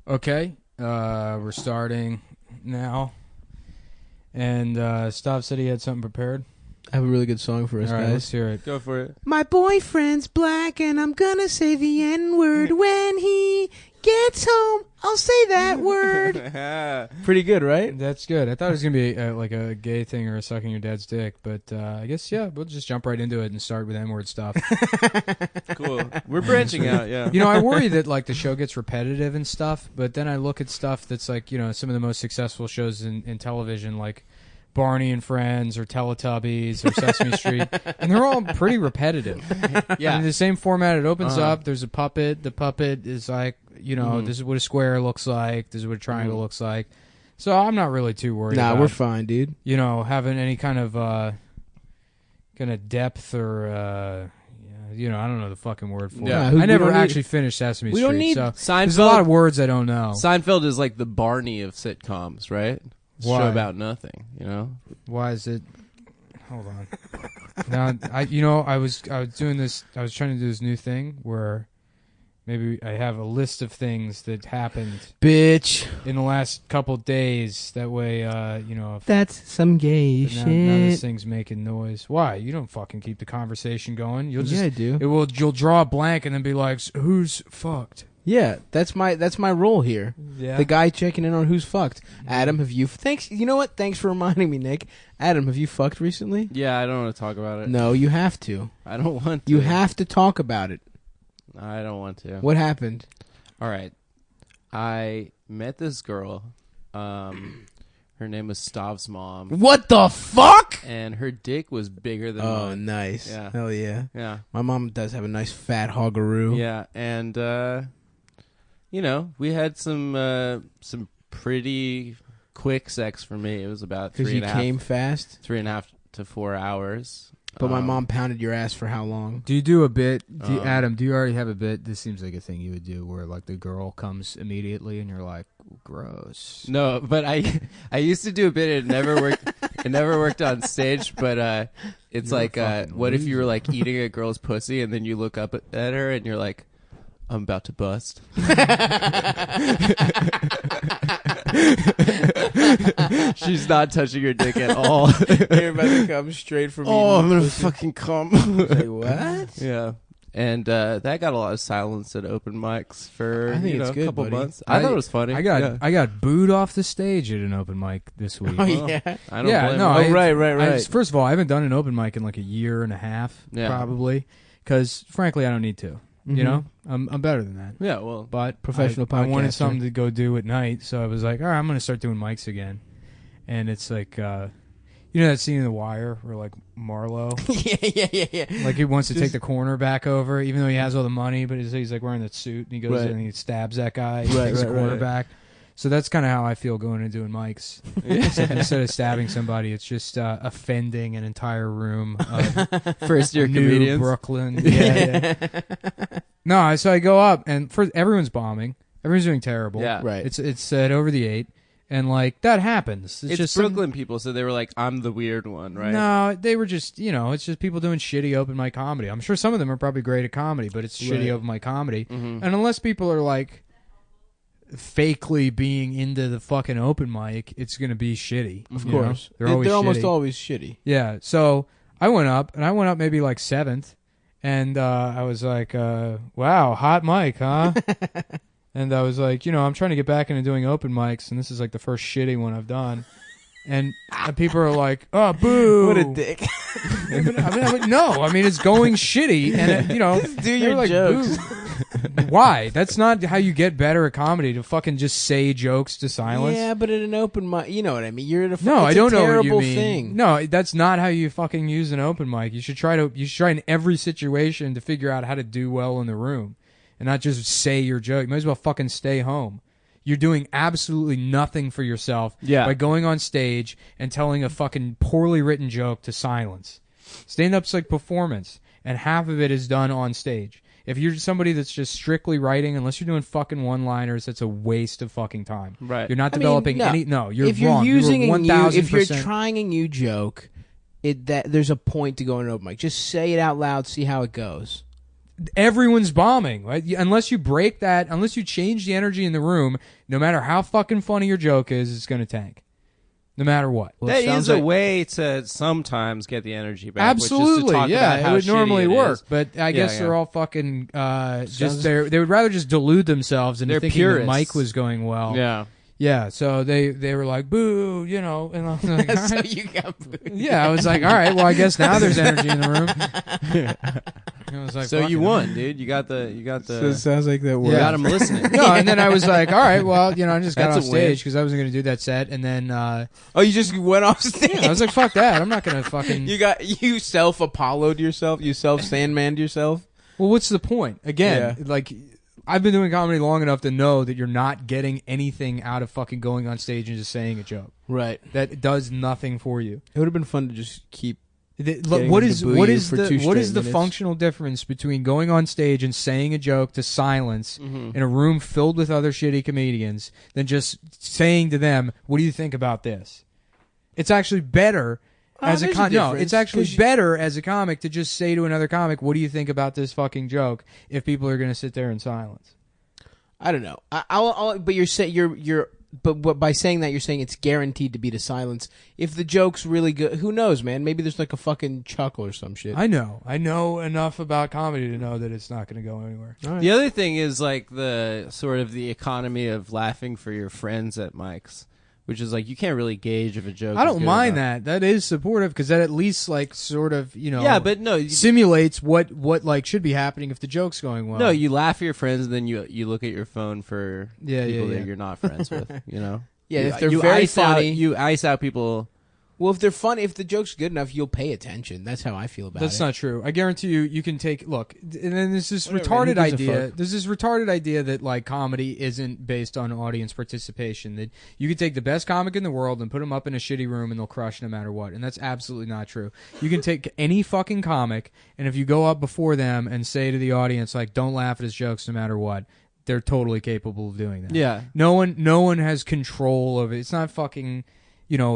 Okay, we're starting now. And Stav said he had something prepared. I have a really good song for us, All right, guys. let's hear it. Go for it. My boyfriend's black and I'm gonna say the N-word. When he gets home, I'll say that word. Pretty good, right? That's good. I thought it was going to be like a gay thing or sucking your dad's dick. But I guess, yeah, we'll just jump right into it and start with N-word stuff. Cool. We're branching out, yeah. You know, I worry that like the show gets repetitive and stuff. But then I look at stuff that's like, you know, some of the most successful shows in television, like Barney and Friends or Teletubbies or Sesame Street, and they're all pretty repetitive. Yeah. In the same format, it opens up. There's a puppet. The puppet is like, you know, this is what a square looks like. This is what a triangle looks like. So I'm not really too worried. Nah, about, we're fine, dude. you know, having any kind of depth or you know, I don't know the fucking word for Yeah. it. We I never don't need- actually finished Sesame we Street. don't need so Seinfeld. there's a lot of words I don't know. Seinfeld is like the Barney of sitcoms, right? It's a Why? show about nothing, you know? Why is it? Hold on. Now, I was doing this. I was trying to do this new thing where maybe I have a list of things that happened Bitch. in the last couple days. That way, you know, if That's some gay now this shit. thing's making noise. Why? You don't fucking keep the conversation going. You'll just Yeah, I do. you'll draw a blank and then be like, "Who's fucked?" Yeah, that's my role here. Yeah. The guy checking in on who's fucked. Adam, have you... Thanks. You know what? Thanks for reminding me, Nick. Adam, have you fucked recently? Yeah, I don't want to talk about it. No, you have to. I don't want to. You have to talk about it. I don't want to. What happened? All right. I met this girl. Her name was Stav's mom. What the fuck? And her dick was bigger than Oh, mine. nice. Yeah. Hell yeah. Yeah. My mom does have a nice fat hoggaroo. Yeah. And, you know, we had some pretty quick sex for me. It was about Because you 3.5 came fast. 3.5 to 4 hours. But my mom pounded your ass for how long? Do you do a bit? Adam, do you already have a bit? This seems like a thing you would do where like the girl comes immediately and you're like, gross. No, but I used to do a bit. It never worked. It never worked on stage. But it's You're a like, fucking what if you were loser. like eating a girl's pussy and then you look up at her and you're like, I'm about to bust. She's not touching your dick at all. You're about to come straight from Oh, I'm gonna fucking come. Like, what? Yeah. And that got a lot of silence at open mics for I think it's a good, couple buddy. months. I thought it was funny. I got Yeah. I got booed off the stage at an open mic this week. Oh, yeah. I don't Yeah, blame no, him. I- right. First of all, I haven't done an open mic in like a year and a half, Yeah. probably, because frankly, I don't need to. You know, I'm better than that. Yeah, well, But Professional I wanted podcaster. something to go do at night, so I was like, all right, I'm going to start doing mics again. And it's like, you know that scene in The Wire where like Marlo, yeah. like he wants to take the corner back over, even though he has all the money, but he's like wearing that suit and he goes Right. in and he stabs that guy, and Right, takes the right, corner right. back. So that's kind of how I feel going and doing mics. Instead of stabbing somebody, it's just offending an entire room of first year New comedians. Brooklyn. Yeah. No, so I go up and everyone's bombing. Everyone's doing terrible. Yeah. Right. It's at over the 8, and like that happens. It's just Brooklyn people, so they were like, I'm the weird one, right? No, they were just, you know, it's just people doing shitty open mic comedy. I'm sure some of them are probably great at comedy, but it's Right. shitty open mic comedy. Mm-hmm. And unless people are like fakely being into the fucking open mic, it's going to be shitty. Of you know? course. They're always almost shitty. always shitty. Yeah, so I went up maybe like 7th, and I was like, wow, hot mic, huh? And I was like, you know, I'm trying to get back into doing open mics, and this is like the first shitty one I've done. And people are like, oh, boo. What a dick. I mean, I'm like, no, I mean, it's going shitty, and, you know, Do they your were like, jokes. boo. Why? That's not how you get better at comedy, to fucking just say jokes to silence. Yeah, but at an open mic, you know what I mean. You're at a No, it's I don't a know what terrible you mean. thing. No, that's not how you fucking use an open mic. You should try in every situation to figure out how to do well in the room, and not just say your joke. You might as well fucking stay home. You're doing absolutely nothing for yourself by going on stage and telling a fucking poorly written joke to silence. Stand-up's like performance, and half of it is done on stage. If you're somebody that's just strictly writing, unless you're doing fucking one-liners, that's a waste of fucking time. Right. You're not I mean, developing no. any. No, you're if you're wrong. using you were a new, 1,000%. if you're trying a new joke, that there's a point to going to open mic. Just say it out loud, see how it goes. everyone's bombing. Right? Unless you break that, unless you change the energy in the room, no matter how fucking funny your joke is, it's going to tank. No matter what. Well, that is a way to sometimes get the energy back. Absolutely, which is to talk about it how would normally shitty it work, is. but I guess yeah. they're all fucking they would rather just delude themselves into They're thinking purists. the mic was going well. Yeah. Yeah, so they were like, boo, and I was like, all So right. you got booed. Yeah, I was like, all right, well, I guess now there's energy in the room. I was like, So fuck you it. won, dude. You got the. So it sounds like that You worked. Yeah. got them listening. No, and then I was like, all right, well, I just got That's off a win. stage because I wasn't going to do that set, and then Oh, you just went off stage. I was like, fuck that, I'm not going to fucking. You self-Apollo'd yourself. You self-Sandman'd yourself. Well, what's the point? Again, Yeah. like, I've been doing comedy long enough to know that you're not getting anything out of fucking going on stage and just saying a joke. Right. That does nothing for you. It would have been fun to just keep. Look, what them is to boo what you is for the 2 what is straight the minutes. functional difference between going on stage and saying a joke to silence Mm-hmm. in a room filled with other shitty comedians than just saying to them, "What do you think about this?" It's actually better as a there's a no. difference, It's actually 'cause you- better as a comic to just say to another comic, "What do you think about this fucking joke?" If people are going to sit there in silence. I don't know. But you're saying but by saying that you're saying it's guaranteed to be to silence. If the joke's really good, who knows, man? Maybe there's like a fucking chuckle or some shit. I know enough about comedy to know that it's not going to go anywhere. All right. The other thing is like the sort of the economy of laughing for your friends at mics, which is like you can't really gauge if a joke. I is don't good mind or not. that. That is supportive because that at least like sort of Yeah, but no, simulates what like should be happening if the joke's going well. no, you laugh at your friends and then you look at your phone for Yeah, people yeah. that you're not friends with. You know. Yeah, You- if they're you very ice out- funny. you ice out people. Well, if they're funny, if the joke's good enough, you'll pay attention. That's how I feel about That's it. not true. I guarantee you, you can take look, and then there's this Whatever, retarded man, who gives a idea. fuck? There's this retarded idea that like comedy isn't based on audience participation. That you could take the best comic in the world and put them up in a shitty room and they'll crush no matter what. And that's absolutely not true. You can take any fucking comic, and if you go up before them and say to the audience like, "Don't laugh at his jokes no matter what," they're totally capable of doing that. Yeah. No one has control of it. It's not fucking,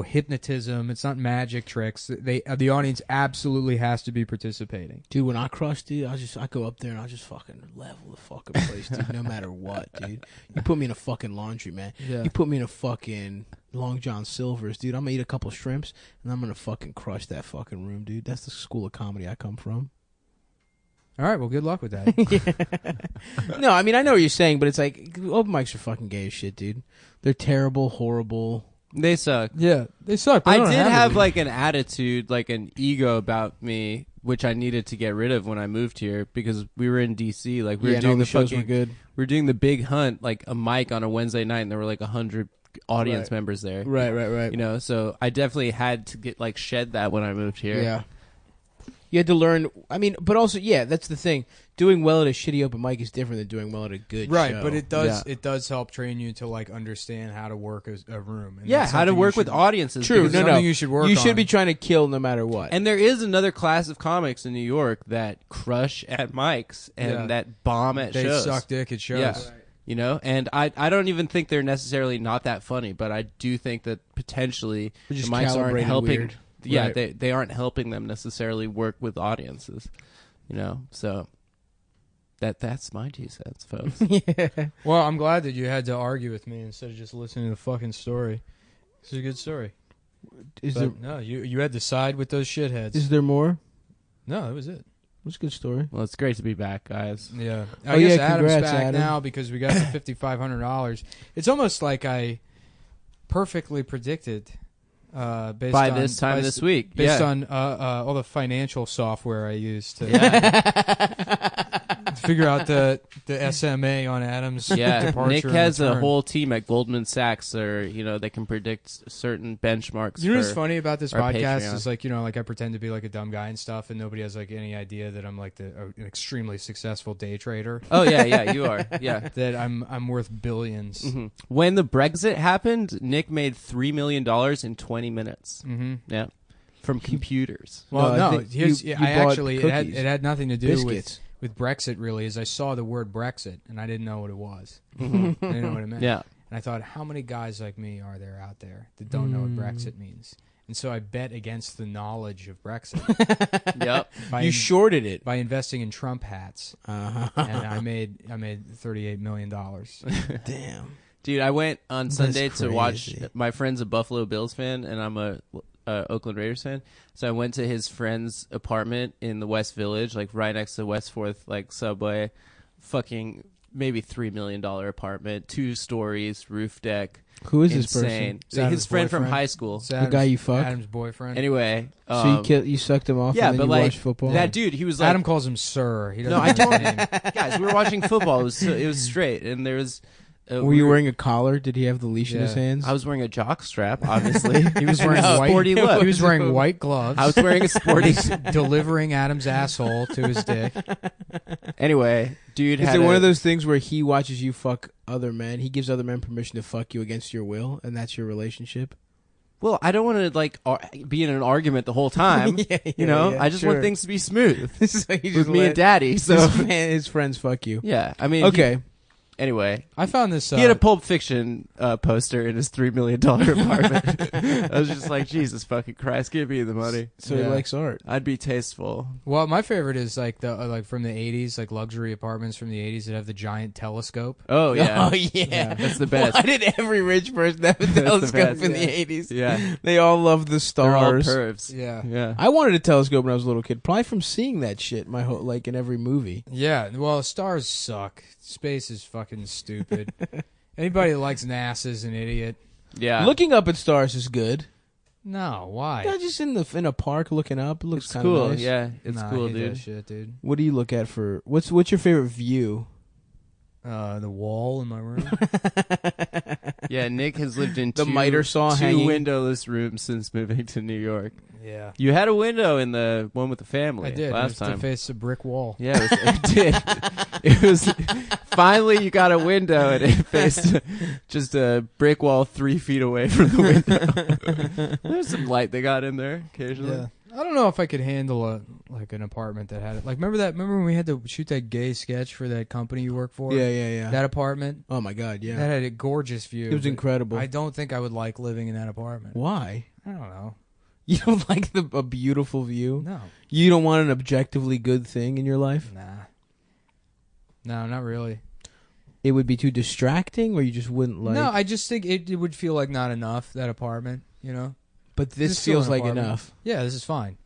hypnotism. It's not magic tricks. The audience absolutely has to be participating. Dude, when I crush, dude, I go up there and I just fucking level the fucking place, dude. No matter what, dude. You put me in a fucking laundry, man. Yeah. You put me in a fucking Long John Silver's, dude. I'm gonna eat a couple shrimps and I'm gonna fucking crush that fucking room, dude. That's the school of comedy I come from. All right, well, good luck with that. No, I mean I know what you're saying, but it's like open mics are fucking gay as shit, dude. They're terrible, horrible. They suck. Yeah, they suck. But I they don't did to have be. like an attitude, like an ego about me, which I needed to get rid of when I moved here because we were in DC. Like we were and all doing the the shows fucking, were good. we were doing the Big Hunt, like a mic on a Wednesday night, and there were like 100 audience Right. members there. Right. You know, so I definitely had to get like shed that when I moved here. Yeah. You had to learn. I mean, but also, yeah, that's the thing. Doing well at a shitty open mic is different than doing well at a good right, show. but it does Yeah. it does help train you to like understand how to work a room. And Yeah, that's how to something work you with should- audiences. True. because- No, something no. you should work You should on. be trying to kill no matter what. And there is another class of comics in New York that crush at mics and Yeah. that bomb at They shows. suck dick at shows. Yeah. You know, and I don't even think they're necessarily not that funny, but I do think that potentially the They're just mics aren't calibrated helping. weird. Yeah, Right. they aren't helping them necessarily work with audiences. You know, so that's my 2 cents, folks. Well, I'm glad that you had to argue with me instead of just listening to the fucking story. It's a good story. Is But no, you had to side with those shitheads. there more? No, that was it. It's a good story. Well, it's great to be back, guys. Yeah. Oh, I guess yeah, Adam's congrats, back Adam. now because we got the $5,500. It's almost like I perfectly predicted based By on, this time by- this week, based yeah. on all the financial software I used to figure out the SMA on Adam's Yeah, departure. Nick and has a return. whole team at Goldman Sachs, or they can predict certain benchmarks. You know what's for- funny about this our podcast Patreon. is like like I pretend to be like a dumb guy and stuff, and nobody has like any idea that I'm like an extremely successful day trader. Oh yeah, you are. Yeah. That I'm worth billions. Mhm. When the Brexit happened, Nick made $3 million in 20 minutes. Mm-hmm. Yeah, from computers. Well, No, I no, think here's, you I bought actually cookies. it had nothing to do Biscuits. with Brexit really. Is I saw the word Brexit and I didn't know what it was. I didn't know what it meant. Yeah. And I thought, how many guys like me are there out there that don't know what Brexit means? and so I bet against the knowledge of Brexit. Yep. by, You shorted it. by investing in Trump hats, Uh-huh. and I made $38 million. Damn. Dude, I went on Sunday to watch. crazy. My friend's a Buffalo Bills fan, and I'm a Oakland Raiders fan. So I went to his friend's apartment in the West Village, like right next to West Fourth, like subway. Fucking maybe $3 million apartment, 2 stories, roof deck. Who is this Insane. person? Is that His his friend from boyfriend? high school. It's The guy you fuck? Adam's boyfriend. Anyway, So you sucked him off yeah, and then but you like watched football? that dude, he was like, Adam calls him Sir. He doesn't No, I know his don't. name. guys, we were watching football. It was straight, and there was. Were you wearing a collar? Did he have the leash in his Yeah. hands? I was wearing a jock strap, obviously. He was wearing No, white. sporty look. He was wearing white gloves. I was wearing a sporty. delivering Adam's asshole to his dick. Anyway, dude, Is had it one a- of those things where he watches you fuck other men? He gives other men permission to fuck you against your will, and that's your relationship? Well, I don't want to like be in an argument the whole time. You know, I just want things to be smooth So he with just me and Daddy. So his friends fuck you. yeah, I mean, Okay. anyway, I found this. he had a Pulp Fiction poster in his $3 million apartment. I was just like, Jesus fucking Christ, give me the money. So he Yeah. likes art. I'd be tasteful. Well, my favorite is like the like from the '80s, like luxury apartments from the '80s that have the giant telescope. Oh yeah, Oh, yeah. that's the best. Why did every rich person have a the telescope best. in Yeah. the 80s? Yeah, They all loved the they're all stars. pervs. Yeah. Yeah. I wanted a telescope when I was a little kid, probably from seeing that shit my whole like in every movie. Yeah. Well, stars suck. Space is fucking stupid. Anybody that likes NASA is an idiot. Yeah. Looking up at stars is good. No, why? Yeah, just in a park looking up. It looks it's kind of cool. nice. Yeah, it's Nah, I cool, hate dude. that shit, dude. What do you look at for what's your favorite view? The wall in my room. Yeah, Nick has lived in The miter saw two hanging. windowless rooms since moving to New York. Yeah. You had a window in the one with the family I did. It last was time. to face a brick wall. Yeah, it did. It was finally you got a window and it faced just a brick wall 3 feet away from the window. There's some light they got in there occasionally. Yeah. I don't know if I could handle an apartment that had it. Like remember when we had to shoot that gay sketch for that company you work for? Yeah. That apartment? Oh my god, yeah. That had a gorgeous view. It was but incredible. I don't think I would like living in that apartment. Why? I don't know. You don't like a beautiful view? No. You don't want an objectively good thing in your life? Nah. No, not really. It would be too distracting, or you just wouldn't like. No, I just think it would feel like not enough, that apartment, you know? but this Just feel feels an like apartment. enough. Yeah, this is fine.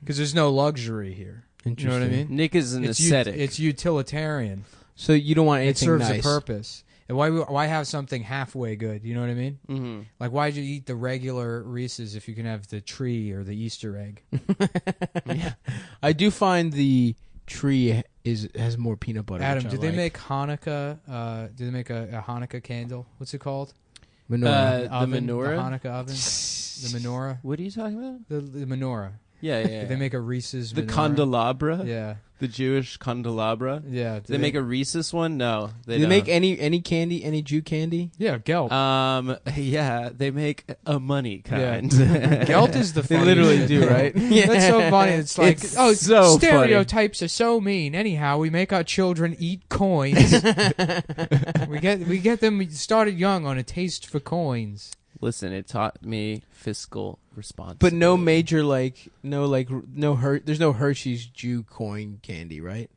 Because there's no luxury here. You know what I Interesting. mean? Nick is an ascetic. It's utilitarian. So you don't want It anything serves nice. a purpose. And why have something halfway good? You know what I mean? Mm-hmm. Like, why'd you eat the regular Reese's if you can have the tree or the Easter egg? Yeah. I do find the tree has more peanut butter. Adam, which I did they like. make Hanukkah? Did they make a Hanukkah candle? What's it called? menorah? The Oven, menorah? The Hanukkah oven. The menorah. What are you talking about? The menorah. Yeah. Did they make a Reese's? the menorah? candelabra? Yeah. The Jewish candelabra? Yeah. Did they make a Reese's one? No. Do they make any candy, any Jew candy? Yeah, Gelt. Yeah, they make a money Yeah. kind. Gelt is the They funniest literally shit, do, though. right? That's so funny. It's like, It's oh, so stereotypes are so mean. Anyhow, we make our children eat coins. we get them started young on a taste for coins. Listen, it taught me fiscal responsibility. But no major there's no Hershey's Jew coin candy, right?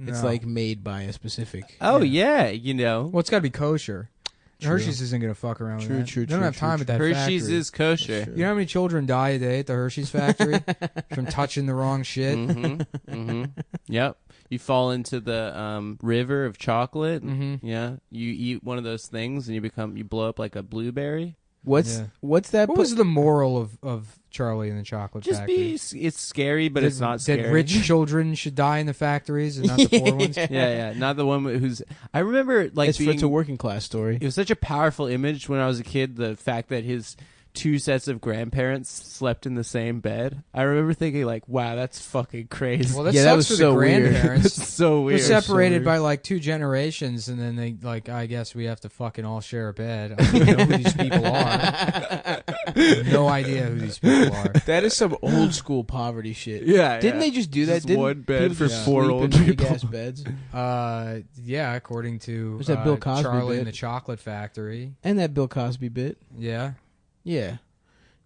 It's No. like made by a specific. Oh yeah, you know. Well, it's got to be kosher. True. Hershey's isn't going to fuck around True, with that. true, They don't true, have time true, at that Hershey's factory. is kosher. Sure. You know how many children die a day at the Hershey's factory from touching the wrong shit? Mm-hmm. Yep. You fall into the river of chocolate. Mhm. Yeah. You eat one of those things and you blow up like a blueberry. What's Yeah. what's that? What was the moral of Charlie and the Chocolate Just Factory? it's scary, but it's not scary. That rich children should die in the factories and not the poor ones. yeah. Not the one who's. I remember like it's a working class story. It was such a powerful image when I was a kid. The fact that his 2 sets of grandparents slept in the same bed. I remember thinking like, "Wow, that's fucking crazy." Well, that Yeah, sucks that was for so the weird. grandparents. That's so We're weird. separated weird. by like 2 generations, and then they like. I guess we have to fucking all share a bed. I don't even know who these people are. I have no idea who these people are. That is some old school poverty shit. Yeah, Didn't they just do that? Just Didn't one bed people for just 4 sleep old in people. big-ass beds? Yeah, according to There's that Bill Cosby Charlie bit. and the Chocolate Factory. And that Bill Cosby bit. Yeah. Yeah.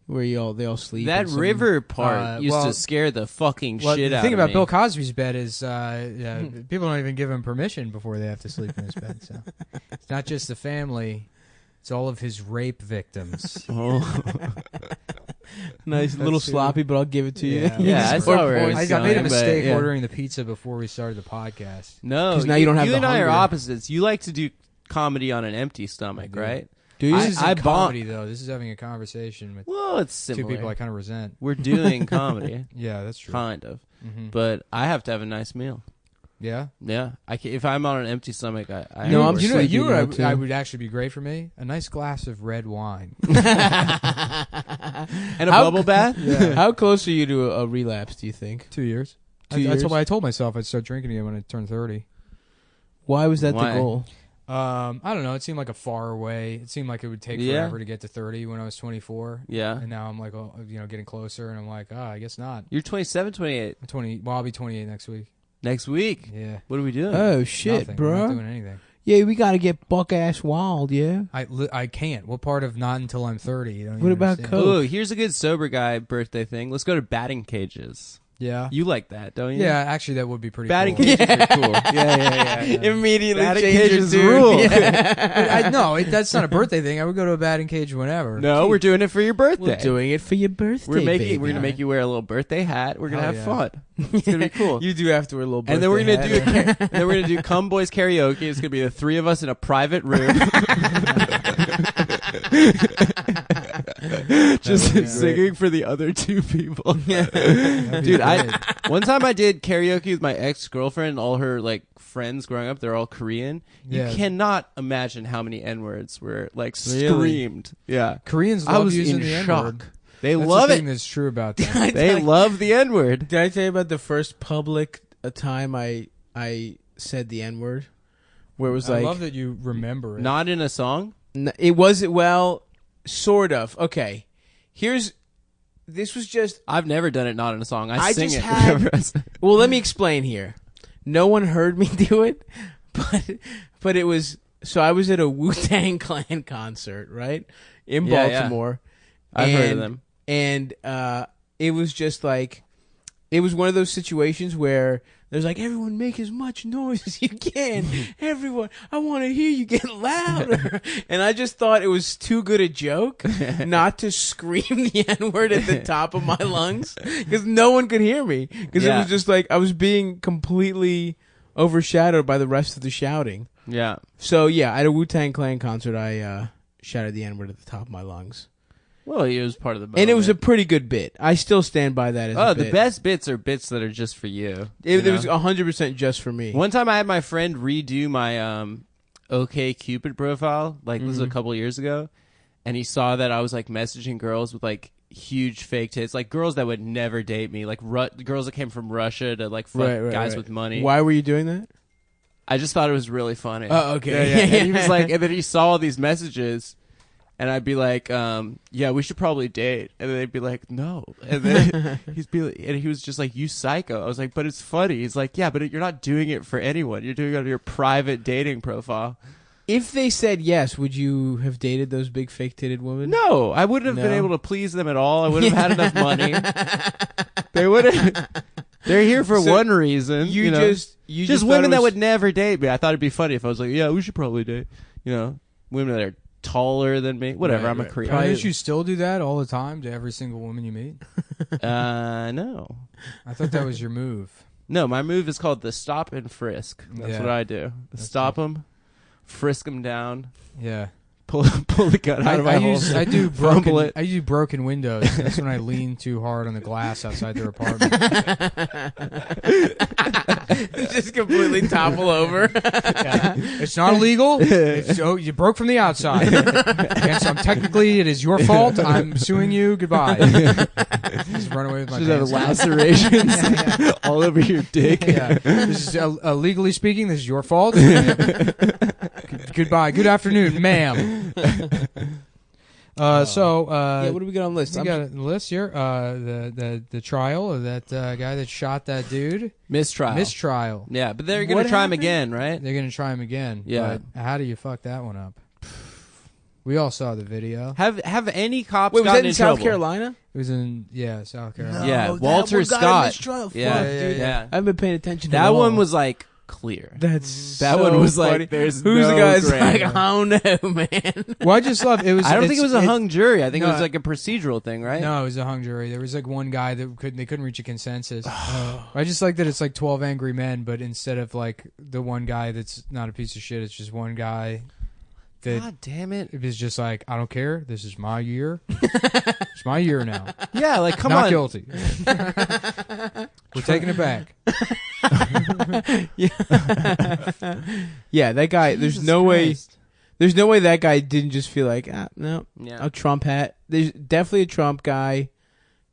where they all sleep. That in some- river part used well- to scare the fucking Well, shit the out thing of about me. Bill Cosby's bed is people don't even give him permission before they have to sleep in his bed. So it's not just the family; it's all of his rape victims. Oh. Nice, a little That's true. sloppy, but I'll give it to you. Yeah. Yeah, I saw where it was I made a but, mistake yeah. ordering the pizza before we started the podcast. No, 'Cause now you don't have you the and I are hunger. opposites. You like to do comedy on an empty stomach, do. right? Do you? This isn't I comedy though. This is having a conversation with Well, it's similar. two people I kind of resent. We're doing comedy, Yeah, that's true. kind of, Mhm. but I have to have a nice meal. Yeah. Yeah, if I'm on an empty stomach, I No, I'm work. you know, sleepy you now, know, too. I would actually be great for me. A nice glass of red wine. and a How- bubble bath. How close are you to a relapse? Do you think? 2 years. 2 years? I told myself I'd start drinking again when I turned 30. Why was that Why? the goal? I don't know. It seemed like a far away. It seemed like it would take Yeah. forever to get to 30 when I was 24. Yeah, And now I'm like, oh, getting closer, and I'm like, I guess not. you're 27, 28 I'm 20. Well, I'll be 28 next week. next week. Yeah. What are we doing? Oh shit, Nothing. I'm bro! not doing anything. Yeah, we gotta get buck ass wild. Yeah. I can't. What part of not until I'm 30? You don't What even about understand. Coke? Oh, here's a good sober guy birthday thing. Let's go to batting cages. Yeah. You like that, don't you? Yeah, actually, that would be pretty Batting cool. cages are cool. Yeah. Immediately Batting change your cages tune. rule. Yeah. No, that's not a birthday thing. I would go to a batting cage whenever. No, we're doing it for your birthday. We're doing it for your birthday. We're gonna baby. make you wear a little birthday hat. We're gonna Hell have yeah. fun. It's gonna be cool. You do have to wear a little. And then we're gonna birthday do hat. and then we're gonna do Come Boys karaoke. It's gonna be the three of us in a private room, just That would be singing for the other two people. That'd be Dude, great. one time I did karaoke with my ex girlfriend and all her like friends growing up. They're all Korean. Yeah. You cannot imagine how many N words were like Really? screamed. Yeah, Koreans I love was using in the N shock. word. They That's love the it. thing that's true about that. They love the N word. Did I tell you about the first public time I said the N word? Where it was I like love that you remember it. Not in a song. it was well, sort of. Okay, this was just. I've never done it not in a song. I I sing just it. had- whenever I sing. Well, let me explain here. No one heard me do it, but it was. So I was at a Wu-Tang Clan concert, right, in Yeah, yeah. Baltimore. I've heard of And- them. And it was just like, it was one of those situations where there's like, everyone make as much noise as you can. Everyone, I want to hear you get louder. And I just thought it was too good a joke not to scream the N-word at the top of my lungs because no one could hear me. Because it Yeah. was just like, I was being completely overshadowed by the rest of the shouting. Yeah. So yeah, at a Wu-Tang Clan concert, I shouted the N-word at the top of my lungs. Well, it was part of the. And it was a moment. pretty good bit. I still stand by that as a the bit. best bits are bits that are just for you. It you was know? 100% just for me. One time I had my friend redo my OK Cupid profile. Like this was a couple years ago, and he saw that I was like messaging girls with like huge fake tits, like girls that would never date me, like girls that came from Russia to like fuck guys with money. Why were you doing that? I just thought it was really funny. Oh, okay. Yeah, yeah. And he was like, and then he saw all these messages, and I'd be like, yeah, we should probably date. And then they'd be like, no. And then he was just like, you psycho. I was like, but it's funny. He's like, yeah, but you're not doing it for anyone. You're doing it on your private dating profile. If they said yes, would you have dated those big fake-titted women? No, I wouldn't have been No? able to please them at all. I wouldn't have had enough money. They wouldn't. They're here for So one reason. You know? just just thought women it that was- would never date me. I thought it'd be funny if I was like, yeah, we should probably date. You know, women that are taller than me. Whatever. Right, I'm a right. Korean. Don't you still do that all the time to every single woman you meet? No. I thought that was your move. No, my move is called the stop and frisk. That's Yeah. what I do. Stop them, frisk them down, Yeah. pull the gun out of my hole. I do fumble broken. it. I do broken windows. That's when I lean too hard on the glass outside their apartment. just completely topple over. It's not illegal. You broke from the outside. Yes, technically it is your fault. I'm suing you. Goodbye. Just run away with my Just have pants. lacerations all over your dick. Yeah. This is legally speaking. This is your fault. Goodbye. Good afternoon, ma'am. Yeah, what do we got on the list? You got a list here. The trial of that guy that shot that dude. Mistrial. Mistrial. Yeah, but they're What gonna try him happened? again, right? They're gonna try him again. Yeah. But how do you fuck that one up? We all saw the video. Have any cops Wait, was gotten that in in South trouble? Carolina? It was in South Carolina. Yeah, that Walter one got him Scott. in this trial. Yeah, Fuck, yeah, dude. yeah. I haven't been paying attention to That it one all. was like clear. That's That so one was like, funny. there's Who's no the guy's gray like, area. I don't know, man. Well, I just love it. Was. I don't think it it's- was a hung jury. I think it no, was like a procedural thing, right? No, it was a hung jury. There was like one guy that couldn't reach a consensus. I just like that it's like 12 angry men, but instead of like the one guy that's not a piece of shit, it's just one guy that God damn it! it was just like, I don't care. This is my year. It's my year now. Yeah, like come not on. guilty. We're taking it back. Yeah, that guy. There's Jesus no way. Christ. There's no way that guy didn't just feel like, no, Yeah. a Trump hat. There's definitely a Trump guy.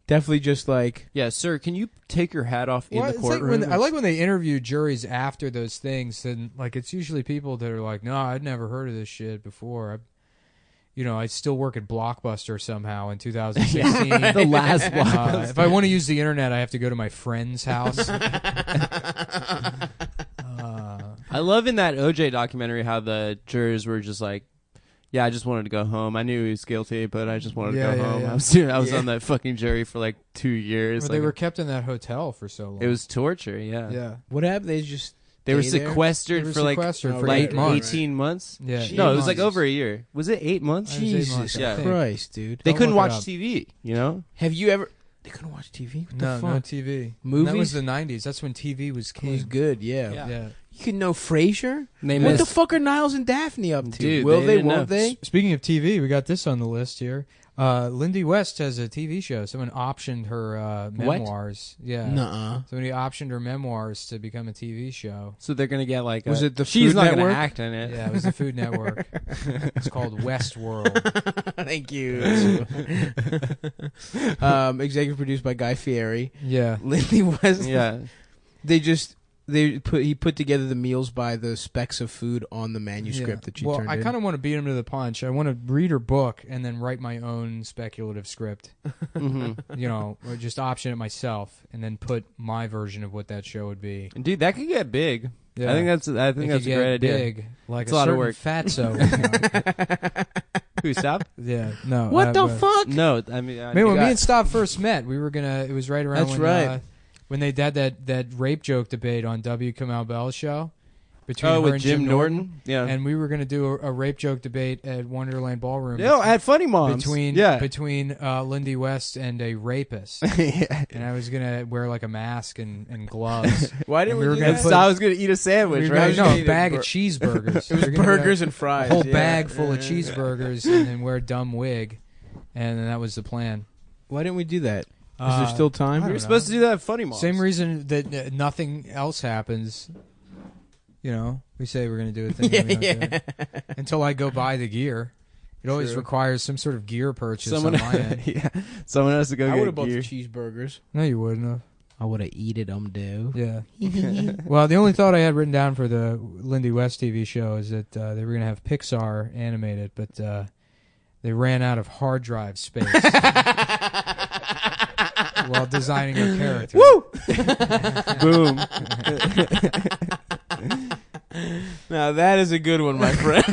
Definitely just like, Yeah, sir. Can you take your hat off in Well, the it's like courtroom? when, I like when they interview juries after those things, and like it's usually people that are like, "No, I'd never heard of this shit before." I still work at Blockbuster somehow in 2016. The last Blockbuster. If I want to use the internet, I have to go to my friend's house. I love in that OJ documentary how the jurors were just like, "Yeah, I just wanted to go home. I knew he was guilty, but I just wanted to Yeah, go yeah, home." yeah. I was Yeah. on that fucking jury for like 2 years. Well, they Like, were kept in that hotel for so long. it was torture. Yeah, yeah. what happened? They just they were stay there? sequestered They were for like sequestered for like 8 months. 18 months. Yeah. No, it was like Jesus. over a year. Was it 8 months? It was 8 Jesus months, I Yeah. think. Christ, dude. They Don't couldn't look it watch up. TV. You know? Have you ever? They couldn't watch TV. What the No, fuck? no TV. Movies? That was the 90s. That's when TV was It king. was good. Yeah. Yeah. Yeah. You can know Frasier. They What the missed- fuck are Niles and Daphne up to? Dude, Will they they? didn't Won't know. they? Speaking of TV, we got this on the list here. Lindy West has a TV show. Someone optioned her memoirs. Yeah. Nuh-uh. Somebody optioned her memoirs to become a TV show. So they're gonna get like. Was it the She's Food not Network? gonna act in it. Yeah, it was the Food Network. It's called Westworld. Thank you. Executive produced by Guy Fieri. Yeah. Lindy West. Yeah. He put together the meals by the specs of food on the manuscript that she Well, turned I in. kind of want to beat him to the punch. I want to read her book and then write my own speculative script. Mhm. Or just option it myself and then put my version of what that show would be. Dude, that could get big. Yeah. I think that's It a could great get idea. big, like It's a a lot of certain work. fatso. Who stop? Yeah, no. what the but- fuck? No, I mean, Maybe when got- me and Stop first met, we were gonna. It was right around That's when, right. when they had that rape joke debate on W. Kamau Bell's show between her with and Jim Norton. Yeah. and we were gonna do a rape joke debate at Wonderland Ballroom. No, at Funny Moms. between yeah. between Lindy West and a rapist, Yeah. and I was gonna wear like a mask and gloves. Why didn't We we, were do gonna that? put- So I was gonna eat a sandwich, We were right? gonna- no, Eat a a bag of bur- cheeseburgers. It was burgers and a fries. whole yeah. bag full of Yeah. cheeseburgers, and then wear a dumb wig, and then that was the plan. Why didn't we do that? Is Uh, there still I time? don't We were know. supposed to do that at Funny Moms. Same reason that nothing else happens. We say we're going to do a thing. Yeah, and we don't do yeah. it. Until I go buy the gear. It always True. requires some sort of gear purchase Someone, on my end. yeah, someone has to go I would get have bought gear. the cheeseburgers. No, you wouldn't have. I would have eaten them, dude. Yeah. Well, the only thought I had written down for the Lindy West TV show is that they were going to have Pixar animated, but they ran out of hard drive space while designing her character. Woo! Boom. Now that is a good one, my friend.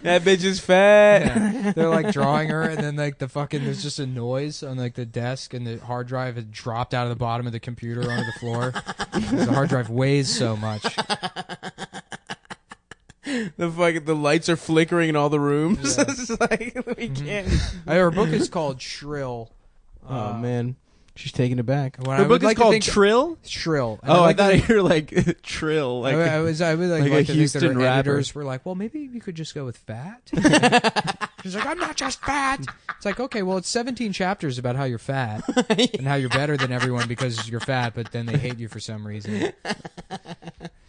That bitch is fat. Yeah. They're like drawing her, and then like there's just a noise on like the desk, and the hard drive had dropped out of the bottom of the computer onto the floor. 'Cause the hard drive weighs so much. The lights are flickering in all the rooms. Yeah. It's like we can't. Her book is called Shrill. Oh man, she's taking it back. When Her I book would is like to called think- Shrill. Shrill. And Oh, I like to thought think- you were like Trill. Like I would like like to a think that her Houston rapper. editors were like, well, maybe you could just go with fat. She's like, I'm not just fat. It's like, okay, well, it's 17 chapters about how you're fat and how you're better than everyone because you're fat, but then they hate you for some reason.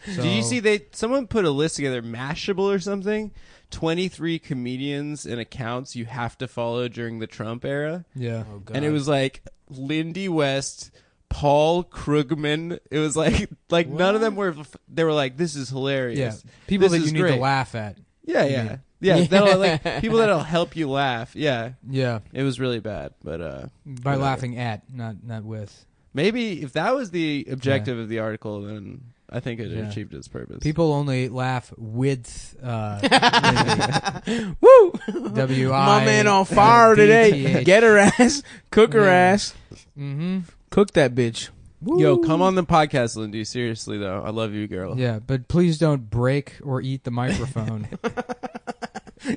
Did you see someone put a list together, Mashable or something? 23 comedians and accounts you have to follow during the Trump era. Yeah. Oh god. And it was like Lindy West, Paul Krugman. It was like none of them were. They were like, this is hilarious. Yeah. People This that is you need great. to laugh at. Yeah, yeah, yeah. That'll, like people that'll help you laugh. Yeah, Yeah. it was really bad, but By whatever. laughing at, not with. maybe if that was the objective of the article, then I think it Yeah. achieved its purpose. People only laugh with Lindy. Woo! W-I. My man on fire today. DTH. Get her ass. Cook her Yeah. ass. Mm-hmm. Cook that bitch. Yo, come on the podcast, Lindy. Seriously though, I love you, girl. Yeah, but please don't break or eat the microphone.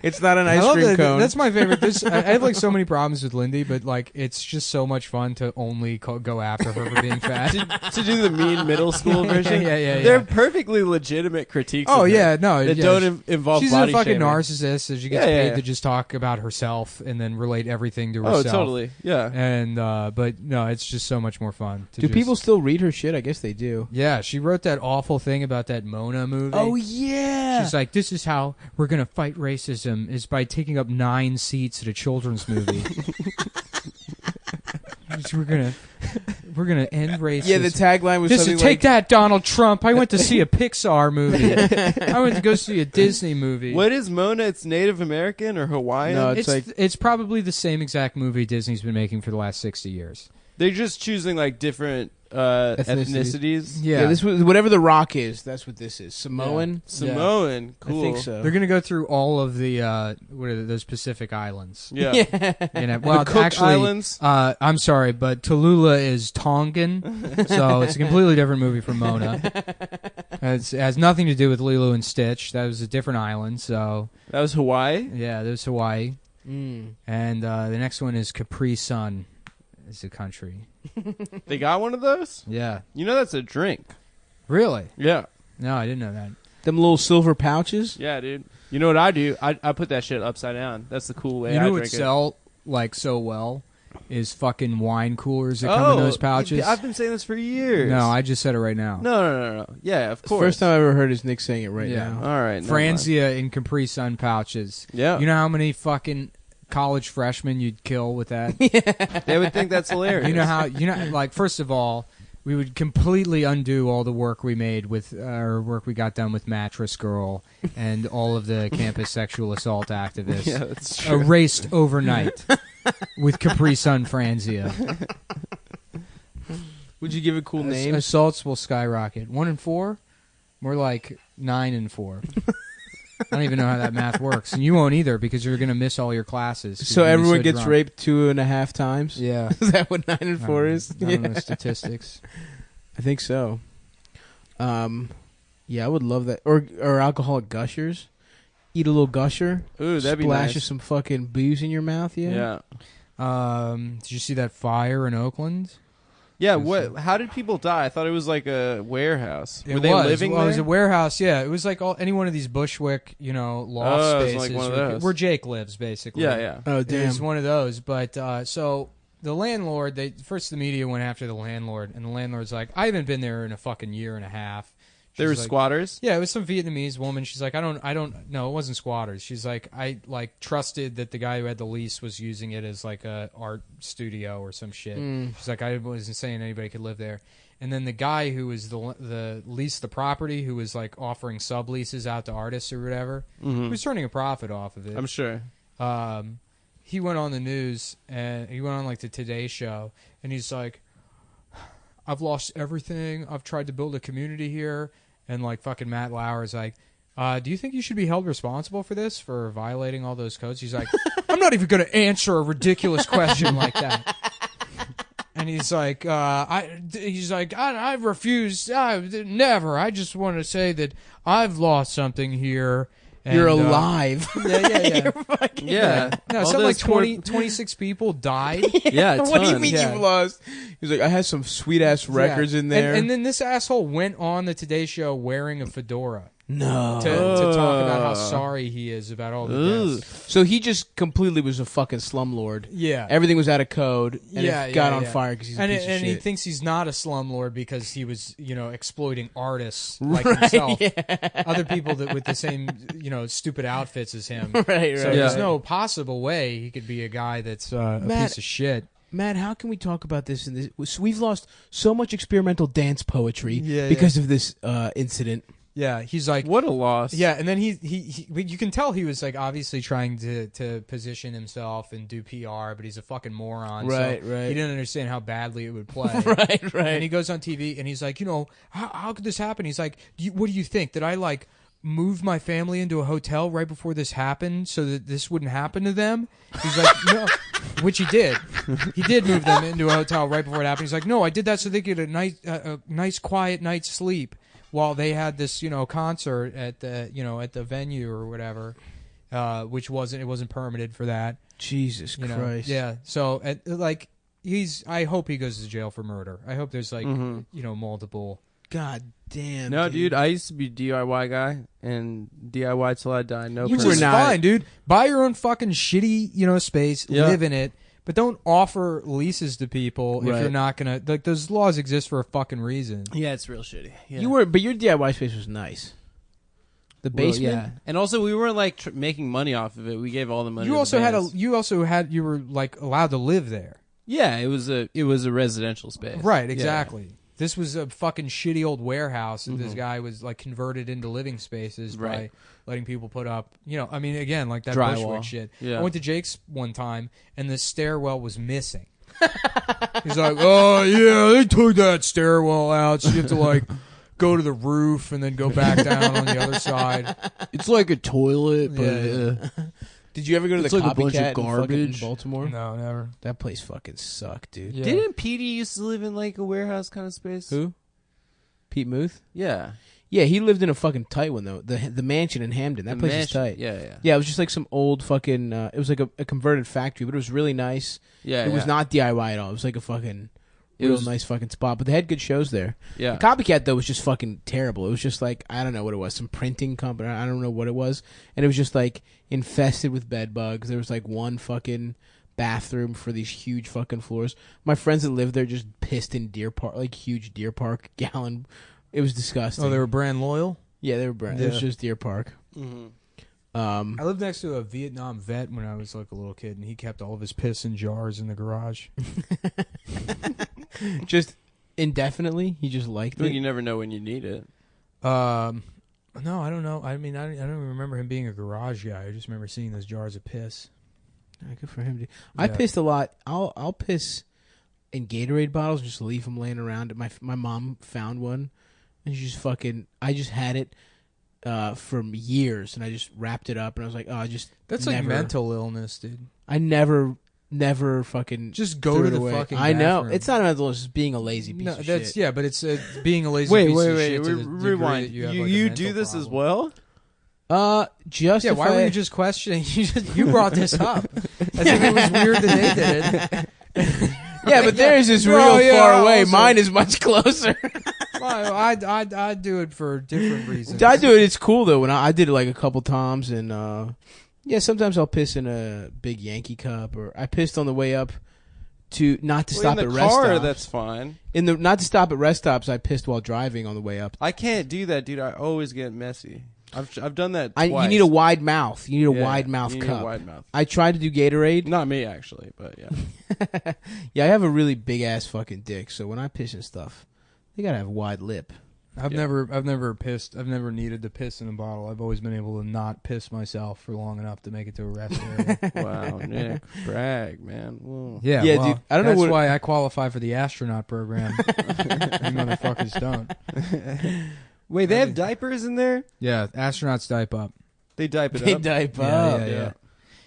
It's not an I ice love cream that- cone. That's my favorite. I have like so many problems with Lindy, but like it's just so much fun to only go after her for being fat. To do the mean middle school version. Yeah. They're perfectly legitimate critiques. Oh of her yeah, no, that yeah, don't involve she's body a fucking shaming. narcissist, so she gets Yeah, paid yeah. to just talk about herself and then relate everything to Oh, herself. totally. Yeah. And but no, it's just so much more fun. To Do just- people still read her shit? I guess they do. Yeah, she wrote that awful thing about that Mona movie. Oh yeah. She's like, this is how we're gonna fight racism is by taking up 9 seats at a children's movie. we're gonna end racism. yeah, the tagline was This something is take like, that, Donald Trump. I went to see a Pixar movie. I went to go see a Disney movie. What is Mona? It's Native American or Hawaiian? No, It's like- it's probably the same exact movie Disney's been making for the last 60 years. They're just choosing like different ethnicities. yeah. This was whatever the Rock is. That's what this is. Samoan. Samoan. Cool. I think so. They're gonna go through all of the what are those Pacific Islands. Yeah. You know, well, the Cook actually, Islands. I'm sorry, but Tallulah is Tongan, so it's a completely different movie from Mona. It has nothing to do with Lilo and Stitch. That was a different island. So That was Hawaii. yeah, there's Hawaii, Mm. and the next one is Capri Sun. Is a country. They got one of those. Yeah, You know that's a drink. really? Yeah. No, I didn't know that. Them little silver pouches. Yeah, dude. You know what I do? I put that shit upside down. That's the cool way You I know what drink it. sell like so well is fucking wine coolers that come in those pouches. I've been saying this for years. No, I just said it right now. No. Yeah, of It's the course. first time I ever heard is Nick saying it right Yeah. now. All right. never mind. Franzia in Capri Sun pouches. Yeah. You know how many fucking college freshmen you'd kill with that? They would think that's hilarious. You know how like first of all, we would completely undo all the work we made with work we got done with Mattress Girl and all of the campus sexual assault activists. Yeah, that's true. Erased overnight with Capri Sun Franzia. Would you give it cool names? Assaults will skyrocket. 1 in 4? More like 9 in 4. I don't even know how that math works, and you won't either because you're going to miss all your classes. 'cause So you're gonna be everyone gets drunk. raped 2.5 times. Yeah. Is that what 9 and 4 is? I don't know statistics. I think so. Yeah, I would love that. Or alcoholic gushers. Eat a little gusher. Ooh, that'd be Splash nice. of some fucking booze in your mouth. Yeah. Yeah. Did you see that fire in Oakland? Yeah, what? How did people die? I thought it was like a warehouse. Were It they was. living Well, it was there? a warehouse. Yeah, it was like any one of these Bushwick, loft Oh, it was spaces like one of where- those. where Jake lives, basically. Yeah. Oh, It damn. was one of those. But so the landlord, first the media went after the landlord, and the landlord's like, I haven't been there in a fucking year and a half. There were She's like, squatters. Yeah, it was some Vietnamese woman. She's like, I don't. No, it wasn't squatters. She's like, I trusted that the guy who had the lease was using it as like a art studio or some shit. She's like, I wasn't saying anybody could live there. And then the guy who was the leased the property, who was like offering subleases out to artists or whatever, he was turning a profit off of it. I'm sure. He went on the news and he went on like the Today Show, and he's like, I've lost everything. I've tried to build a community here. And like fucking Matt Lauer's like, do you think you should be held responsible for this, for violating all those codes? He's like, I'm not even going to answer a ridiculous question like that. And he's like, I refuse. Never. I just want to say that I've lost something here. And, You're alive. Yeah. Yeah. No, All something like those poor- 26 people died. Yeah, What do you tons. mean Yeah. you've lost? He's like, I had some sweet ass records Yeah. in there. And then this asshole went on the Today Show wearing a fedora no. to talk about how sorry he is about all the Ugh. deaths. So he just completely was a fucking slumlord. Yeah. Everything was out of code, and Yeah, it got yeah, on yeah. fire because he's a And, piece of and he shit. thinks he's not a slumlord because he was, exploiting artists like himself, other people that with the same, stupid outfits as him. right. So Yeah. there's no possible way he could be a guy that's a Matt- piece of shit. Matt, how can we talk about this? We've lost so much experimental dance poetry Yeah, because of this incident. Yeah, he's like, What a loss. yeah, and then you can tell he was like obviously trying to position himself and do PR, but he's a fucking moron. Right, so right. He didn't understand how badly it would play. Right, And right. he goes on TV and he's like, how could this happen? He's like, what do you think? Did I like move my family into a hotel right before this happened so that this wouldn't happen to them? He's like, no, which he did. He did move them into a hotel right before it happened. He's like, no, I did that so they could get a nice quiet night's sleep while they had this, concert at the venue or whatever, which wasn't permitted for that. Jesus Christ. Yeah. So I hope he goes to jail for murder. I hope there's multiple. God damn. No, dude, I used to be a DIY guy, and DIY till I die. No, You Which were is not- fine, dude. Buy your own fucking shitty, space. Yeah. Live in it, but don't offer leases to people if Right. you're not gonna. Like, those laws exist for a fucking reason. Yeah, it's real shitty. Yeah. But your DIY space was nice. The Well, basement. yeah, and also we weren't like making money off of it. We gave all the money. You to also the had bands. you were like allowed to live there. Yeah, it was a residential space. Right, Yeah. exactly. This was a fucking shitty old warehouse, and this guy was like converted into living spaces by Right. letting people put up, again, like that Drywall. Bushwick shit. Yeah. I went to Jake's one time, and the stairwell was missing. He's like, "Oh yeah, they took that stairwell out, so you have to like go to the roof and then go back down on the other side." It's like a toilet, but Yeah. Did you ever go to It's the like a bunch of Copycat in fucking garbage. Baltimore? No, never. That place fucking sucked, dude. Yeah. Didn't Petey used to live in like a warehouse kind of space? Who? Pete Muth? Yeah, Yeah, he lived in a fucking tight one though. The mansion in Hamden. That The place is mansion. tight. Yeah. Yeah, it was just like some old fucking. It was like a converted factory, but it was really nice. Yeah, It was not DIY at all. It was like a fucking It real was- nice fucking spot. But they had good shows there. Yeah. The Copycat though was just fucking terrible. It was just like I don't know what it was, some printing company. I don't know what it was, and it was just like infested with bed bugs. There was like one fucking bathroom for these huge fucking floors. My friends that lived there just pissed in Deer Park, like huge Deer Park gallon. It was disgusting. Oh, they were brand loyal. Yeah, they were. It was Yeah. just Deer Park. Mm-hmm. I lived next to a Vietnam vet when I was like a little kid, and he kept all of his piss in jars in the garage. Just indefinitely, he just liked But it. you never know when you need it. No, I don't know. I mean, I don't even remember him being a garage guy. I just remember seeing those jars of piss. Yeah, good for him. Dude. I Yeah. pissed a lot. I'll piss in Gatorade bottles, just leave them laying around. My mom found one, and she just fucking. I just had it for years, and I just wrapped it up, and I was like, oh, I just. That's like never- mental illness, dude. I never fucking. Just go threw to it the away. fucking I know bathroom. it's not a mental illness. It's being a lazy piece No, of that's shit. yeah, but it's being a lazy Wait, piece wait, of wait. shit to the degree Rewind. that you have, You, like, a you mental do this as problem. well? Just Yeah, if why were I- you just questioning? You brought this up. I think it was weird that they did it. Yeah, but theirs is real Oh, yeah, far away. also- Mine is much closer. Well, I'd do it for different reasons. I do it. It's cool though. When I did it like a couple times, and yeah, sometimes I'll piss in a big Yankee cup, or I pissed on the way up to not to stop in at the rest car, stops. that's fine. Not to stop at rest stops. I pissed while driving on the way up. I can't do that, dude. I always get messy. I've done that twice. You need a wide mouth. You need a Yeah, wide mouth you need cup. A wide mouth. I tried to do Gatorade. Not me actually, but yeah. Yeah, I have a really big ass fucking dick. So when I piss and stuff, they gotta have a wide lip. I've never pissed. I've never needed to piss in a bottle. I've always been able to not piss myself for long enough to make it to a rest area. Wow, Nick, brag, man. Whoa. Yeah, Yeah, well, dude, I don't know that's what- why I qualify for the astronaut program. You motherfuckers don't. Wait, they have diapers in there? Yeah, astronauts dipe up. They dipe it They up. diaper Yeah, up. yeah, yeah.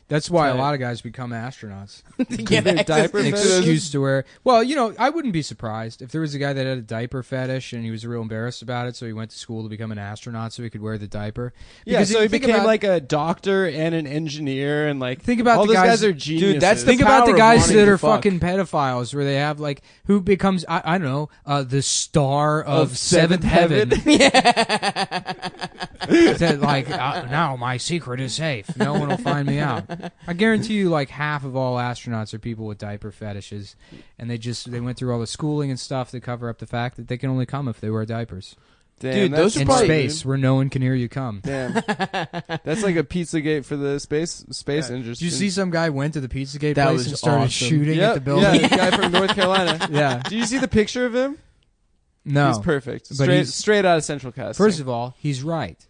That's why a Tight. lot of guys become astronauts. To get Their access diaper to fetish? those- Excuse to wear. Well, I wouldn't be surprised if there was a guy that had a diaper fetish and he was real embarrassed about it, so he went to school to become an astronaut so he could wear the diaper. Yeah, Because so if he you think became about- like a doctor and an engineer, and like Think about all the those guys- guys are Dude, geniuses. that's the Think about the power of guys wanting that to are fuck. fucking pedophiles, where they have like who becomes I don't know the star of Seventh Heaven. That like now my secret is safe. No one will find me out. I guarantee you, like half of all astronauts are people with diaper fetishes, and they went through all the schooling and stuff to cover up the fact that they can only come if they wear diapers Damn, Dude, that's those are in probably- space where no one can hear you come. Damn, that's like a Pizzagate for the space industry. Did you see some guy went to the Pizzagate That place was and started awesome. shooting Yeah, at the building? yeah, the guy from North Carolina. Yeah. Do you see the picture of him? No. He's perfect. But Straight out of Central Casting. First of all, he's right.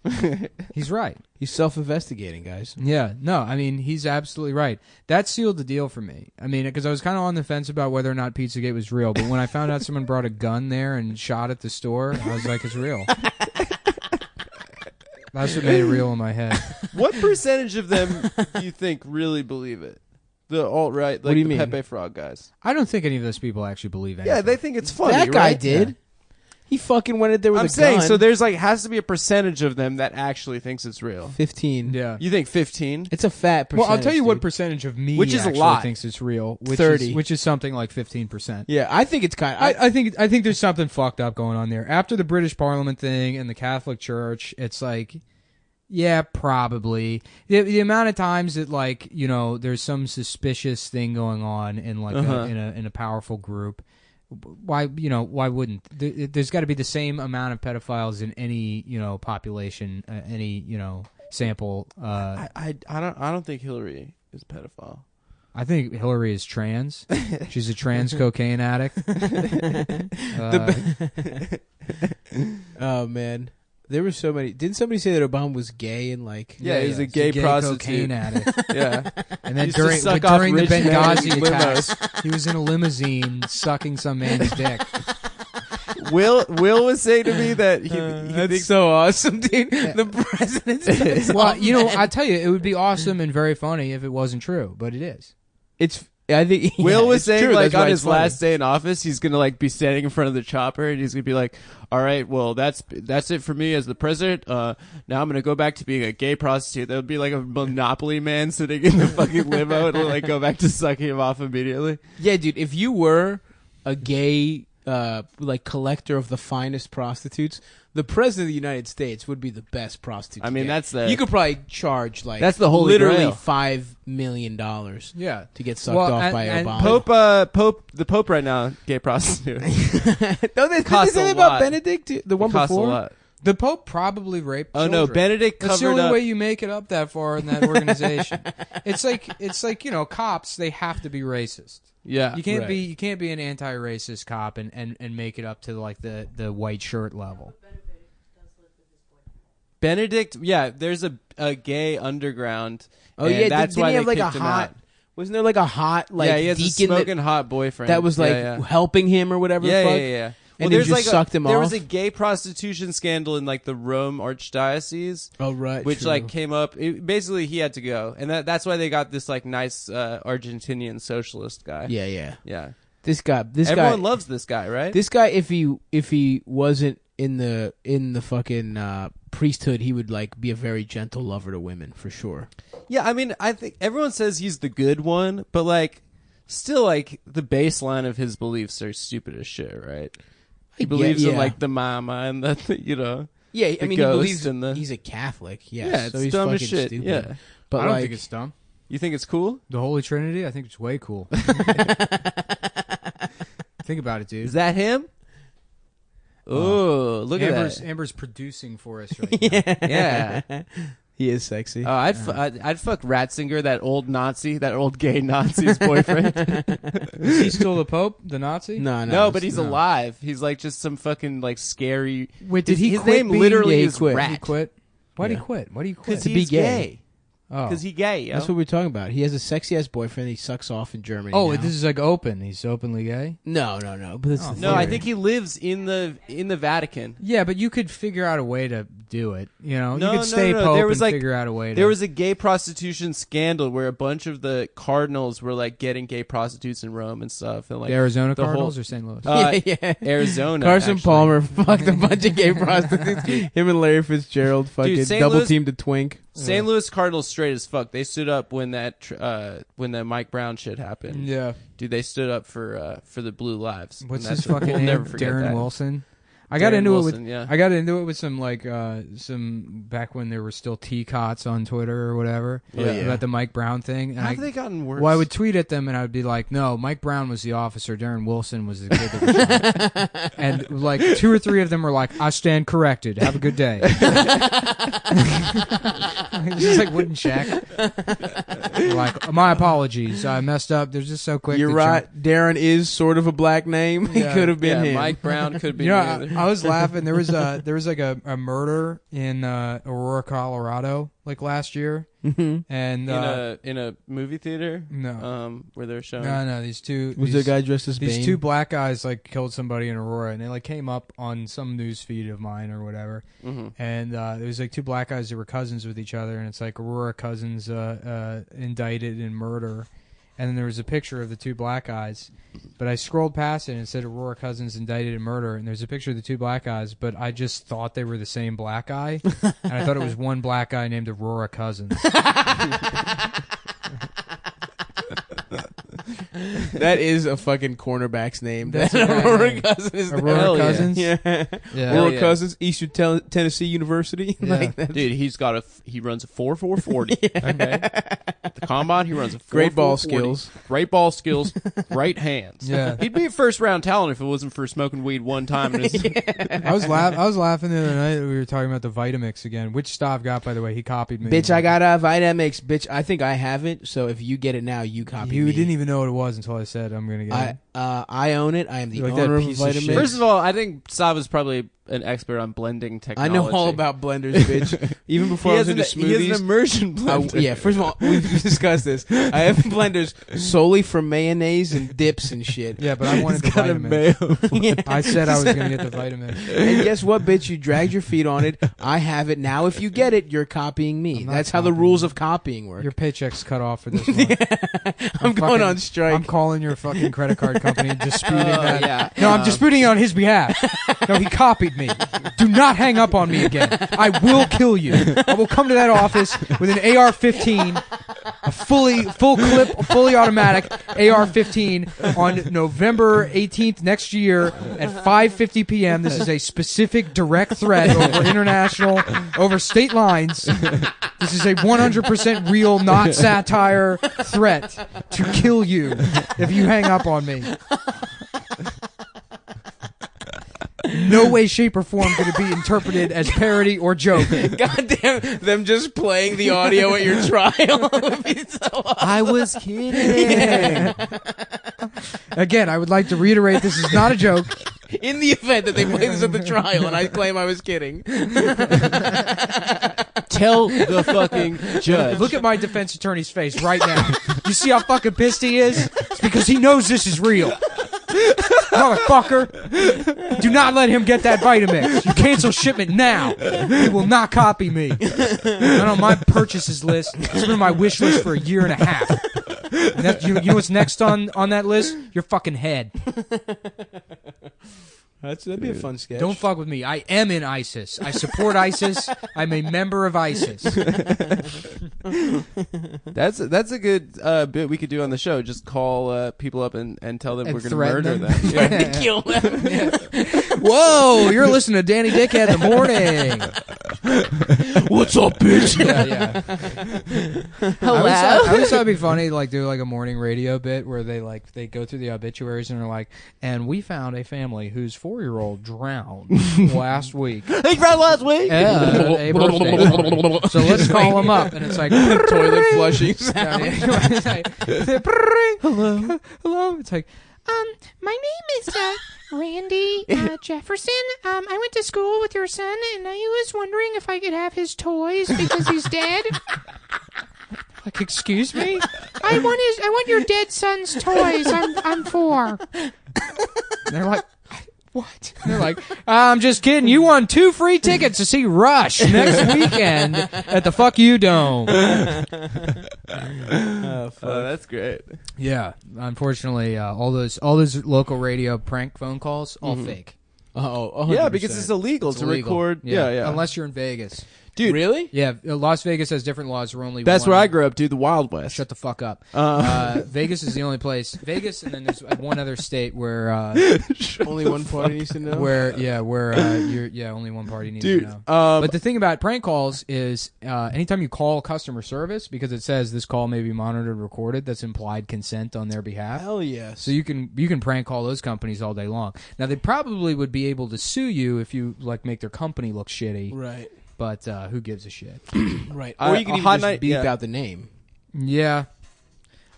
He's right. He's self-investigating, guys. Yeah, no, I mean, he's absolutely right. That sealed the deal for me. I mean, because I was kind of on the fence about whether or not Pizzagate was real, but when I found out someone brought a gun there and shot at the store, I was like, it's real. That's what made it real in my head. What percentage of them do you think really believe it? The alt-right, like do you the mean? Pepe Frog guys. I don't think any of those people actually believe anything. Yeah, they think it's funny, That guy right? did. Yeah. He fucking went in there with I'm a saying, gun. so there's like, has to be a percentage of them that actually thinks it's real. 15. Yeah. You think 15? It's a fat percentage. Well, I'll tell you what dude. percentage of me Which is a actually lot. thinks it's real. Which 30. which is something like 15%. Yeah, I think it's kind of... I think there's something fucked up going on there. After the British Parliament thing and the Catholic Church, it's like, yeah, probably. The amount of times that, like, you know, there's some suspicious thing going on in like in a powerful group. Why wouldn't there's got to be the same amount of pedophiles in any, you know, population, any, you know, sample. I don't think Hillary is a pedophile. I think Hillary is trans. She's a trans cocaine addict. Oh, man. There were so many... Didn't somebody say that Obama was gay and, like... Yeah, he's a She's gay prostitute. cocaine addict. Yeah. And then Used to during suck off the rich men Benghazi in attacks, he was in a limousine sucking some man's dick. Will was saying to me that he That's thinks so awesome, dude. The president's... Well, you know, I tell you, it would be awesome and very funny if it wasn't true, but it is. It's... I think... Will yeah, was it's saying, true. like, That's why on it's his funny. last day in office, he's gonna like be standing in front of the chopper, and he's gonna be like, "All right, well, that's it for me as the president. Now I'm gonna go back to being a gay prostitute." There would be like a Monopoly man sitting in the fucking limo, and like go back to sucking him off immediately. Yeah, dude, if you were a gay, like, collector of the finest prostitutes, the president of the United States would be the best prostitute. I to mean, get. that's the You could probably charge, like... That's the holy literally grail. $5 million to Yeah. get sucked Well, off by and Obama. the Pope right now, gay prostitute. Don't they costs say a that about lot. Benedict? The one It costs before? a lot. The Pope probably raped Oh children. no, Benedict That's the covered only up. way you make it up that far in that organization. It's like, you know, cops, they have to be racist. Yeah, You can't right. be an anti-racist cop and make it up to like the white shirt level. Benedict. Yeah, there's a gay underground. Oh, and yeah. that's Didn't why he have, they like, a kicked him hot... out. Wasn't there, like, a hot, like, Yeah, he has a deacon smoking hot boyfriend. that was, like, yeah. helping him or whatever Yeah, the yeah, fuck? yeah. And there's he just like sucked him There off? was a gay prostitution scandal in like the Rome Archdiocese, Oh, right. which true. like came up. Basically, he had to go, and that's why they got this like nice Argentinian socialist guy. Yeah, yeah. yeah. Everyone Everyone loves this guy, right? This guy, if he wasn't in the fucking priesthood, he would like be a very gentle lover to women for sure. Yeah, I mean, I think everyone says he's the good one, but like, still, like the baseline of his beliefs are stupid as shit, right? He believes in like the mama and the you know. Yeah, I the mean, he ghost believes and the- he's a Catholic. Yes, Yeah, it's so he's dumb as fucking shit. Stupid. Yeah, but I don't like, think it's dumb. you think it's cool? The Holy Trinity, I think it's way cool. Think about it, dude. Is that him? Oh, look at that. Amber's producing for us right now. Yeah. he is sexy. Oh, I'd fuck Ratzinger, that old Nazi, that old gay Nazi's boyfriend. Is he still the Pope, the Nazi? no, No, but he's no. alive. He's like just some fucking like scary. Wait, did he his quit name being- literally Yeah, he is quit. Rat. He quit. Why'd Yeah. he quit? Why'd he quit? Because To be he's gay. gay. Oh, Because he gay. Yo. That's what we're talking about. He has a sexy ass boyfriend. He sucks off in Germany. oh, now. this is like open. He's openly gay. no. But it's Oh, the No, I theory. think he lives in the Vatican. Yeah, but you could figure out a way to do it. You know, No, you no, could stay no. Pope There was, and like- figure out a way. There was a gay prostitution scandal where a bunch of the cardinals were like getting gay prostitutes in Rome and stuff, and like the Arizona the whole- Cardinals or St. Louis. yeah. Arizona. Carson actually. Palmer fucked a bunch of gay prostitutes. Him and Larry Fitzgerald fucking St. double Louis- teamed a twink. St. Louis Cardinals straight as fuck. They stood up when that Mike Brown shit happened. Yeah. Dude, they stood up for the Blue Lives. What's And his that's- fucking we'll name? never forget Darren that. Wilson. I got Darren into Wilson, it with yeah. I got into it with some like some back when there were still T-cots on Twitter or whatever Yeah. about the Mike Brown thing. And How have they gotten worse? well, I would tweet at them and I would be like, "No, Mike Brown was the officer. Darren Wilson was the kid that was shot." And like 2 or 3 of them were like, "I stand corrected. Have a good day." Just like wouldn't check. Like, my apologies. I messed up. They're just so quick. You're to right. jump. Darren is sort of a black name. He Yeah. could have been him. Mike Brown could be. You know, me either. I was laughing. There was like a murder in Aurora, Colorado, like last year, Mhm. and in a movie theater. no, Where they're showing. no, these two Was these, the guy dressed as these Bane? two black guys like killed somebody in Aurora, and they like came up on some news feed of mine or whatever, and there was like two black guys that were cousins with each other, and it's like Aurora cousins indicted in murder. And then there was a picture of the two black guys, but I scrolled past it and it said Aurora Cousins indicted in murder, and there's a picture of the two black guys, but I just thought they were the same black guy, and I thought it was one black guy named Aurora Cousins. That is a fucking cornerback's name. That's That a great Aurora name. Cousins is Aurora Hell yeah. Cousins? Yeah. Yeah. Aurora yeah. Cousins, Eastern Tennessee University. Yeah. Like that. Dude, he runs a 4.40. Okay, the combine he runs a 4.40. Great ball skills. Great ball skills, great hands. Yeah. He'd be a first round talent if it wasn't for smoking weed one time. In his I was laughing the other night. We were talking about the Vitamix again, which Stav got, by the way. He copied me. Bitch, I got a Vitamix. Bitch, I think I have it. So if you get it now, you copy You me. didn't even know what it was until I said I'm gonna get it. I own it. I am the You're like that owner of piece of Vitamix. shit. First of all, I think Sav is probably an expert on blending I technology. know all about blenders, bitch. Even before He I was has, into he has smoothies. an immersion blender. Yeah, first of all, we've discussed this. I have blenders solely for mayonnaise and dips and shit. Yeah, but I wanted the He's got a Vitamix. Yeah. I said I was gonna get the Vitamix. And guess what, bitch? You dragged your feet on it. I have it. Now if you get it, you're copying me. I'm not That's how the copying rules you. of copying work. Your paycheck's cut off for this month. I'm going fucking- on strike. I'm calling your fucking credit card company and disputing that. yeah. No, I'm disputing it on his behalf. No, he copied me. Do not hang up on me again. I will kill you. I will come to that office with an AR-15, a full clip, fully automatic AR-15 on November 18th next year at 5:50 p.m. This is a specific direct threat over state lines. This is a 100% real, not satire threat to kill you if you hang up on me. No way, shape, or form could it be interpreted as parody or joke. Goddamn, them just playing the audio at your trial would be so awesome. I was kidding. Again, I would like to reiterate this is not a joke. In the event that they play this at the trial and I claim I was kidding. Tell the fucking judge. Look at my defense attorney's face right now. You see how fucking pissed he is? It's because he knows this is real. Motherfucker, do not let him get that Vitamix. You cancel shipment now. He will not copy me. Not on my purchases list. It's been on my wish list for a year and a half. And that, you know what's next on that list? Your fucking head. That'd be a fun sketch. Don't fuck with me. I am in ISIS. I support ISIS. I'm a member of ISIS. That's a good bit we could do on the show. Just call people up and tell them And we're going to threaten murder them. them. Yeah. to kill them. Whoa, you're listening to Danny Dickhead in the morning. What's up, bitch? Yeah. I always thought it'd be funny to like do like a morning radio bit where they go through the obituaries and they're like, and we found a family whose 4-year-old drowned last week. He drowned last week. Yeah, a birthday party. So let's call them up, and it's like Toilet flushing It's like, hello, hello. It's like, my name is Randy Jefferson. I went to school with your son, and I was wondering if I could have his toys because he's dead. like, excuse me. I want your dead son's toys. I'm 4. And they're like, what? And they're like, I'm just kidding. You won 2 free tickets to see Rush next weekend at the Fuck You Dome. Oh, fuck. That's great. Yeah, unfortunately, all those local radio prank phone calls, all fake. Oh, Yeah, because it's illegal It's to illegal. record. Yeah. Unless you're in Vegas. Dude, really? Yeah, Las Vegas has different laws. We're only that's one. where I grew up, dude. The Wild West. Shut the fuck up. Vegas is the only place. Vegas, and then there's one other state where Only one party needs to know. where only one party needs Dude, to know. But the thing about prank calls is anytime you call customer service, because it says this call may be monitored or recorded, that's implied consent on their behalf. Hell yes. So you can prank call those companies all day long. Now they probably would be able to sue you if you like make their company look shitty. Right. But who gives a shit? Right. I- Or you can a even hot just night- beep yeah. out the name. Yeah,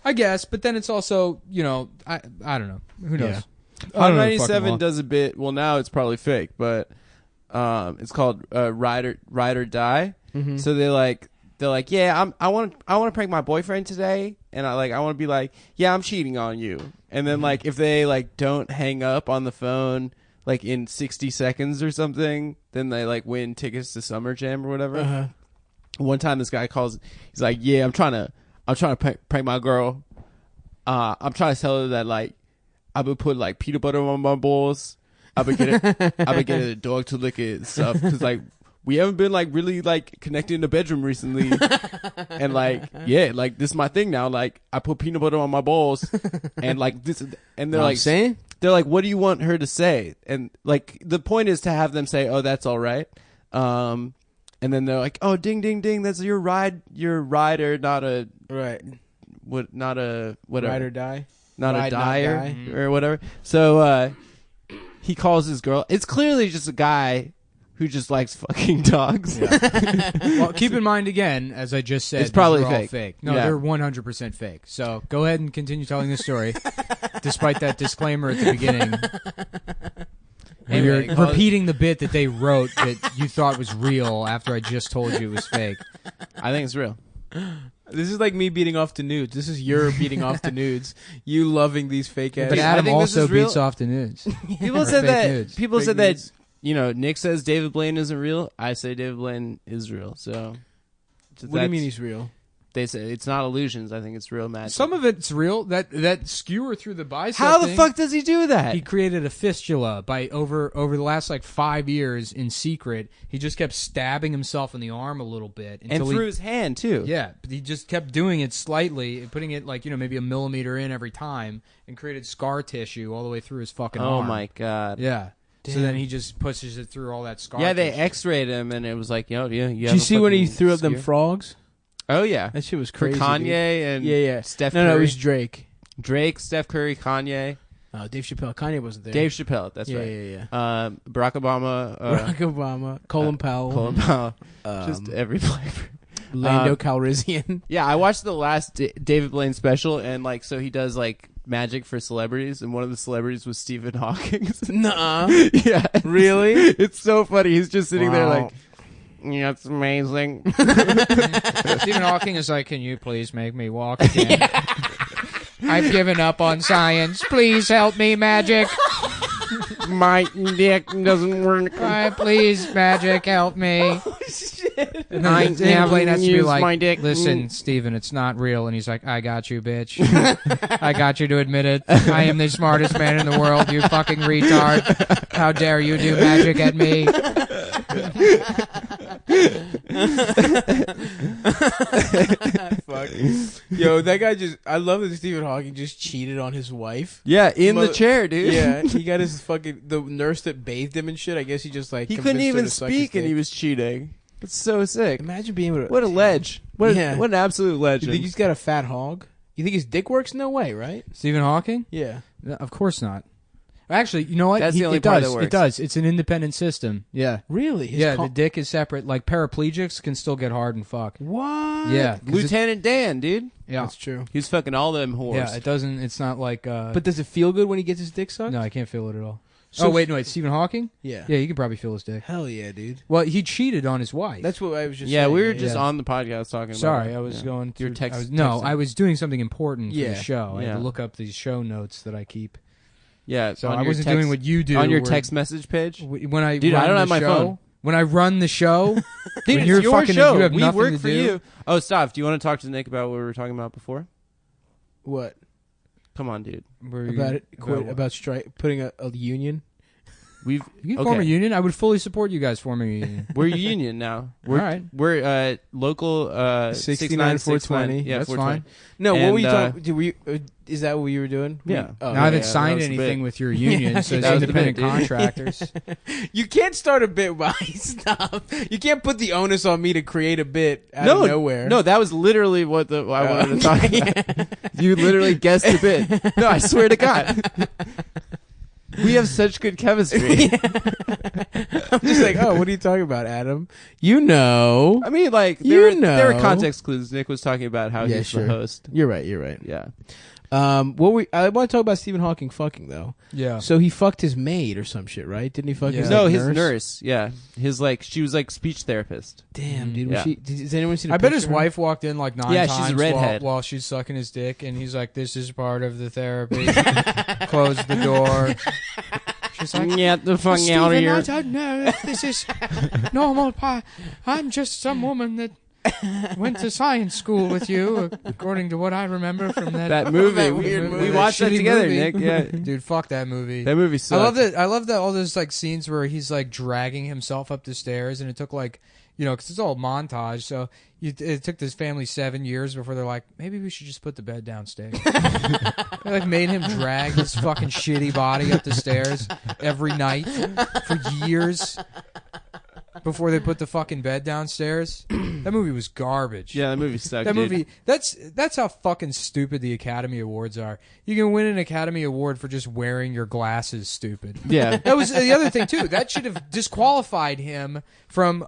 I guess. But then it's also, you know, I don't know. Who knows? Yeah. I don't know Hot the fucking 97 law. does a bit. Well, now it's probably fake, but it's called Ride or Die. Mm-hmm. So they're like, yeah, I want to prank my boyfriend today, and I want to be like, yeah, I'm cheating on you. And then like if they like don't hang up on the phone like in 60 seconds or something, then they like win tickets to Summer Jam or whatever. Uh-huh. One time this guy calls, he's like, yeah, I'm trying to prank my girl. I'm trying to tell her that like I've been putting like peanut butter on my balls. I've been getting the dog to lick it and stuff, because like we haven't been like really like connected in the bedroom recently. And like, yeah, like this is my thing now. Like I put peanut butter on my balls, and like this, and they're Know what like I'm saying? they're like, what do you want her to say? And like the point is to have them say, oh, that's all right. And then they're like, oh, ding ding ding, that's your rider, not a Right. not a whatever, Ride or die. not Ride, a not dyer die. or whatever. So he calls his girl. It's clearly just a guy who just likes fucking dogs. Well, keep in mind again, as I just said, It's probably these are all fake. No, Yeah. they're 100% fake. So go ahead and continue telling the story, despite that disclaimer at the beginning. And Anyway, you're repeating the bit that they wrote that you thought was real after I just told you it was fake. I think it's real. This is like me beating off to nudes. This is your beating off to nudes. You loving these fake ass. But I Adam think this also is real. beats off the news. People Or said fake that. nudes. People Fake said that. nudes. You know, Nick says David Blaine isn't real. I say David Blaine is real. So What do you mean that's- he's real? They say it's not illusions. I think it's real magic. Some of it's real. That skewer through the bicep. How the thing, fuck does he do that? He created a fistula by over the last like 5 years in secret. He just kept stabbing himself in the arm a little bit and until through he, his hand too. yeah, but he just kept doing it slightly, putting it like, you know, maybe a millimeter in every time, and created scar tissue all the way through his fucking Oh arm. my god. Yeah. So Damn. then he just pushes it through all that scar. Yeah, they tissue. X-rayed him, and it was like, yo, yeah. Did you see when he threw up them frogs? Oh yeah, That shit was for crazy. Kanye dude. and Yeah. Steph No, Curry. it was Drake. Drake, Steph Curry, Kanye, Oh, Dave Chappelle. Kanye wasn't there. Dave Chappelle. That's yeah, right. Yeah. Barack Obama, Barack Obama, Colin Powell, Colin Powell, um, just every flavor. Lando Calrissian. Yeah, I watched the last David Blaine special, and like, so he does like magic for celebrities, and one of the celebrities was Stephen Hawking. Nuh-uh. Yeah, Really? it's so funny. He's just sitting there Wow. like, yeah, it's amazing. Stephen Hawking is like, can you please make me walk again? I've given up on science. Please help me, magic. My dick doesn't work. Please, magic, help me. And I then David Blaine has to be use my like, dick. listen, Steven, it's not real. And he's like, I got you, bitch. I got you to admit it. I am the smartest man in the world, you fucking retard. How dare you do magic at me? Fuck. Yo, that guy I love that Stephen Hawking just cheated on his wife. Yeah, in the Mother- chair, dude. Yeah, he got his the nurse that bathed him and shit. I guess he just like He convinced couldn't her even to suck his speak, and dick. he was cheating. It's so sick. Imagine being able to. What a ledge. What Yeah. an absolute You legend. think he's got a fat hog? You think his dick works? No way, right? Stephen Hawking? Yeah. No, of course not. Actually, you know what? That's the only it part does. that works. It does. It's an independent system. Yeah. Really? His Yeah, co- the dick is separate. Like paraplegics can still get hard and fuck. What? Yeah. 'cause it- Lieutenant Dan, dude. yeah. That's true. He was fucking all them whores. Yeah, it doesn't. It's not like. But does it feel good when he gets his dick sucked? no, I can't feel it at all. So oh wait, no, it's Stephen Hawking. Yeah. Yeah, you can probably feel his dick. Hell yeah, dude. Well, he cheated on his wife. That's what I was just. Yeah, saying. we were just Yeah. on the podcast talking Sorry, about it. I was Yeah. going through. Your text- I was, no, texting. I was doing something important for Yeah. the show. I had Yeah. to look up these show notes that I keep. Yeah, So on I your wasn't text- doing what you do on your where- text message page. When I Dude, run I don't the have my show, phone. When I run the show, Dude, when it's you're your fucking, show. you have We nothing work to for do. you. Oh, stop. Do you want to talk to Nick about what we were talking about before? What Come on, dude. Where you- about it? Quit what? about putting a union. We've You can form a okay. union. I would fully support you guys forming a union. We're a union now. We're All right. we're local 69 420. Yeah, That's 420. fine. No, what And, were you talking? Were you, is that what you were doing? Yeah. Oh, Now I haven't yeah, signed that was the anything bit. with your union, so it's That was the independent bit, dude. contractors. You can't start a bit by stop. You can't put the onus on me to create a bit out No, of nowhere. No, that was literally what I wanted to talk about. Oh, okay. You literally guessed the bit. No, I swear to God. Yo, We have such good chemistry. I'm just like, oh, what are you talking about, Adam? You know. I mean, like You there were know. context clues. Nick was talking about how Yeah, he's sure. the host. You're right. You're right. Yeah. I want to talk about Stephen Hawking fucking though. Yeah. So he fucked his maid or some shit, right? Didn't he fuck his Yeah. No, like, his nurse. Yeah, his like she was like speech therapist. Damn, dude. Yeah. Was she, does anyone see? The I bet his picture? wife walked in like 9 Yeah, she's a times redhead. while she's sucking his dick, and he's like, "This is part of the therapy." Closed the door. She's like, Get the fuck out of "Stephen, here. I don't know if this is normal. I'm just some woman that went to science school with you, according to what I remember from That movie. That we weird movie. we watched that shitty together, movie. Nick. Yeah, Dude, fuck that movie. that movie sucked. I love that all those like scenes where he's like dragging himself up the stairs, and it took like, you know, because it's all montage. So it took this family 7 years before they're like, maybe we should just put the bed downstairs. They like made him drag his fucking shitty body up the stairs every night for years before they put the fucking bed downstairs. That movie was garbage. Yeah, that movie sucked. That dude. movie, that's how fucking stupid the Academy Awards are. You can win an Academy Award for just wearing your glasses stupid. Yeah. That was the other thing too. That should have disqualified him from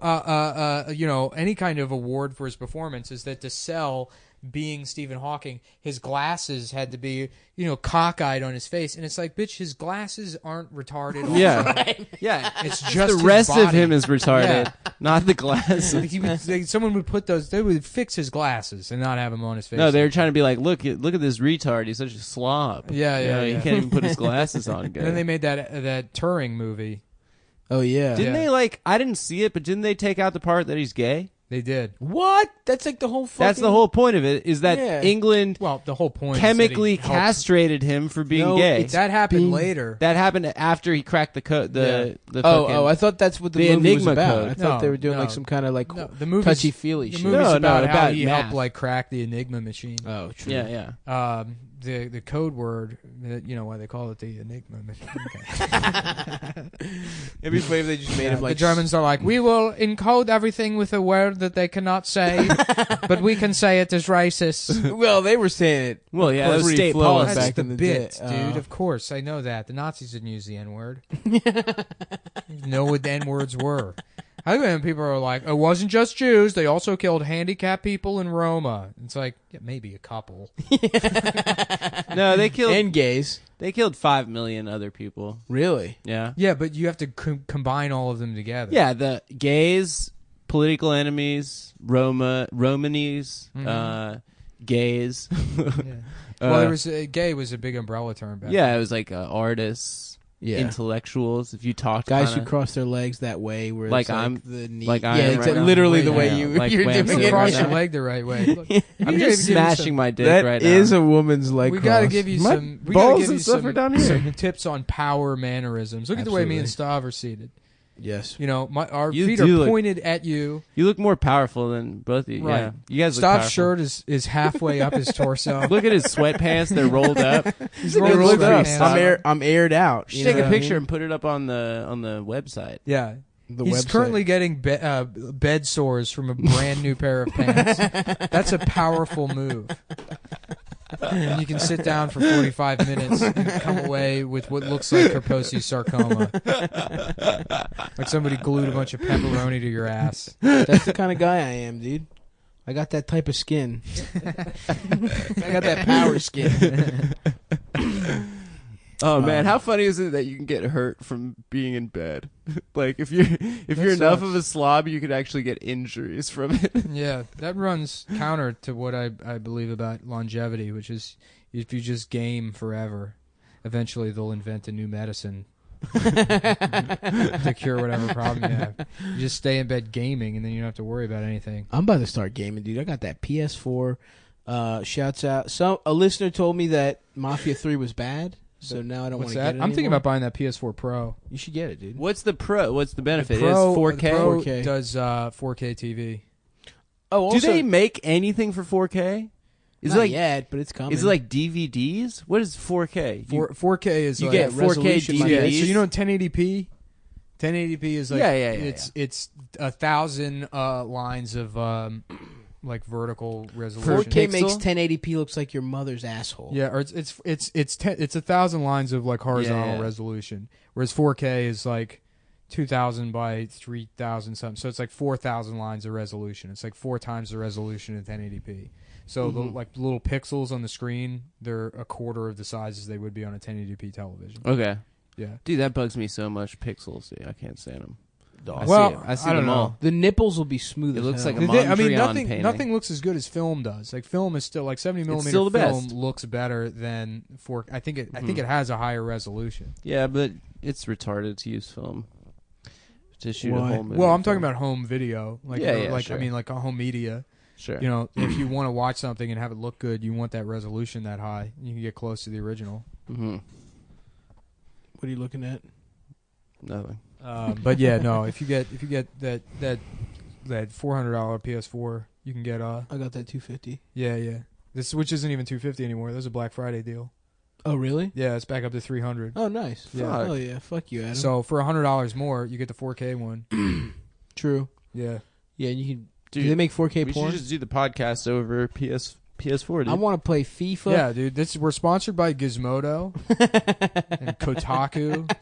you know, any kind of award for his performance, is that to sell being Stephen Hawking, his glasses had to be, you know, cockeyed on his face, and it's like, bitch, his glasses aren't retarded. Also. Yeah. Yeah. It's just the his rest of body. him is retarded, Yeah. not the glasses. Like, someone would put those. They would fix his glasses and not have them on his face. No, they were trying to be like, look at this retard. He's such a slob. Yeah, You yeah, know, yeah. He can't even put his glasses on. Good. And then they made that Turing movie. Oh yeah. Didn't Yeah. they like? I didn't see it, but didn't they take out the part that he's gay? They did. What? That's like the whole. Fucking... That's the whole point of it. Is that Yeah. England Well, the whole point chemically is that he helped- castrated him for being No, gay? it's- That happened being- later. That happened after he cracked the code. The Oh, I thought that's what the, the movie was Enigma about. code. I thought No, they were doing no. like some kind of like No, the movie's touchy feely The shit. movie's No, about no, how about he math. helped like crack the Enigma machine. Oh, true. yeah, yeah. The code word, you know why they call it the Enigma machine. It'd be funny if they just made him like the Germans are like, we will encode everything with a word that they cannot say, but we can say it as racist. Well, they were saying it. Well, yeah, that was Pretty state fluent policy. That's back the in the bit, day. dude. Of course, I know that. The Nazis didn't use the N word. Know what the N words were. I think when people are like, it wasn't just Jews. They also killed handicapped people in Roma. It's like, yeah, maybe a couple. No, they killed. And gays. They killed 5 million other people. Really? Yeah. Yeah, but you have to combine all of them together. Yeah, the gays, political enemies, Romanis, gays. Well, there was gay was a big umbrella term back Yeah, it was like artists, Yeah. intellectuals. If you talked Guys kinda, who cross their legs that way, where Like it's like I'm- the knee. like I yeah, am it's right now. literally the Yeah, way yeah. Like you're Wham doing then. it Cross right your now. leg the right way. Look, I'm just smashing my dick That right is now. a woman's leg. We got to cross. give you My some. We got to balls give and you stuff some, are down here. some tips on power mannerisms. Look at the way me and Stav are seated. Yes. You know, our You feet do are look- pointed at you. You look more powerful than both of you. Right. Yeah. You guys look Stav's powerful. shirt is halfway up his torso. Look at his sweatpants. They're rolled up. He's They're rolling rolled his up. pants I'm aired out. Just you take know a what I picture mean? and put it up on the website. Yeah. The He's website. currently getting bed sores from a brand new pair of pants. That's a powerful move. And you can sit down for 45 minutes and come away with what looks like Kaposi sarcoma. Like somebody glued a bunch of pepperoni to your ass. That's the kind of guy I am, dude. I got that type of skin. I got that power skin. Oh man, how funny is it that you can get hurt from being in bed? Like if you're enough sucks. of a slob, you could actually get injuries from it. Yeah, that runs counter to what I believe about longevity, which is if you just game forever, eventually they'll invent a new medicine to cure whatever problem you have. You just stay in bed gaming, and then you don't have to worry about anything. I'm about to start gaming, dude. I got that PS4. Shouts out. A listener told me that Mafia 3 was bad, so now I don't want What's to that? get it I'm thinking anymore. about buying that PS4 Pro. You should get it, dude. What's the benefit? The Pro, It's 4K. the Pro 4K. does 4K TV. Oh, Do also, they make anything for 4K? Is not it like yet, but it's coming. is it like DVDs? What is 4K? 4K is you like get 4K resolution, Yeah, DVDs. so you know 1080p. 1080p is like Yeah. it's 1,000 lines of like vertical resolution. 4K Pixel? makes 1080p looks like your mother's asshole. Yeah, or it's 1,000 lines of like horizontal Yeah. resolution, whereas 4K is like 2,000 by 3,000 something. So it's like 4,000 lines of resolution. It's like 4 times the resolution of 1080p. So the like little pixels on the screen, they're a quarter of the size as they would be on a 1080p television. Okay. Yeah. Dude, that bugs me so much. Pixels, dude. I can't stand them. Well, I see I them don't all. know. The nipples will be smooth. It as looks hell. like a I mean, Mondrian painting. nothing looks as good as film does. Like film is still like 70 millimeter still the film best. looks better than 4. I think it has a higher resolution. Yeah, but it's retarded to use film to shoot Why? a whole movie. Well, I'm film. talking about home video. Like Yeah, yeah, like sure. I mean like a home media. Sure. You know, if you want to watch something and have it look good, you want that resolution that high. You can get close to the original. Mm-hmm. What are you looking at? Nothing. But yeah, no. If you get that $400 PS4, you can get I got that 250. yeah. This which isn't even $250 anymore. There's a Black Friday deal. Oh, really? Yeah, it's back up to $300. Oh, nice. Yeah. Oh, yeah. Fuck you, Adam. So for $100 more, you get the 4K one. True. Yeah. Yeah, and you can. Dude, do they make 4K we porn? should just do the podcast over PS4, dude. I want to play FIFA. Yeah, dude. We're sponsored by Gizmodo and Kotaku.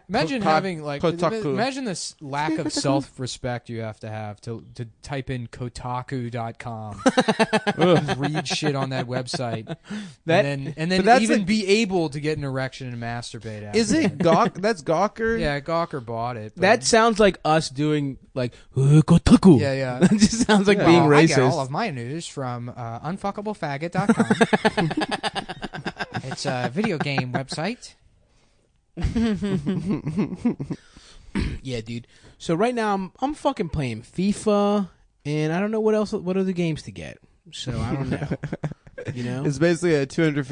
Imagine having like Kotaku. imagine this lack of self-respect you have to type in Kotaku.com, read shit on that website, and then but that's even like- be able to get an erection and masturbate. After Is it that. Gawk? That's Gawker? Yeah, Gawker bought it. but- That sounds like us doing like Kotaku. yeah, yeah. That just sounds like Yeah. being Well, I get all racist. of my news from unfuckablefaggot.com. It's a video game website. Yeah, dude. So right now I'm fucking playing FIFA, and I don't know what other games to get. So I don't know. You know, It's basically a $250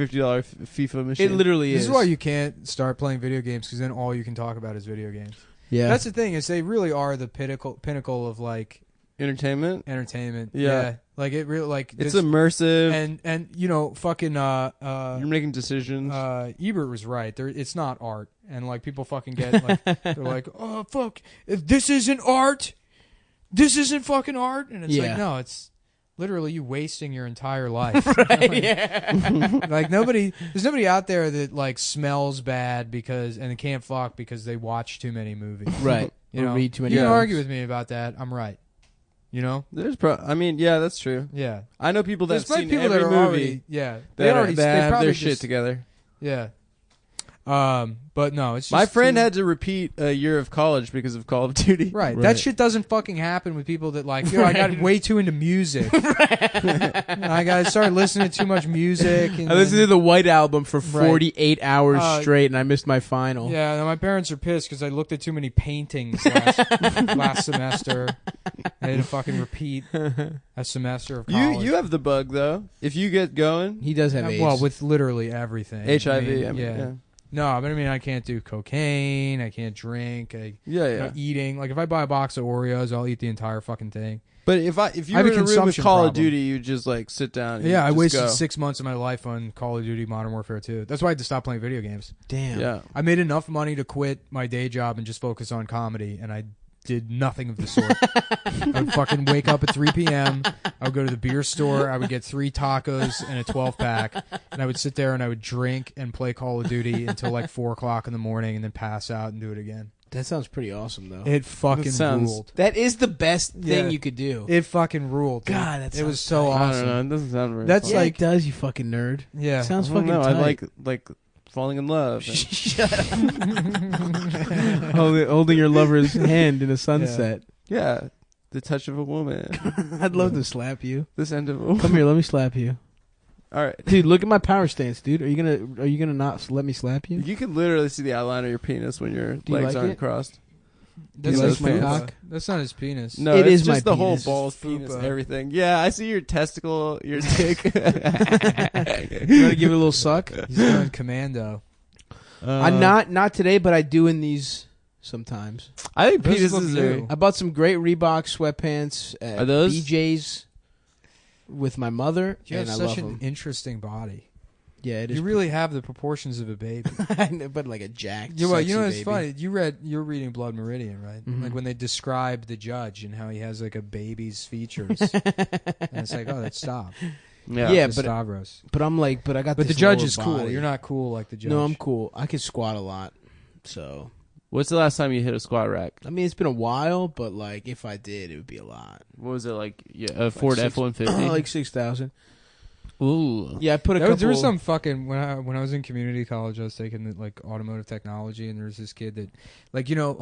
FIFA machine. it literally This is. is why you can't start playing video games because then all you can talk about is video games. Yeah, That's the thing is they really are the pinnacle of like Entertainment. entertainment. Yeah. Like it really like It's this- immersive. and you know fucking You're making decisions. Ebert was right. It's not art, and like people fucking get like they're like, oh fuck, if this isn't art, this isn't fucking art, and it's Yeah. like no, it's literally you wasting your entire life. Like there's nobody out there that like smells bad and can't fuck because they watch too many movies. right. You Or know, read too many you can books. argue with me about that. I'm right. You know, I mean, yeah, that's true. yeah. I know people that have There's seen people every that are movie already, yeah, that have probably their just- shit together. Yeah. But no, it's just My friend too- had to repeat a year of college because of Call of Duty. Right. Right. That shit doesn't fucking happen with people that like, yo, I got way too into music. I got started listening to too much music. And I listened to the White Album for Right. 48 hours Uh, straight, and I missed my final. Yeah, and my parents are pissed because I looked at too many paintings last semester. I had to fucking repeat a semester of college. You have the bug though. If you get going, He does have AIDS. well, with literally everything. HIV. I mean, yeah. No, but I mean, I can't do cocaine. I can't drink. Yeah. Eating. Like, if I buy a box of Oreos, I'll eat the entire fucking thing. But if you I have were a in a room with consumption Call of problem. Duty, you just like sit down. And Yeah, I just wasted go. 6 months of my life on Call of Duty Modern Warfare 2. That's why I had to stop playing video games. Damn. Yeah. I made enough money to quit my day job and just focus on comedy, and I did nothing of the sort. I would fucking wake up at 3 p.m. I would go to the beer store. I would get 3 tacos and a 12-pack, and I would sit there and I would drink and play Call of Duty until like 4 o'clock in the morning and then pass out and do it again. That sounds pretty awesome, though. It fucking That sounds- ruled. That is the best thing Yeah. you could do. It fucking ruled. dude. God, that it was sounds so tight. I don't awesome. know. It doesn't sound very. That's fun. Yeah, like- it does, you fucking nerd. Yeah. Sounds I don't fucking know. I tight. like falling in love. Holding your lover's hand in a sunset. Yeah, the touch of a woman. I'd love to slap you. This end of a woman. Come here, let me slap you. All right. Dude, look at my power stance, dude. Are you gonna not let me slap you? You can literally see the outline of your penis when your Do you legs like aren't it? crossed. That's You not like his my penis. cock? That's not his penis. No, It it's is my just the whole penis. balls, It's penis, fupa. everything. Yeah, I see your testicle, your dick. You want to give it a little suck? He's going commando. I'm not today, but I do in these sometimes. I think Those look penises are. new. I bought some great Reebok sweatpants at Are those- BJ's with my mother, You have and I such love an them. interesting body. Yeah, it is. You really have the proportions of a baby. But like a jacked. Yeah, well, you know sexy it's baby. funny. You're reading Blood Meridian, right? Mhm. Like when they describe the judge and how he has like a baby's features, and it's like, oh, that's Stav. Yeah, That's but- Stavros. But I'm like, but I got. But the this judge lower is cool. body. You're not cool like the judge. No, I'm cool. I can squat a lot. So What's the last time you hit a squat rack? I mean, it's been a while, but like if I did, it would be a lot. What was it like? Yeah, a Ford six- F-150. like 6,000. Ooh. Yeah, I put a couple. There was some fucking when I was in community college, I was taking like automotive technology, and there was this kid that, like, you know,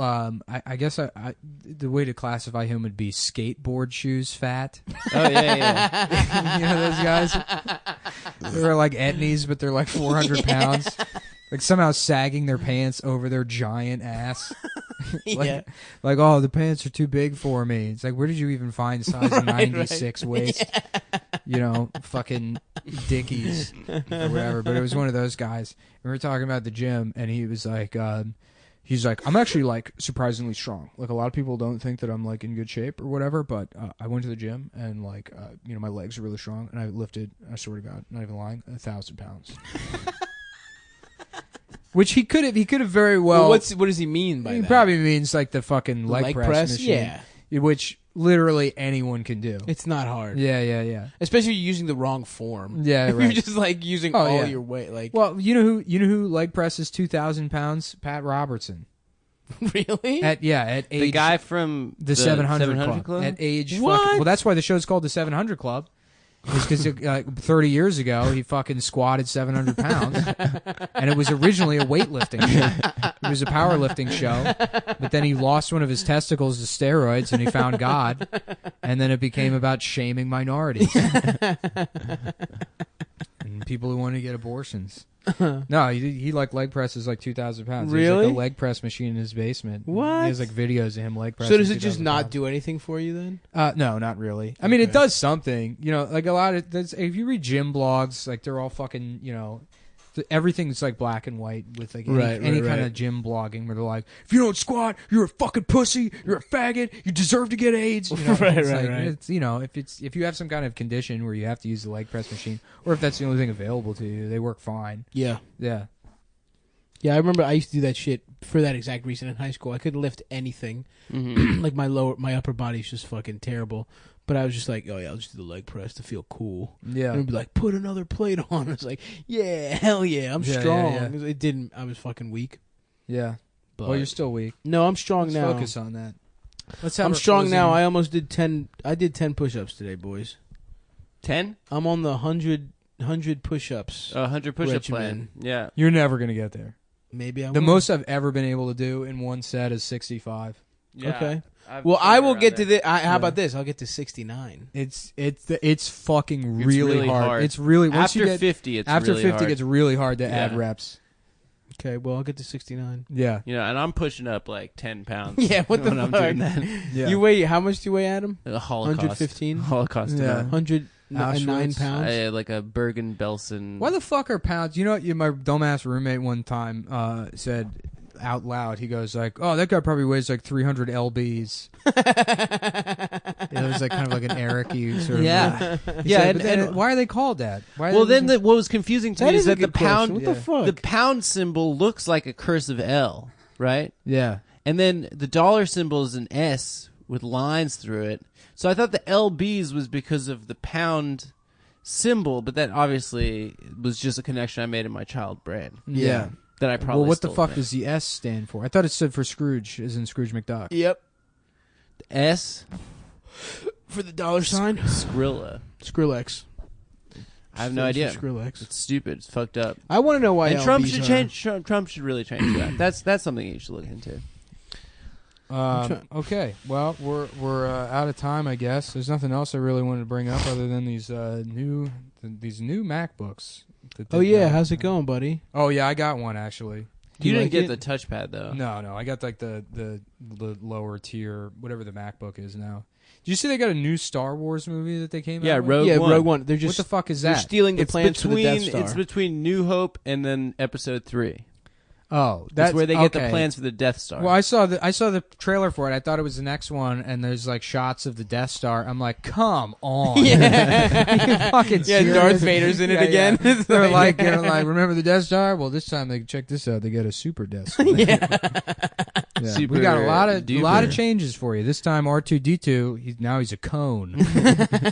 I guess I the way to classify him would be skateboard shoes fat. Oh yeah. You know those guys? They're like Etnies, but they're like 400 pounds. Like somehow sagging their pants over their giant ass. Yeah. Like, oh, the pants are too big for me. It's like, where did you even find size 96 waist? You know, fucking Dickies or whatever. But it was one of those guys. And we were talking about the gym, and he was like, he's like, I'm actually like surprisingly strong. Like a lot of people don't think that I'm like in good shape or whatever, but I went to the gym and like, you know, my legs are really strong, and I lifted, I swear to God, not even lying, 1,000 pounds. Which he could have very well. What does he mean by he that? probably means like the fucking leg press machine, Yeah, which literally anyone can do. it's not hard. Yeah. Especially if you're using the wrong form. Yeah, If right. you're just like using Oh, all yeah. your weight. Like, Well, you know who leg presses 2,000 pounds? Pat Robertson. really? At age The guy from the 700 Club. At age What? fucking, well, that's why the show's called the 700 Club. Is because 30 years ago he fucking squatted 700 pounds, and it was originally a weightlifting show. It was a powerlifting show, but then he lost one of his testicles to steroids, and he found God, and then it became about shaming minorities and people who want to get abortions. No, he like leg presses like 2,000 pounds. There's Really? like a leg press machine in his basement. What? He has like videos of him leg pressing. So does it just 2,000 not pounds. do anything for you then? No, not really. I mean, it Okay. does something. You know, like a lot of if you read gym blogs, like they're all fucking, you know, everything's like black and white with like any kind of gym blogging where they're like, if you don't squat, you're a fucking pussy, you're a faggot, you deserve to get AIDS. You know? Right, It's right, like, right. It's, you know, if you have some kind of condition where you have to use the leg press machine, or if that's the only thing available to you, they work fine. Yeah. Yeah. Yeah, I remember I used to do that shit for that exact reason in high school. I couldn't lift anything. Mhm. Like my upper body's just fucking terrible. But I was just like, oh yeah, I'll just do the leg press to feel cool. Yeah. And it'd be like, put another plate on. I was like, yeah, hell yeah, I'm Yeah, strong. yeah. It didn't. I was fucking weak. Yeah. But Well, you're still weak. no, I'm strong Let's now. focus on that. Let's have I'm our strong now. closing- I almost did 10. I did 10 push-ups today, boys. 10? I'm on the 100 push-ups. 100 push-up Regimen. plan. Yeah. You're never gonna get there. Maybe I The will. most I've ever been able to do in one set is 65. Yeah. Okay. I've Well, been I will around get to there. the. How Yeah. about this? I'll get to 69. It's fucking It's really, really hard. hard. It's really once After you get 50, it's after really 50 hard. it's really hard to Yeah. add reps. Okay, well, I'll get to 69. Yeah. You know, and I'm pushing up like 10 pounds. Yeah, what the when I'm fuck? doing that. Yeah. You weigh? How much do you weigh, Adam? A Holocaust. 115? Holocaust Yeah. amount. 109 Auschwitz. pounds. I had like a Bergen-Belsen. Why the fuck are pounds? You know, my dumbass roommate one time said out loud, he goes like, "Oh, that guy probably weighs like 300 lbs." It was like kind of like an Eric-y sort of. Yeah. He Yeah, said, and- but then and- why are they called that? Why are Well, they then what was confusing to That me is is a that the good question. pound, What the fuck? the pound symbol looks like a cursive L, right? yeah. And then the dollar symbol is an S with lines through it. So I thought the LBs was because of the pound symbol, but that obviously was just a connection I made in my child brain Yeah. that I probably Well, what the stole fuck from. does the S stand for? I thought it stood for Scrooge, as in Scrooge McDuck. Yep. S? For the dollar sign? Skrilla. Skrillex. I have no idea. Skrillex. It's stupid. It's fucked up. I want to know why And Trump LBs should are- change. Trump should really change that. That's something you should look into. Okay, well, we're out of time, I guess. There's nothing else I really wanted to bring up other than these new MacBooks. that Oh they yeah, got. how's it going, buddy? Oh yeah, I got one actually. Do You you didn't like get it? the touchpad though. No, I got like the lower tier, whatever the MacBook is now. Did you see they got a new Star Wars movie that they came Yeah, out with? Rogue yeah, One. Rogue One. They're What just the fuck is they're that? stealing the It's plans for the between Death Star. it's between New Hope and then Episode 3. Oh, That's where they get the okay. plans for the Death Star. Well, I saw the trailer for it. I thought it was the next one, and there's like shots of the Death Star. I'm like, come on, Yeah. You fucking Yeah, serious? Darth Vader's in it again. Yeah. It's They're like- like, remember the Death Star? Well, this time they check this out. They get a super Death Star. Yeah. Yeah. Super We got a lot of duper. changes for you. This time R2D2, he's a cone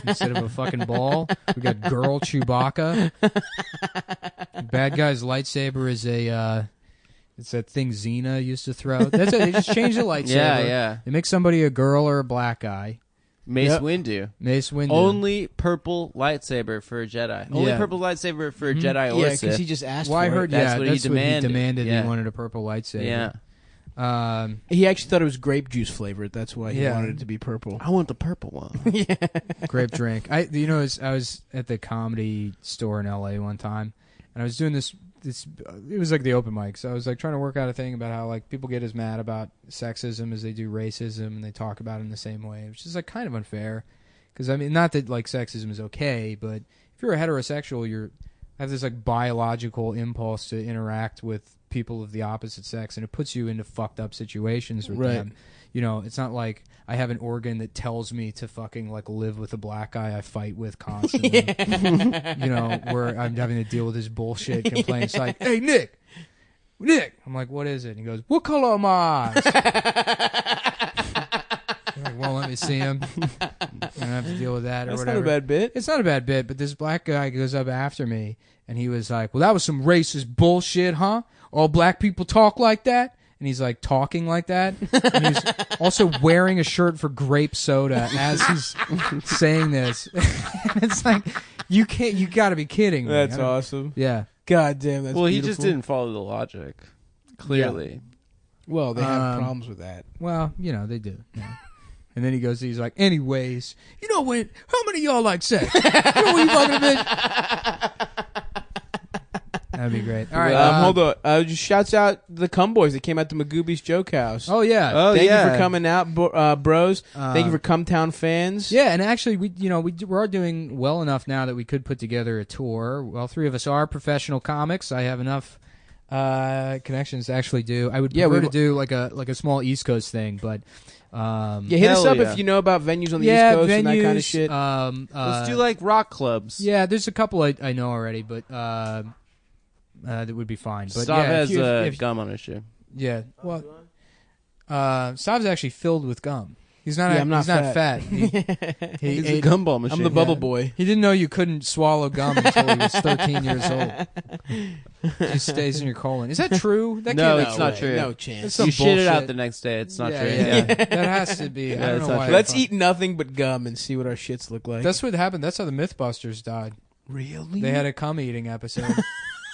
instead of a fucking ball. We got girl Chewbacca. Bad guy's lightsaber is it's that thing Xena used to throw. That's it. They just changed the lightsaber. yeah. They make somebody a girl or a black guy. Mace Yep. Windu. Mace Windu. Only purple lightsaber for a Jedi. Only Yeah. purple lightsaber for a Mhm. Jedi or Yeah, Sith. because he just asked Well, I for heard. it. That's Yeah, what he that's what he demanded. demanded. Yeah. He wanted a purple lightsaber. Yeah. He actually thought it was grape juice flavored. That's why he Yeah. wanted it to be purple. I want the purple one. Grape drink. I was at the Comedy Store in LA one time, and I was doing this. It was like the open mic, so I was like trying to work out a thing about how like people get as mad about sexism as they do racism, and they talk about it in the same way, which is like kind of unfair. Because I mean, not that like sexism is okay, but if you're a heterosexual, you have this like biological impulse to interact with people of the opposite sex, and it puts you into fucked up situations with Right. them. You know, it's not like I have an organ that tells me to fucking like live with a black guy I fight with constantly. You know, where I'm having to deal with his bullshit complaints like, "Hey Nick, I'm like, what is it? And he goes, "What color are my eyes?" I'm like, well, let me see him. I don't have to deal with that or That's whatever. not a bad bit. It's not a bad bit, but this black guy goes up after me, and he was like, "Well, that was some racist bullshit, huh? All black people talk like that?" And he's like talking like that. And he's also wearing a shirt for grape soda as he's saying this. And it's like, you got to be kidding me. That's I don't- awesome. Yeah. God damn, that's well, he beautiful. just didn't follow the logic. Clearly. Well, they have Um, problems with that. Well, you know, they do. Yeah. And then he's like, anyways, you know when, how many of y'all like sex? You know when you fucking a bitch? That'd be great. All right. Hold on. Just shouts out the Cum Boys that came out to Magooby's Joke House. Oh, yeah. Oh, Thank yeah. you for coming out, bros. Thank you for Cumtown fans. Yeah, and actually, we are doing well enough now that we could put together a tour. Well, three of us are professional comics. I have enough connections to actually do. I would prefer to do like a small East Coast thing, but Yeah, hit us Hell up yeah. if you know about venues on the yeah, East Coast venues, and that kind of shit. Let's do like rock clubs. yeah, there's a couple I know already, but that would be fine. But Stav yeah, has if gum on his shoe. yeah, well, Stav's actually filled with gum. He's not. Yeah, I'm not he's not fat. He He's a ate- gumball machine. I'm the bubble yeah. boy. He didn't know you couldn't swallow gum until he was 13 years old. It just stays in your colon. Is that true? That No, can't it's be not way. true. No It's chance. some You shit it out bullshit. the next day. It's not yeah, true. Yeah, that has to be. I Yeah, don't it's know not why. true. Let's eat nothing but gum and see what our shits look like. That's what happened. That's how the MythBusters died. really. They had a cum eating episode.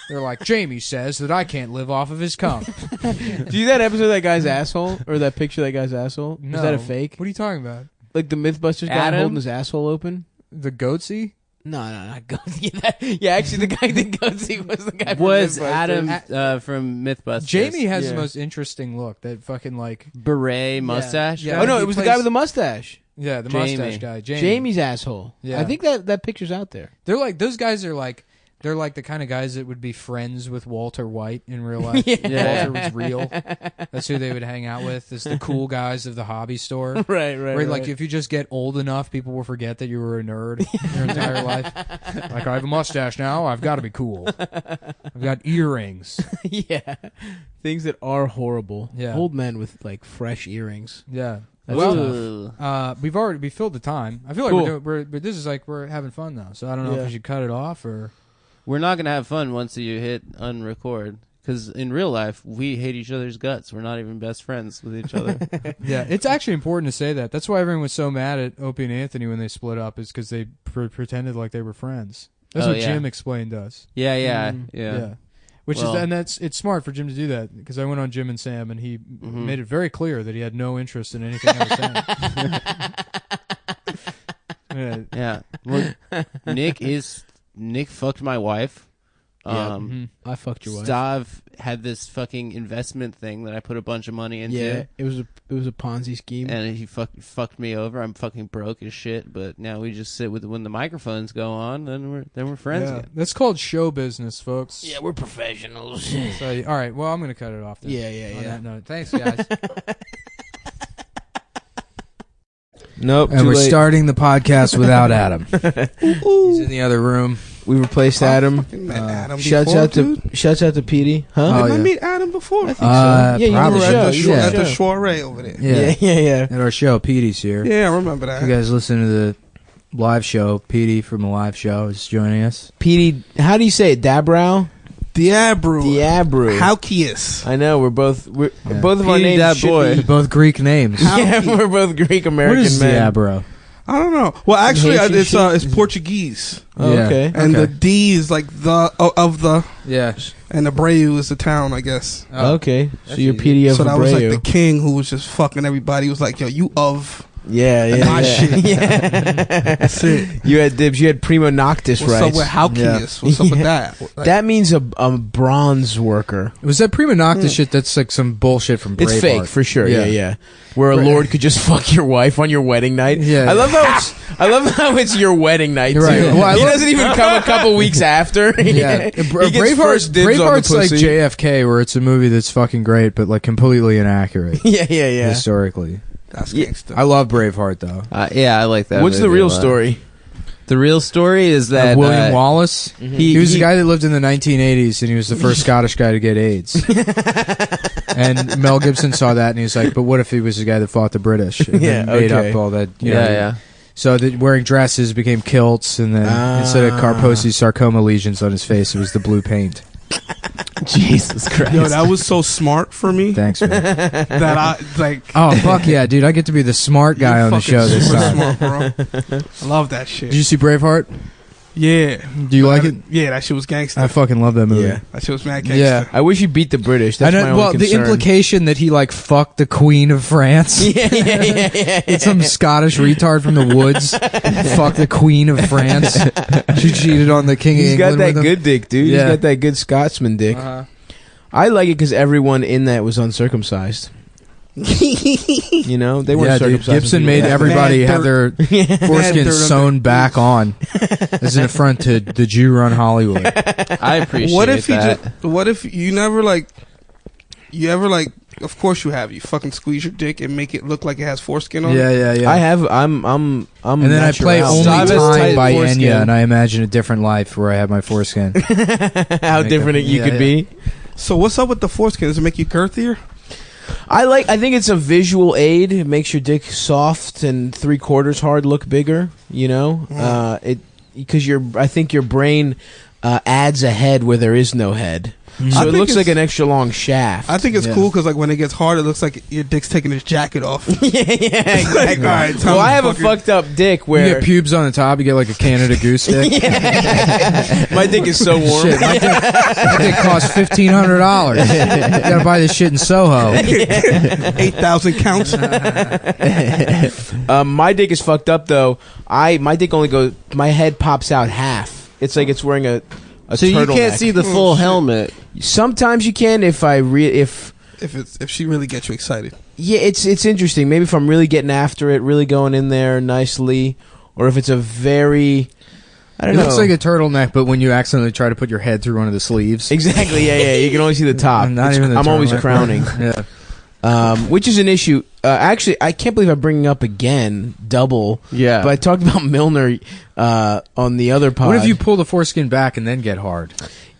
They're like, Jamie says that I can't live off of his cum. Do you see that episode of that guy's asshole or that picture of that guy's asshole? No. Is that a fake? What are you talking about? Like the MythBusters guy Adam? holding his asshole open? The goatsy? No, not Goatsy. Yeah, actually, the guy that Goatsy was the guy. From Was MythBusters. Adam from MythBusters? Jamie has Yeah. the most interesting look. That fucking like, beret mustache. Yeah. Oh no, he it was the plays- guy with the mustache. yeah, the Jamie. mustache guy. Jamie. Jamie's asshole. Yeah. I think that picture's out there. They're like, those guys are like, they're like the kind of guys that would be friends with Walter White in real life. Yeah. Walter was real. That's who they would hang out with. Is the cool guys of the hobby store. Right, Where like if you just get old enough, people will forget that you were a nerd your entire life. Like, I have a mustache now. I've got to be cool. I've got earrings. yeah, things that are horrible. Yeah. Old men with like fresh earrings. Yeah. That's Well, tough. We filled the time. I feel like Cool. but this is like we're having fun though. So I don't know Yeah. if we should cut it off or. we're not gonna have fun once you hit unrecord. Because in real life, we hate each other's guts. We're not even best friends with each other. Yeah, it's actually important to say that. That's why everyone was so mad at Opie and Anthony when they split up, is because they pretended like they were friends. That's Oh, what yeah. Jim explained to us. Yeah, yeah, Mm, yeah. Which Well- is, and it's smart for Jim to do that, because I went on Jim and Sam and he made it very clear that he had no interest in anything I was saying. Yeah. Yeah. Well, Nick fucked my wife I fucked your wife. Stav had this fucking investment thing that I put a bunch of money into. Yeah, it was a Ponzi scheme. And he fucked me over. I'm fucking broke as shit. But now we just sit with when the microphones go on, then we're friends Yeah. again. That's called show business, folks. Yeah, we're professionals. So, all right. Well, I'm gonna cut it off. Then. Yeah. On that note, thanks, guys. Nope. And too we're late. starting the podcast without Adam. He's in the other room. We replaced Adam. Met Adam Shouts before, out to dude. Petey. Huh? Oh, Did I yeah. meet Adam before? I think so. Yeah, you probably. were at the, show. at Yeah. the soiree over there. Yeah. Yeah. At our show, Petey's here. Yeah, I remember that. You guys listen to the live show. Petey from the live show is joining us. Petey, how do you say it? Dabrow? Diabru. Diabru. Halkias. I know we're both Yeah. both of our Petey names Dab should boy. They're both Greek names. be- Yeah, we're both Greek What American is men. Diabro? I don't know. Well, actually, Haitian it's shit? Portuguese, Oh, Yeah. okay. and Okay. the D is like the of the, Yeah. and Abreu is the town, I guess. Okay. So That's you're easy. Petey of So that was like Abreu. the king who was just fucking everybody. He was like, "Yo, you of." Yeah. My shit. Yeah. That's it. You had dibs. You had primo noctis What's rights. up with Halkias? What's up with that? Like, That means a bronze worker. Was that prima nocta shit? That's like some bullshit from Braveheart. It's fake for sure. Yeah. Yeah. Where a lord could just fuck your wife on your wedding night. Yeah. I love how it's your wedding night You're too. right. Well, I He love- doesn't even come a couple weeks after. Yeah, He gets first dibs on the Braveheart's like pussy. JFK, where it's a movie that's fucking great, but like completely inaccurate Yeah. historically. that's Yeah. gangster. I love Braveheart though. Yeah, I like that. What's the movie real a lot. story? The real story is that William Wallace. He, He was the guy that lived in the 1980s, and he was the first Scottish guy to get AIDS. And Mel Gibson saw that, and he was like, "But what if he was the guy that fought the British?" And Yeah, then made okay. up all that. You Yeah, know, yeah. So that wearing dresses became kilts, and then instead of Kaposi's sarcoma lesions on his face, it was the blue paint. Jesus Christ. Yo, that was so smart for me Thanks, man. that I like. Oh fuck yeah, dude! I get to be the smart guy you're on the fucking show this super time. smart, bro. I love that shit. Did you see Braveheart? Yeah. Do you like it? Yeah, that shit was gangster. I fucking love that movie. Yeah. That shit was mad gangster. Yeah. I wish he beat the British. That's I my know. only Well, the concern. implication that he like fucked the Queen of France. Yeah. It's some Scottish retard from the woods. Fuck the Queen of France. She cheated on the King of He's got England that with him. good dick, dude. Yeah. He's got that good Scotsman dick. Uh-huh. I like it because everyone in that was uncircumcised. You know, they weren't Yeah, dude. circumcised. Gibson until made that. everybody Mad have their foreskin dirt sewn back on as an affront to the Jew-run Hollywood. I appreciate What if he that. just? What if you never like? You ever like? Of course you have. You fucking squeeze your dick and make it look like it has foreskin on. Yeah, it. yeah, yeah. I have. I'm. and then I play natural. Only Stav has Time tight by foreskin. Enya, and I imagine a different life where I have my foreskin. How different you Yeah, could yeah. be. So what's up with the foreskin? Does it make you girthier? I think it's a visual aid. It makes your dick soft and 3/4 hard look bigger. You know, it because I think your brain adds a head where there is no head, I so it think looks it's- like an extra long shaft. I think it's Yeah. cool because like when it gets hard, it looks like your dick's taking his jacket off. yeah, exactly. All right, time Well, to I have a fucking- fucked up dick You where get pubes on the top, you get like a Canada Goose stick. my dick is so warm. Shit, my dick costs $1,500. You gotta buy this shit in Soho. 8,000 counts. My dick is fucked up though. My dick only goes. My head pops out half. It's like it's wearing a So you can't turtleneck. see the full helmet. Sometimes you can if if she really gets you excited. yeah, it's interesting. Maybe if I'm really getting after it, really going in there nicely, or if it's a very I don't It know. looks like a turtleneck, but when you accidentally try to put your head through one of the sleeves. exactly. Yeah. You can only see the top. Not even the I'm always turtleneck. crowning. Yeah. Which is an issue. Actually, I can't believe I'm bringing up again double. Yeah. But I talked about Milner on the other pod. What if you pull the foreskin back and then get hard?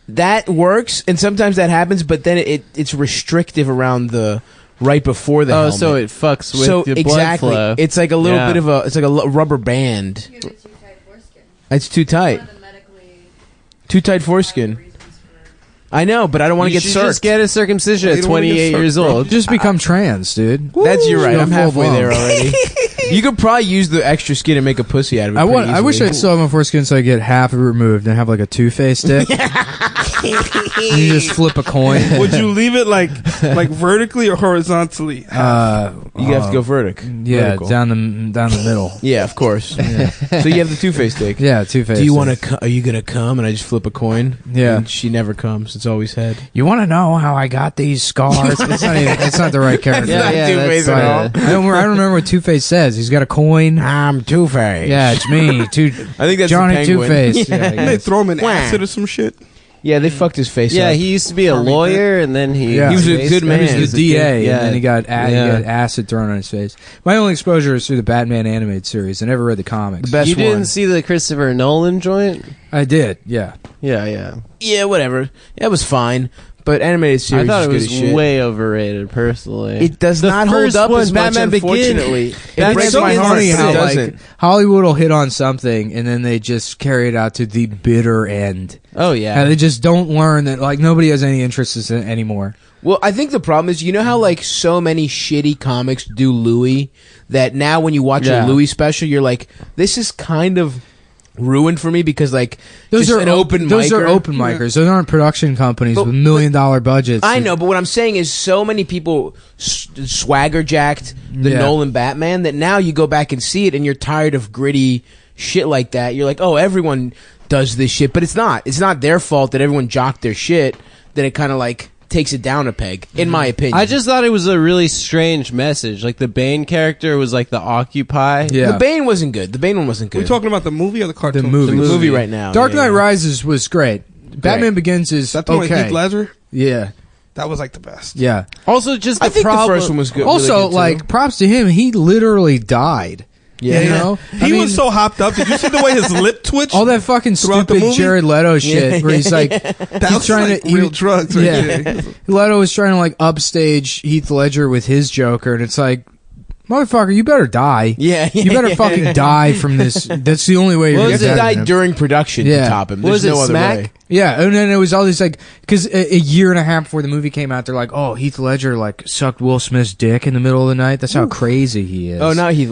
That works, and sometimes that happens, but then it's restrictive around the right before the helmet. so it fucks with So the exactly, blood flow. it's like a little Yeah. bit of it's like a rubber band. You have a too tight foreskin. It's too tight. One of the medically Too tight foreskin. reasons for I know, but I don't want to You get should just circed. get a circumcision You at don't wanna get 28 circed, years bro. old. Just become trans, dude. That's you're right. Go I'm full halfway blown. there already. You could probably use the extra skin and make a pussy out of it. I wish I still have my foreskin so I get half of it removed and have like a two-faced dick. You just flip a coin. Would you leave it like vertically or horizontally? You have to go vertical. down the middle. Yeah, of course. So you have the two-faced dick. Yeah, two-faced. Do you want to? Are you gonna come? And I just flip a coin. Yeah. And she never comes. It's always head. You want to know how I got these scars? It's not the right character. Yeah, yeah, Two-Face that's, at all. I don't remember what Two-Face says. He's got a coin. I'm Two-Face. Yeah, it's me. I think that's Johnny the penguin. Two-Face. Yeah, I They guess. throw him in Wah. acid or some shit. Yeah, they fucked his face Yeah, up. he used to be a lawyer, and then he Yeah. He was a good man. He was He's the a DA, yeah. and then he got Yeah. acid thrown on his face. My only exposure is through the Batman animated series. I never read the comics. The best You didn't one. see the Christopher Nolan joint? I did, yeah. Yeah, yeah. Yeah, whatever. That was fine. But animated series I thought is it good was as shit. way overrated, personally. It does The not hold first up one, as much, Batman Begins. unfortunately. It Batman breaks It's so my heart, funny but how it like doesn't. Hollywood will hit on something and then they just carry it out to the bitter end. Oh, yeah. And they just don't learn that like nobody has any interest in it anymore. Well, I think the problem is, you know how like so many shitty comics do Louis, that now when you watch Yeah. a Louis special, you're like, this is kind of ruined for me because like Those just are an open Those are micer. open micers. Those aren't production companies But- with $1 million budgets. I know, but what I'm saying is, so many people swagger jacked the Yeah. Nolan Batman that now you go back and see it, and you're tired of gritty shit like that. You're like, oh, everyone does this shit, but it's not. It's not their fault that everyone jocked their shit. Then it kind of like takes it down a peg, in my opinion. I just thought it was a really strange message. Like, the Bane character was like the Occupy. Yeah. The Bane wasn't good. The Bane one wasn't good. We talking about the movie or the cartoon? The movie. the movie right now. Dark Yeah, Knight yeah. Rises was great. Batman Begins is Is that the one with okay. Heath Ledger? Yeah, That was like the best. yeah. Also, just the I think problem. the first one was good. Also, really good, too. like, props to him. He literally died. yeah, You know? I He mean, was so hopped up. Did you see the way his lip twitched? all that fucking Throughout the stupid movie? Jared Leto shit Yeah. where he's like, that he's was trying like to real eat- drugs right yeah. there. Leto was trying to like upstage Heath Ledger with his Joker, and it's like, motherfucker, you better die. yeah, You better fucking die from this. That's the only way you're What gonna was He it? get died during production Yeah. to top him. What There's was it, no other Smack? way. Yeah, and then it was all these like, because a year and a half before the movie came out, they're like, oh, Heath Ledger like sucked Will Smith's dick in the middle of the night. That's how crazy he is. Oh, not Heath.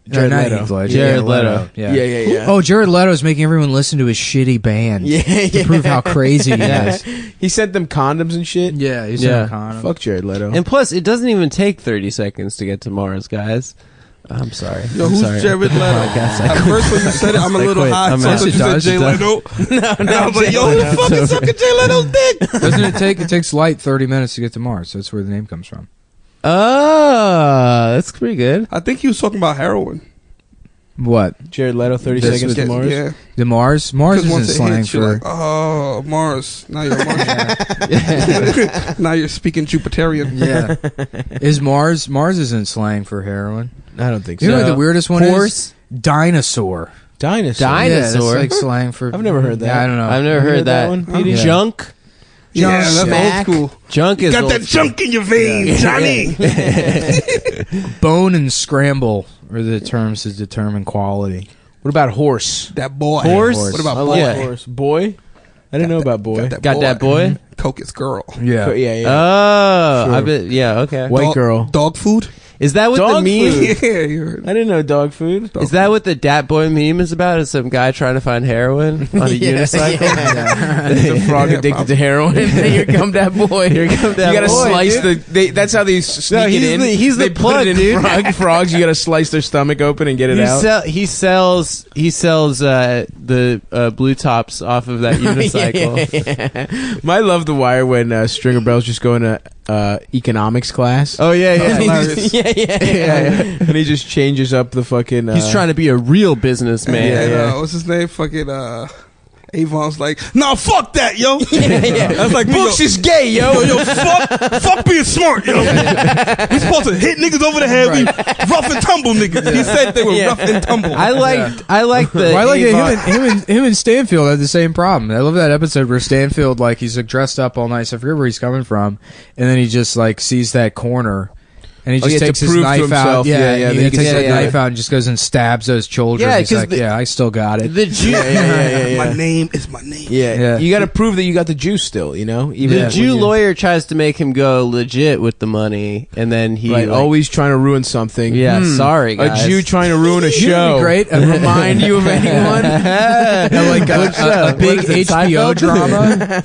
Jared not Leto. Heath Ledger. Jared Yeah, Leto. Yeah. Yeah, yeah, yeah. Oh, Jared Leto's making everyone listen to his shitty band. Yeah, To prove how crazy he Yeah. is. He sent them condoms and shit. Yeah, he's Yeah. in a condom. Fuck Jared Leto. And plus, it doesn't even take 30 seconds to get to Mars, guys. I'm sorry. Yo, I'm who's sorry. Jared Leto? Podcast, I At first when you said it, I'm a I little quit. high. I'm So I out. thought you Yes, it said does, Jay it does. Leto. And I was like, yo, who the fuck is sucking Jay Leto's dick? Doesn't it take? It takes light 30 minutes to get to Mars. That's where the name comes from. Oh, that's pretty good. I think he was talking about heroin. What? Jared Leto, 30 This seconds was- to Mars. Yeah. The Mars? Mars Because isn't once it slang hits, you're for. like, oh, Mars. Now you're Mars. Now you're speaking Jupiterian. Yeah. Is Mars? Mars isn't slang for heroin. I don't think You know so. what the weirdest one Horse? is? Dinosaur. Dinosaur. Dinosaur. Yeah, that's like slang for. I've never heard that. Yeah, I don't know. I've never You heard that. one, Petey? Yeah. Junk? Yeah, that's Smack. old school. Junk is Got old that junk in your veins, Johnny. Bone and scramble are the terms to determine quality. What about horse? That boy. Horse? What about I boy? like Yeah. Horse. Boy? I didn't know about boy. Got that boy? Coke is girl. Yeah. Yeah, yeah. Oh, Sure. I bet. Yeah, okay. White Dog- girl. Dog food? Is that what Dog the meme? food. Yeah, you heard. I didn't know dog food. Is that what the Dat Boy meme is about? Is some guy trying to find heroin on a unicycle? It's a frog Yeah, addicted probably. to heroin. Here come that boy. Here come that You gotta boy, slice dude. that's how they sneak No, it he's in. he's they the put plug, it in dude. frogs. You gotta slice their stomach open and get it out. He sells the blue tops off of that unicycle. I love the wire when Stringer Bell's just going to economics class. Oh yeah, And yeah. he hilarious. just- yeah. And he just changes up the fucking. He's trying to be a real businessman. Yeah, yeah. what's his name? Fucking Avon's like, nah, fuck that, yo. yeah. That's like me, Books yo. is gay, yo. Yo, fuck being smart, yo. We supposed to hit niggas over the head. We rough and tumble niggas. He said they were Yeah. rough and tumble. I like the. Well, I like it. Avon- Him and Stanfield had the same problem. I love that episode where Stanfield, like, he's like dressed up all nice. I forget where he's coming from, and then he just like sees that corner, And he Oh, just yeah, takes to his prove to knife out. himself. Yeah, he that he takes can that say knife that. out and just goes and stabs those children. Yeah, He's 'cause like, I still got it. The Jew, My name is my name. Yeah. Yeah. You got to prove that you got the juice still, you know? Even the when Jew you- lawyer tries to make him go legit with the money, and then he Right, like, always trying to ruin something. Yeah, sorry, guys. A Jew trying to ruin a You know show. what'd be great? Remind you of anyone? Like a big What is it, HBO Seinfeld? drama.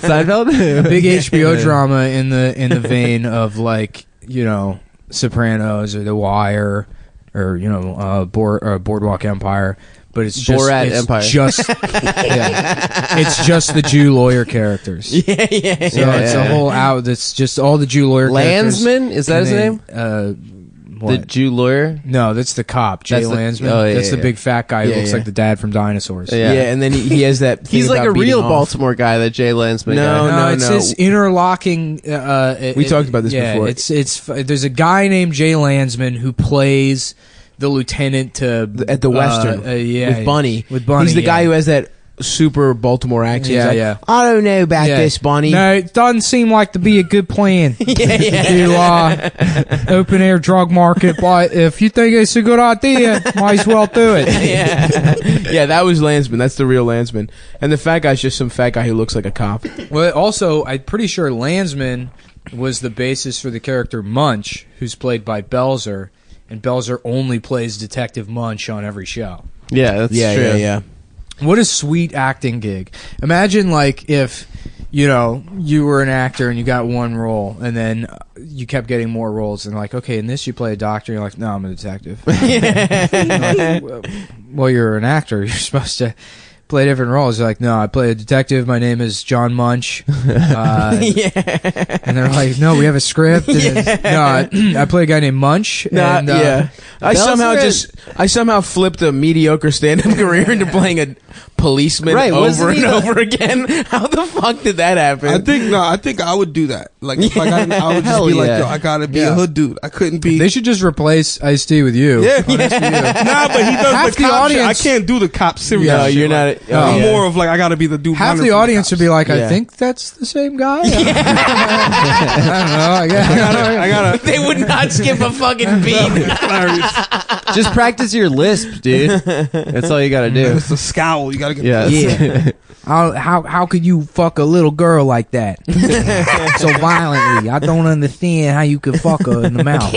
Seinfeld. A big HBO drama in the vein of like, you know, Sopranos or The Wire or, you know, Boardwalk Empire. But it's just Borat it's Empire. Just it's just the Jew lawyer characters. yeah. So it's a whole out. It's just all the Jew lawyer characters. Landsman? Is that his And name? then, The what? Jew lawyer. No, that's the cop, Jay That's the- Landsman. oh, yeah, That's the yeah. big fat guy who Yeah, looks yeah. like the dad from Dinosaurs. Yeah. Yeah, and then he has that thing He's like about a beating real off. Baltimore guy, that Jay Landsman No, guy. No, it's this interlocking. We talked about this before. It's there's a guy named Jay Landsman who plays the lieutenant to At the Western. yeah, With Bunny. With Bunny, He's the guy yeah. who has that super Baltimore accent. Yeah, He's like, yeah. I don't know about Yeah. this, Bunny. No, it doesn't seem like to be a good plan. To open air drug market, but if you think it's a good idea, might as well do it. Yeah, that was Landsman. That's the real Landsman. And the fat guy's just some fat guy who looks like a cop. Well, also, I'm pretty sure Landsman was the basis for the character Munch, who's played by Belzer, and Belzer only plays Detective Munch on every show. Yeah, that's Yeah, true. yeah. What a sweet acting gig. Imagine, like, if, you know, you were an actor and you got one role, and then you kept getting more roles, and like, okay, in this you play a doctor, and you're like, no, I'm a detective. Like, well, you're an actor. You're supposed to play different roles. You're like, no, I play a detective. My name is John Munch. And they're like, no, we have a script. And it's, no, I play a guy named Munch. Nah, And, yeah. I Belzer somehow flipped a mediocre stand-up career into playing a policeman Right, over wasn't and he the- over again. How the fuck did that happen? I think I would do that. Like, if I would just Hell be like, yeah. yo, I gotta be Yeah. a hood dude. I couldn't be. They should just replace Ice-T with you. Nah, but he does Half the the cop shit. I audience- can't do the cop serious. No, shit. you're not. Like, Oh, I'm yeah. more of like, I gotta be the dude. Half running the from audience would cops. be like, I Yeah. think that's the same guy. I don't know. I guess. I gotta. They would not skip a fucking beat. Just practice your lisp, dude. That's all you gotta do. It's a scowl. You gotta get. Yeah. How could you fuck a little girl like that so violently? I don't understand how you could fuck her in the mouth.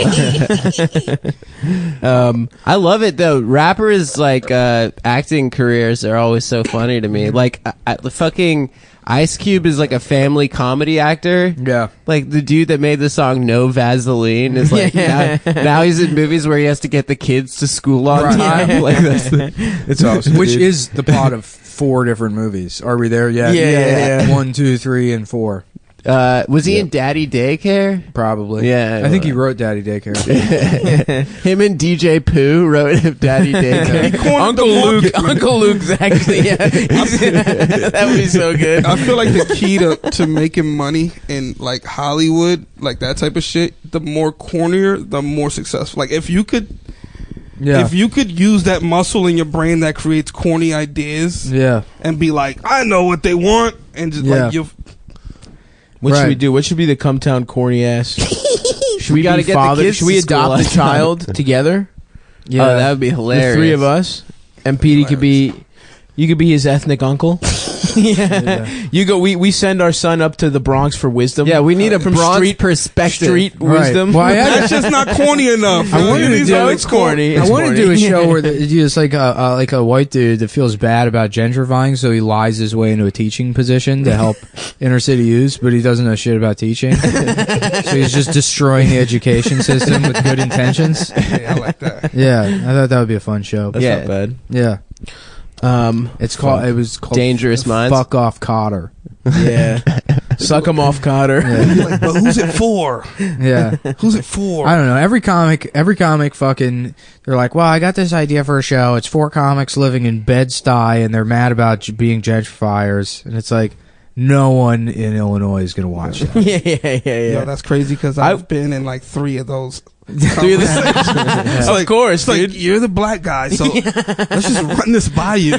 I love it though. Rappers like acting careers are always so funny to me. Like the fucking Ice Cube is like a family comedy actor. Yeah. Like the dude that made the song No Vaseline is like now he's in movies where he has to get the kids to school on Right. time. Like It's awesome. Which dude. is the plot of 4 different movies. Are we there yet? Yeah. 1, 2, 3, and 4. was he in Daddy Daycare? Probably. Yeah. I think he wrote Daddy Daycare. Him and DJ Pooh wrote Daddy Daycare. Uncle Luke's actually. Yeah. That would be so good. I feel like the key to making money in like Hollywood, like that type of shit, the more cornier, the more successful. Like if you could use that muscle in your brain that creates corny ideas Yeah. and be like, I know what they want, and just Yeah. like you. What should Right. we do? What should be the come town corny ass? Should we gotta be get the father? kids Should we to school adopt on a time. child together? Yeah. Oh, that would be hilarious. The 3 of us, and Petey could be. You could be his ethnic uncle. Yeah. You go. We send our son up to the Bronx for wisdom. Yeah, we need a From bronze street perspective. Street Right. wisdom. Well, I had That's just not corny enough. I wanted to These do are it's corny. I It's want to corny. do a show where it's like a white dude that feels bad about gentrifying, so he lies his way into a teaching position to help inner city youth, but he doesn't know shit about teaching. So he's just destroying the education system with good intentions. Yeah, I like that. Yeah, I thought that would be a fun show. That's Yeah. not bad. Yeah, It's it was called Dangerous Minds. Fuck Off Cotter. Yeah. Suck him off, Cotter. Yeah, Like, but who's it for? yeah. Who's it for? I don't know. Every comic fucking, they're like, well, I got this idea for a show. It's 4 comics living in Bed-Stuy, and they're mad about being gentrifiers. And it's like, no one in Illinois is going to watch that. Yeah. Yo, that's crazy because I've been in like 3 of those. It's Of course, it's like dude. you're the black guy, so let's just run this by you.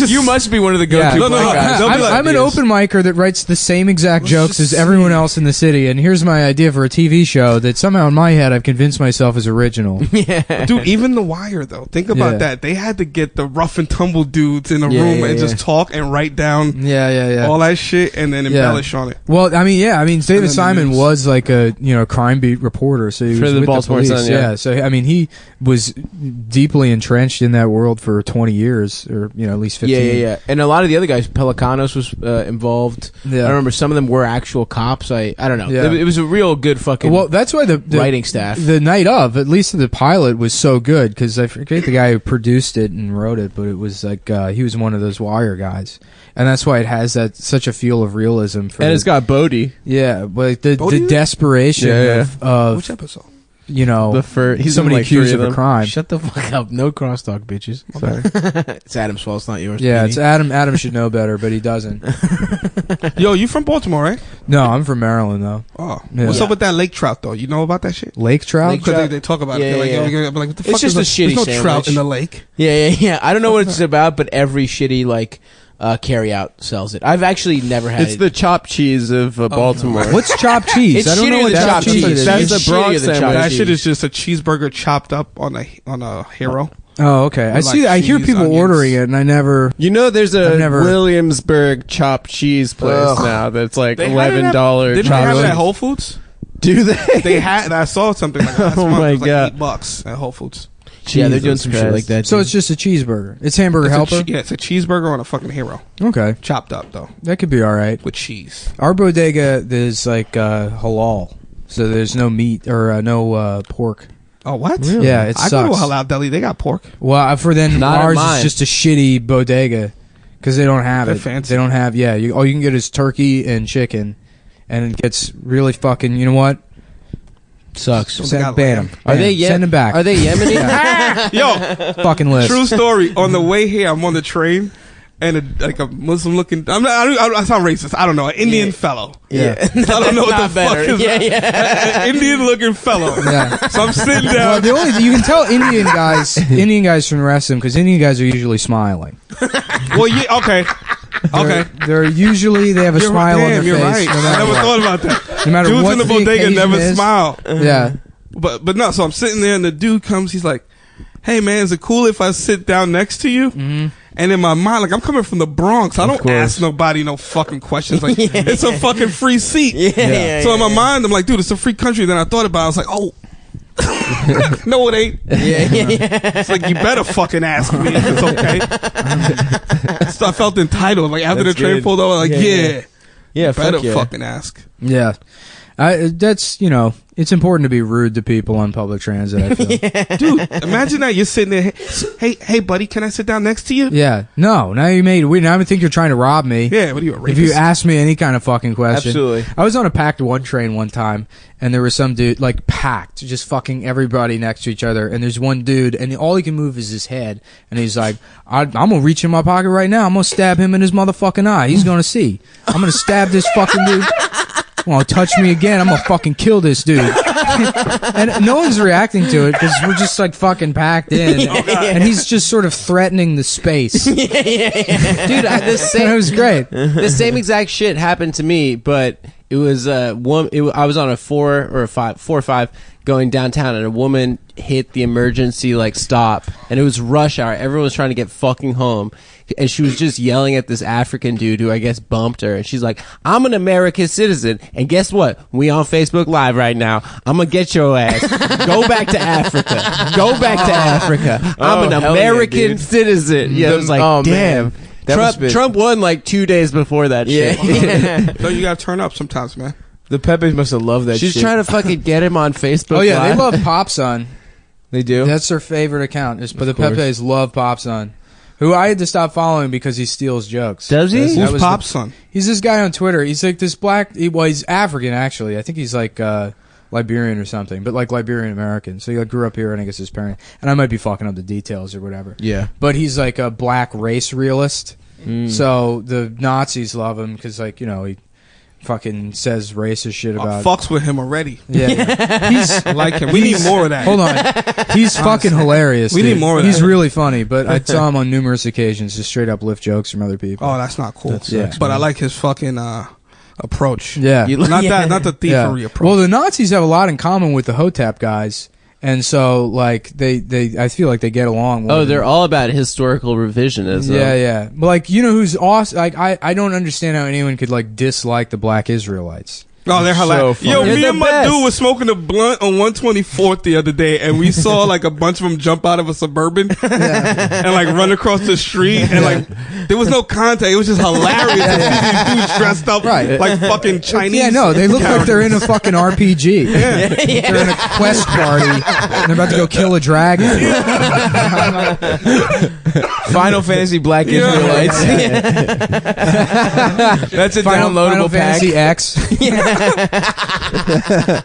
You must be one of the go-to Yeah. black guys. They'll be like, I'm an open micer that writes the same exact jokes as just everyone else in the city, and here's my idea for a TV show that somehow in my head I've convinced myself is original. Dude, even The Wire though. Think about Yeah. that. They had to get the rough and tumble dudes in a Yeah, room yeah, and yeah. just talk and write down Yeah. all that shit and then embellish on it. Well, I mean, David then the Simon news. was like a crime beat reporter, so he For was the with Baltimore the police. Sun, yeah. So I mean, he was deeply entrenched in that world for 20 years, or at least 15. Yeah. And a lot of the other guys, Pelicanos was involved. Yeah. I remember some of them were actual cops. I don't know. Yeah. It was a real good fucking Well, that's why the writing staff. the night of, at least the pilot, was so good because I forget the guy who produced it and wrote it, but it was like he was one of those Wire guys, and that's why it has that such a feel of realism. For And it's got Bodie. but the Bodhi? desperation Yeah. of Which episode? He's somebody in like 3 accused of a them. crime. Shut the fuck up. No crosstalk, bitches. Okay. It's Adam's fault. It's not yours. Yeah, Benny. it's Adam. Adam should know better, but he doesn't. Yo, you from Baltimore, right? No, I'm from Maryland though. Oh. Yeah. What's up with that lake trout though? You know about that shit? Lake trout. Lake Because trout. they talk about Yeah, it. They're like, yeah. yo, I'm like, what the It's fuck just is a shitty There's no sandwich. trout in the lake. Yeah. I don't know what it's about, but every shitty carry out sells it. I've actually never had It's it. the chopped cheese of Baltimore. What's chopped cheese? It's I don't know shittier what than chopped chopped cheese cheese. is. That's It's the Bronx shittier than sandwich. chopped That cheese. shit is just a cheeseburger chopped up on a hero. Oh, okay. I With, see. like, I hear cheese, people onions. ordering it, and I never. You know, there's a I've never- Williamsburg chopped cheese place Ugh. now that's like They had it at- $11 Didn't they have chopped it at cheese. Whole Foods? Do they? They had. I saw something like that. Oh Last month. my It was like God. $8 at Whole Foods. Yeah, they're doing Jesus some shit Christ. like that. So dude. it's just a cheeseburger. It's hamburger It's helper. it's a cheeseburger on a fucking hero, Okay, chopped up though, that could be all right. with cheese. Our bodega is like halal, so there's no meat or no pork. Oh, what? Really? Yeah, it I go to a sucks. halal deli. They got pork. Well, for then Not at ours mine. is just a shitty bodega because they don't have They're it. fancy. They don't have. Yeah, all you can get is turkey and chicken, and it gets really fucking. You know what? Sucks. They Send, got ban lamb. them. Are they Send them back? Are they Yemeni? Yo, fucking list? true story. On the way here, I'm on the train, and a Muslim looking. I sound racist. I don't know. An Indian fellow. yeah. I don't know what the Not better. fuck is Yeah, that. An Indian looking fellow. Yeah. So I'm sitting Well, down. the only you can tell Indian guys from the rest of them because Indian guys are usually smiling. Well, yeah, okay. Okay. They're usually they have a You're smile right. on Damn, their you're face. right. No I matter never what. thought about that. No matter Dudes what in the the bodega occasion never is. smile. Yeah. But no, so I'm sitting there and the dude comes, he's like, "Hey man, is it cool if I sit down next to you?" Mm-hmm. And in my mind, like I'm coming from the Bronx, I don't course. ask nobody no fucking questions. Like it's a fucking free seat. Yeah. So in my mind, I'm like, dude, it's a free country. Then I thought about it, I was like, oh. No, it ain't. Yeah. It's like you better fucking ask me if it's okay. So I felt entitled. Like after That's the train good. pulled over, like Yeah. Yeah, better fuck yeah. fucking ask. Yeah. That's it's important to be rude to people on public transit. I feel. Dude, imagine that you're sitting there. Hey, buddy, can I sit down next to you? Yeah. No. Now you made it weird. Now I think you're trying to rob me. Yeah, what are you, a rapist? If you ask me any kind of fucking question. Absolutely. I was on a packed one train one time, and there was some dude, like, packed, just fucking everybody next to each other, and there's one dude, and all he can move is his head, and he's like, I'm gonna reach in my pocket right now, I'm gonna stab him in his motherfucking eye, he's gonna see. I'm gonna stab this fucking dude. Want to touch me again? I'm gonna fucking kill this dude. And no one's reacting to it because we're just like fucking packed in, and he's just sort of threatening the space. Dude, this And it was great. the same exact shit happened to me, but it was I was on a 4 or 5 going downtown, and a woman hit the emergency like stop, and it was rush hour. Everyone was trying to get fucking home, and she was just yelling at this African dude who I guess bumped her, and she's like, "I'm an American citizen, and guess what? We on Facebook Live right now. I'm gonna get your ass. Go back to Africa. Go back to Africa. I'm an hell yeah, American dude. citizen." Yeah, it was like, Oh, damn. man. That must be- Trump won like 2 days before that shit. Yeah. No, you gotta turn up sometimes, man. The Pepes must have loved that She's shit. trying to fucking get him on Facebook. Oh yeah, Live. they love Pop Son. They do? That's their favorite account. But the course. Pepes love Pop Son, who I had to stop following because he steals jokes. Does he? That Who's was Pop's son? He's this guy on Twitter. He's like this black. He's African actually. I think he's like Liberian or something, but like Liberian American. So he like grew up here, and I guess his parent. And I might be fucking up the details or whatever. Yeah. But he's like a black race realist. So the Nazis love him because, like, he fucking says racist shit about. Fucks with him already. Yeah. He's I like him. We need more of that. Hold on. He's fucking hilarious. We dude. need more of He's that. really funny, but I saw him on numerous occasions just straight up lift jokes from other people. Oh, that's not cool. Yeah. But I like his fucking approach. Yeah. Not the thievery approach. Well, the Nazis have a lot in common with the Hotep guys. And so, like, they I feel like they get along. Oh, they're all about historical revisionism. Yeah. But, like, you know who's awesome? Like, I don't understand how anyone could, like, dislike the black Israelites. Oh, they're hilarious. funny. Yo, They're me the and my best. dude was smoking a blunt on 124th the other day, and we saw like a bunch of them jump out of a Suburban and like run across the street, and like there was no contact. It was just hilarious to see these dudes dressed up like fucking Chinese. Yeah, no, they look like they're in a fucking RPG. They're in a quest party, and they're about to go kill a dragon. Final Fantasy Black Israelites. That's a Final downloadable pack. Fantasy X. I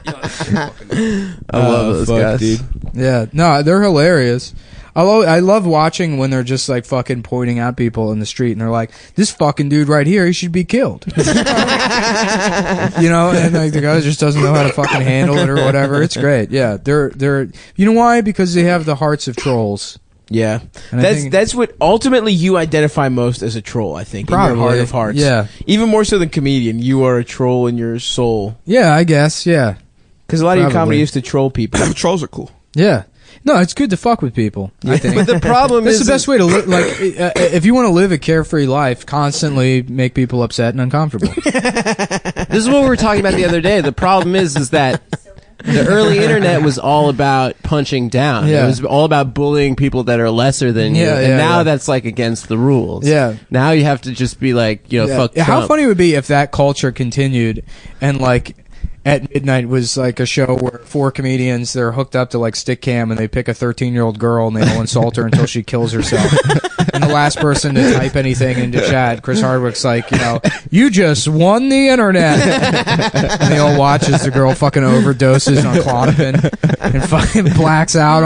love those guys. dude. Yeah, no, they're hilarious. I love watching when they're just like fucking pointing at people in the street and they're like, this fucking dude right here, he should be killed. You know, and like the guy just doesn't know how to fucking handle it or whatever. It's great. Yeah, they're you know why? Because they have the hearts of trolls. Yeah, And I think- that's what ultimately you identify most as a troll. I think in Probably. your heart of hearts. Yeah. even more so than comedian. You are a troll in your soul Yeah, I guess. Yeah. because a lot of your Probably. comedy used to troll people. Trolls are cool. Yeah. No, it's good to fuck with people. I think. But the problem That's is the best way to live. Like, if you want to live a carefree life, constantly make people upset and uncomfortable. this is what we were talking about the other day. The problem is that the early internet was all about punching down. Yeah. It was all about bullying people that are lesser than you. Yeah, And yeah, now yeah. that's like against the rules. Yeah. Now you have to just be like, you know, Yeah. fuck How Trump. funny it would be if that culture continued and like at midnight was like a show where 4 comedians, they're hooked up to like stick cam and they pick a 13-year-old girl and they all insult her until she kills herself. And the last person to type anything into chat, Chris Hardwick's like, you know, you just won the internet. And they all watch as the girl fucking overdoses on Klonopin and fucking blacks out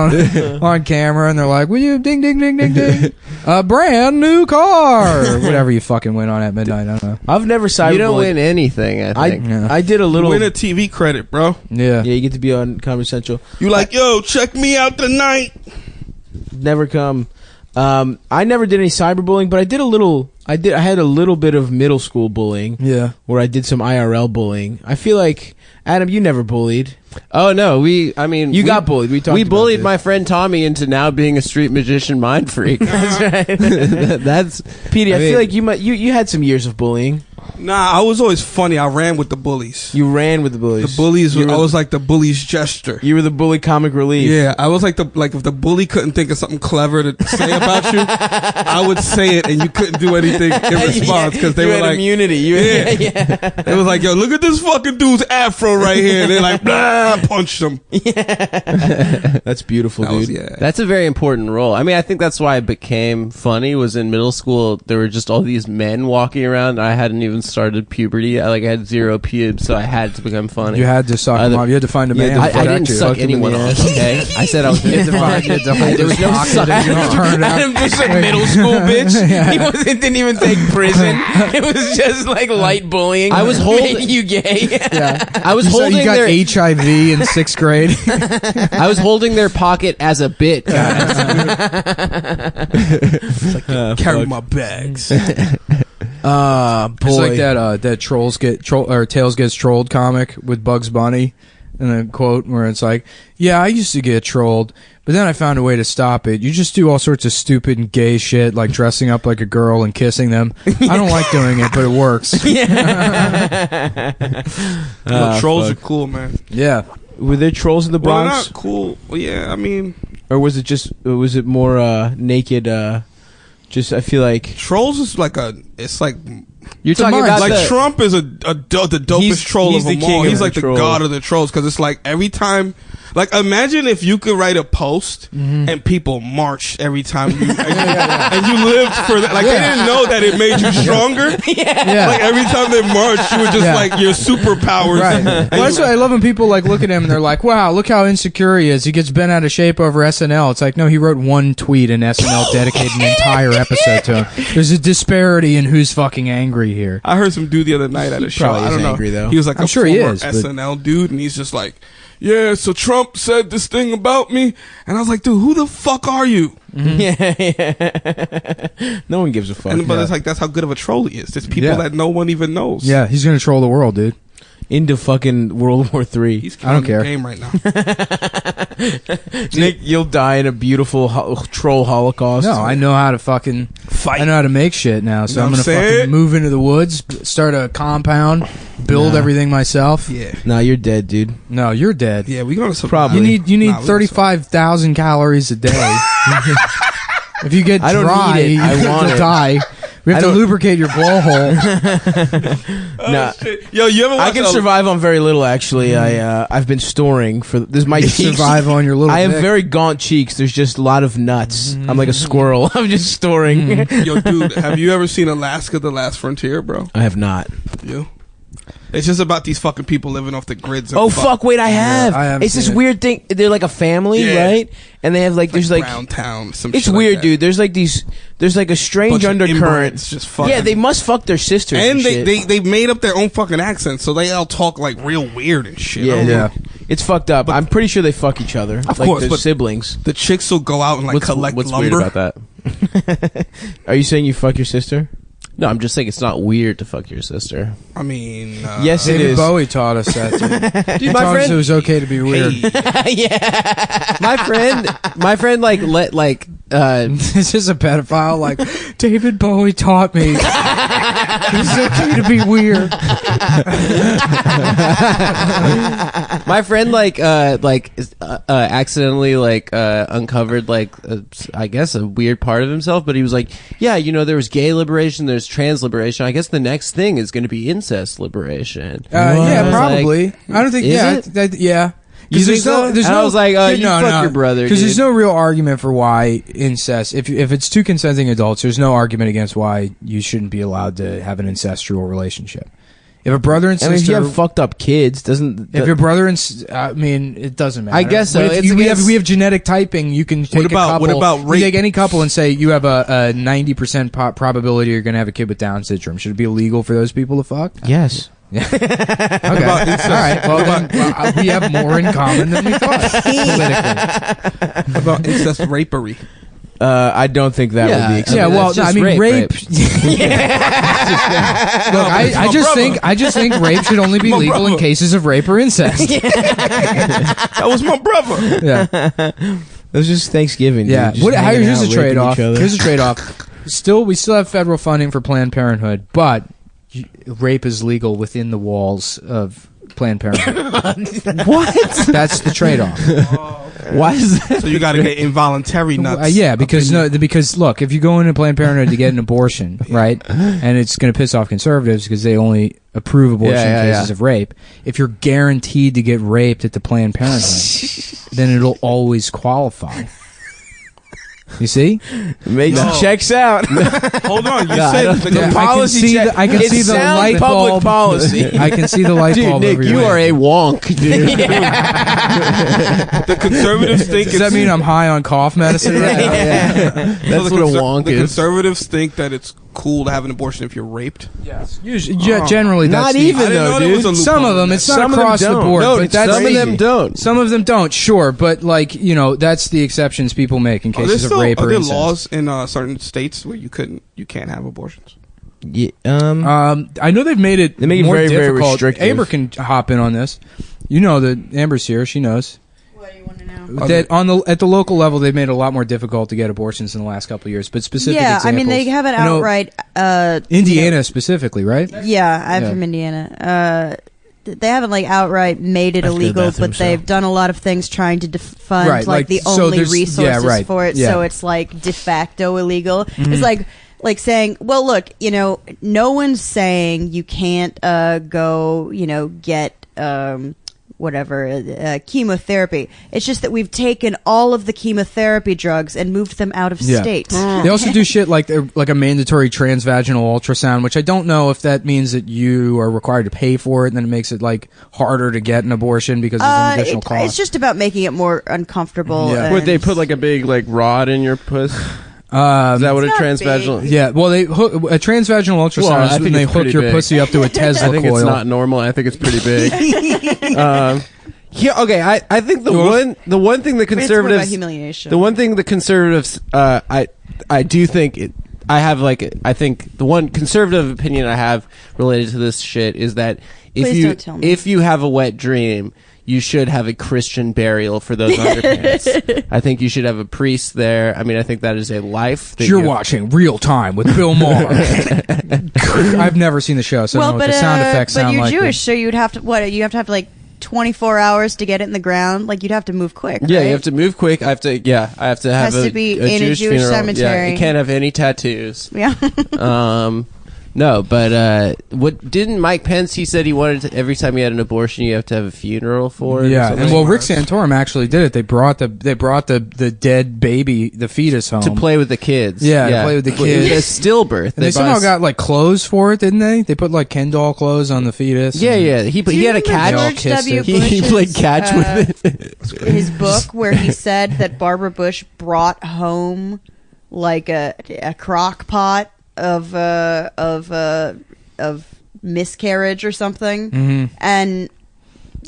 on camera, and they're like, will you ding ding ding ding ding, a brand new car or whatever you fucking win on at midnight. I don't know. I've never cyberbullied. You don't win anything, I think. Yeah. I did a little. Win a TV credit, bro. Yeah. Yeah, you get to be on Comedy Central. You like, yo, check me out tonight. Never come. I never did any cyberbullying, but I did a little. I had a little bit of middle school bullying Yeah. where I did some IRL bullying. I feel like Adam, you never bullied. Oh no, we got bullied. We talked. We about bullied this. my friend Tommy into now being a street magician mind freak. That's right. That's Petey, I mean- feel like you had some years of bullying. Nah, I was always funny. I ran with the bullies. You ran with the bullies. The bullies. You were, I was like the bully's jester. you were the bully comic relief. Yeah, I was like if the bully couldn't think of something clever to say about you, I would say it, and you couldn't do anything in response because they you were had like, immunity. Yeah. It was like, yo, look at this fucking dude's afro right here. And they're like, blah, punched him. That's beautiful, That dude. was, yeah. That's a very important role. I mean, I think that's why it became funny. Was in middle school, there were just all these men walking around. I hadn't even started puberty. I had 0 pubes, so I had to become funny. You had to suck him off. You had to find a man. to I protect didn't you. suck Fuck him in anyone the off. ass. Okay, I said I was. You had to find. You had to hold There was his no pocket sucking. and you just turn it out. Adam just a middle school bitch. He didn't even take prison. It was just like light bullying. I was holding- Making you gay. Yeah. I was So holding you got their. HIV in 6th grade. I was holding their pocket as a bit, guys. Carry my bags. Boy. It's like that Tails Gets Trolled comic with Bugs Bunny, and a quote where it's like, "Yeah, I used to get trolled, but then I found a way to stop it. You just do all sorts of stupid and gay shit, like dressing up like a girl and kissing them. I don't like doing it, but it works. Trolls are cool, man. Yeah, Were there trolls in the Well, Bronx, not cool. Well, yeah, I mean, or was it more naked? Just I feel like trolls is like it's like You're talking mind. about like the. Trump is the dopest He's- troll he's of the them king all. of He's the like the trolls. god of the trolls because it's like every time Like, imagine if you could write a post and people marched every time you and you lived for that. Like, they didn't know that it made you stronger. Yeah. Like, every time they marched, you were just like your superpowers. Right. Well, that's why I love when people like look at him and they're like, "Wow, look how insecure he is. He gets bent out of shape over SNL." It's like, no, he wrote one tweet and SNL dedicated an entire episode to him. There's a disparity in who's fucking angry here. I heard some dude the other night at a show. probably I is don't know. angry, though. He was like I'm a sure he former is, but- SNL dude, and he's just like, "Yeah, so Trump said this thing about me," and I was like, "Dude, who the fuck are you?" Yeah. No one gives a fuck. But it's like, that's how good of a troll he is. There's people Yeah. that no one even knows. Yeah, he's gonna troll the world, dude. Into fucking World War III. He's I don't killing care. the game right now. Nick, you'll die in a beautiful troll holocaust. No, I know how to fucking Fight. I know how to make shit now, so You know I'm what gonna I'm saying? fucking move into the woods, start a compound, build Nah. everything myself. Yeah. Nah, you're dead, dude. No, you're dead. Yeah, we're gonna survive. Probably. You need Nah, we 35,000 calories a day. If you get I don't dry, need it. I want you'll it. die. We have I to don't- lubricate your blowhole. Nah. Shit. Yo, you ever I watch can survive on very little. Actually, I've been storing for this. My You cheeks. survive on your little I have dick. very gaunt cheeks. There's just a lot of nuts. I'm like a squirrel. I'm just storing. Yo, dude, have you ever seen Alaska: The Last Frontier, bro? I have not. You? It's just about these fucking people living off the grids. And Oh fuck! Wait, I have. I haven't It's this seen it. weird thing. They're like a family, Yeah. right? And they have like there's like Brown Town. Some it's shit weird, like that. dude. There's like these. There's like a strange Bunch of undercurrent. inbreds just fucking. Yeah, they must fuck their sisters. and shit. they made up their own fucking accents, so they all talk like real weird and shit. I Yeah, don't know. It's fucked up. I'm pretty sure they fuck each other. Of like course, they're but- siblings. The chicks will go out and like collect what's lumber. weird about that? Are you saying you fuck your sister? No, I'm just saying it's not weird to fuck your sister. I mean, Yes, it David is. Bowie taught us that. Dude. He my taught us friend- it was okay to be weird. hey, Yeah. My friend, like let like This is a pedophile. Like David Bowie taught me it's okay to be weird. my friend accidentally uncovered I guess a weird part of himself, but he was like, yeah, you know, there was gay liberation, there's trans liberation. I guess the next thing is going to be incest liberation. Yeah, I was like, probably. I don't think. is Yeah, it? yeah. You Because think so? And I was like, you fuck your brother, Because there's dude. no real argument for why incest. If it's two consenting adults, there's no argument against why you shouldn't be allowed to have an incestual relationship. If a brother and I mean, if you sister, have fucked up kids, doesn't if your brother and I mean, it doesn't matter. I guess so. But if It's we against- have genetic typing. You can take about- a couple. what about you rape? take any couple and say you have a 90% probability you're going to have a kid with Down syndrome. Should it be illegal for those people to fuck? yes. Yeah. Okay. about incest? All right. Well, then, we have more in common than we thought politically. about incest rapery. I don't think that Yeah. would be acceptable. Yeah. Well, That's just I mean, rape. Look, I just think rape should only be My legal in brother. cases of rape or incest. That was my brother. Yeah. It was just Thanksgiving. Dude. Yeah. Just hanging Here's out, a raping trade off. each other. Here's a trade off. We still have federal funding for Planned Parenthood, but rape is legal within the walls of Planned Parenthood. What? That's the trade off. Why is that? So you got to get involuntary nuts. Yeah, because look, if you go into Planned Parenthood to get an abortion, right, and it's going to piss off conservatives because they only approve abortion Yeah, in cases of rape. If you're guaranteed to get raped at the Planned Parenthood, then it'll always qualify. You see? Checks out. Hold on, you Yeah, I said don't- the Yeah, I can policy see check. I can It's see the sound light public bulb. policy. I can see the light Dude, bulb. Nick, over you your are head. a wonk, dude. the conservatives think Does that mean I'm high on cough medicine? Right now? That's so what a wonk the is. conservatives think that it's cool to have an abortion if you're raped. Yes. Usually, generally, that's Not the- even I didn't though, know there dude. was a loophole Some of them, in it's that. not Some of them across the don't. board. No, but that's some of them crazy. don't. Some of them don't, sure, but like that's the exceptions people make in Are there cases of still rape are or there incest. laws in certain states where you can't have abortions? Yeah, I know they've made it They make it more very, very difficult. restrictive. Amber can hop in on this. You know that Amber's here; she knows What do you want to know? that at the local level they've made it a lot more difficult to get abortions in the last couple of years. But specific Yeah, I examples, mean they have it you know, outright. Indiana specifically, right? Yeah, I'm Yeah. from Indiana. They haven't like outright made it I have to go to the illegal, bathroom, but they've done a lot of things trying to fund Right, like, the so only there's- resources yeah, right, for it. yeah. So it's like de facto illegal. Mm-hmm. It's like saying, well, look, no one's saying you can't go, get chemotherapy. It's just that we've taken all of the chemotherapy drugs and moved them out of state. They also do shit like a mandatory transvaginal ultrasound, which I don't know if that means that you are required to pay for it, and then it makes it like harder to get an abortion because there's an additional cost. It's just about making it more uncomfortable. Yeah. Would they put like a big like rod in your puss? Is that what a not transvaginal? big. Yeah, well, they hook a transvaginal ultrasound Well, I is when think they it's hook pretty your big. pussy up to a Tesla I think coil. it's not normal. I think it's pretty big. Yeah. Okay. I think the one thing the It's more about conservatives humiliation. the one thing the conservatives I do think I think the one conservative opinion I have related to this shit is that Please don't tell me. if you have a wet dream, you should have a Christian burial for those underpants. I think you should have a priest there. I mean, I think that is a life. That You're watching Real Time with Bill Maher. I've never seen the show, so I don't know what the sound effects but sound you're like. Jewish, so you'd have to like 24 hours to get it in the ground. Like you'd have to move quick. Yeah, right? you have to move quick. I have to have Has to be in a Jewish funeral. cemetery. Yeah, you can't have any tattoos. Yeah. No, but what didn't Mike Pence? He said he wanted to, every time he had an abortion, you have to have a funeral for it. or Yeah, something? and well, Rick Santorum actually did it. They brought the dead baby, the fetus home to play with the kids. Yeah, to play with the kids. A stillbirth. And they somehow got like clothes for it, didn't they? They put like Ken doll clothes on the fetus. Yeah, and- yeah. He had a catch. George W. He played catch with it. His book where he said that Barbara Bush brought home like a crock pot of miscarriage or something, and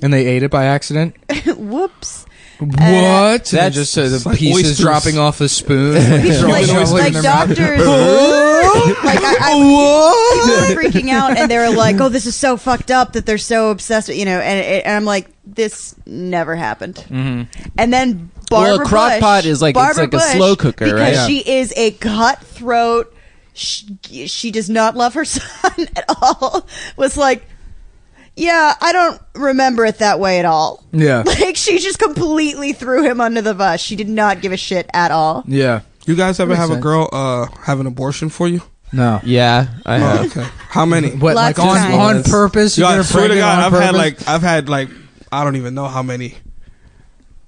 they ate it by accident. whoops. What? And That's just the it's like pieces oysters. dropping off the spoon. People like doctors, like people were freaking out, and they were like, "Oh, this is so fucked up that they're so obsessed," and I'm like, "This never happened." And then Barbara Well, a crock Bush, pot is like- it's Barbara like a Bush, slow cooker, because right? Yeah. she is a cutthroat. She does not love her son at all. Was like, yeah, I don't remember it that way at all. Yeah. Like she just completely threw him under the bus. She did not give a shit at all. Yeah. You guys ever Makes have a sense. girl have an abortion for you? No. Yeah, I have. Oh, okay. How many? What? Lots Like of on times. purpose? Yo, You I get her swear to pregnant God, on purpose? I've had I don't even know how many.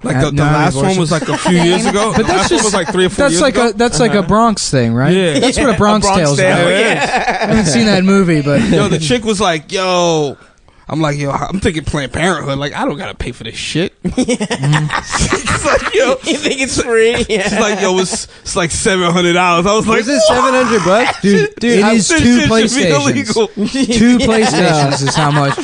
Like the No last one abortions. was like a few years ago. But The last one was like 3 or 4 That's years like ago. that's like a Bronx thing, right? Yeah. That's what a Bronx Tale's Tale, about. yeah. I haven't seen that movie, but Yo, the chick was like, yo. I'm like, yo, I'm thinking Planned Parenthood. Like, I don't gotta pay for this shit. It's like, yo, You think it's free? it's like, yo, it's like $700. I was like, Was it $700, dude? it is this two shit should be PlayStations. illegal. Two PlayStations is how much.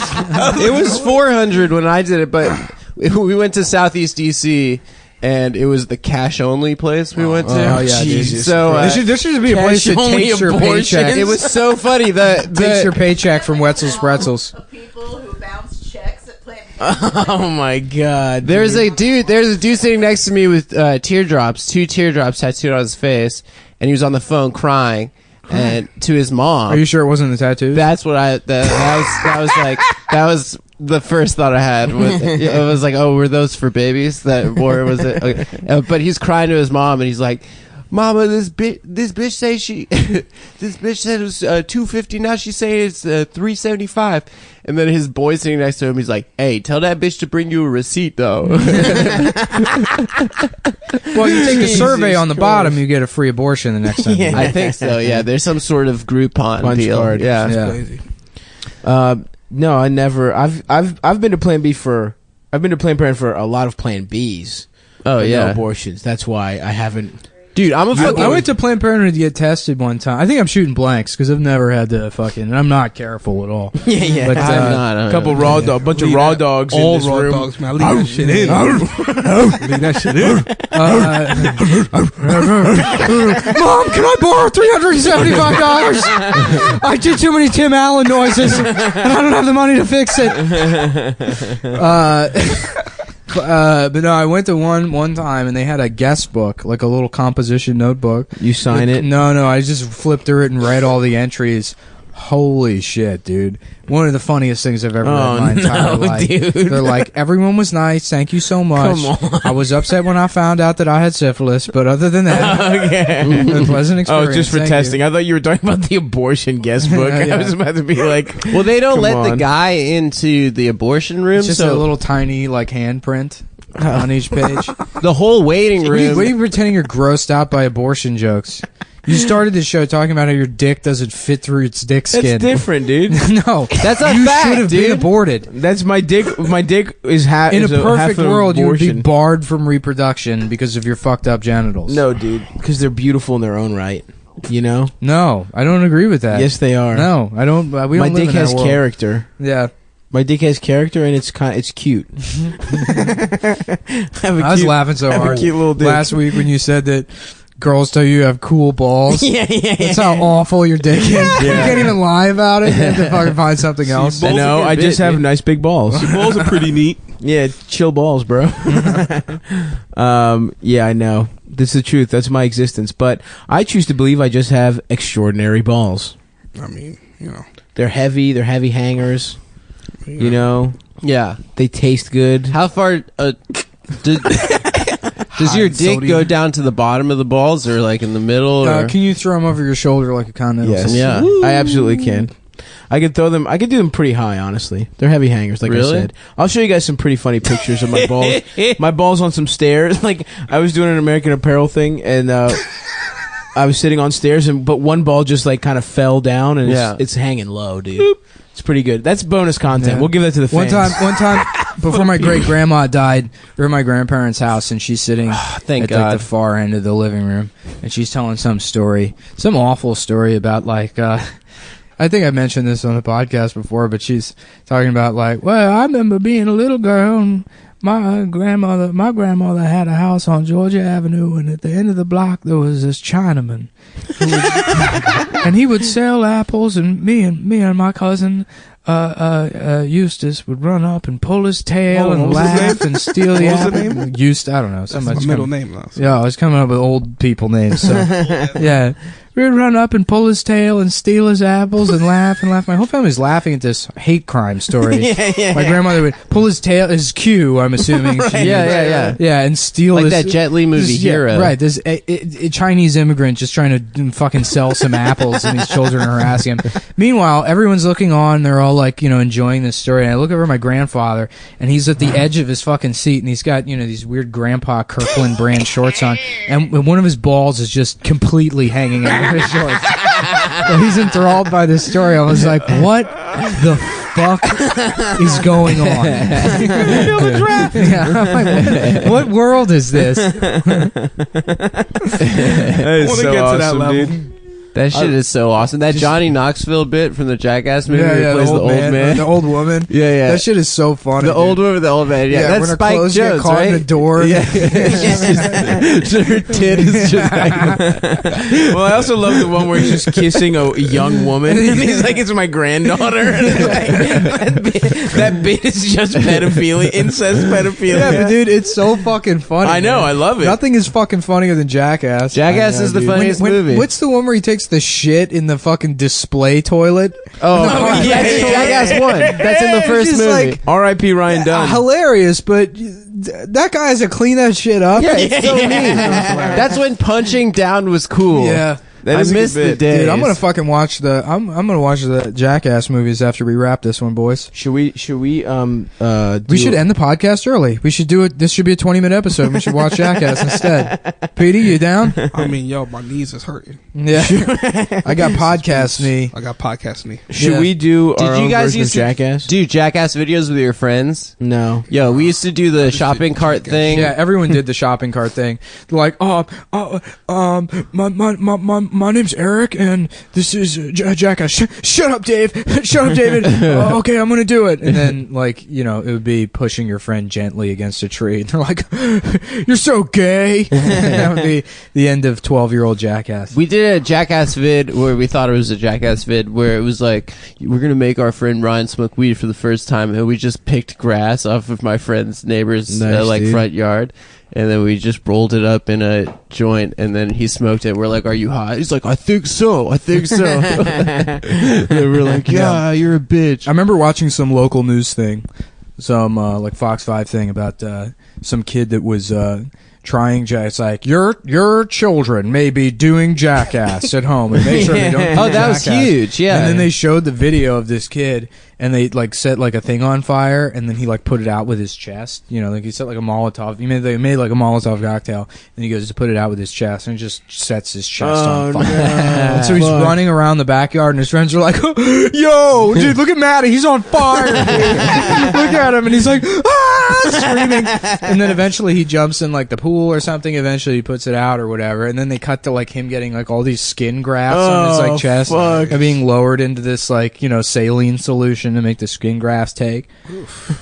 It was $400 when I did it, but we went to Southeast DC, and it was the cash only place we went to. Oh, yeah, dude. Jesus. So There should be a place that cash-only takes your abortions. paycheck. It was so funny that Takes your paycheck from Wetzel's Pretzels. People who bounce checks at Planned Oh my god. There's a dude sitting next to me with teardrops, 2 teardrops tattooed on his face, and he was on the phone crying, and to his mom. Are you sure it wasn't the tattoos? That's what that was the first thought I had. It was like, oh, were those for babies? Or was it? Okay. But he's crying to his mom, and he's like, "Mama, this bitch say this bitch said it was $250. Now she's saying it's $375." And then his boy sitting next to him, he's like, "Hey, tell that bitch to bring you a receipt, though." Well, you take the survey on the bottom, you get a free abortion the next time. Yeah. I think so. Yeah, there's some sort of Groupon Punch deal. card. Yeah. Yeah. Crazy. No, I never. I've been to Plan B for. I've been to Planned Parenthood for a lot of Plan Bs. Oh but no yeah, abortions. That's why I haven't. dude. I'm a fucking. I went to Planned Parenthood to get tested one time. I think I'm shooting blanks because I've never had to fucking. And I'm not careful at all. Yeah, yeah. But, I'm not. A couple raw dog, bunch of Leave raw that- dogs in all this raw room. dogs, man. Leave that shit in. Leave that shit in. Mom, can I borrow $375? I did too many Tim Allen noises, and I don't have the money to fix it. But no, I went to one time, and they had a guest book, like a little composition notebook. You sign it. No, I just flipped through it and read all the entries. Holy shit, dude. One of the funniest things I've ever read in my entire life. Dude. They're like, everyone was nice. Thank you so much. Come on. I was upset when I found out that I had syphilis, but other than that, Okay. a pleasant experience. Oh, just for Thank testing. you. I thought you were talking about the abortion guest book. Yeah. I was about to be like, Well, they don't Come let the on. guy into the abortion room, It's just so a little tiny like handprint on each page. the whole waiting What are room. you pretending you're grossed out by abortion jokes? You started this show talking about how your dick doesn't fit through its dick that's skin. different, dude. No, That's a you fact, should have dude. been aborted. That's my dick. My dick is half. In a is half perfect an world, you would be abortion. barred from reproduction because of your fucked up genitals. No, dude, because they're beautiful in their own right. You know? No, I don't agree with that. Yes, they are. No, I don't. We don't My live dick in has that world. character. Yeah, My dick has character, and it's cute. I was laughing so I have a hard cute little dick. last week when you said that girls tell you you have cool balls. Yeah. That's how awful your dick is. You can't even lie about it. You have to fucking find something else. I Balls know. are I good just bit, have dude. nice big balls. Your balls are pretty neat. Yeah, chill balls, bro. Yeah, I know. This is the truth. That's my existence. But I choose to believe I just have extraordinary balls. I mean, you know. They're heavy. They're heavy hangers. You know, Yeah. they taste good. How far does your in dick sodium. go down to the bottom of the balls, or like in the middle? Or? Can you throw them over your shoulder like a continental? Yes. Yeah. I absolutely can. I could throw them. I could do them pretty high, honestly. They're heavy hangers, like Really? I said. I'll show you guys some pretty funny pictures of my balls. My balls on some stairs. Like I was doing an American Apparel thing, and I was sitting on stairs, but one ball just like kind of fell down, and Yeah. it's hanging low, dude. It's pretty good. That's bonus content. Yeah. We'll give that to the One fans. time, before my great grandma died, we were at my grandparents' house, and she's sitting Thank at God. like the far end of the living room, and she's telling some story, some awful story about like. I think I mentioned this on the podcast before, but she's talking about like, well, I remember being a little girl, and my grandmother had a house on Georgia Avenue, and at the end of the block there was this Chinaman, and he would sell apples, and me and my cousin Eustace would run up and pull his tail Oh, and what was his laugh and steal the What was apple. the name? Eustace, I don't know. That's Somebody's my middle coming- name, though. So. Yeah, I was coming up with old people names. So yeah, we'd run up and pull his tail and steal his apples and laugh and laugh. My whole family's laughing at this hate crime story. My grandmother would pull his tail, his cue. I'm assuming. Right. Yeah. Yeah, and steal Like this, that Jet Li movie this- Hero. right? This a Chinese immigrant just trying to fucking sell some apples, and these children are harassing him. Meanwhile, everyone's looking on. They're all like, enjoying this story. And I look over at my grandfather, and he's at the edge of his fucking seat, and he's got these weird Grandpa Kirkland brand shorts on, and one of his balls is just completely hanging out of his shorts. So he's enthralled by this story. I was like, what the fuck is going on? Yeah, I'm like, what world is this? That I is want to so get to awesome, that level. dude. That shit is so awesome. That Johnny Knoxville bit from the Jackass movie where he plays the old man. the old woman. Yeah. That shit is so funny. The old dude. woman with the old man. Yeah, that's when her Spike clothes get Jones, caught right? in the door. Yeah. Her tit is just like... Well, I also love the one where he's just kissing a young woman, and he's like, "It's my granddaughter." And it's like, that bit is just pedophilia, incest pedophilia. Yeah, but dude, it's so fucking funny. I know, man. I love it. Nothing is fucking funnier than Jackass. Jackass I know, is the dude. funniest movie. What's the one where he takes the shit in the fucking display toilet? Oh, yeah, that's yeah, Jackass 1. That's in the It's first just movie. like- R.I.P. Ryan Dunn. Hilarious, but that guy has to clean that shit up. Yeah, it's so neat. That's when punching down was cool. Yeah. That I is a good missed the bit. days. Dude, I'm gonna fucking watch the. I'm gonna watch the Jackass movies after we wrap this one, boys. Should we? We should end the podcast early. We should do it. This should be a 20-minute episode. We should watch Jackass instead. Petey, you down? I mean, yo, my knees is hurting. Yeah. I got podcast knee. I got podcast knee. Should Yeah. we do our Did you own guys version of used to Jackass? do Jackass videos with your friends? No. Yo, we used to do the shopping cart thing. Yeah, everyone did the shopping cart thing. They're like, my name's Eric, and this is Jackass. Shut up, Dave. Shut up, David. Okay, I'm gonna do it. And then, like, it would be pushing your friend gently against a tree. And they're like, "You're so gay." That would be the end of 12-year-old Jackass. We did a Jackass vid where we thought it was a Jackass vid where it was like, we're going to make our friend Ryan smoke weed for the first time, and we just picked grass off of my friend's neighbor's Nice, dude. front yard. And then we just rolled it up in a joint, and then he smoked it. We're like, "Are you high?" He's like, I think so. They were like, yeah, you're a bitch. I remember watching some local news thing, some like Fox 5 thing about some kid that was trying. It's like your children may be doing jackass at home, and make sure they don't. Do that was jackass. huge. Yeah, And then they showed the video of this kid, and they like set like a thing on fire, and then he like put it out with his chest. You know, like he set like a Molotov. They made like a Molotov cocktail, and he goes to put it out with his chest, and it just sets his chest on fire. And so he's running around the backyard, and his friends are like, "Yo, dude, look at Matty, he's on fire! Look at him!" And he's like, screaming. And then eventually he jumps in like the pool or something. Eventually he puts it out or whatever, and then they cut to like him getting like all these skin grafts on his like chest, and being lowered into this like saline solution to make the skin grafts take.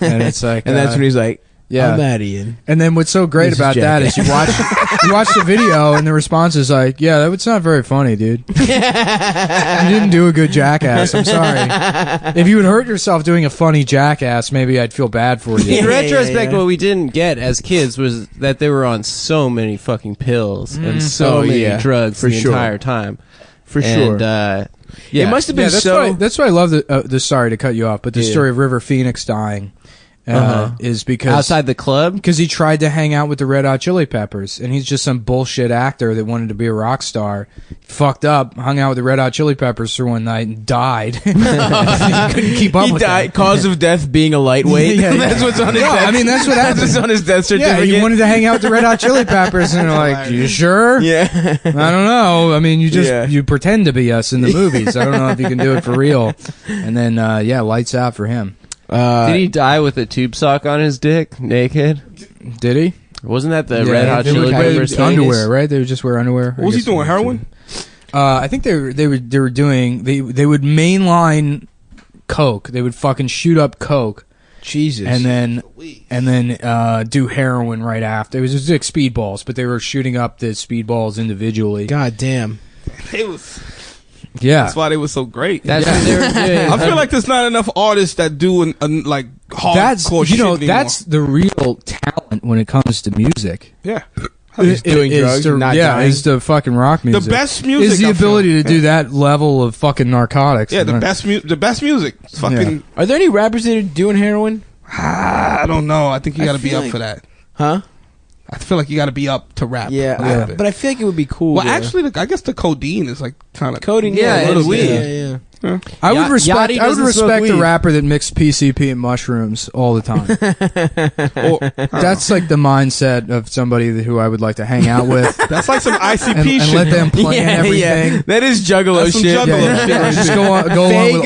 And it's like, and that's when he's like, yeah. I'm Matty. And then what's so great about that is you watch the video, and the response is like, yeah, that's not very funny, dude. You didn't do a good jackass. I'm sorry. If you would hurt yourself doing a funny jackass, maybe I'd feel bad for you. In retrospect, what we didn't get as kids was that they were on so many fucking pills and so many drugs for the sure. entire time. For sure. And, It must have been that's why I love the sorry to cut you off, but the story of River Phoenix dying is because outside the club, because he tried to hang out with the Red Hot Chili Peppers, and he's just some bullshit actor that wanted to be a rock star. Fucked up, hung out with the Red Hot Chili Peppers for one night and died. He couldn't keep up He with died. them. Cause of death being a lightweight. Yeah, yeah. That's what's on his. No, death. I mean that's what That's happened. what's on his death Yeah, certificate. he wanted to hang out with the Red Hot Chili Peppers, and they're like, "You sure?" Yeah. I don't know. I mean, you pretend to be us in the movies. I don't know if you can do it for real. And then lights out for him. did he die with a tube sock on his dick, naked? Did he? Wasn't that the Red Hot they Chili would wear Peppers underwear, right? They would just wear underwear. What was he doing? Heroin? I think they were doing. They would mainline coke. They would fucking shoot up coke. Jesus. And then do heroin right after. It was just like speedballs, but they were shooting up the speedballs individually. God damn. It was. Yeah, That's why they were so great. That's what they were doing. I feel like there's not enough artists that do like hardcore shit anymore. that's the real talent when it comes to music. Yeah. Just doing drugs, not dying. Is the fucking rock music. The best music is the I feel. ability to do that level of fucking narcotics. Yeah, the best music. Fucking. Are there any rappers that are doing heroin? I don't know. I think you got to be feel up like- for that. Huh? I feel like you got to be up to rap. Yeah, a little bit. but I feel like it would be cool. Well, to- actually, I guess the codeine is like kind of coding. Yeah, a little and bit. weed. Yeah. I would respect. Yachty I would doesn't smoke respect a weed. rapper that mixed PCP and mushrooms all the time. That's like the mindset of somebody who I would like to hang out with That's like some ICP and shit. let them plan everything. That is juggalo That's some shit. juggalo Yeah, shit. yeah. Just go on with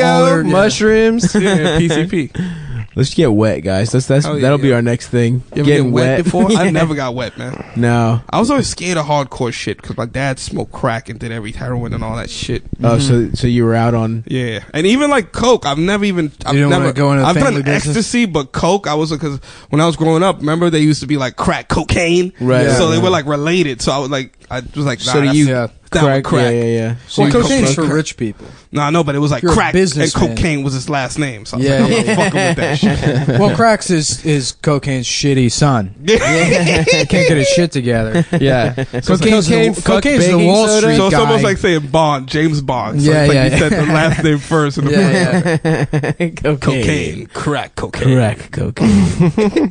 all their mushrooms. Yeah, PCP. Let's get wet, guys. That's Oh, yeah, that'll be yeah. our next thing. You ever Getting get wet before? Yeah. I never got wet, man. No. I was always scared of hardcore shit because my dad smoked crack and did every heroin and all that shit. Oh, so you were out on. Yeah, and even like coke, I've never. didn't wanna go into the I've done family business? ecstasy, but coke, I was because when I was growing up, remember they used to be like crack cocaine, Right. So they Yeah. were like related. So I was like, nah, So do that's- you Yeah. that was crack. Yeah. Well, you cocaine's coke- for rich people. No, no, but it was like You're a crack and businessman. cocaine was his last name. So I was Yeah, like, I'm yeah, not fucking with that shit. Well, cracks is cocaine's shitty son. He can't get his shit together. Yeah. Cocaine's the Wall Street So it's guy. almost like saying Bond, James Bond. So Yeah, it's like yeah, you yeah. said the last name first in the first. yeah. Cocaine, crack cocaine. Crack cocaine.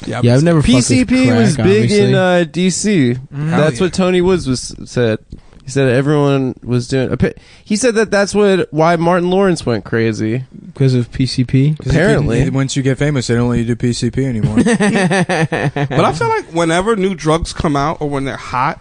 Yeah, Yeah, I've never fucked with PCP crack, was big obviously. in DC. That's yeah. what Tony Woods said. He said everyone was doing. He said that's why Martin Lawrence went crazy. because of PCP. Apparently. Once you get famous, they don't let you do PCP anymore. But I feel like whenever new drugs come out or when they're hot,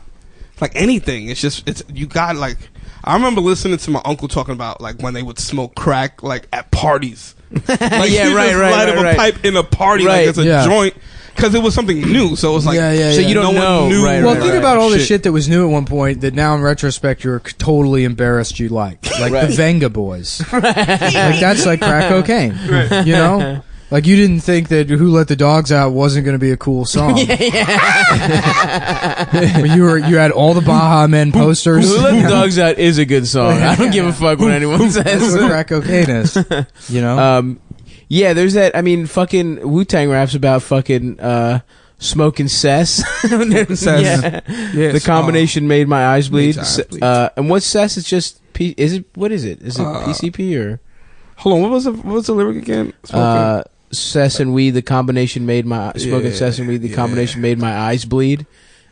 like anything, it's you got like. I remember listening to my uncle talking about like when they would smoke crack like at parties. Like Yeah, you right, just right, light up right, a right. pipe in a party Right, like it's a yeah. joint because it was something new. So it was like Yeah, So you don't no know, one knew. right, Well, right, think right. about all the shit that was new at one point that now in retrospect you're totally embarrassed you liked. Like Right. the Venga Boys. Like that's like crack cocaine. You know? Like you didn't think that Who Let the Dogs Out wasn't going to be a cool song. But you had all the Baja Men posters. Who Let the Dogs Out is a good song. I don't give a fuck what anyone That's says. what crack cocaine is. You know? Yeah, there's that. I mean, fucking Wu-Tang raps about fucking smoking cess. Cess. Yeah. Yeah, The combination made my eyes bleed. Made your eyes bleed. And what's cess? It's just what is it? Is it PCP or Hold on, what was the lyric again? cess and weed? The combination made my smoking cess and weed. The combination made my eyes bleed.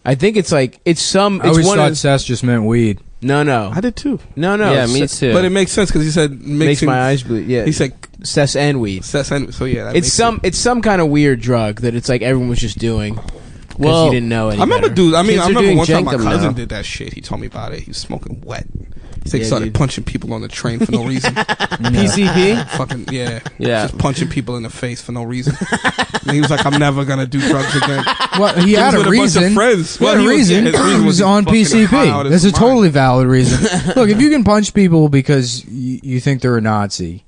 I think it's like it's some. I It's always one thought of, cess just meant weed. no. I did too. No. Yeah, me too. But it makes sense because he said Makes my eyes bleed. Yeah, He said cess and weed. cess and so yeah. That It's makes some. It's some kind of weird drug that it's like everyone was just doing. Because Well, you didn't know any I remember, better. dude. I mean, Kids I are remember doing one time my Jenkem cousin now. did that shit. He told me about it. He was smoking wet. He said he Yeah, started dude. punching people on the train for no reason. PCP. Fucking yeah, Yeah. just punching people in the face for no reason. And he was like, "I'm never gonna do drugs again." Well, he had was a with a bunch of reason. friends. He had Well, a he was- reason. his reason He was was he's on fucking high out PCP. of That's a his mind. totally valid reason. Look, if you can punch people because you think they're a Nazi,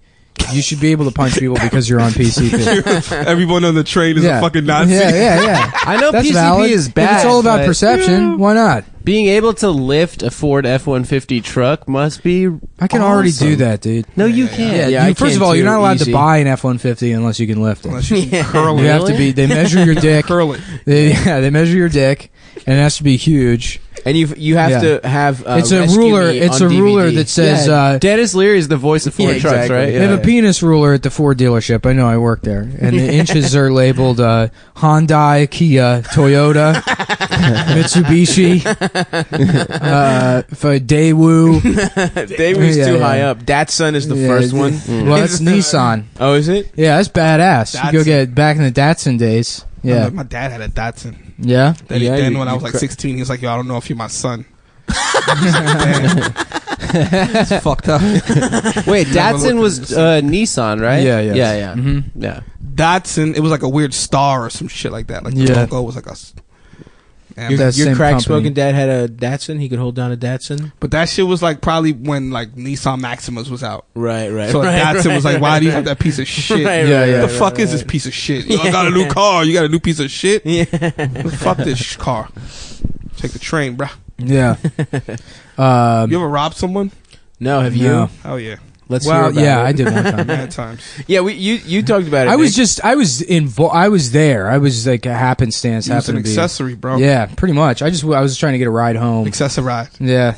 you should be able to punch people because you're on PCP. Everyone on the train is a fucking Nazi. Yeah. I know That's PCP valid. is If bad. it's all about but perception, why not? being able to lift a Ford F-150 truck must be. I can already do that, dude. No, you can't. Yeah, I first can of all, you're too, not allowed easy. to buy an F-150 unless you can lift it. Unless you curl You it. have to be. They measure your dick. Curl it. They measure your dick, and it has to be huge. And you have Yeah. to have. It's a Rescue ruler. Me It's on a ruler DVD. that says. Dennis Leary is the voice of Ford Yeah, trucks, exactly. right? They have a penis ruler at the Ford dealership. I know, I work there, and the inches are labeled Hyundai, Kia, Toyota, Mitsubishi, for Daewoo. Daewoo's Yeah, too yeah. high up. Datsun is the Yeah, first one. Well, that's Nissan. Oh, is it? Yeah, that's badass. You go Datsun. get back in the Datsun days. Yeah, My dad had a Datsun. yeah. Yeah, Then you- when I you was like cra- 16, he was like, "Yo, I don't know if you're my son." Damn. It's fucked up. Wait, Never Datsun looked was at Nissan, right? Yeah, yes. yeah, Mhm. yeah. Datsun, it was like a weird star or some shit like that. Like the Yeah. logo was like a. Damn. That's Your same crack company. smoking dad had a Datsun. He could hold down a Datsun. But that shit was like probably when like Nissan Maximas was out. Right. So Datsun was like, "Why do you have that piece of shit? Right, Yeah, yeah. The fuck is this piece of shit? Yo, I got a new car. You got a new piece of shit? Yeah. Fuck this car. Take the train, bruh. Yeah. You ever robbed someone? No, have you? No. Hell yeah. Let's hear Well, about yeah, it. I did one time. Mad times. Yeah, you talked about it. I was Nick. just, I was there. I was like a happenstance. It was an Happened to be. accessory, bro. Yeah, pretty much. I was trying to get a ride home. Accessory. Yeah.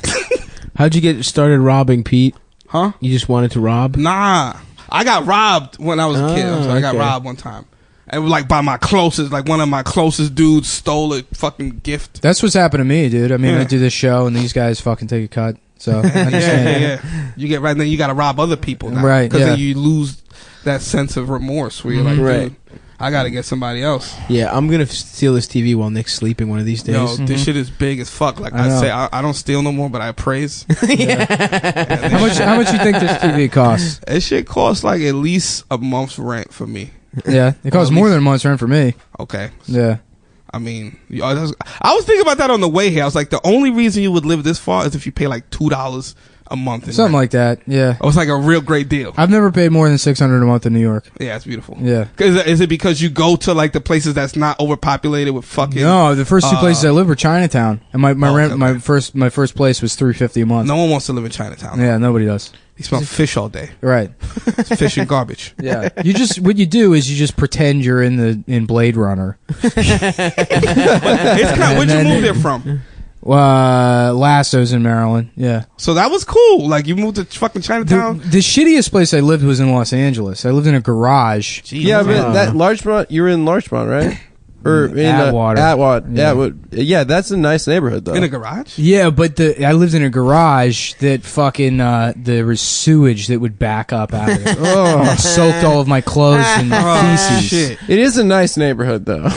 How'd you get started robbing, Pete? Huh? You just wanted to rob? Nah. I got robbed when I was a kid. Oh, I got okay. robbed one time. It was like by my closest, like one of my closest dudes stole a fucking gift. That's what's happened to me, dude. I mean, Yeah. I do this show and these guys fucking take a cut. So I understand. Yeah. You get right then you got to rob other people now, Right, Because yeah. then you lose that sense of remorse where you're like, Right. dude, I got to get somebody else. Yeah, I'm gonna steal this TV while Nick's sleeping one of these days. Yo, this shit is big as fuck. Like I I know. say, I don't steal no more, but I appraise. How much you think this TV costs? This shit costs like at least a month's rent for me. Yeah, it costs at more least- than a month's rent for me. Okay. Yeah. I mean, I was thinking about that on the way here. I was like, the only reason you would live this far is if you pay like $2 a month. in Something rent. like that. Yeah. It was like a real great deal. I've never paid more than $600 a month in New York. Yeah, it's beautiful. Yeah. Is it because you go to like the places that's not overpopulated with fucking? No, the first two places I lived were Chinatown, and my Oh, rent, okay. my first place was $350 a month. No one wants to live in Chinatown. Yeah, nobody does. They smell fish all day. Right. It's fish and garbage. Yeah. What you do is you just pretend you're in Blade Runner. It's kind. Where'd you then- move there from? Lasso's in Maryland. Yeah. So that was cool. Like you moved to fucking Chinatown. The shittiest place I lived was in Los Angeles. I lived in a garage. Gee, Yeah, man. but that Larchmont, you were in Larchmont, right? Or in Atwater. Atwater. Yeah. Yeah, that's a nice neighborhood though. in a garage. Yeah, but I lived in a garage that fucking there was sewage that would back up out of it. Oh, soaked all of my clothes in feces. Shit. It is a nice neighborhood though.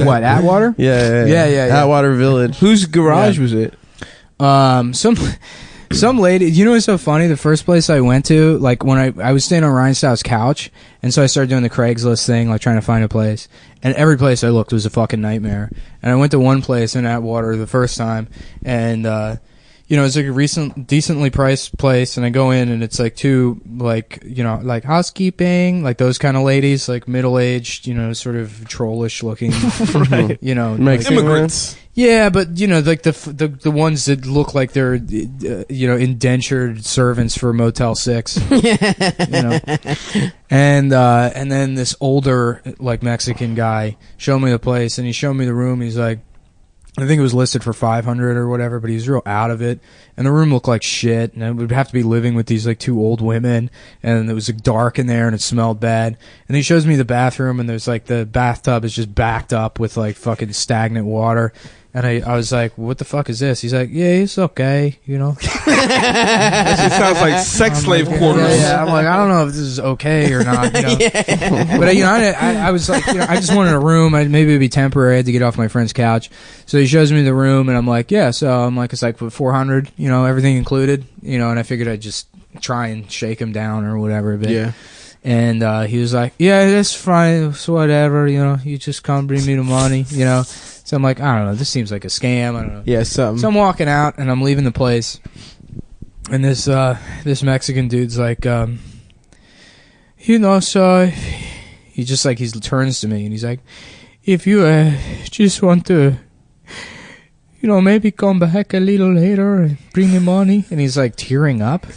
What, Atwater? Yeah. Atwater Village. Whose garage was it? Some lady, you know what's so funny? The first place I went to, like when I was staying on Ryan Stow's couch, and so I started doing the Craigslist thing, like trying to find a place. And every place I looked was a fucking nightmare. And I went to one place in Atwater the first time, and it's like a decently priced place, and I go in and it's like two like housekeeping, like those kind of ladies, like middle aged, sort of trollish looking, Makes like, Immigrants. yeah, but like the ones that look like they're indentured servants for Motel 6. And then this older like Mexican guy showed me the place, and he showed me the room. He's like, I think it was listed for 500 or whatever, but he was real out of it. And the room looked like shit, and I would have to be living with these like two old women, and it was like, dark in there, and it smelled bad. And he shows me the bathroom, and there's like the bathtub is just backed up with like fucking stagnant water. And I was like, what the fuck is this? He's like, yeah, it's okay, you know. That shit sounds like sex slave quarters. Yeah. I'm like, I don't know if this is okay or not. You know? But you know, I was like, you know, I just wanted a room. Maybe it'd be temporary. I had to get off my friend's couch. So he shows me the room, and I'm like, yeah. So I'm like, it's like 400, you know, everything included, you know. And I figured I'd just try and shake him down or whatever. But, Yeah. And he was like, yeah, that's fine. It's whatever, you know. You just come bring me the money, you know. So I'm like, I don't know. This seems like a scam. I don't know. Yeah, something. So I'm walking out, and I'm leaving the place, and this Mexican dude's like, you know, so he just like he turns to me, and he's like, if you just want to, you know, maybe come back a little later and bring me money, and he's like tearing up.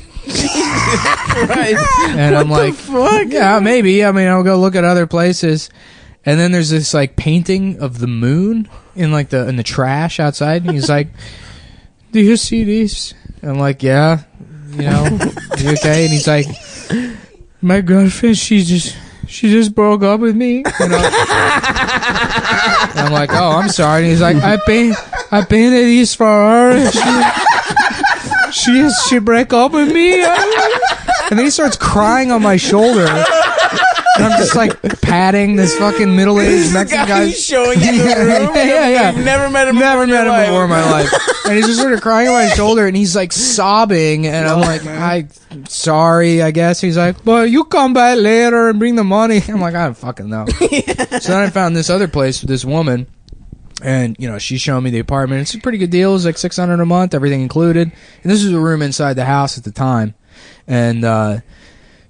Right. And I'm like, fuck? yeah, maybe. I mean, I'll go look at other places. And then there's this like painting of the moon in like in the trash outside, and he's like, "Do you see this?" And I'm like, "Yeah, you know, you okay?" And he's like, "My girlfriend, she just broke up with me." You know? And I'm like, "Oh, I'm sorry." And he's like, "I painted this for her. And she broke up with me." And then he starts crying on my shoulder. And I'm just like patting this fucking middle-aged Mexican guy. He's showing you the room. Yeah. You've never met him. Never met him before in my life. And he's just sort of crying on my shoulder, and he's like sobbing, and I'm like, I'm sorry, I guess. He's like, well, you come back later and bring the money. I'm like, I don't fucking know. So then I found this other place with this woman, and you know, she's showing me the apartment. It's a pretty good deal. It was like $600 a month, everything included. And this was a room inside the house at the time. And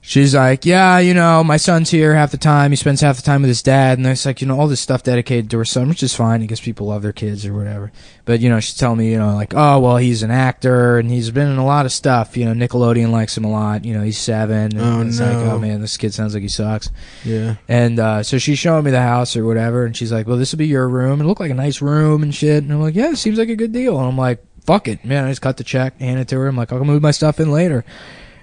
she's like, yeah, you know, my son's here half the time. He spends half the time with his dad. And there's like, you know, all this stuff dedicated to her son, which is fine. I guess people love their kids or whatever. But, you know, she's telling me, you know, like, oh, well, he's an actor and he's been in a lot of stuff. You know, Nickelodeon likes him a lot. You know, he's 7. And it's like, oh, man, this kid sounds like he sucks. Yeah. And so she's showing me the house or whatever. And she's like, well, this will be your room. It looked like a nice room and shit. And I'm like, yeah, it seems like a good deal. And I'm like, fuck it, man. I just cut the check, hand it to her. I'm like, I'll move my stuff in later.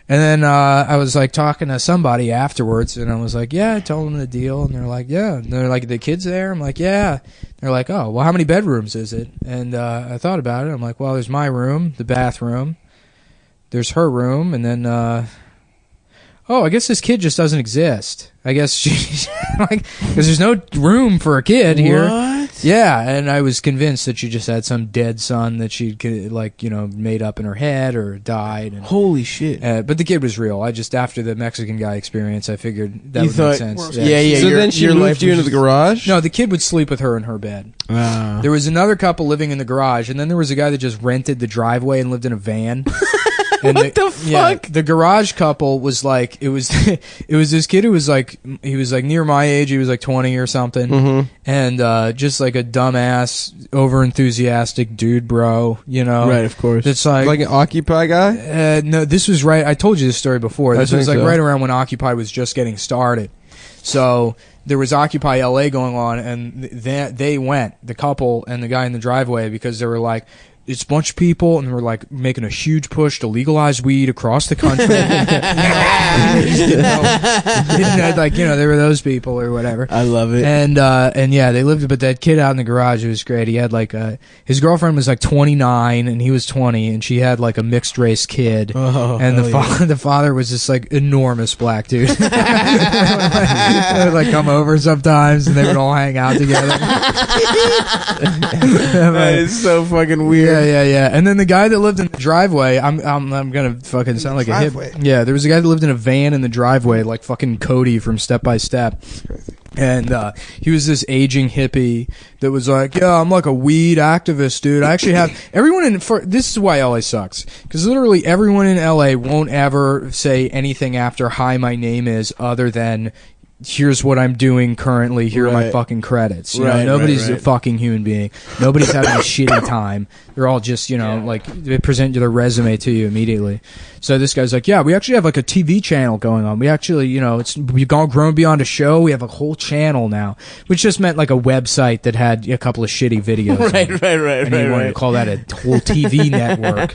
And then I was like talking to somebody afterwards, and I was like, yeah, I told them the deal. And they're like, yeah. And they're like, the kid's there? I'm like, yeah. They're like, oh, well, how many bedrooms is it? And I thought about it. I'm like, well, there's my room, the bathroom. There's her room. And then, oh, I guess this kid just doesn't exist. I guess she's like, because there's no room for a kid here. What? Yeah, and I was convinced that she just had some dead son that she'd like, you know, made up in her head or died. And, Holy shit. but the kid was real. I just, after the Mexican guy experience, I figured that You would thought- make sense. Yeah. So your- then she your life moved you was into the just- garage? No, the kid would sleep with her in her bed. There was another couple living in the garage, and then there was a guy that just rented the driveway and lived in a van. And What the Yeah, fuck? the garage couple was like, it was this kid who was like, he was like near my age. He was like 20 or something, Mm-hmm. and just like a dumbass, over enthusiastic dude, bro. You know, Right, of course. It's Like an Occupy guy? no, this was right. I told you this story before. I This was think like so. right around when Occupy was just getting started. So there was Occupy LA going on, and they went, the couple and the guy in the driveway, because they were like, it's a bunch of people, and we're like making a huge push to legalize weed across the country. Like, you know, they were those people or whatever. I love it. And yeah, they lived, but that kid out in the garage, it was great. He had like his girlfriend was like 29 and he was 20, and she had like a mixed race kid. Oh, And hell yeah. the father was this like enormous black dude. They would like come over sometimes, and they would all hang out together. That is so fucking weird. Yeah. And then the guy that lived in the driveway, I'm gonna fucking sound like a Driveway. hip. Yeah, there was a guy that lived in a van in the driveway, like fucking Cody from Step by Step. And he was this aging hippie that was like, yeah, I'm like a weed activist, dude. I actually have everyone in. This is why LA sucks, because literally everyone in LA won't ever say anything after "Hi, my name is," other than here's what I'm doing currently. Here are my Right. fucking credits. You know, Right, nobody's right. a fucking human being. Nobody's having a shitty time. They're all just, you know, like they present their resume to you immediately. So this guy's like, yeah, we actually have like a TV channel going on. We actually, you know, we've grown beyond a show. We have a whole channel now, which just meant like a website that had a couple of shitty videos. Right, on it. right. And he wanted to call that a whole TV network.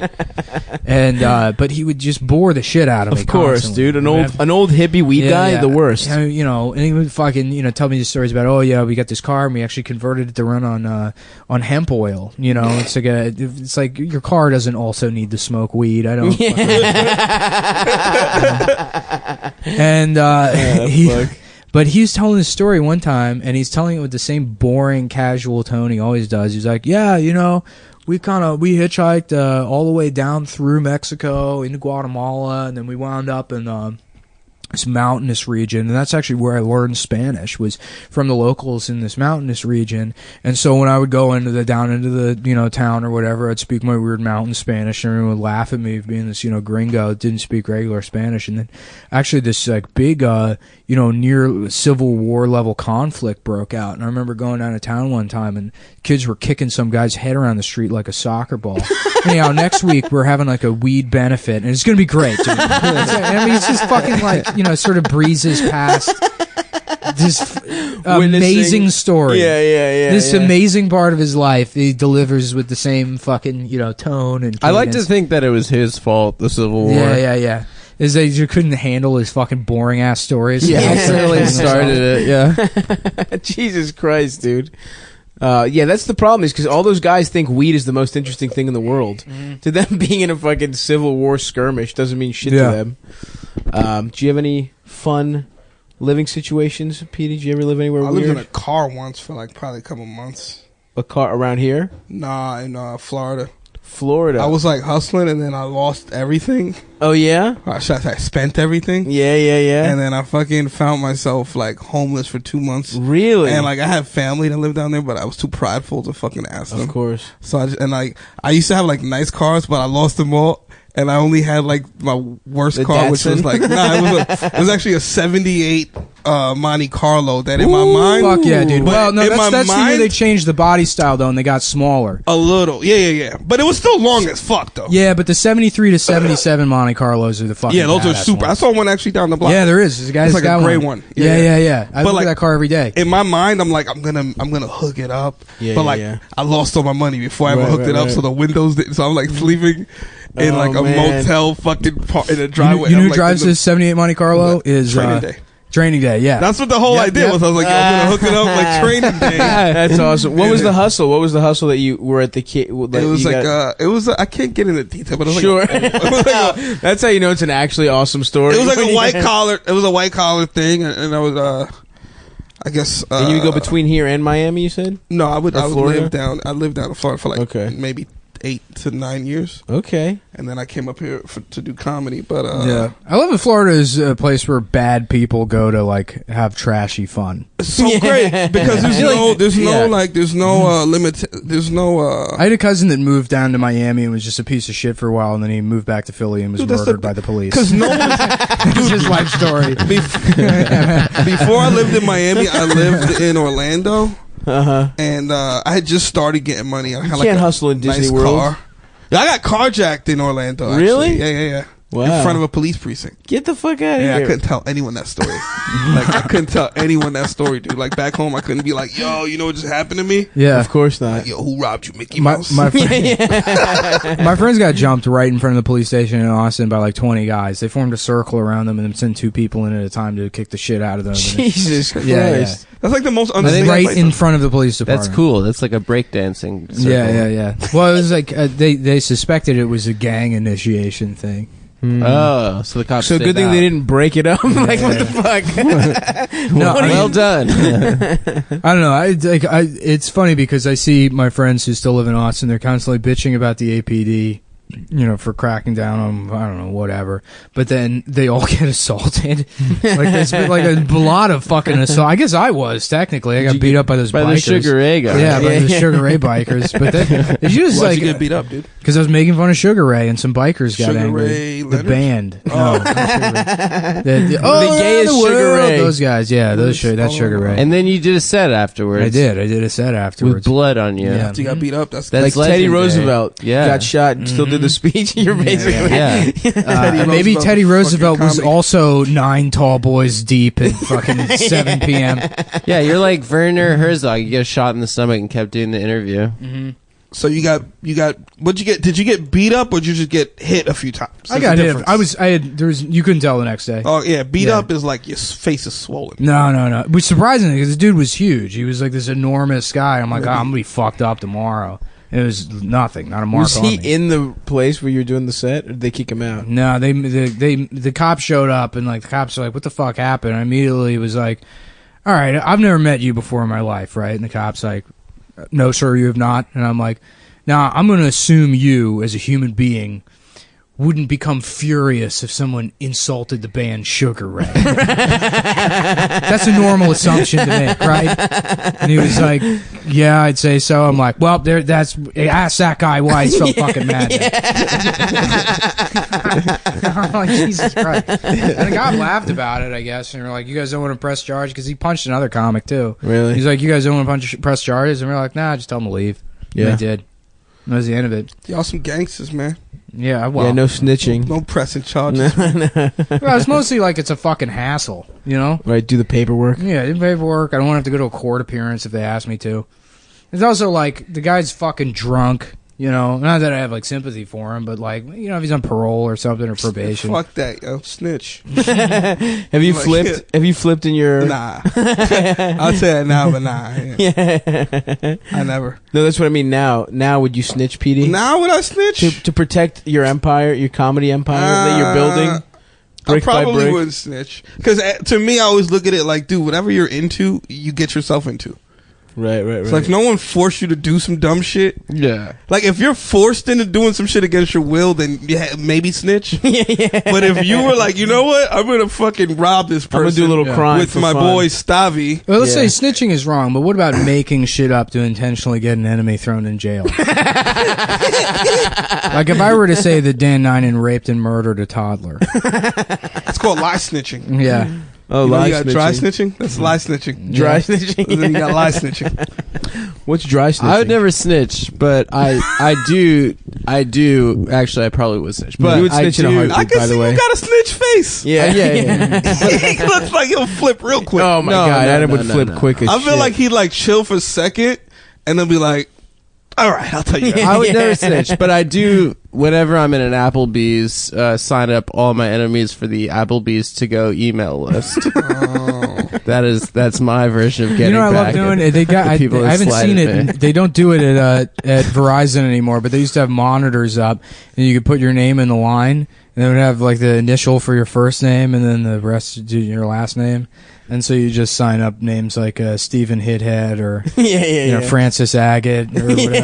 And but he would just bore the shit out of me. Of course, constantly. dude. An old hippie weed guy, the worst. Yeah, you know, and he would fucking, you know, tell me the stories about, oh yeah, we got this car and we actually converted it to run on hemp oil. You know, it's like your car doesn't also need to smoke weed. I don't. And but he was telling this story one time, and he's telling it with the same boring, casual tone he always does. He's like, yeah, you know, we hitchhiked all the way down through Mexico into Guatemala, and then we wound up in this mountainous region, and that's actually where I learned Spanish, was from the locals in this mountainous region. And so when I would go down into the, you know, town or whatever, I'd speak my weird mountain Spanish, and everyone would laugh at me for being this, you know, gringo that didn't speak regular Spanish. And then actually this like big you know, near Civil War level conflict broke out, and I remember going down to town one time and kids were kicking some guy's head around the street like a soccer ball. Anyhow, next week we're having like a weed benefit, and it's gonna be great, dude. I mean, it's just fucking like, you know, sort of breezes past this amazing story. Yeah. This amazing part of his life he delivers with the same fucking, you know, tone and cadence. I like to think that it was his fault, the Civil War. Yeah. Is that you couldn't handle his fucking boring ass stories. Yeah, accidentally started it. Yeah. Jesus Christ, dude. Yeah, that's the problem, is because all those guys think weed is the most interesting thing in the world. To them, being in a fucking Civil War skirmish doesn't mean shit to them. Do you have any fun living situations, Petey? Did you ever live anywhere I weird? lived in a car once for like probably a couple months. A car around here? Nah, in Florida. Florida. I was like hustling, and then I lost everything. Oh, yeah? I spent everything. Yeah. And then I fucking found myself like homeless for 2 months. Really? And like I have family that live down there, but I was too prideful to fucking ask them. Of course. So I used to have like nice cars, but I lost them all. And I only had like my worst car, which was like, it was actually a 78 Monte Carlo that in my mind. Fuck yeah, dude. But Well, no, in that's my the year mind- they changed the body style, though, and they got smaller. A little. Yeah. But it was still long as fuck, though. Yeah, but the 73 to 77 Monte Carlos are the fucking Yeah, those are badass super. I ones. saw one actually down the block. Yeah, there is. There's a guy's It's like got a gray one. Yeah. I look like- at that car every day. In my mind, I'm like, I'm gonna hook it up. Yeah, but like, yeah. I lost all my money before I ever Right, hooked it up, right. so the windows didn't. So I'm like sleeping in Oh, like a man. motel fucking in a You driveway. know I'm who like, drives in the- this 78 Monte Carlo? Is Training Day. Training Day, yeah. That's what the whole Yep, idea yep. was. I was like, I'm gonna hook it up like training day. That's awesome. What was the hustle? What was the hustle that you were at the kid? It was like I can't get into detail, but it was Sure. like it was like a, That's how you know it's an actually awesome story. it was like a white collar. It was a white collar thing, and I was I guess. And you would go between here and Miami, you said? No, I would Florida? live down. I lived down in Florida for like Okay. maybe 8 to 9 years, Okay. and then I came up here to do comedy. But Yeah, I love that Florida is a place where bad people go to like have trashy fun. it's so great because there's no limit. There's no. I had a cousin that moved down to Miami and was just a piece of shit for a while, and then he moved back to Philly and was Dude, that's murdered the- by the police. Because no one. That's his life story. Before I lived in Miami, I lived in Orlando. Uh-huh. And I had just started getting money. I had You like can't a hustle in Disney nice World. car. Yeah, I got carjacked in Orlando. Actually. Really? Yeah. Wow. In front of a police precinct. Get the fuck out of Yeah, here. I couldn't tell anyone that story. Like I couldn't tell anyone that story, dude. Like back home, I couldn't be like, "Yo, you know what just happened to me?" Yeah, Of course not. Like, yo, who robbed you, Mickey my Mouse? my, my friends got jumped right in front of the police station in Austin by like 20 guys. They formed a circle around them and then sent 2 people in at a time to kick the shit out of them. Jesus Christ. Yeah. That's like the most They understated. right in front of the police department. That's cool. That's like a breakdancing circle. Yeah. Well, it was like they suspected it was a gang initiation thing. Oh, so the cops So stayed good thing out. they didn't break it up. Like, what the fuck? No, I mean, Well done. I don't know. It's funny because I see my friends who still live in Austin. They're constantly bitching about the APD, you know, for cracking down on, I don't know, whatever. But then they all get assaulted. Like there's been like a lot of fucking assault. I guess I was technically. I got beat up by those By bikers. the Sugar Ray guy. Yeah, by the Sugar Ray bikers. But then it's just Why'd like you get beat up, dude? Because I was making fun of Sugar Ray and some bikers got Sugar angry. Ray The Leonard? band. Oh. No, not Sugar Ray. The gayest Sugar world. Ray. Those guys, yeah, that's Sugar Ray. And then you did a set afterwards. I did a set with afterwards. blood on you. Yeah. After you got beat up, that's That's Like Teddy legendary. Roosevelt Yeah. got shot and still did the speech. You're basically Yeah. Maybe Roosevelt Teddy was Roosevelt fucking was comedy. also 9 tall boys deep at fucking 7 p.m. Yeah, you're like Werner Herzog. You got shot in the stomach and kept doing the interview. So you got what'd you get? Did you get beat up or did you just get hit a few times? I There's got a hit. difference. You couldn't tell the next day. Oh yeah, beat Yeah. up is like your face is swollen. No. Which surprisingly, because the dude was huge. He was like this enormous guy. I'm like, I'm gonna be fucked up tomorrow. It was nothing, not a mark Was on he me. in the place where you were doing the set, or did they kick him out? No, the cops showed up and like the cops were like, "What the fuck happened?" And I immediately was like, "All right, I've never met you before in my life, right?" And the cops like, "No, sir, you have not." And I'm like, "Now I'm going to assume you, as a human being, wouldn't become furious if someone insulted the band Sugar Ray." That's a normal assumption to make, right? And he was like, "Yeah, I'd say so." I'm like, "Well, ask that guy why he's so fucking mad." I'm like, Jesus Christ. And the guy laughed about it, I guess, and we're like, "You guys don't want to press charge?" Because he punched another comic too. Really? He's like, "You guys don't want to press charges?" And we're like, "Nah, just tell them to leave." Yeah. And they did. That was the end of it. Y'all some gangsters, man. Yeah, well, Yeah, no snitching. No pressing charges. well, it's mostly like it's a fucking hassle, you know? Right, do the paperwork. Yeah, do paperwork. I don't want to have to go to a court appearance if they ask me to. It's also like the guy's fucking drunk, you know? Not that I have like sympathy for him, but like, you know, if he's on parole or something or probation. Fuck that, yo. Snitch. Have you Like, flipped? yeah. Have you flipped in your? Nah. I'll say that now, but nah. Yeah. I never. No, that's what I mean. Now, would you snitch, Petey? Now would I snitch? To protect your empire, your comedy empire that you're building. I Brick by probably brick. wouldn't snitch. Because to me, I always look at it like, dude, whatever you're into, you get yourself into. Right. It's like no one forced you to do some dumb shit. Yeah. Like if you're forced into doing some shit against your will, then yeah, maybe snitch. But if you were like, you know what, I'm gonna fucking rob this I'm gonna person do a little crime with for my fun. boy Stavi. Well, let's Yeah. say snitching is wrong, but what about making shit up to intentionally get an enemy thrown in jail? Like if I were to say that Dan Ninen raped and murdered a toddler. It's called lie snitching. Yeah. Oh, You know, lie you got snitching. dry snitching. That's lie snitching. Dry Yeah. snitching. And then you got lie snitching. What's dry snitching? I would never snitch, but I do actually I probably would snitch. But You would snitch in a do- heartbeat. I can by the see way. you got a snitch face. Yeah. He looks like he'll flip real quick. Oh my No, god, no, Adam no, would no, flip no. quick as I feel shit. like he'd like chill for a second and then be like, all right, I'll tell you that. I would never snitch, but I do. Whenever I'm in an Applebee's, sign up all my enemies for the Applebee's to go email list. That's my version of getting. You know what I love back doing? at They got. the I people that haven't seen slighted it. me. They don't do it at Verizon anymore, but they used to have monitors up, and you could put your name in the line, and they would have like the initial for your first name, and then the rest do your last name, and so you just sign up names like Stephen Hithead or you know Francis Agate or whatever.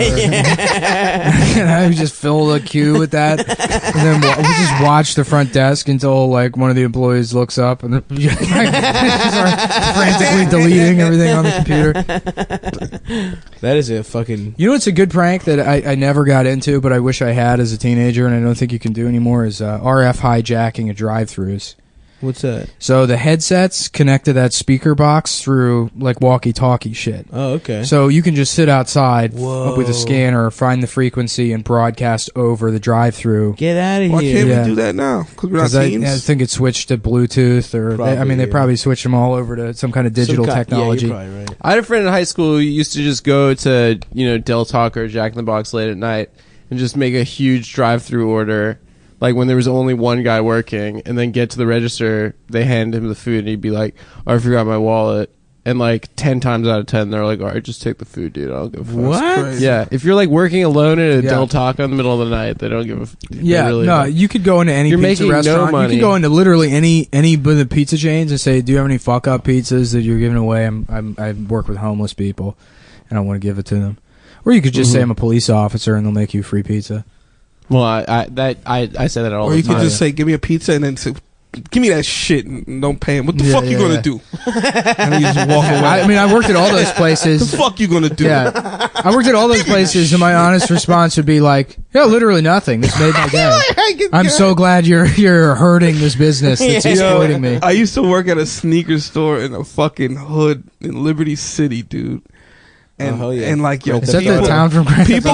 And I would just fill the queue with that, and then we just watch the front desk until like one of the employees looks up and start frantically deleting everything on the computer. that is a fucking. You know what's a good prank that I never got into, but I wish I had as a teenager, and I don't think you can do anymore, is RF hijacking at drive-thrus. What's that? So the headsets connect to that speaker box through like walkie-talkie shit. Oh, okay. So you can just sit outside Whoa. with a scanner, find the frequency, and broadcast over the drive-through. Get out of Why here. can't Yeah. we do that now? Because we're not Because I teens? think it switched to Bluetooth, or Probably, they yeah. probably switched them all over to some kind of digital technology. Yeah, you're probably right. I had a friend in high school who used to just go to Del Taco or Jack in the Box late at night and just make a huge drive-through order. Like when there was only one guy working, and then get to the register, they hand him the food, and he'd be like, "Oh, I forgot my wallet." And like 10 times out of 10, they're like, "All right, just take the food, dude. I don't give a fuck." What? Crazy. Yeah, if you're like working alone at a Yeah. Del Taco in the middle of the night, they don't give a. Yeah, really no, don't. you could go into any You're pizza making no restaurant. You money. could go into literally any of the pizza chains and say, "Do you have any fuck up pizzas that you're giving away? I work with homeless people, and I want to give it to them." Or you could just say, "I'm a police officer," and they'll make you free pizza. Well, I say that all Or the you time. could just say, give me a pizza and then say, give me that shit and don't pay him. What the Yeah, fuck you yeah, gonna yeah. do? And then you just walk away. I mean, I worked at all those What places. the fuck you gonna do? Yeah, I worked at all those places, and my honest response would be like, Yeah, literally nothing. This made my day. I'm so glad you're hurting this business that's exploiting me. I used to work at a sneaker store in a fucking hood in Liberty City, dude. And and like yo, Is that the town from Grand people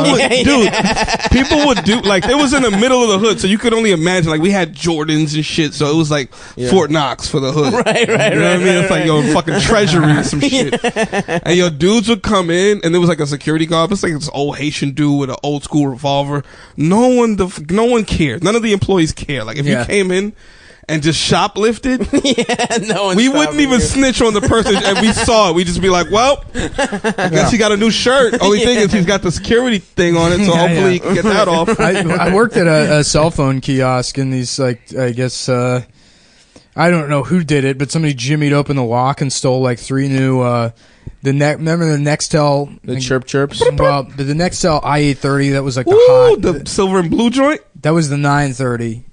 would do like it was in the middle of the hood, so you could only imagine. Like we had Jordans and shit, so it was like Fort Knox for the hood. Right. You know what I mean? It's like yo, fucking treasury or some shit. And yo, dudes would come in, and there was like a security guard. It's like this old Haitian dude with an old school revolver. No one cared. None of the employees care. Like if you came in and just shoplifted, we wouldn't even snitch on the person, and we saw it. We'd just be like, well, I guess he got a new shirt. Only thing is he's got the security thing on it, so hopefully he can get that off. I worked at a cell phone kiosk in these, like, I guess, I don't know who did it, but somebody jimmied open the lock and stole like 3 new, remember the Nextel? The chirp chirps? Well, the Nextel i830, that was like the silver and blue joint? That was the 930.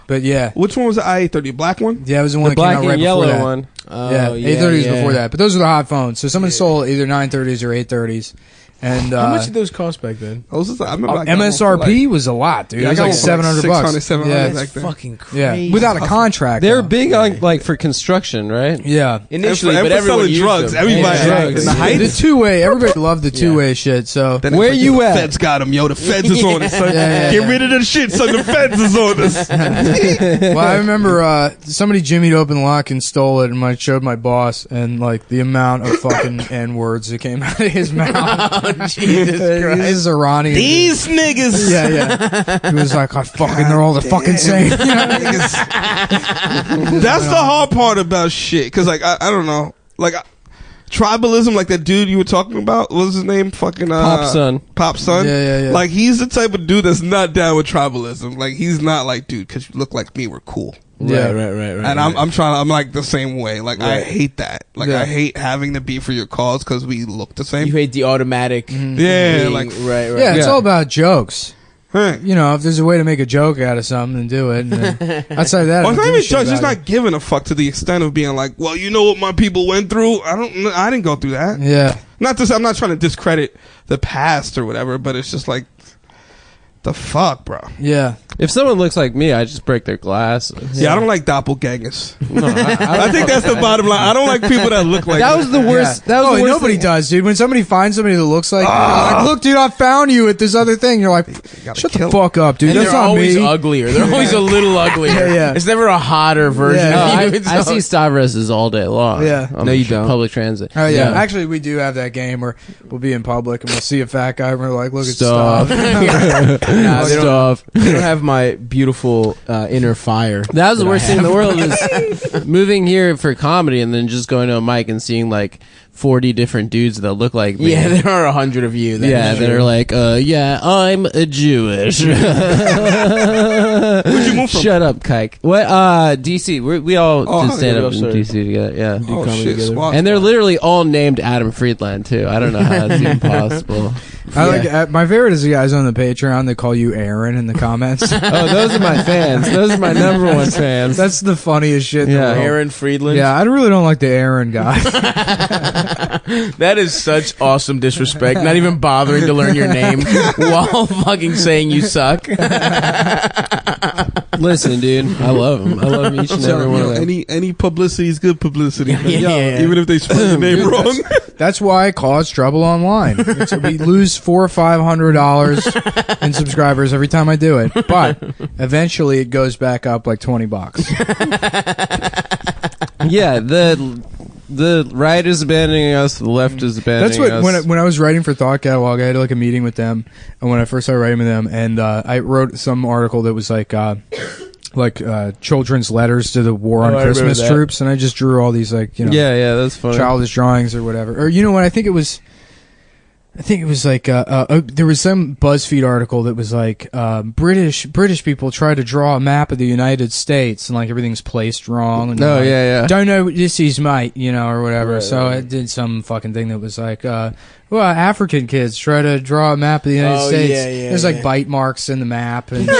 But yeah. Which one was the i830? Black one? Yeah, it was the one that black came out right and before yellow that. one. Yeah, 830s before that. But those were the hot phones. So someone stole either 930s or 830s. And how much did those cost back then? I remember I got MSRP was a lot, dude. It was like $700. 700 Yeah. back then. Fucking crazy. Yeah, without a contract. They're though. big on like for construction, right? Yeah. Initially, and but for everyone selling used drugs. them. Everybody drugs. in the The Heights. two-way, everybody loved the two-way shit. So Then it's Where like, you the at? Feds got him, yo. The Feds is on us, son. Yeah. Get rid of the shit, son. The Feds is on us. well, I remember somebody jimmied open the lock and stole it, and I showed my boss, and like the amount of fucking N-words that came out of his mouth. Oh, Jesus Christ. This is Iranian. These niggas. Yeah. He was like, they're all the fucking same. That's the hard part about shit. Cause like, I don't know. Like, tribalism, like that dude you were talking about, what was his name? Fucking, Pop Son. Pop Son. Yeah. Like, he's the type of dude that's not down with tribalism. Like, he's not like, dude, cause you look like me, we're cool. Yeah. Right. And I'm like the same way. Like, I hate that. Like, I hate having to be for your cause because we look the same. You hate the automatic. Yeah, being- like, right. Yeah, it's all about jokes. huh. You know, if there's a way to make a joke out of something, then do it. And then, outside of that, Well, I it's don't not give a even shit judge. It's about not giving a fuck to the extent of being like, well, you know what my people went through. I didn't go through that. it. Yeah. I'm not trying to discredit the past or whatever, but it's just like, the fuck, bro. Yeah. If someone looks like me, I just break their glass. Yeah, I don't like doppelgangers. No, I think that's the bottom line. I don't like people that look like that was the worst. Yeah. That was the worst nobody thing. does, dude. When somebody finds somebody that looks like, like, look, dude, I found you at this other thing. You're like, gotta shut kill the fuck up, dude. And That's they're not always me. uglier. They're always a little uglier. Yeah. It's never a hotter version Yeah. of No, you. I see Stavroses all day long. Yeah. on No, you don't. Public transit. Oh yeah. Actually, we do have that game where we'll be in public and we'll see a fat guy and we're like, look at Stop. stuff. Nah, they don't, Stuff. they don't have my beautiful inner fire. That was the worst thing in the world is moving here for comedy and then just going to a mic and seeing like 40 different dudes that look like me. Yeah, there are 100 of you. That are like, yeah, I'm a Jewish. Where'd you move from? Shut up, Kike. What? DC. We all Oh, did stand yeah, up we in all DC together. Yeah. Oh comedy shit, together. Squad. And they're literally all named Adam Friedland too. I don't know how that's even possible. I like my favorite is the guys on the Patreon that call you Aaron in the comments. Oh, those are my fans. Those are my number one fans. That's the funniest shit. Yeah. in the world. Aaron Friedland. Yeah, I really don't like the Aaron guy. That is such awesome disrespect. Not even bothering to learn your name while fucking saying you suck. Listen, dude, I love them. I love each and every one of them. Any publicity is good publicity. man. Yeah. Even if they spell your name wrong. That's why I cause trouble online. We lose $400 or $500 in subscribers every time I do it, but eventually it goes back up like $20. Yeah, the right is abandoning us, the left is abandoning That's what us. when I was writing for Thought Catalog, I had like a meeting with them, and when I first started writing with them, and I wrote some article that was like children's letters to the War on I remember Christmas that. troops, and I just drew all these like Yeah, that's funny. childish drawings or whatever. Or you know what? I think it was like there was some BuzzFeed article that was like British people try to draw a map of the United States and like everything's placed wrong. And Oh, like, yeah. don't know what this is, mate, or whatever. Right, so I did some fucking thing that was like, African kids try to draw a map of the United Oh, States. yeah, There's like yeah. bite marks in the map and shit.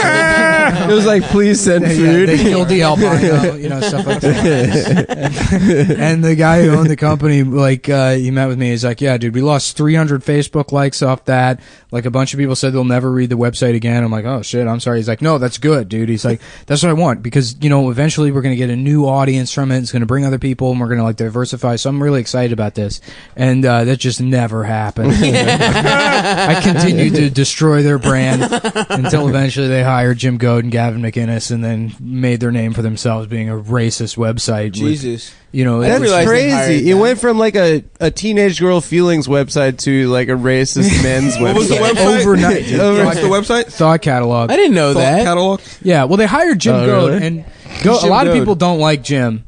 It was like, please send food. They killed the albino, stuff like that. And the guy who owned the company, he met with me. He's like, yeah, dude, we lost 300 Facebook likes off that. Like, a bunch of people said they'll never read the website again. I'm like, oh, shit, I'm sorry. He's like, no, that's good, dude. He's like, that's what I want, because, eventually we're going to get a new audience from it. It's going to bring other people, and we're going to, diversify. So I'm really excited about this. And that just never happened. I continued to destroy their brand until eventually they hired Jim Goad and Gavin McInnes, and then made their name for themselves being a racist website. Jesus. That's crazy. It went from like a teenage girl feelings website to like a racist men's website. What was the website? Overnight. What's the website? Thought Catalog. I didn't know Thought that. Catalog? Yeah, well, they hired Jim Goad, really? and a lot of people don't like Jim.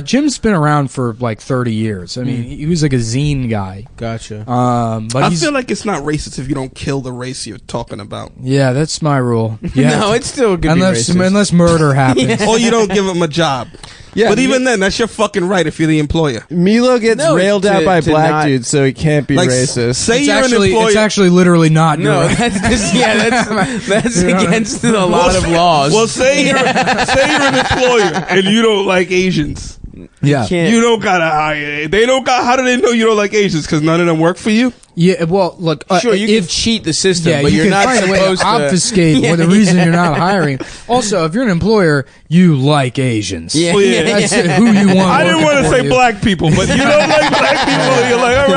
Jim's been around for like 30 years. I mean, he was like a zine guy. Gotcha. But I feel like it's not racist if you don't kill the race you're talking about. yeah, that's my rule. Yeah, No, it's still good. unless murder happens. Or you don't give them a job. Yeah, but even then, that's your fucking right if you're the employer. Milo gets railed out by to black not- dudes, so he can't be Like, racist. say It's you're an employer. it's actually literally not. No, you're right. that's against a lot of laws. Well, say you're an employer and you don't like Asians. Yeah. You don't gotta hire. They don't got. How do they know you don't like Asians? Because none of them work for you. Yeah, well, look, sure, you can cheat the system, yeah, but you you're can not find a way to supposed to obfuscate the reason you're not hiring. Also, if you're an employer, you like Asians. Yeah. Well, yeah. That's who you want. I didn't want to working say for you. black people, but you don't like black people. You're like, all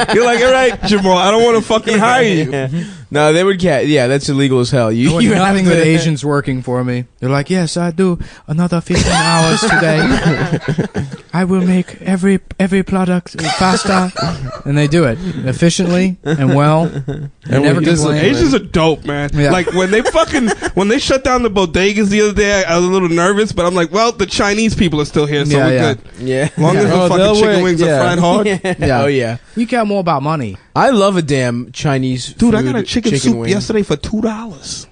right. You're like, all right, Jamal. I don't want to fucking hire you. No, they would yeah, that's illegal as hell. I You want have nothing to- but Asians working for me. They're like, yes, I do another 15 hours today. I will make every product faster. And they do it efficiently and well. They never complain. Asians are dope, man. Yeah. Like when they shut down the bodegas the other day, I was a little nervous, but I'm like, well, the Chinese people are still here, so Yeah, we're yeah. good. Yeah. As long as the Oh, fucking they'll chicken work, wings yeah. are fried hard. Yeah. Oh yeah. We care more about money. I love a damn Chinese Dude, I food, got a chicken soup wing. yesterday for $2.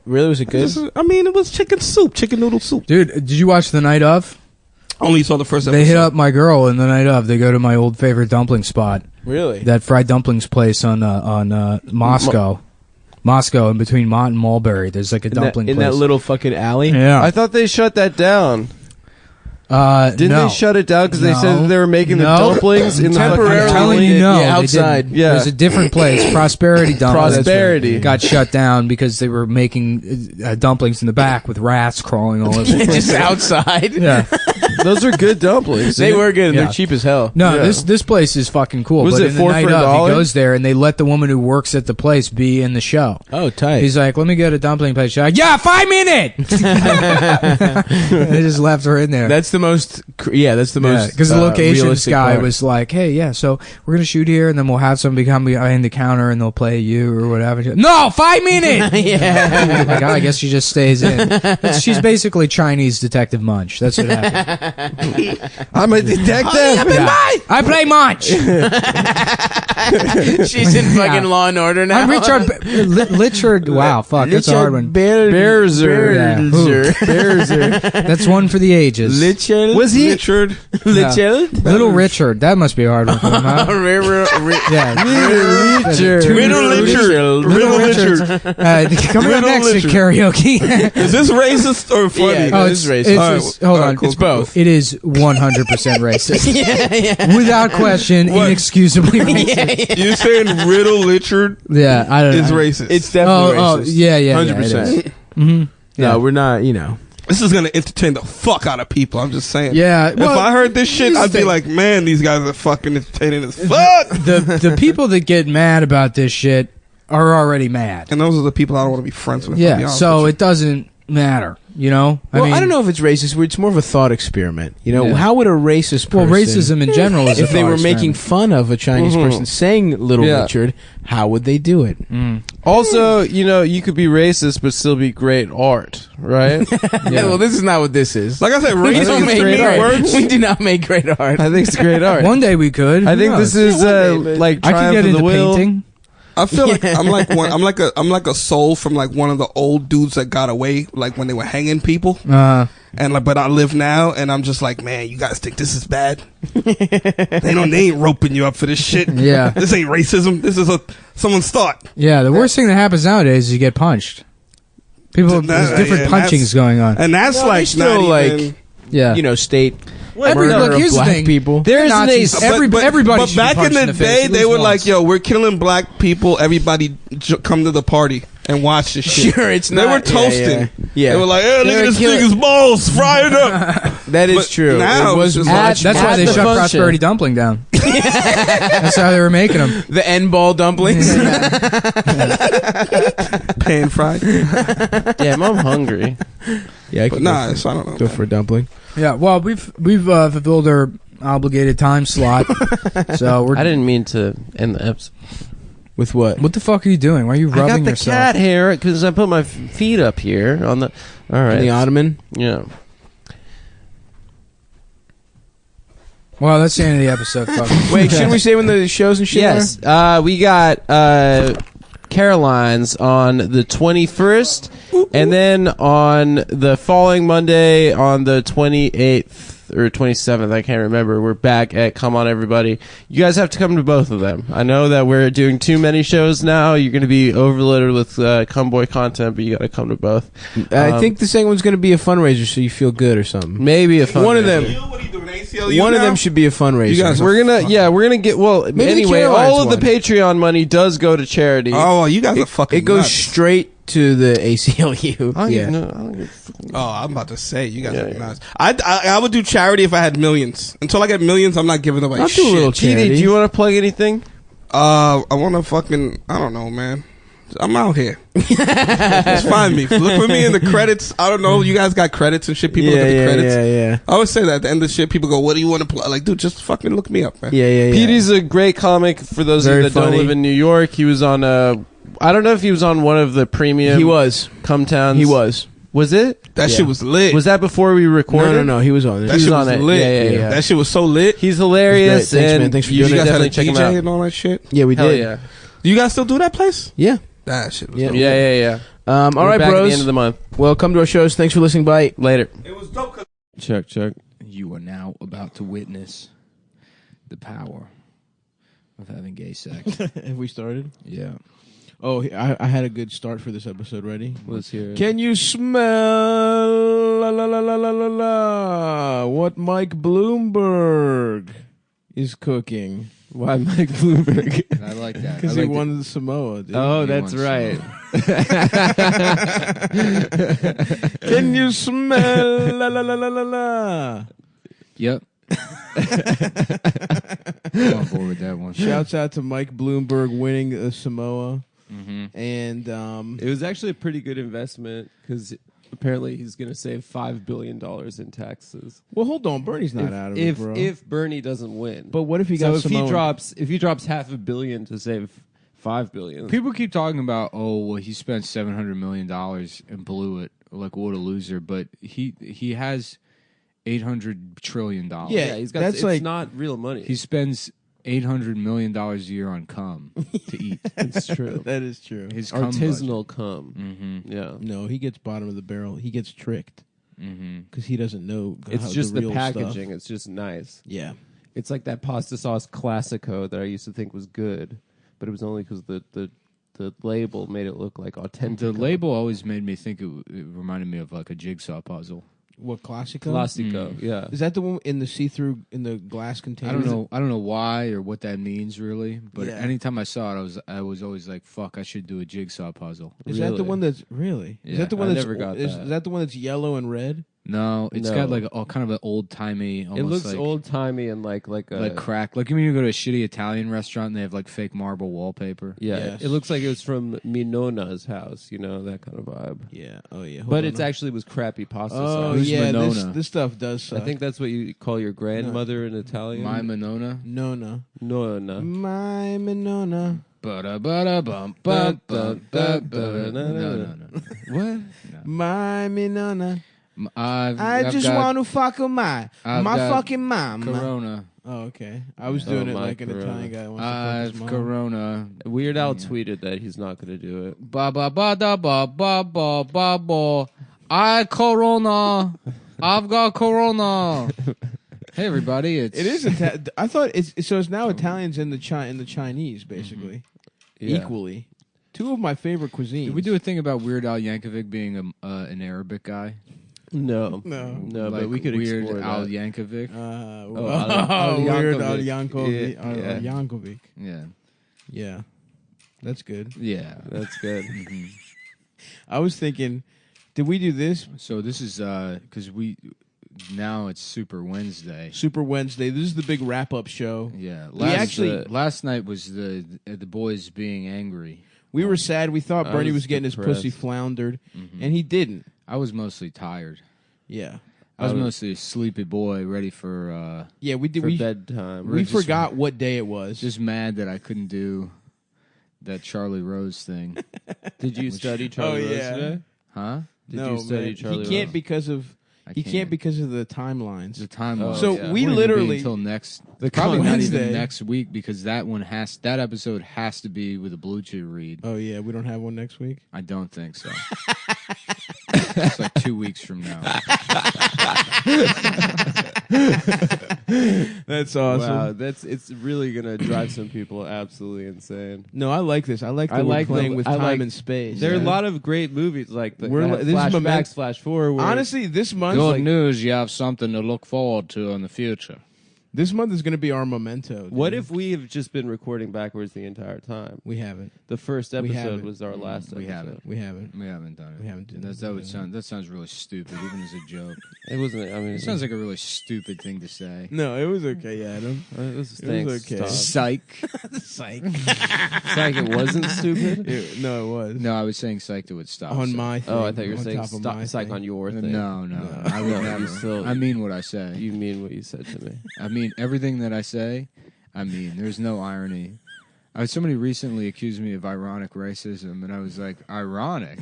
Really, was it good? It was chicken soup, chicken noodle soup. Dude, did you watch The Night Of? Only saw the first episode. They hit up my girl in The Night Of. They go to my old favorite dumpling spot. Really? That fried dumplings place on Moscow. Moscow, in between Mont and Mulberry. There's like a dumpling in place. that little fucking alley. Yeah. I thought they shut that down. Didn't no. they shut it down because they No. said that they were making the No. dumplings in the Temporarily. I'm fucking telling alley? you, no. Yeah, they outside. didn't. Yeah. There's a different place, Prosperity Dumplings. Prosperity. Got shut down because they were making dumplings in the back with rats crawling all over the place. Just outside. Yeah. Those are good dumplings. They were good. And Yeah. They're cheap as hell. No, Yeah. this place is fucking cool. Was but it in the 4 night for a of, dollar? he goes there and they let the woman who works at the place be in the show. Oh, tight. He's like, let me get a dumpling place. She's like, yeah, 5 minutes. They just left her in there. That's the most. That's the most. Because the locations realistic guy part. was like, hey, yeah, so we're going to shoot here and then we'll have somebody come behind the counter and they'll play you or whatever. She's like, no, 5 minutes. Yeah. Like, oh, I guess she just stays in. She's basically Chinese Detective Munch. That's what happened. I'm a detective. Yeah. I play Munch. She's in fucking Law and Order now. I'm Richard. Richard. Wow, fuck, that's a hard one. Bearzer. Yeah. Bearzer. That's one for the ages. Lichel. Was he? Richard. Lichel? Little Richard. That must be a hard one for him, huh? Yeah. Richard. Riddle Richard. Riddle Richard. Coming up Riddle next to Richard. karaoke. Is this racist or funny? Yeah. It is racist. It's, All right, hold all right, on. cool, It's cool, cool. both. It is 100% racist. Yeah. Without question, What? inexcusably racist. You're saying Riddle Richard Yeah, I don't is know. racist. It's definitely Oh, racist. yeah, 100%. Mm-hmm. No, we're not. You know. This is gonna entertain the fuck out of people. I'm just saying. Yeah, If well, I heard this shit, here's the I'd be thing. like, man, these guys are fucking entertaining as fuck. the people that get mad about this shit are already mad. And those are the people I don't want to be friends with. to be Yeah, honest so with it doesn't matter, you know? Well, I don't know if it's racist. It's more of a thought experiment. You know, Yeah. how would a racist Well, person, racism in general is a if they thought were making experiment. fun of a Chinese person saying Little Yeah. Richard, how would they do it? Also, you could be racist but still be great art, right? Yeah. Well, this is not what this is. you. Like I said, we racism don't to make me great art. words. We do not make great art. I think it's great art. One day we could. I Who think knows? this is Yeah, one day, but- like I could Triumph get of the into Will. painting. I feel like I'm like a soul from like one of the old dudes that got away, like when they were hanging people. And like, but I live now, and I'm just like, man, you guys think this is bad? they ain't roping you up for this shit. Yeah. This ain't racism. This is someone's thought. Yeah, the worst thing that happens nowadays is you get punched. People, That- there's different yeah, punchings going on. And that's No, like they still, not like- even, Yeah. State Every- murder look, of here's the black thing. people. There is Nazis. Everybody But should be back in punched the the face day, at they least were once. like, "Yo, we're killing black people. Everybody come to the party and watch this shit." Sure, it's They not. were toasting. Yeah. They were like, "Hey, look They at were this killing- nigga's balls, fry it up." That is But true. now It was it's just much That's why At they the shut function. Prosperity Dumpling down. That's how they were making them. the end ball dumplings. Pan fried. Damn, I'm hungry. Yeah, I But could nah, it's, I don't know. go for a dumpling. Yeah, well, we've fulfilled our obligated time slot, so we're. I didn't mean to end the episode. With what? What the fuck are you doing? Why are you I got rubbing the yourself? cat hair because I put my feet up here on the. All right. The ottoman. Yeah. Well, that's the end of the episode. Fuck. Wait, shouldn't we say when the shows and shit Yes. We got Caroline's on the 21st, and then on the following Monday on the 28th or 27th, I can't remember. We're back at Come On Everybody. You guys have to come to both of them. I know that we're doing too many shows now. You're going to be overloaded with Come Boy content, but you got to come to both. I think the second one's going to be a fundraiser, so you feel good or something. Maybe a fun One of them. What are you doing? ACLU One of now? them should be a fundraiser. You guys are We're gonna get Maybe the anyway. Caroline's All of the one. Patreon money does go to charity. Oh, you guys are fucking. It goes nuts. straight to the ACLU. I don't Yeah. even know- I don't give a Oh, I'm about to say you guys Yeah, are yeah. nuts. I would do charity if I had millions. Until I get millions, I'm not giving away I'll shit. do a little charity. TD, do you want to plug anything? I want to fucking. I don't know, man. I'm out here. Just find me. Look for me in the credits. I don't know. You guys got credits and shit. People look at the credits. Yeah. I always say that at the end of the shit. People go, "What do you want to play?" Like, dude, just fucking look me up, man. Yeah. Petey's a great comic for those Very of you that funny. don't live in New York. He was on I don't know if he was on one of the premium. He was. Come Towns. He was. Was it? That Yeah. shit was lit. Was that before we recorded? No. He was on it. that he was shit on was it. lit. Yeah. That shit was so lit. He's hilarious. It was great. Thanks, and man. Thanks for you doing should it. You guys had a definitely check him DJ out. and all that shit. Yeah, we Hell did. yeah. Do you guys still do that place? Yeah. That shit was Yeah. dope. Yeah. All We're right, back at the end bros. of the month. Well, come to our shows. Thanks for listening. Bye. Later. It was dope. 'Cause Check. You are now about to witness the power of having gay sex. Have we started? Yeah. Oh, I had a good start for this episode. Ready? Let's hear it. Can you smell la la la la la la la what Mike Bloomberg is cooking? Why Mike Bloomberg? I like that. Because he won the Samoa, dude. Oh, He that's won right. Can you smell la la la la la la? Yep. I'm on board with that one. Shouts out to Mike Bloomberg winning a Samoa. Mm-hmm. And It was actually a pretty good investment because apparently he's going to save $5 billion in taxes. well, hold on, Bernie's not out of it, bro. If Bernie doesn't win. But what if he so got if Samoan? he drops $500 million to save $5 billion. People keep talking about, oh, well, he spent $700 million and blew it. Like, what a loser. But he has $800 trillion. Yeah, he's got. that's it's like- not real money. He spends $800 million a year on cum to eat. It's true. that is true. His cum Artisanal cum. Mm-hmm. Yeah. No, he gets bottom of the barrel. He gets tricked Mm-hmm. because he doesn't know. It's how just the real packaging. stuff. It's just nice. Yeah. It's like that pasta sauce Classico that I used to think was good, but it was only because the label made it look like authentic. The label always made me think it reminded me of like a jigsaw puzzle. What Classico? Classico. Yeah. Is that the one in the see-through in the glass container? I don't know why or what that means really, but Yeah. anytime I saw it, I was always like, "Fuck, I should do a jigsaw puzzle." Is that the Really? one that's really? Is Yeah, that the one I that's never got is that. that the one that's yellow and red? No, it's No. got like all kind of an old timey. It looks old timey and like a crack. Like when you go to a shitty Italian restaurant and they have like fake marble wallpaper. Yeah, Yes. it looks like it was from Minona's house, that kind of vibe. Yeah. Oh yeah. But it's actually was crappy pasta Oh sauce. Who's yeah. Monona? This stuff does I suck. think that's what you call your grandmother in Italian. My Monona. Nona. Nonna. My Monona. Bada bada bum bum bum bum bum. No. What? My Monona. I've I got want to fuck with my I've my got fucking mom. Corona. Oh okay. I was doing it my like an Corona. Italian guy. That wants to fuck I've his mom. Corona. Weird Al tweeted that he's not going to do it. Ba ba ba da ba ba ba ba ba. I Corona. I've got Corona. Hey everybody, it's It is. I thought it's so. It's now Italians in the Chinese basically Yeah. equally. Two of my favorite cuisines. Did we do a thing about Weird Al Yankovic being an Arabic guy? No, No. but we could Weird explore Al that. Yankovic. Weird Al Yankovic. Yankovic. Yeah. Yeah, that's good. Yeah. That's good. I was thinking, did we do this? So this is because now it's Super Wednesday. Super Wednesday. This is the big wrap-up show. Yeah. actually- Last night was the boys being angry. We were sad. We thought I Bernie was was getting his depressed. pussy floundered, and he didn't. I was mostly tired. Yeah. I was mostly a sleepy boy, ready for Yeah, we did. For We bedtime. we just- forgot what day it was. just mad that I couldn't do that Charlie Rose thing. Did you study Charlie Rose today? Huh? Did no, you study man. Charlie He can't Rose? because of I can't because of the timelines. the timeline. Oh, So yeah. we Won't even be literally until next The probably not Wednesday. even next week because that episode has to be with a Blue Chew read. Oh yeah, we don't have one next week. I don't think so. It's like 2 weeks from now. That's awesome. Wow, it's really gonna drive some people absolutely insane. No, I like this. I like that I we're like playing the- with I time like- and space. There are a Yeah. lot of great movies like the We're that li- this is moment- flashbacks, flash forward. Honestly, this month, Good like, news, you have something to look forward to in the future. this month is going to be our memento. Dude. what if we have just been recording backwards the entire time? we haven't? The first We episode haven't. was our last episode. We haven't. We haven't. We haven't done it. We haven't done it. That sounds really stupid, even as a joke. It wasn't. I mean, It sounds like a really stupid thing to say. No, it was okay, Adam. it was, It thanks, was okay. Tom. Psych. Psych. It's like it wasn't stupid. No, it was. No, I was saying psych to would stop. On so- my thing. Oh, I thought you were on saying top of my psych thing. on your thing. No, I would No, never. you still- I mean what I say. You mean what you said to me? I mean everything that I say. I mean, there's no irony. Somebody recently accused me of ironic racism, and I was like, ironic?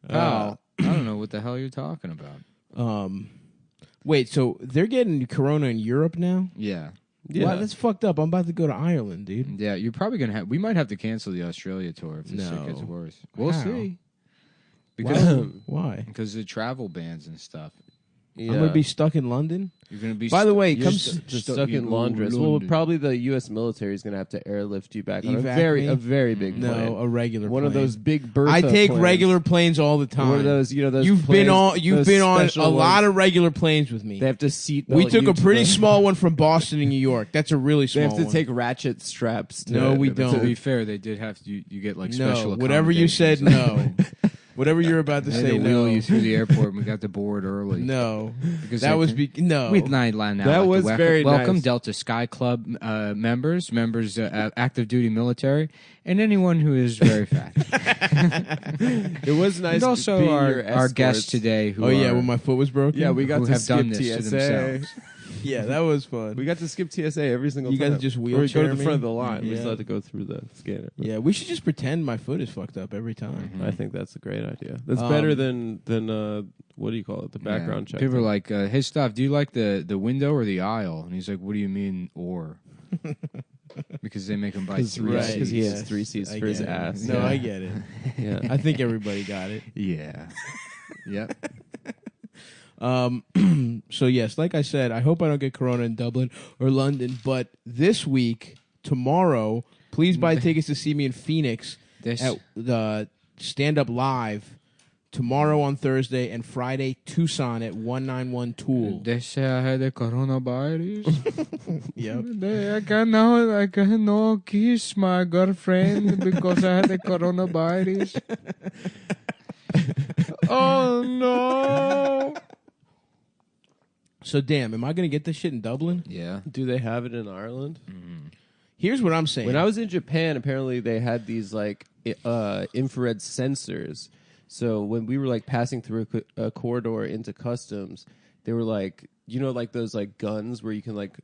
I don't know what the hell you're talking about. Wait, so they're getting Corona in Europe now? Yeah. Yeah, Wow, that's fucked up. I'm about to go to Ireland, dude. Yeah, you're probably going to have... We might have to cancel the Australia tour if this shit gets No. worse. We'll How? see. Why? Because of travel bans and stuff. I'm gonna be stuck in London. You're going to be... By the way, you're come stuck in laundress. Well, probably the U.S. military is going to have to airlift you back on a Evac me? very big No, plane. a regular. One of plane. those big Bertha I take planes. regular planes all the time. One of those, those. You've been planes- on. You've those been on special a lot ones. of regular planes with me. They have to seat. We belt took you a to pretty the- small one from Boston to New York. That's a really They small have to one. take ratchet straps. To No, we to- don't. To be fair, they did have to... You get, like, special No, whatever you said, accommodations. no. Whatever you're about to They had say, to wheel no. you through the airport, and we got to board early. No, Because that they was can- no. We'd line out. That like was the very welcome nice. Delta Sky Club members, active duty military, and anyone who is very fat. It was nice. and also being our your guests escorts. today who Oh yeah, are, when my foot was broken. Yeah, we got who to have skip done this to TSA. themselves. yeah, that was fun. We got to skip TSA every single You time. guys just Or we go wheelchair to the me? front of the line. We Yeah. still have to go through the scanner. Yeah, we should just pretend my foot is fucked up every time. Mm-hmm. I think that's a great idea. That's Um, better than what do you call it? The background check. People are like, "Hey, Steph, do you like the window or the aisle?" And he's like, "What do you mean, or?" Because they make him buy three Right, because he has yes, 3 seats I for his get it. ass. No, Yeah. I get it. Yeah. I think everybody got it. Yeah. Yep. So yes, like I said, I hope I don't get Corona in Dublin or London. But this week, tomorrow, please buy tickets to see me in Phoenix This at the Stand Up Live. Tomorrow on Thursday and Friday, Tucson at 191 Tool. they say I had the coronavirus. Yep. I cannot kiss my girlfriend because I had the coronavirus. Oh no! So damn, am I gonna get this shit in Dublin? Yeah. Do they have it in Ireland? Here's what I'm saying. When I was in Japan, apparently they had these like infrared sensors. So when we were like passing through a corridor into customs, they were like, like those like guns where you can like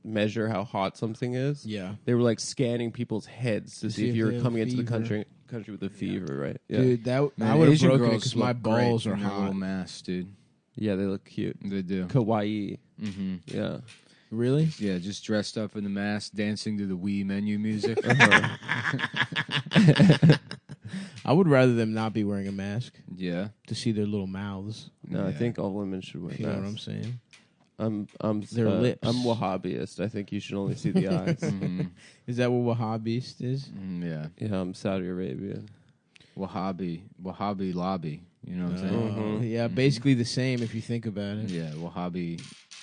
measure how hot something is. Yeah. They were like scanning people's heads to see if you they were have coming into the fever. country with a fever, right? Yeah. Dude, that Man, I would have Asian broken it girls because my look great balls are in their hot. little masks, dude. Yeah, they look cute. They do. Kawaii. Mm-hmm. Yeah. Really? Yeah, just dressed up in the mask, dancing to the Wii menu music. I would rather them not be wearing a mask Yeah. to see their little mouths. No, I Yeah. think all women should wear If you know what I'm masks. saying. Their lips. I'm Wahhabist. I think you should only see the eyes. Is that what Wahhabist is? Yeah. Yeah, I'm Saudi Arabian. Wahhabi lobby. You know what I'm saying? Yeah, basically the same if you think about it. Yeah, Wahhabi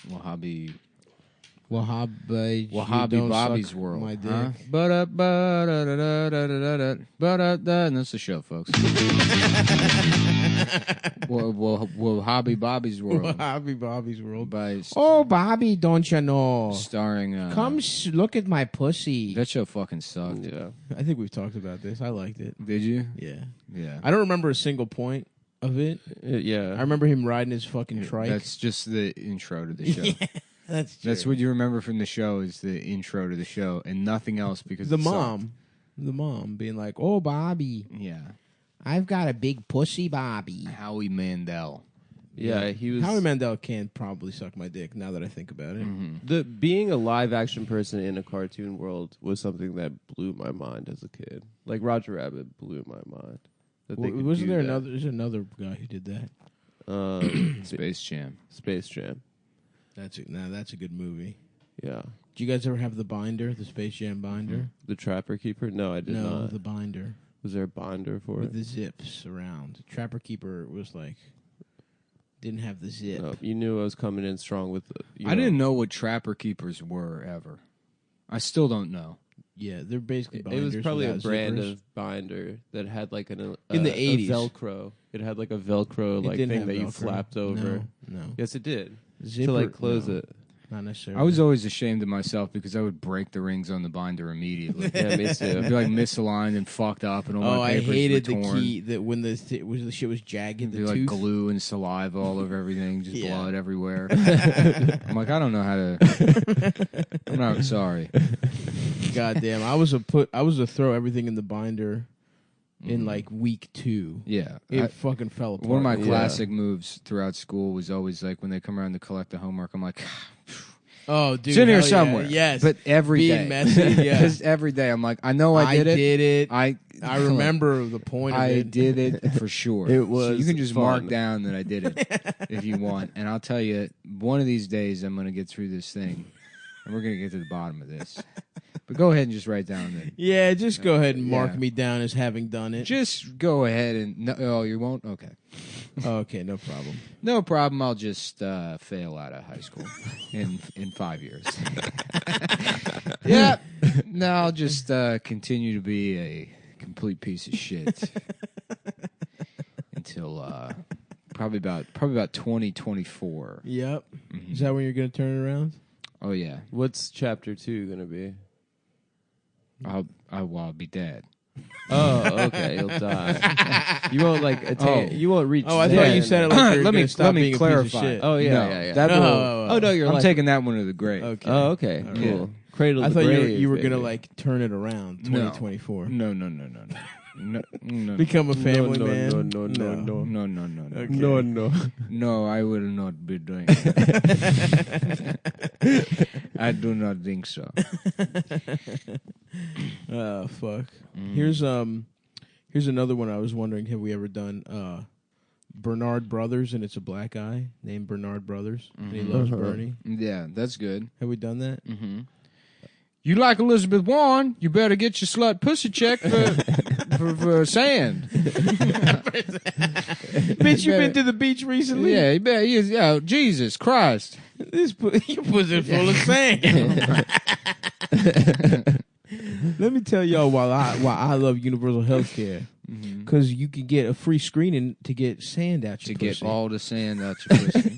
Wahhabi Bobby's world. My dick. Huh? And that's the show, folks. Wahhabi Bobby's world. Wahhabi Bobby's world. By Oh, Bobby, don't you know? starring. Come look at my pussy. That show fucking sucked. Yeah. I think we've talked about this. I liked it. Did you? Yeah. Yeah. I don't remember a single point of it. Yeah. I remember him riding his fucking trike. That's just the intro to the show. yeah, that's true. That's what you remember from the show is the intro to the show and nothing else because the it sucked. mom being like, "Oh, Bobby, Yeah. I've got a big pussy, Bobby." Howie Mandel. Yeah, he was. Howie Mandel can probably suck my dick now that I think about it. Being a live action person in a cartoon world was something that blew my mind as a kid. Like Roger Rabbit blew my mind. That they could Wasn't do there that. another? There's another guy who did that. Space Jam. Space Jam. That's a good movie. Yeah. Did you guys ever have the binder, the Space Jam binder? The Trapper Keeper? No, I did No, not. the binder Was there a binder for with it? the zips around. Trapper Keeper was like didn't have the zip. No, you knew I was coming in strong with. I didn't know what Trapper Keepers were ever. I still don't know. Yeah, they're basically It binders. was probably a without brand zippers. of binder that had like In the 80s. Velcro. It had like a Velcro It like didn't thing have that you Velcro. flapped over. No. Yes, it did. Zipper, to like close no, it. Not necessarily. I was always ashamed of myself because I would break the rings on the binder immediately. Yeah, me I'd too. be like misaligned and fucked up, and all my I papers hated were the torn. key that when the shit was jagged. It'd The be like tooth. glue and saliva all over everything, just Yeah. blood everywhere. I'm like, I don't know how to. I'm not sorry. Goddamn, I was a throw everything in the binder in like week 2. Yeah. It fucking fell apart. One of my Yeah. classic moves throughout school was always like when they come around to collect the homework, I'm like, Oh, dude, it's in here hell yeah. somewhere. Yes, But every being day. messy. Yeah, Just every day. I'm like, I know I did it. I remember the point. Of I it. did it for sure. It So was you can just fun. mark down that I did it if you want. And I'll tell you, one of these days I'm going to get through this thing, and we're going to get to the bottom of this. But go ahead and just write down that. Yeah, just go ahead and mark Yeah. me down as having done it. Just go ahead and no, oh, you won't. Okay, Okay, no problem. no problem. I'll just fail out of high school in 5 years. Yeah. No, I'll just continue to be a complete piece of shit until probably about 2024. Yep. Mhm. Is that when you're gonna turn it around? Oh yeah, What's chapter 2 gonna be? I'll be dead. Oh, okay, you'll die. You won't like attain. Oh. You won't reach. Oh, I thought Zen. you said it like you're Let me- gonna stop let me being a clarify. piece of shit. Oh yeah, No, yeah. that No, will- Oh no, you're I'm like. taking that one to the grave. Okay. Oh okay, All cool. right. Cradle. I to thought grave, you were gonna baby. like turn it around. 2024. No. No. Become a family no, man. no, no. No. Okay. No. No, I will not be doing it. I do not think so. Oh fuck. Mm. Here's another one I was wondering, have we ever done Bernard Brothers, and it's a black guy named Bernard Brothers and he loves Bernie. Yeah, that's good. Have we done that? Mm-hmm. You like Elizabeth Warren? You better get your slut pussy checked for sand. Bitch, you been to the beach recently? Yeah, you better. Yeah, Jesus Christ. Your pussy full of sand. Let me tell y'all why I love universal health care. Because you can get a free screening to get sand out your To pussy. get all the sand out your pussy.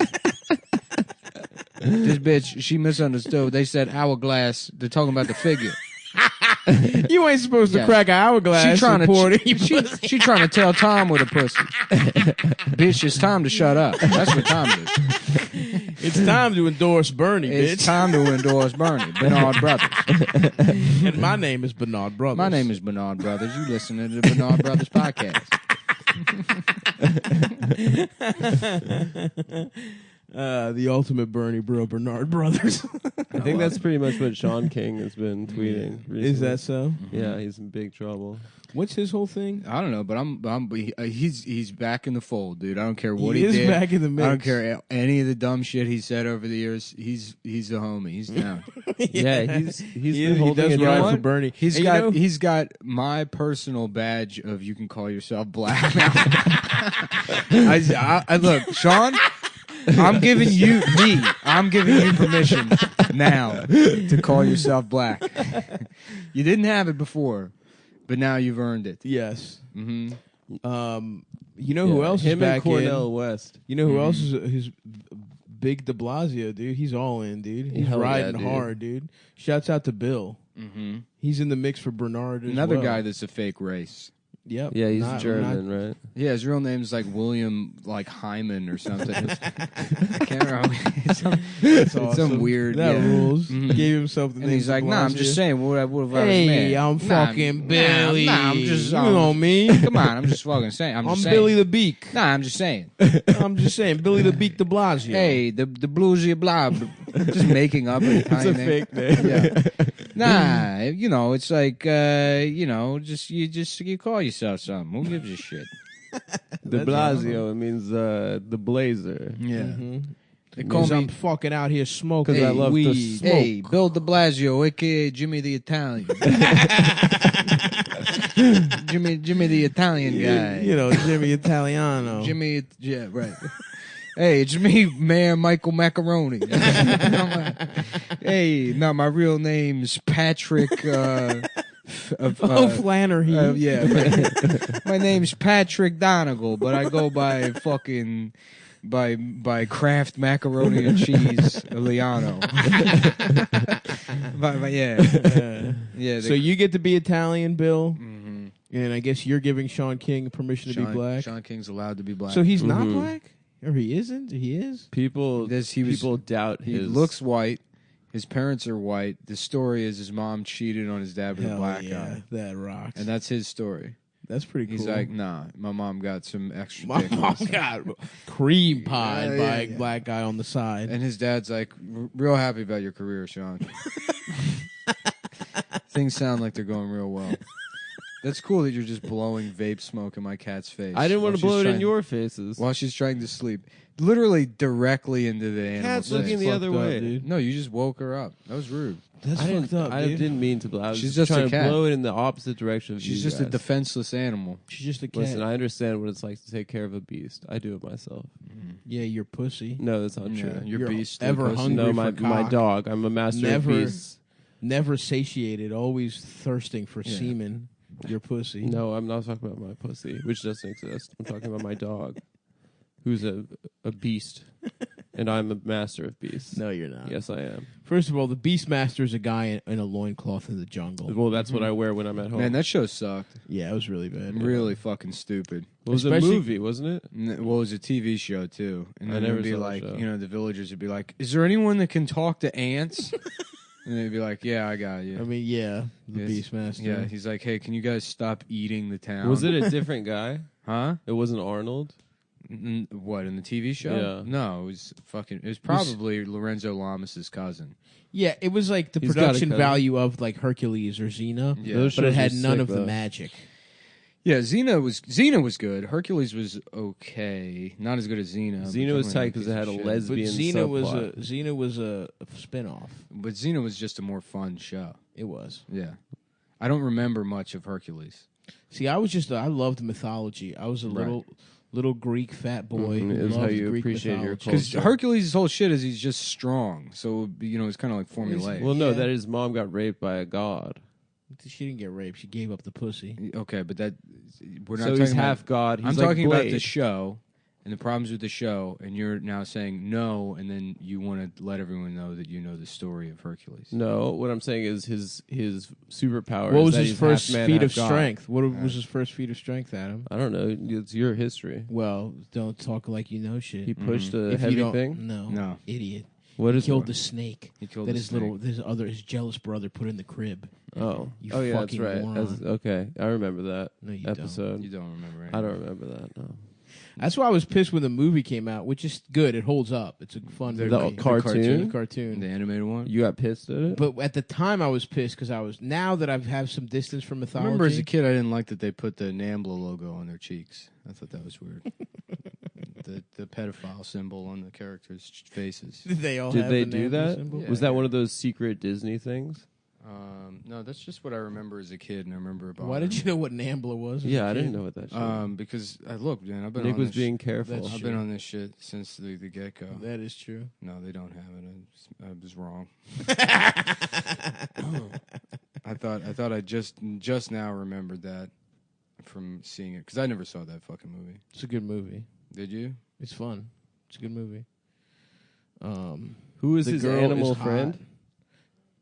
This bitch, she misunderstood. They said hourglass. They're talking about the figure. You ain't supposed to Yeah. crack an hourglass. She trying and pour it in your to she trying to tell Tom with a pussy. Bitch, it's time to shut up. That's what time it is. It's time to endorse Bernie, It's bitch. time to endorse Bernie, Bernard Brothers. And my name is Bernard Brothers. My name is Bernard Brothers. You listening to the Bernard Brothers podcast? The ultimate Bernie bro, Bernard Brothers. I think that's pretty much what Sean King has been tweeting. Recently. Is that so? Yeah, he's in big trouble. What's his whole thing? I don't know, but he's back in the fold, dude. I don't care what He he is did. back in the mix. I don't care any of the dumb shit he said over the years. He's a homie. He's down. Yeah, he's He holding does it ride down. for Bernie. He's And got you know- he's got my personal badge of you can call yourself black. I look, Sean. I'm giving you permission now to call yourself black. You didn't have it before, but now you've earned it. Yes. Hmm. You know who else Him is back and Cornel in? West. You know who else is his big De Blasio, dude? He's all in, dude. He's Hell yeah, riding dude. hard, dude. Shouts out to Bill. Mm-hmm. He's in the mix for Bernard as Another well. guy that's a fake race. Yep. Yeah, he's Not- German, right? Yeah, his real name's like William, like Hyman or something. I can't remember. It's some, That's it's some awesome. weird. That yeah. rules. Mhm. Gave himself the And name he's like, De "Nah, I'm Blasio. just saying. What if I was Hey, mad? I'm Nah, fucking Billy. Nah, I'm just. You know me. Come on, I'm just fucking saying. I'm I'm just saying. Billy the Beak. Nah, I'm just saying. I'm just saying, Billy the Beak De Blasio. Hey, the bluesy blah. Just making up an it's a Italian name. fake name. Yeah. Nah, you know, it's like you call yourself something. Who gives a shit? De Blasio, it means the blazer. Yeah. Mhm. They call Because me I'm fucking out here smoking. 'Cause I love to weed. smoke. Hey, Bill de Blasio, aka Jimmy the Italian. Jimmy the Italian guy. You know, Jimmy Italiano. Jimmy, yeah, right. Hey, it's me, Mayor Michael Macaroni. Hey, no, my real name's Patrick. Flannery. Yeah, my name's Patrick Donegal, but I go by fucking by Kraft macaroni and cheese Liano. Yeah. So you get to be Italian, Bill, Mhm. and I guess you're giving Sean King permission to be black. Sean King's allowed to be black. So he's not Mhm. black, or he isn't. He is. People people doubt he his looks white. His parents are white. The story is his mom cheated on his dad with a Hell black yeah, guy, that rocks. and that's his story. That's pretty cool. He's like, nah, my mom got some extra my dick. mom got cream pied Yeah, by a yeah. black guy on the side. And his dad's like, real happy about your career, Sean. Things sound like they're going real well. That's cool that you're just blowing vape smoke in my cat's face. I didn't want while to blow she's it in trying- your faces. while she's trying to sleep. Literally directly into the animal's Cat's face. looking the fucked other up, way. dude. No, you just woke her up. That was rude. That's I fucked up, I dude. didn't mean to blow. I was She's just just a trying to cat. blow it in the opposite direction of She's you just a guys. defenseless animal. She's just a cat. Listen, I understand what it's like to take care of a beast. I do it myself. Yeah, you're pussy. No, that's not Yeah, true. your You're beast. ever pussy. hungry No, for my cock. dog. I'm a master Never- of beasts. Never satiated, always thirsting for Yeah. semen. You're pussy. No, I'm not talking about my pussy, which doesn't exist. I'm talking about my dog, who's a beast, and I'm a master of beasts. No, you're not. Yes, I am. First of all, the Beastmaster is a guy in a loincloth in the jungle. Well, that's what I wear when I'm at home. Man, that show sucked. Yeah, it was really bad. Really fucking stupid. it was a especially- movie, wasn't it? Well, it was a TV show too, and I then never it'd be saw the like, show. you know, the villagers would be like, "Is there anyone that can talk to ants?" And they'd be like, "Yeah, I got you." I mean, yeah, the Yes. Beastmaster. Yeah, he's like, "Hey, can you guys stop eating the town?" Was it a different guy? Huh? It wasn't Arnold. What in the TV show? Yeah. No, it was fucking. It was probably Lorenzo Lamas' cousin. Yeah, it was like the He's got a production cousin. value of like Hercules or Xena, Yeah. Those but it shows had were none sick, of the though. magic. Yeah, Xena was good. Hercules was okay, not as good as Xena. Xena was tight because it had a But lesbian subplot. Xena was a spinoff. But Xena was just a more fun show. It was. Yeah, I don't remember much of Hercules. See, I loved mythology. I was a Right. little Greek fat boy. Mhm, who is how loved you Greek appreciate your mythology. Because Culture. Hercules' whole shit is he's just strong. So you know, it's kind of like formulaic. Well, no, Yeah. that his mom got raped by a god. She didn't get raped. She gave up the pussy. Okay, but that we're not So talking he's about. half god. He's I'm like talking about Blade. the show and the problems with the show, and you're now saying no, and then you want to let everyone know that you know the story of Hercules. No, what I'm saying is his superpower. What is was that his he's first half man, feat half of god. strength? What was his first feat of strength, Adam? I don't know. It's your history. Well, don't talk like you know shit. He pushed a If you heavy don't- thing. No, No. idiot. What He is killed it? the snake He killed that the snake. his jealous brother put in the crib. Oh, You oh yeah, that's fucking right. moron. Okay, I remember that No, you episode. You don't remember. I don't remember that. No. That's why I was pissed when the movie came out, which is good. It holds up. It's a fun The movie. cartoon? The cartoon. The animated one. You got pissed at it? But at the time, I was pissed because now that I've have some distance from I mythology. remember as a kid, I didn't like that they put the NAMBLA logo on their cheeks. I thought that was weird. the pedophile symbol on the characters' faces. they all Did have they the do NAMBLA that? symbol? Yeah. Was that one of those secret Disney things? No, that's just what I remember as a kid, and I remember about. Why did you know what NAMBLA was? as Yeah, a I didn't kid? know what that shit was. Because look, man, I've been. Nick on was this being careful. That's I've been on this shit since the get go. That is true. No, they don't have it. I was wrong. I thought I just now remembered that from seeing it because I never saw that fucking movie. It's a good movie. Did you? It's fun. It's a good movie. Who was the his girl animal is hot. friend?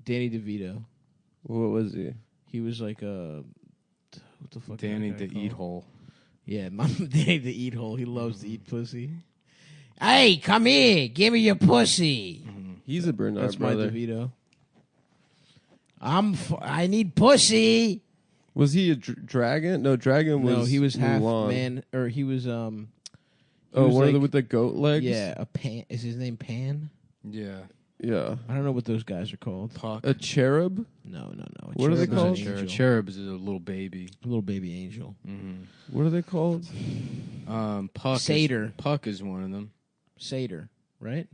Danny DeVito. What was he? He was like a what the fuck? is Danny that guy the called? Eat Hole. Yeah, Danny the Eat Hole. He loves to eat pussy. Hey, come here, give me your pussy. He's a Bernard That's brother. my DeVito. I need pussy. Was he a dragon? No, dragon was. No, he was half Mulan. man, or he was he Oh, was one of the like- with the goat legs. Yeah, a Pan. Is his name Pan? Yeah. yeah. I don't know what those guys are called. Puck. A cherub. No. A What are they cherub is an called? angel. Cherub is a little baby. A little baby angel. What are they called? Puck. Satyr. Puck is one of them. Satyr, right?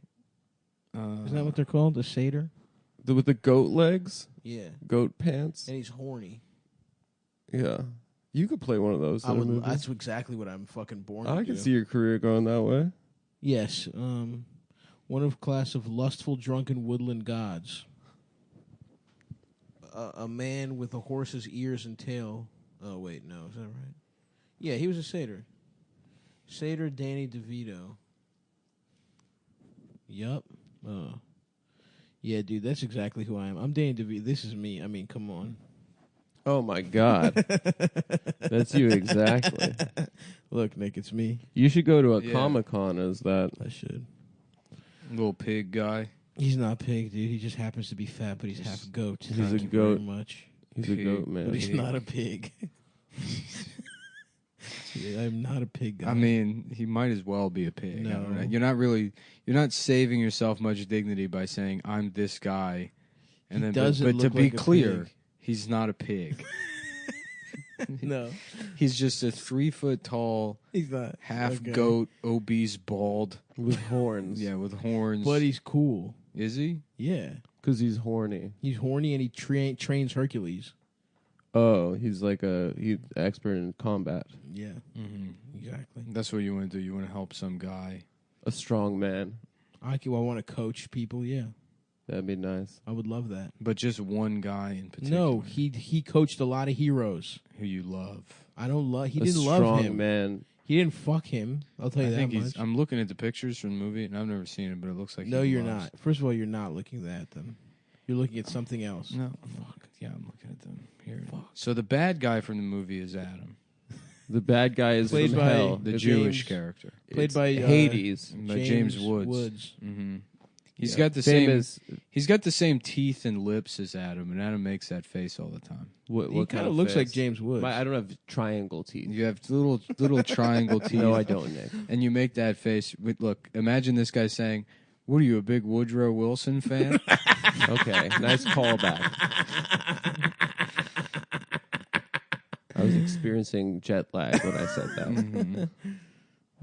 Uh, Isn't that what they're called? A satyr? With the goat legs, Yeah. goat pants. And he's horny. Yeah, you could play one of those. I in a would. movie. That's exactly what I'm fucking born to I do. can see your career going that way. Yes. One of class of lustful, drunken woodland gods. A man with a horse's ears and tail. Oh wait, no, is that right? Yeah, he was a satyr. Satyr Danny DeVito. Yup. Yeah, dude, that's exactly who I am. I'm Danny DeVito. This is me. I mean, come on. Oh my god, that's you exactly. Look, Nick, it's me. You should go to a Yeah. Comic-Con as that. I should. little pig guy. He's not pig, dude. He just happens to be fat, but he's half goat. He's Thank a you goat. very much. He's Pig. a goat man. But he's not a pig. Yeah, I'm not a pig guy. I mean, he might as well be a pig. I don't No. know. You're not saving yourself much dignity by saying I'm this guy, and He then doesn't but to look be like a clear, pig. he's not a pig. no, He's just a 3 foot tall, he's not. half Okay. goat, obese, bald. with horns. Yeah, with horns. But he's cool. Is he? Yeah, because he's horny. he's horny and he trains Hercules. Oh, he's expert in combat. Yeah, Mm-hmm. exactly. That's what you want to do. You want to help some guy. A strong man. I want to coach people. Yeah, That'd be nice. I would love that. But just one guy in particular. No, he coached a lot of heroes. who you love. I don't love. He a didn't strong love him. man. He didn't fuck him. I'll tell you I that think much. he's. I'm looking at the pictures from the movie, and I've never seen it, but it looks like. No, he you're loves- not. First of all, you're not looking at them. You're looking at something else. No, fuck. Yeah, I'm looking at them here. So the bad guy from the movie is Adam, The bad guy is Played from by hell. the James- Jewish character. Played It's by, Hades. By James Woods. Mm-hmm. He's Yeah. got the same. Famous. He's got the same teeth and lips as Adam, and Adam makes that face all the time. What He kind kind of of looks like face? James Woods. I don't have triangle teeth. You have little triangle teeth. No, I don't, Nick. And you make that face. Look, imagine this guy saying, "What are you, a big Woodrow Wilson fan?" Okay, nice callback. I was experiencing jet lag when I said that. Mhm.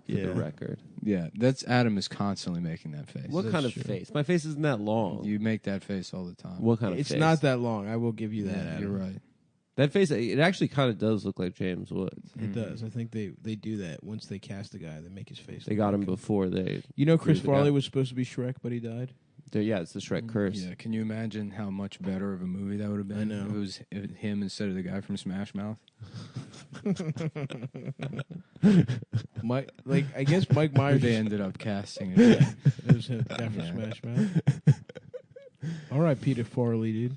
For Yeah. the record. Yeah, that's Adam is constantly making that face. What kind of true. face? My face isn't that long. You make that face all the time. What kind of It's face? not that long. I will give you that. Yeah, Adam. you're right. That face, it actually kind of does look like James Woods. It does. I think they do that once they cast a guy. They make his face. They look got like him before they. You know, Chris Here's the guy. Farley was supposed to be Shrek, but he died. Yeah, it's the Shrek curse. Yeah, can you imagine how much better of a movie that would have been? I know. If it was him instead of the guy from Smash Mouth. Mike, like I guess Mike Who Myers. they ended up casting it. It was him, guy from Yeah. Smash Mouth. All right, Peter Farley, dude.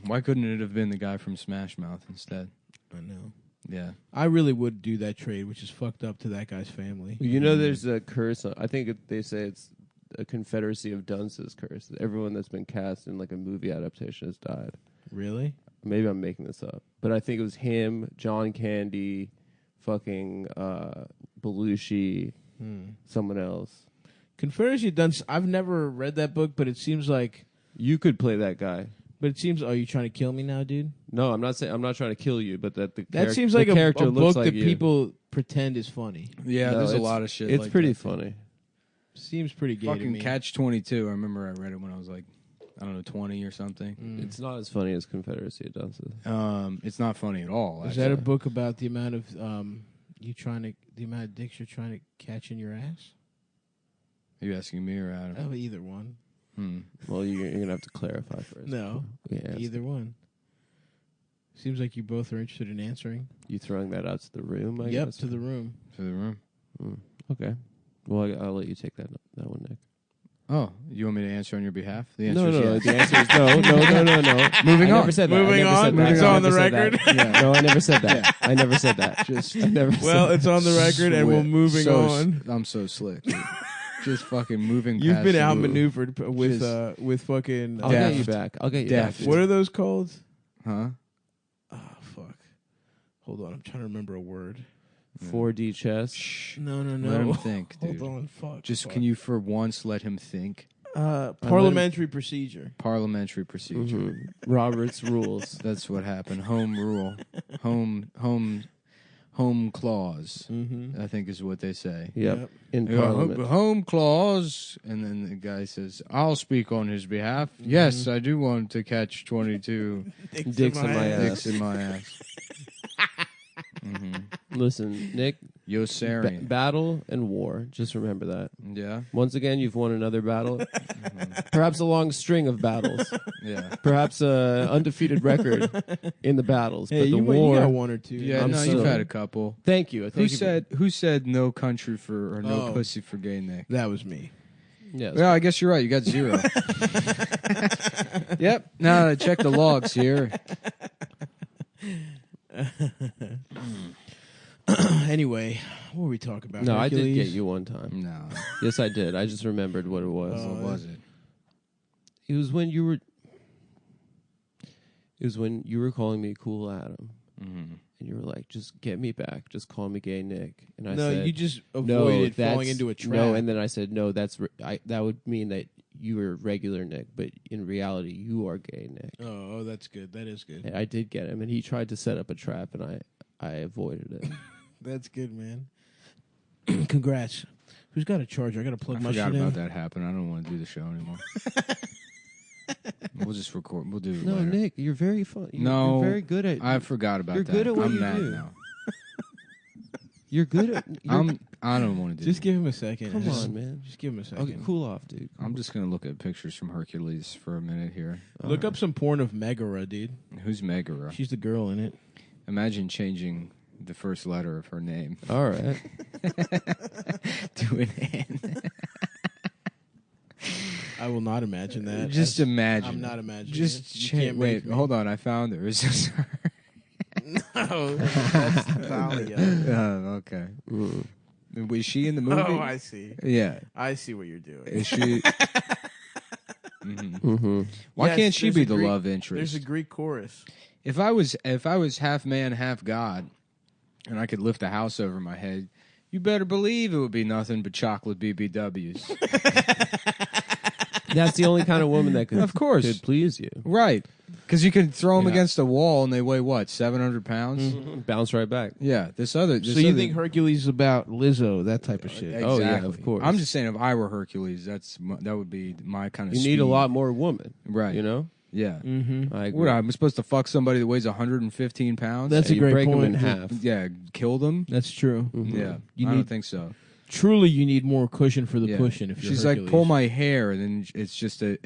Why couldn't it have been the guy from Smash Mouth instead? I know. Yeah. I really would do that trade, which is fucked up to that guy's family. You know, there's a curse. I think they say it's a Confederacy of Dunces curse. Everyone that's been cast in like a movie adaptation has died. Really? Maybe I'm making this up, but I think it was him, John Candy, fucking Belushi, someone else. Confederacy Dunce. I've never read that book, but it seems like. You could play that guy. But it seems. Are you trying to kill me now, dude? No, I'm not saying. I'm not trying to kill you, but That seems like the a character book looks like that you. people pretend is funny. Yeah, No, there's a it's- lot of shit. It's like pretty that. funny. Seems pretty gay to Fucking me. Catch-22. I remember I read it when I was like, I don't know, 20 or something. It's not as funny as Confederacy of Dunces. It's not funny at all. Is that a actually. book about the amount of the amount of dicks you're trying to catch in your ass? Are you asking me or Adam? Oh, either one. Well, you're gonna have to clarify first. No, Yeah, either one. Seems like you both are interested in answering. you throwing that out to the room? I Yep, guess? to the room. To the room. Okay. Well, I'll let you take that one, Nick. Oh, you want me to answer on your behalf? The answer No. is yes. The answer is no. Moving I on. never said that. Moving I never on. said that. It's I on never the said record. that. Yeah. No, I never said that. I never said that. I never said Well, it's on the record, and we're Swear. moving So on. I'm so slick. Dude. Just fucking moving. You've past been the- outmaneuvered with Just- with fucking. I'll get you back. I'll get you back. Daft. What are those called? Huh? Oh fuck! Hold on, I'm trying to remember a word. 4D chess. Shh. No. Let him think, dude. Hold on, fuck. Just fuck. can you for once let him think? Parliamentary procedure. Parliamentary procedure. Mhm. Robert's rules. That's what happened. Home rule. Home clause. Mm-hmm. I think is what they say. Yep. In Yeah, Parliament. home clause, and then the guy says, "I'll speak on his behalf." Yes, I do want to catch 22 Dicks in my ass. dicks in my ass. Listen, Nick. Yossarian. Battle and war. Just remember that. Yeah, Once again, you've won another battle. Perhaps a long string of battles. yeah, Perhaps a undefeated record in the battles. Hey, but the you war. got one or two. yeah. I'm No, so- you've had a couple. Thank you. Who said no country for or no Oh. pussy for gay Nick? That was me. Yes. Well, I guess you're right. You got 0. Yep. Now I check the logs here. Anyway, what were we talking about? No, I did Hercules? get you one time. No, Yes, I did. I just remembered what it was. what was it? It was when you were. It was when you were calling me Cool Adam, and you were like, "Just get me back. Just call me Gay Nick." And I No, said, you just "No, avoided falling that's- into a trap. No, and then I said, "No, that would mean that you were regular Nick, but in reality, you are Gay Nick." oh, that's good. That is good. And I did get him, and he tried to set up a trap, and I avoided it. That's good, man. Congrats. Who's got a charger? I got to plug I my forgot shit about in. that happening. I don't want to do the show anymore. We'll just record. We'll do it No, later. Nick, you're very fun. No, you're very good at. I forgot about You're that. good at what I'm you mad do. now. You're good at. I don't want to do. Just give him a second. Come Just- on, man. Just give him a second. Okay, cool off, dude. I'm just gonna look at pictures from Hercules for a minute here. Look up some porn of Megara, dude. Who's Megara? She's the girl in it. Imagine changing the first letter of her name All right. to an N. I will not imagine that. Just imagine. I'm not imagining Just it. You change. can't Wait, make me. hold on. I found her. Is this her? Oh, that's Thalia. Oh, okay. Was she in the movie? Oh, I see. Yeah. I see what you're doing. Is she? Mm-hmm. Why Yes, can't she there's be a the Greek- love There's interest? a Greek chorus. If I was half man, half God, and I could lift a house over my head, you better believe it would be nothing but chocolate BBWs. That's the only kind of woman that could, Of course. could please you. Right. Because you can throw them Yeah. against a wall and they weigh, what, 700 pounds? Bounce right back. Yeah. This other. So you think Hercules is about Lizzo, that type of shit? Exactly. Oh, yeah, of course. I'm just saying if I were Hercules, that would be my kind of You need a lot more woman. Right. You know? Yeah. Mm-hmm. I agree. What, I'm supposed to fuck somebody that weighs 115 pounds? That's And a you great break them point. in half. Yeah. Kill them? That's true. Yeah. You I don't need- think so. Truly, you need more cushion for the Yeah. pushing. If you're She's Hercules. like, pull my hair, and then it's just a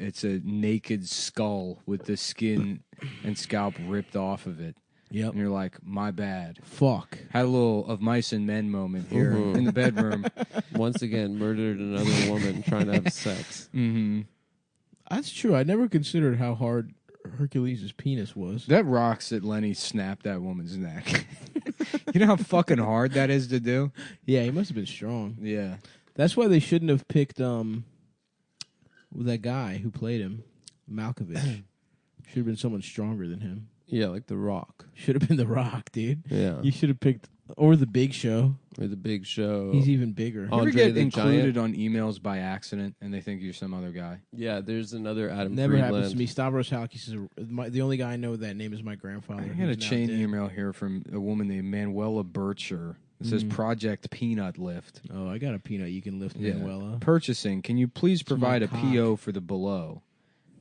naked skull with the skin and scalp ripped off of it. Yep. And you're like, my bad. Fuck. Had a little of mice and men moment here in the bedroom. Once again, murdered another woman trying to have sex. Mm-hmm. That's true. I never considered how hard Hercules' penis was. That rocks that Lenny snapped that woman's neck. You know how fucking hard that is to do? Yeah, he must have been strong. Yeah. That's why they shouldn't have picked that guy who played him, Malkovich. Should have been someone stronger than him. Yeah, like The Rock. Should have been The Rock, dude. Yeah. You should have picked Or the Big Show. Or the Big Show. He's even bigger. Oh. You ever Andre get the included Giant? on emails by accident and they think you're some other guy? Yeah, there's another Adam Never Friedland. happens to me. Stavros Halkis is the only guy I know with that name is my grandfather. I had a who's now chain dead. email here from a woman named Manuela Bircher. It says Project Peanut Lift. Oh, I got a peanut you can lift, Yeah. Manuela. Purchasing. Can you please provide a cock. PO for the below?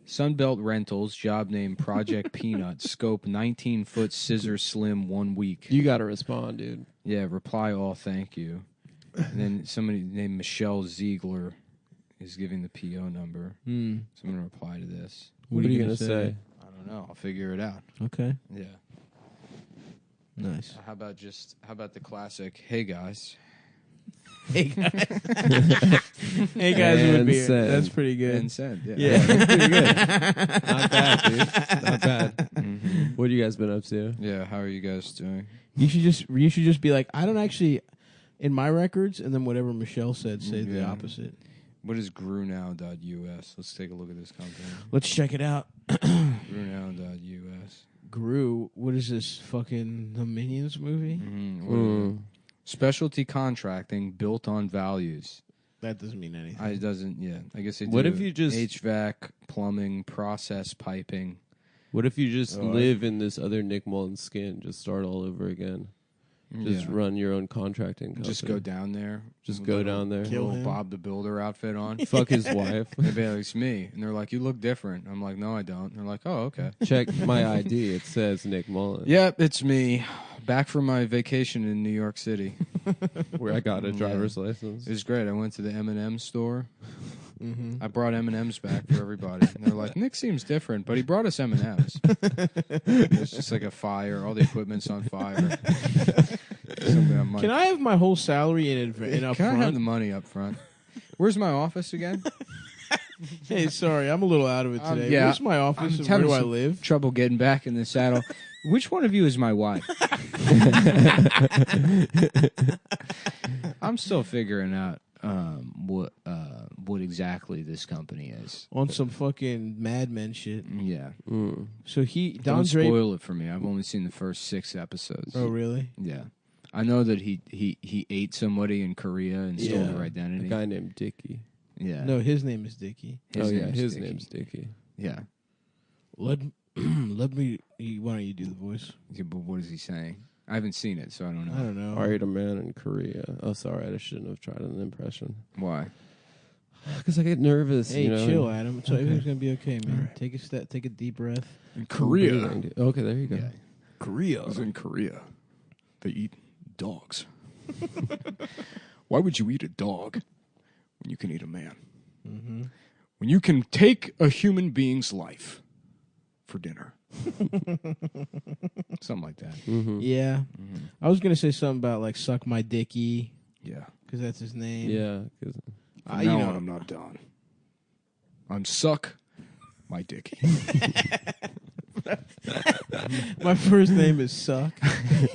Sunbelt Rentals, job name Project Peanut, scope 19-foot scissor slim 1 week. You got to respond, dude. Yeah, reply all, thank you. And then somebody named Michelle Ziegler is giving the PO number. So I'm going to reply to this. What are you going to say? I don't know. I'll figure it out. Okay, Yeah. nice. How about the classic, hey guys. Hey guys, hey guys, would And be send. that's pretty good. And send. Yeah. That's pretty good. Not bad, dude. Not bad. What have you guys been up to? Yeah, how are you guys doing? You should just be like, I don't actually in my records, and then whatever Michelle said, say the Yeah. opposite. What is grewnow.us? Let's take a look at this company. Let's check it out. Grewnow.us. Gru, what is this fucking the Minions movie? Specialty contracting built on values. That doesn't mean anything. It doesn't, yeah. I guess they do What if you just- HVAC, plumbing, process piping. What if you just Oh, live in this other Nick Mullen skin? Just start all over again. Just Yeah. run your own contracting company. Just go down there. Just with go little- down there. Kill little him. Bob the Builder outfit on. Fuck his wife. They'd be like, it's me. And they're like, you look different. I'm like, no, I don't. And they're like, oh, okay. Check my ID. It says Nick Mullen. Yep, it's me. Back from my vacation in New York City. Where I got a driver's It license. was great. I went to the M&M store. Mm-hmm. I brought M&Ms back for everybody. And they're like, Nick seems different, but he brought us M&Ms. It's just like a fire. All the equipment's on fire. Something I'm like, Can I have my whole salary in up can I front? have the money up front? Where's my office again? Hey, sorry, I'm a little out of it today. yeah, Where's my office? I'm And where having do I some live? trouble getting back in the saddle. Which one of you is my wife? I'm still figuring out what exactly this company is. On some fucking Mad Men shit. Yeah, So Don don't Draper. spoil it for me. I've only seen the first 6 episodes. Oh, really? Yeah, I know that he ate somebody in Korea and stole Yeah. their A identity. guy named Dickie. Yeah, No, his name is Dickie. His Dickie. name's Dickie. Yeah. Let me. Why don't you do the voice? Yeah, but what is he saying? I haven't seen it, so I don't know. I don't know. Married a man in Korea. Oh, sorry, I shouldn't have tried an impression. Why? Because I get nervous. Hey, you know? chill, Adam. So everything's gonna be okay, man. Take a step. Take a deep breath. In Breathing. Okay, there you go. Yeah. Korea. I was in Korea. They eat dogs. Why would you eat a dog when you can eat a man? Mm-hmm. When you can take a human being's life for dinner. Something like that. Yeah. I was gonna say something about like suck my dickie Yeah. because that's his name. Yeah. 'Cause- From you now know- on, I'm not done. I'm suck my dickie. My first name is Suck.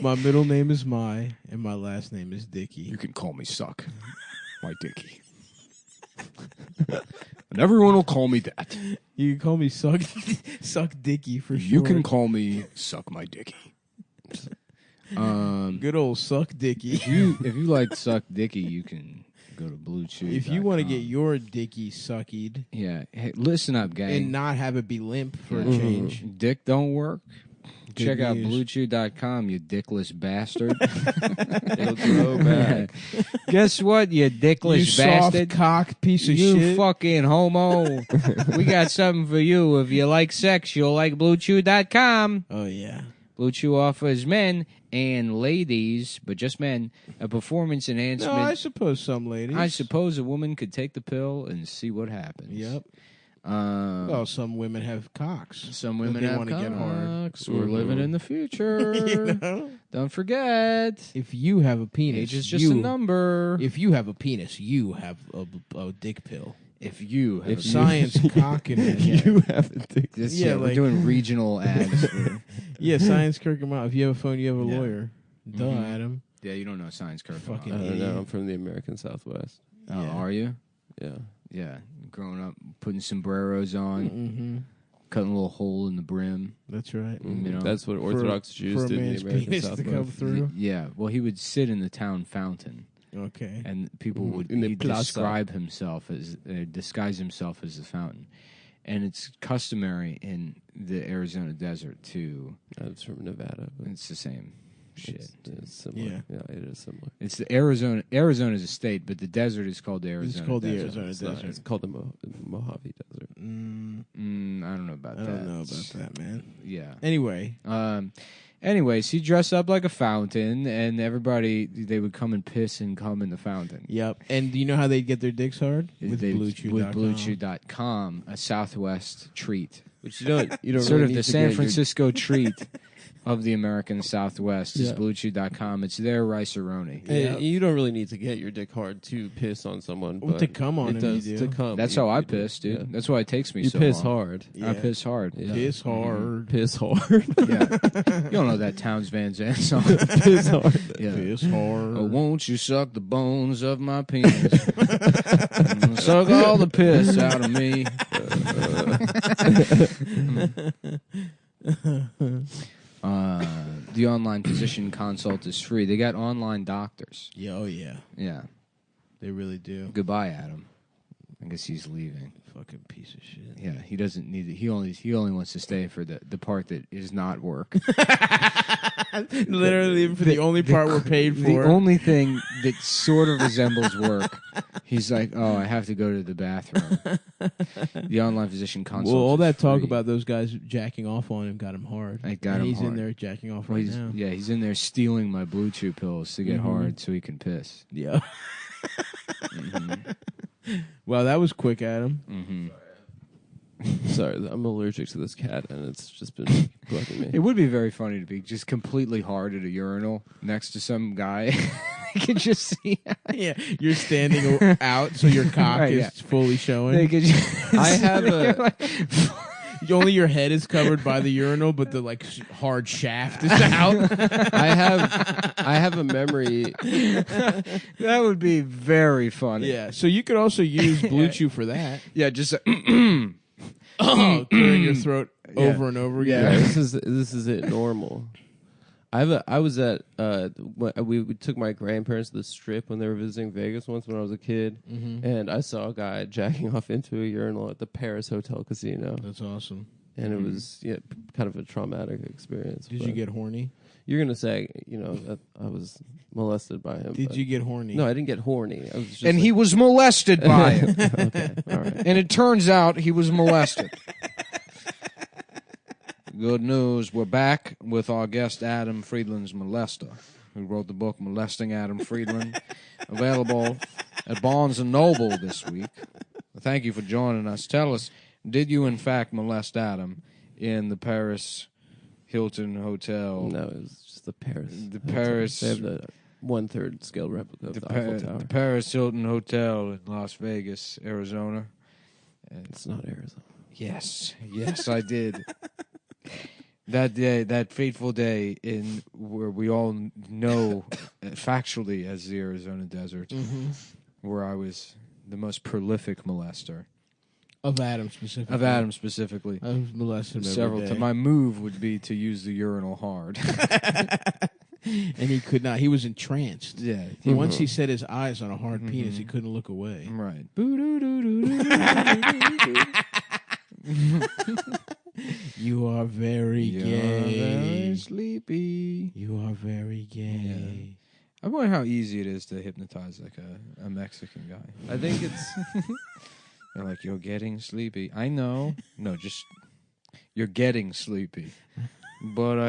My middle name is Mai, and my last name is Dickie. You can call me suck my dickie. And everyone will call me that. You can call me Suck Suck Dickie for sure. You can call me suck my dickie. Good old Suck Dickie. If you like suck dicky, you can go to Blue Chew. If you want to get your Dickie suckied yeah, hey, listen up, gang. and not have it be limp for a Yeah. change, Dick don't work. Good Check out news. BlueChew.com, you dickless bastard. It'll grow back. Guess what, you dickless you soft bastard? cock piece of You shit. fucking homo. We got something for you. If you like sex, you'll like BlueChew.com. Oh yeah. Blue Chew offers men and ladies, but just men, a performance No, enhancement. I suppose some ladies. I suppose a woman could take the pill and see what happens. Yep. Um, Well, some women have cocks. some that women they have wanna get hard. cocks. We're living in the future. You know? Don't forget, If you have a penis, age is just a number. If you have a penis, you have a dick pill. If you have If a science cocking it. You have a dick. This, Yeah, we're like- doing regional ads. for- Yeah, science kirk him out. If you have a phone, you have a Yeah. lawyer. Duh, Mhm. Adam. yeah, you don't know science curve. Fucking I don't idiot. know. I'm from the American Southwest. Oh, Yeah. are you? Yeah. Yeah, growing up, putting sombreros on. Mm-hmm. cutting a little hole in the brim. That's right. You know, That's what Orthodox Jews for a did in man's the American penis to come Southwest. through. Yeah, well, he would sit in the town fountain, Okay. and people would In the he'd plaza. disguise himself as the fountain, and it's customary in the Arizona desert to. That's from Nevada. But It's the same shit. It's similar. Yeah. Yeah, it is similar. It's the Arizona. Arizona is a state, but the desert is called the Arizona. It's called the desert. Arizona It's, not, Desert. it's called the Mojave Desert. I don't know about I that. don't know about that, man. Yeah. Anyway, Anyways, he dressed up like a fountain, and they would come and piss and come in the fountain. yep. And do you know how they get their dicks hard? With With BlueChew.com. BlueChew.com, a Southwest treat. Which you don't Sort really of need the to San get your- Francisco treat of the American Southwest is Yeah. BlueChew.com. It's their rice-a-roni. Yeah, you don't really need to get your dick hard to piss on someone. Well, but to come on it him, does you to do. come. That's you- how I you do. piss, dude. Yeah. That's why it takes me You so piss long. hard. I Yeah. piss hard. Yeah. Piss hard. Piss hard. Yeah. You don't know that Towns Van Zandt song. Piss hard. Yeah. Piss hard. Oh, won't you suck the bones of my penis? Suck all the piss out of me. The online physician consult is free. They got online doctors. Yeah, oh yeah. Yeah. They really do. Goodbye, Adam. I guess he's leaving. Fucking piece of shit. Yeah, he doesn't need it. He only wants to stay for the part that is not work. Literally for the only part we're paid The for. only thing that sort of resembles work. He's like, oh, I have to go to the bathroom. The online physician consult. Well, all is that talk free. about those guys jacking off on him got him hard. It got and him he's in hard. there jacking off Well, right he's, now. yeah, he's in there stealing my Blue Chew pills to get hard so he can piss. Yeah. Well, that was quick, Adam. Sorry, I'm allergic to this cat, and it's just been bugging me. It would be very funny to be just completely hard at a urinal next to some guy. You can just see. Yeah, you're standing out, so your cock Right, is yeah. fully showing. They could just I have a. Only your head is covered by the urinal, but the hard shaft is out. I have a memory. That would be very funny. Yeah, so you could also use Blue Chew for that. Yeah, just Clearing your throat over and over Yeah, again. this is it normal. I was at we took my grandparents to the Strip when they were visiting Vegas once when I was a kid, and I saw a guy jacking off into a urinal at the Paris Hotel Casino, That's awesome. and it was kind of a traumatic experience. Did but you get horny? You're gonna say that I was molested by him. Did but- you get horny? No, I didn't get horny. I was just and he was molested by him. okay, all right. And it turns out he was molested. Good news. We're back with our guest, Adam Friedland's Molester, who wrote the book Molesting Adam Friedland, available at Barnes & Noble this week. Thank you for joining us. Tell us, did you in fact molest Adam in the Paris Hilton Hotel? No, it was just the Paris. The Hotel. Paris- They have the 1/3 scale replica of the Eiffel Tower. The Paris Hilton Hotel in Las Vegas, Arizona. It's not Arizona. Yes, I did. That day, that fateful day, in where we all know factually as the Arizona desert, where I was the most prolific molester Of Adam specifically. of Adam specifically. I was molested him Several every times. day. My move would be to use the urinal hard. And he could not. He was entranced. Yeah. Once he set his eyes on a hard penis, he couldn't look away. Right. You are very You're gay. very sleepy. You are very gay. I wonder how easy it is to hypnotize like a Mexican guy. I think it's They're like, you're getting sleepy. I know. No, just you're getting sleepy. But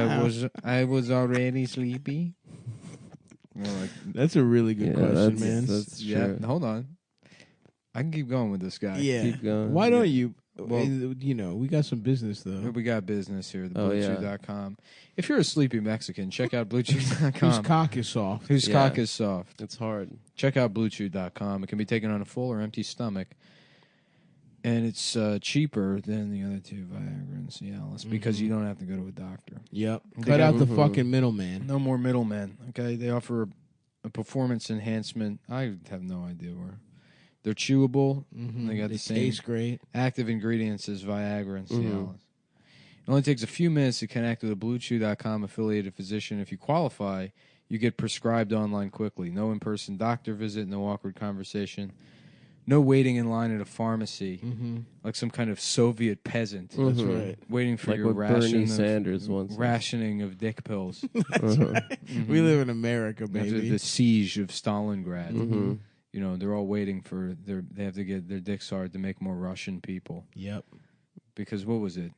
I was already sleepy. They're like, That's a really good question, that's, man. That's yeah, true. hold on. I can keep going with this guy. Yeah. Keep going. Why don't you? Well- We got some business though. We got business here, Oh, yeah. BlueChew.com. If you're a sleepy Mexican, check out BlueChew.com. Whose cock is soft? Whose Yeah. cock is soft. It's hard. Check out BlueChew.com. It can be taken on a full or empty stomach. And it's cheaper than the other two, Viagra and Cialis, because you don't have to go to a doctor. Yep. They Cut out got- the fucking middleman. No more middlemen. Okay, they offer a performance enhancement. I have no idea where. They're chewable. They got They the same taste great. active ingredients as Viagra and Cialis. only takes a few minutes to connect with a BlueChew.com affiliated physician. If you qualify, you get prescribed online quickly. No in-person doctor visit, no awkward conversation, no waiting in line at a pharmacy like some kind of Soviet peasant. That's right. Waiting for Like your what Bernie ration Sanders once said. rationing of dick pills We live in America, after baby. the siege of Stalingrad. Mm-hmm. You know, they're all waiting for they have to get their dicks hard to make more Russian people. Yep. Because what was it?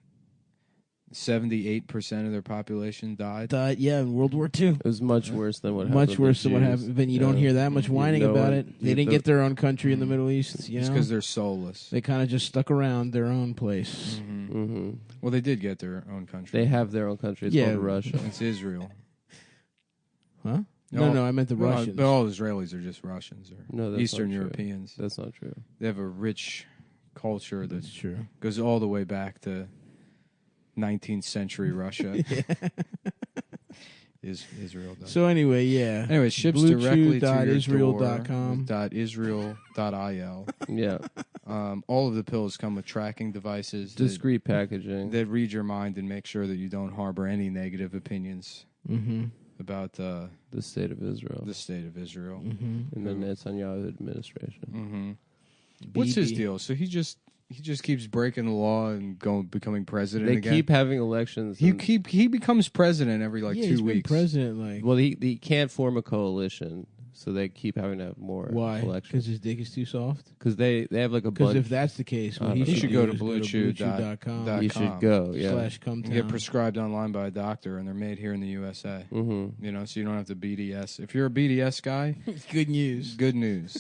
78% of their population died. Yeah, in World War II. It was much worse than what happened. Much with worse the than what Jews. happened. But you don't hear that much whining No about one- it. They didn't get their own country in the Middle East. You It's know, because they're soulless. they kind of just stuck around their own place. Mhm. Well, they did get their own country. They have their own country. It's Yeah. called Russia. It's Israel. Huh? No, No, I meant the Well, Russians. all Israelis are just Russians or No, that's Eastern not true. Europeans. That's not true. They have a rich culture that That's true. goes all the way back to 19th century Russia. Is Israel does. So anyway, yeah. Anyway, it ships directly to your BlueChew.israel.com. door with .israel.il. Yeah. All of the pills come with tracking devices that, Discreet packaging. that read your mind and make sure that you don't harbor any negative opinions Mm-hmm. about The state of Israel. the state of Israel. Mm-hmm. In the Netanyahu administration. Mm-hmm. What's his BB. deal? So he just keeps breaking the law and becoming president They again. keep having elections. he and- he becomes president every Yeah, 2 he's been weeks. president. Like, well, he can't form a coalition, so they keep having to have more why? Because elections. his dick is too soft. Because they have like a Because bunch. if that's the case, what He he should go do to is BlueChew.com. you should go. Yeah. /cometown. And get prescribed online by a doctor, and they're made here in the USA. Mm-hmm. You know, so you don't have to BDS. If you're a BDS guy, Good news. good news.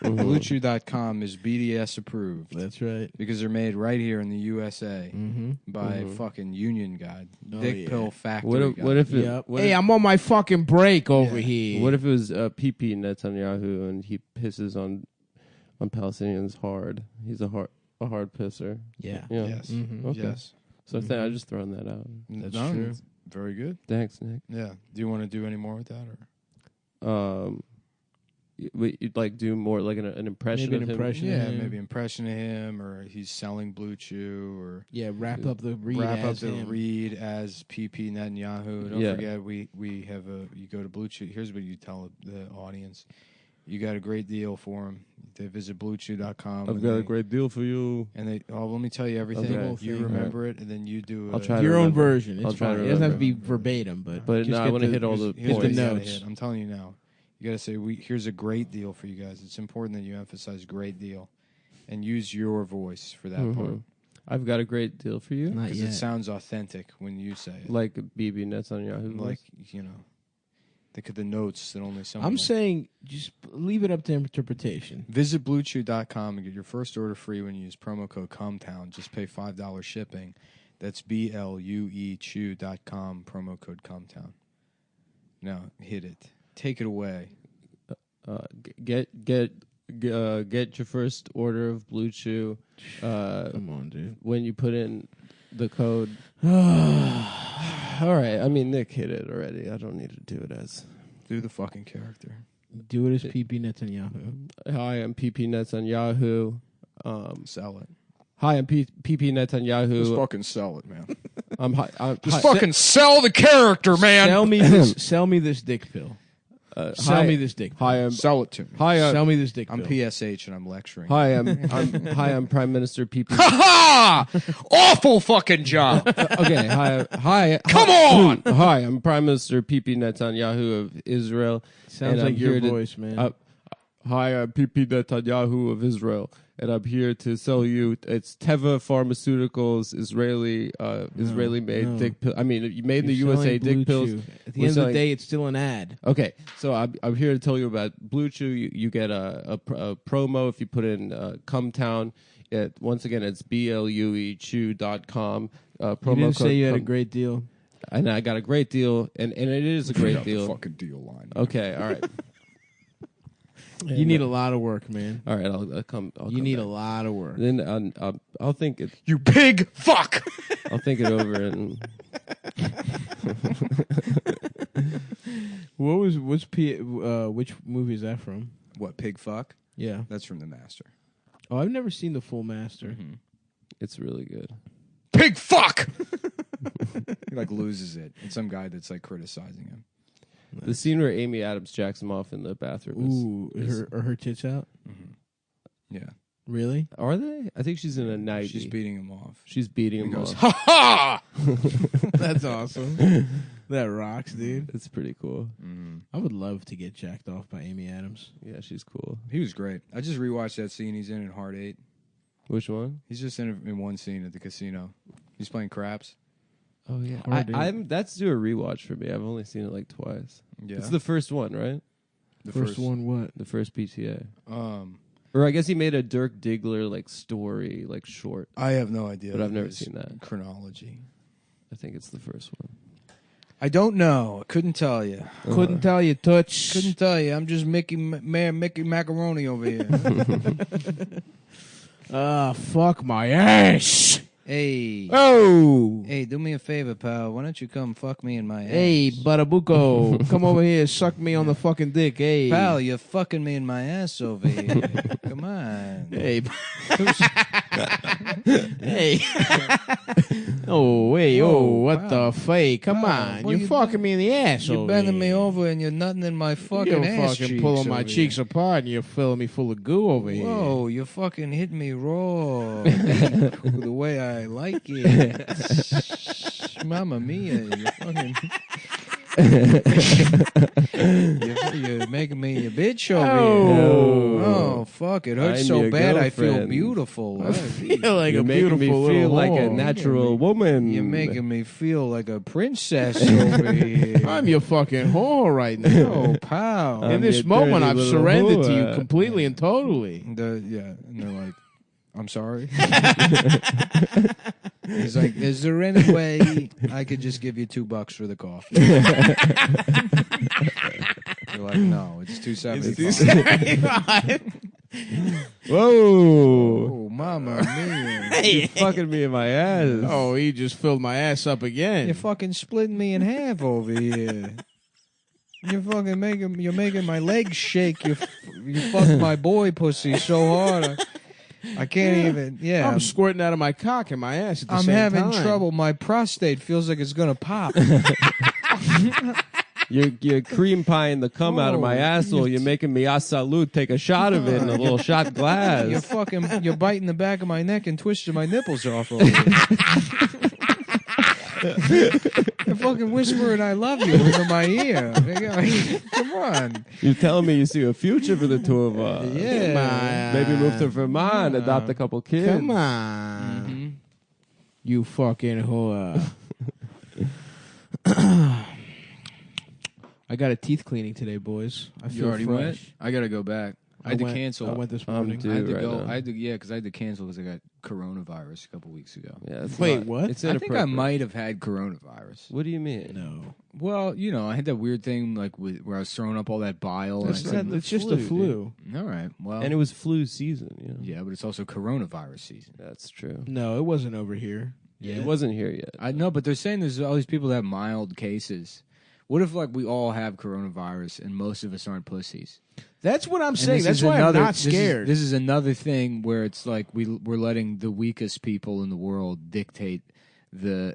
Mm-hmm. BlueChew.com is BDS approved That's right. because they're made right here in the USA Mm-hmm. by Mhm. fucking Union Guy, Oh, Dick yeah. Pill Factory. What if? Guy. What if? It, Yep. what Hey, if, I'm on my fucking break over here. What if it was PP Netanyahu and he pisses on Palestinians hard? He's a hard pisser. Yeah. Yeah. Yes. Mhm. Okay. Yes. So I just thrown that out. That's No, true. it's very good. Thanks, Nick. Yeah. Do you want to do any more with that, or? You'd like do more like an impression Maybe of an him? impression. Yeah, of him. maybe impression of him, or he's selling Blue Chew, or Yeah, wrap up the read wrap up as the him. read as PP Netanyahu. Don't Yeah. forget, we have you go to Blue Chew. Here's what you tell the audience: you got a great deal for him. They visit BlueChew.com. I've got a great deal for you. And let me tell you everything. Okay. You Thing. remember it, and then you do. I'll try to Your own remember. version. I'll It's try to fine. It doesn't have to be remember. verbatim, but But just no, I get want to hit all the Here's what the points. you gotta notes. hit. I'm telling you now. You got to say, here's a great deal for you guys. It's important that you emphasize great deal, and use your voice for that part. Mhm. I've got a great deal for you. Not Because yet. it sounds authentic when you say it. Like Bibi Netanyahu. Like, you know, think of the notes that only someone. I'm saying just leave it up to interpretation. Visit BlueChew.com and get your first order free when you use promo code COMTOWN. Just pay $5 shipping. That's BLUEChew.com, promo code COMTOWN. Now, hit it. Take it away. Get your first order of Blue Chew Come on, dude. when you put in the code. All right. I mean, Nick hit it already. I don't need to do it as. Do the fucking character. Do it as PP Netanyahu. Hi, I'm PP Netanyahu. Sell it. Hi, I'm PP Netanyahu. fucking sell it, man. I'm hi. Sell the character, man. Sell me this dick pill. Sell hi, me this dick pill. Hi, I'm Sell it to me. hi. Sell me this dick I'm pill. PSH and I'm lecturing. Hi, I'm Prime Minister PP. Ha! Awful fucking job. Okay, hi. Come on! Hi, I'm Prime Minister PP Netanyahu of Israel. Sounds and like I'm your here to- voice, man. Hi, I'm PP Netanyahu of Israel, and I'm here to sell you. It's Teva Pharmaceuticals, Israeli-made no. dick pill. I mean, you made in the You're USA selling Blue dick pills. Chew. At the We're end of selling- the day, it's still an ad. Okay, so I'm here to tell you about Blue Chew. You get a promo if you put in Cumtown. Once again, it's BLUEChew.com. You Promo didn't code say you had a Cum- great deal. And I got a great deal, and it is a great deal. Fucking deal line. Okay, all right. You need a lot of work, man. All right, I'll come. You need a lot of work. Then I'll think it. You pig fuck. I'll think it over and. Which movie is that from? What, pig fuck? Yeah. That's from The Master. Oh, I've never seen The Full Master. It's really good. Pig fuck. like loses it. It's some guy that's like criticizing him. The scene where Amy Adams jacks him off in the bathroom. Are her tits out? Yeah, Really? Are they? I think she's in a night. she's beating him off. She's beating He him goes, off. ha ha! That's awesome. That rocks, dude. It's pretty cool. I would love to get jacked off by Amy Adams. Yeah, she's cool. He was great. I just rewatched that scene he's in Hard 8. Which one? He's just in one scene at the casino. He's playing craps. Oh yeah, Hard Eight. I'm. That's due a rewatch for me. I've only seen it like twice. Yeah, It's the first one, right? the First one, what? The first PTA. Um, Or I guess he made a Dirk Diggler like story, like short. I have no idea, But I've never his seen that. chronology. I think it's the first one. I don't know. Couldn't tell you. Couldn't tell you, Touch. Couldn't tell you. I'm just Mickey Macaroni over here. Fuck my ass. Hey. Oh. Hey, do me a favor, pal. Why don't you come fuck me in my ass? Hey, Badabuco. Come over here, suck me on the fucking dick. Hey. Pal, you're fucking me in my ass over here. Come on. Hey. Hey. Oh, wait. Oh, what wow. the fake? Come Wow, on. what You're you fucking me in the ass You're over bending me here. over and you're nutting in my fucking You're ass fucking cheeks pulling my over cheeks here. apart and you're filling me full of goo over here. Whoa, you fucking hit me raw. The way I like it. Mamma mia, you fucking... you're making me a bitch over here. Oh, fuck, it hurts I'm so your bad I feel girlfriend. beautiful. I feel like You're a making beautiful me feel little like a whore. natural woman. You're making me feel like a princess over here. I'm your fucking whore right now. Oh, pal. I'm In this your moment, dirty I've little surrendered to you whore. completely and totally. And they're like, I'm sorry. He's like, is there any way I could just give you $2 for the coffee? You're like, no, it's $2.75. Whoa! Oh, mama mia. You're fucking me in my ass. Oh, he just filled my ass up again. You're fucking splitting me in half over here. You're fucking making my legs shake. You fucked my boy pussy so hard. I can't even. Yeah, I'm squirting out of my cock and my ass at the I'm same having time. trouble. My prostate feels like it's gonna pop. You're cream pieing the cum out of my asshole. You're making me a salute. Take a shot of it in a little shot glass. You're biting the back of my neck and twisting my nipples off over here. You're fucking whispering "I love you" into my ear. Come on. You're telling me you see a future for the two of us. Yeah. Come on. Maybe move to Vermont, adopt a couple kids. Come on. You fucking whore. I got a teeth cleaning today, boys. I feel You already fresh. went? I gotta go back. I had to cancel. I went this I'm morning. due I had to right go. now. Because I had to cancel because I got coronavirus a couple weeks ago. Yeah, it's Wait, not- what? It's I think I inappropriate. might have had coronavirus. What do you mean? No. Well, I had that weird thing like where I was throwing up all that bile. That's and I said, it's just a flu. all right, well, And it was flu season. You know? yeah, but it's also coronavirus season. That's true. No, it wasn't over here. It wasn't here yet. I know, but they're saying there's all these people that have mild cases. What if like we all have coronavirus and most of us aren't pussies? That's what I'm And saying. this That's is why another- I'm not this is- scared. This is another thing where it's like we're letting the weakest people in the world dictate the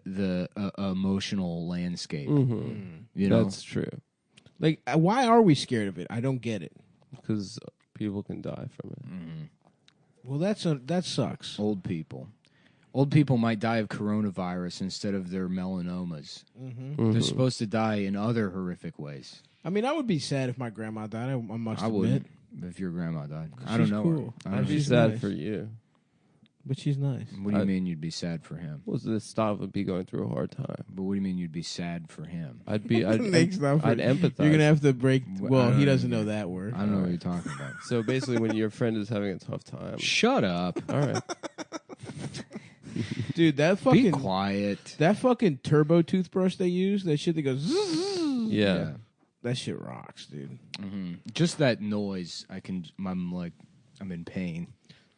emotional landscape. Mm-hmm. You know, That's true. Like, why are we scared of it? I don't get it. Because people can die from it. Well, that sucks. old people. Old people might die of coronavirus instead of their melanomas. Mm-hmm. They're supposed to die in other horrific ways. I mean, I would be sad if my grandma died. I must I admit. wouldn't if your grandma died. I don't She's know. cool. Her. I I'd don't be know. She's sad nice. for you. But she's nice. What do you mean you'd be sad for him? Was this stuff would be going through a hard time? But what do you mean you'd be sad for him? I'd be. I'd Thanks, not for- I'd empathize. You're gonna have to break. I Well, don't he know. doesn't know that word. I don't know what you're talking about. So basically, when your friend is having a tough time, Shut up. all right. Dude, that Be fucking quiet. that fucking turbo toothbrush they use, that shit that goes. Zzz, Yeah. that shit rocks, dude. Just that noise. I'm in pain.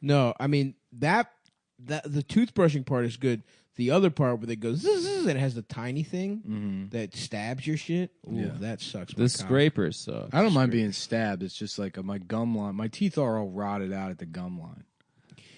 No, I mean that the toothbrushing part is good. The other part where they go zzz, zzz, and it has the tiny thing that stabs your shit. Ooh, Yeah. that sucks. The scrapers suck. I don't mind being stabbed. It's just like my gum line. My teeth are all rotted out at the gum line.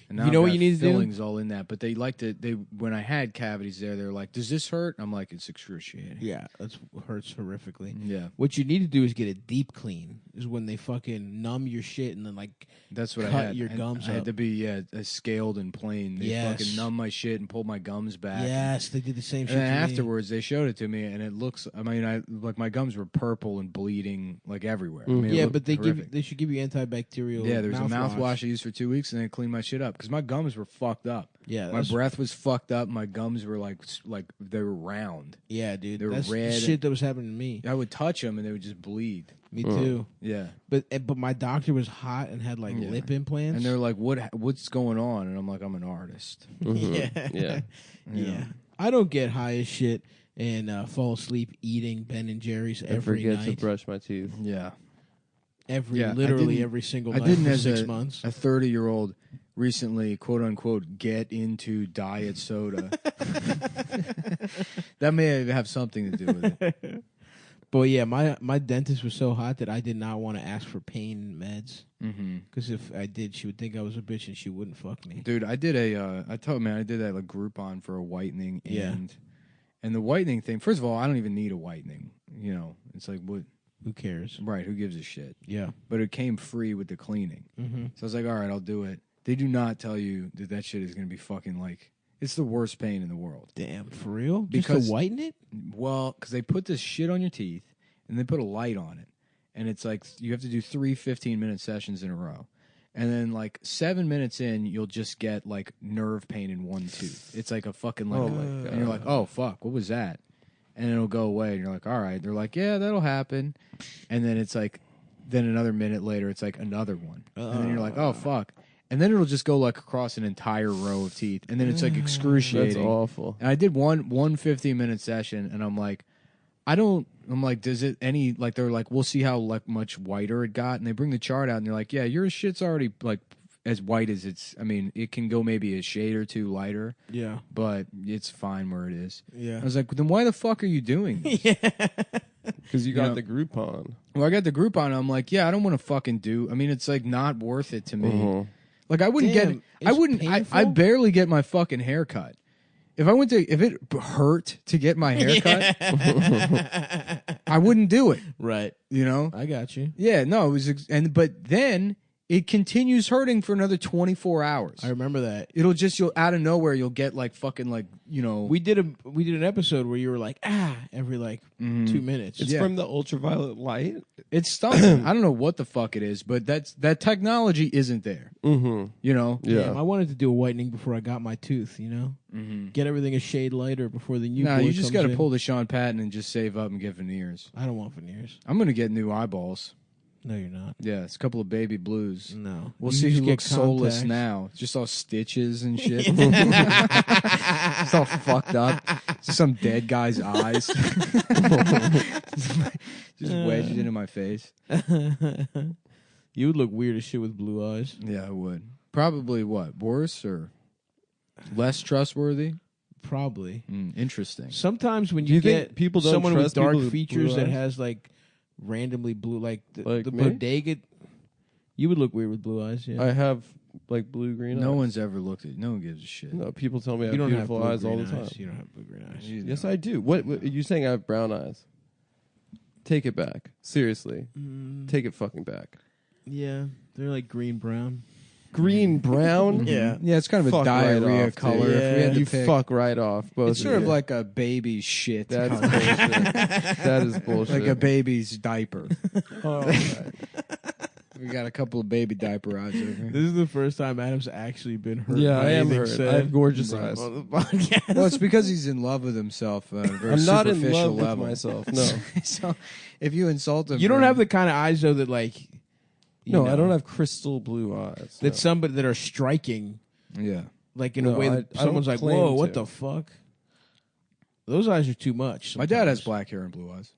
And now You know I've what got you need to do? fillings all in that, but they like to. They when I had cavities there, they're like, "Does this hurt?" I'm like, "It's excruciating." Yeah, that hurts horrifically. Yeah, What you need to do is get a deep clean. Is when they fucking numb your shit and then like that's what I cut had. your And gums I had up. to be scaled and plain. They Yes. fucking numb my shit and pull my gums back. yes, they did the same And shit. then to me. afterwards, they showed it to me, and it looks. I mean, I like my gums were purple and bleeding like everywhere. I mean, it yeah, looked but horrific. they should give you antibacterial. Yeah, there was a mouthwash. mouthwash I used for 2 weeks, and then it cleaned my shit up because my gums were fucked up. Yeah, My that's- breath was fucked up. My gums were like they were round. Yeah, dude, They're that's red. the shit that was happening to me. I would touch them, and they would just bleed. Me too. Yeah, But my doctor was hot and had like Yeah. lip implants. and they're like, "What's going on?" And I'm like, "I'm an artist." yeah. Yeah. Yeah. I don't get high as shit and fall asleep eating Ben and Jerry's I every forget to night. brush my teeth. Yeah, Literally didn't- every single I night didn't for as 6 a months. 30-year-old recently, quote unquote, get into diet soda. That may have something to do with it. But yeah, my dentist was so hot that I did not want to ask for pain meds. Mm-hmm. Because if I did, she would think I was a bitch and she wouldn't fuck me. Dude, I did I did that like Groupon for a whitening, Yeah. and the whitening thing. First of all, I don't even need a whitening. You know, it's like what? Who cares? Right? Who gives a shit? Yeah. But it came free with the cleaning, Mm-hmm. so I was like, all right, I'll do it. They do not tell you that shit is going to be fucking like it's the worst pain in the world. Damn, for real? Just Because- to whiten it? Well, because they put this shit on your teeth and they put a light on it. And it's like you have to do 3 15-minute sessions in a row. And then like 7 minutes in, you'll just get like nerve pain in one tooth. It's like a fucking like, and you're like, oh fuck, what was that? And it'll go away. And you're like, all right. They're like, yeah, that'll happen. And then it's like, then another minute later, it's like another one. And then you're like, oh fuck. And then it'll just go like across an entire row of teeth. And then it's like excruciating. That's awful. And I did one 15-minute session, and I'm like, does it any like? They're like, we'll see how like much whiter it got, and they bring the chart out, and they're like, yeah, your shit's already like as white as it's. I mean, it can go maybe a shade or two lighter, Yeah. but it's fine where it is. Yeah. I was like, then why the fuck are you doing this? Because you Yeah. got the Groupon. Well, I got the Groupon. I'm like, yeah, I don't want to fucking do. I mean, it's like not worth it to me. Mhm. Like I wouldn't Damn, get. I it's wouldn't. painful? I barely get my fucking hair cut. If it hurt to get my hair cut, I wouldn't do it. Right. You know? I got you. Yeah, no, it was, but then it continues hurting for another 24 hours. I remember that. It'll just you'll out of nowhere you'll get like fucking like We did an episode where you were like every like 2 minutes. It's Yeah. from the ultraviolet light. it's something. I don't know what the fuck it is, but that technology isn't there. Mm-hmm. You know? Yeah. Damn, I wanted to do a whitening before I got my tooth. You know, get everything a shade lighter before the new. No, boy you just got got to pull the Sean Patton and just save up and get veneers. I don't want veneers. I'm gonna get new eyeballs. No, you're not. Yeah, it's a couple of baby blues. No, We'll You see just who get looks soulless contacts. now. It's just all stitches and shit. It's all fucked up. It's just some dead guy's eyes. Just wedged into my face. You would look weird as shit with blue eyes. Yeah, I would. Probably what? Worse or less trustworthy? Probably. Interesting. Sometimes when Do you you think get people don't someone with trust people dark with features blue that eyes? has like randomly blue, like Like the me? bodega, you would look weird with blue eyes. Yeah. I have like blue-green eyes. No one's ever looked at. No one gives a shit. No, people tell me I you have don't have beautiful eyes all the blue-green time. eyes. You don't have blue green eyes. You Yes, know. I do. What you saying? I have brown eyes. Take it back. Seriously, take it fucking back. Yeah, they're like green brown. Green brown. Yeah. Yeah, it's kind of a Fuck right diarrhea off, color. dude. If we had to You pick. fuck right off. Both It's sort of you. like a baby shit. That's color. bullshit. That is bullshit. Like a baby's diaper. Oh, We got a couple of baby diaper eyes over here. This is the first time Adam's actually been hurt. yeah, by I am anything hurt. said I have gorgeous Right. eyes. on the podcast. Well, it's because he's in love with himself at a very I'm not in superficial love with level. myself. No, So if you insult him, You don't for- have the kind of eyes though that like. you no, know, I don't have crystal blue eyes. that no. somebody that are striking, Yeah. like in No, a way I that don't someone's like, claim "Whoa, what to. the fuck." Those eyes are too much. My dad has sometimes. black hair and blue eyes.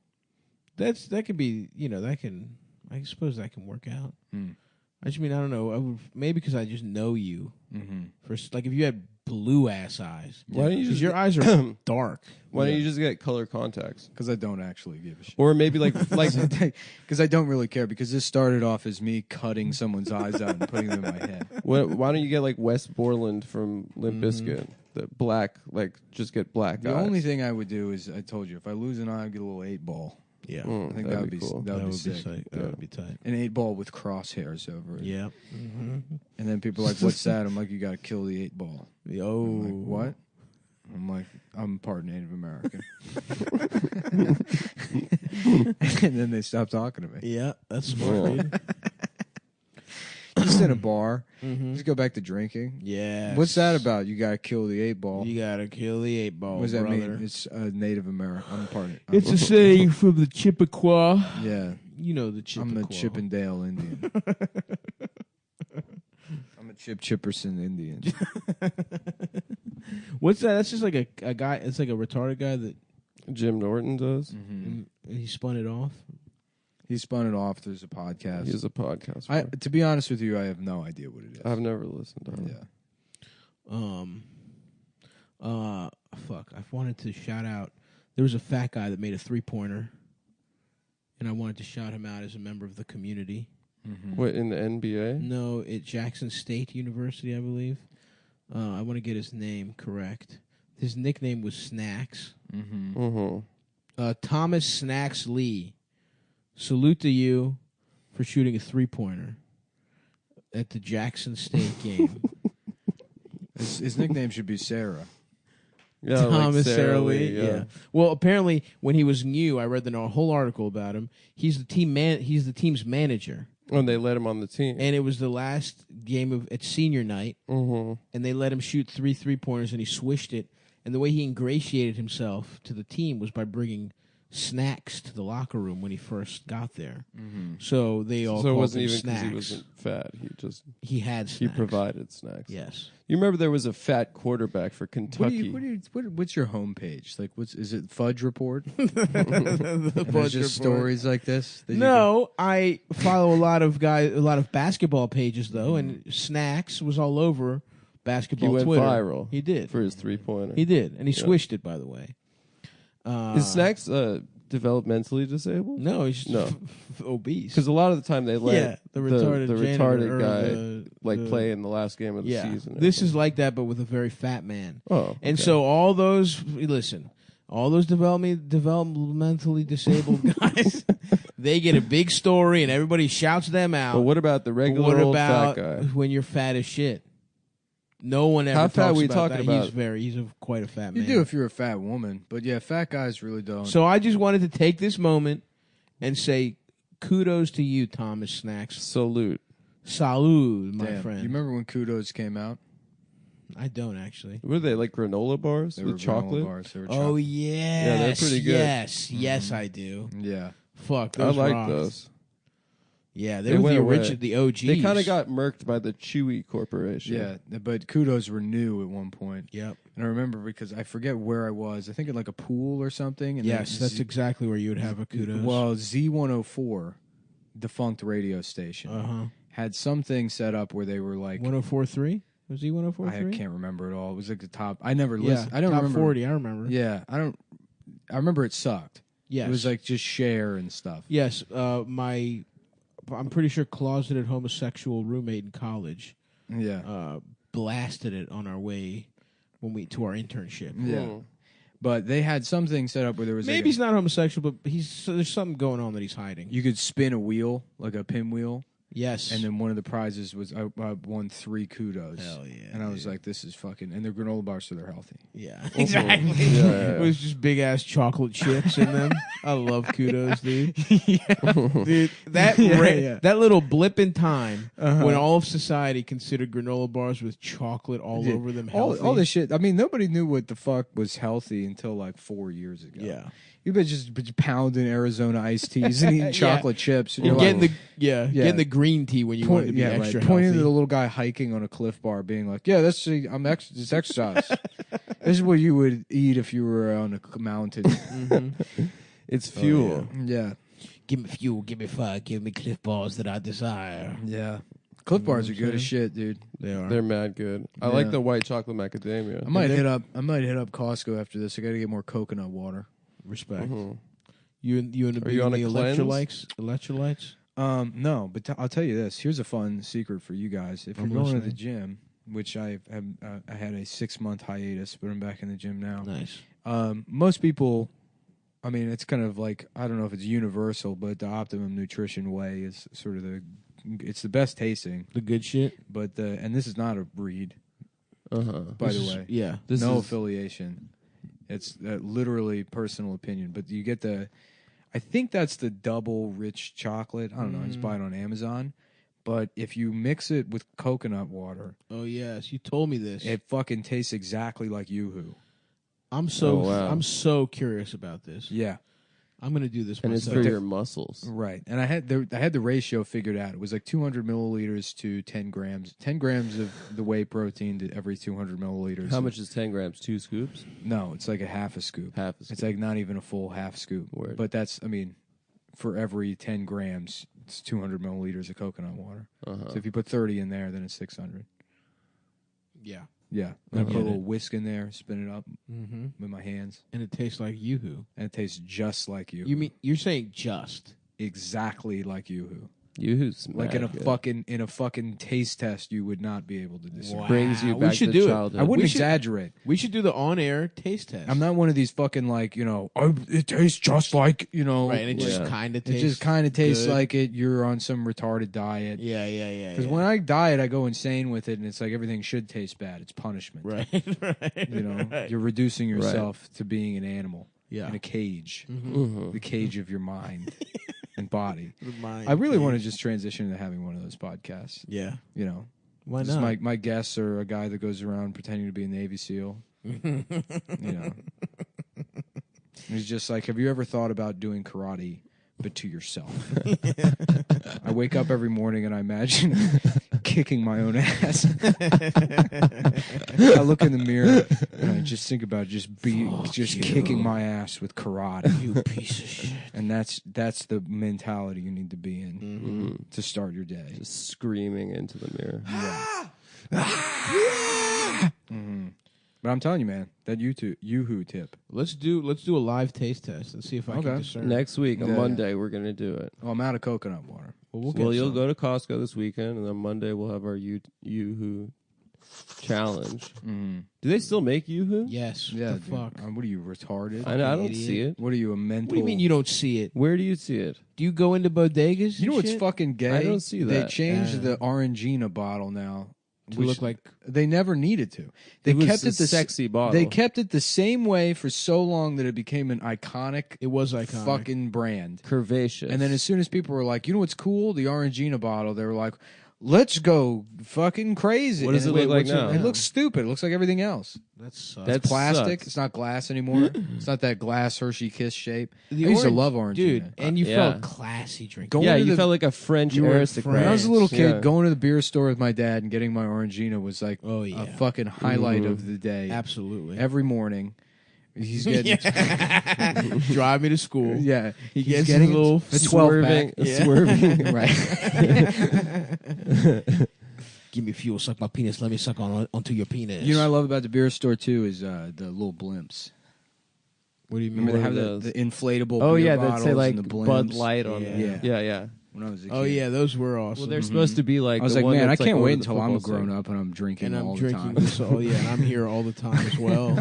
That could be, that can. I suppose that can work out. Hmm. I just mean, I don't know. Maybe because I just know you. Mm-hmm. Like if you had blue ass eyes. Why don't you just your eyes are dark. Why don't you just get color contacts? Because I don't actually give a shit. Or maybe like Because I don't really care. Because this started off as me cutting someone's eyes out and putting them in my head. why don't you get like Wes Borland from Limp Bizkit? The black, like just get black The eyes. only thing I would do is, I told you, if I lose an eye, I'd get a little 8-ball. Yeah. I think that would be cool. That would be sick. sick. That would be tight. An 8-ball with crosshairs over it. Yeah. And then people are like, "What's that?" I'm like, "You got to kill the 8-ball." Oh. I'm like, what? I'm like, "I'm part Native American." And then they stop talking to me. Yeah, that's smart. Dude. Just in a bar. Just go back to drinking. Yeah. What's that about? You got to kill the 8-ball. You gotta kill the 8-ball. What does that brother. mean? It's Native American. I'm part. It's a saying from the Chippewa. Yeah. You know the Chippewa. I'm a Chippendale Indian. I'm a Chipperson Indian. What's that? That's just like a guy. It's like a retarded guy that Jim Norton does. and he spun it off. He spun it off. There's a podcast. He has a podcast. To be honest with you, I have no idea what it is. I've never listened to him. Yeah. Fuck. I wanted to shout out. There was a fat guy that made a 3-pointer, and I wanted to shout him out as a member of the community. What, in the NBA? No, at Jackson State University, I believe. I want to get his name correct. His nickname was Snacks. Thomas Snacks Lee. Salute to you for shooting a 3-pointer at the Jackson State game. His nickname should be Sarah. Yeah, Thomas like Sarah Lee. Yeah. Well, apparently, when he was new, I read the whole article about him. He's the team's manager. When they let him on the team. And it was the last game at senior night, and they let him shoot 3-pointers, and he swished it. And the way he ingratiated himself to the team was by bringing snacks to the locker room when he first got there. So they all So it called wasn't him even because snacks. he wasn't fat. He had He snacks. provided snacks. Yes. You remember there was a fat quarterback for Kentucky. What's your homepage? Like, is it Fudge Report? The There's just stories like this? that you No, I follow a lot of basketball pages though, and Snacks was all over basketball He went Twitter. viral. He did. For his 3-pointer. He did, and he swished it, by the way. Is Snacks developmentally disabled? No, he's just No. obese. Because a lot of the time they let the retarded janitor, or guy the- play in the last game of the season. This is like that, but with a very fat man. Oh, and okay. so all those developmentally disabled guys, they get a big story, and everybody shouts them out. But what about the regular What old about fat guy? when you're fat as shit? No one ever How talks fat we about talking that. about? He's quite a fat You man. do if you're a fat woman, but yeah, fat guys really don't. So I just wanted to take this moment and say kudos to you, Thomas Snacks. Salute. Salud, my Damn. friend. You remember when Kudos came out? I don't actually. Were they like granola bars They were with granola chocolate? bars. They were Oh chocolate. yes, Yeah, they're pretty good. Yes, I do. Yeah. Fuck, I those like rocked. those. Yeah, They they were went the away. original, the OGs. They kind of got murked by the Chewy Corporation. Yeah, but Kudos were new at one point. Yep. And I remember because I forget where I was. I think in like a pool or something. And Yes, then that's exactly where you would have a kudos. Well, Z104, defunct radio station, had something set up where they were like 104.3? Was he I 104.3? can't remember at all. It was like the top. I never Yeah, listened. I don't top remember. 40. I remember. Yeah, I don't. I remember it sucked. Yes. It was like just share and stuff. Yes, I'm pretty sure closeted homosexual roommate in college Yeah, blasted it on our way to our internship. yeah. But they had something set up where there was Maybe like he's not homosexual, but there's something going on that he's hiding. you could spin a wheel like a pinwheel. Yes. And then one of the prizes was I won 3 Kudos. Hell yeah, And I was like, this is fucking. And they're granola bars, so they're healthy. Yeah, exactly. It was just big ass chocolate chips in them. I love kudos, dude. Dude, that little blip in time when all of society considered granola bars with chocolate all over them healthy. All this shit. I mean, nobody knew what the fuck was healthy until like 4 years ago. Yeah. You've been just pounding Arizona iced teas and eating chocolate chips. And you're getting like, getting the green tea when you want to be extra Pointing healthy. to the little guy hiking on a Cliff Bar, being like, "Yeah, it's exercise. This is what you would eat if you were on a mountain." It's fuel. Yeah, Give me fuel, give me fire, give me Cliff Bars that I desire. yeah. Cliff Bars are good as shit, dude. They are. They're mad good. I Yeah. like the white chocolate macadamia. I might hit up Costco after this. I got to get more coconut water. Respect. Mhm. You and the Are you on a electrolytes? No, but I'll tell you this. Here's a fun secret for you guys. If you're I'm going to listening. the gym, which I had a 6-month hiatus, but I'm back in the gym now. Nice. Most people, I mean, it's kind of like, I don't know if it's universal, but the Optimum Nutrition way is sort of it's the best tasting. The good shit. But and this is not a breed, Uh-huh. by the way. Yeah. No affiliation. It's literally personal opinion. But you get I think that's the double rich chocolate. I don't know. I just buy it on Amazon. But if you mix it with coconut water, Oh yes, you told me this. it fucking tastes exactly like Yoo-Hoo. I'm so Oh, wow. I'm so curious about this. Yeah. I'm gonna do this And it's myself. for your muscles. Right. And I had the ratio figured out. It was like 200 milliliters to 10 grams. 10 grams of the whey protein to every 200 milliliters. How much is 10 grams? 2 scoops? No, it's like a half a scoop. Half a scoop. It's like not even a full half scoop. Word. But that's, I mean, for every 10 grams, it's 200 milliliters of coconut water. Uh-huh. So if you put 30 in there, then it's 600. Yeah. Yeah. I I put get a little it. whisk in there, spin it up Mm-hmm. with my hands, And it tastes like Yoo-Hoo. and it tastes just like you. You mean you're saying just? exactly like Yoo-Hoo. Yoo-Hoo's Like mad in a good. fucking taste test, you would not be able to disagree. Brings you We back should to do it. childhood. I wouldn't We should- exaggerate. We should do the on-air taste test. I'm not one of these fucking like, oh, it tastes just like, right, and it just Yeah. kind of it tastes. just kind of tastes good. like it. You're on some retarded diet. Yeah. Because when I diet, I go insane with it, and it's like everything should taste bad. It's punishment. right, right, You know, right. you're reducing yourself to being an animal Yeah. in a cage, Mhm. the cage of your mind and body. The mind I really want to cage. just transition into having one of those podcasts. Yeah. You know, Why just not? my guests are a guy that goes around pretending to be a Navy SEAL. You know, he's just like, have you ever thought about doing karate, but to yourself? I wake up every morning and I imagine kicking my own ass. I look in the mirror and I just think about just kicking my ass with karate. You piece of shit. And that's the mentality you need to be in Mhm. to start your day. Just screaming into the mirror. Mhm. But I'm telling you, man, that Yoo-Hoo tip. Let's do a live taste test and see if I can Okay. discern. Next week, on Yeah. Monday, we're going to do it. Oh, I'm out of coconut water. Well, Well, you'll go to Costco this weekend, and then Monday we'll have our Yoo-Hoo challenge. Mm. Do they still make Yoo-Hoo? Yes. Yeah, The dude. fuck. What are you, retarded? I don't idiot. see it. What are you, a mental? What do you mean you don't see it? Where do you see it? Do you go into bodegas? You know and what's shit? fucking gay? I don't see They that. changed Yeah. the Orangina bottle now. to which look like they never needed to. They It was kept a it the sexy bottle. They kept it the same way for so long that it became an iconic it was iconic. fucking brand. Curvaceous. And then as soon as people were like, you know what's cool? The Orangina bottle. They were like, let's go fucking crazy. What does And it look like what's now? It looks stupid. It looks like everything else. That sucks. That It's plastic. sucks. It's not glass anymore. It's not that glass Hershey Kiss shape. The I used to orange- love Orangina. dude, and you Yeah. felt classy drinking. Going yeah, to you the- felt like a French You were aristocrat. When I was a little kid, Yeah. going to the beer store with my dad and getting my Orangina was like Oh yeah, a fucking highlight Mhm. of the day. absolutely. Every morning, he's getting Drive me to school. yeah. He he's gets getting his little a 12 pack. swerving, Yeah. right. Give me fuel, suck my penis, let me suck onto your penis. You know what I love about the beer store too is the little blimps. what do you mean? Remember they What have are the inflatable Oh beer yeah, bottles that say like and the blimps. Bud Light on Yeah. there. Yeah. When I was a kid. Oh yeah, those were awesome. Well, they're supposed to be like. I was the like, one man, I that's, like, can't over wait the until I'm a football grown stadium. up and I'm drinking and all I'm the drinking time. this. Oh yeah, and I'm here all the time as well.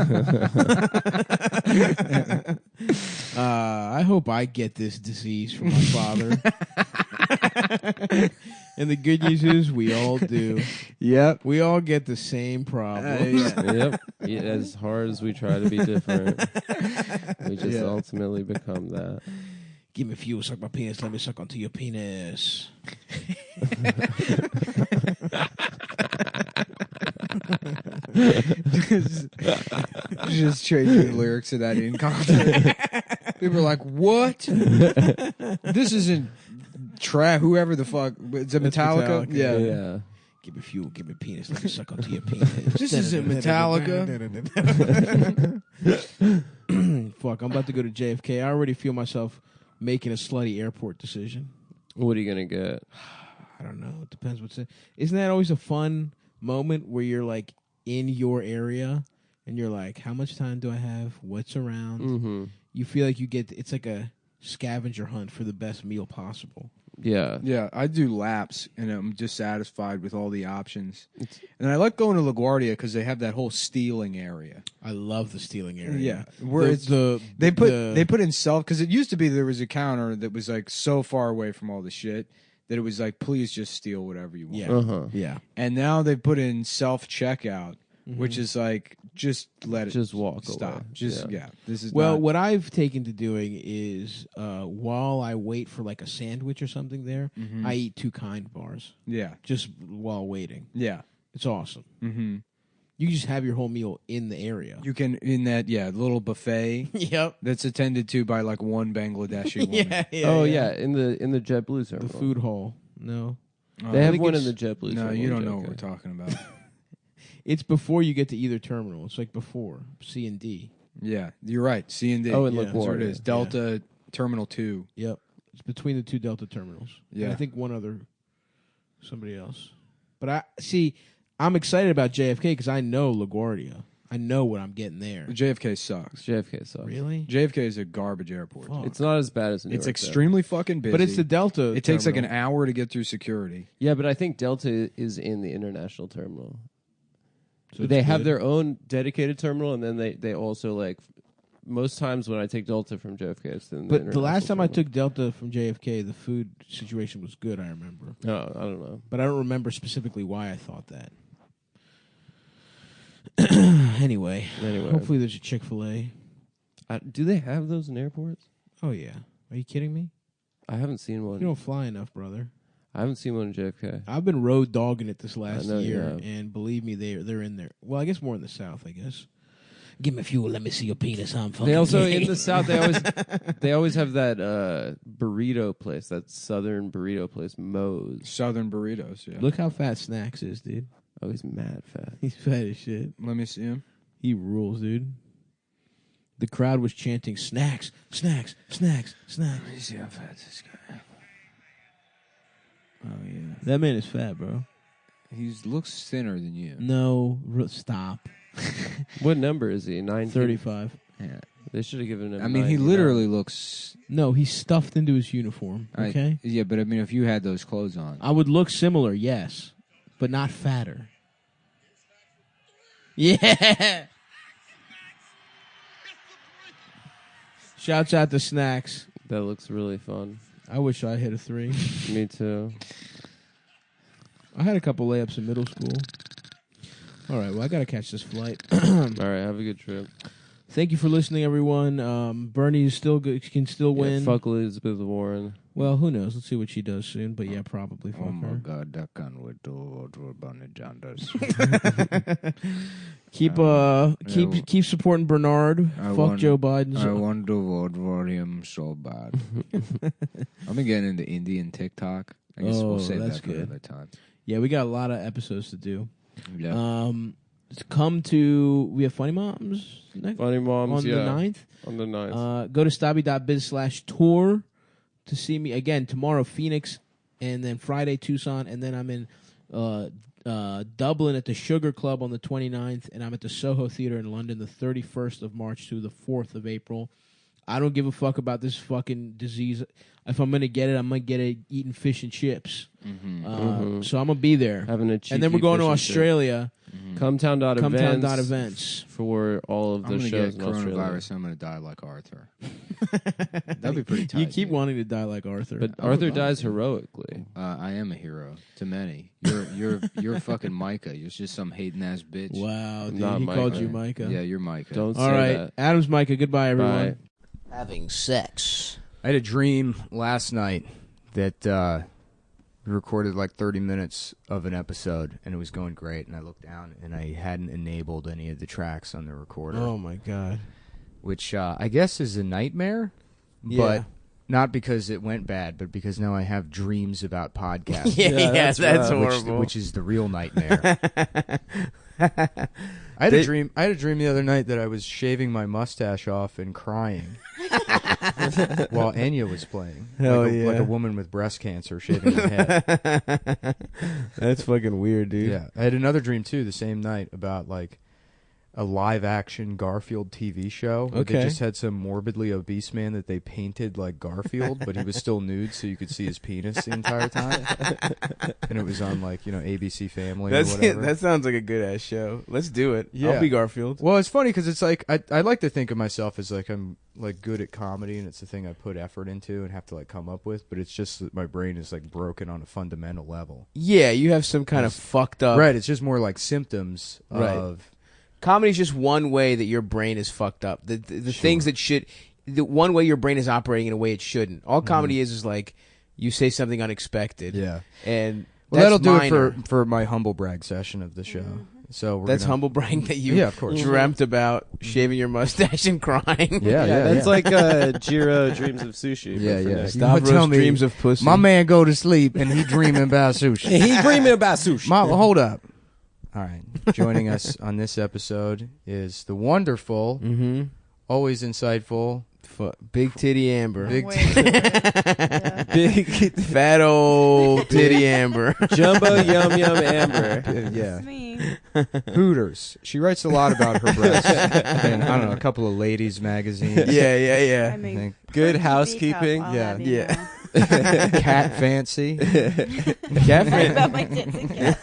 I hope I get this disease from my father. And the good news is we all do. Yep. We all get the same problem. Yep. Yeah, as hard as we try to be different, we just ultimately become that. Give me fuel, suck my penis, let me suck onto your penis. Just changing the lyrics of that in context. People are like, "What? This isn't whoever the fuck. It's a Metallica. Metallica. Yeah. Yeah. Give me fuel, give me penis, let me suck onto your penis. This isn't Metallica. Fuck, I'm about to go to JFK. I already feel myself making a slutty airport decision. What are you gonna get? I don't know. It depends what's in. Isn't that always a fun moment where you're like in your area and you're like, how much time do I have? What's around? Mm-hmm. You feel like it's like a scavenger hunt for the best meal possible. Yeah. Yeah, I do laps, and I'm just satisfied with all the options. And I like going to LaGuardia because they have that whole stealing area. I love the stealing area. Yeah, where it's they put in self, because it used to be there was a counter that was like so far away from all the shit that it was like, please just steal whatever you want. Yeah. Uh-huh. Yeah. And now they put in self checkout, which is like just let it Just walk stop. away. Just Yeah. this is Well, not- what I've taken to doing is while I wait for like a sandwich or something there, I eat 2 Kind bars yeah, just while waiting. yeah. It's awesome. Mm-hmm. You just have your whole meal in the area. You can in that little buffet Yep. that's attended to by like one Bangladeshi woman. Oh yeah, in the JetBlue terminal. The food hall. No. They have think one in it's- the JetBlue. No, terminal you don't in know what JFK. we're talking about. It's before you get to either terminal. It's like before C and D. Yeah, you're right. C and D. Oh, in Yeah. That's what it LaGuardia. is. Delta Terminal 2. Yep. It's between the 2 Delta terminals. Yeah. And I think somebody else. But I'm excited about JFK because I know LaGuardia. I know what I'm getting there. JFK sucks. JFK sucks. Really? JFK is a garbage airport. Fuck. It's not as bad as Newark, It's though. extremely fucking busy. But it's the Delta. It takes like an terminal. hour to get through security. Yeah, but I think Delta is in the international terminal. So it's They have good. their own dedicated terminal, and then they also like. Most times when I take Delta from JFK, it's in But the last time I international took Delta from JFK, the food situation was good. I remember, terminal. No, I don't know. but I don't remember specifically why I thought that. Anyway, hopefully there's a Chick-fil-A. Do they have those in airports? Oh yeah, are you kidding me? I haven't seen one. You don't fly enough, brother. I haven't seen one in JFK. I've been road dogging it this last know you year, have. and believe me, they're in there. Well, I guess more in the South. I guess. Give me fuel. Let me see your penis. I'm fucking. They also gay. in the South. They always have that burrito place, that Southern burrito place, Moe's. Southern burritos, yeah. Look how fat Snacks is, dude. Oh, he's mad fat. He's fat as shit. Let me see him. He rules, dude. The crowd was chanting snacks, snacks, snacks, snacks. Let me see how fat this guy. Oh yeah. That man is fat, bro. He looks thinner than you. No, stop. What number is he? 19? 35. Yeah. They should have given him. I mean, he 99. literally looks. No, he's stuffed into his uniform. Okay, Yeah, but I mean, if you had those clothes on, I would look similar, yes, but not fatter. Yeah. Shouts out to Snacks. That looks really fun. I wish I hit a 3. Me too. I had a couple layups in middle school. All right, well, I got to catch this flight. All right, have a good trip. Thank you for listening, everyone. Bernie is still good, can still win. Yeah, fuck Elizabeth Warren. Well, who knows? Let's see what she does soon. But yeah, probably fuck her. God, that can't wait to vote for Bernie Sanders. Keep supporting Bernard. Fuck Joe Biden. I want to vote for him so bad. I've been getting into Indian TikTok. I guess Oh, we'll save that's that for good. another time. Yeah, we got a lot of episodes to do. Yeah. We have Funny Moms next Funny Moms, on yeah. the 9th. On the 9th. Go to stabby.biz/tour to see me again tomorrow, Phoenix, and then Friday, Tucson, and then I'm in Dublin at the Sugar Club on the 29th, and I'm at the Soho Theatre in London the 31st of March to the 4th of April. I don't give a fuck about this fucking disease. If I'm gonna get it, I'm gonna get it eating fish and chips. So I'm gonna be there. Having a And then we're cheeky going to fish and chip. Australia. Cometown.events for all of I'm the gonna shows get in Australia. coronavirus. I'm gonna die like Arthur. That'd be pretty tight. You keep dude. wanting to die like Arthur. But Arthur dies heroically. I am a hero to many. You're fucking Micah. You're just some hating ass bitch. Wow, dude, Not he Micah. called you Micah. Yeah, you're Micah. Don't All say right, that. Adam's Micah. Goodbye, everyone. Bye. Having sex. I had a dream last night that we recorded like 30 minutes of an episode, and it was going great. And I looked down, and I hadn't enabled any of the tracks on the recorder, Oh my god. which I guess is a nightmare. Yeah. But Not because it went bad, but because now I have dreams about podcasting. Yeah, that's which, horrible. which is the real nightmare. I had a dream the other night that I was shaving my mustache off and crying while Enya was playing. Like a woman with breast cancer shaving her head. That's fucking weird, dude. Yeah, I had another dream too the same night about like a live action Garfield TV show. They Okay. just had some morbidly obese man that they painted like Garfield, but he was still nude, so you could see his penis the entire time. And it was on like, ABC Family or whatever. That sounds like a good ass show. Let's do it. Yeah. I'll be Garfield. Well, it's funny because it's like I like to think of myself as like I'm like good at comedy, and it's the thing I put effort into and have to like come up with. But it's just that my brain is like broken on a fundamental level. Yeah, you have some kind of fucked up. Right. It's just more like symptoms Right. of. Comedy is just one way that your brain is fucked up. The things that should, the one way your brain is operating in a way it shouldn't. All comedy is like you say something unexpected. Yeah. And Well, that'll do minor. it for my humble brag session of the show. So That's humble bragging that you Yeah, of course. dreamt about shaving your mustache and crying. Yeah, That's like Jiro dreams of sushi. Yeah, but for yeah. Nick. Stavros Tell me, dreams of pussy. My man go to sleep and he dreaming about sushi. He's dreaming about sushi. Hold up. All right. Joining us on this episode is the wonderful, always insightful, Big Titty Amber. Big Big fat old Titty Amber. Jumbo Yum Yum Amber. yeah, Me. Hooters. She writes a lot about her breasts. And, I don't know, a couple of ladies magazines. Yeah. I mean, think. Good speak housekeeping. up, I'll Yeah. have you Yeah. know. Cat fancy. Cat About my tits and cats.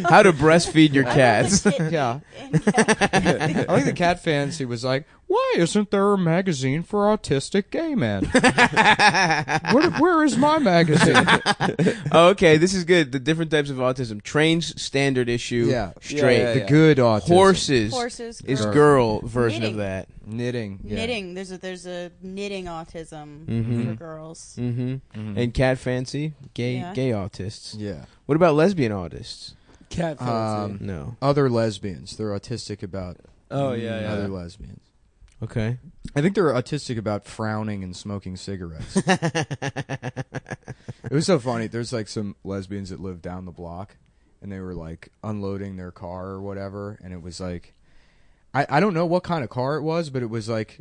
How to breastfeed your cats. Yeah. I think the cat fancy was like, why isn't there a magazine for autistic gay men? Where is my magazine? Oh, okay, this is good. The different types of autism. Trains, standard issue, Yeah. straight. Yeah, The good autism. Horses, Horses, is girls. girl version Knitting. of that. Knitting. Yeah. Knitting. There's a knitting autism Mhm. for girls. Mm-hmm. And cat fancy, gay Yeah. gay autists. Yeah. What about lesbian autists? Cat Um, No. Other lesbians. They're autistic about other lesbians. Okay. I think they're autistic about frowning and smoking cigarettes. It was so funny. There's like some lesbians that live down the block, and they were like unloading their car or whatever, and it was like, I don't know what kind of car it was, but it was like,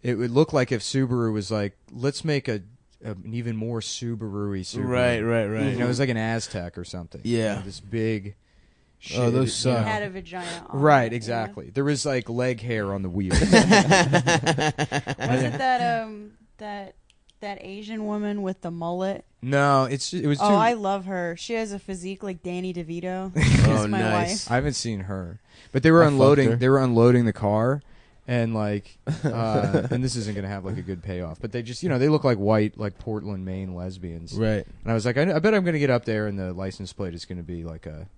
it would look like if Subaru was like, let's make an even more Subaru-y Subaru. Right. You know, it was like an Aztec or something. Yeah. You know, this big shit. Oh, those suck. Had a vagina on Right, it, yeah. exactly. There was like leg hair on the wheels. Was it that Asian woman with the mullet? No, it was too. Oh, I love her. She has a physique like Danny DeVito. Oh, She's my nice. wife. I haven't seen her, but they were I fucked unloading. her. They were unloading the car, and like, and this isn't gonna have like a good payoff. But they just, they look like white, like Portland, Maine lesbians. Right. And I was like, I bet I'm gonna get up there, and the license plate is gonna be like a,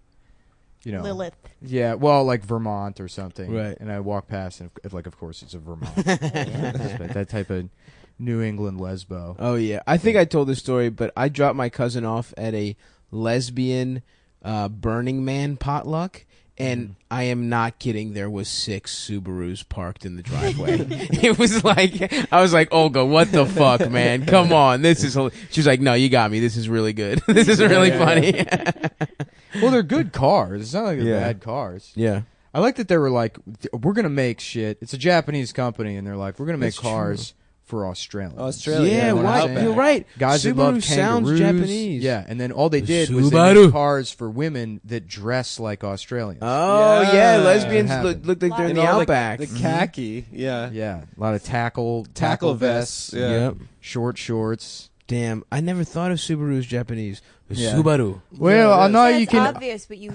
Lilith. Yeah, well, like Vermont or something. Right. And I walk past, and like, of course, it's a Vermont. That type of New England lesbo. Oh yeah. I think I told this story, but I dropped my cousin off at a lesbian Burning Man potluck. And I am not kidding. There was 6 Subarus parked in the driveway. It was like, I was like, Olga, what the fuck, man? Come on, this is. She was like, no, you got me. This is really good. This is really funny. Well, they're good cars. It's not like they're Yeah. bad cars. Yeah. I like that they were like, we're gonna make shit. It's a Japanese company, and they're like, we're gonna make That's cars for Australia. Australia. Yeah, You know what I'm why? saying? You're right. Guys that Subaru love sounds kangaroos. Japanese. Yeah, and then all they did was they Subaru. made cars for women that dress like Australians. Oh yeah, Yeah. lesbians Happened. look like they're in And the all outback. The khaki. Yeah. Yeah, a lot of tackle Vests. Yeah. Yep. short shorts. Damn, I never thought of Subaru as Japanese. Yeah. Subaru. Well, I know you That's can. obvious, but you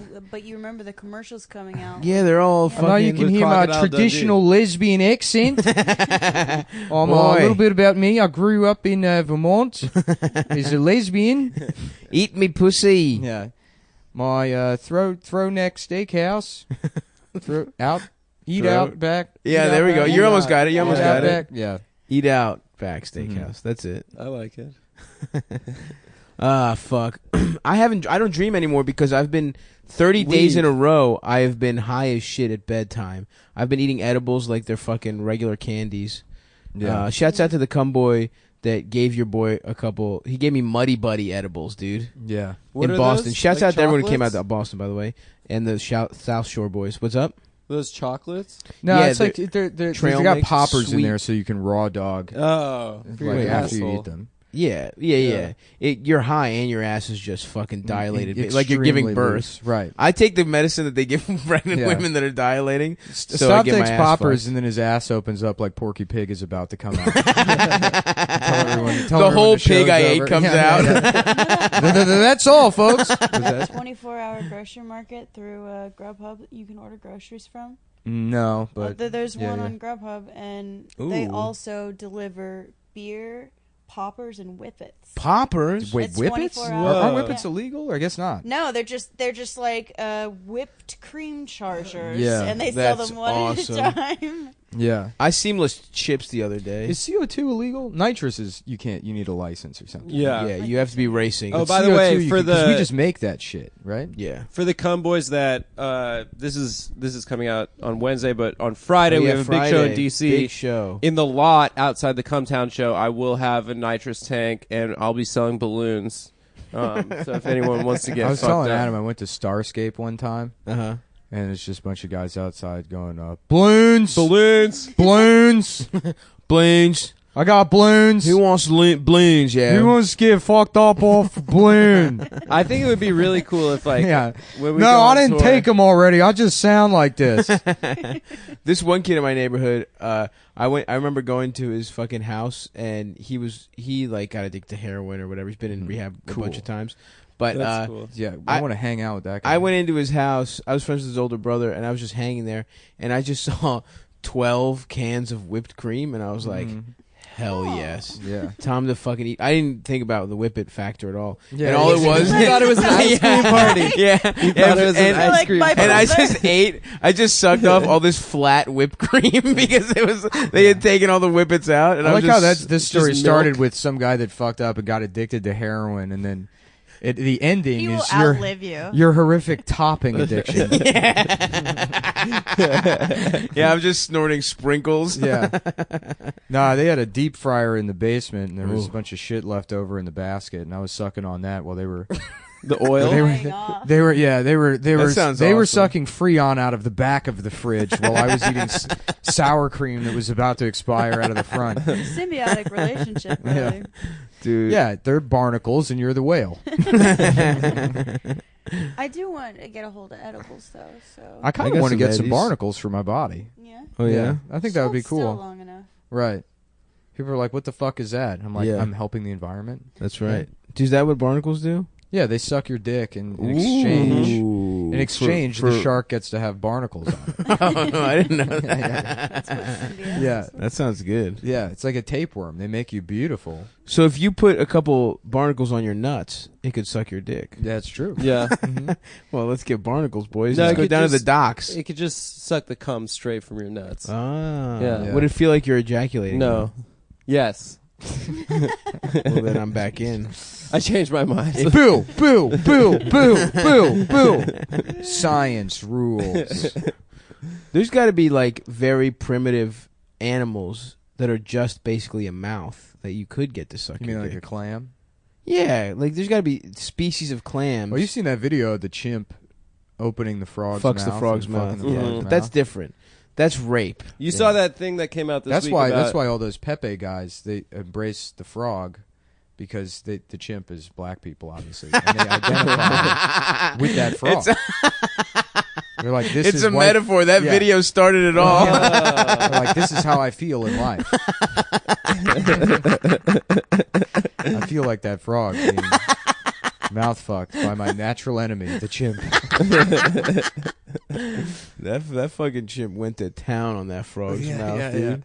remember the commercials coming out. Yeah, they're all I know you fucking. can hear my Crocodile traditional lesbian accent. A Boy. little bit about me. I grew up in Vermont as a lesbian. Eat me pussy. Yeah, my throw neck steakhouse. Eat Throw- out back. Yeah, Eat there Out we go. Back. You almost got it. You almost Eat got Out it. Back. Yeah. Eat out back steakhouse. That's it. I like it. Ah, fuck. I don't dream anymore because I've been 30 days in a row. I have been high as shit at bedtime. I've been eating edibles like they're fucking regular candies. Yeah. Shouts out to the cum boy that gave your boy a couple. He gave me Muddy Buddy edibles, dude. Yeah. What in are Boston. those? Shouts Like out to everyone who came out chocolates? to Boston, by the way, and the South Shore boys. What's up? Those chocolates? No, Yeah, it's like they trail got mix, poppers sweet. in there so you can raw dog Oh, like after you eat them. Yeah. You're high and your ass is just fucking dilated, like you're Extremely giving birth. loose. Right. I take the medicine that they give pregnant Yeah. women that are dilating. So I Stop get my takes ass poppers fucked. and then his ass opens up like Porky Pig is about to come out. Tell The whole show's pig I ate over. comes Yeah, out. That's all, folks. 24-hour grocery market through Grubhub you can order groceries from. No, but There's yeah, one yeah. on Grubhub, and they Ooh. also deliver beer, poppers, and whippets. Poppers? Wait, It's whippets? 24 Aren't hours. whippets illegal? I guess not. No, they're just like whipped cream chargers, Yeah, and they sell that's them one awesome. at a time. Yeah. I seamless chips the other day. Is CO2 illegal? Nitrous is you can't. You need a license or something. Yeah. Yeah, you have to be racing. Oh, But by the CO2 way, you for can- 'cause the- we just make that shit, right? yeah. For the cum boys that this is coming out on Wednesday, but on Friday we have a big show in DC. Big show. In the lot outside the Cumtown show, I will have a nitrous tank, and I'll be selling balloons. So if anyone wants to get, I was fucked telling up. Adam I went to Starscape one time, Uh-huh. and it's just a bunch of guys outside going, balloons, balloons. Balloons. I got balloons. Who wants balloons, yeah? Who wants to get fucked up off a balloon? I think it would be really cool if, like, Yeah. when we No, go I on didn't tour- take them already. I just sound like this. This one kid in my neighborhood, I remember going to his fucking house, and he like got addicted to heroin or whatever. He's been in rehab a bunch of times. But That's cool. Yeah, I want to hang out with that guy. I went into his house. I was friends with his older brother, and I was just hanging there, and I just saw 12 cans of whipped cream, and I was like, hell yes. Yeah. Time to fucking eat. I didn't think about the whip it factor at all. Yeah, and all it was... You thought it was an ice cream party. Yeah. You thought it was an and, ice cream like party. and I just I just sucked off all this flat whipped cream because they had taken all the whippets out. And I I like was how just, this story just started milk. with some guy that fucked up and got addicted to heroin, and then the ending He will is outlive you. your horrific topping addiction. Yeah, I'm just snorting sprinkles. Yeah. Nah, they had a deep fryer in the basement, and there was Ooh. a bunch of shit left over in the basket, and I was sucking on that while they were The oil. they Flying were off. they were sounds they were awesome. sucking Freon out of the back of the fridge while I was eating sour cream that was about to expire out of the front. Symbiotic relationship, really. Dude. Yeah, they're barnacles, and you're the whale. I do want to get a hold of edibles, though. So I kind got of want to some get some Eddies. barnacles for my body. yeah. Oh, yeah? I think that would be Still cool. long enough. Right. People are like, "What the fuck is that?" I'm like, Yeah. "I'm helping the environment." That's right. Is that what barnacles do? Yeah, they suck your dick, and in exchange, Ooh. in exchange, For- the shark gets to have barnacles on it. Oh, I didn't know that. That's what symbiosis Yeah. That sounds good. Yeah, it's like a tapeworm. They make you beautiful. So if you put a couple barnacles on your nuts, it could suck your dick. That's true. Yeah. Well, let's get barnacles, boys. No, Let's it go could down to the just- docks. It could just suck the cum straight from your nuts. Ah. Yeah. Would it feel like you're ejaculating? No. Yes. Well, then I'm back in. I changed my mind. Boo, boo, boo, boo, boo, boo. Science rules. There's got to be like very primitive animals that are just basically a mouth that you could get to suck You your mean like a dick. clam? Yeah, like there's got to be species of clams. Well, you've seen that video of the chimp opening the frog's fucks mouth. the frog's and mouth. fucking the Yeah, frog's but mouth. that's different. That's rape. You saw that thing that came out this That's week why. about- That's why all those Pepe guys they embrace the frog because the chimp is black people, obviously, and they identify with that frog. They're like, this It's is a white- metaphor. That Yeah. video started it all. They're like, this is how I feel in life. I feel like that frog being mouth fucked by my natural enemy, the chimp. That fucking chimp went to town on that frog's mouth, dude.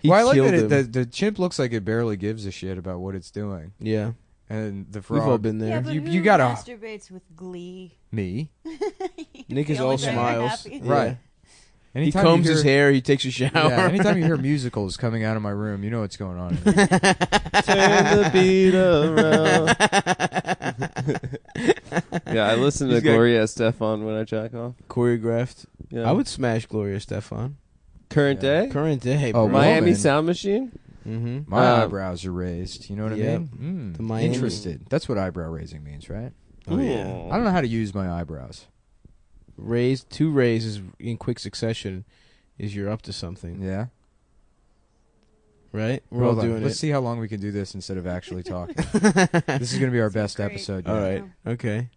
He Well, I like killed that him. the chimp looks like it barely gives a shit about what it's doing. Yeah. And the frog. We've all been there. Yeah, but You- who you gotta- masturbates with glee? Me. Nick is The all only time you're smiles. happy. Yeah. Right. He Anytime combs you his hair. He takes a shower. Yeah, anytime you hear musicals coming out of my room, you know what's going on. Turn the beat around. Yeah, I listen to He's got- Gloria Estefan when I jack off. Choreographed. Yeah. I would smash Gloria Estefan. Current day? Current day, Oh, bro. Miami Melman. Sound Machine? Mm-hmm. My eyebrows are raised. You know what I Yep. mean? The Miami- Interested. That's what eyebrow raising means, right? Oh, yeah. I don't know how to use my eyebrows. Two raises in quick succession is you're up to something. Yeah. Right? We're all Hold on. doing Let's it. see how long we can do this instead of actually talking. This is going to be our best great. episode. All yet. right. Okay.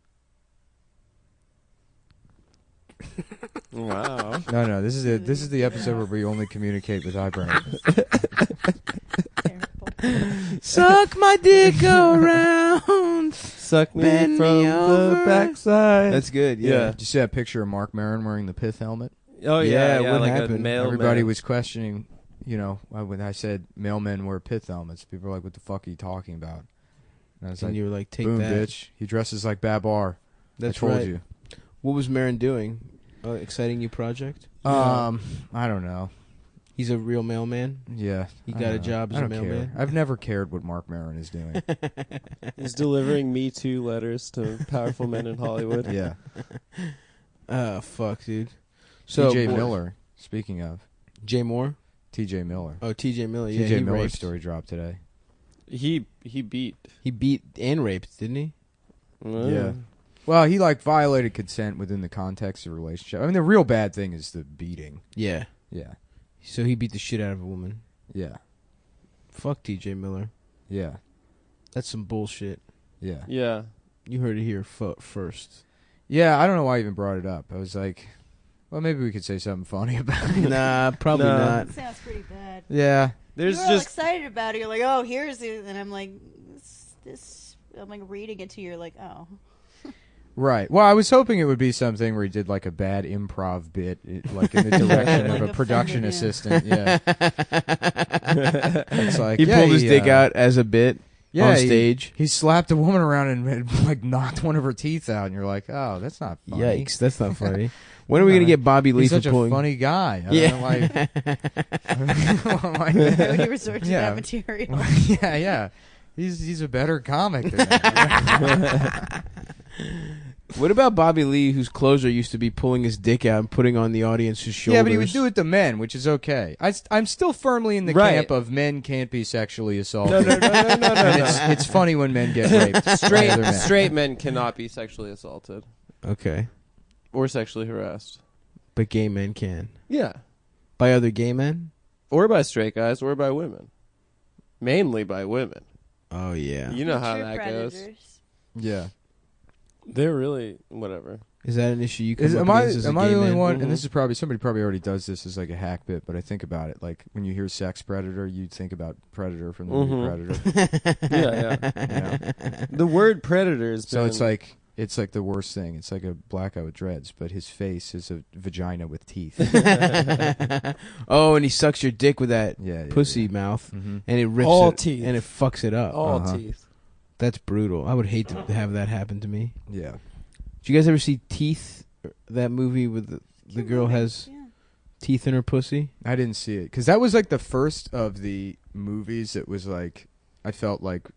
Wow. No. This is it. This is the episode where we only communicate with eyebrows. Suck my dick around. Suck me Bend from me the over. backside. That's good. Yeah. Did you see that picture of Mark Maron wearing the pith helmet? Oh, Yeah, yeah. what like happened? a mailman. Everybody was questioning, when I said mailmen wear pith helmets, people were like, what the fuck are you talking about? And I was And like, you were like, take boom, that. bitch. He dresses like Babar. That's I told right. you. What was Marin doing? Exciting new project? I don't know. He's a real mailman. Yeah. He I got don't a know. job as I a don't mailman? care. I've never cared what Mark Maron is doing. He's delivering Me Too letters to powerful men in Hollywood. Yeah. Oh, fuck, dude. So TJ boy- Miller, speaking of. Jay Moore? TJ Miller. Oh, TJ Miller. Yeah, TJ he Miller's raped. story dropped today. He beat. He beat and raped, didn't he? Yeah. Well, he violated consent within the context of a relationship. I mean, the real bad thing is the beating. Yeah. Yeah. So he beat the shit out of a woman. Yeah. Fuck TJ Miller. Yeah. That's some bullshit. Yeah. Yeah. You heard it here first. Yeah, I don't know why I even brought it up. I was like, well, maybe we could say something funny about it. Nah, probably No. not. Sounds pretty bad. Yeah. There's You're all just excited about it. You're like, oh, here's it, and I'm like, this. I'm like reading it to you. You're like, oh. Right. Well, I was hoping it would be something where he did like a bad improv bit, like in the direction of Like a production offended, assistant. yeah. Yeah. It's like He pulled his dick out as a bit on he- stage. He slapped a woman around and like knocked one of her teeth out, and you're like, oh, that's not funny. Yikes, that's not funny. When are we going to get Bobby Lee He's for such a pulling? funny guy. I Yeah. don't know, like, Why would you resort to Yeah. that material? yeah. He's a better comic than that. What about Bobby Lee, whose closer used to be pulling his dick out and putting on the audience's shoulders? Yeah, but he would do it to men, which is okay. I'm still firmly in the Right. camp of men can't be sexually assaulted. no. And it's funny when men get raped. by other men. Straight men cannot be sexually assaulted Okay. or sexually harassed. But gay men can. Yeah. By other gay men? Or by straight guys or by women. Mainly by women. Oh, yeah. You know how True that goes. predators. Yeah. They're really whatever. Is that an issue you come Am up I against as a am I gay the only man? one? Mhm. And this is probably somebody already does this as like a hack bit, but I think about it like when you hear sex predator, you think about Predator from the movie Predator. Yeah. The word predator is So it's like the worst thing. It's like a black guy with dreads, but his face is a vagina with teeth. Oh, and he sucks your dick with that Yeah, pussy mouth, Mhm. and it rips All it, teeth. and it fucks it up. all Uh-huh. teeth. That's brutal. I would hate to have that happen to me. Yeah. Did you guys ever see Teeth? That movie with the girl has Yeah. teeth in her pussy? I didn't see it because that was like the first of the movies that was like I felt like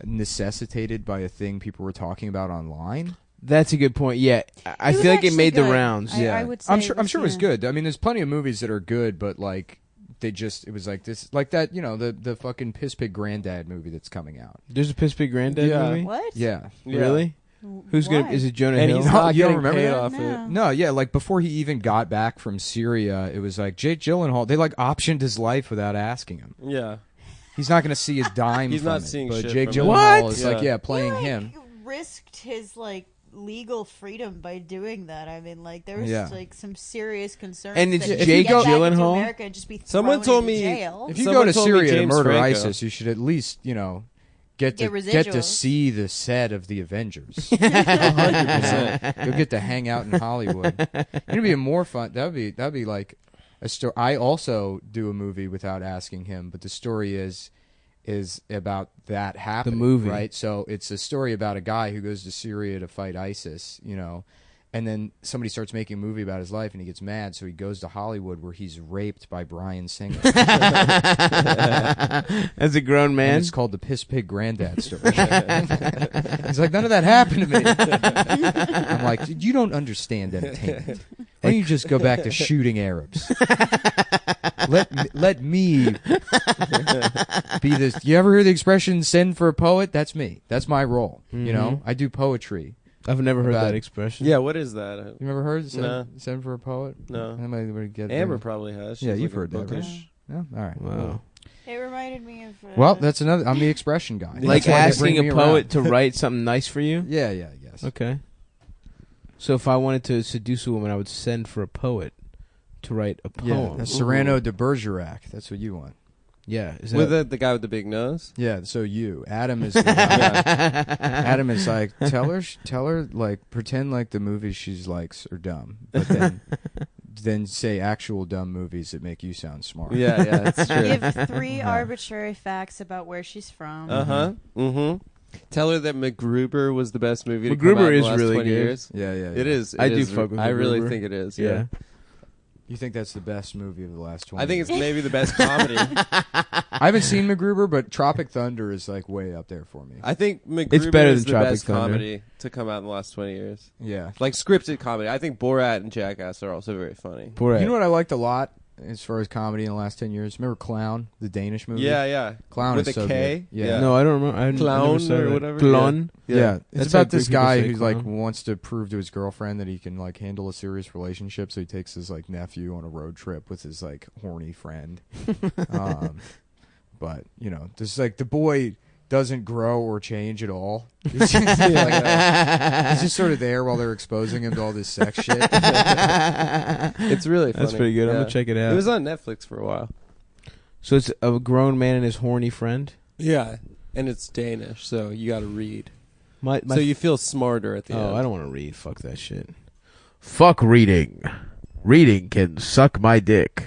necessitated by a thing people were talking about online. That's a good point. Yeah, I It was feel like it actually made the good. rounds. I would say I'm it sure. was, I'm sure it was yeah. good. I mean, there's plenty of movies that are good, but like it was like this, like that. You know, the fucking Piss Pig Granddad movie that's coming out. There's a Piss Pig Granddad Yeah. movie. What? Yeah. Really? Who's Why? gonna? Is it Jonah And Hill? he's not You don't getting remember paid that? off No. it. No, yeah, like before he even got back from Syria, it was like Jake Gyllenhaal. They like optioned his life without asking him. Yeah. He's not going to see a dime. He's from not it, seeing but shit Jake from it. Gyllenhaal What? is like, Yeah. yeah, playing He, him. risked his legal freedom by doing that. I mean, there was Yeah. some serious concerns. And it's that Jake he'd get back into Gyllenhaal? America and just be Someone thrown told into me- jail. If you Someone go to told me Syria to James murder Franco. ISIS, you should at least, get to residuals. see the set of the Avengers. 100%. You'll get to hang out in Hollywood. It'd be more fun. That'd be like a story. I also do a movie without asking him, but the story is about that happening. movie. Right? So it's a story about a guy who goes to Syria to fight ISIS, and then somebody starts making a movie about his life and he gets mad, so he goes to Hollywood where he's raped by Bryan Singer. As a grown And man. it's called the Piss Pig Granddad story. He's like, none of that happened to me. I'm like, you don't understand entertainment. Why don't you just go back to shooting Arabs? let me be this. You ever hear the expression "send for a poet"? That's me. That's my role. You know, I do poetry. I've never heard About- that expression. Yeah, what is that? You ever heard No. send for a poet? No. Anybody get Amber probably has. Yeah, She's you've like a heard that, right? bookish- Yeah. All right. Wow. It reminded me of. Well, that's another. I'm the expression guy. Like That's why they asking bring a me poet around. to write something nice for you? Yeah, I guess. Okay. So if I wanted to seduce a woman, I would send for a poet to write a Yeah, poem. that's Cyrano de Bergerac. That's what you want. Yeah. Is With that, the guy with the big nose. Yeah, so Adam is the guy. Adam is like, tell her, like, pretend like the movies she likes are dumb, but then say actual dumb movies that make you sound smart. Yeah, that's true. Give 3 arbitrary facts about where she's from. Tell her that MacGruber was the best movie. MacGruber to come out in is the last really 20 good. Years. Yeah. It is. I It do is. fuck with I really MacGruber. think it is. Yeah. You think that's the best movie of the last 20 I think it's years? maybe the best comedy. I haven't seen MacGruber, but Tropic Thunder is like way up there for me. I think MacGruber It's better is than the Tropic best Thunder. comedy to come out in the last 20 years. Yeah. Like scripted comedy. I think Borat and Jackass are also very funny. Borat. You know what I liked a lot as far as comedy in the last 10 years? Remember Clown, the Danish movie? Yeah. Clown With is a so K? good. Yeah. No, I don't remember. I Clown never saw or that. whatever? Clown. Yeah, it's That's about how this Greek people guy say who like clown. wants to prove to his girlfriend that he can like handle a serious relationship, so he takes his like nephew on a road trip with his like horny friend. But you know, this like the boy doesn't grow or change at all. He's just, he's just sort of there while they're exposing him to all this sex shit. It's really funny. That's pretty good. I'm Yeah. gonna check it out. It was on Netflix for a while. So it's a grown man and his horny friend. Yeah. And it's Danish, so you got to read. My So you feel smarter at the end. Oh, I don't want to read. Fuck that shit. Fuck reading. Reading can suck my dick.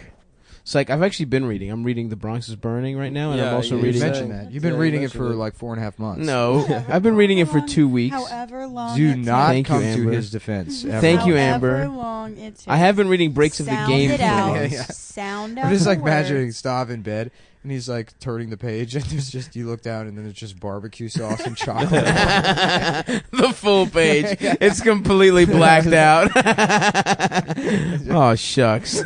It's like I've actually been reading. I'm reading The Bronx is Burning right now, and Yeah, I'm also you You reading. mentioned that. You've been Yeah, reading you it for mentioned it. like 4.5 months. No, I've been reading it for 2 weeks. However long. Do it not Thank you, come to Amber. his defense. Ever. Thank you, However Amber. long it takes. I have been reading breaks of the Sound game. it out. Yeah, yeah. Sound out. I'm just the like words. imagining Stav in bed, and he's like turning the page, and there's just you look down, and then there's just barbecue sauce and chocolate. The full page. It's completely blacked out. Oh shucks.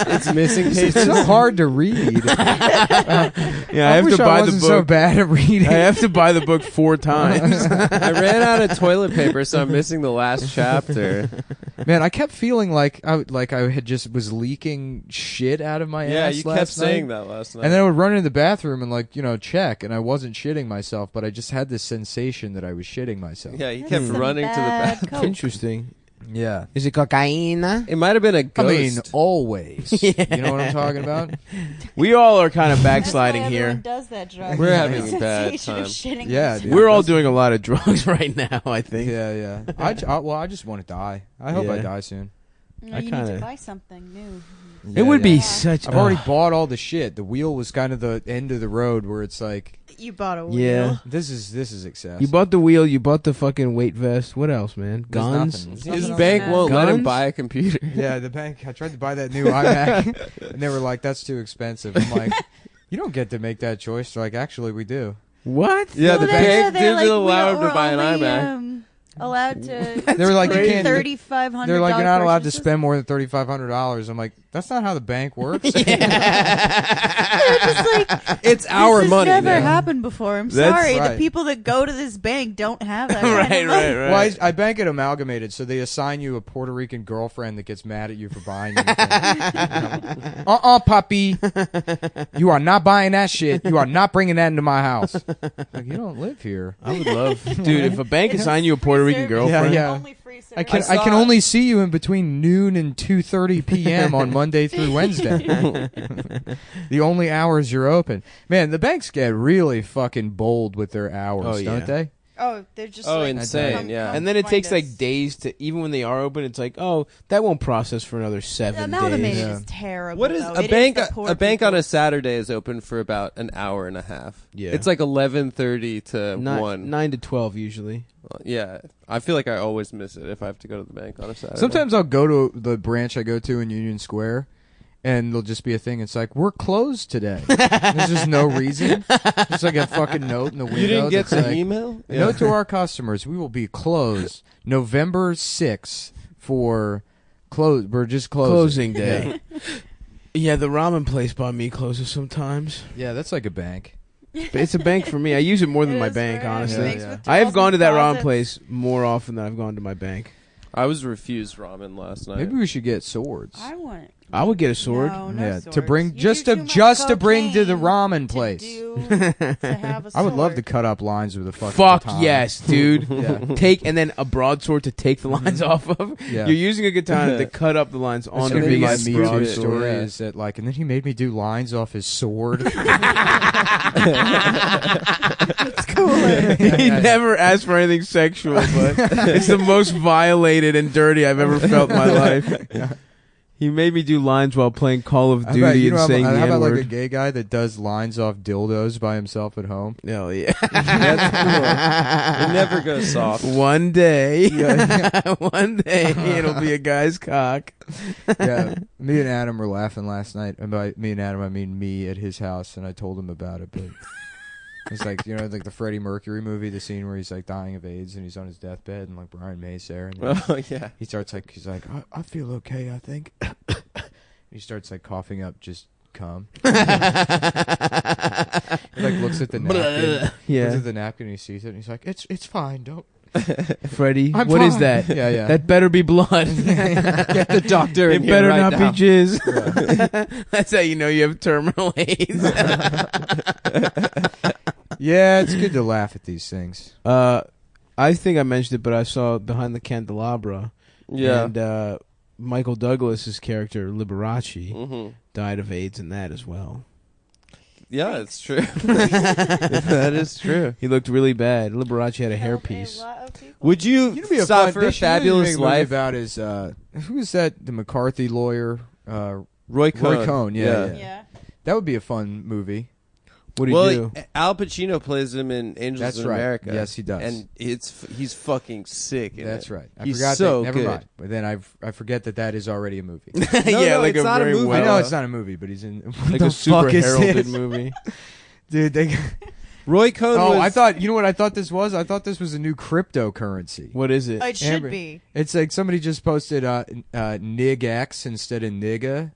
It's missing It's pages. so hard to read. Yeah, I have wish to buy I the wasn't book. so bad at reading. I have to buy the book 4 times. I ran out of toilet paper, so I'm missing the last chapter. Man, I kept feeling like I had just was leaking shit out of my Yeah, ass. you last kept saying night. that last night. And then I would run into the bathroom and like check, and I wasn't shitting myself, but I just had this sensation that I was shitting myself. yeah, you That's kept some running to the bad bathroom. coke. Interesting. Yeah. Is it cocaine? It might have been a I ghost. mean, always. You know what I'm talking about? We all are kind of That's backsliding why here. everyone does that drug. We're The having a bad sensation of time. shitting Yeah, yourself. dude. We're all doing a lot of drugs right now, I think. Yeah. I just want to die. I hope I Yeah. die soon. No, I you need kinda- to buy something new. It would be Yeah. such. I've already bought all the shit. The wheel was kind of the end of the road where it's like, You bought a wheel. Yeah. this is excessive. You bought the wheel. You bought the fucking weight vest. What else, man? There's Guns. nothing. His Guns? bank won't let him Guns? buy a computer. Yeah, the bank. I tried to buy that new iMac, and they were like, "That's too expensive." I'm like, "You don't get to make that choice." They're like, "Actually, we do." What? Yeah, Well, the they're- bank they're didn't like, allow him we're to buy an only, iMac. Allowed to. They were like, "You can't." $3,500. They're like, "You're not allowed to spend more than $3,500." I'm like, "That's not how the bank works." They're just like, It's our this has money. never man. happened before. I'm That's sorry. right. The people that go to this bank don't have that. Right, kind of money. right. Well, I bank at Amalgamated, so they assign you a Puerto Rican girlfriend that gets mad at you for buying anything. Puppy, you are not buying that shit. You are not bringing that into my house. Like, you don't live here. I would love, dude. If a bank assigned you a Puerto Rican Service. girlfriend, Yeah. Only free service. I can I can saw- only see you in between noon and 2:30 p.m. on Monday through Wednesday. The only hours you're open. Man, the banks get really fucking bold with their hours, Oh, yeah. don't they? Oh, they're just Oh, like, insane, come- yeah. come and then it find takes us. like days to, even when they are open, it's like, oh, that won't process for another 7 Amalgamated days. Yeah. is terrible. What is though. a It bank? the poor A bank people. on a Saturday is open for about an hour and a half. Yeah. It's like 11:30 to 9, 1. 9 to 12 usually. Yeah, I feel like I always miss it if I have to go to the bank on a Saturday. Sometimes I'll go to the branch I go to in Union Square, and there'll just be a thing. It's like, we're closed today. There's just no reason. Just like a fucking note in the window. You didn't get that's the like, email? Note to our customers: we will be closed November 6th for close. We're just Closing closing day. Yeah, the ramen place by me closes sometimes. Yeah, that's like a bank. It's a bank for me. I use it more than It my is bank, rare. honestly. Banks with I have gone to that ramen deposits. place more often than I've gone to my bank. I was refused ramen last night. Maybe we should get swords. I want. I would get a sword. No, no Yeah, swords. to bring You just do to too much just to bring to the cocaine ramen to place. to have a I would love to sword. cut up lines with a fucking Fuck katana. yes, dude. Yeah. Take and then a broadsword to take the lines off of. Yeah. You're using a katana to cut up the lines That's on gonna the be my biggest Mewtwo broadsword. story. Yeah. Is that like, and then he made me do lines off his sword. It's cooler. He never asked for anything sexual, but it's the most violated and dirty I've ever felt in my life. He made me do lines while playing Call of How Duty about, you and know, saying how the about like a N-word. gay guy that does lines off dildos by himself at home? Hell yeah. That's cool. It never goes soft. One day, one day, it'll be a guy's cock. Yeah, me and Adam were laughing last night. And by me and Adam, I mean me at his house, and I told him about it. But it's like, you know, like the Freddie Mercury movie, the scene where he's like dying of AIDS and he's on his deathbed, and like Brian May's there, and Oh yeah. he starts like, he's like, I feel okay, I think. He starts like coughing up just cum. He like looks at the napkin. Yeah. Looks at the napkin and he sees it and he's like, it's fine, don't. Freddie, I'm what is fine. that? Yeah, yeah. That better be blood. Get the doctor. It better not be jizz. That's how you know you have terminal AIDS. Yeah, it's good to laugh at these things. I think I mentioned it, but I saw Behind the Candelabra. Yeah. And Michael Douglas's character, Liberace, Mm-hmm. died of AIDS in that as well. Yeah, it's true. That is true. He looked really bad. Liberace had a hairpiece. Would you, You know, be a stop fun, for they a should really fabulous make a movie life? about his who is that? The McCarthy lawyer, Roy Cohn. Roy Cohn. Yeah. Yeah. That would be a fun movie. What do Well, you do? Al Pacino plays him in Angels That's in right. America. Yes, he does. And he's fucking sick. In That's it. right. I He's forgot so that. Never good. mind. But then I forget that is already a movie. No, like it's not a very movie. I know well- it's not a movie, but he's in like the a super fuck is heralded this? movie. Dude, they. Roy Cohn Oh, was... I thought. You know what I thought this was? I thought this was a new cryptocurrency. What is it? It should Amber. be. It's like somebody just posted NigX instead of nigga,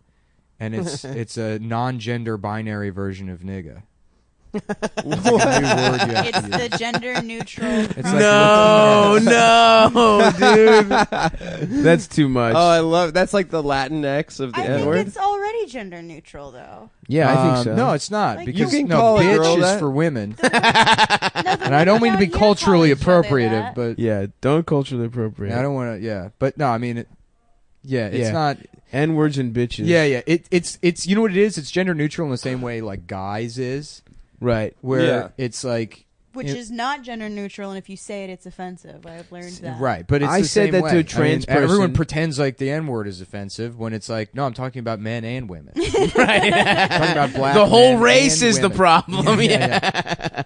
and it's a non-gender binary version of nigga. It's like a new word you have It's to use. the gender neutral. It's like No, no, dude. That's too much. Oh, I love... That's like the Latin X of the I think N-word. it's already gender neutral, though. yeah, I think so. No, it's not Like, because you can no, call a bitch girl is that. for women, No, and I don't mean to be culturally appropriative, but Yeah, don't culturally appropriate. I don't want to. Yeah, but no, I mean, it's Yeah. not. N-words and bitches. Yeah. It's you know what it is. It's gender neutral in the same way like guys is, Right. where Yeah. it's like Which It- is not gender neutral, and if you say it, it's offensive. I've learned that. right. But it's I the said same that to way. a trans I mean, everyone person. pretends like the N word is offensive when it's like, no, I'm talking about men and women. Right. I'm talking about black. The whole men race and is the women. problem. Yeah.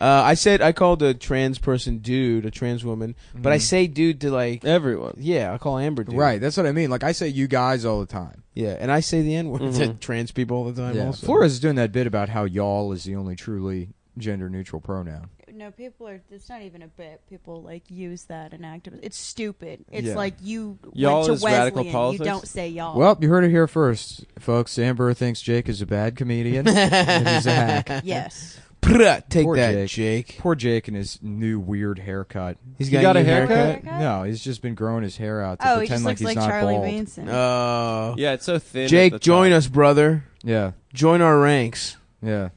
I called a trans person dude, a trans woman, but I say dude to like Everyone. yeah, I call Amber dude. Right. That's what I mean. Like I say, you guys all the time. Yeah, and I say the N word to Mhm. trans people all the time. Yeah. Also, Flores is doing that bit about how y'all is the only truly gender neutral pronoun. No, people are. It's not even a bit. People like use that in activism. It's stupid. It's Yeah. like you Y'all went to is radical Wesleyan. You politics? don't say y'all. Well, you heard it here first, folks. Amber thinks Jake is a bad comedian. And he's a hack. Yes. take Poor that, Jake. Poor Jake and his new weird haircut. He's You got new a haircut? No, he's just been growing his hair out to Oh, he pretend just like looks he's like not Charlie bald. Manson. Oh, Yeah, it's so thin. Jake, at the join top. us, brother. Yeah, Join our ranks. yeah.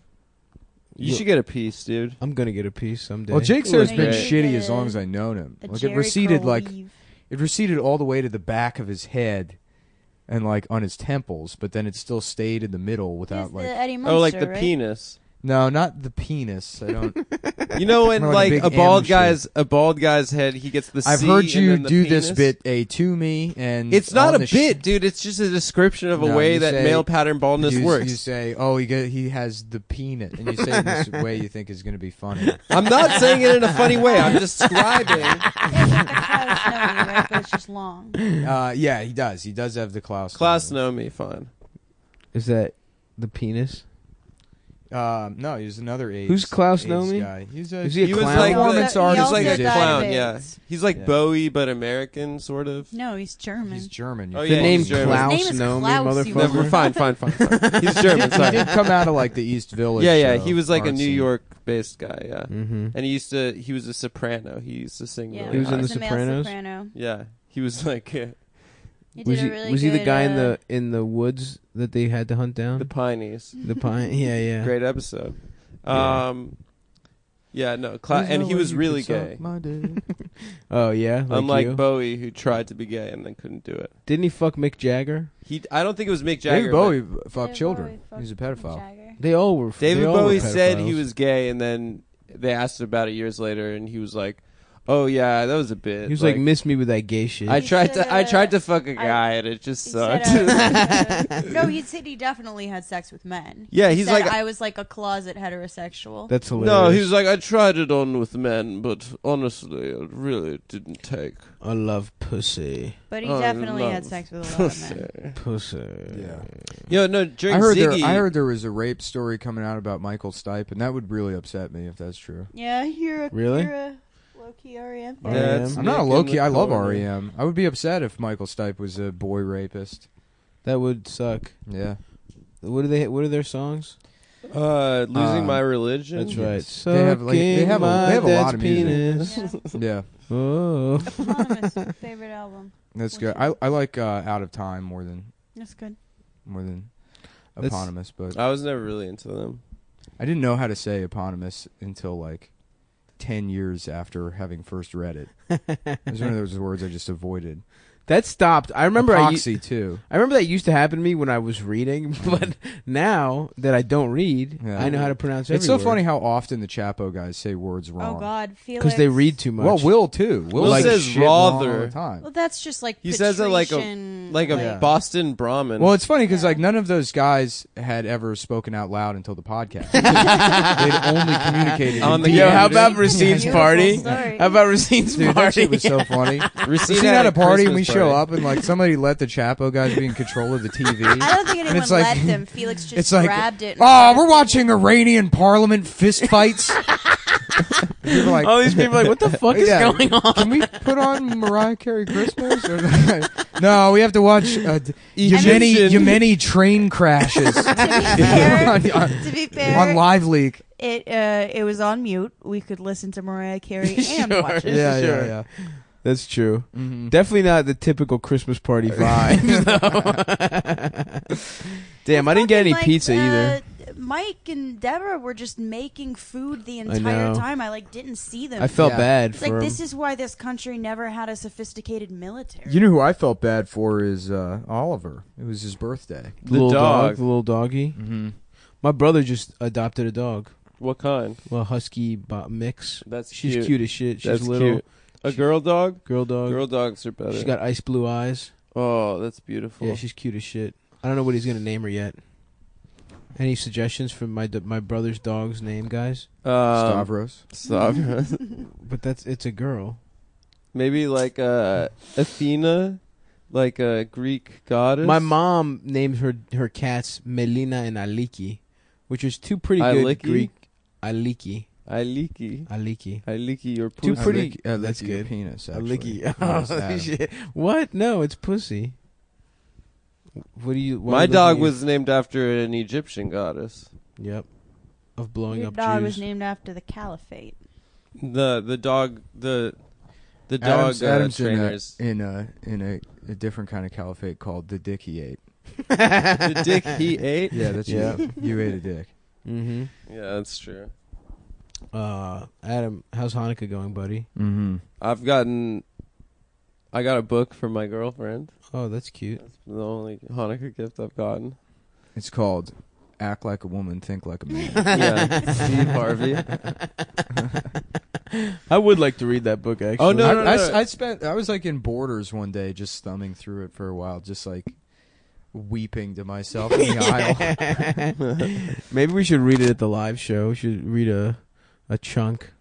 You should get a piece, dude. I'm gonna get a piece someday. Well, Jake's hair's Look been great. shitty as long as I known him. A Like Jerry it receded, curl like weave. it receded all the way to the back of his head, and like on his temples, but then it still stayed in the middle He's without the like. Eddie Munster, Oh, like the right? penis. No, not the penis. I don't. You know when More like like a a big bald M shape. guy's head, he gets the I've C heard and you then the do this penis? bit to me, and It's not on a the bit, dude. It's just a description of a No, way you that say- male pattern baldness you, works. You say, "Oh, he has the peanut," and you say it in this way you think is going to be funny. I'm not saying it in a funny way. I'm describing. Klaus Nomi, right? But it's just long. Yeah, he does. He does have the Klaus. Klaus Nomi, fine. Is that the penis? No, he's another AIDS. Who's Klaus AIDS Nomi? guy. He's a, Is he a He was clown? like performance the, artist. he's like a musician. clown. died of Yeah, AIDS. he's like Yeah. Bowie but American, sort of. No, he's German. He's German. Oh, The yeah, name he's German. Klaus His name is Nomi, Klaus, you motherfucker. No, fine. He's German. He Sorry. did come out of like the East Village. Yeah. show, He was like a art New scene. York-based guy. Yeah, Mm-hmm. and he was a soprano. He used to sing. Yeah, really He was in high. The he's a male Sopranos? soprano. Yeah, he was like He Was did he a really was he the good, guy in the woods that they had to hunt down? the Pineys. The pine. Yeah. Great episode. Yeah. No, and he was really gay. Oh yeah. Like Unlike you? Bowie, who tried to be gay and then couldn't do it. Didn't he fuck Mick Jagger? I don't think it was Mick Jagger. David Bowie David fucked children. Bowie fucked He's a pedophile. They all were. but David they all were Bowie said he pedophiles. was gay, and then they asked about it years later, and he was like, "Oh yeah, that was a bit." He was like, "Miss me with that gay shit." I He tried said, to fuck a guy, and it just He sucked. said, no, he said he definitely had sex with men. Yeah, He he's said like- I was like a closet heterosexual. That's hilarious. No, he was like, I tried it on with men, but honestly, it really didn't take. I love pussy. But he Oh, definitely had love sex with a lot of men. Pussy. Yeah. Yo, no, during I heard Ziggy, I heard there was a rape story coming out about Michael Stipe, and that would really upset me if that's true. Yeah, you're a Really? low-key REM. Yeah. That's I'm not a Nick low in key. the I love corner. REM. I would be upset if Michael Stipe was a boy rapist. That would suck. Yeah. What are their songs? Losing my religion. That's right. They have, like, they have a lot of music. Yeah. Yeah, Oh. Eponymous, favorite album. that's good. I like Out of Time more than That's good. That's- eponymous, but I was never really into them. I didn't know how to say eponymous until like 10 years after having first read it. It was one of those words I just avoided. That stopped. I remember. Epoxy too. I remember that used to happen to me when I was reading, but now that I don't read, Yeah. I know how to pronounce. It's every so funny word. how often the Chapo guys say words wrong. Oh God, Felix. because they read too much. Well, Will too. Will like says shit wrong all rather. the time. Well, that's just like He says it like a patrician, Yeah. Boston Brahmin. Well, it's funny because Yeah. like none of those guys had ever spoken out loud until the podcast. They'd only communicated On in the DMs. Yo, how about Yeah. Racine's Beautiful party? story. How about Racine's Dude, that party? shit was so funny. Racine Seen at a party and we Christmas show party. up and like somebody let the Chapo guys be in control of the TV. I don't think anyone it's like- let them. Felix just it's like, grabbed it. and oh, started we're watching Iranian parliament fist fights. People are like, All these people are like, what the fuck is Yeah. going on? Can we put on Mariah Carey Christmas? Or no, we have to watch Yemeni train crashes To be fair, on, to be fair, on Live Leak. it was on mute. We could listen to Mariah Carey and Sure. watch it. Yeah, Sure. yeah. That's true. Mm-hmm. Definitely not the typical Christmas party vibe. though. Damn, I didn't get any Fucking, pizza either. Mike and Deborah were just making food the know. entire time. I didn't see them. I felt Yeah. bad It's for like 'em. this is why this country never had a sophisticated military. You know who I felt bad for is Oliver. It was his birthday. the little dog. the little doggy. Mm-hmm. My brother just adopted a dog. What kind? Well, husky mix. That's She's cute. cute as shit. She's That's little. cute. A girl dog? Girl dog. Girl dogs are better. She's got ice blue eyes. Oh, that's beautiful. Yeah, she's cute as shit. I don't know what he's gonna name her yet. Any suggestions for my brother's dog's name, guys? Stavros. Stavros. But it's a girl. Maybe like Athena, like a Greek goddess. My mom named her cats Melina and Aliki, which is two pretty good Aliki? Greek. Aliki. Aliki, your Two pussy. pretty- That's that's your good. penis. Actually. Aliki. Yes, Oh, Adam. shit. What? No, it's pussy. What do you? why My are you dog looking was named after an Egyptian goddess. at- Yep. Of blowing Your up dog Jews. was named after the caliphate. The dog Adam's trainers. in a different kind of caliphate called the dick he ate. The dick he ate. Yeah, that's Yeah. you ate a dick. Mm-hmm. Yeah, that's true. Adam, how's Hanukkah going, buddy? Mm-hmm. I got a book from my girlfriend. Oh, that's cute. That's the only Hanukkah gift I've gotten. It's called Act Like a Woman, Think Like a Man. Yeah, Steve Harvey. I would like to read that book. Actually, Oh, no. I was like in Borders one day, just thumbing through it for a while, just like weeping to myself in the aisle. Maybe we should read it at the live show. We should read a chunk.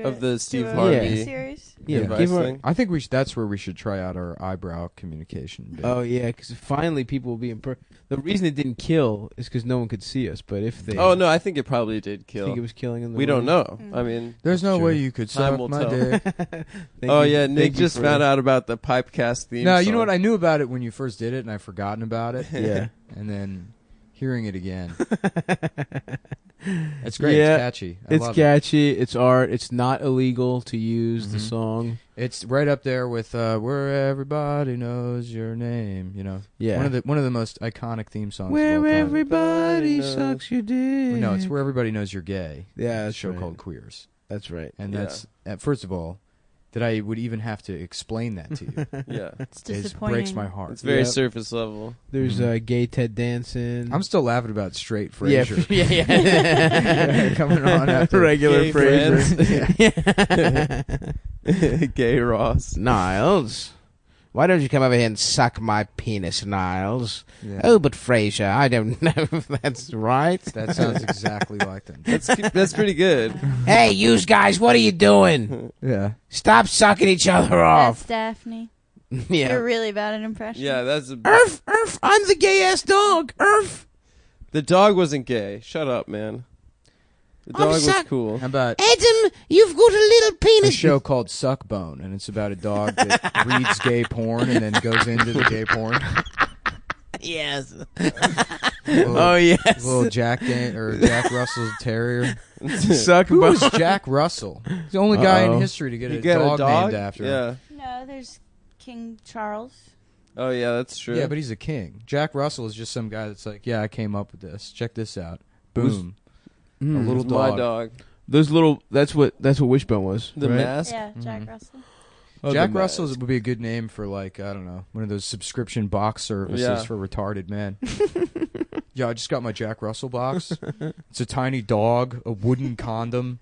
Of the Steve do a Harvey mini series. Yeah, advice give thing. I think that's where we should try out our eyebrow communication bit. Oh yeah, because finally people will be the reason it didn't kill is because no one could see us. But if they, Oh no, I think it probably did kill. think it was killing in the We don't room. know. I mean, There's no Sure. way you could Time suck will my tell. dick. Thank oh you- yeah, thank Nick you just for- found out about the Pipecast theme. No, you know song. what? I knew about it when you first did it, and I've forgotten about it. Yeah. And then hearing it again. It's great. Yeah, it's catchy. I It's love catchy. It's art. It's not illegal to use the Mhm. song. it. It's right up there with Where Everybody Knows Your Name. You know, Yeah. one of the most iconic theme songs. of Where all time. everybody knows. sucks your dick. No, it's Where Everybody Knows You're Gay. Yeah, It's a that's show right. called Queers, That's right. and Yeah. that's first of all that I would even have to explain that to you. Yeah, It's It disappointing. breaks my heart. it's very Yep. surface level. There's Mhm. gay Ted Danson. I'm still laughing about straight yeah, Frasier. yeah. Coming on after regular Gay Frasier. Gay Ross. Niles, why don't you come over here and suck my penis, Niles? Yeah. Oh, but Frasier, I don't know if that's right. That sounds exactly like them. That's pretty good. Hey, you guys, what are you doing? Yeah. Stop sucking each other That's off. Daphne. Yeah. You're really bad at impressions. Yeah, that's Erf, I'm the gay-ass dog. Erf. the dog wasn't gay. Shut up, man. The I'm dog was sorry. cool. How about Adam, you've got a little a penis. show called Suckbone, and it's about a dog that reads gay porn and then goes into the gay porn. Yes. Oh yes. Little Jack Russell's terrier. Suck Who was Jack Russell? He's the only guy in Uh-oh. history to get You a get dog a dog named after him. Yeah. No, there's King Charles. Oh yeah, that's true. Yeah, but he's a king. Jack Russell is just some guy that's like, yeah, I came up with this. Check this out. Who's- Boom. Mm. A little It's my dog. dog. Those little. That's what Wishbone was. The right? mask. Yeah, Jack Mhm. Russell. Oh, Jack the Russell mask. would be a good name for, like, I don't know, one of those subscription box services Yeah. for retarded men. Yeah, I just got my Jack Russell box. It's a tiny dog, a wooden condom.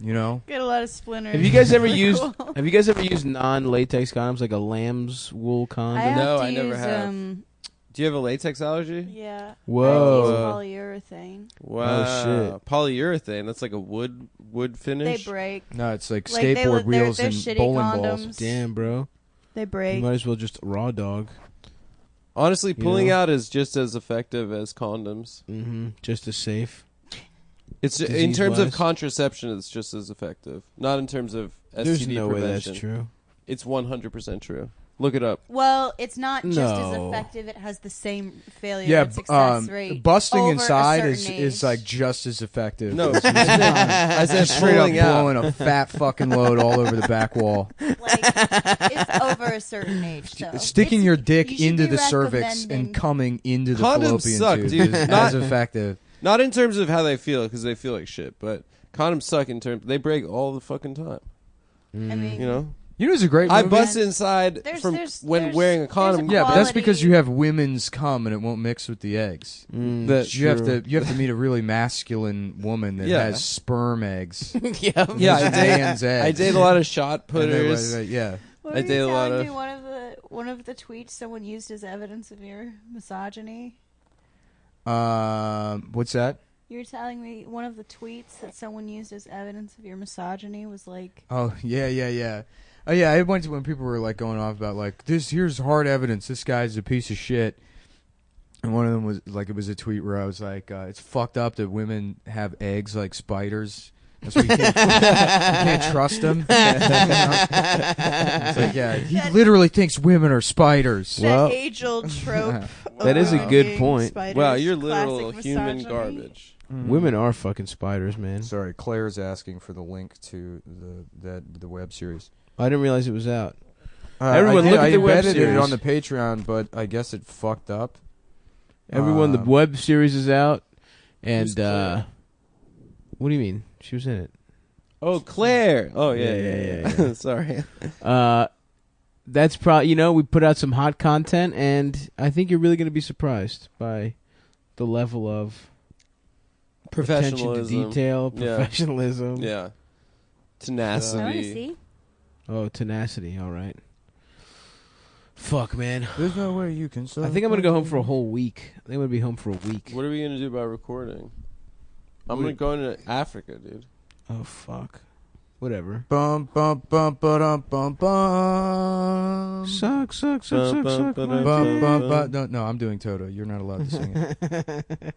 You know? Get a lot of splinters. Have you guys ever Really used? cool. Have you guys ever used non-latex condoms like a lamb's wool condom? I have No, to I never use, have. Do you have a latex allergy? Yeah. Whoa. I use polyurethane. Wow. shit. Polyurethane. That's like a wood They finish. break. No, it's like Like, they skateboard look- they're- wheels they're and shitty bowling condoms. balls. Damn, bro. They You break. might as well just raw dog. Honestly, You pulling know? out is just as effective as condoms. Mm-hmm. Just as safe. It's in terms of Disease-wise? contraception, it's just as effective. Not in terms of STD There's no way prevention. that's true. It's 100% true. Look it up. Well, it's not just as No. effective. It has the same failure Yeah, and success rate. busting over a inside certain is age. like just as effective. No, as I said just straight up pulling out. blowing a fat fucking load all over the back wall. Like, it's over a certain age. So Sticking It's- your dick you should into be the cervix recommending- and coming into the Condoms fallopian suck, tube dude. is Not- as effective. Not in terms of how they feel, because they feel like shit, but condoms suck in terms... They break all the fucking time, I mean, you know? You know, it's a great movie. I bust inside There's- from there's- when there's- wearing a there's condom. a Yeah, but that's quality- because you have women's cum and it won't mix with the eggs. That's You have to meet a really masculine woman that Yeah. has sperm eggs. Yeah. Yeah, I Dan's eggs. I date a lot of shot And they- putters. yeah. What I were date you a lot telling of- me? One of the tweets someone used as evidence of your misogyny. What's that? You were telling me one of the tweets that someone used as evidence of your misogyny was like, Oh yeah. Oh yeah, I went to when people were like going off about like here's hard evidence. This guy's a piece of shit. And one of them was like, it was a tweet where I was like, it's fucked up that women have eggs like spiders. That's why you can't trust them. It's like, yeah, he literally thinks women are spiders. Well, that age-old trope. that is a of good being point. spiders, Wow, you're classic literal human misogyny. garbage. women are fucking spiders, man. Sorry, Claire's asking for the link to the web series. I didn't realize it was out. Everyone, look at the web embedded it series. on the Patreon, but I guess it fucked up. Everyone, the web series is out, Who's and Claire? what do you mean? She was in it. Oh, Claire. Oh, yeah. Yeah. Sorry. That's probably we put out some hot content, and I think you're really going to be surprised by the level of attention to Professionalism. detail, Yeah. professionalism. Yeah. I want to Tenacity. see. Oh, tenacity. All right. Fuck, man. There's no way you can. I think I'm gonna go home for a whole week. I think I'm gonna be home for a week. What are we gonna do about recording? I'm gonna go into Africa, dude. Oh fuck. Whatever. Bum bum bum bum bum bum. Suck, suck, suck, suck, suck. Bum, bum, bum. No, I'm doing Toto. You're not allowed to sing it.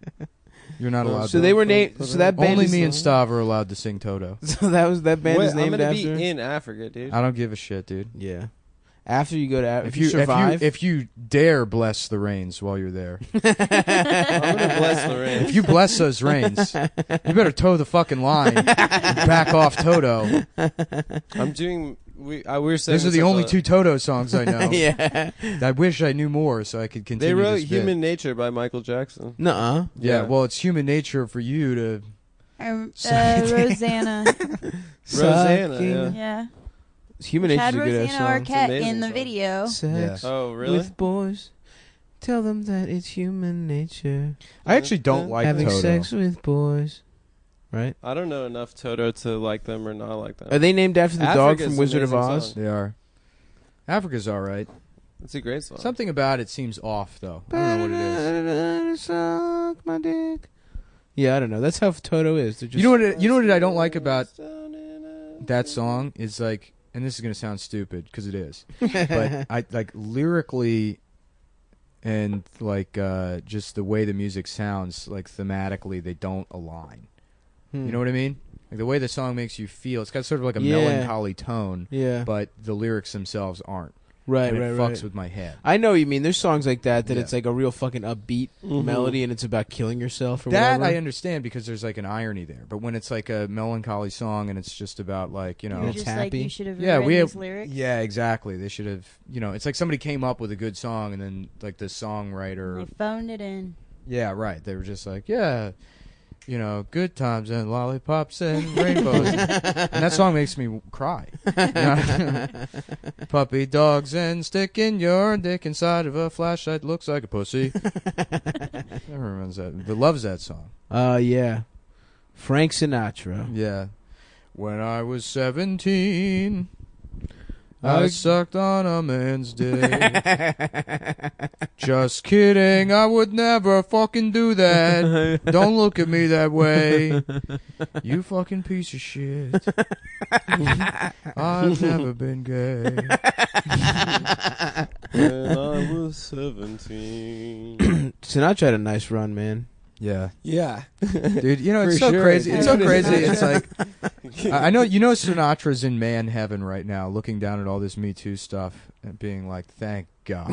You're not allowed. So to. they were named. So that band Only is, me and Stav are allowed to sing Toto. So that band Wait, is named I'm gonna after. be in Africa, dude. I don't give a shit, dude. Yeah. After you go to If you survive, if you dare bless the rains while you're there, I'm gonna bless the rain. if you bless those rains, you better toe the fucking line. And back off, Toto. I'm doing. We were saying Those are this the at only two Toto songs I know. yeah. I wish I knew more so I could continue. They wrote this bit. "Human Nature" by Michael Jackson. Nuh-uh. Yeah, Yeah. well, it's human nature for you to. Rosanna. Rosanna, Sucking. yeah. Yeah. Human Chad Nature's a good ass Rosanna song. Arquette amazing in the song. video. Sex Oh, really? with boys. Tell them that it's human nature. I actually don't like Having Toto. sex with boys. Right? I don't know enough Toto to like them or not like them. Are they named after the dog Africa's from an Wizard of amazing Oz? song. They are. Africa's all right. It's a great song. Something about it seems off, though. I don't know what it is. Suck my dick. Yeah, I don't know. That's how Toto is. They're just, You know what I don't like about that song is like, and this is gonna sound stupid because it is, but I like lyrically and like just the way the music sounds, like thematically, they don't align. You know what I mean? Like the way the song makes you feel, it's got sort of like a Yeah. melancholy tone, Yeah. but the lyrics themselves aren't. Right, and right, it fucks right. with my head. I know what you mean. There's songs like that Yeah. it's like a real fucking upbeat melody and it's about killing yourself or That whatever. I understand because there's like an irony there. But when it's like a melancholy song and it's just about like, you know, You're it's just like, happy. you should have yeah, written we have these lyrics. Yeah, exactly. They should have, you know, it's like somebody came up with a good song and then like the songwriter. They phoned it in. Yeah, right. They were just like, yeah, you know, good times and lollipops and rainbows. And that song makes me cry. You know? Puppy dogs and sticking your dick inside of a flashlight looks like a pussy. Everyone runs that. Loves that song. Yeah. Frank Sinatra. Yeah. When I was 17, I sucked on a man's dick. Just kidding, I would never fucking do that. Don't look at me that way. You fucking piece of shit. I've never been gay. When I was 17. Sinatra had a nice run, man. Yeah. Yeah. Dude, you know, it's For so sure. crazy. It's so For crazy. sure. It's like, I know, you know, Sinatra's in man heaven right now, looking down at all this Me Too stuff and being like, thank God.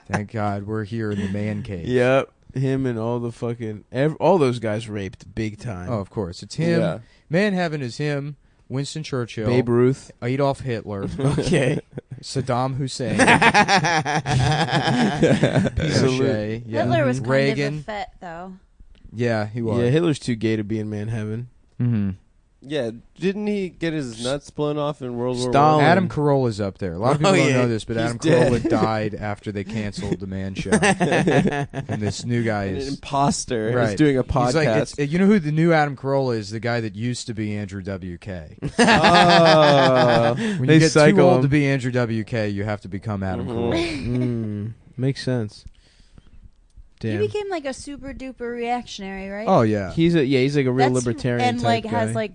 Thank God we're here in the man cave. Yep. Him and all the fucking... all those guys raped big time. Oh, of course. It's him. Yeah. Man heaven is him, Winston Churchill, Babe Ruth. Adolf Hitler, Okay. Saddam Hussein, Salute. Pinochet, yeah. Hitler was kind Reagan. of a fet, though. Yeah, he was. Yeah, Hitler's too gay to be in man heaven. Mm-hmm. Yeah, didn't he get his nuts blown off in World War Stalin. I? Adam Carolla's up there. A lot of people Oh, don't yeah. know this, but He's Adam dead. Carolla died after they canceled the Man Show. And this new guy An is imposter. He's right. doing a He's like, podcast. you know who the new Adam Carolla is? The guy that used to be Andrew WK. Oh. When They you get too cycle old him. to be Andrew WK, you have to become Adam Carolla. Makes sense. He Damn. became like a super duper reactionary, right? Oh yeah. He's like a real That's- libertarian and type like guy. has like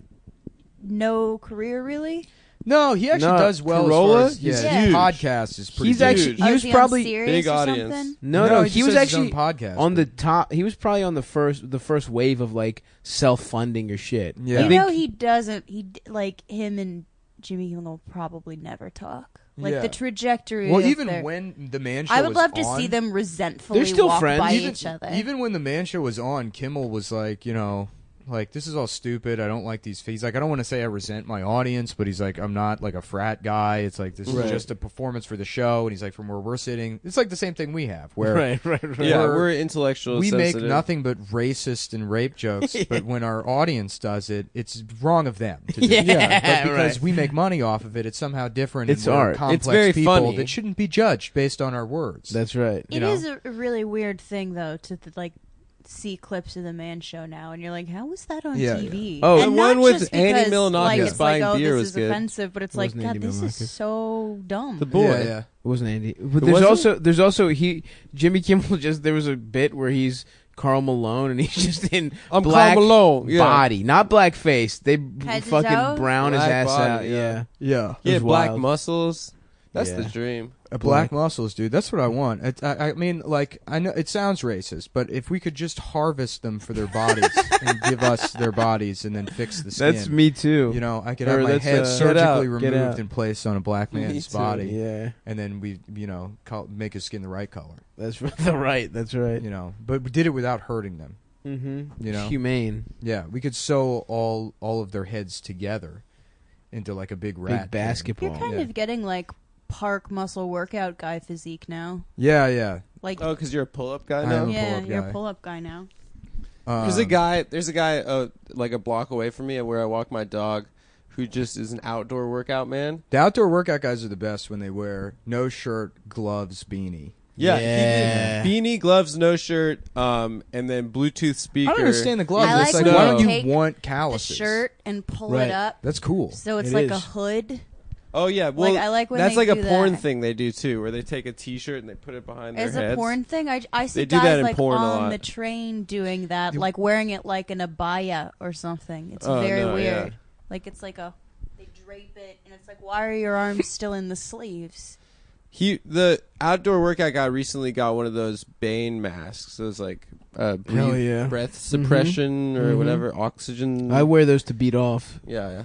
no career really. No, he actually No, does well Carolla? as far as He's his huge. podcast is pretty He's good. actually Huge. he Oh, was is probably on Sirius big or audience. something? no he he was just has his own actually podcast, on the but- top. He was probably on the first wave of like self-funding or shit. Yeah. You know he doesn't. Like him and Jimmy Kimmel probably never talk. Like Yeah. the trajectory. Well, of even their- when the Man Show I would was love to on, see them resentfully They're still walk friends. by even, each other. even when the Man Show was on, Kimmel was like, you know, Like, this is all stupid. I don't like these. He's like, I don't want to say I resent my audience, but he's like, I'm not like a frat guy. It's like, this is just a performance for the show. And he's like, from where we're sitting, it's like the same thing we have. Where Yeah, we're intellectual. we make sensitive. nothing but racist and rape jokes, but when our audience does it, it's wrong of them to do it. But because we make money off of it, it's somehow different. It's and we're art. complex It's very people funny. that shouldn't be judged based on our words. That's right. It is a really weird thing, though, to like see clips of the Man Show now, and you're like, "How was that on TV?" Oh, and the one not with just Andy because, Milonakis like, it's buying like, beer this was is good. offensive, but it's like, wasn't God, Andy this is Milonakis. so dumb. The boy. Yeah. It wasn't Andy. But wasn't? there's also Jimmy Kimmel there was a bit where he's Karl Malone and he's just in I'm black Karl Malone. Yeah. body, not black face. They Head to fucking toe? brown his Black ass body, out. yeah. Yeah. He had was black wild. muscles. That's Yeah. the dream. Black muscles, dude. That's what I want. I mean, like, I know it sounds racist, but if we could just harvest them for their bodies and give us their bodies and then fix the skin. That's me too. You know, I could Or have my that's, head get surgically out, get removed out. and placed on a black man's too. body, Yeah, and then we, make his skin the right color. that's right. That's right. You know, but we did it without hurting them. Mm-hmm. You know? Humane, Yeah, we could sew all of their heads together into like a big rat big basketball. You're kind Yeah. of getting like Park muscle workout guy physique now. Yeah. Like, Oh, because you're a pull-up guy I now. am a yeah, pull-up you're guy. a pull-up guy now. There's a guy like a block away from me where I walk my dog, who just is an outdoor workout man. The outdoor workout guys are the best when they wear no shirt, gloves, beanie. Yeah, Yeah. he did beanie, gloves, no shirt, and then Bluetooth speaker. I don't understand the gloves. I It's like like, when why you don't take you want The calluses? shirt and pull Right. it up, That's cool. so it's It like a is. hood. Oh yeah, well, I like when that's they like a do porn that. thing they do too, where they take a T-shirt and they put it behind As their a heads. porn thing, I see They do guys that in like porn a on lot. the train doing that, like wearing it like an abaya or something. It's Oh, very no, weird. yeah. Like it's like they drape it, and it's like, why are your arms still in the sleeves? The outdoor workout guy recently got one of those Bane masks. Those like yeah. breath suppression or Mhm. whatever, oxygen. I wear those to beat off. yeah.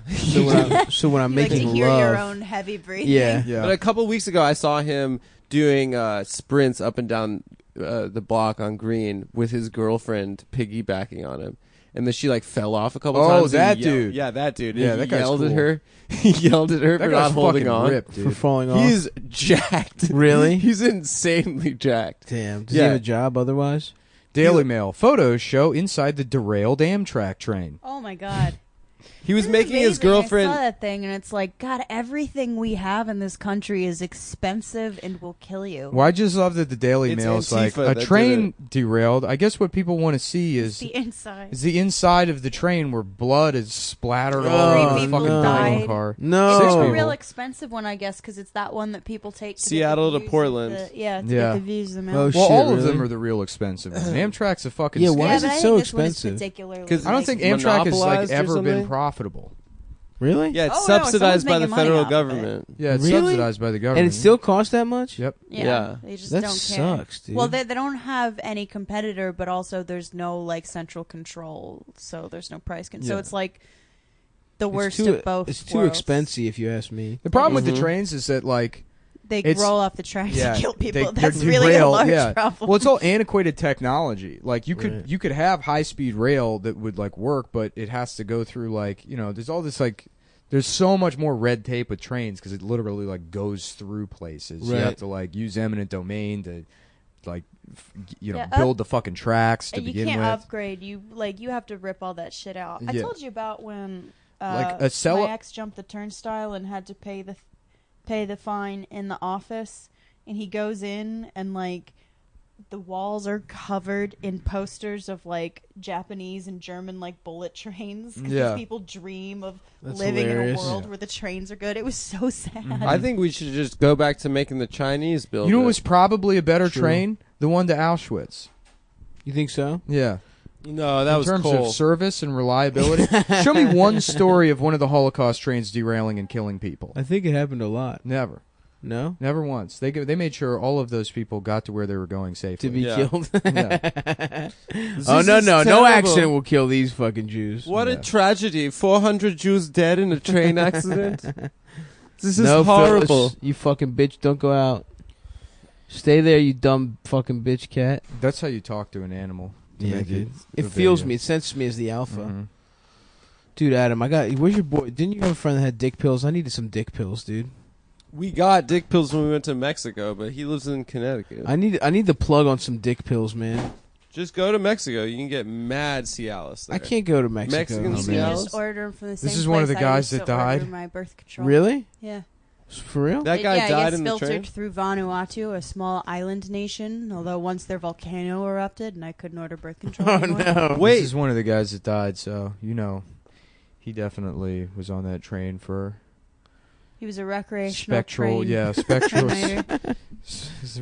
So when I'm You like making to hear love, your own heavy breathing. yeah. Yeah. But a couple weeks ago, I saw him doing sprints up and down the block on Green with his girlfriend piggybacking on him. And then she like fell off a couple Oh, times. and that he yelled- dude. Yeah, that dude. Yeah, He that guy's yelled at cool. her. He yelled at her That for guy's not holding fucking on. ripped, for dude. falling off. He's jacked. Really? He's insanely jacked. Damn. Does he Yeah. have a job otherwise? Daily Mail photos show inside the derailed Amtrak train. Oh my god. He was This is making his amazing. I girlfriend. saw that thing, and it's like, God, everything we have in this country is expensive and will kill you. Well, I just love that the Daily It's Mail's like Antifa a that train derailed. I guess what people want to see is The inside. the inside of the train where blood is splattered Oh, all over Three the fucking people dining died. car. No. It's Six a people. real expensive one, I guess, because it's that one that people take to Seattle to get the views of Portland. the- yeah, to Yeah. get the views of the Oh, mountain. Well, shit, all of really? them are the real expensive ones. Amtrak's a fucking Yeah, scam. why is but it I so think this one is expensive? particularly 'Cause I don't like- think Amtrak has like Monopolized or ever been something? profitable. Really? Yeah, it's Oh, no, subsidized by someone's the making money federal off of it. government. Yeah, it's Really? subsidized by the government. And it still costs that much? Yep. Yeah. They just That don't care. sucks, dude. Well, they don't have any competitor, but also there's no like central control, so there's no price control. So Yeah. it's like the worst it's too, of both. It's too worlds. expensive, if you ask me. The problem with Mhm. the trains is that like They It's- roll off the tracks yeah, and kill people. they're That's really a derailed, large yeah. problem. Well, it's all antiquated technology. Like you could Right. you could have high speed rail that would like work, but it has to go through like there's all this like there's so much more red tape with trains because it literally like goes through places. You Right. have to like use eminent domain to like Yeah, build the fucking tracks to you begin can't with. upgrade. You have to rip all that shit out. I Yeah. told you about when Like a cell- my ex jumped the turnstile and had to pay the fine in the office, and he goes in and like the walls are covered in posters of like Japanese and German like bullet trains because Yeah. these people dream of That's living hilarious. in a world Yeah. where the trains are good. It was so sad. I think we should just go back to making the Chinese build. You know what it. was probably a better True. train? The one to Auschwitz. You think so? Yeah. No, that in was terms cool. of service and reliability. Show me one story of one of the Holocaust trains derailing and killing people. I think it happened a lot. Never. No? Never once. They made sure all of those people got to where they were going safely. To be Yeah. killed? Yeah. Oh, This no, is no. No terrible. accident will kill these fucking Jews. What Yeah. a tragedy! 400 Jews dead in a train accident. This is No, horrible. Phyllis, you fucking bitch, don't go out. Stay there, you dumb fucking bitch cat. That's how you talk to an animal. to Yeah, make dude. it. It feels me. It senses me as the alpha. Mhm. Dude, Adam, where's your boy? Didn't you have a friend that had dick pills? I needed some dick pills, dude. We got dick pills when we went to Mexico, but he lives in Connecticut. I need the plug on some dick pills, man. Just go to Mexico. You can get mad Cialis there. I can't go to Mexico. Mexican no, You man. can Cialis? just order them from the same This is one of place the I guys used that to order died? my birth control. Really? Yeah. For real? That guy yeah, died it gets in the filtered train? through Vanuatu, a small island nation. Although once their volcano erupted, and I couldn't order birth control Oh anymore. no! Wait. This is one of the guys that died, so he definitely was on that train for He was a recreational spectral, train. yeah, spectral trainer.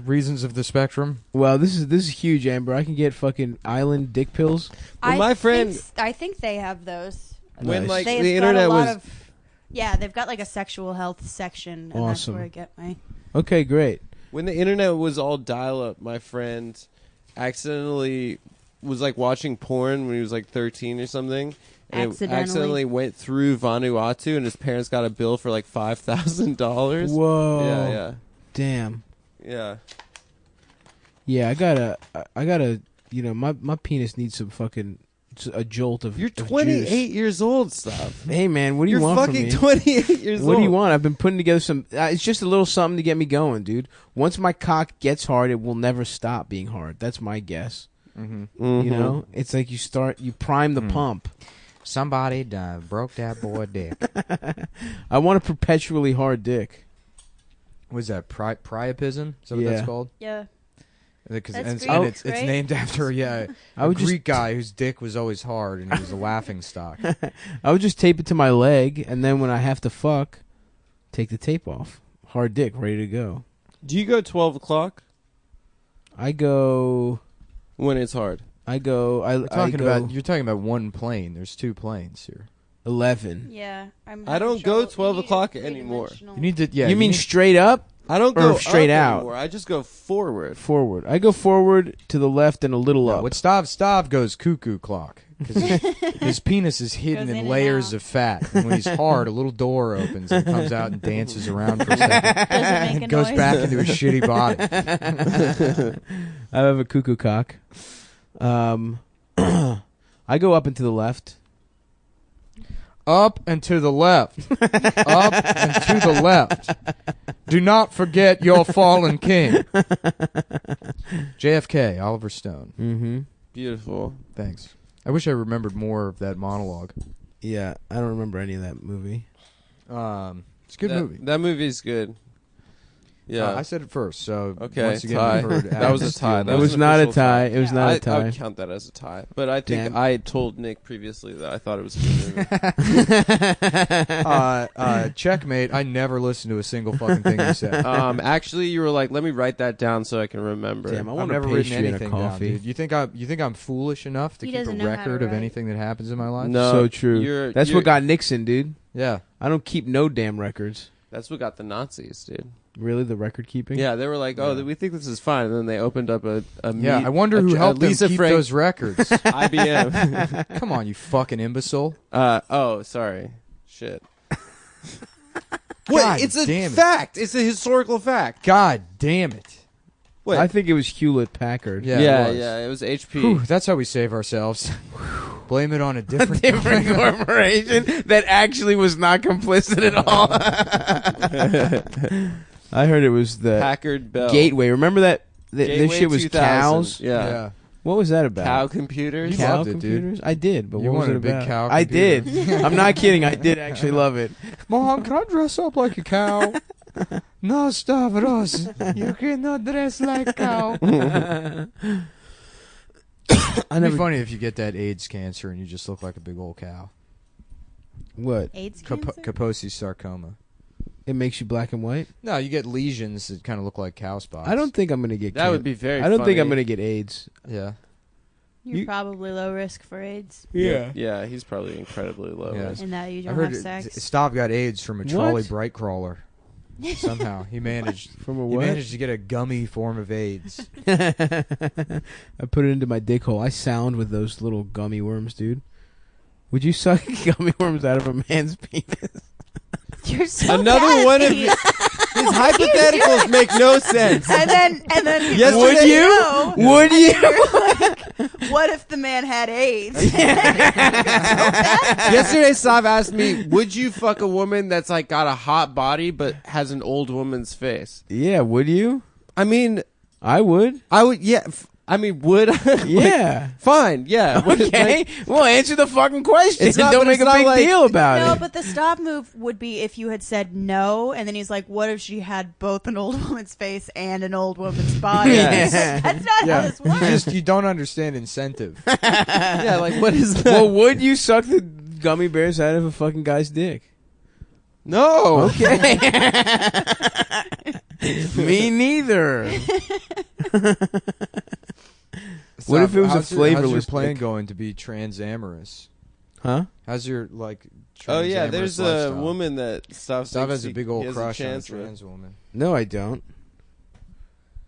reasons of the spectrum. Well, this is huge, Amber. I can get fucking island dick pills. Well, my friend- I think they have those. When, Nice. like, They've the got internet a lot was... of, yeah, they've got like a sexual health section, and that's Awesome. where I get my. Okay, great. When the internet was all dial-up, my friend accidentally was, like, watching porn when he was, like, 13 or something. And it Accidentally. accidentally went through Vanuatu, and his parents got a bill for, like, $5,000. Whoa! Yeah, Damn. yeah. Yeah, I gotta. You know, my penis needs some fucking a jolt of. You're of 28 juice. years old, stuff. Hey man, what do You're you want fucking from me? 28 years old. What do you want? I've been putting together some. It's just a little something to get me going, dude. Once my cock gets hard, it will never stop being hard. That's my guess. Mm-hmm. You know, it's like you prime the pump. Somebody broke that boy dick. I want a perpetually hard dick. Was that priapism? Is that what Yeah. that's called? Yeah. Because That's and Greek, it's right? named after a I would Greek guy whose dick was always hard and he was a laughing stock. I would just tape it to my leg, and then when I have to fuck, take the tape off. Hard dick, ready to go. Do you go 12 o'clock I go. when it's hard? You're talking about one plane. There's two planes here. 11. Yeah, I'm. I don't having go trouble. 12 You need o'clock a anymore. three-dimensional- You need to. Yeah. you mean need- straight up? I don't Or go straight up out? anymore. I just go forward. Forward. I go forward to the left and a little No, up. what Stav goes cuckoo clock. 'Cause his penis is hidden Goes in in and layers out. of fat. And when he's hard, a little door opens and comes out and dances around for a second. Doesn't make a And goes noise. back into his shitty body. I have a cuckoo cock. I go up and to the left. Up and to the left. Up and to the left. Do not forget your fallen king. JFK, Oliver Stone. Mm-hmm. Beautiful. Thanks. I wish I remembered more of that monologue. Yeah, I don't remember any of that movie. It's a good that, movie. That movie's good. Yeah. I said it first, so Okay, once again, tie. you heard That was a Adam tie. steal That It my- was an not a official tie. It was not a I tie. would count that as a tie. But I think Damn. I told Nick previously that I thought it was a good movie. Checkmate. I never listened to a single fucking thing you said. Actually, you were like, let me write that down so I can remember. Damn, I I've want never a written pastry and a anything down, coffee. dude. You think I'm foolish enough to He keep a doesn't know how to record of write. anything that happens in my life? No, So true. That's you're- what got Nixon, dude. Yeah. I don't keep no damn records. That's what got the Nazis, dude. Really, the record keeping? Yeah, they were like, oh, we think this is fine. And then they opened up a Yeah, I wonder who helped them Lisa keep Frank those records. IBM. Come on, you fucking imbecile. Oh, sorry. Shit. God Wait, it's a damn it. fact. It's a historical fact. God damn it. Wait. I think it was Hewlett Packard. Yeah, Yeah, it it was HP. Whew, that's how we save ourselves. Blame it on a different Different corporation that actually was not complicit at all. I heard it was the Packard Bell. Gateway. Remember that? This Gateway shit was 2000. cows. Yeah. What was that about? Cow computers. You Cow loved it, dude. computers? I did, but You what was wanted it a big about? cow I computer. did. I'm not kidding. I did actually love it. Mom, can I dress up like a cow? No, Stavros. You cannot dress like a cow. It'd be funny if you get that AIDS cancer and you just look like a big old cow. What? AIDS cancer? Kaposi's sarcoma. It makes you black and white? No, you get lesions that kind of look like cow spots. I don't think I'm gonna get. That would be very I don't think I'm funny. gonna get AIDS. Yeah. You're probably low risk for AIDS, Yeah, he's probably incredibly low Yeah. risk. and that you I don't heard have sex. Stav got AIDS from a trolley What? bright crawler. Somehow he managed. From a He what? managed to get a gummy form of AIDS. I put it into my dick hole. I sound with those little gummy worms, dude. Would you suck gummy worms out of a man's penis? You're so Another bad, one of Pete. his hypotheticals make no sense. And then Yes, Would today- you? Would you? What if the man had AIDS? Yesterday, Sav asked me, "Would you fuck a woman that's like got a hot body but has an old woman's face?" Yeah, would you? I mean, I would. I would. Yeah. I mean, would I? Yeah. Fine. Yeah. Okay. Like, Well, answer the fucking question. It's not- Don't but make it's a not big like- deal about No, it. but the stop move would be if you had said no, and then he's like, "What if she had both an old woman's face and an old woman's body?" Yeah. He's like, that's not how this works. You don't understand incentive. yeah. Like, what is that? Well, would you suck the gummy bears out of a fucking guy's dick? No. Okay. Me neither. What if it was a How's your flavorless plan dick? going to be transamorous? Huh? How's your like? Oh yeah, transamorous there's lifestyle? a woman that Stav Stav has a thinks big he old has crush on a chance with. trans woman. No, I don't.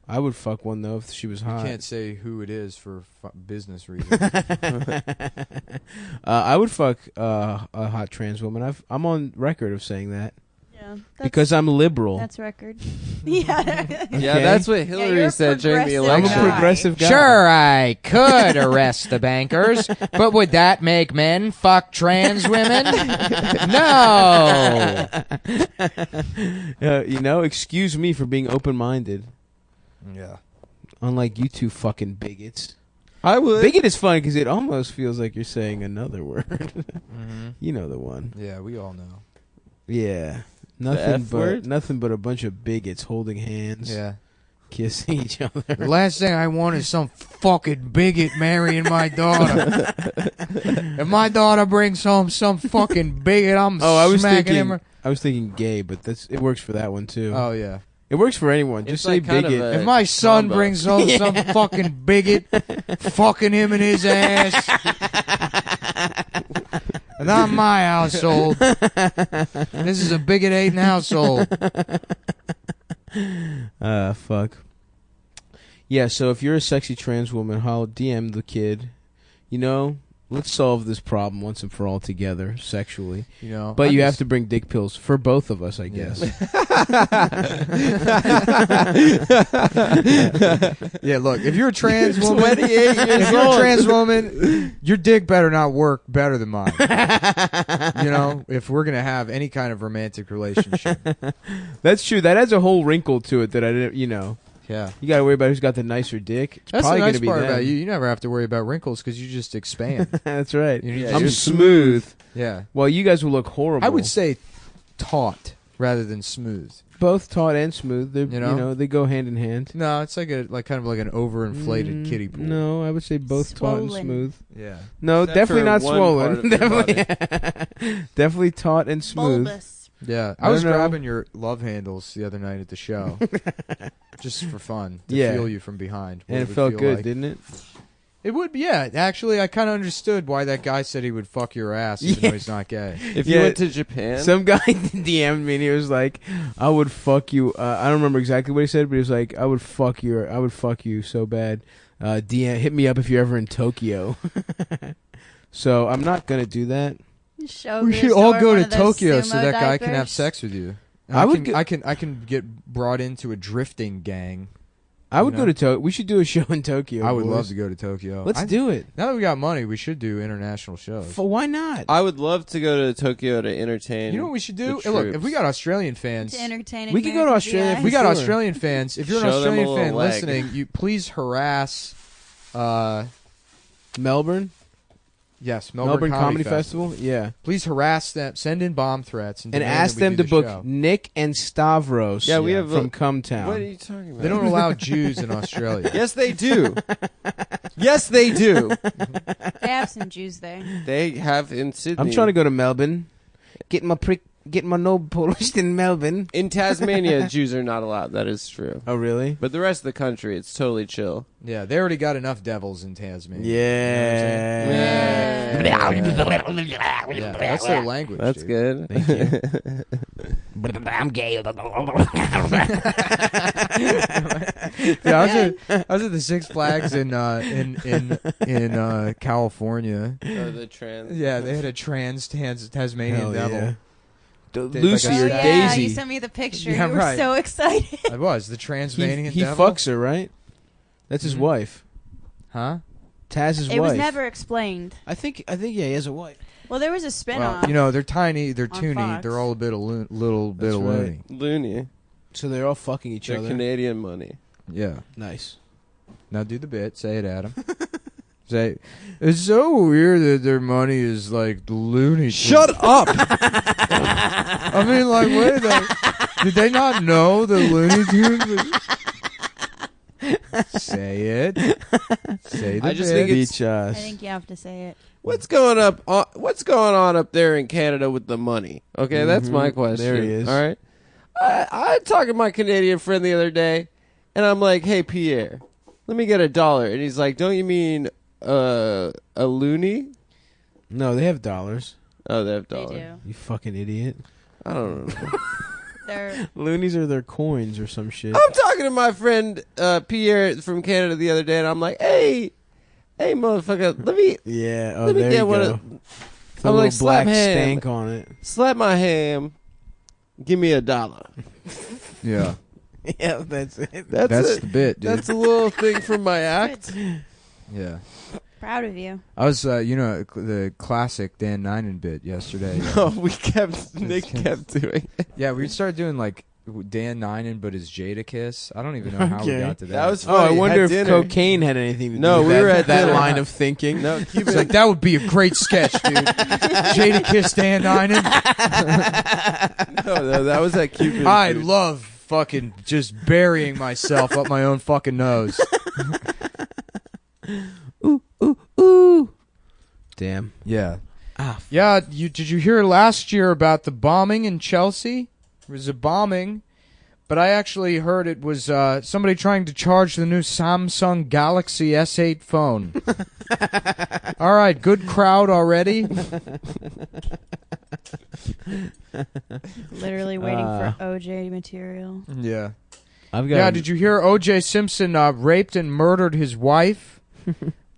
I would fuck one though if she was You hot. can't say who it is for business reasons. I would fuck a hot trans woman. I'm on record of saying that Yeah, because I'm liberal. that's record. Yeah, Yeah, that's what you're Hillary a said during the progressive I'm a election. guy. progressive guy. Sure, I could arrest the bankers, but would that make men fuck trans women? No. Excuse me for being open-minded. Yeah. Unlike you two fucking bigots. I would. Bigot is fun because it almost feels like you're saying another word. You know the one. Yeah, we all know. Yeah. F word? Nothing but a bunch of bigots holding hands, Yeah. kissing each other. The last thing I want is some fucking bigot marrying my daughter. If my daughter brings home some fucking bigot, I'm I was smacking thinking him. I was thinking gay, but it works for that one too. Oh yeah. It works for anyone. It's Just say like kind of bigot. a- If my son combo. brings home some fucking bigot, fucking him in his ass, not my household. This is a bigot-hating household. Fuck. Yeah, so if you're a sexy trans woman, I'll DM the kid. Let's solve this problem once and for all together, sexually. You know, But you have to bring dick pills for both of us, I guess. Yeah, look, if you're a trans woman, 28 years if you're a old. trans woman, your dick better not work better than mine. If we're gonna have any kind of romantic relationship. That's true. That adds a whole wrinkle to it that I didn't, Yeah. You got to worry about who's got the nicer dick. It's That's the probably nice going to be part them. about you. You never have to worry about wrinkles because you just expand. That's right. Yeah, I'm you're smooth. Yeah. Well, you guys will look horrible. I would say taut rather than smooth. both taut and smooth. They're, You know? they go hand in hand. No, it's like kind of like an overinflated kiddie pool. No, I would say both taut and Swollen. smooth. Yeah. No, Except definitely for not one swollen. part of their Definitely, definitely taut and smooth. Bulbous. Yeah, I I was don't know. grabbing your love handles the other night at the show, just for fun, to Yeah. feel you from behind. what And it would felt feel good, like. didn't it? It would, yeah. Actually, I kind of understood why that guy said he would fuck your ass, even Yeah. though he's not gay. If you Yeah. went to Japan, Some guy DM'd me and he was like, "I would fuck you." I don't remember exactly what he said, but he was like, "I would fuck you so bad." Hit me up if you're ever in Tokyo. So I'm not gonna do that. Show We this should all or go one to of those Tokyo so sumo that guy can have diapers. sex with you. And I I would can, I can get brought into a drifting gang. I would You go know? to Tokyo. We should do a show in Tokyo. I would boys. love to go to Tokyo. Let's do it. Now that we got money, we should do international shows. Why not? I would love to go to Tokyo to entertain. You know what we should do? the Hey, look, if troops. we got Australian fans, To entertain We could go to American Australia GIs. if we got Sure. Australian fans, if you're an Show them a Australian little fan leg. listening, you please harass. Melbourne Melbourne Comedy Festival. Yeah, Please harass them. Send in bomb threats and, and demand ask that we them to do the book show. Nick and Stavros. Yeah, we have from a- Cumtown. What are you talking about? They don't allow Jews in Australia. Yes, they do. Yes, they do. They have some Jews there. They have in Sydney. I'm trying to go to Melbourne. Get my knob polished in Melbourne. In Tasmania, Jews are not allowed. That is true. Oh, really? But the rest of the country, it's totally chill. Yeah, they already got enough devils in Tasmania. Yeah. Yeah, that's their language. That's dude. good. Thank you. I'm gay. Yeah, I was at the Six Flags in California. Oh, the trans. Yeah, they had a trans Tasmanian Hell devil. yeah. Lucy Like a or Oh, statue. yeah, Daisy. you sent me the picture. Yeah, you were right. so excited. I was the Transmanian He devil. fucks her, right? That's his Mhm. wife. Huh? Taz's It wife. was never explained. I think yeah, he has a wife. Well, there was a spinoff. Well, you know, they're tiny, they're on toony, Fox. they're all a bit of little bit That's of right. loony. Loony. So they're all fucking each They're other. Canadian money. Yeah. Nice. Now do the bit. Say it, Adam. Say, it's so weird that their money is like Looney Tunes. Shut up! I mean, like, wait a minute. Did they not know the Looney Tunes? Say it. Say the I just bit. think it's- Beach us. I think you have to say it. What's going on up there in Canada with the money? Okay, that's my question. There he is. All right. I talked to my Canadian friend the other day, and I'm like, "Hey, Pierre, let me get $1." And he's like, "Don't you mean a loony?" No, they have dollars. Oh, they have They dollars. do. You fucking idiot. I don't know. They're Loonies are their coins or some shit. I'm talking to my friend Pierre from Canada the other day, and I'm like, "Hey, motherfucker, let me Yeah. Oh, let me there get you one go. of The I'm little like, slap black ham. stank on it. slap my ham, give me $1." Yeah. Yeah, that's it. That's it. the bit, dude. That's a little thing from my act. Yeah. proud of you. I was, the classic Dan Ninen bit yesterday. No, Nick kept doing it. Yeah, we started doing like Dan Ninen, but his Jadakiss. I don't even know how we Okay. got to that. That was Oh, I funny. wonder At if dinner. cocaine had anything to do No, with we that, were at that dinner. line of thinking. No, keep It's it. like, that would be a great sketch, dude. Jadakiss Dan Ninen. No, that was at Cupid. I dude. love fucking just burying myself up my own fucking nose. Damn. Yeah. Ah, Yeah, did you hear last year about the bombing in Chelsea? It was a bombing, but I actually heard it was somebody trying to charge the new Samsung Galaxy S8 phone. All right, good crowd already. Literally waiting for OJ material. Yeah. I've got. Yeah, did you hear O.J. Simpson raped and murdered his wife?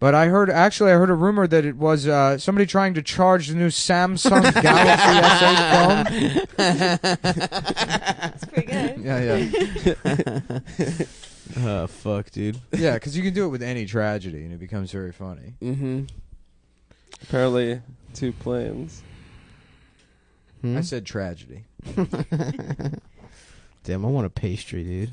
But I heard a rumor that it was somebody trying to charge the new Samsung Galaxy S8 phone. That's pretty good. Yeah. Oh fuck, dude. Yeah, because you can do it with any tragedy, and it becomes very funny. Mm-hmm. Apparently, 2 planes. Hmm? I said tragedy. Damn, I want a pastry, dude.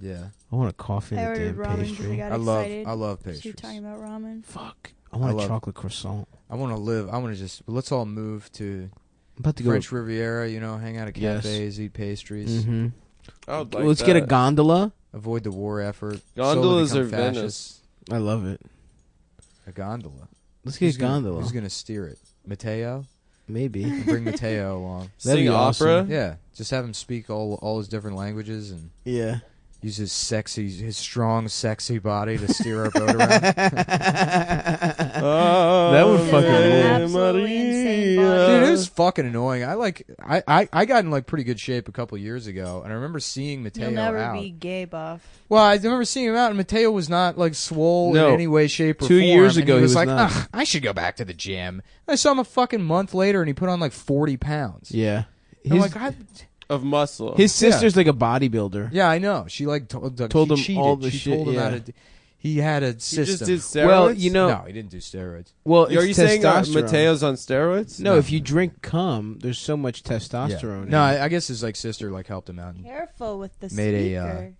Yeah. I want a coffee I and a ordered damn ramen because I pastry. got I excited. love So you're pastries. talking about ramen? Fuck. I want I a love- chocolate croissant. I want to just let's all move to I'm about to go. French Riviera, hang out at Yes. cafes, eat pastries, Mm-hmm. I would like Let's get a that. gondola. avoid the war effort. Gondolas slowly are become fascist. Venice. I love it. A gondola. Let's get a gondola. Who's gonna steer it? Mateo? Maybe. Bring Mateo along. That'd Sing be awesome. opera. Yeah, just have him speak all his different languages and Yeah. use his strong, sexy body to steer our boat around. That would fucking rule. Absolutely insane body. Dude, it was fucking annoying. I got in like pretty good shape a couple years ago, and I remember seeing Mateo You'll never out. be gay buff. Well, I remember seeing him out, and Mateo was not like swole No. in any way, shape, or 2 form. years and ago, he he was was like, not. "Ugh, I should go back to the gym." I saw him a fucking month later, and he put on like 40 pounds. Yeah. And I'm His, like, Of muscle. his sister's like a bodybuilder. yeah, I know. She like told Told she him cheated. all the she shit, told him how yeah. to. He had a He system. just did steroids? Well, you know. No, he didn't do steroids. Well, Are you it's saying testosterone. Mateo's on steroids? No, if you drink cum, there's so much testosterone. in No, it. I guess his like sister like helped him out. And Careful with the Made a, speaker.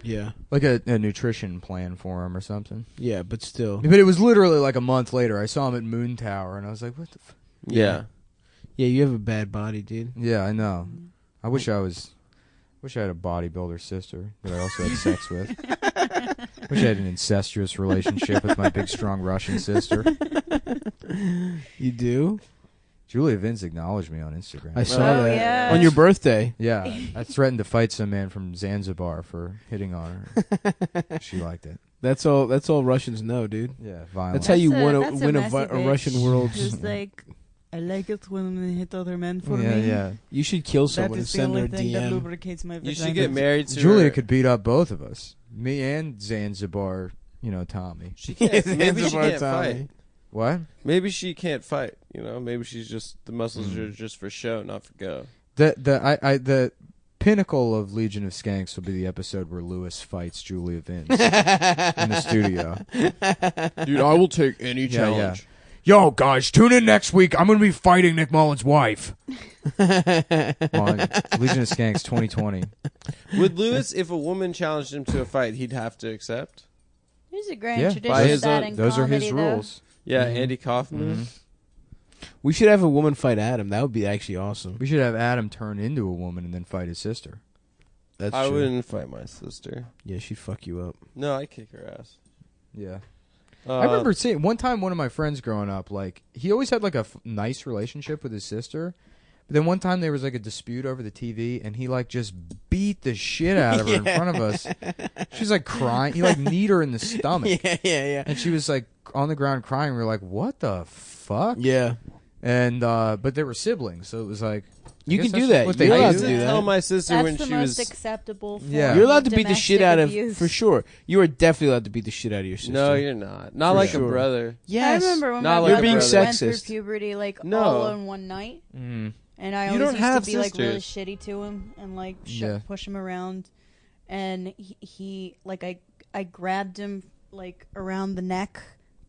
Yeah. like a nutrition plan for him or something. Yeah, but still. But it was literally like a month later. I saw him at Moon Tower, and I was like, "What the?" Yeah. Yeah, you have a bad body, dude. Yeah, I know. I wish I had a bodybuilder sister that I also had sex with. Wish I had an incestuous relationship with my big, strong Russian sister. You do? Julia Vince acknowledged me on Instagram. I saw Oh, that. yeah. On your birthday. Yeah, I threatened to fight some man from Zanzibar for hitting on her. She liked it. That's all Russians know, dude. Yeah, violence. That's how you That's win a messy bitch Russian world's. who's like, I like it when they hit other men for yeah, me. yeah. You should kill That someone and is the send her only a thing that DM. lubricates my vagina. You should get married to Julia her. could beat up both of us, me and Zanzibar. Tommy. She can't. Maybe she Zanzibar can't Tommy. fight. What? Maybe she can't fight. Maybe she's just the muscles are just for show, not for go. The pinnacle of Legion of Skanks will be the episode where Lewis fights Julia Vince in the studio. Dude, I will take any challenge. Yo, guys, tune in next week. I'm going to be fighting Nick Mullen's wife. On Legion of Skanks 2020. Would Lewis, if a woman challenged him to a fight, he'd have to accept? There's a grand Yeah, tradition by of his that own- in Those are his comedy, though. rules. Yeah, Andy Kaufman. Mm-hmm. We should have a woman fight Adam. That would be actually awesome. We should have Adam turn into a woman and then fight his sister. That's I true. wouldn't fight my sister. Yeah, she'd fuck you up. No, I'd kick her ass. Yeah. I remember seeing one time one of my friends growing up, like, he always had like a nice relationship with his sister. But then one time there was like a dispute over the TV, and he like just beat the shit out of her in front of us. She was like crying. He like kneed her in the stomach. Yeah. And she was like on the ground crying. We were like, what the fuck? Yeah. And but they were siblings, so it was like You I can guess do that's that. what they You're do. allowed I to used do to that. tell my sister That's when the she most was... acceptable form Yeah. You're allowed to beat the domestic shit out of, abuse. for sure. You are definitely allowed to beat the shit out of your sister. No, you're not. Not For like sure. a brother. Yes. I remember when Not my like brother being went through sexist. puberty like No. all in one night, Mm. and I You always don't used have to be like really sisters. shitty to him and like Yeah. push him around, and he like I grabbed him like around the neck,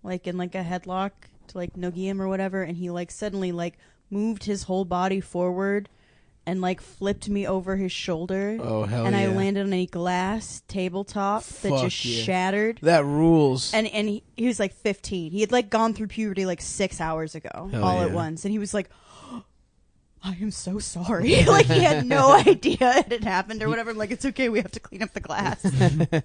like in like a headlock to like noogie him or whatever, and he like suddenly like moved his whole body forward and like flipped me over his shoulder. Oh, hell and yeah. I landed on a glass tabletop that Fuck just yeah. shattered. That rules. And he was like 15. He had like gone through puberty like 6 hours ago, Hell all at yeah. once, and he was like, "I am so sorry." Like he had no idea it had happened or whatever. I'm like, it's okay. We have to clean up the glass.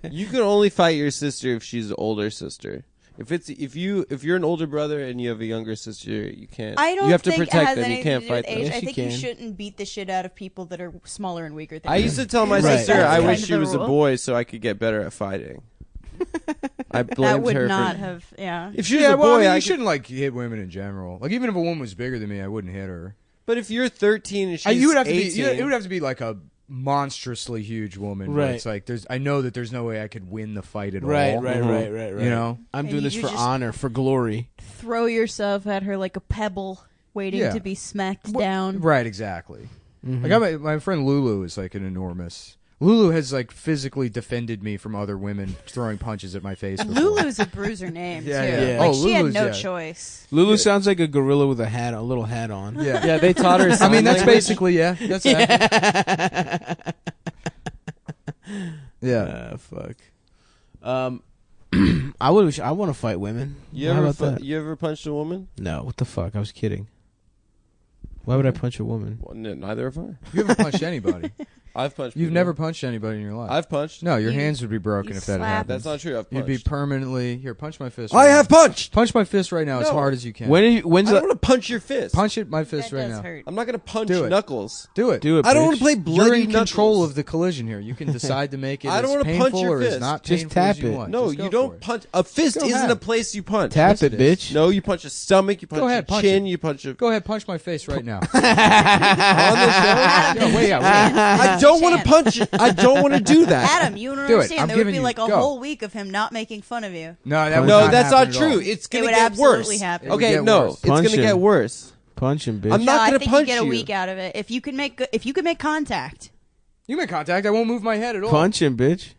You can only fight your sister if she's an older sister. If you're an older brother and you have a younger sister, you can't. I don't You have to think it protect has them. You anything can't to do with fight them. age. Yes, I you think you can. shouldn't beat the shit out of people that are smaller and weaker than I you. used to tell my Right. sister That's I kind wish of she the was a rule. boy so I could get better at fighting. I That blamed would her not for. have. Yeah. If she was Yeah, a well, I boy, mean, I you could- shouldn't like hit women in general. Like even if a woman was bigger than me, I wouldn't hit her. But if you're 13 and she's You would have to 18, be. It would have to be like a monstrously huge woman. Where Right. it's like I know that there's no way I could win the fight at Right. all. You know. I'm And doing you this for just- honor, for glory. Throw yourself at her like a pebble, waiting Yeah. to be smacked down. Right. Exactly. Mm-hmm. Like my friend Lulu is like an enormous. Lulu has like physically defended me from other women throwing punches at my face. before. Lulu's a bruiser name Yeah, too. yeah. Like Oh, she had Lulu's, no yeah. choice. Lulu sounds like a gorilla with a little hat on. Yeah. yeah, they taught her. I sign mean, that's language. basically That's accurate. Yeah. Fuck. I want to fight women. You How ever about that? you ever punched a woman? No, what the fuck? I was kidding. Why would I punch a woman? Well, neither have I. You haven't punched anybody. I've punched. You've people. never punched anybody in your life. I've punched. No, your You- hands would be broken you if that had slapped. happened. That's not true. I've You'd punched. be permanently here. Punch my fist. I right have now. punched. Punch my fist right now as No. hard as you can. When's I the don't want to punch your fist. Punch it my fist That right does now. hurt. I'm not gonna punch Do it. knuckles. Do it. do it? I don't bitch. want to play bloody You're in control knuckles. of the collision here. You can decide to make it I don't as wanna painful punch your or as fist. not Just painful as tap you it. want. No, Just go you for don't it. punch. A fist Go isn't ahead. a place you punch. Tap Yes, it, it is. bitch. No, you punch a stomach. You punch Go ahead, a punch chin. it. You punch a. Go ahead, punch my face right now. On the show. Yeah, wait, yeah, I don't want to punch it. I don't want to do that. Adam, you don't Do it. understand. I'm There would giving be you- like a go. whole week of him not making fun of you. No, that would No, not that's happen not at all. true. It's gonna would get worse. absolutely happen. It would Okay, get no, worse. it's gonna Punch get him. worse. Punch him, bitch. I'm not I gonna think punch you get a you. week out of it if you can make contact. You make contact. I won't move my head at all. Punch him, bitch.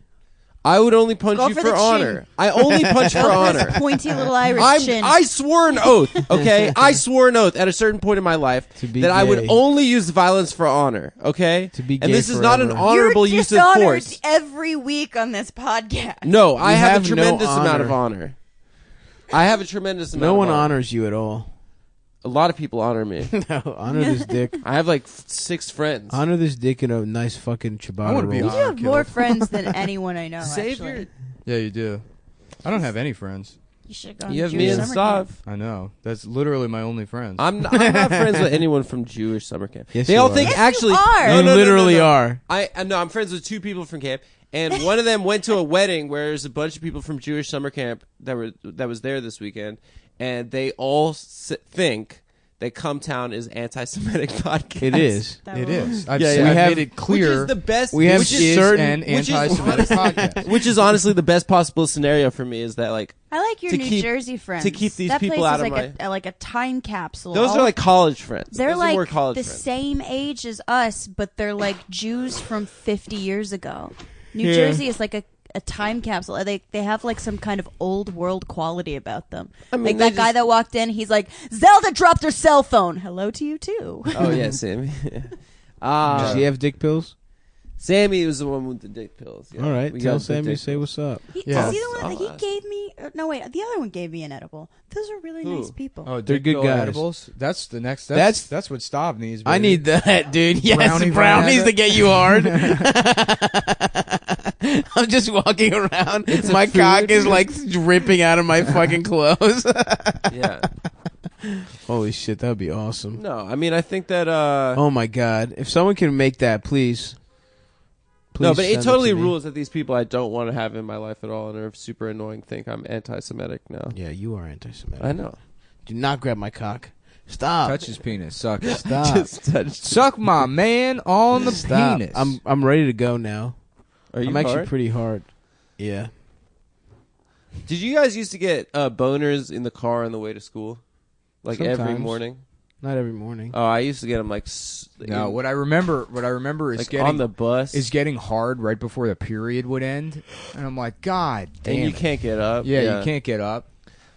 I would only punch Go you for for the chin. honor. I only punch for Go for honor. this pointy little Irish chin. I swore an oath, okay? I swore an oath at a certain point in my life To be that I would gay. only use violence for honor, okay? To be and gay this is not an forever. honorable You're use of dishonored force. every week on this podcast. No, I have have a no tremendous amount of honor. honor. I have a tremendous amount No of one honor. honors you at all. A lot of people honor me. No, honor this dick. I have like 6 friends. Honor this dick in a nice fucking ciabatta I wanna be roll. You have Honor more killed. friends than anyone I know. Save actually. your... Yeah, you do. I don't have any friends. You should have gone You to have Jewish me and summer camp. Stav. I know. That's literally my only friends. I'm not friends with anyone from Jewish summer camp. Yes, they you all are. think Yes, actually you are. No, You no, no, literally no, no. are. No, I'm friends with 2 people from camp, and one of them went to a wedding where there's a bunch of people from Jewish summer camp that was there this weekend, and they all think that Cumtown is anti-Semitic podcast. It is. It is. I've Yeah, said- yeah. I've We have- made it clear. Which is the best. We have which is certain an anti-Semitic podcast. Which is honestly the best possible scenario for me is that like I like your To New keep- Jersey friends. to keep these that people place out is of like like a time capsule. those All- are like college friends. they're those like are more college the friends. same age as us, but they're like Jews from 50 years ago. New Yeah. Jersey is like a time capsule. They have like some kind of old world quality about them. I mean, like they that guy just- that walked in, he's like, Zelda dropped her cell phone. Hello to you too. Oh yeah, Sammy. Does he have dick pills? Sammy was the one with the dick pills. Yeah. All right, We tell got the Sammy to dick say pills. what's up. Yeah. Is he the one that he Sauce. gave me? No, wait, the other one gave me an edible. Those are really Who? nice people. Oh, They're dick good pill guys. edibles. That's the next. That's- That's what Stav needs. I baby. need that, dude. Yes, Brownie brownies Viagra. to get you hard. I'm just walking around. My cock is like dripping out of my fucking clothes. Yeah. Holy shit, that would be awesome. No, I mean I think that Oh my god, if someone can make that, please. no, but send it totally to me. rules that these people I don't want to have in my life at all and are super annoying think I'm anti-Semitic now. Yeah, you are anti-Semitic. I know. Do not grab my cock. Stop. touch his penis. Suck it. Stop. Just touched. Suck my man on the Stop. penis. I'm ready to go now. Are you I'm actually hard? pretty hard. Yeah. Did you guys used to get boners in the car on the way to school, like every Sometimes. morning? Not every morning. Oh, I used to get them like No, what I remember is like getting on the bus, is getting hard right before the period would end, and I'm like, God damn and you it. can't get up. Yeah, you can't get up.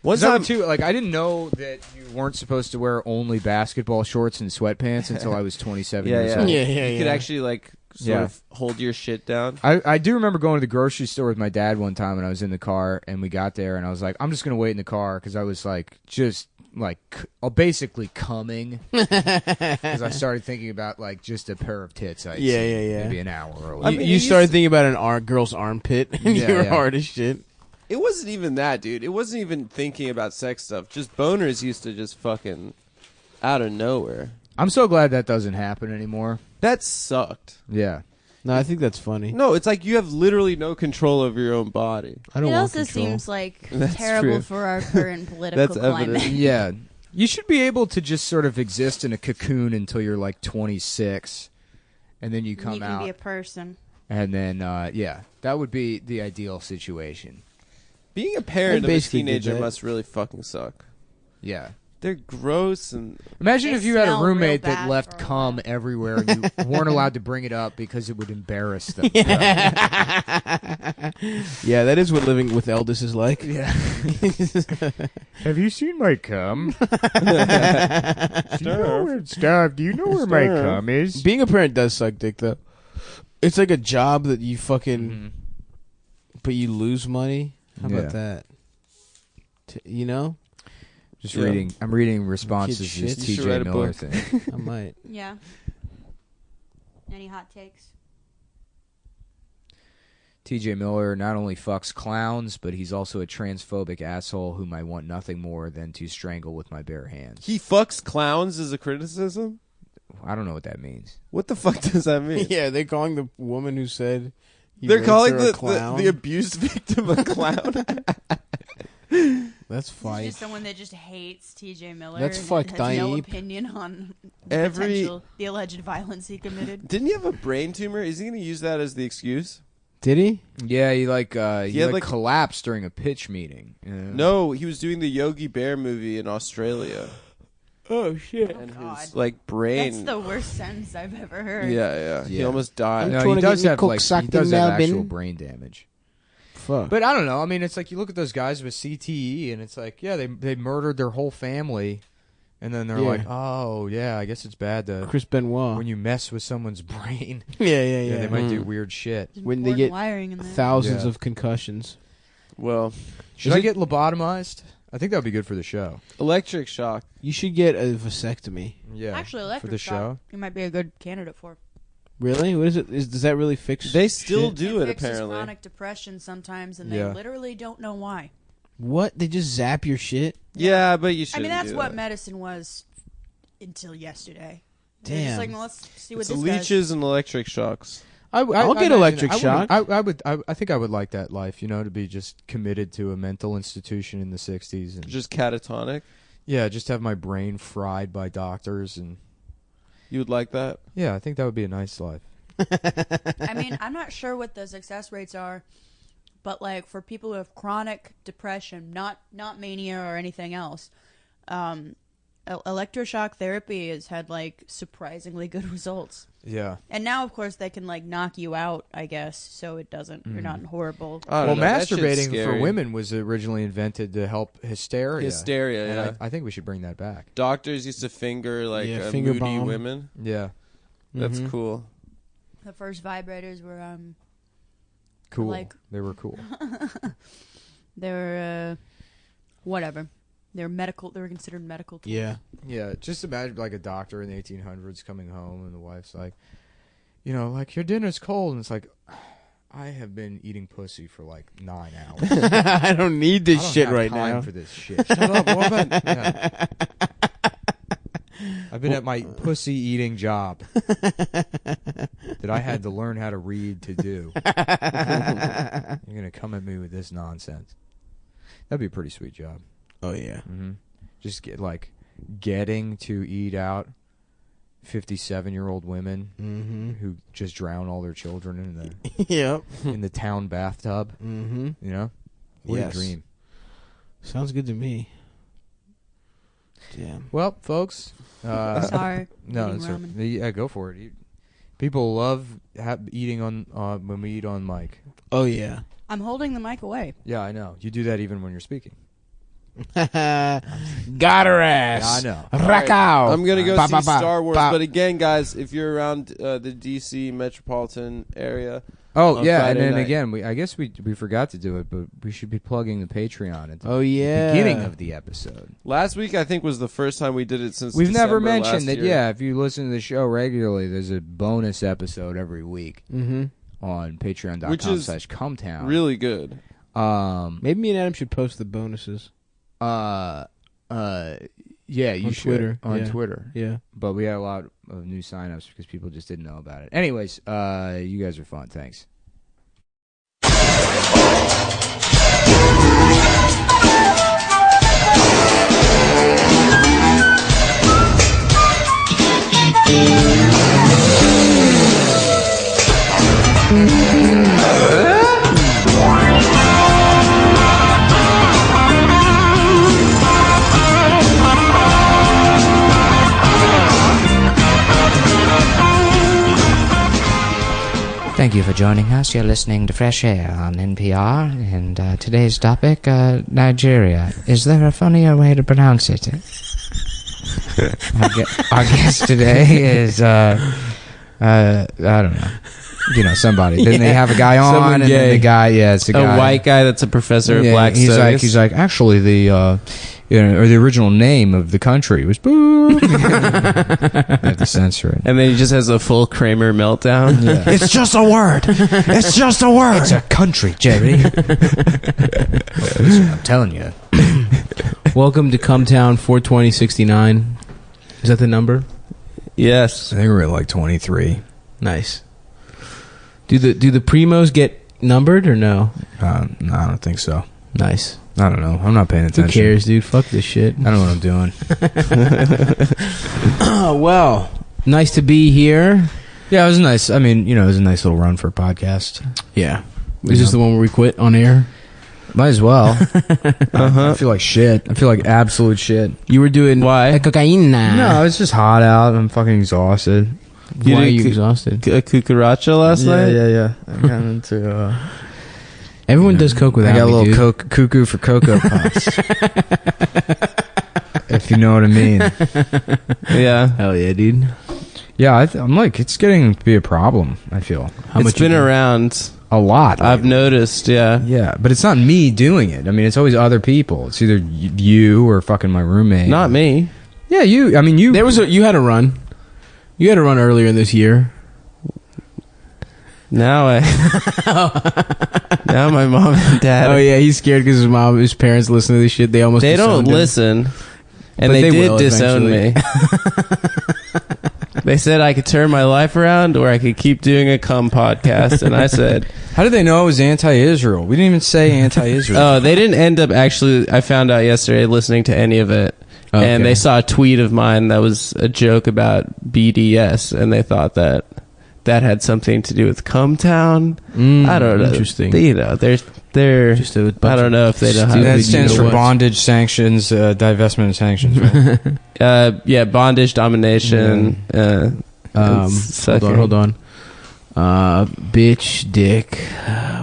One Time time, too, like I didn't know that you weren't supposed to wear only basketball shorts and sweatpants until I was 27 yeah, years yeah, old. you could actually like sort Yeah. of hold your shit down. I do remember going to the grocery store with my dad one time, and I was in the car, and we got there, and I was like, I'm just gonna wait in the car because I was like, just like basically coming because I started thinking about like just a pair of tits. I'd Yeah, see yeah, yeah. Maybe an hour early. You, I mean, you it started used to- thinking about an girl's armpit, and Yeah, you were yeah. hard as shit. It wasn't even that, dude. It wasn't even thinking about sex stuff. Just boners used to just fucking out of nowhere. I'm so glad that doesn't happen anymore. That sucked. Yeah. No, I think that's funny. No, it's like you have literally no control over your own body. I don't It want also control. seems like That's terrible true. for our current political That's evident. climate. Yeah. You should be able to just sort of exist in a cocoon until you're like 26, and then you come you can out, be a person. and then yeah, that would be the ideal situation. Being a parent of a basically did teenager that. must really fucking suck. Yeah. They're gross and Imagine They if you had a smell real roommate that bad left for a cum everywhere and you weren't allowed to bring it up because it would embarrass them. Yeah, that is what living with Eldest is like. Yeah. Have you seen my cum? Do you know where my cum is? Being a parent does suck dick, though. It's like a job that you fucking, but you lose money. How Yeah. about that? You know, Just Yeah. reading. I'm reading responses to Kid this shit. You should TJ write a Miller book. thing. I might. Yeah. Any hot takes? TJ Miller not only fucks clowns, but he's also a transphobic asshole whom I want nothing more than to strangle with my bare hands. he fucks clowns as a criticism? I don't know what that means. What the fuck does that mean? Yeah, they're calling the woman who said he They're raped calling her a the clown. abused victim a clown. That's He's fine. just someone that just hates T.J. Miller. That's and fucked, has no Diep. opinion on Every- the alleged violence he committed. Didn't he have a brain tumor? Is he going to use that as the excuse? Did he? Yeah, he had, like- collapsed during a pitch meeting. No, he was doing the Yogi Bear movie in Australia. Oh shit! And God. his like brain. That's the worst sentence I've ever heard. Yeah. He Yeah. almost died. No, trying he to does get me have like cock-sucked he does in have Melbourne. actual brain damage. Fuck. But I don't know. I mean, it's like you look at those guys with CTE, and it's like, yeah, they murdered their whole family, and then they're Yeah. like, oh yeah, I guess it's bad to Chris Benoit. when you mess with someone's brain. yeah, Yeah, they might do Mm. weird shit. There's When they important get wiring in there. thousands Yeah. of concussions. Well, Should I get lobotomized? I think that would be good for the show. electric shock. You should get a vasectomy. Yeah, Actually, electric for the shock, show. you might be a good candidate for. Really? What is it? Does that really fix? They still shit? do it fixes apparently. chronic depression sometimes, and Yeah. they literally don't know why. What? They just zap your shit? Yeah, but you should. I mean, that's what medicine was until yesterday. They're Damn. just like, well, let's see what It's this leeches and electric shocks. I'll get imagine- electric I wouldn't- shock. I think I would like that life. You know, to be just committed to a mental institution in the '60s. And Just catatonic. Yeah, just have my brain fried by doctors, and You would like that? yeah, I think that would be a nice life. I mean, I'm not sure what the success rates are, but like for people who have chronic depression, not mania or anything else, electroshock therapy has had like surprisingly good results. Yeah. And now, of course, they can like knock you out, I guess, so it doesn't. You're not in horrible. Well, masturbating for women was originally invented to help hysteria. Hysteria, And yeah. I think we should bring that back. Doctors used to finger like finger moody bomb. women. Yeah. That's cool. The first vibrators were Cool. like They were cool. they were whatever. They're medical. They were considered medical tools. Yeah. Yeah, just imagine like a doctor in the 1800s coming home and the wife's like, you know, like, your dinner's cold. And it's like, I have been eating pussy for like 9 hours. I don't need this I don't shit have right time now. for this shit. Shut up, woman. Yeah. I've been at my pussy eating job that I had to learn how to read to do. You're going to come at me with this nonsense. That'd be a pretty sweet job. Oh yeah. Mm-hmm. Just getting to eat out 57-year-old women who just drown all their children in the Yep. in the town bathtub. Mm-hmm. You know, what Yes. a dream. Sounds good to me. Damn. Well, folks, Sorry. no, eating it's ramen. yeah, go for it. People love eating on when we eat on mic. Oh yeah. I'm holding the mic away. Yeah, I know. You do that even when you're speaking. Got her ass. Yeah, I know. Rakau. I'm gonna go Ba, see ba, ba, Star Wars, ba. but again, guys, if you're around the DC metropolitan area, Oh on yeah, and Friday then night. again, I guess we forgot to do it, but we should be plugging the Patreon at the Oh yeah. beginning of the episode. last week I think was the first time we did it since We've never December mentioned last that. year. Yeah, if you listen to the show regularly, there's a bonus episode every week on Which is patreon.com/cumtown. really good. Maybe me and Adam should post the bonuses. Yeah, you On should Twitter, on yeah. Twitter. Yeah. But we had a lot of new signups because people just didn't know about it. Anyways, you guys are fun. Thanks. Thank you for joining us. You're listening to Fresh Air on NPR, and today's topic, Nigeria. Is there a funnier way to pronounce it? Our guest today is, I don't know. You know, somebody. Didn't they have a guy on? Someone And then gay. the guy, yeah, it's a guy. A white guy that's a professor of Yeah, black studies. he's like, actually, the or the original name of the country was boo. I have to censor it. And then he just has a full Kramer meltdown. Yeah. It's just a word. It's just a word. It's a country, Jerry. Listen, I'm telling you. Welcome to Cumtown 42069. Is that the number? Yes. I think we're at like 23. Nice. Do the primos get numbered or no? No, I don't think so. Nice. I don't know. I'm not paying attention. Who cares, dude? Fuck this shit. I don't know what I'm doing. Well, nice to be here. Yeah, it was nice. I mean, you know, it was a nice little run for a podcast. Yeah. Is this the one where we quit on air? Might as well. I feel like shit. I feel like absolute shit. You were doing Why? cocaine. No, it's just hot out. I'm fucking exhausted. Why are did you cu- exhausted? A cucaracha last night? Yeah. I got into. Everyone does coke without I got me, a little dude. cuckoo for Cocoa Puffs. If you know what I mean. Yeah. Hell yeah, dude. Yeah, I'm like, it's getting to be a problem, I feel. How It's much been you do? around. A lot. I've lately. noticed, yeah. Yeah, but it's not me doing it. I mean, it's always other people. It's either you or fucking my roommate. Not me. Yeah, you. I mean, you. You had a run. You had a run earlier in this year. Now now my mom and dad. Oh yeah, he's scared because his parents listen to this shit. They almost They don't disowned him. listen. And But they they did will disown me. They said I could turn my life around or I could keep doing a cum podcast. And I said, How did they know it was anti-Israel? We didn't even say anti-Israel. oh, they didn't end up actually, I found out yesterday, listening to any of it. Okay. And they saw a tweet of mine that was a joke about BDS, and they thought that had something to do with Cumtown. I don't know. Interesting. They're Just a I don't know if they know how That to stands you for know what? bondage, sanctions, divestment, and sanctions. Right? yeah, bondage, domination. Hold on. Bitch, dick,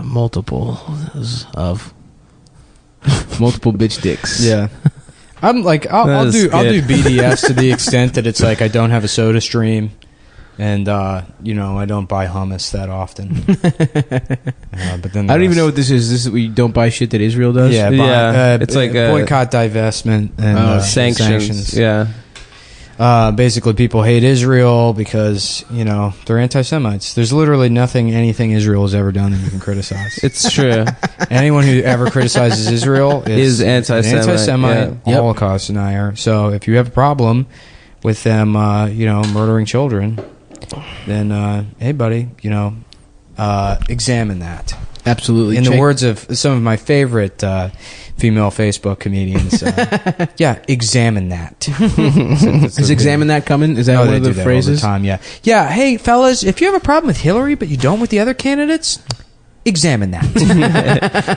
multiple bitch dicks. Yeah. I'm like I'll do BDS to the extent that it's like I don't have a soda stream, and I don't buy hummus that often. But then I don't even know what this is. This is we don't buy shit that Israel does. Yeah, it's like boycott, divestment, and sanctions. Yeah. Basically, people hate Israel because they're anti-Semites. There's literally anything Israel has ever done that you can criticize. It's true. Anyone who ever criticizes Israel is anti-Semite, anti-Semite, Holocaust denier. So if you have a problem with them, murdering children, then hey, buddy, examine that. Absolutely. In the words of some of my favorite female Facebook comedians, examine that. Is examine that coming? Is that one of the phrases? All the time, yeah. Hey, fellas, if you have a problem with Hillary but you don't with the other candidates, examine that.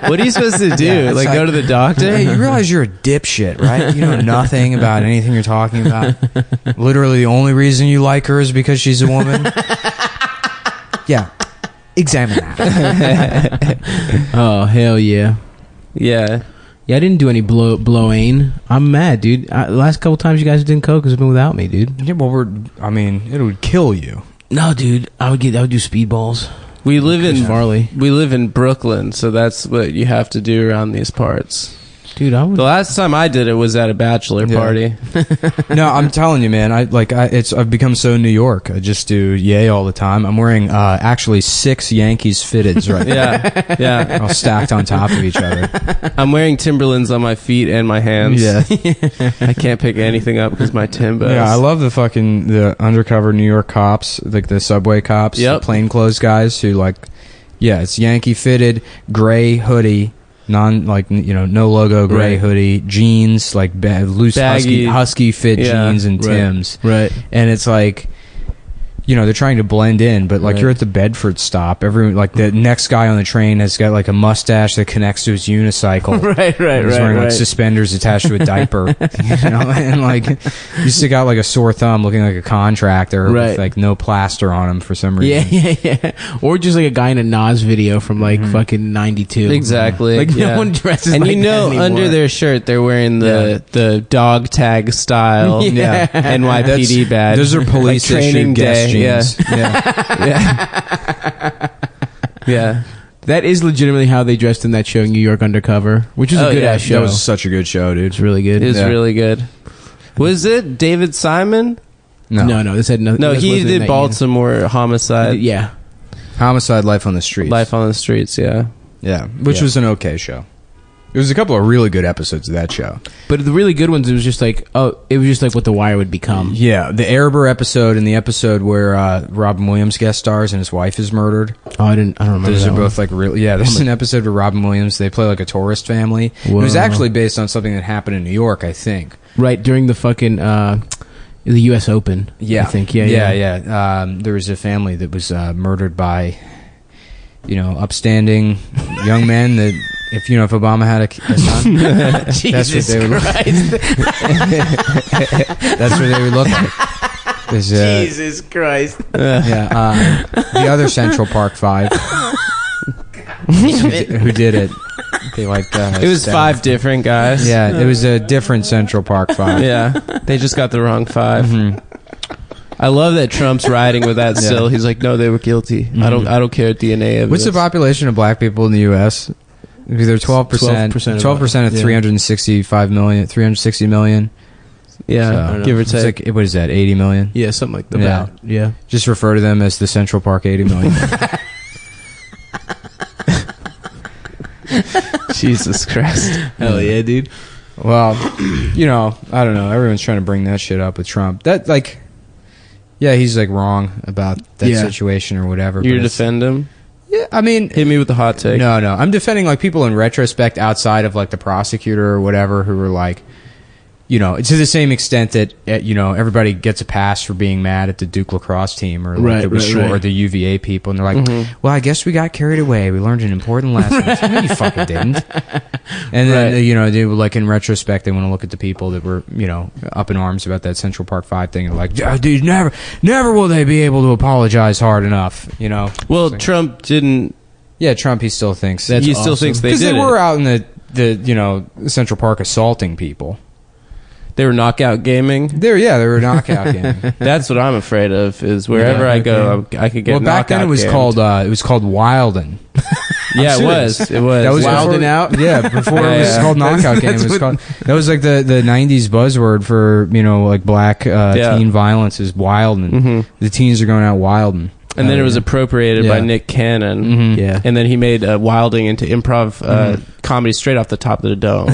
What are you supposed to do? Yeah, like go to the doctor? Hey, you realize you're a dipshit, right? You know nothing about anything you're talking about. Literally, the only reason you like her is because she's a woman. Yeah. Examine that. Oh, hell yeah. Yeah. Yeah, I didn't do any blowing. I'm mad, dude. The last couple times you guys did coke has been without me, dude. Yeah, well, it would kill you. No, dude. I would do speedballs. We live in Brooklyn, so that's what you have to do around these parts. Dude, the last time I did it was at a bachelor party. No, I'm telling you, man. I've become so New York. I just do yay all the time. I'm wearing actually 6 Yankees fitteds right now. Yeah, all stacked on top of each other. I'm wearing Timberlands on my feet and my hands. Yeah, I can't pick anything up because my Timbos. Yeah, I love the undercover New York cops, like the subway cops, the plainclothes guys who it's Yankee fitted, gray hoodie. No logo gray hoodie, jeans, like loose husky fit jeans and Timbs. Right. And it's like, they're trying to blend in, but you're at the Bedford stop. Everyone, the next guy on the train has got a mustache that connects to his unicycle. Right. He's wearing suspenders attached to a diaper. And you stick out a sore thumb looking like a contractor with no plaster on him for some reason. Yeah. Or just a guy in a Nas video from fucking 92. Exactly. No one dresses and that anymore. Under their shirt they're wearing the dog tag style NYPD badge. Those are police training day. Yeah. Yeah. That is legitimately how they dressed in that show, New York Undercover, which is a good ass show. That was such a good show, dude. It's really good. It was really good. Was it David Simon? No. This had nothing. No, he did Baltimore Homicide. Yeah. Homicide, Life on the Streets. Life on the Streets, yeah. Yeah, which was an okay show. There was a couple of really good episodes of that show. But the really good ones, it was just what The Wire would become. Yeah, the Erebor episode and the episode where Robin Williams guest stars and his wife is murdered. Oh, I don't remember. Those are both really. Yeah, there's an episode where Robin Williams, they play a tourist family. Whoa. It was actually based on something that happened in New York, I think. Right, during the fucking the U.S. Open. Yeah. I think. Yeah. There was a family that was murdered by, upstanding young men that. If Obama had a son, that's what they would look like. That's what they would look like. Jesus Christ. The other Central Park 5 who did it. They it was 5 different guys. Yeah, it was a different Central Park 5. Yeah, they just got the wrong 5. Mm-hmm. I love that Trump's riding with that still. He's like, no, they were guilty. Mm-hmm. I don't care DNA of What's the population of black people in the U.S.? Either 12%, 12% of 360 million. Yeah, so, give or take. What is that, 80 million? Yeah, something like that. Yeah. Just refer to them as the Central Park 80 million. Jesus Christ. Hell yeah, dude. Well, I don't know. Everyone's trying to bring that shit up with Trump. That, he's, wrong about that situation or whatever. You defend him? Yeah, I mean... Hit me with the hot take. No. I'm defending, people in retrospect outside of, the prosecutor or whatever who were, you know, to the same extent that you know everybody gets a pass for being mad at the Duke lacrosse team or like or the UVA people, and they're like, "Well, I guess we got carried away. We learned an important lesson." No, you fucking didn't. And then you know, they were like in retrospect, they want to look at the people that were you know up in arms about that Central Park 5 thing, and like, "Yeah, dude, never will they be able to apologize hard enough." You know. Well, Trump didn't. Yeah, Trump. He still thinks he still thinks they did because they it. were out in the you know Central Park assaulting people. They were knockout gaming. They were knockout gaming. That's what I'm afraid of. Is wherever I go, I could get. Well, back then it was called Wilden. Yeah, it was. That was Wilding out. Yeah, before it was called knockout game. It was called. That was like the '90s buzzword for you know like black teen violence is wilding. The teens are going out wilding. And then it was appropriated by Nick Cannon. Yeah. And then he made Wilding into improv comedy straight off the top of the dome.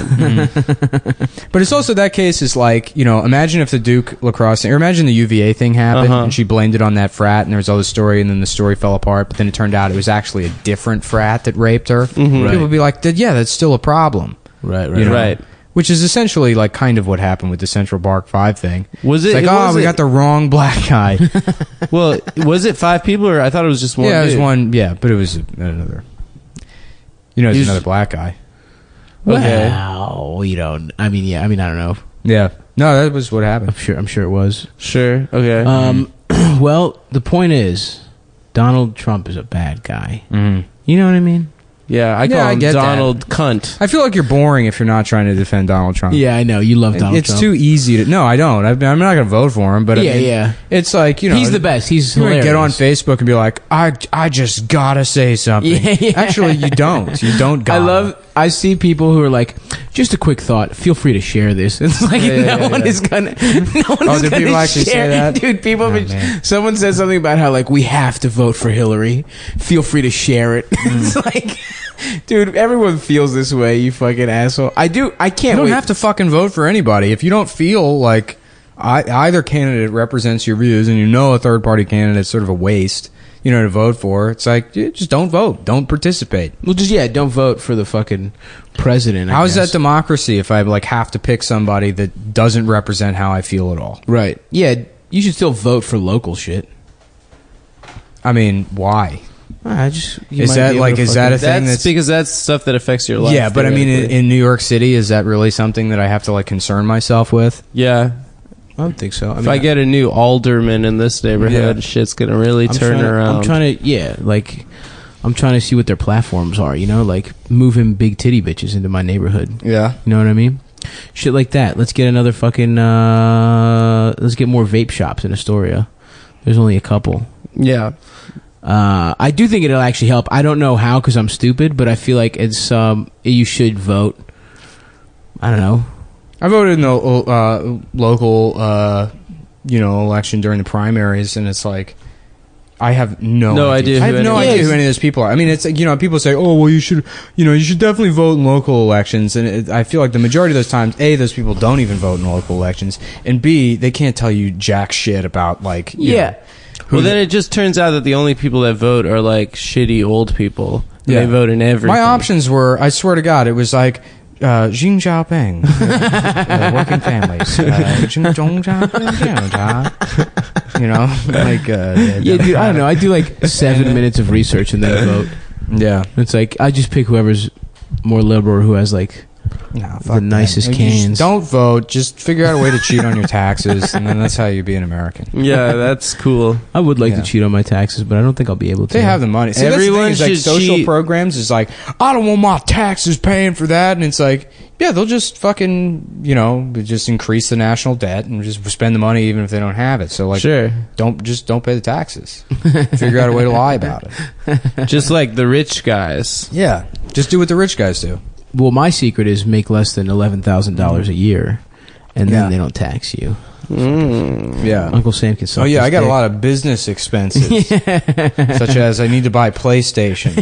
But it's also that case is like, you know, imagine if the Duke lacrosse thing, or imagine the UVA thing happened and she blamed it on that frat and there was all this story and then the story fell apart, but then it turned out it was actually a different frat that raped her. People would be like, yeah, that's still a problem. Right. You know? Right. Which is essentially like kind of what happened with the Central Park 5 thing. Was it? It's like, we got the wrong black guy. Well, was it 5 people or I thought it was just one? Yeah, it was dude. one. Yeah, but it was another. You know, it's another black guy. Okay. Wow. You don't. I mean, I don't know. Yeah. No, that was what happened. I'm sure it was. Sure. Okay. Well, the point is, Donald Trump is a bad guy. Mm-hmm. You know what I mean? Yeah, I call him get Donald Cunt. I feel like you're boring if you're not trying to defend Donald Trump. Yeah, I know. You love Donald Trump. It's too easy to... No, I don't. I'm not going to vote for him, but I mean, it's like, you know... He's the best. He's you hilarious. Get on Facebook and be like, I just gotta say something. Yeah. Actually, you don't. You don't gotta. I see people who are like, just a quick thought. Feel free to share this. It's like no one is gonna. No one is do gonna people actually share. say that? Dude, people. Someone said something about how like we have to vote for Hillary. Feel free to share it. It's like, dude, everyone feels this way. You fucking asshole. I do. I can't. You don't have to fucking vote for anybody if you don't feel like either candidate represents your views, and you know a third party candidate's sort of a waste. You know, to vote for. It's like, just don't vote. Don't participate. Well, don't vote for the fucking president. How is that democracy if I like have to pick somebody that doesn't represent how I feel at all? Right. Yeah, you should still vote for local shit. I mean, why? Is that a thing that's because that's stuff that affects your life? Yeah, but I mean, in New York City, is that really something that I have to like concern myself with? Yeah. I don't think so. If I get a new alderman in this neighborhood, shit's gonna really turn around. I'm trying to see what their platforms are. You know, like moving big titty bitches into my neighborhood. Yeah, you know what I mean. Shit like that. Let's get another fucking. Let's get more vape shops in Astoria. There's only a couple. Yeah. I do think it'll actually help. I don't know how because I'm stupid, but I feel like it's you should vote. I don't know. I voted in the local, election during the primaries, and it's like I have no idea. I have no idea who any of those people are. I mean, it's like, people say, "Oh, well, you should definitely vote in local elections," and I feel like the majority of those times, A, those people don't even vote in local elections, and B, they can't tell you jack shit about like Well, then it just turns out that the only people that vote are like shitty old people. Yeah. They vote in everything. My options were, I swear to God, it was like. Xi Jinping, working families. Dude, I don't know. I do like 7 minutes of research and then vote. Yeah, it's like I just pick whoever's more liberal or who has like the nicest cans. Don't vote. Just figure out a way to cheat on your taxes, and then that's how you be an American. Yeah, that's cool. I would like to cheat on my taxes, but I don't think I'll be able to. They have the money. See, everyone should social cheat. Programs is like, I don't want my taxes paying for that, and it's like, yeah, they'll just fucking, just increase the national debt and just spend the money even if they don't have it. So like, don't pay the taxes. Figure out a way to lie about it. Just like the rich guys. Yeah, just do what the rich guys do. Well, my secret is make less than $11,000 a year, and then they don't tax you. Yeah, Uncle Sam can suck. Oh yeah, I got a lot of business expenses, such as I need to buy PlayStation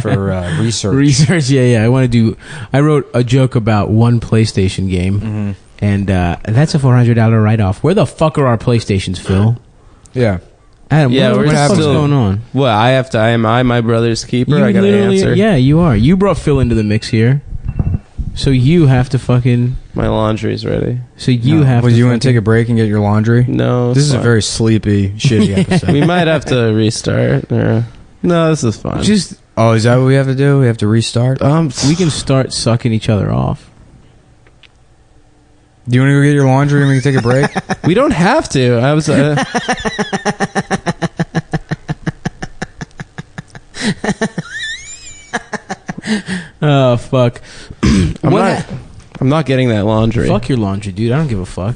for research. Research, yeah. I wrote a joke about one PlayStation game, and that's a $400 write-off. Where the fuck are our PlayStations, Phil? Yeah. Adam, what the fuck's going on? Well, am I my brother's keeper? I got to answer. Yeah, you are. You brought Phil into the mix here, so you have to fucking. My laundry's ready. So you have. Would to you want to take a break and get your laundry? No, This is a fine. very sleepy, shitty episode. We might have to restart. No, this is fine. Just Oh, is that what we have to do? We have to restart? we can start sucking each other off. Do you want to go get your laundry and we can take a break? we don't have to. I was. Oh fuck! I'm not getting that laundry. Fuck your laundry, dude. I don't give a fuck.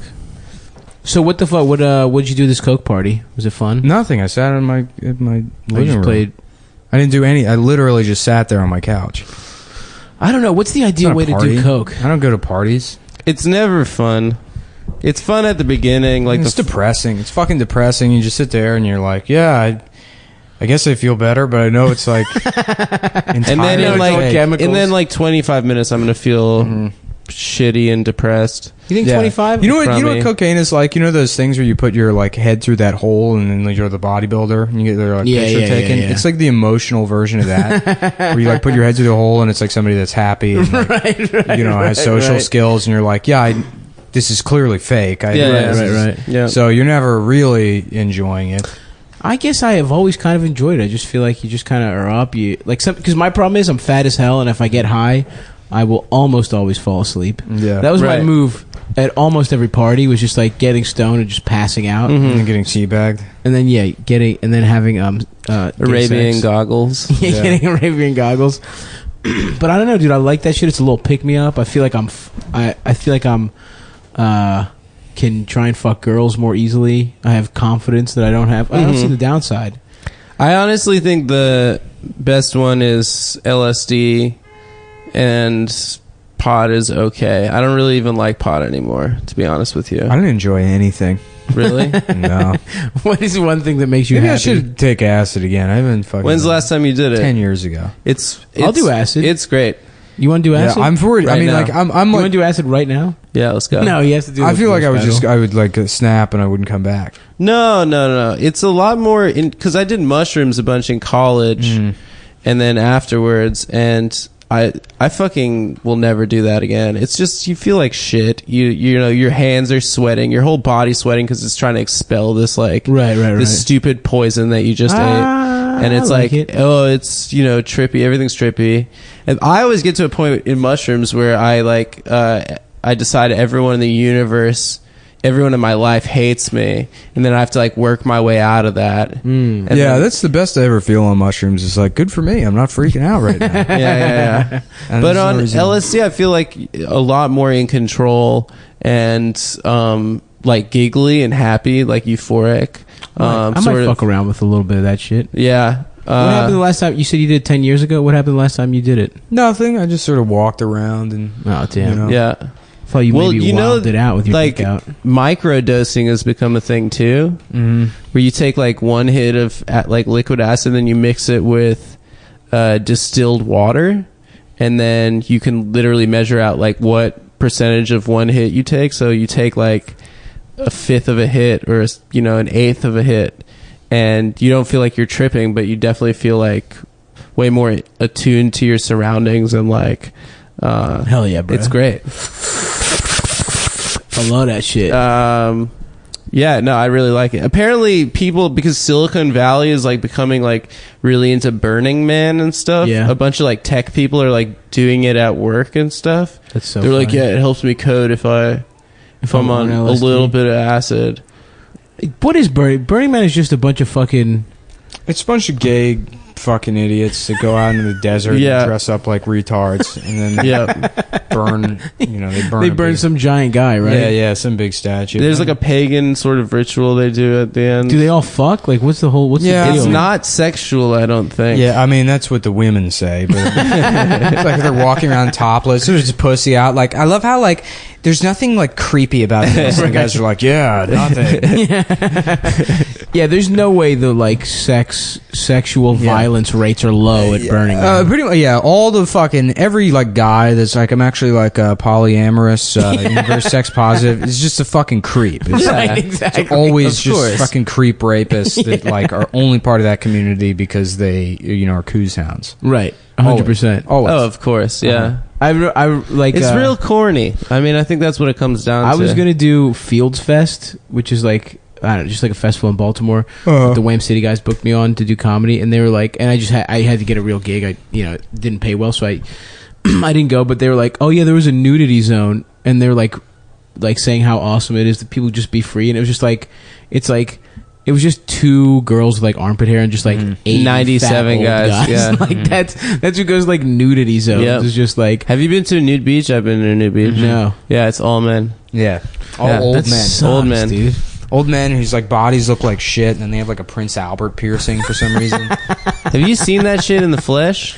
So what the fuck? What'd you do this coke party? Was it fun? Nothing. I sat in my I living just room. played. I didn't do any. I literally just sat there on my couch. I don't know. What's the It's ideal not a way to party. do coke? I don't go to parties. It's never fun. It's fun at the beginning, like It's depressing. It's fucking depressing. You just sit there and you're like, yeah, I guess I feel better, but I know it's like and then in entirely like 25 minutes, I'm gonna feel shitty and depressed. You think 25? You know what? You know Crummy. what cocaine is like. You know those things where you put your like head through that hole, and then like, you're the bodybuilder, and you get their like Yeah, picture yeah, taken. yeah, yeah. It's like the emotional version of that, where you like put your head through the hole, and it's like somebody that's happy, and, like, you know, has social skills, and you're like, yeah, this is clearly fake. Right. Yeah. So you're never really enjoying it. I guess I have always kind of enjoyed it. I just feel like you just kind of are up. You like because my problem is I'm fat as hell, and if I get high, I will almost always fall asleep. Yeah, That was my Right. move at almost every party. Was just like getting stoned and just passing out, and then getting teabagged. and then getting and then having gay Arabian sex. goggles. Yeah, getting Arabian goggles. But I don't know, dude. I like that shit. It's a little pick me up. I feel like I feel like I'm can try and fuck girls more easily. I have confidence that I don't have. I don't see the downside. I honestly think the best one is LSD, and pot is okay. I don't really even like pot anymore, to be honest with you. I didn't enjoy anything. Really? No. What is one thing that makes you Maybe I happy? should take acid again. I haven't fucking. When's the last time you did it? 10 years ago. I'll do acid. It's great. You want to do acid? Yeah, I'm for it. I Right mean, now. like, I'm you like, want to do acid right now? Yeah, let's go. No, he has to do. I feel like pedal. I would like snap and I wouldn't come back. No. It's a lot more because I did mushrooms a bunch in college, and then afterwards, and I fucking will never do that again. It's just you feel like shit. You know your hands are sweating, your whole body's sweating because it's trying to expel this like Right. this stupid poison that you just ate. And it's I like like, it. oh, it's, trippy. Everything's trippy. And I always get to a point in mushrooms where I decide everyone in the universe, everyone in my life hates me. And then I have to like work my way out of that. And Yeah, then- that's the best I ever feel on mushrooms. It's like, good for me. I'm not freaking out right now. yeah. And But there's no on reason- LSD, I feel like a lot more in control and, like giggly and happy, like euphoric. I might sort of- fuck around with a little bit of that shit. Yeah. What happened the last time? You said you did it 10 years ago. What happened the last time you did it? Nothing. I just sort of walked around and. Oh, damn. You know. Yeah. I thought you Well, maybe you know, wilded it out with your like, out. Microdosing has become a thing too, where you take like one hit of like liquid acid, then you mix it with distilled water, and then you can literally measure out like what percentage of one hit you take. So you take like a fifth of a hit or an eighth of a hit, and you don't feel like you're tripping, but you definitely feel like way more attuned to your surroundings and like Hell yeah, bro. it's great. I love that shit. Yeah, no, I really like it. Apparently, people, because Silicon Valley is like becoming like really into Burning Man and stuff. Yeah. A bunch of like tech people are like doing it at work and stuff. That's so They're like, funny. yeah, it helps me code if I'm on a LSD. little bit of acid. What is Burning Man? Is just a bunch of fucking. It's a bunch of gay fucking idiots that go out into the desert Yeah. and dress up like retards and then Yeah. burn. They burn big- some giant guy, right? Yeah, some big statue. There's like a pagan sort of ritual they do at the end. Do they all fuck? Like, what's the whole? Yeah, the deal? It's not sexual, I don't think. Yeah, I mean that's what the women say, but it's like they're walking around topless. There's just pussy out. Like I love how like there's nothing like creepy about this. And the guys are like, yeah, nothing. Yeah, there's no way the like sexual violence rates are low at Burning Man. Pretty much, yeah. All the fucking every like guy that's like I'm actually like polyamorous, very sex positive. Is just a fucking creep. It's, Right, exactly. It's always Of just course. fucking creep rapists that like are only part of that community because they are coos hounds. Right, 100%. Always. Oh, of course, yeah. I like. It's real corny. I mean, I think that's what it comes down to. I was gonna do Fields Fest, which is like, I don't know, just like a festival in Baltimore. The Wham City guys booked me on to do comedy, and they were like, and I had to get a real gig. I didn't pay well, so I didn't go. But they were like, oh yeah, there was a nudity zone, and they're like saying how awesome it is that people just be free, and it was just like, it's like. It was just 2 girls with like armpit hair and just like 97 guys. Yeah, like that's what goes like nudity zones. Yep. It's just like. Have you been to a nude beach? I've been to a nude beach. No. Yeah, it's all men. Yeah, all Yeah, old That men. sucks, Old men. dude. Old men whose like bodies look like shit, and then they have like a Prince Albert piercing for some reason. Have you seen that shit in the flesh?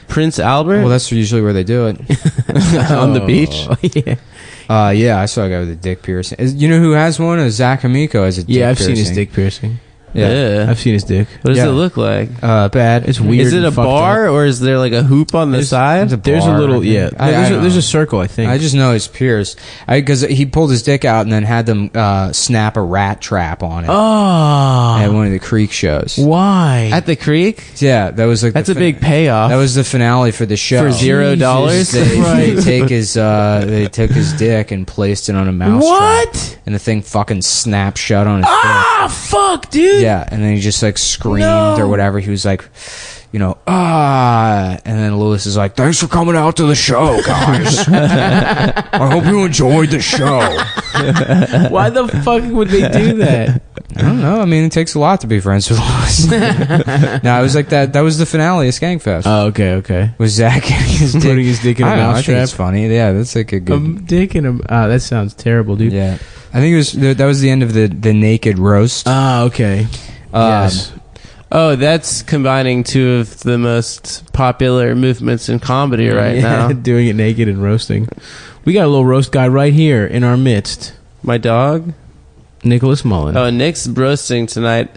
Prince Albert? Well, that's usually where they do it. on the beach? Yeah. Yeah, I saw a guy with a dick piercing. You know who has one? Zach Amico has a dick Yeah, I've piercing. seen his dick piercing. Yeah. I've seen his dick. What does Yeah. it look like? Bad. It's weird. Is it and a fucked bar up. or is there like a hoop on the side? There's a bar, little, I think. yeah. I There's don't a know. circle, I think. I just know it's pierced. Because he pulled his dick out and then had them snap a rat trap on it at Oh, one of the Creek shows. why? At the creek? Yeah, that was like That's a big payoff. That was the finale for the show. For $0? They take his they took his dick and placed it on a mouse What? trap, and the thing fucking snapped shut on his Ah, fuck, dude. Yeah, and then he just like screamed or whatever. He was like, and then Lewis is like, "Thanks for coming out to the show, guys. I hope you enjoyed the show." Why the fuck would they do that? I don't know. I mean, it takes a lot to be friends with Lewis. No, it was like that. That was the finale of Skankfest. Oh, okay. Was Zach getting his dick? Putting his dick in a I don't know, I mouse think trap? it's funny. Yeah, that's like a good. Dick in a. That sounds terrible, dude. Yeah, I think it was that was the end of the naked roast. Ah, okay. Yes. Oh, that's combining 2 of the most popular movements in comedy right now. Doing it naked and roasting. We got a little roast guy right here in our midst. My dog? Nicholas Mullen. Oh, Nick's roasting tonight.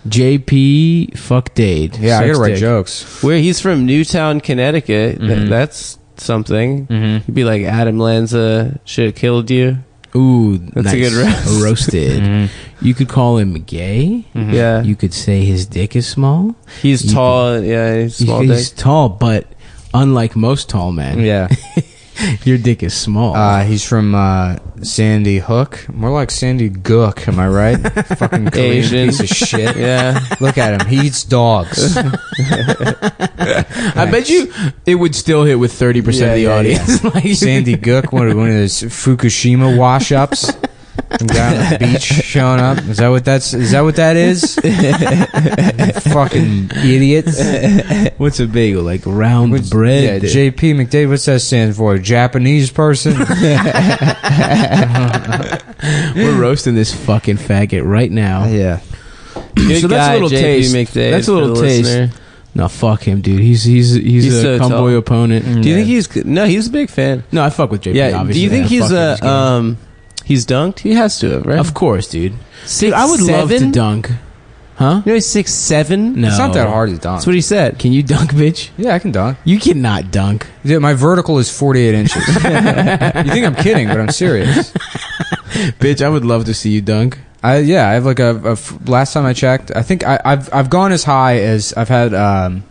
JP fuck Dade. Yeah, I gotta write dick. jokes. Where he's from Newtown, Connecticut. Mhm. That's something. Mm-hmm. He'd be like, Adam Lanza should have killed you. Ooh, That's a nice. good roast. Roasted. Mm-hmm. You could call him gay. Yeah. You could say his dick is small. He's You tall. Yeah, he's small He's dick. tall, but unlike most tall men, Yeah. your dick is small. He's from Sandy Hook. More like Sandy Gook, am I right? Fucking Korean Asian. piece of shit. Yeah. Look at him. He eats dogs. I bet you it would still hit with 30% of the Yeah, audience. Like, Sandy Gook, one of those Fukushima wash-ups. Some guy on the beach showing up. Is that what that is? Fucking idiots. What's a bagel? Like round Yeah, bread? JP McDade. What's that stand for? Japanese person? We're roasting this fucking faggot right now. Yeah. Good So that's guy, a little JP taste. McDade That's a for little the taste. listener. No, fuck him, dude. He's a so cumboy tall. opponent. Do you think he's... No, he's a big fan. No, I fuck with JP. Yeah. Do obviously. you think I he's fuck with his game. he's dunked? He has to have, right? Of course, dude. Dude, I would love to dunk. Huh? You know he's 6'7"? No, It's not that hard to dunk. That's what he said. Can you dunk, bitch? Yeah, I can dunk. You cannot dunk. Yeah, my vertical is 48 inches. You think I'm kidding, but I'm serious. Bitch, I would love to see you dunk. I have like last time I checked, I think I've gone as high as I've had a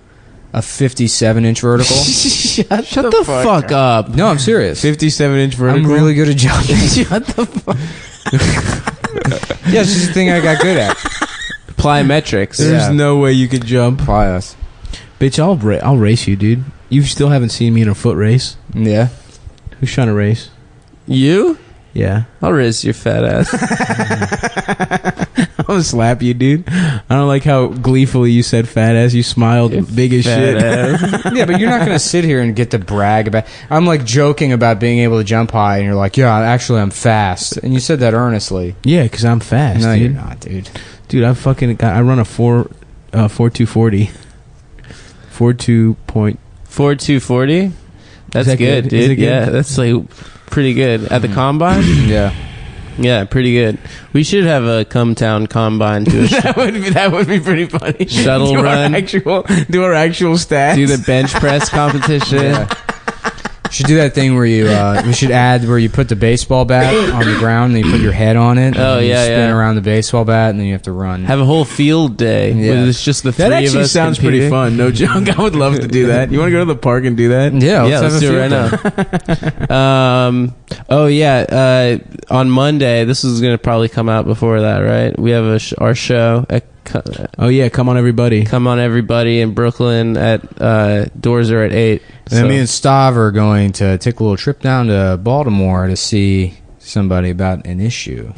57-inch vertical. Shut the fuck up. No, I'm serious. 57-inch vertical. I'm really good at jumping. Shut the fuck. Yeah, it's just a thing I got good at. Plyometrics. There's Yeah. no way you could jump. Apply us. Bitch, I'll race you, dude. You still haven't seen me in a foot race. Yeah. Who's trying to race? You? Yeah. I'll raise your fat ass. I'm gonna slap you, dude. I don't like how gleefully you said fat ass. You smiled big as Fat shit. ass. Yeah, but you're not going to sit here and get to brag about... I'm like joking about being able to jump high, and you're like, yeah, actually I'm fast. And you said that earnestly. Yeah, because I'm fast, No, dude. you're not, dude. Dude, I run a 4240. 42 point. 4.240? That's that good, good? dude. Is it good? Yeah, that's like pretty good. At the combine? Yeah. Yeah, pretty good. We should have a Cumtown combine do a that would be pretty funny. Shuttle do run. Do our actual stats. do the bench press competition. Yeah. Should do that thing where you we should add where you put the baseball bat on the ground and you put your head on it. Oh, and you yeah, spin yeah. around the baseball bat and then you have to run. Have a whole field day. Yeah. Where it's just the three That of actually us sounds pretty competing. fun. No joke. I would love to do that. You want to go to the park and do that? Yeah, Let's do it right now. Oh yeah. On Monday, this is going to probably come out before that, right? We have our show at Oh yeah, come on everybody. Come on everybody in Brooklyn at doors are at 8. And then me and Stav are going to take a little trip down to Baltimore to see somebody about an issue.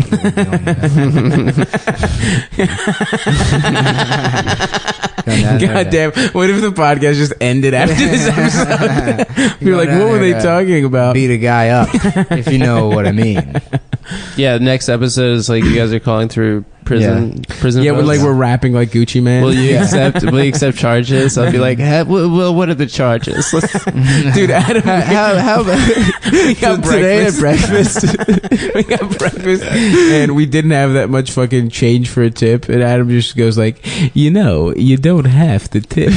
God damn! What if the podcast just ended after this episode? You're like, what were they talking about? Beat a guy up, if you know what I mean. Yeah, the next episode is like you guys are calling through prison. Yeah, votes. we're rapping like Gucci Man. Will you accept? Will you accept charges? I'll be like, well, what are the charges? Dude, Adam, how we got today at breakfast. We got breakfast, and we didn't have that much fucking change for a tip. And Adam just goes like, you don't have to tip.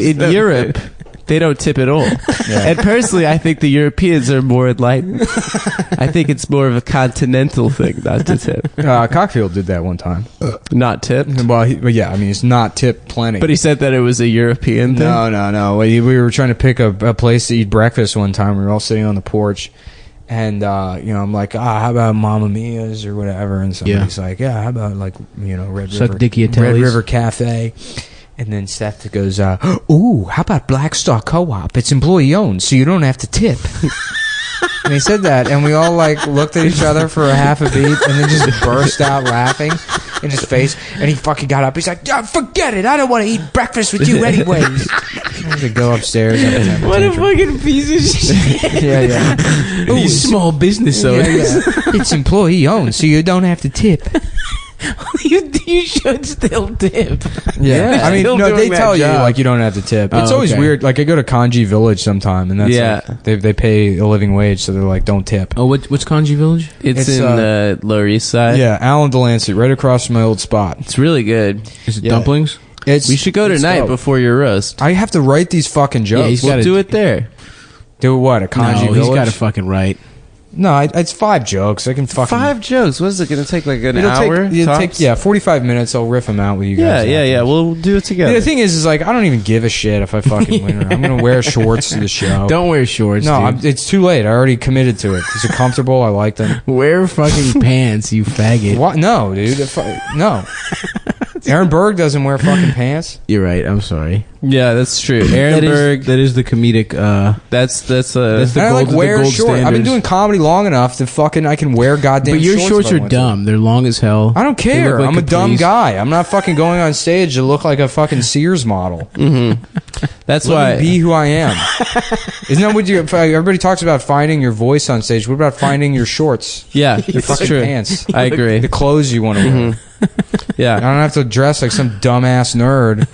In Europe, they don't tip at all. Yeah. And personally, I think the Europeans are more enlightened. I think it's more of a continental thing not to tip. Cockfield did that one time. Not tip? Well, but yeah, I mean, it's not tip plenty. But he said that it was a European thing? No. We were trying to pick a place to eat breakfast one time. We were all sitting on the porch. And, I'm like, how about Mamma Mia's or whatever? And somebody's like, yeah, how about, like, Red River Cafe? And then Seth goes, ooh, how about Black Star Co-op? It's employee-owned, so you don't have to tip. And he said that, and we all, like, looked at each other for a half a beat and then just burst out laughing in his face. And he fucking got up. He's like, forget it. I don't want to eat breakfast with you anyways. I had to go upstairs. What a fucking piece of shit. Yeah. These small business owners. It's employee-owned, so you don't have to tip. You should still tip. Yeah. I mean, Still no, doing they that tell you, job. like, you don't have to tip. Oh, It's always okay. weird. Like, I go to Kanji Village sometime, and that's like, they pay a living wage, so they're like, don't tip. Oh, what's Kanji Village? It's in the Lower East Side. Yeah, Alan Delancey, right across from my old spot. It's really good. Is it dumplings? We should go tonight before your roast. I have to write these fucking jokes. We'll do it there. Do what? A Kanji Village? He's got to fucking write. No, it's 5 jokes. I can fucking 5 jokes. What is it going to take? Like an It'll hour? take 45 minutes. I'll riff them out with you guys. Yeah. We'll do it together. The thing is like, I don't even give a shit if I fucking win or not. I'm gonna wear shorts to the show. Don't wear shorts. No, dude. it's too late. I already committed to it. Is it comfortable? I like them. Wear fucking pants, you faggot. What? No, dude. No. Aaron Berg doesn't wear fucking pants. You're right. I'm sorry. Yeah, that's true. Aaron Berg. That is the comedic. That's the And I like gold, wear the gold shorts. I've been standards. doing comedy long enough to fucking I can wear goddamn. But your shorts if I are want to. dumb. They're long as hell. I don't They care. look like I'm a dumb capris. guy. I'm not fucking going on stage to look like a fucking Sears model. Mm-hmm. That's Let me be who I am. Isn't that what you? Everybody talks about finding your voice on stage. What about finding your shorts? Yeah, Your it's fucking true. pants. I agree. The clothes you want to wear. Yeah. I don't have to dress like some dumbass nerd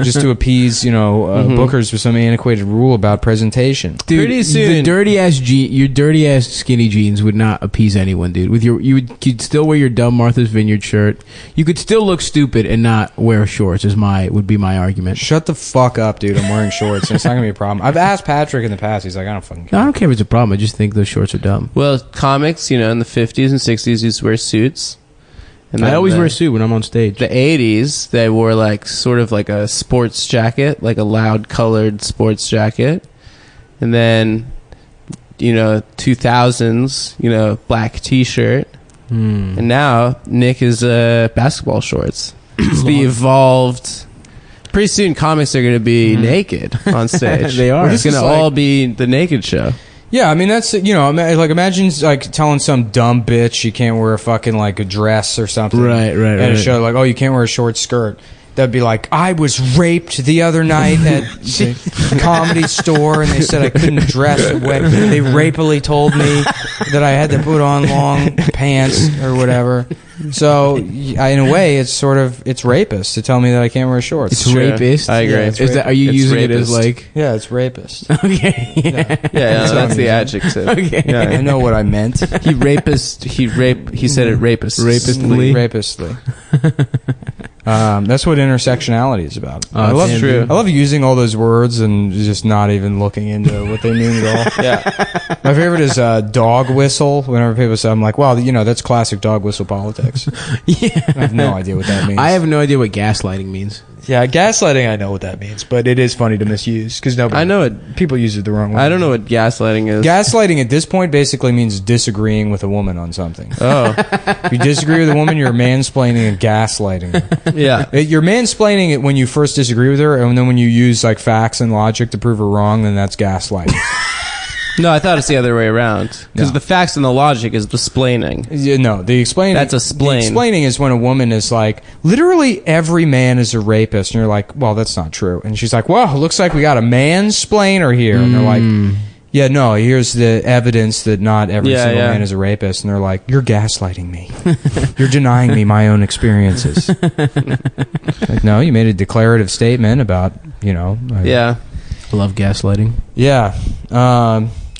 just to appease, bookers with some antiquated rule about presentation. Dude, Pretty soon- your dirty ass skinny jeans would not appease anyone, dude. You'd still wear your dumb Martha's Vineyard shirt. You could still look stupid and not wear shorts. Would be my argument. Shut the fuck up, dude. I'm wearing shorts. It's not gonna be a problem. I've asked Patrick in the past. He's like, I don't fucking care. I don't care if it's a problem. I just think those shorts are dumb. Well, comics, in the 50s and 60s used to wear suits. And I then always wear a suit when I'm on stage. The 80s, they wore like sort of like a sports jacket, like a loud colored sports jacket. And then, 2000s, black t-shirt. And now Nick is basketball shorts. It's the evolved. Pretty soon, comics are going to be naked on stage. They are. It's going to all be the naked show. Yeah, I mean that's like imagine like telling some dumb bitch she can't wear a fucking like a dress or something. Right. At a show like, oh, you can't wear a short skirt. That'd be like, I was raped the other night at the comedy store, and they said I couldn't dress. They rapily told me that I had to put on long pants or whatever. So, in a way, it's rapist to tell me that I can't wear shorts. It's rapist. I agree. Yeah, it's Are you It's using it as rapist. like? Yeah, it's rapist. Okay. Yeah, that's the I'm adjective. Okay. Yeah, I know what I meant. He said it rapist. Rapistly. Rapistly. That's what intersectionality is about. Oh, I love true. I love using all those words and just not even looking into what they mean at all. Yeah. My favorite is dog whistle. Whenever people say, I'm like, wow, that's classic dog whistle politics. Yeah. I have no idea what that means. I have no idea what gaslighting means. Yeah, gaslighting, I know what that means, but it is funny to misuse because I know it. people use it the wrong way. I don't know what gaslighting is. Gaslighting at this point basically means disagreeing with a woman on something. Oh. If you disagree with a woman, you're mansplaining and gaslighting her. Yeah. You're mansplaining it when you first disagree with her, and then when you use like facts and logic to prove her wrong, then that's gaslighting. No, I thought it's the other way around. Because No. the facts and the logic is the splaining. Yeah, no, the explaining. That's a splain. The explaining is when a woman is like, literally every man is a rapist, and you're like, well, that's not true. And she's like, well, it looks like we got a mansplainer here, and they're like, yeah, no, here's the evidence that not every single man is a rapist, and they're like, you're gaslighting me. You're denying me my own experiences. Like, no, you made a declarative statement about, Yeah. I love gaslighting. Yeah.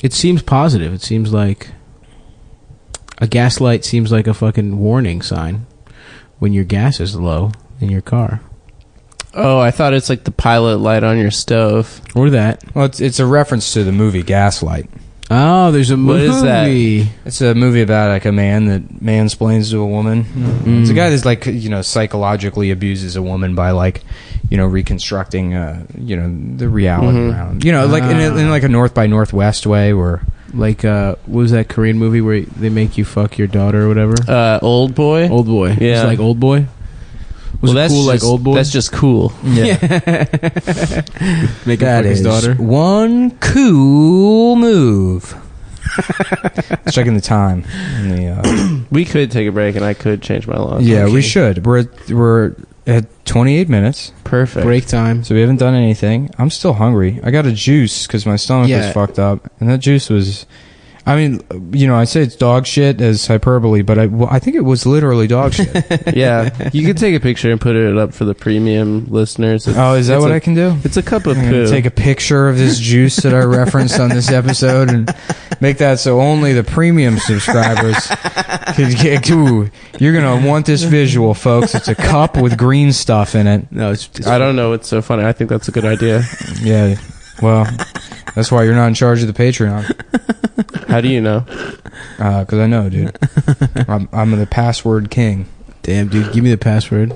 It seems positive. It seems like a gaslight seems like a fucking warning sign when your gas is low in your car. Oh, I thought it's like the pilot light on your stove. Or that. Well, it's a reference to the movie Gaslight. Oh, there's a movie. What is that? It's a movie about like a man that mansplains to a woman. It's a guy that's like, psychologically abuses a woman by like, reconstructing, the reality around, like in like a North by Northwest way where. Like, what was that Korean movie where they make you fuck your daughter or whatever? Old Boy? Old Boy. Yeah. It's like Old Boy? Was it cool like Old Boy? That's just cool. Yeah. Make him That fuck his is daughter? one cool move. Checking the time. In the, We could take a break and I could change my laws. yeah, we should. We're at 28 minutes. Perfect. Break time. So we haven't done anything. I'm still hungry. I got a juice because my stomach was Yeah. fucked up. And that juice was... I mean, I say it's dog shit as hyperbole, but I think it was literally dog shit. Yeah. You could take a picture and put it up for the premium listeners. Is that what I can do? It's a cup of I'm going poo. to take a picture of this juice that I referenced on this episode and make that so only the premium subscribers can get. Ooh, you're going to want this visual, folks. It's a cup with green stuff in it. No, it's I don't know what's so funny. I think that's a good idea. Yeah. Well, that's why you're not in charge of the Patreon. How do you know? Because I know, dude. I'm the password king. Damn, dude. Give me the password.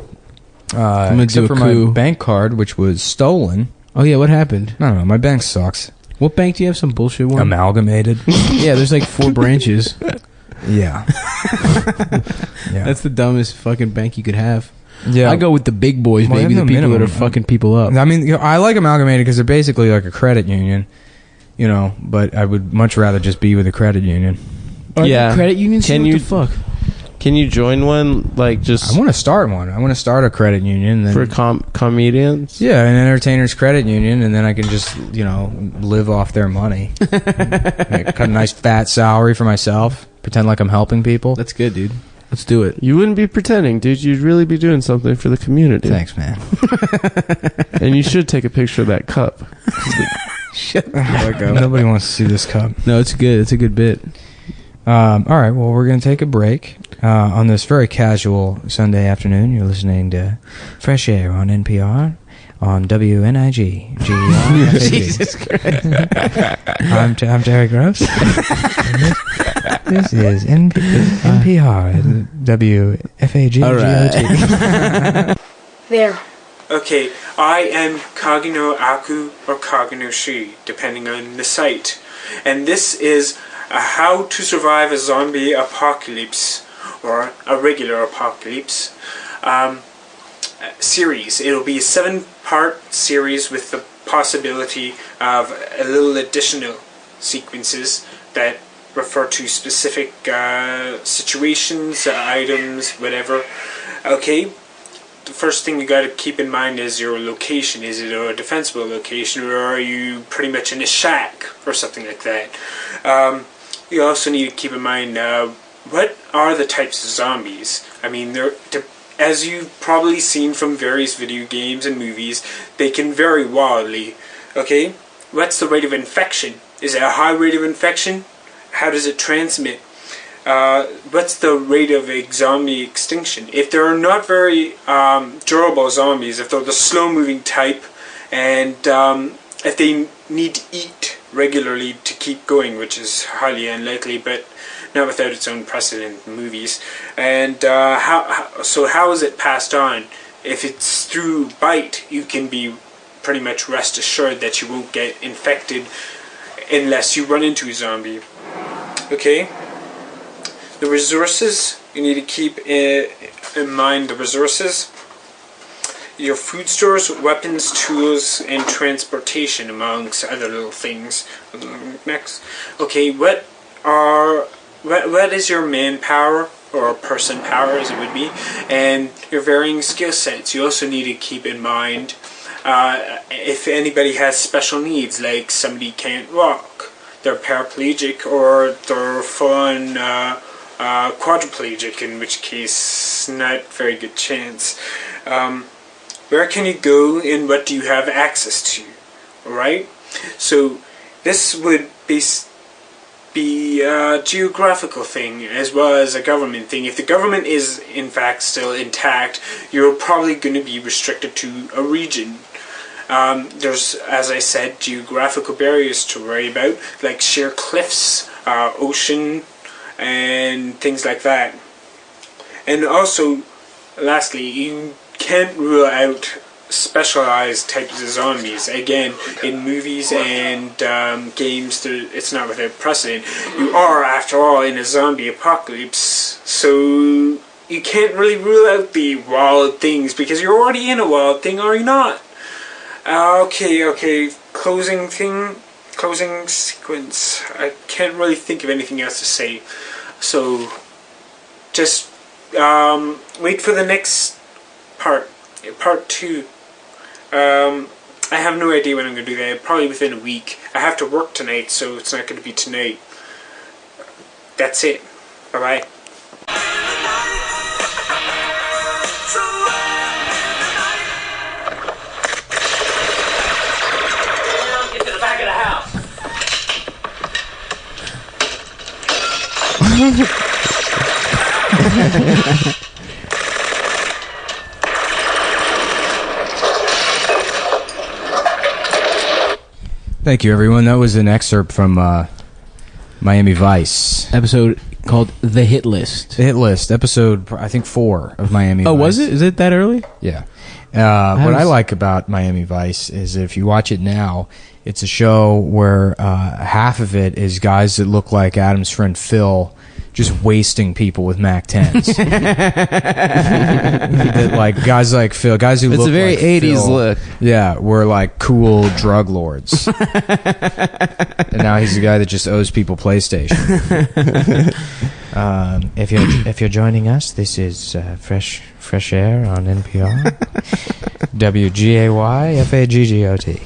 I'm gonna except do a for coup. my bank card, which was stolen. Oh, yeah. What happened? I don't know. My bank sucks. What bank do you have? Some bullshit one? Amalgamated. Yeah, there's like 4 branches. Yeah. Yeah. That's the dumbest fucking bank you could have. Yeah. I go with the big boys, Well, baby. I The have people no that are minimum. fucking people up. I mean, I like Amalgamated because they're basically like a credit union, but I would much rather just be with a credit union. Yeah. Credit unions? Can What you- the fuck? Can you join one? Like just I want to start one. I want to start a credit union. Then, for comedians? yeah, an entertainers credit union, and then I can just, live off their money. Cut a nice fat salary for myself. Pretend like I'm helping people. That's good, dude. Let's do it. You wouldn't be pretending, dude. You'd really be doing something for the community. Thanks, man. And you should take a picture of that cup. Nobody wants to see this cup. No, it's good. It's a good bit. All right, well, we're going to take a break on this very casual Sunday afternoon. You're listening to Fresh Air on NPR on WNIG. Jesus Christ. I'm Terry Gross. This is NPR, WFAG. All right. There. Okay, I am Kagino Aku or Kagino Shi, depending on the site. And this is a How to Survive a Zombie Apocalypse, or a regular apocalypse, series. It'll be a 7-part series with the possibility of a little additional sequences that refer to specific situations, items, whatever. Okay, the first thing you got to keep in mind is your location. Is it a defensible location, or are you pretty much in a shack or something like that? You also need to keep in mind what are the types of zombies. I mean, as you've probably seen from various video games and movies, they can vary wildly. Okay, what's the rate of infection? Is it a high rate of infection? How does it transmit? what's the rate of a zombie extinction? If they're not very durable zombies, if they're the slow-moving type, and if they need to eat regularly to keep going, which is highly unlikely, but not without its own precedent in movies. And how is it passed on? If it's through bite, you can be pretty much rest assured that you won't get infected unless you run into a zombie. Okay? The resources, you need to keep in mind the resources. Your food stores, weapons, tools, and transportation, amongst other little things. Next. Okay, what is your manpower, or person power as it would be, and your varying skill sets. You also need to keep in mind if anybody has special needs, like somebody can't walk, they're paraplegic, or they're full-on quadriplegic, in which case not very good chance. Where can you go and what do you have access to? Alright? So this would be a geographical thing as well as a government thing. If the government is in fact still intact, you're probably going to be restricted to a region. There's, as I said, geographical barriers to worry about, like sheer cliffs, ocean, and things like that. And also, lastly, you can't rule out specialized types of zombies. Again, in movies and games, it's not without precedent. You are, after all, in a zombie apocalypse, so you can't really rule out the wild things, because you're already in a wild thing, are you not? Okay, closing sequence. I can't really think of anything else to say, so just wait for the next part 2. I have no idea when I'm going to do that. Probably within a week. I have to work tonight, so it's not going to be tonight. That's it. Bye-bye. Get to the back of the house. Thank you, everyone. That was an excerpt from Miami Vice. Episode called The Hit List. The Hit List, episode, I think, 4 of Miami Vice. Oh, was it? Is it that early? Yeah. What I like about Miami Vice is if you watch it now, it's a show where half of it is guys that look like Adam's friend Phil just wasting people with MAC 10s. Like guys like Phil, guys who look like Phil. It's a very 80s look. Yeah, were like cool drug lords. And now he's the guy that just owes people PlayStation. If you're joining us, this is Fresh Air on NPR. WGAY-FAGGOT.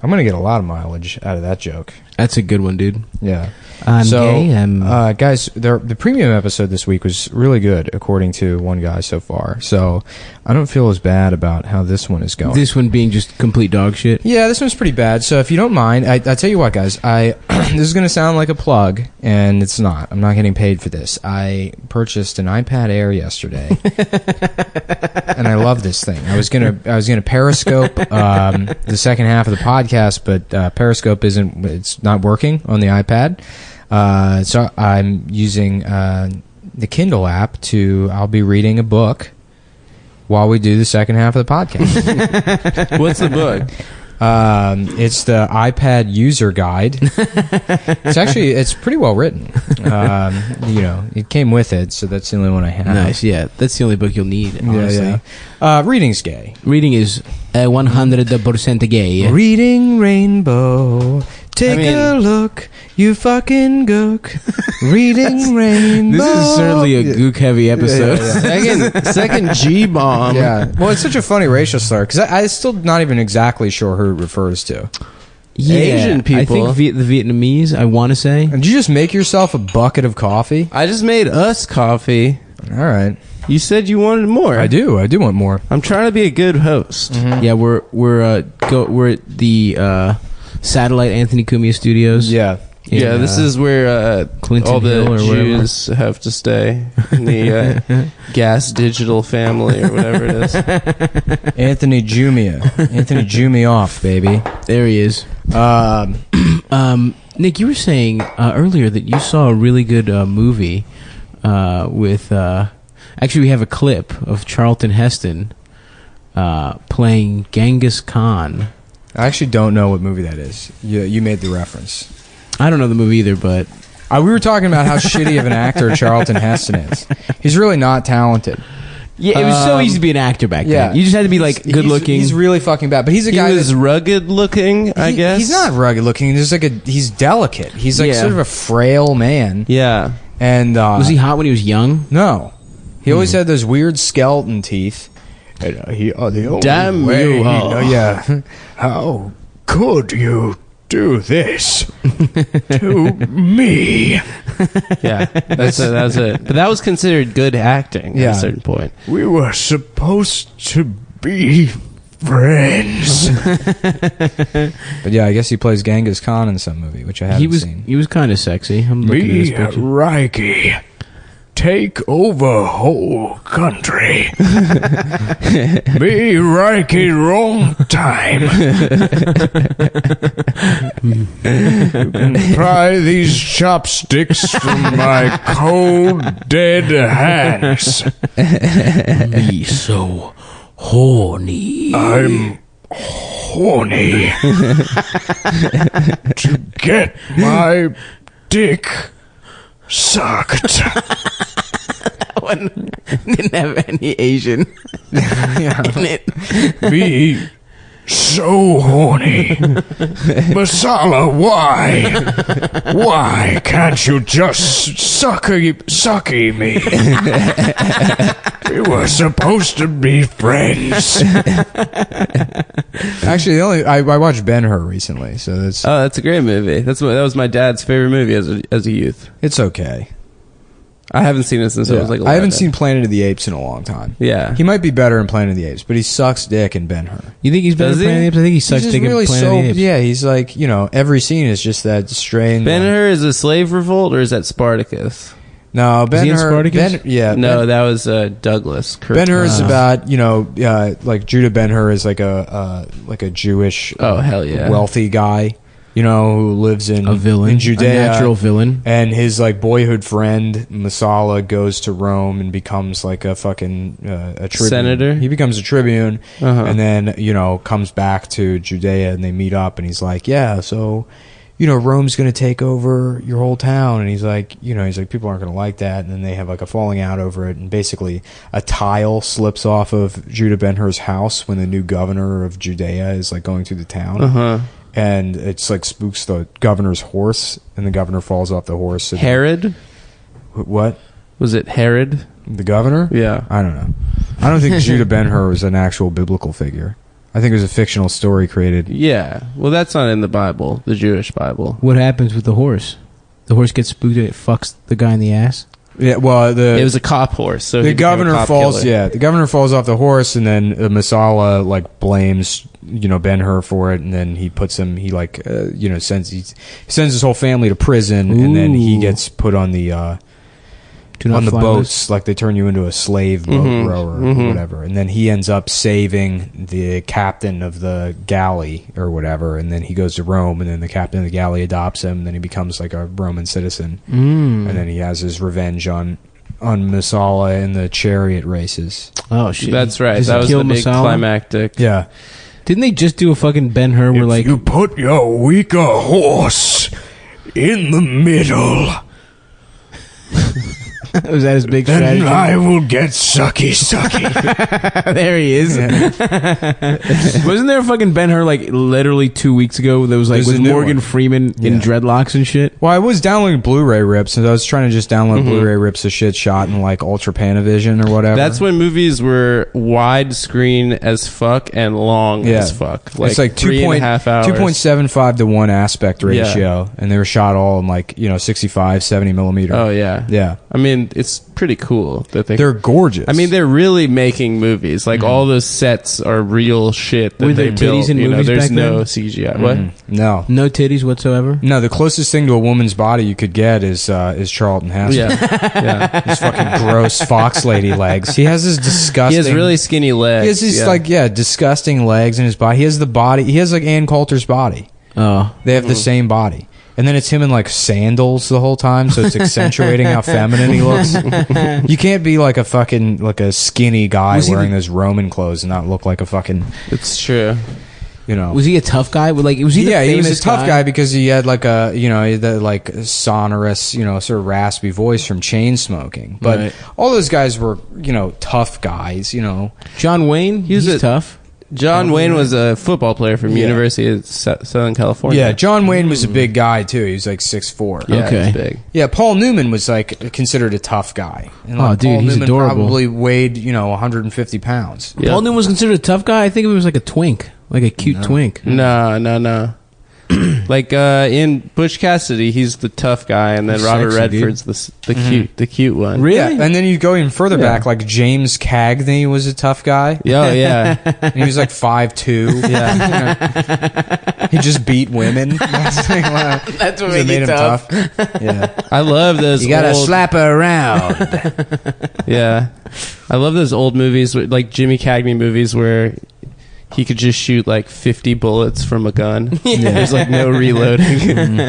I'm gonna get a lot of mileage out of that joke. That's a good one, dude. Yeah. I'm gay. Guys, the premium episode this week was really good, according to one guy so far. So I don't feel as bad about how this one is going. This one being just complete dog shit? Yeah, this one's pretty bad. So if you don't mind, I tell you what, guys. This is going to sound like a plug, and it's not. I'm not getting paid for this. I purchased an iPad Air yesterday, and I love this thing. I was gonna Periscope the second half of the podcast, but Periscope it's not working on the iPad. So I'm using the Kindle app I'll be reading a book while we do the second half of the podcast. What's the book? It's the iPad user guide. It's pretty well written. It came with it, so that's the only one I have. Nice, yeah. That's the only book you'll need, honestly. Yeah. Reading's gay. Reading is 100% gay. Reading Rainbow. Take a look, you fucking gook. Reading Rainbow. This is certainly a gook-heavy episode. Yeah. Second G-bomb. Yeah. Well, it's such a funny racial slur, because I'm still not even exactly sure who it refers to. Yeah, Asian people. I think the Vietnamese, I want to say. Did you just make yourself a bucket of coffee? I just made us coffee. All right. You said you wanted more. I do want more. I'm trying to be a good host. Mm-hmm. Yeah, we're at the Satellite Anthony Cumia Studios. Yeah. Yeah, this is where Clinton all the Hill or Jews have to stay in the Gas Digital family or whatever it is. Anthony Jumia. Anthony Jumia off, baby. There he is. Nick, you were saying earlier that you saw a really good movie with... actually, we have a clip of Charlton Heston playing Genghis Khan. I actually don't know what movie that is. You made the reference. I don't know the movie either, but... we were talking about how shitty of an actor Charlton Heston is. He's really not talented. Yeah, it was so easy to be an actor back then. You just had to be like good looking. He's really fucking bad. But he's a guy He was rugged looking, I guess. He's not rugged looking. He's delicate. He's like sort of a frail man. Yeah. And was he hot when he was young? No. He always had those weird skeleton teeth. And, Damn you! Yeah. How could you do this to me? Yeah, that's it. But that was considered good acting at a certain point. We were supposed to be friends. But yeah, I guess he plays Genghis Khan in some movie, which I haven't seen. He was kind of sexy. I'm looking at this picture. Reiki, take over whole country. Me Reiki wrong time. You can pry these chopsticks from my cold, dead hands. Me so horny. I'm horny to get my dick sucked. That one didn't have any Asian in it. Be so horny. Masala, why? Why can't you just sucky me? We were supposed to be friends. Actually, I watched Ben-Hur recently, so that's a great movie. That was my dad's favorite movie as a youth. It's okay. I haven't seen it since I was like 11. I haven't seen Planet of the Apes in a long time. Yeah. He might be better in Planet of the Apes, but he sucks dick in Ben-Hur. You think he's better in Planet of the Apes? I think he sucks dick in Planet of the Apes. Yeah, he's like, every scene is just that strange. Ben-Hur is a slave revolt, or is that Spartacus? No, Ben-Hur. Is he in Spartacus? No, that was Douglas. Ben-Hur is about like Judah Ben-Hur is like a Jewish hell yeah wealthy guy. Who lives in a villain, in Judea, a natural villain, and his like boyhood friend Masala goes to Rome and becomes like a fucking a tribune. Senator. He becomes a tribune, and then comes back to Judea, and they meet up, and he's like, yeah, so Rome's going to take over your whole town, and he's like people aren't going to like that, and then they have like a falling out over it, and basically a tile slips off of Judah Ben-Hur's house when the new governor of Judea is like going through the town. And it's like spooks the governor's horse, and the governor falls off the horse. Herod? What? Was it Herod? The governor? Yeah. I don't know. I don't think Judah Ben-Hur was an actual biblical figure. I think it was a fictional story created. Yeah. Well, that's not in the Bible, the Jewish Bible. What happens with the horse? The horse gets spooked and it fucks the guy in the ass? Yeah, well, it was a cop horse. So the governor falls. Killer. Yeah, the governor falls off the horse, and then Masala like blames Ben-Hur for it, and then he puts him. He like sends his whole family to prison, and then he gets put on the boats. Like they turn you into a slave boat rower or whatever, and then he ends up saving the captain of the galley or whatever, and then he goes to Rome, and then the captain of the galley adopts him, and then he becomes like a Roman citizen, and then he has his revenge on Masala in the chariot races. Oh shit, that's right. That was the big climactic. Yeah. Didn't they just do a fucking Ben-Hur where like you put your weaker horse in the middle? Was that his big strategy? Then I will get sucky. There he is. Yeah. Wasn't there a fucking Ben-Hur like literally 2 weeks ago that was like with Morgan Freeman in dreadlocks and shit? Well, I was downloading Blu-ray rips, and I was trying to just download Blu-ray rips of shit shot in like Ultra Panavision or whatever. That's when movies were widescreen as fuck and long as fuck. Like it's like 3.5 hours. 2.75 to 1 aspect ratio, and they were shot all in like 65, 70 millimeter. Oh yeah, yeah. I mean, mean, it's pretty cool that They're gorgeous. I mean, they're really making movies. Like all those sets are real shit. That Were they there titties built, in you know, movies there's back no then? CGI. What? no. No titties whatsoever. No, the closest thing to a woman's body you could get is Charlton Heston. Yeah, His fucking gross fox lady legs. He has his disgusting. he has really skinny legs. He has these disgusting legs in his body. He has the body. He has like Ann Coulter's body. Oh, They have the same body. And then it's him in like sandals the whole time, so it's accentuating how feminine he looks. You can't be like a fucking like a skinny guy wearing those Roman clothes and not look like a fucking. It's true. You know, was he a tough guy? Was he? The he was a famous tough guy because he had like a he had that like sonorous sort of raspy voice from chain smoking. But Right. all those guys were tough guys. John Wayne, he's tough. John Wayne was a football player from University of Southern California. Yeah, John Wayne was a big guy too. He was like 6'4". Yeah, Okay. he's big. Yeah, Paul Newman was like considered a tough guy. And, Oh, like, dude, Paul he's Newman adorable. Probably weighed 150 pounds. Yeah. Paul Newman was considered a tough guy. I think of him as like a twink, like a cute twink. No. Like in Butch Cassidy, he's the tough guy, and then He's Robert sexy, Redford's the cute one. Really? Yeah, and then you go even further back, like James Cagney was a tough guy. Oh yeah, And he was like 5'2". yeah. He just beat women. That's what made him tough. Yeah, I love those. you gotta old, slap her around. Yeah, I love those old movies, like Jimmy Cagney movies, where he could just shoot like 50 bullets from a gun. There's like no reloading.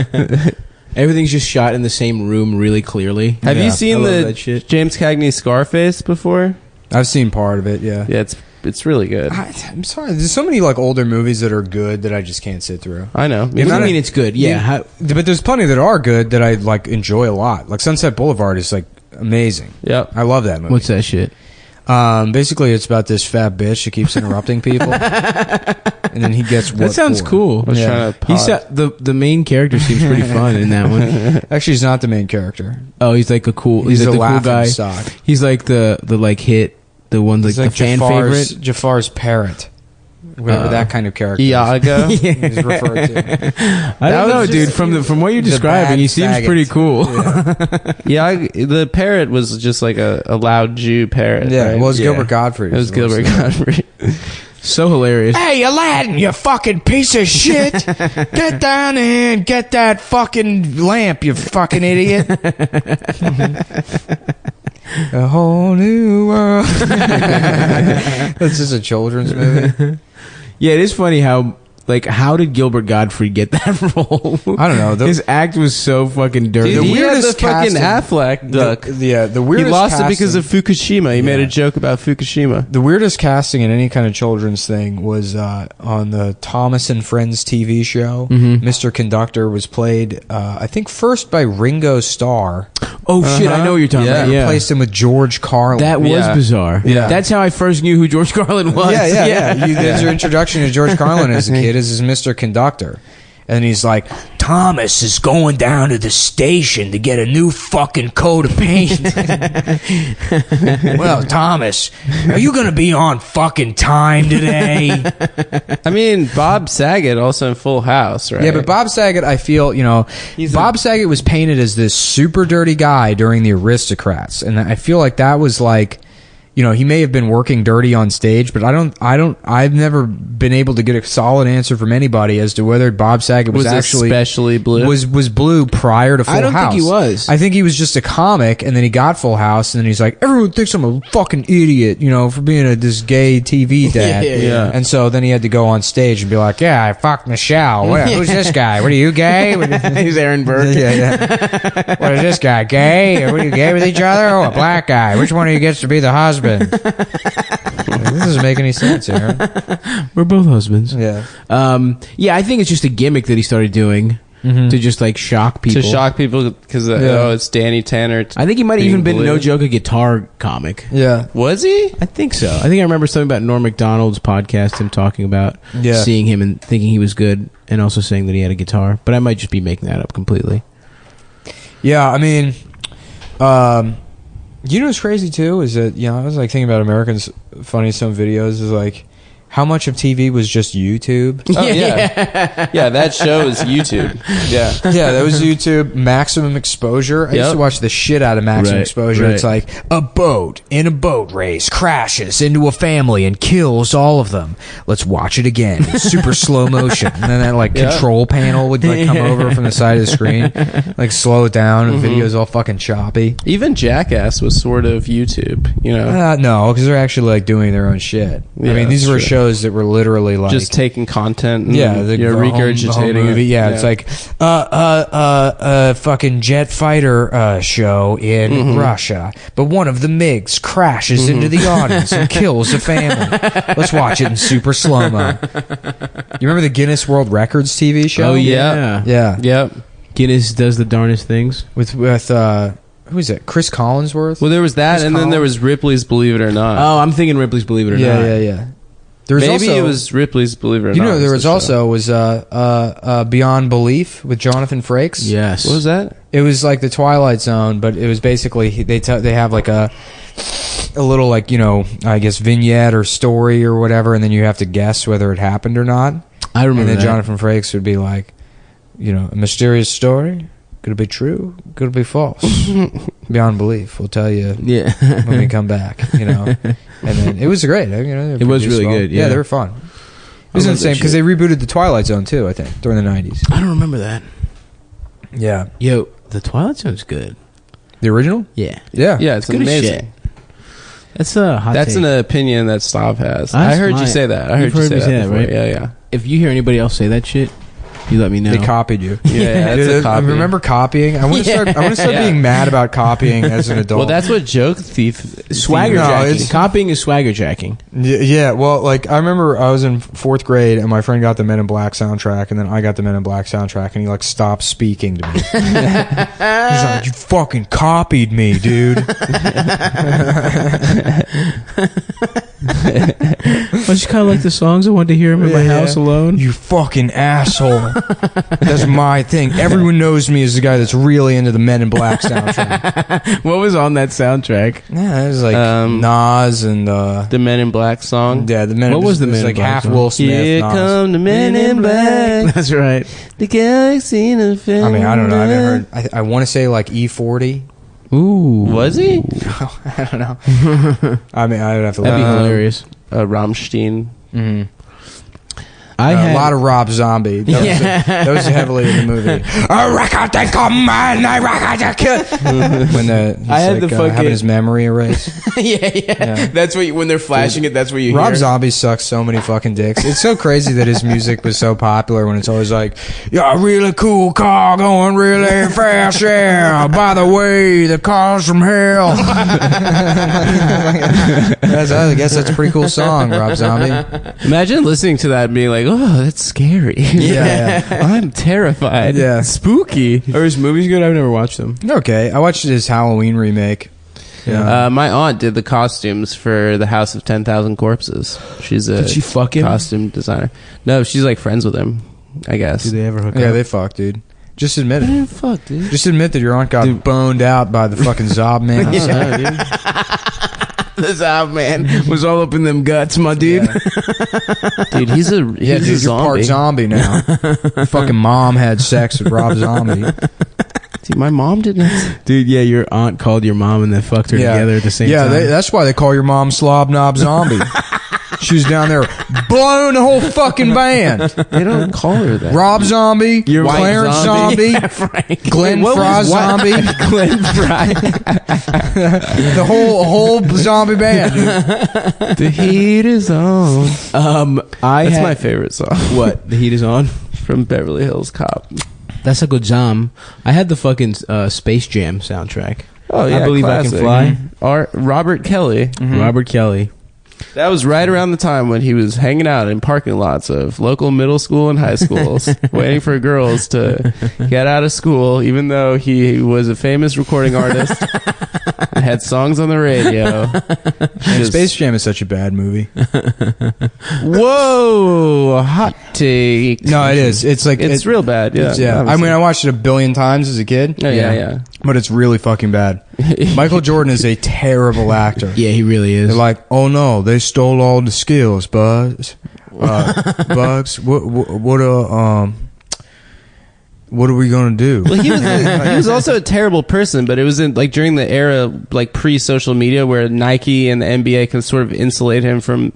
Everything's just shot in the same room really clearly. Have you I seen love the that shit. James Cagney Scarface before? I've seen part of it. Yeah. Yeah, it's really good. I'm sorry. There's so many like older movies that are good that I just can't sit through. I know. What do you mean it's good? Yeah. But there's plenty that are good that I like enjoy a lot. Like Sunset Boulevard is like amazing. Yep. I love that movie. What's that shit? Basically, it's about this fat bitch that keeps interrupting people, and then he gets what That sounds for. cool. I was trying to He pod. said the main character seems pretty fun in that one. Actually, he's not the main character. Oh, he's like a cool. He's He's a like the cool laughing guy. stock. He's like the like hit, the one like He's like the fan Jafar's, favorite. Jafar's parrot, whatever that kind of character. Iago. He's referred to. I don't know, was dude. just- From what you're the describing, bad he seems faggot. pretty cool. Yeah, the parrot was just like a loud Jew parrot. Yeah, right? well, it's Gilbert Gottfried. It was Gilbert Gottfried. So hilarious. Hey, Aladdin, you fucking piece of shit! Get down here and get that fucking lamp, you fucking idiot! A whole new world. That's just a children's movie. Yeah, it is funny how did Gilbert Gottfried get that role? I don't know. His act was so fucking dirty. Dude, The he had the weirdest fucking casting- Affleck duck. The He weirdest lost casting, it because of Fukushima. He made a joke about Fukushima. The weirdest casting in any kind of children's thing was on the Thomas and Friends TV show. Mr. Conductor was played, I think, first by Ringo Starr. Oh shit, I know what you're talking about. Yeah. Replaced him with George Carlin. That was Yeah. bizarre. Yeah. That's how I first knew who George Carlin was. Yeah. There's your introduction to George Carlin as a kid as Mr. Conductor. And he's like, Thomas is going down to the station to get a new fucking coat of paint. Well, Thomas, are you going to be on fucking time today? I mean, Bob Saget also in Full House, right? Yeah, but Bob Saget, I feel, Bob Saget was painted as this super dirty guy during the Aristocrats. And I feel like that was like, he may have been working dirty on stage, but I've never been able to get a solid answer from anybody as to whether Bob Saget was actually especially blue. was blue prior to Full House. I don't think he was. I think he was just a comic, and then he got Full House, and then he's like, everyone thinks I'm a fucking idiot, for being this gay TV dad. Yeah. And so then he had to go on stage and be like, yeah, I fucked Michelle. Who's this guy? What are you, gay? He's Aaron Burke. Yeah. What is this guy, gay? Are you gay with each other? Oh, a black guy. Which one of you gets to be the husband? This doesn't make any sense, Aaron. We're both husbands. Yeah. Yeah, I think it's just a gimmick that he started doing to just like shock people. to shock people because it's Danny Tanner. I think he might have being even been, blue. no joke, a guitar comic. Yeah. Was he? I think so. I think I remember something about Norm Macdonald's podcast, him talking about seeing him and thinking he was good, and also saying that he had a guitar. But I might just be making that up completely. Yeah, I mean, what's crazy too is that I was like thinking about Americans' Funniest Home Videos is like how much of TV was just YouTube? Oh yeah, yeah. That show is YouTube. Yeah, Yeah, that was YouTube. Maximum Exposure. I used Yep. to watch the shit out of Maximum Right, Exposure. right. It's like a boat in a boat race crashes into a family and kills all of them. Let's watch it again in super slow motion. And then that like control panel would like come over from the side of the screen, like slow it down, and the video's all fucking choppy. Even Jackass was sort of YouTube, you know. No, because they're actually like doing their own shit. Yeah, I mean, these that's were true. shows that were literally like Just taking content and the home regurgitating movie. it. Yeah, it's like fucking jet fighter show in Russia, but one of the MiGs crashes into the audience and kills a family. Let's watch it in super slow mo. You remember the Guinness World Records TV show? Oh yeah. yeah. Yep. Guinness does the darnest things. With who is it? Chris Collinsworth. Well, there was that, Chris and then there was Ripley's Believe It or Not. Oh, I'm thinking Ripley's Believe It or Not. yeah. There was Maybe also, it was Ripley's Believe It or Not. You know, there was the show. also Beyond Belief with Jonathan Frakes. Yes. What was that? It was like the Twilight Zone, but it was basically they have like a little like, you know, I guess vignette or story or whatever, and then you have to guess whether it happened or not. I remember And then that. Jonathan Frakes would be like, you know, a mysterious story. Could it be true? Could it be false? Beyond belief. We'll tell you Yeah. when we come back. You know, and then it was great. You know, It was produced really well. good, Yeah, yeah. they were fun. It was love insane that because they rebooted the Twilight Zone too. I think during the 90s. I don't remember that. Yeah, Yo, the Twilight Zone's good. the original. Yeah. Yeah, Yeah, it's Good as amazing. shit. That's a hot That's take. an opinion that Stav has. That's I heard my- you say that. I heard You've you heard say me that say that, before. right? Yeah, yeah. If you hear anybody else say that shit, you let me know. They copied you. Yeah, that's a I copy. remember copying. I want to start. I want to start Yeah. being mad about copying as an adult. Well, that's what Joke Thief Swagger No, jacking. it's- Copying is swagger jacking. Yeah, well, like I remember I was in 4th grade and my friend got the Men in Black soundtrack, and then I got the Men in Black soundtrack, and he like stopped speaking to me. He's like, "You fucking copied me, dude." I just kind of like the songs. I wanted to hear them in my Yeah. house alone. You fucking asshole. That's my thing. Everyone knows me as the guy that's really into the Men in Black soundtrack. What was on that soundtrack? Yeah, it was like Nas and the Men in Black song. yeah, the Men. What was the it Men in like Black half song? Will Smith. Here Nas. come the Men in Black. That's right. The galaxy in the film. I mean, I don't know. I haven't heard. I want to say like E40. Ooh. Was he? I don't know. I mean, I would have to. That'd be look. hilarious. Rammstein. Mhm. I A had lot of Rob Zombie. That was heavily in the movie. When I had the fucking- having his memory erased. yeah. That's what when they're flashing it. That's what you Rob hear. Zombie sucks so many fucking dicks. It's so crazy that his music was so popular when it's always like, yeah, really cool car going really fast, yeah. By the way, the car's from hell. I guess that's a pretty cool song, Rob Zombie. Imagine listening to that and being like, "Oh, that's scary." Yeah. I'm terrified. Yeah. Spooky. Are his movies good? I've never watched them. Okay, I watched his Halloween remake. Yeah. My aunt did the costumes for the House of 10,000 Corpses. She's a Did she fuck him? costume designer. No, she's like friends with him, I guess. Did they ever hook Yeah, up? they fucked, dude. Just admit it. Fuck, dude. Just admit that your aunt got boned out by the fucking Zob man. The Zob man was all up in them guts, my dude. Dude, he's a Yeah, dude, you're part zombie now. Your fucking mom had sex with Rob Zombie. Dude, my mom didn't. Dude, yeah, your aunt called your mom and they fucked her Yeah. together at the same Yeah, time. that's why they call your mom Slob Knob Zombie. She was down there blowing the whole fucking band. They don't call her that. Rob Zombie, Your wife Clarence Zombie. Zombie, Glenn What Fry was what? Zombie, Glenn Fry. the whole zombie band. Dude. The heat is on. That's That's my favorite song. What? The heat is on? From Beverly Hills Cop. That's a good jam. I had the fucking Space Jam soundtrack. Oh yeah, I Believe I Can classic. Fly. Robert Kelly. Robert Kelly. That was right around the time when he was hanging out in parking lots of local middle school and high schools, waiting for girls to get out of school, even though he was a famous recording artist and had songs on the radio. And Space Jam is such a bad movie. Whoa, hot take. No, it is. It's like It's real bad. Yeah, I mean, I watched it a billion times as a kid. Oh, yeah. But it's really fucking bad. Michael Jordan is a terrible actor. Yeah, he really is. They're like, oh no, they stole all the skills, Bugs. Bugs, what are we gonna do? Well, he was also a terrible person, but it was in like during the era like pre-social media where Nike and the NBA can sort of insulate him from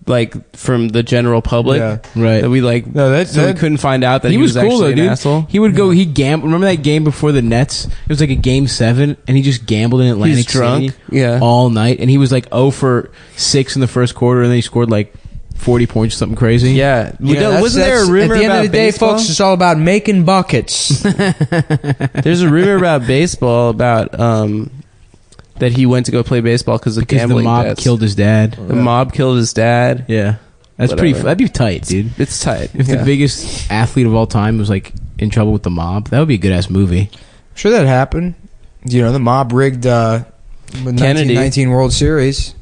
the general public. Yeah. Right. That we we couldn't find out that he was cool actually though, an dude. asshole. He would go. He gambled. Remember that game before the Nets? It was like a game 7, and he just gambled in Atlantic He's drunk. City Yeah. all night, and he was like 0 for 6 in the first quarter, and then he scored like 40 points or something crazy. Yeah. Yeah, Wasn't there a rumor at the end about of the day, baseball? folks? It's all about making buckets. There's a rumor about baseball about that he went to go play baseball because the gambling mob debts. killed his dad. The mob killed his dad. Yeah, that's Whatever. pretty. That'd be tight, dude. It's tight. If the biggest athlete of all time was like in trouble with the mob, that would be a good ass movie. Sure, that happened. You know, the mob rigged the Kennedy. 1919 World Series.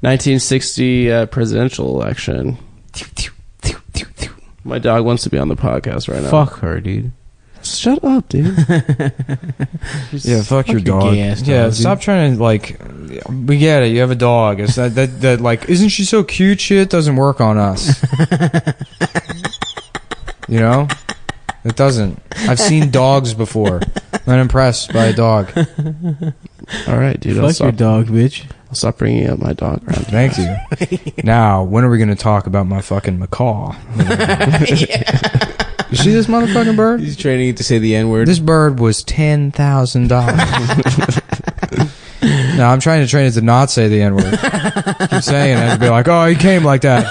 1960 presidential election. My dog wants to be on the podcast right now. Fuck her, dude. Shut up, dude. Yeah, fuck your dog. gay ass Yeah, dog, stop trying to like. We get it. You have a dog. It's that like. Isn't she so cute? Shit doesn't work on us. You know, it doesn't. I've seen dogs before. I'm impressed by a dog. All right, dude. Fuck your dog, bitch. I'll stop bringing up my dog around. Thank you. Now, when are we going to talk about my fucking macaw? You see this motherfucking bird? He's training it to say the N-word. This bird was $10,000. No, I'm trying to train it to not say the N-word. Keep saying it and be like, oh, he came like that.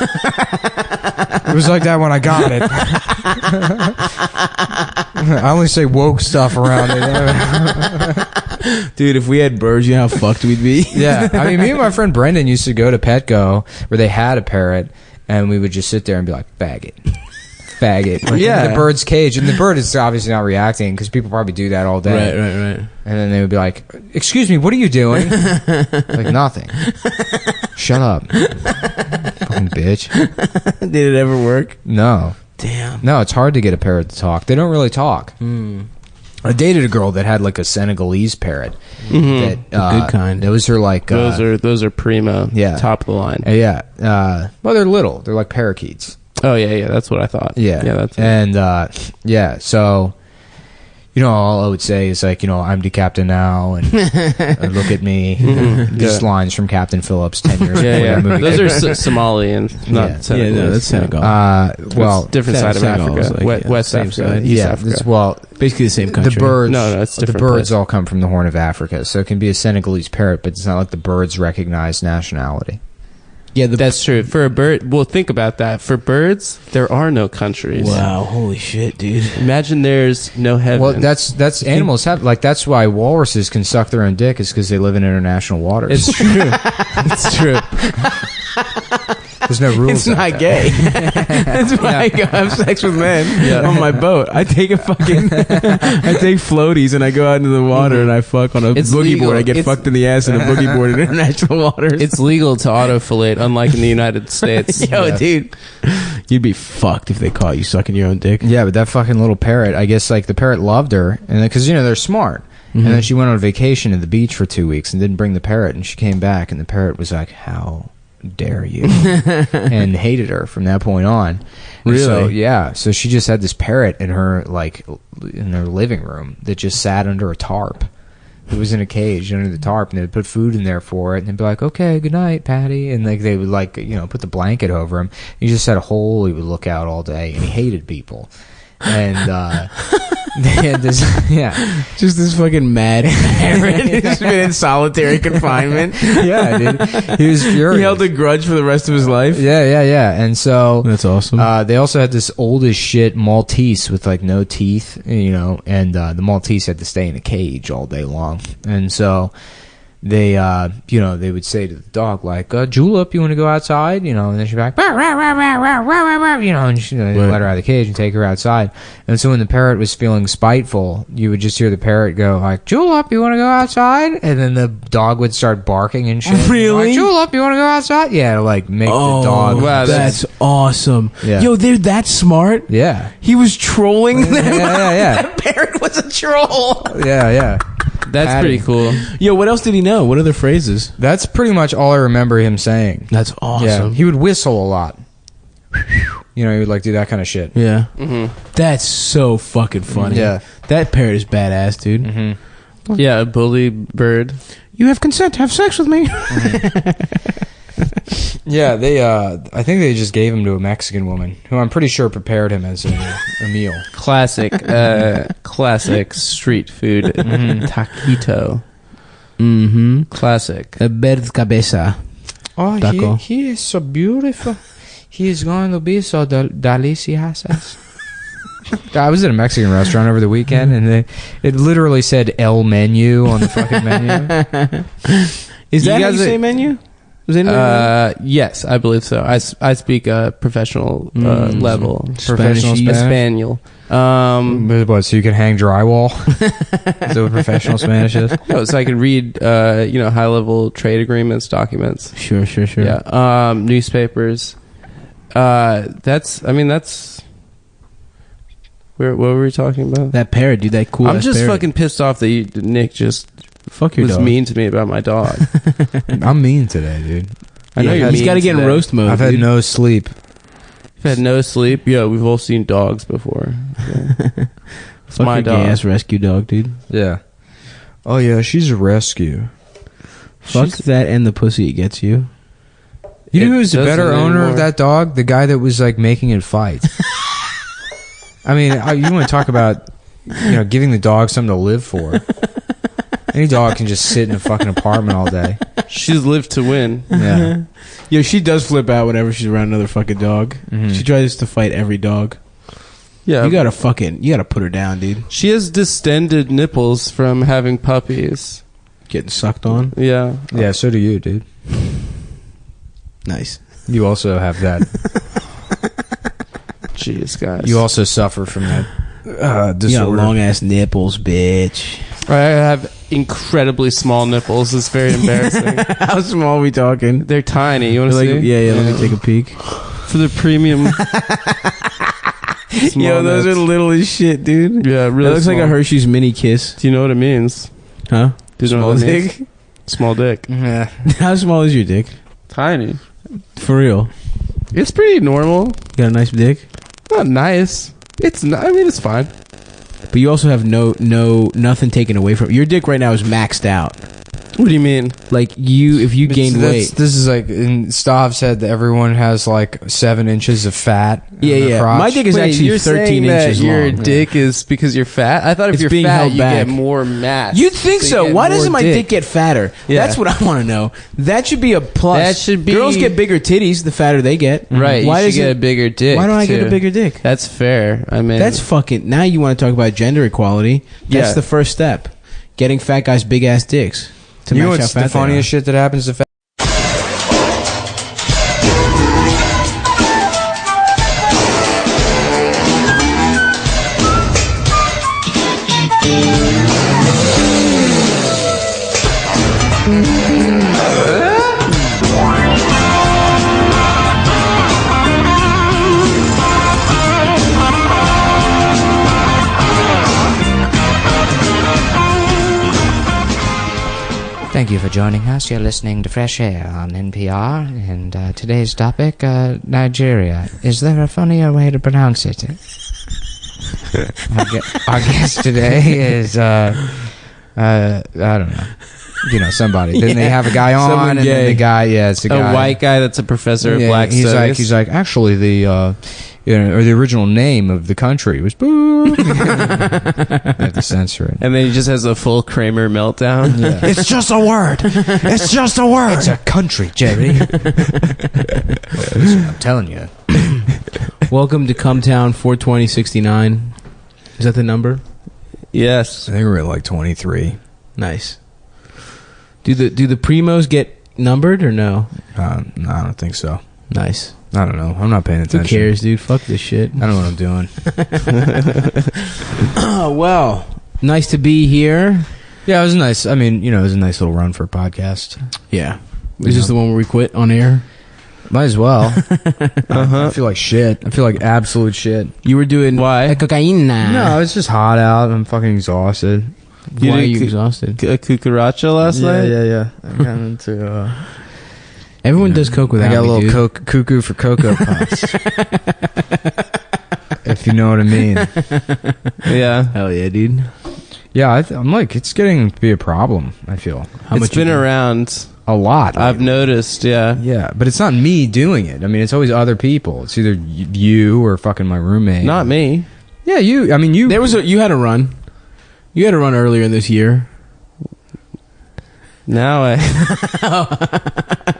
It was like that when I got it. I only say woke stuff around it. Dude, if we had birds, you know how fucked we'd be? Yeah. I mean, me and my friend Brendan used to go to Petco where they had a parrot, and we would just sit there and be like, faggot. Faggot. Like, Yeah. in the bird's cage. And the bird is obviously not reacting because people probably do that all day. Right. And then they would be like, excuse me, what are you doing? Like, nothing. Shut up. Fucking bitch. Did it ever work? No. Damn. No, it's hard to get a parrot to talk. They don't really talk. I dated a girl that had like a Senegalese parrot. That, The good kind. It was her like... Those are primo. Yeah. Top of the line. Yeah. Well, they're little. They're like parakeets. Oh yeah. That's what I thought. Yeah. That's it. And yeah, so you know, all I would say is like, you know, I'm the captain now, and look at me. Just lines from Captain Phillips 10 years ago. Yeah. That movie. Those are Somali and not Senegal. Yeah, no, that's Senegal. Well, different side of Senegal is Africa. like, West same Africa. side. East yeah, Africa. well, basically the same country. the birds. No, it's the different birds place. all come from the Horn of Africa, so it can be a Senegalese parrot, but it's not like the birds recognize nationality. Yeah, That's true. For a bird, well, think about that. For birds, there are no countries. Wow, holy shit, dude. Imagine there's no heaven. Well, that's animals have like that's why walruses can suck their own dick is because they live in international waters. It's true. It's true. There's no rules. It's not gay. That's why I go have sex with men on my boat. I take I take floaties and I go out into the water and I fuck on a It's boogie legal. board. I get It's- fucked in the ass in a boogie board in international waters. It's legal to autofillate, unlike in the United States. Yo, dude, you'd be fucked if they caught you sucking your own dick. Yeah, but that fucking little parrot, I guess like the parrot loved her, and because you know they're smart. And then she went on vacation at the beach for 2 weeks and didn't bring the parrot, and she came back, and the parrot was like, "How dare you?" and hated her from that point on. And Really? So, yeah. So she just had this parrot in her living room that just sat under a tarp. It was in a cage under the tarp, and they'd put food in there for it, and they'd be like, "Okay, good night, Patty," and like they would put the blanket over him. He just had a hole he would look out all day, and he hated people. And they had this, Just this fucking mad parrot who's been in solitary confinement. yeah, dude. He was furious. He held a grudge for the rest of his life. Yeah. And so That's awesome. they also had this old as shit Maltese with like no teeth, you know, and the Maltese had to stay in a cage all day long. And so they, they would say to the dog like, "Julep, you want to go outside?" You know, and then she'd be like, "Rah, rah, rah, rah, rah, rah, rah," you know, and they'd let her out of the cage and take her outside. And so when the parrot was feeling spiteful, you would just hear the parrot go like, "Julep, you want to go outside?" And then the dog would start barking and shit. Really? Like, "Julep, you want to go outside?" Yeah, to like make the dog. wow, that's awesome. Yeah. Yo, they're that smart. Yeah. He was trolling them. Yeah. That parrot was a troll. Yeah. That's padding. pretty cool. Yo, what else did he know? What other phrases? That's pretty much all I remember him saying. That's awesome. Yeah, he would whistle a lot. You know, he would like do that kind of shit. Yeah. Mm-hmm. That's so fucking funny. Yeah. That parrot is badass, dude. Mm-hmm. Yeah, a bully bird. You have consent to have sex with me. Yeah, they. I think they just gave him to a Mexican woman who I'm pretty sure prepared him as a meal. Classic, classic street food. Taquito. Mm-hmm. Classic. A bird's cabeza. Oh, Taco. he is so beautiful. He is going to be so delicious. I was at a Mexican restaurant over the weekend, and it literally said El Menu on the fucking menu. Is that how guys you say menu? Was anybody Yes, I believe so. I speak professional level. Professional Spaniel. What, so you can hang drywall? Is that what professional Spanish is? No, so I can read, high level trade agreements, documents. Sure. Yeah. Newspapers. That's. What were we talking about? That parrot, dude. That cool. I'm just parrot. fucking pissed off that Nick just fuck your was dog. mean to me about my dog. I'm mean today, dude. I know you're He's mean got to get in today. roast mode. I've had no sleep. You've had no sleep. Yeah, we've all seen dogs before. It's Fuck my your dog. gay ass rescue dog, dude. Yeah. Oh yeah, she's a rescue. Fuck that and the pussy it gets you. You know It who's the better doesn't owner anymore. of that dog? The guy that was like making it fight. I mean, you want to talk about giving the dog something to live for? Any dog can just sit in a fucking apartment all day. She's lived to win. Yeah. Yo, she does flip out whenever she's around another fucking dog. Mhm. She tries to fight every dog. Yeah, You gotta put her down, dude. She has distended nipples from having puppies. Getting sucked on. Yeah. Yeah, so do you, dude. Nice. You also have that. Jeez, guys. You also suffer from that You got disorder. long ass nipples, bitch. I have incredibly small nipples. It's very embarrassing. How small are we talking? They're tiny. You want to see? Yeah, let me take a peek. For the premium. Yo, those are little as shit, dude. Yeah, really. That looks like a small. Hershey's mini kiss. Do you know what it means? Huh? Do you know Small what it means? dick? Small dick. Yeah. How small is your dick? Tiny. For real? It's pretty normal. You got a nice dick? Not nice. It's not, I mean, it's fine. But you also have nothing taken away from your dick right now is maxed out. What do you mean? Like if you gained weight. This is like, Stav said that everyone has like 7 inches of fat. on their crotch. My dick is actually you're 13 saying inches that your long. dick is because you're fat? I thought if It's you're being fat, held you back. get more mass. You'd think you so. get Why more doesn't my dick get fatter? Yeah. That's what I want to know. That should be a plus. That should be- Girls get bigger titties the fatter they get. Right. Why you does should get it- a bigger dick. Why don't I get too. a bigger dick? That's fair. I mean, That's fucking. Now you want to talk about gender equality? That's Yeah. the first step. Getting fat guys big ass dicks to You know match how what's fat the funniest shit that happens to fat? Thank you for joining us. You're listening to Fresh Air on NPR, and today's topic, Nigeria. Is there a funnier way to pronounce it? Our guest today is, I don't know. Somebody. Then they have a guy on, Someone and then gay. the guy, it's a guy. a white guy that's a professor of Yeah, black studies. he's like, actually, the original name of the country was boo. I have to censor it. and then he just has a full Kramer meltdown. Yeah. It's just a word. It's just a word. It's a country, Jerry. I'm telling you. Welcome to Cumtown 42069. Is that the number? Yes. I think we're at like 23. Nice. Do the primos get numbered or no? No, I don't think so. Nice. I don't know. I'm not paying attention. Who cares, dude? Fuck this shit. I don't know what I'm doing. Oh, well, nice to be here. Yeah, it was nice. I mean, it was a nice little run for a podcast. Yeah. Is this the one where we quit on air? Might as well. I feel like shit. I feel like absolute shit. You were doing Why? cocaine. No, it's just hot out. I'm fucking exhausted. Why are you exhausted? A cucaracha last night? Yeah. I got into. Everyone does coke without I got me, a little dude. cuckoo for Cocoa Puffs. If you know what I mean. Yeah. Hell yeah, dude. Yeah, I'm like, it's getting to be a problem, I feel. It's been around a lot. I've noticed, yeah. Yeah, but it's not me doing it. I mean, it's always other people. It's either you or fucking my roommate. Not me. Yeah, you. I mean, you. You had a run. You had a run earlier in this year. Now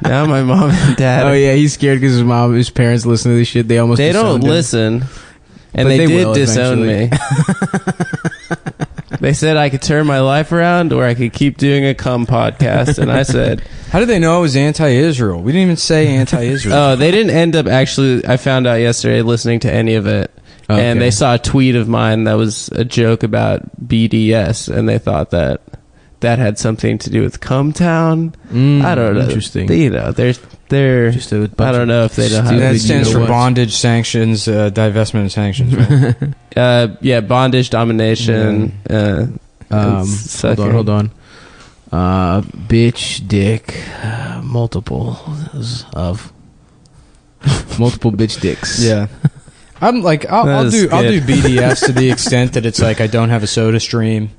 my mom and dad. Oh yeah, he's scared because his parents listen to this shit. They don't disowned him. Listen, and But they will did disown eventually. me. They said I could turn my life around or I could keep doing a cum podcast, and I said, how did they know it was anti-Israel? We didn't even say anti-Israel. oh, they didn't end up actually. I found out yesterday listening to any of it. Okay. And they saw a tweet of mine that was a joke about BDS, and they thought that had something to do with Cumtown. I don't know. Interesting. They're just a I don't know if they know how to. That stands for bondage, sanctions, divestment, and sanctions. Right? Yeah, bondage, domination. Hold on. Bitch, dick, multiple bitch dicks. Yeah. I'm like, I'll do BDS to the extent that it's like I don't have a soda stream,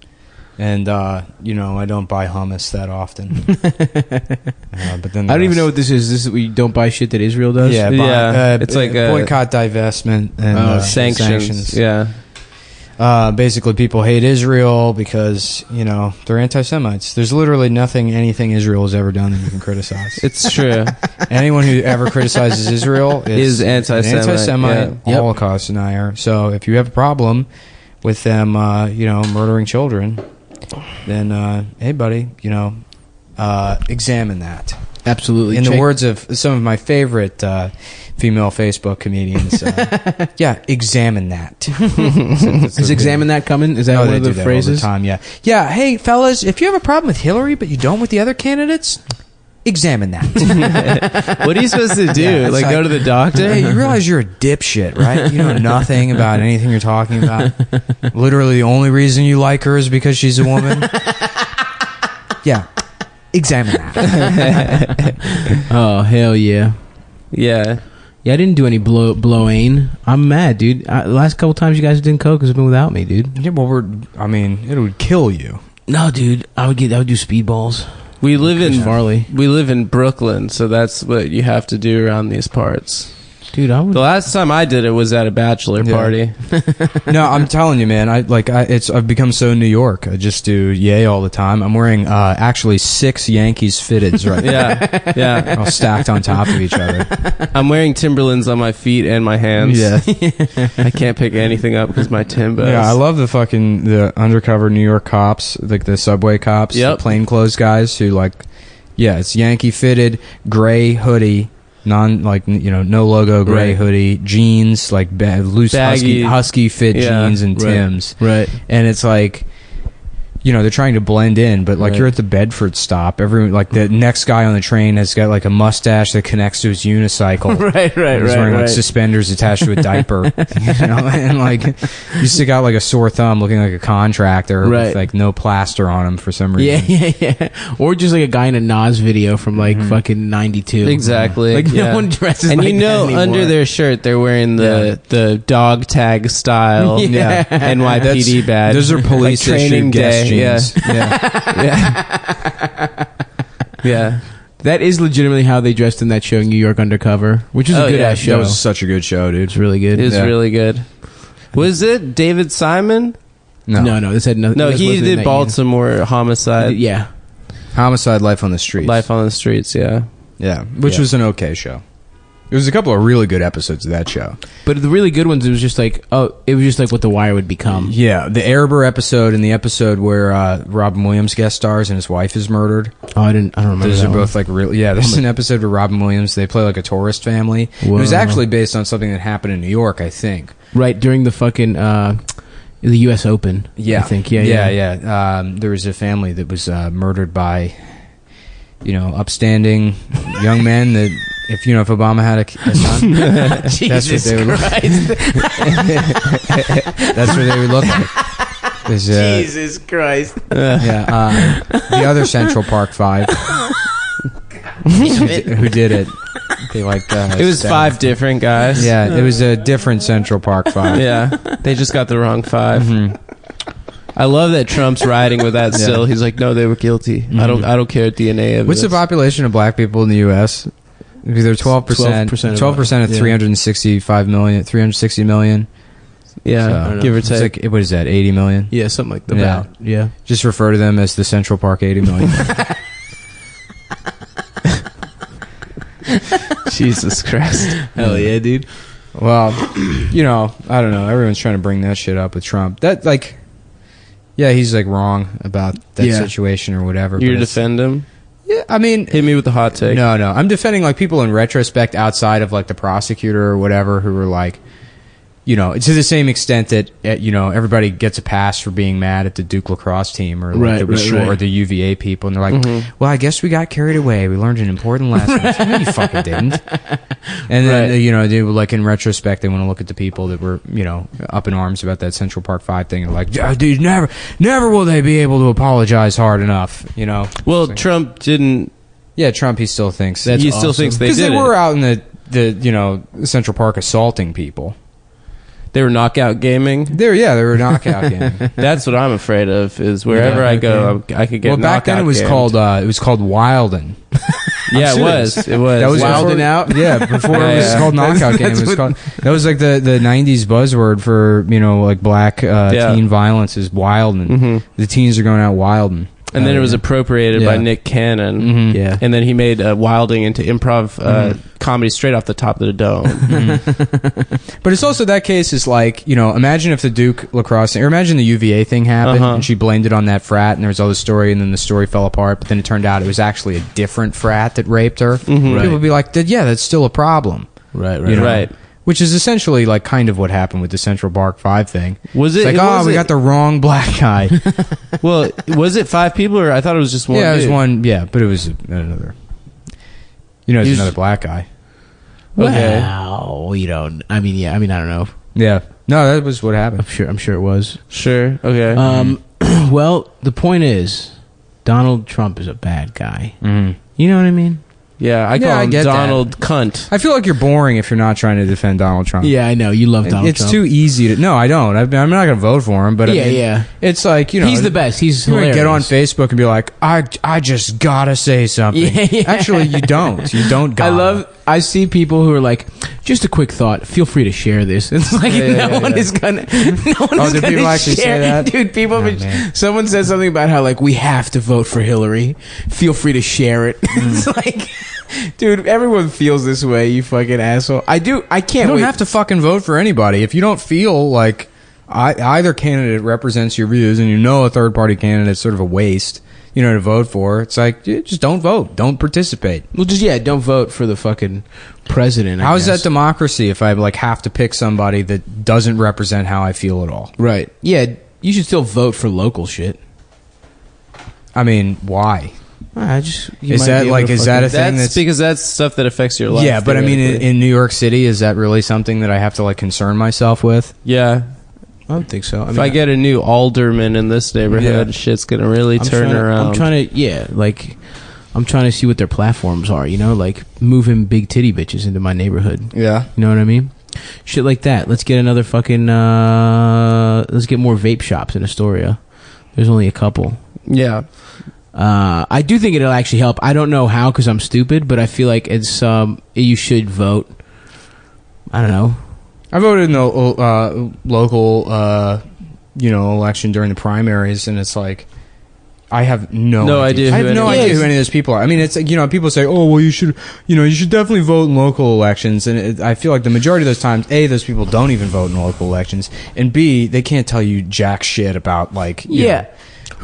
and I don't buy hummus that often. But then I don't even know what this is. This is we don't buy shit that Israel does. Yeah, it's like boycott, divestment, and sanctions. Yeah. Basically, people hate Israel because they're anti-Semites. There's literally anything Israel has ever done that you can criticize. It's true. Anyone who ever criticizes Israel is anti-Semite, Holocaust denier. So if you have a problem with them, murdering children, then hey, buddy, examine that. Absolutely. In the words of some of my favorite female Facebook comedians, examine that. Is examine that coming? Is that one of the phrases? All the time, yeah. Hey, fellas, if you have a problem with Hillary but you don't with the other candidates, examine that. What are you supposed to do? Yeah, like go to the doctor? Hey, you realize you're a dipshit, right? You know nothing about anything you're talking about. Literally, the only reason you like her is because she's a woman. Yeah. Examine that. Oh, hell yeah. Yeah. Yeah, I didn't do any blowing. I'm mad, dude. The last couple times you guys did coke has been without me, dude. Yeah, well, it would kill you. No, dude. I would do speedballs. We live Farley. We live in Brooklyn, so that's what you have to do around these parts. Dude, the last time I did it was at a bachelor party. No, I'm telling you, man. I've become so New York. I just do yay all the time. I'm wearing actually 6 Yankees fitteds right now. Yeah, all stacked on top of each other. I'm wearing Timberlands on my feet and my hands. Yeah, I can't pick anything up because my Timbos. Yeah, I love the undercover New York cops, like the subway cops, the plainclothes guys who it's Yankee fitted, gray hoodie. No logo gray hoodie, jeans, like loose husky fit jeans and Timbs. Right. And it's like, they're trying to blend in, but you're at the Bedford stop. Everyone, the next guy on the train has got a mustache that connects to his unicycle. Right. He's wearing suspenders attached to a diaper. And you stick out a sore thumb looking like a contractor with no plaster on him for some reason. Yeah. Or just a guy in a Nas video from fucking 92. Exactly. No one dresses and like that anymore. Under their shirt they're wearing the dog tag style NYPD badge. Those are police training day. Jeans. Yeah. That is legitimately how they dressed in that show, New York Undercover, which is a good ass show. That was such a good show, dude. It's really good. It's really good. Was it David Simon? No. This had nothing. No, he did Baltimore Homicide. Yeah. Homicide, Life on the Streets. Life on the Streets, yeah. Yeah, which was an okay show. There was a couple of really good episodes of that show. But the really good ones, it was just what The Wire would become. Yeah, the Erebor episode and the episode where Robin Williams guest stars and his wife is murdered. Oh, I don't remember. Those are both really. Yeah, there's an episode where Robin Williams, they play a tourist family. Whoa. It was actually based on something that happened in New York, I think. Right, during the fucking the U.S. Open. Yeah. I think. Yeah. There was a family that was murdered by, upstanding young men that. If Obama had a son, that's what they would look like. That's what they would look like. is Jesus Christ. the other Central Park 5 who did it. They it was 5 different guys. Yeah, it was a different Central Park 5. Yeah, they just got the wrong 5. Mm-hmm. I love that Trump's riding with that still. He's like, no, they were guilty. I don't care DNA evidence. What's the population of black people in the U.S.? They're 12%. 12% of 360 million. Yeah, So, give or it's take. like, what is that, 80 million? Yeah, something like that. Yeah. Just refer to them as the Central Park 80 million. Jesus Christ. Hell yeah, dude. Well, I don't know. Everyone's trying to bring that shit up with Trump. That, he's, wrong about that situation or whatever. You're but to defend him? Yeah, I mean... Hit me with the hot take. No. I'm defending, people in retrospect outside of, the prosecutor or whatever who were, to the same extent that, everybody gets a pass for being mad at the Duke lacrosse team or, or the UVA people. And they're like, well, I guess we got carried away. We learned an important lesson. No, you fucking didn't. And then, they, in retrospect, they want to look at the people that were, up in arms about that Central Park 5 thing and dude, never will they be able to apologize hard enough, Well, Trump didn't... Yeah, Trump, he still thinks. He still thinks they did. Because they were out in the Central Park assaulting people. They were knockout gaming? They were knockout gaming. That's what I'm afraid of, is wherever I go, I could get knockout. Well, back then it was called Wilden. Yeah, it was. It was. That was Wilden out? Yeah, before it was called knockout game. That was like the 90s buzzword for, black teen violence is Wilden. Mm-hmm. The teens are going out Wilden. And then it was appropriated by Nick Cannon. Mm-hmm. Yeah. And then he made Wilding into improv comedy straight off the top of the dome. But it's also, that case is imagine if the Duke lacrosse thing, or imagine the UVA thing happened and she blamed it on that frat and there was all this story and then the story fell apart, but then it turned out it was actually a different frat that raped her. Mm-hmm. People would be like, yeah, that's still a problem. Right. Right. Which is essentially kind of what happened with the Central Park 5 thing. Was it? It's we got the wrong black guy. Well, was it 5 people, or I thought it was just one? Yeah, it was dude. one. Yeah, but it was another. It's another black guy. Okay. Wow. I don't know. Yeah. No, that was what happened. I'm sure it was. Sure. Okay. Well, the point is, Donald Trump is a bad guy. Mm-hmm. You know what I mean? Yeah, I call him get Donald Cunt. I feel like you're boring if you're not trying to defend Donald Trump. Yeah, I know. You love Donald Trump. It's too easy to... No, I don't. I'm not going to vote for him, but... It's he's the best. He's hilarious. Get on Facebook and be like, I just gotta say something. Yeah. Actually, you don't. You don't gotta. I see people who are like, just a quick thought. Feel free to share this. It's like no one is gonna people actually share say that? Dude, someone says something about how we have to vote for Hillary. Feel free to share it. It's like, dude, everyone feels this way, you fucking asshole. I can't You don't have to fucking vote for anybody. If you don't feel like either candidate represents your views and a third party candidate is sort of a waste, to vote for, it's like, just don't vote. Don't participate. Well, don't vote for the fucking president. How is that democracy if I have to pick somebody that doesn't represent how I feel at all? Right. Yeah, you should still vote for local shit. I mean, why? Is that a thing that's because that's stuff that affects your life. Yeah, but I mean, in New York City, is that really something that I have to concern myself with? Yeah. I don't think so. If I get a new alderman in this neighborhood, shit's gonna really turn around. I'm trying to see what their platforms are, moving big titty bitches into my neighborhood. Yeah. You know what I mean? Shit like that. Let's get another fucking, let's get more vape shops in Astoria. There's only a couple. Yeah. I do think it'll actually help. I don't know how because I'm stupid, but I feel like it's, you should vote. I don't know. I voted in the local, election during the primaries, and it's like, I have no idea. I have no idea who any of those people are. I mean, it's people say, oh, well, you should definitely vote in local elections, and I feel like the majority of those times, A, those people don't even vote in local elections, and B, they can't tell you jack shit about well,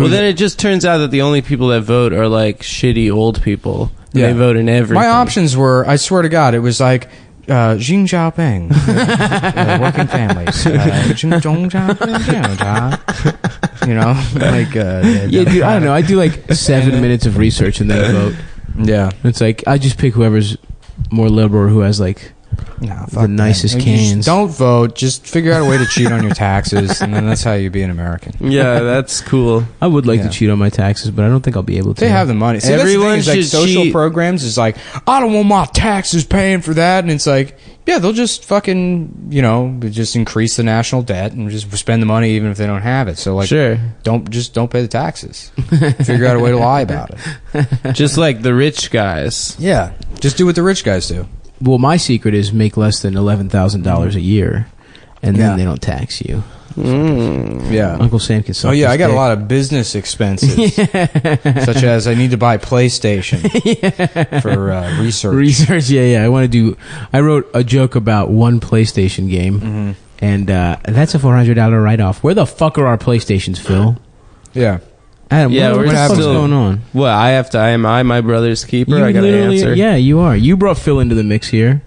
then it just turns out that the only people that vote are shitty old people. Yeah. They vote in everything. My options were, I swear to God, it was Xi Jinping, working families, dude, I don't know. I do 7 minutes of research and then vote. Yeah, it's I just pick whoever's more liberal or who has No, the nicest that. You just cans. don't vote. Just figure out a way to cheat on your taxes, and then that's how you be an American. Yeah, that's cool. I would like Yeah. to cheat on my taxes, but I don't think I'll be able to. They have the money. See, Everyone that's the thing, is, should like, social cheat. programs is like, I don't want my taxes paying for that, and it's like, yeah, they'll just fucking, just increase the national debt and just spend the money even if they don't have it. So like, Sure. don't pay the taxes. Figure out a way to lie about it. Just like the rich guys. Yeah, just do what the rich guys do. Well, my secret is make less than $11,000 a year, and then Yeah. they don't tax you. Yeah. Uncle Sam can suck Oh yeah, his I got dick. a lot of business expenses, such as I need to buy PlayStation for research. Research, yeah. I wrote a joke about one PlayStation game, and that's a $400 write-off. Where the fuck are our PlayStations, Phil? Yeah. Adam, Yeah, what we're the fuck's still going on? Well, I have to. Am I my brother's keeper? I gotta answer. Yeah, you are. You brought Phil into the mix here,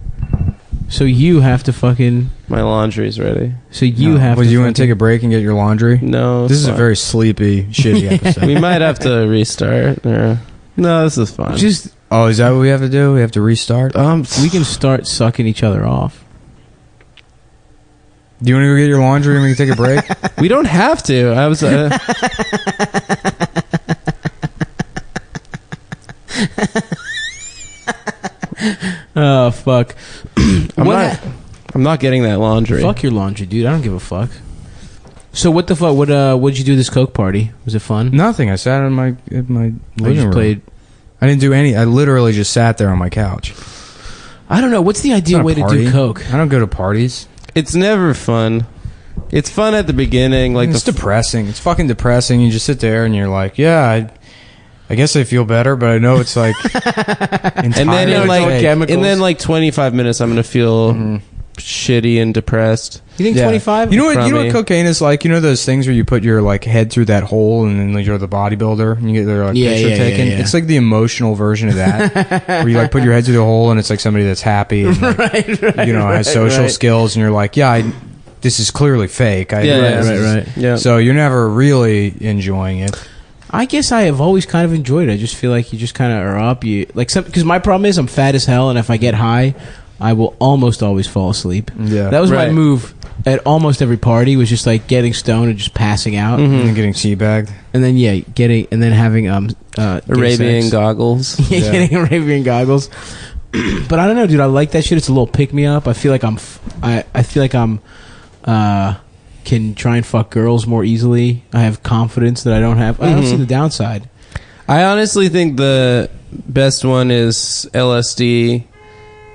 so you have to fucking. My laundry's ready. So you have. Well, to you want to take a break and get your laundry? No, This is a fine. very sleepy, shitty episode. We might have to restart. No, this is fine. Just. Oh, is that what we have to do? We have to restart? We can start sucking each other off. Do you want to go get your laundry and we can take a break? We don't have to. I was. Oh fuck! I'm not getting that laundry. Fuck your laundry, dude. I don't give a fuck. So what the fuck? What'd you do this Coke party? Was it fun? Nothing. I sat in my I living just room. played. I didn't do any. I literally just sat there on my couch. I don't know. What's the It's ideal not a way to party. do Coke? I don't go to parties. It's never fun. It's fun at the beginning, like It's depressing. It's fucking depressing. You just sit there and you're like, yeah, I guess I feel better, but I know it's like and then in entirely like fake. 25 minutes, I'm gonna feel shitty and depressed. You think Yeah. 25? You know what? You know Crummy. what cocaine is like. You know those things where you put your like head through that hole, and then like, you're the bodybuilder, and you get their like, Yeah, picture yeah, taken. yeah. It's like the emotional version of that, where you like put your head through the hole, and it's like somebody that's happy, and, like, has social skills, and you're like, yeah, this is clearly fake. Yeah. So you're never really enjoying it. I guess I have always kind of enjoyed it. I just feel like you just kind of are up. Because my problem is I'm fat as hell, and if I get high, I will almost always fall asleep. Yeah, That was my Right. move at almost every party. Was just like getting stoned and just passing out, and getting teabagged, and then having gay Arabian sex. goggles. Yeah, getting Arabian goggles. But I don't know, dude. I like that shit. It's a little pick me up. I feel like I feel like I'm can try and fuck girls more easily. I have confidence that I don't have. I don't see the downside. I honestly think the best one is LSD,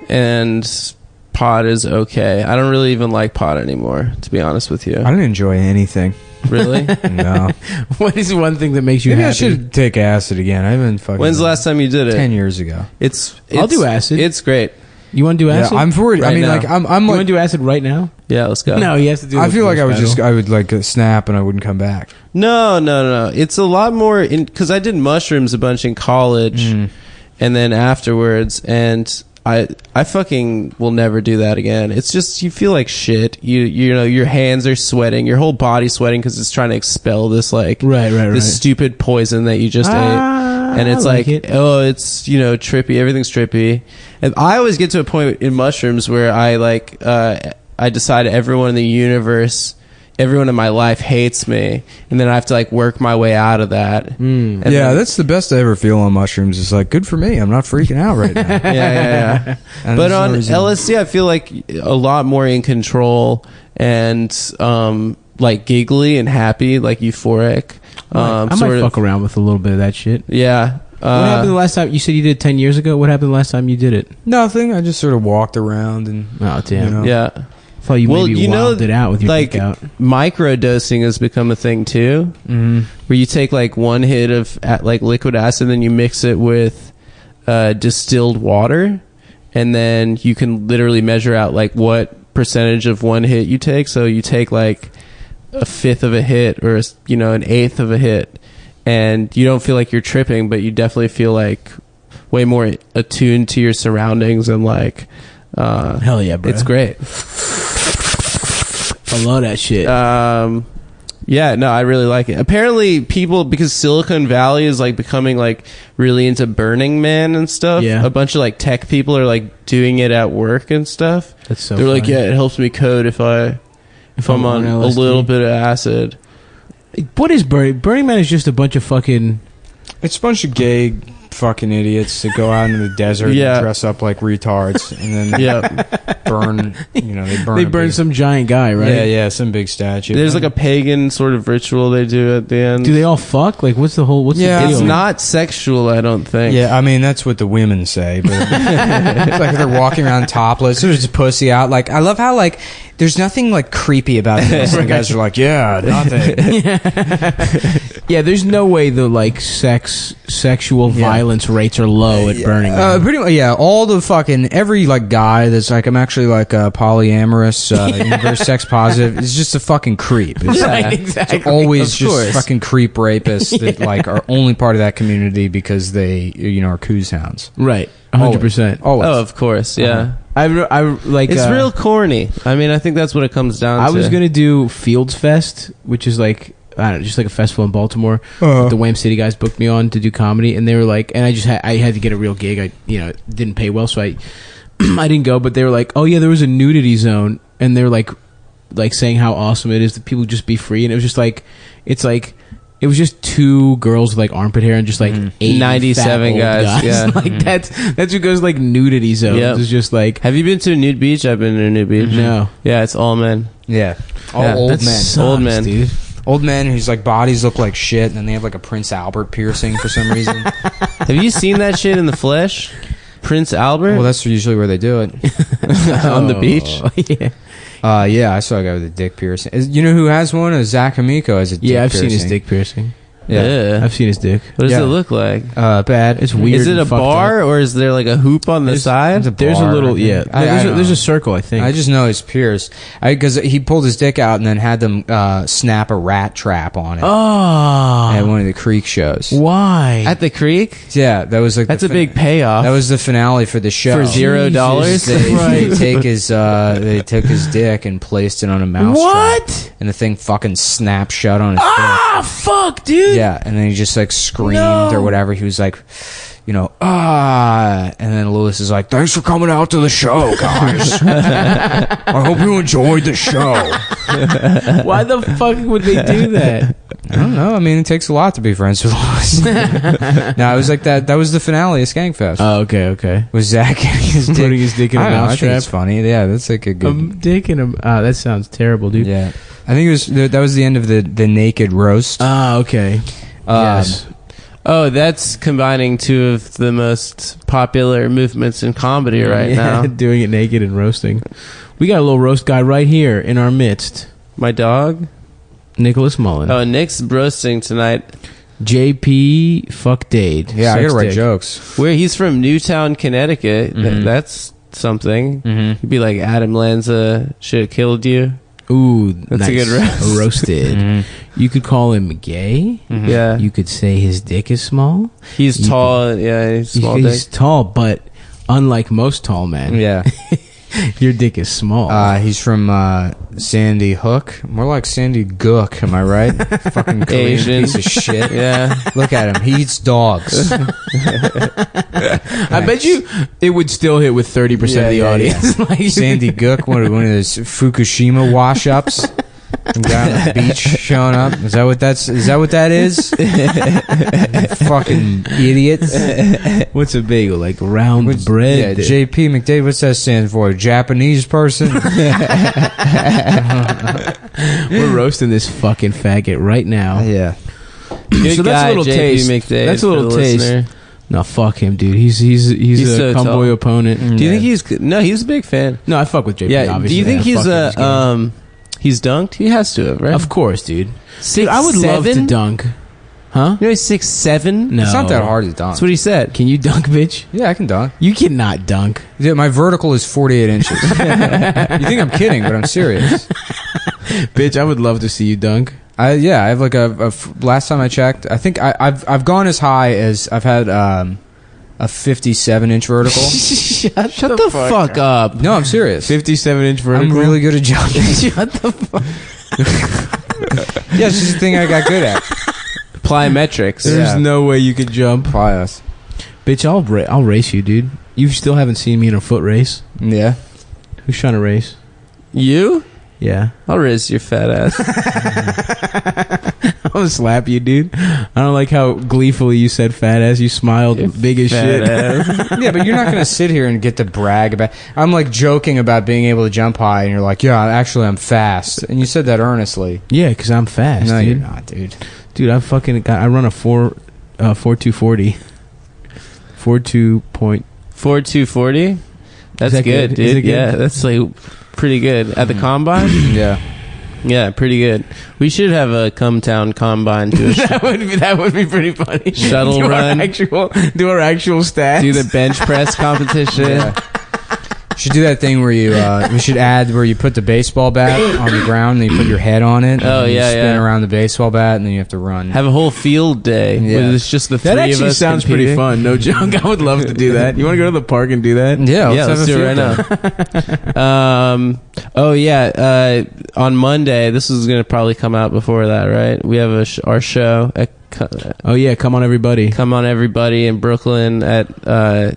and pot is okay. I don't really even like pot anymore, to be honest with you. I didn't enjoy anything. Really? No. What is one thing that makes you Maybe happy? I should take acid again. I haven't fucking. When's the last time you did it? 10 years ago. I'll do acid. It's great. You want to do acid? Yeah, I'm for it. I Right mean, now. like, I'm You like, want to do acid right now? Yeah, let's go. No, he has to do. I the feel like first battle. I would like snap and I wouldn't come back. No. It's a lot more because I did mushrooms a bunch in college, and then afterwards, and I fucking will never do that again. It's just you feel like shit. You know your hands are sweating, your whole body's sweating because it's trying to expel this like this stupid poison that you just ate. And it's I like like, it. oh, it's, trippy. Everything's trippy. And I always get to a point in mushrooms where I decide everyone in the universe, everyone in my life hates me. And then I have to like work my way out of that. And Yeah, then- that's the best I ever feel on mushrooms. It's like, good for me. I'm not freaking out right now. yeah. And But there's no on reason- LSD, I feel like a lot more in control and like giggly and happy, like euphoric. I might sort of- fuck around with a little bit of that shit. Yeah. What happened the last time? You said you did it 10 years ago. What happened the last time you did it? Nothing. I just sort of walked around and. Oh, damn. Yeah. I thought you maybe wilded it out with your like dick out. micro dosing has become a thing too, where you take like one hit of like liquid acid, then you mix it with distilled water, and then you can literally measure out like what percentage of one hit you take. So you take like a fifth of a hit or an eighth of a hit, and you don't feel like you're tripping, but you definitely feel like way more attuned to your surroundings and like hell yeah, bro. It's great. I love that shit. Yeah, no, I really like it. Apparently, people, because Silicon Valley is like becoming like really into Burning Man and stuff. Yeah. A bunch of like tech people are like doing it at work and stuff. That's so They're like, funny. yeah, it helps me code if I'm on a LSD. little bit of acid. What is Burning Man? Is just a bunch of fucking. It's a bunch of gay fucking idiots that go out into the desert Yeah. and dress up like retards and then Yeah. burn. You know, they burn. They a burn big- some giant guy, right? Yeah, yeah, some big statue. There's like a pagan sort of ritual they do at the end. Do they all fuck? Like, what's the whole? What's Yeah. the deal? It's not sexual, I don't think. Yeah, I mean that's what the women say, but it's like they're walking around topless. There's a pussy out. Like I love how like there's nothing like creepy about this. And the guys are like, yeah, nothing. Yeah, there's no way the like sexual violence rates are low at Burning Man. Pretty much, yeah. All the fucking every like guy that's like I'm actually like polyamorous, very sex positive is just a fucking creep. It's, Right, exactly. it's always Of just course. fucking creep rapists that like are only part of that community because they are coos hounds. Right, 100%. Always. Oh, of course, yeah. I like. It's real corny. I mean, I think that's what it comes down to. I was gonna do Fields Fest, which is like I don't know, just like a festival in Baltimore. The Wham City guys booked me on to do comedy, and they were like, and I had to get a real gig. I didn't pay well, so I I didn't go. But they were like, oh yeah, there was a nudity zone, and they're like saying how awesome it is that people just be free, and it was just like it was just two girls with like armpit hair and just like 97 guys, yeah. Like that's what goes like nudity zones. Yep. It's just like Have you been to a nude beach? I've been to a nude beach. No. Yeah, it's all men. Yeah, all Yeah, old that men. sucks, Old men. dude. Old men whose like bodies look like shit, and then they have like a Prince Albert piercing for some reason. Have you seen that shit in the flesh? Prince Albert? Well, that's usually where they do it. On the beach? Yeah. Yeah, I saw a guy with a dick piercing. You know who has one? Zach Amico has a dick Yeah, I've piercing. seen his dick piercing. Yeah. I've seen his dick. What does Yeah. it look like? Bad. It's weird. Is it and a fucked bar up. or is there like a hoop on the side? There's a bar, little, I think. yeah. I don't There's know. a circle, I think. I just know it's pierced. Because he pulled his dick out and then had them snap a rat trap on it at Oh, one of the Creek shows. why? At the creek? Yeah, that was like That's the a big payoff. That was the finale for the show. For $0? They take his they took his dick and placed it on a mouse trap, What? and the thing fucking snapped shut on his dick. Ah, fuck, dude. Yeah, and then he just like screamed or whatever. He was like, and then Lewis is like, "Thanks for coming out to the show, guys. I hope you enjoyed the show." Why the fuck would they do that? I don't know. I mean, it takes a lot to be friends with Lewis. No, it was like that. That was the finale of Skankfest. Oh, okay. Was Zach getting his dick? Putting his dick in a I don't know, I mouse think it's trap? funny. Yeah, that's like a good. Dick in a. That sounds terrible, dude. Yeah, I think it was that was the end of the naked roast. Ah, okay. Yes. Oh, that's combining two of the most popular movements in comedy right Yeah, now. doing it naked and roasting. We got a little roast guy right here in our midst. My dog? Nicholas Mullen. Oh, Nick's roasting tonight. JP fuck Dade. Yeah, I Sex gotta write dick. jokes. Where he's from Newtown, Connecticut. That's something. Mm-hmm. He'd be like, Adam Lanza should have killed you. Ooh, That's nice. a good roast. Roasted. Mm-hmm. You could call him gay. Yeah. You could say his dick is small. He's You tall. Yeah, he's small dick. He's tall, but unlike most tall men, Yeah. your dick is small. He's from Sandy Hook. More like Sandy Gook, am I right? Fucking Korean Asian. piece of shit. Yeah. Look at him. He eats dogs. I bet you it would still hit with 30% of the audience. Like, Sandy Gook, one of those Fukushima wash-ups. Some guy on the beach showing up. Is that what that is? Fucking idiots. What's a bagel? Like round bread? Yeah, JP McDade. What's that stand for? Japanese person? We're roasting this fucking faggot right now. Yeah. Good So that's guy, a little JP taste. McDade, That's a little for the taste. listener. No, fuck him, dude. He's a so cumboy tall. opponent. Do you think he's... No, he's a big fan. No, I fuck with JP. Yeah. obviously. Do you think I he's fuck with his game. he's dunked? He has to have, right? Of course, dude. Six, I would love to seven? dunk. Huh? You know he's 6'7"? No. It's not that hard to dunk. That's what he said. Can you dunk, bitch? Yeah, I can dunk. You cannot dunk. Yeah, my vertical is 48 inches. You think I'm kidding, but I'm serious. Bitch, I would love to see you dunk. I have like last time I checked, I think I've gone as high as I've had a 57-inch vertical. Shut the fuck up. No, I'm serious. 57-inch vertical. I'm really good at jumping. Shut the fuck. Yeah, it's just a thing I got good at. Plyometrics. There's no way you could jump. Apply us. Bitch, I'll race you, dude. You still haven't seen me in a foot race. Yeah. Who's trying to race? You? Yeah. I'll raise your fat ass. I'm gonna slap you, dude. I don't like how gleefully you said fat ass. You smiled big as fat shit. ass. Yeah, but you're not going to sit here and get to brag about. I'm like joking about being able to jump high, and you're like, yeah, actually, I'm fast. And you said that earnestly. Yeah, because I'm fast, No, dude. you're not, dude. Dude, I run a 4240. 4240? That's that good, good? Is dude. it good? Yeah, that's like pretty good. At the combine? Yeah. Yeah, pretty good. We should have a Cumtown combine to that would be pretty funny. Shuttle do run. Do our actual stats. Do the bench press competition. Yeah. Should do that thing where you we should add where you put the baseball bat on the ground and you put your head on it. And Oh, then you yeah, spin yeah. around the baseball bat and then you have to run. Have a whole field day. Yeah. Where it's just the three That of actually us sounds competing. pretty fun. No joke. I would love to do that. You want to go to the park and do that? Yeah, Yeah, let's do it right now. Oh yeah. On Monday, this is gonna probably come out before that, right? We have our show at Oh yeah, come on everybody. Come on everybody in Brooklyn at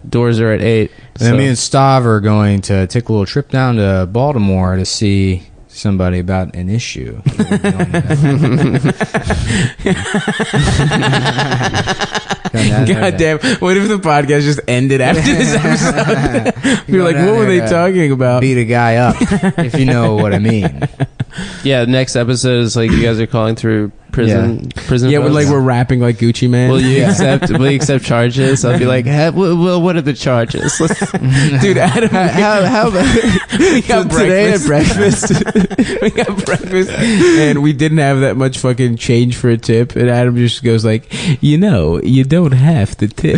doors are at 8. And then me and Stav are going to take a little trip down to Baltimore to see somebody about an issue. God damn. What if the podcast just ended after this episode? You're like, what were they talking about? Beat a guy up, if you know what I mean. Yeah, next episode is like you guys are calling through prison. Yeah, votes. we're rapping like Gucci Man. Will you accept? Will you accept charges? I'll be like, well, what are the charges? Dude, Adam, how we got today at breakfast. We got breakfast, and we didn't have that much fucking change for a tip. And Adam just goes like, you don't have to tip.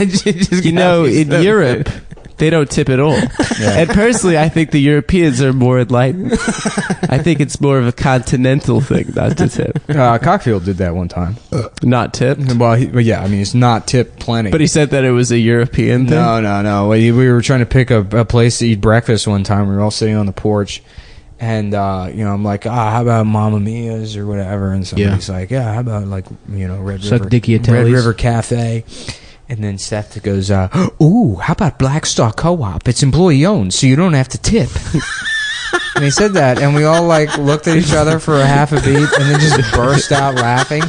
In Europe, they don't tip at all. Yeah. And personally, I think the Europeans are more enlightened. I think it's more of a continental thing not to tip. Cockfield did that one time. Not tip? Well, yeah, I mean, it's not tip plenty. But he said that it was a European thing? No. We were trying to pick a place to eat breakfast one time. We were all sitting on the porch. And, I'm like, how about Mamma Mia's or whatever? And somebody's like, how about, like, Red River Cafe? And then Seth goes, ooh, how about Black Star Co-op? It's employee-owned, so you don't have to tip. And he said that, and we all, like, looked at each other for a half a beat and then just burst out laughing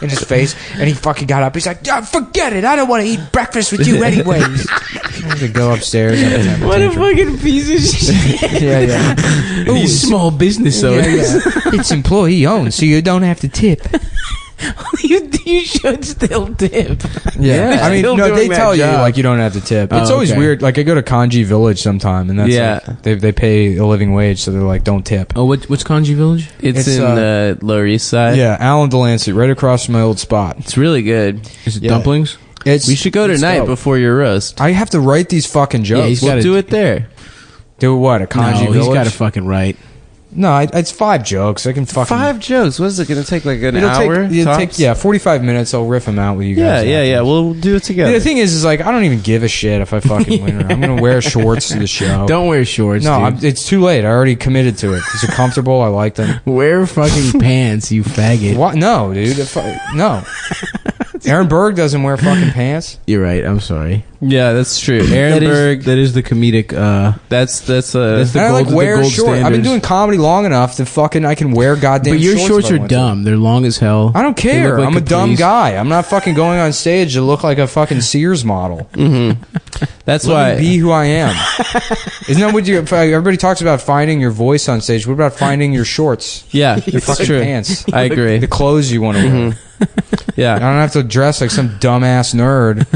in his face. And he fucking got up. He's like, forget it. I don't want to eat breakfast with you anyways. I had to go upstairs. What a fucking piece of shit. Yeah. Ooh, small business owners. Yeah. It's employee-owned, so you don't have to tip. You should still tip. Yeah, I mean, Still no, doing they that tell you job. like you don't have to tip. It's Oh, always okay. weird. Like I go to Kanji Village sometime, and that's like, they pay a living wage, so they're like, don't tip. Oh, what's Kanji Village? It's in the Lower East Side. Yeah, Allen Delancey, right across from my old spot. It's really good. Is it dumplings? We should go tonight before your roast. I have to write these fucking jokes. We'll do it there. Do what? A Kanji No, Village? he's got to fucking write. No, it's 5 jokes. I can fucking 5 jokes. What is it going to take? Like an It'll hour? take 45 minutes. I'll riff them out with you guys. Yeah. We'll do it together. The thing is like I don't even give a shit if I fucking win. I'm gonna wear shorts to the show. Don't wear shorts. No, dude. it's too late. I already committed to it. These are comfortable. I like them. Wear fucking pants, you faggot. What? No, dude. No. Aaron Berg doesn't wear fucking pants. You're right. I'm sorry. Yeah, that's true. Aaron Berg. That is the comedic. That's the And I like gold, wear the gold shorts. I've been standards. doing comedy long enough to fucking I can wear goddamn. But your shorts if I are want to. dumb. They're long as hell. I don't They care. look like I'm a dumb capris. guy. I'm not fucking going on stage to look like a fucking Sears model. Mm-hmm. That's Let why. me be who I am. Isn't that what you? Everybody talks about finding your voice on stage. What about finding your shorts? Yeah, Your it's fucking true. pants. I agree. The clothes you want to wear. Yeah. I don't have to dress like some dumbass nerd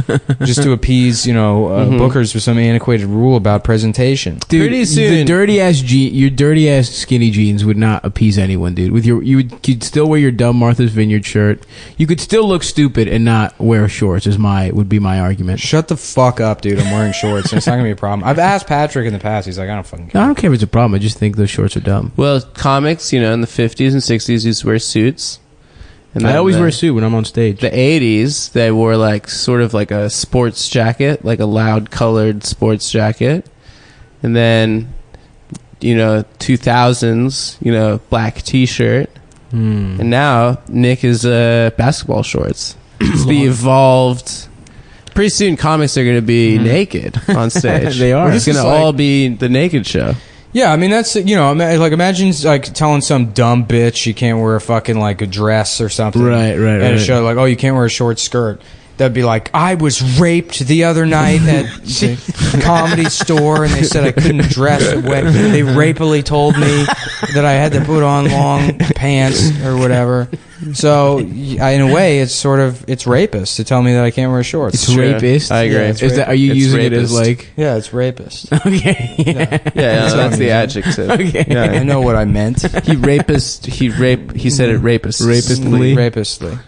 just to appease, bookers for some antiquated rule about presentation. Dude, Pretty soon- the dirty ass your dirty ass skinny jeans would not appease anyone, dude. With you'd still wear your dumb Martha's Vineyard shirt. You could still look stupid and not wear shorts. Would be my argument. Shut the fuck up, dude. I'm wearing shorts. And it's not gonna be a problem. I've asked Patrick in the past. He's like, I don't fucking care. No, I don't care if it's a problem. I just think those shorts are dumb. Well, comics, in the 50s and 60s used to wear suits. And I then always wear a suit when I'm on stage. The 80s, they wore like sort of like a sports jacket, like a loud colored sports jacket. And then, 2000s, black t-shirt. And now Nick is basketball shorts. It's the evolved. Pretty soon, comics are going to be naked on stage. They are. It's going to all be the naked show. Yeah, I mean that's like imagine like telling some dumb bitch you can't wear a fucking like a dress or something. Right. At a show like, oh, you can't wear a short skirt. That'd be like, I was raped the other night at the Comedy Store, and they said I couldn't dress the way. They rapily told me that I had to put on long pants or whatever. So, in a way, it's rapist to tell me that I can't wear shorts. It's rapist. I agree. Are you It's rapist. It rapist. as like? Yeah, it's rapist. Okay. Yeah, that's the adjective. Okay. Yeah. I know what I meant. He rapist. He said it rapist. Rapistly.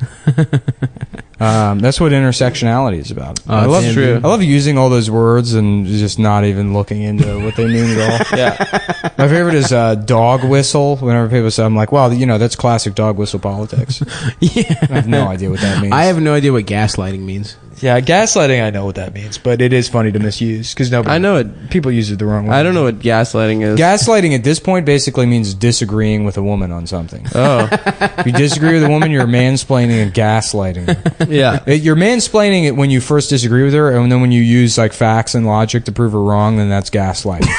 That's what intersectionality is about. Oh, I love that's true. I love using all those words and just not even looking into what they mean at all. Yeah. My favorite is dog whistle. Whenever people say, I'm like, wow, that's classic dog whistle politics. Yeah. I have no idea what that means. I have no idea what gaslighting means. Yeah, gaslighting, I know what that means, but it is funny to misuse because I know it. people use it the wrong way. I don't know what gaslighting is. Gaslighting at this point basically means disagreeing with a woman on something. Oh. If you disagree with a woman, you're mansplaining and gaslighting her. Yeah. You're mansplaining it when you first disagree with her, and then when you use like facts and logic to prove her wrong, then that's gaslighting.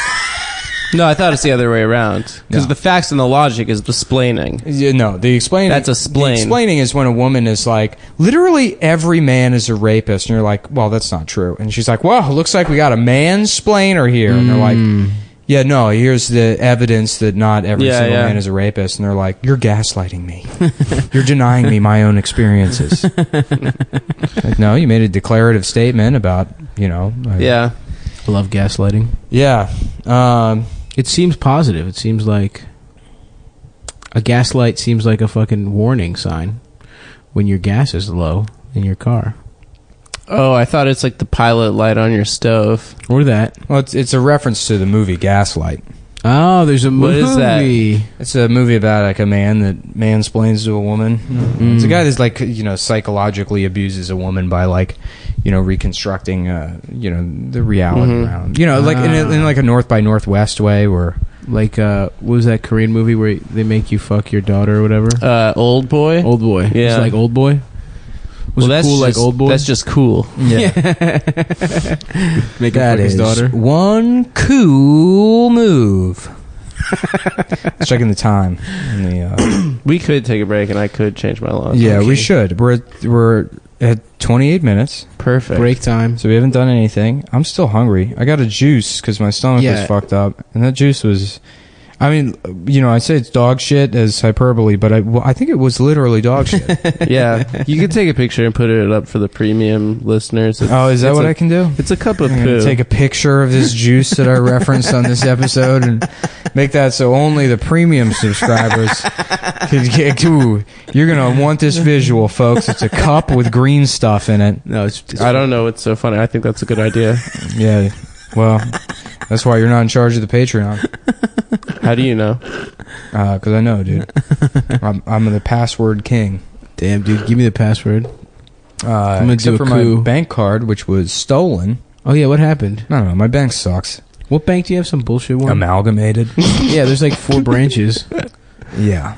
No, I thought it's the other way around. Because No. the facts and the logic is the splaining. Yeah, no, the explaining. That's a splain. The explaining is when a woman is like, literally every man is a rapist, and you're like, well, that's not true. And she's like, well, it looks like we got a mansplainer here, and they're like, yeah, no, here's the evidence that not every single man is a rapist, and they're like, you're gaslighting me. You're denying me my own experiences. Like, no, you made a declarative statement about, Yeah. I love gaslighting. Yeah. It seems positive. It seems like a gaslight seems like a fucking warning sign when your gas is low in your car. Oh, I thought it's like the pilot light on your stove. Or that. Well, it's a reference to the movie Gaslight. Oh, there's a movie. What is that? It's a movie about like a man that mansplains to a woman. It's a guy that's like psychologically abuses a woman by like reconstructing the reality around like in like a North by Northwest way where Like, what was that Korean movie where they make you fuck your daughter or whatever? Old Boy. Old Boy. Yeah. It's like Old Boy. Was it that's cool just, like Old Boy? That's just cool. yeah. Make him That fuck his is daughter. one cool move. Checking the time. In the, We could take a break, and I could change my laws. yeah, we should. We're at 28 minutes. Perfect. Break time. So we haven't done anything. I'm still hungry. I got a juice because my stomach Yeah. was fucked up, and that juice was. I mean, I say it's dog shit as hyperbole, but I think it was literally dog shit. Yeah, you could take a picture and put it up for the premium listeners. Oh, is that what I can do? It's a cup of I'm poo. gonna take a picture of this juice that I referenced on this episode and make that so only the premium subscribers can get. Ooh, you're gonna want this visual, folks. It's a cup with green stuff in it. No, it's I don't know what's so funny. I think that's a good idea. Yeah, well, that's why you're not in charge of the Patreon. How do you know? Because I know, dude. I'm the password king. Damn, dude, give me the password. I'm gonna Except do for a my coup. bank card, which was stolen. Oh yeah, what happened? I don't know. My bank sucks. What bank do you have? Some bullshit one? Amalgamated. Yeah, there's like 4 branches. Yeah.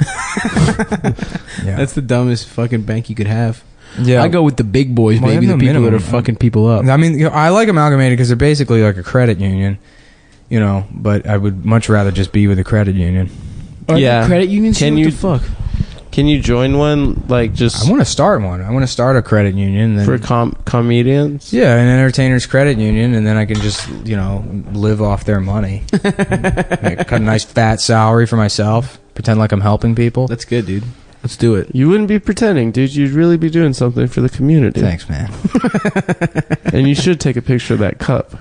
Yeah. That's the dumbest fucking bank you could have. Yeah. I go with the big boys, Well, they baby. have The no people that are minimum. fucking people up. I mean, I like Amalgamated because they're basically like a credit union, but I would much rather just be with a credit union. Yeah. Credit unions? Can What you- the fuck? Can you join one? Like just I want to start one. I want to start a credit union. Then, for comedians? yeah, an entertainers credit union, and then I can just, live off their money. Cut a nice fat salary for myself. Pretend like I'm helping people. That's good, dude. Let's do it. You wouldn't be pretending, dude. You'd really be doing something for the community. Thanks, man. And you should take a picture of that cup.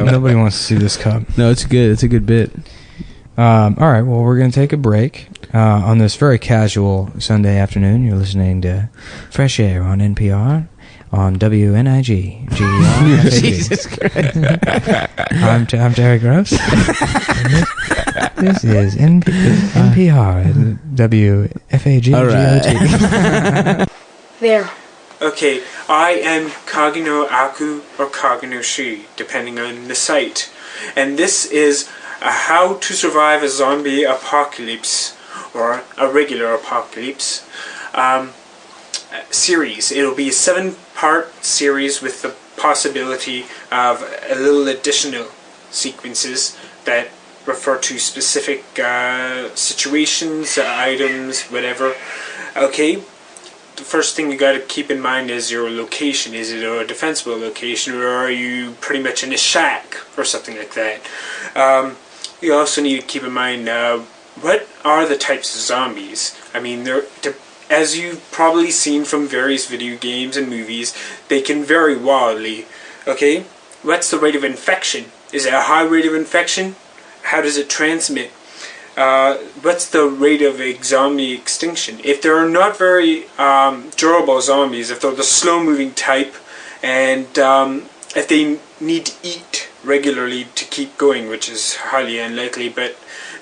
Nobody wants to see this cup. No, it's good. It's a good bit. All right, well, we're going to take a break on this very casual Sunday afternoon. You're listening to Fresh Air on NPR on WNIG. Jesus Christ. I'm Terry Gross. This is NPR, WFAG. All right. There. Okay, I am Kagino Aku or Kagino Shi, depending on the site. And this is a How to Survive a Zombie Apocalypse or a regular apocalypse series. It'll be a 7-part series with the possibility of a little additional sequences that refer to specific situations, items, whatever. Okay, the first thing you got to keep in mind is your location. Is it a defensible location, or are you pretty much in a shack or something like that? You also need to keep in mind what are the types of zombies. I mean, as you've probably seen from various video games and movies, they can vary wildly. Okay, what's the rate of infection? Is it a high rate of infection? How does it transmit? What's the rate of zombie extinction? If there are not very durable zombies, if they're the slow-moving type, and if they need to eat regularly to keep going, which is highly unlikely, but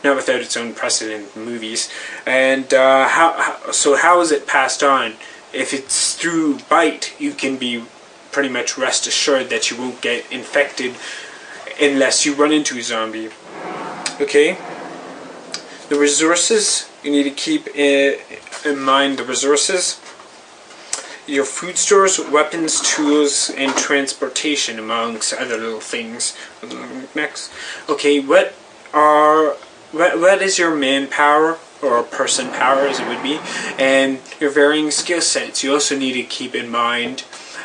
not without its own precedent in movies. And how is it passed on? If it's through bite, you can be pretty much rest assured that you won't get infected unless you run into a zombie. Okay? The resources, you need to keep in mind the resources. Your food stores, weapons, tools, and transportation, amongst other little things. Next. Okay, what is your manpower, or person power as it would be, and your varying skill sets. You also need to keep in mind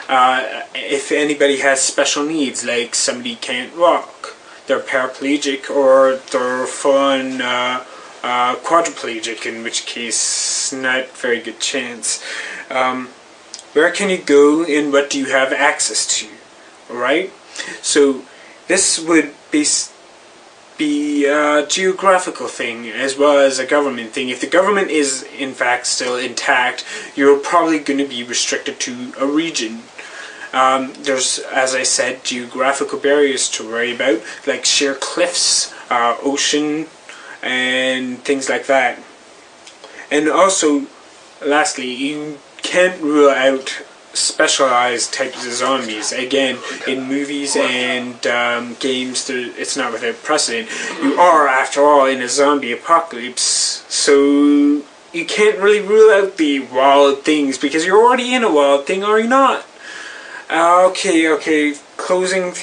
if anybody has special needs, like somebody can't walk, they're paraplegic, or they're full-on quadriplegic, in which case not very good chance. Where can you go, and what do you have access to? Alright? So this would be a geographical thing as well as a government thing. If the government is in fact still intact, you're probably going to be restricted to a region. There's, as I said, geographical barriers to worry about, like sheer cliffs, ocean, and things like that. And also, lastly, you can't rule out specialized types of zombies. Again, in movies and games, it's not without precedent. You are, after all, in a zombie apocalypse, so you can't really rule out the wild things, because you're already in a wild thing, are you not? Okay, closing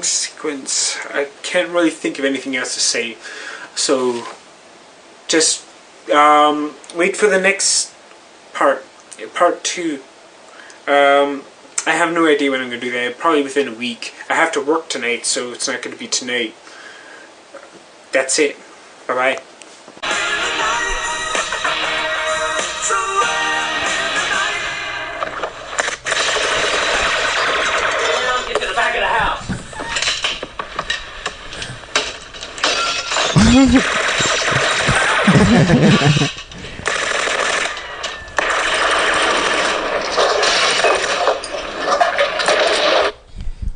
sequence. I can't really think of anything else to say, so just wait for the next part 2. I have no idea when I'm going to do that. Probably within a week. I have to work tonight, so it's not going to be tonight. That's it. Bye-bye. Get to the back of the house.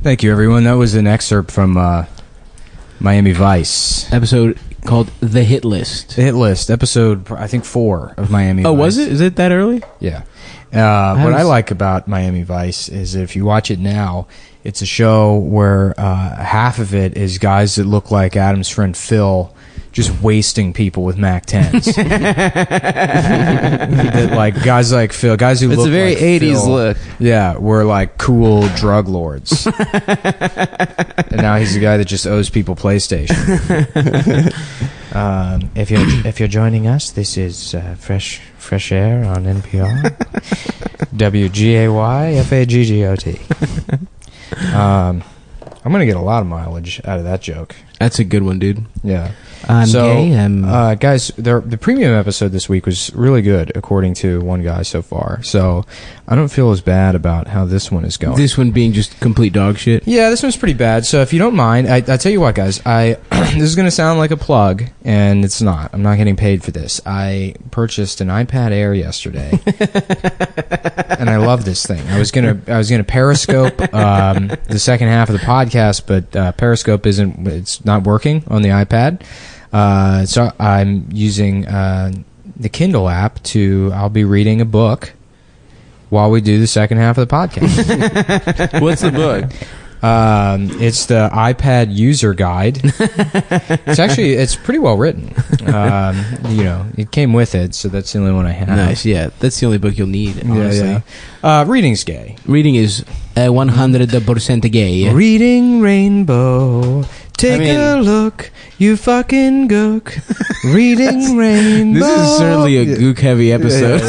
Thank you, everyone. That was an excerpt from Miami Vice. Episode called The Hit List. The Hit List, episode, I think, 4 of Miami Vice. Oh, was it? Is it that early? Yeah. What I like about Miami Vice is if you watch it now, it's a show where half of it is guys that look like Adam's friend Phil just wasting people with Mac 10s. Like guys like Phil, guys who It's look a very like 80s Phil, look. Yeah, were like cool drug lords. And now he's the guy that just owes people PlayStation. If you're joining us, this is fresh air on NPR. WGAYFAGGOT. I'm gonna get a lot of mileage out of that joke. That's a good one, dude. Yeah. I'm gay. Guys, the premium episode this week was really good, according to one guy so far. So I don't feel as bad about how this one is going. This one being just complete dog shit. Yeah, this one's pretty bad. So if you don't mind, I tell you what, guys, this is going to sound like a plug, and it's not. I'm not getting paid for this. I purchased an iPad Air yesterday, and I love this thing. I was gonna Periscope the second half of the podcast, but Periscope it's not working on the iPad. So I'm using the Kindle app I'll be reading a book while we do the second half of the podcast. What's the book? It's the iPad user guide. It's pretty well written. It came with it, so that's the only one I have. Nice, yeah. That's the only book you'll need, honestly. Yeah. Reading's gay. Reading is 100% gay. Reading Rainbow. Take a look, you fucking gook. Reading Rainbow. This is certainly a gook-heavy episode.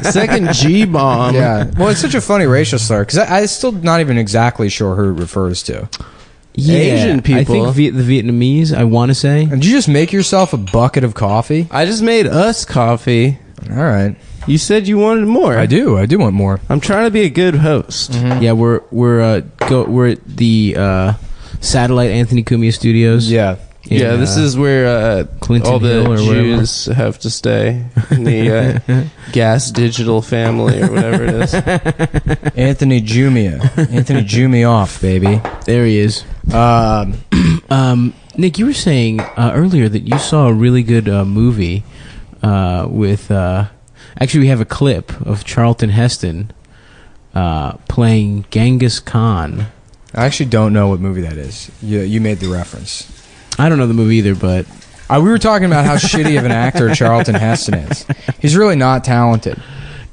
Second G-bomb. Yeah. Well, it's such a funny racial slur because I'm still not even exactly sure who it refers to. Yeah, Asian people. I think the Vietnamese, I want to say. Did you just make yourself a bucket of coffee? I just made us coffee. All right. You said you wanted more. I do want more. I'm trying to be a good host. Yeah, we're at the satellite Anthony Cumia Studios. Yeah. Yeah, this is where Clinton all the Hill or Jews have to stay in the Gas Digital family or whatever it is. Anthony Jumia. Anthony Jumia off, baby. There he is. Nick, you were saying earlier that you saw a really good movie with... actually, we have a clip of Charlton Heston playing Genghis Khan. I actually don't know what movie that is. You made the reference. I don't know the movie either, but... we were talking about how shitty of an actor Charlton Heston is. He's really not talented.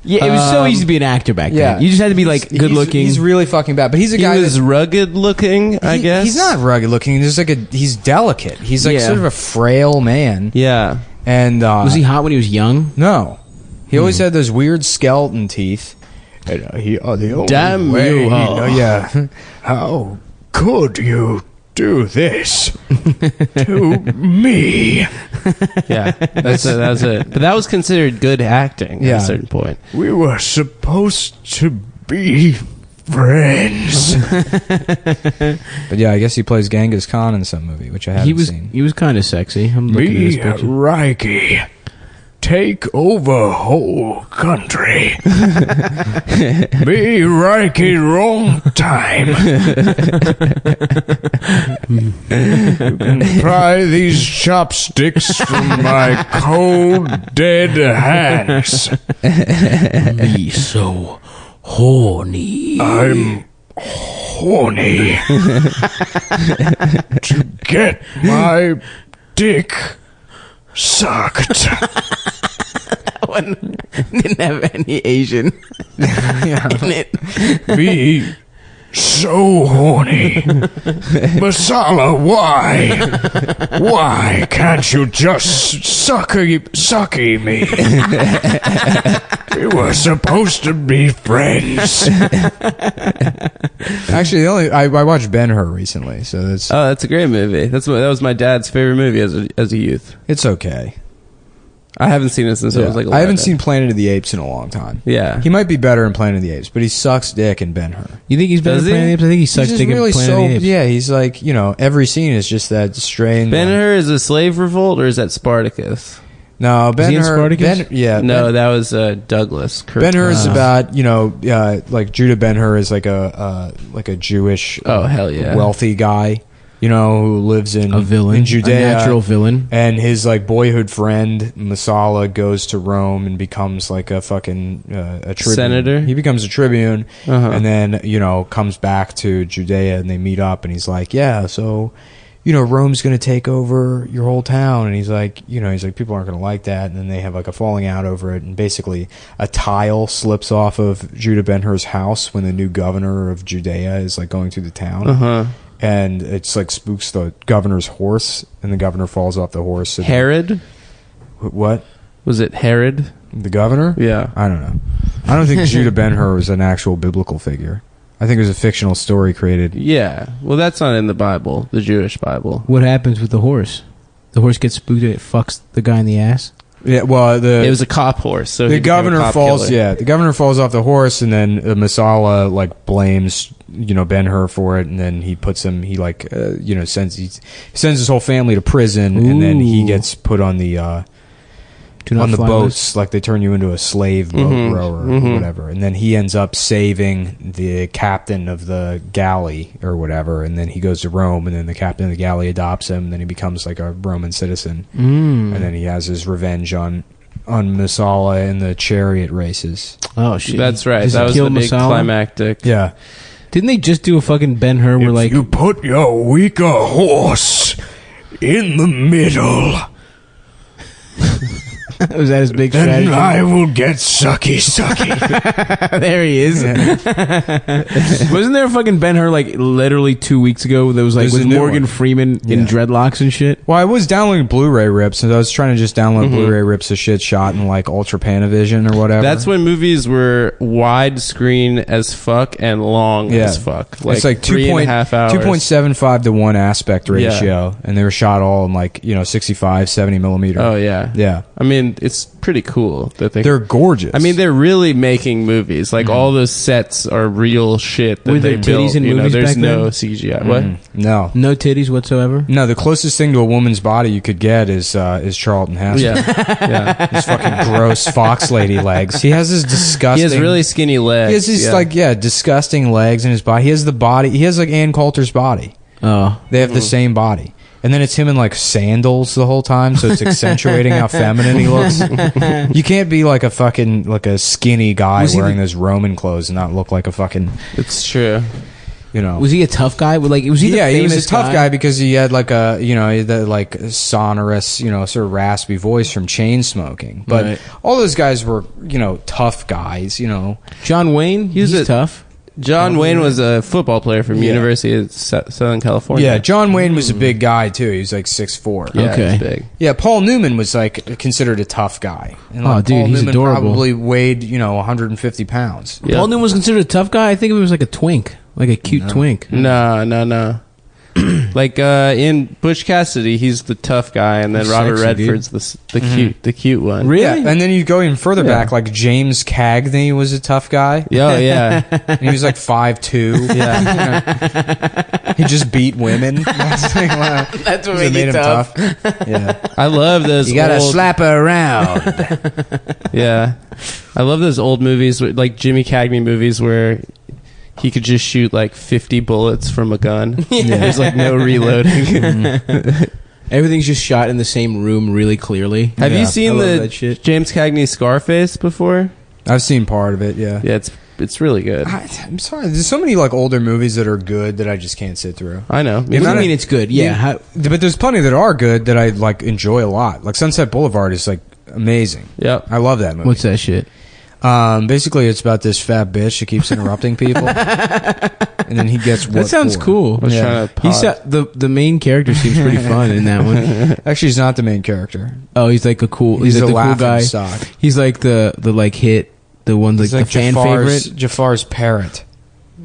Yeah, it was so easy to be an actor back then. You just had to be, like, good-looking. He's really fucking bad. But he's a guy He was rugged-looking, I guess. He's not rugged-looking. He's delicate. He's, like, sort of a frail man. Yeah. And was he hot when he was young? No. He always had those weird skeleton teeth. And, Damn you. Yeah. How could you do this to me? Yeah, that's it. But that was considered good acting at a certain point. We were supposed to be friends. But yeah, I guess he plays Genghis Khan in some movie, which I haven't seen. He was kind of sexy. I'm looking at this picture. Reiki. Take over whole country. Me Reiki wrong time. You can pry these chopsticks from my cold, dead hands. Me so horny. I'm horny to get my dick sucked. That one didn't have any Asian in it. Be so horny. Masala, why? Why can't you just sucky me? We were supposed to be friends. Actually, I watched Ben-Hur recently, so that's a great movie. That was my dad's favorite movie as a youth. It's okay. I haven't seen it since I was like 11. I haven't seen Planet of the Apes in a long time. Yeah. He might be better in Planet of the Apes, but he sucks dick in Ben-Hur. You think he's better in Planet of the Apes? I think he sucks dick in Planet of the Apes. Yeah, he's like, every scene is just that strange. Ben-Hur is a slave revolt, or is that Spartacus? No, Ben-Hur. No, that was Douglas. Ben-Hur is about like Judah Ben-Hur is like a Jewish hell yeah wealthy guy. Who lives in a villain, in Judea, a natural villain, and his like boyhood friend Masala goes to Rome and becomes like a fucking a tribune. Senator. He becomes a tribune, and then comes back to Judea, and they meet up, and he's like, yeah, so Rome's going to take over your whole town, and he's like, people aren't going to like that, and then they have like a falling out over it, and basically a tile slips off of Judah Ben-Hur's house when the new governor of Judea is like going through the town. And it's like spooks the governor's horse, and the governor falls off the horse. Herod? What? Was it Herod? The governor? Yeah. I don't know. I don't think Judah Ben-Hur was an actual biblical figure. I think it was a fictional story created. Yeah. Well, that's not in the Bible, the Jewish Bible. What happens with the horse? The horse gets spooked and it fucks the guy in the ass? Yeah, well, it was a cop horse. So the governor falls. Killer. Yeah, the governor falls off the horse, and then Masala like blames Ben-Hur for it, and then he puts him. He sends his whole family to prison, and then he gets put on the boats. Like they turn you into a slave boat rower or whatever, and then he ends up saving the captain of the galley or whatever, and then he goes to Rome, and then the captain of the galley adopts him, and then he becomes like a Roman citizen, and then he has his revenge on Masala in the chariot races. Oh shit, that's right. That was the big climactic. Yeah. Didn't they just do a fucking Ben-Hur where like you put your weaker horse in the middle, was that his big then strategy? I will get sucky. There he is. Wasn't there a fucking Ben-Hur like literally 2 weeks ago that was like There's with a new Morgan one. Freeman in dreadlocks and shit? Well, I was downloading Blu-ray rips, and I was trying to just download Blu-ray rips of shit shot in like Ultra Panavision or whatever. That's when movies were widescreen as fuck and long as fuck. It's like 3.5 hours. 2.75 to 1 aspect ratio, and they were shot all in like 65, 70 millimeter. Oh yeah, yeah. I mean, it's pretty cool that They're gorgeous. I mean, they're really making movies. Like all those sets are real shit. That Were they there built. titties in You know, movies there's back no then? CGI. What? No, No titties whatsoever. no. The closest thing to a woman's body you could get is Charlton Heston. Yeah, His fucking gross fox lady legs. He has his disgusting. He has really skinny legs. He has these disgusting legs in his body. He has the body. He has like Ann Coulter's body. Oh, They have the same body. And then it's him in like sandals the whole time, so it's accentuating how feminine he looks. You can't be like a skinny guy wearing those Roman clothes and not look like a fucking. It's true. You know. was he a tough guy? Like, was he? Yeah, the he was famous a tough guy because he had like a he had that like sonorous sort of raspy voice from chain smoking. But Right. all those guys were tough guys. John Wayne. He's tough. John Wayne was a football player from University of Southern California. Yeah, John Wayne was a big guy too. He was like 6'4". Yeah, Okay. he's big. Yeah, Paul Newman was like considered a tough guy. And, like, Oh, dude, Paul he's Newman adorable. Probably weighed 150 pounds. Yeah. Paul Newman was considered a tough guy. I think it was like a twink, like a cute twink. No. Like in Butch Cassidy, he's the tough guy, and then He's Robert sexy, Redford's the cute one. Really? Yeah, and then you go even further back, like James Cagney was a tough guy. Oh yeah. And he was like 5'2". Yeah. He just beat women. That's what made him tough. Yeah, I love those. you gotta old, slap her around. Yeah, I love those old movies, like Jimmy Cagney movies, where he could just shoot like 50 bullets from a gun. There's like no reloading. Everything's just shot in the same room really clearly. Have you I seen love the that shit. James Cagney Scarface before? I've seen part of it. Yeah. Yeah, it's really good. I'm sorry. There's so many like older movies that are good that I just can't sit through. I know. What do you mean it's good? Yeah. But there's plenty that are good that I like enjoy a lot. Like Sunset Boulevard is like amazing. Yeah, I love that movie. What's that shit? Basically, it's about this fat bitch that keeps interrupting people, and then he gets what That sounds for. cool. I was trying to He's the main character seems pretty fun in that one. Actually, he's not the main character. Oh, he's like a cool. He's like the the cool laughing guy. stock. He's like the like hit the one like He's the fan Jafar's, favorite. Jafar's parrot,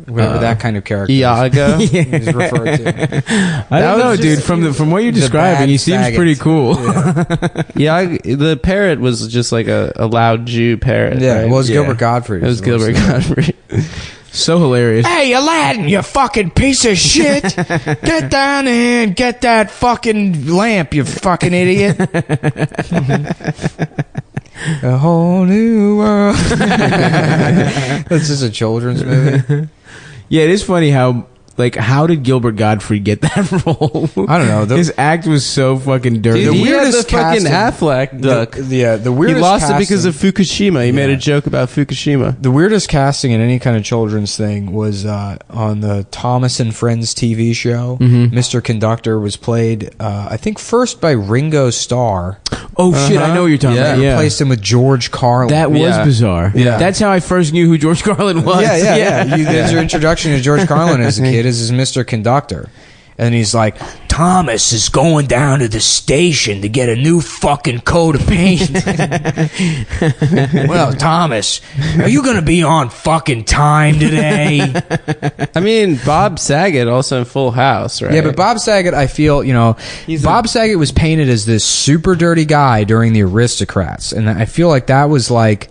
whatever that kind of character. Iago. Is. He's referred to. I don't know, was dude. just- From what you're the describing, bad he seems faggot. pretty cool. Yeah, the parrot was just like a loud Jew parrot. Yeah, right? well, it's Gilbert Gottfried. It was Gilbert Gottfried. So hilarious. Hey, Aladdin, you fucking piece of shit! Get down here and get that fucking lamp, you fucking idiot! A whole new world. That's just a children's movie. Yeah, it is funny how did Gilbert Gottfried get that role? I don't know. His act was so fucking dirty. Dude, The he had the weirdest fucking casting- Aflac duck. The He weirdest lost it because casting- of Fukushima. He made a joke about Fukushima. The weirdest casting in any kind of children's thing was on the Thomas and Friends TV show. Mr. Conductor was played, I think, first by Ringo Starr. Oh shit, I know what you're talking Yeah. about. Yeah. Replaced him with George Carlin. That was Yeah. bizarre. Yeah. That's how I first knew who George Carlin was. Yeah. That's your introduction to George Carlin as a kid. Is Mr. Conductor, and he's like, Thomas is going down to the station to get a new fucking coat of paint. Well, Thomas, are you gonna be on fucking time today? I mean, Bob Saget also in Full House, right? yeah, but Bob Saget, I feel, Bob Saget was painted as this super dirty guy during the Aristocrats, and I feel like that was like,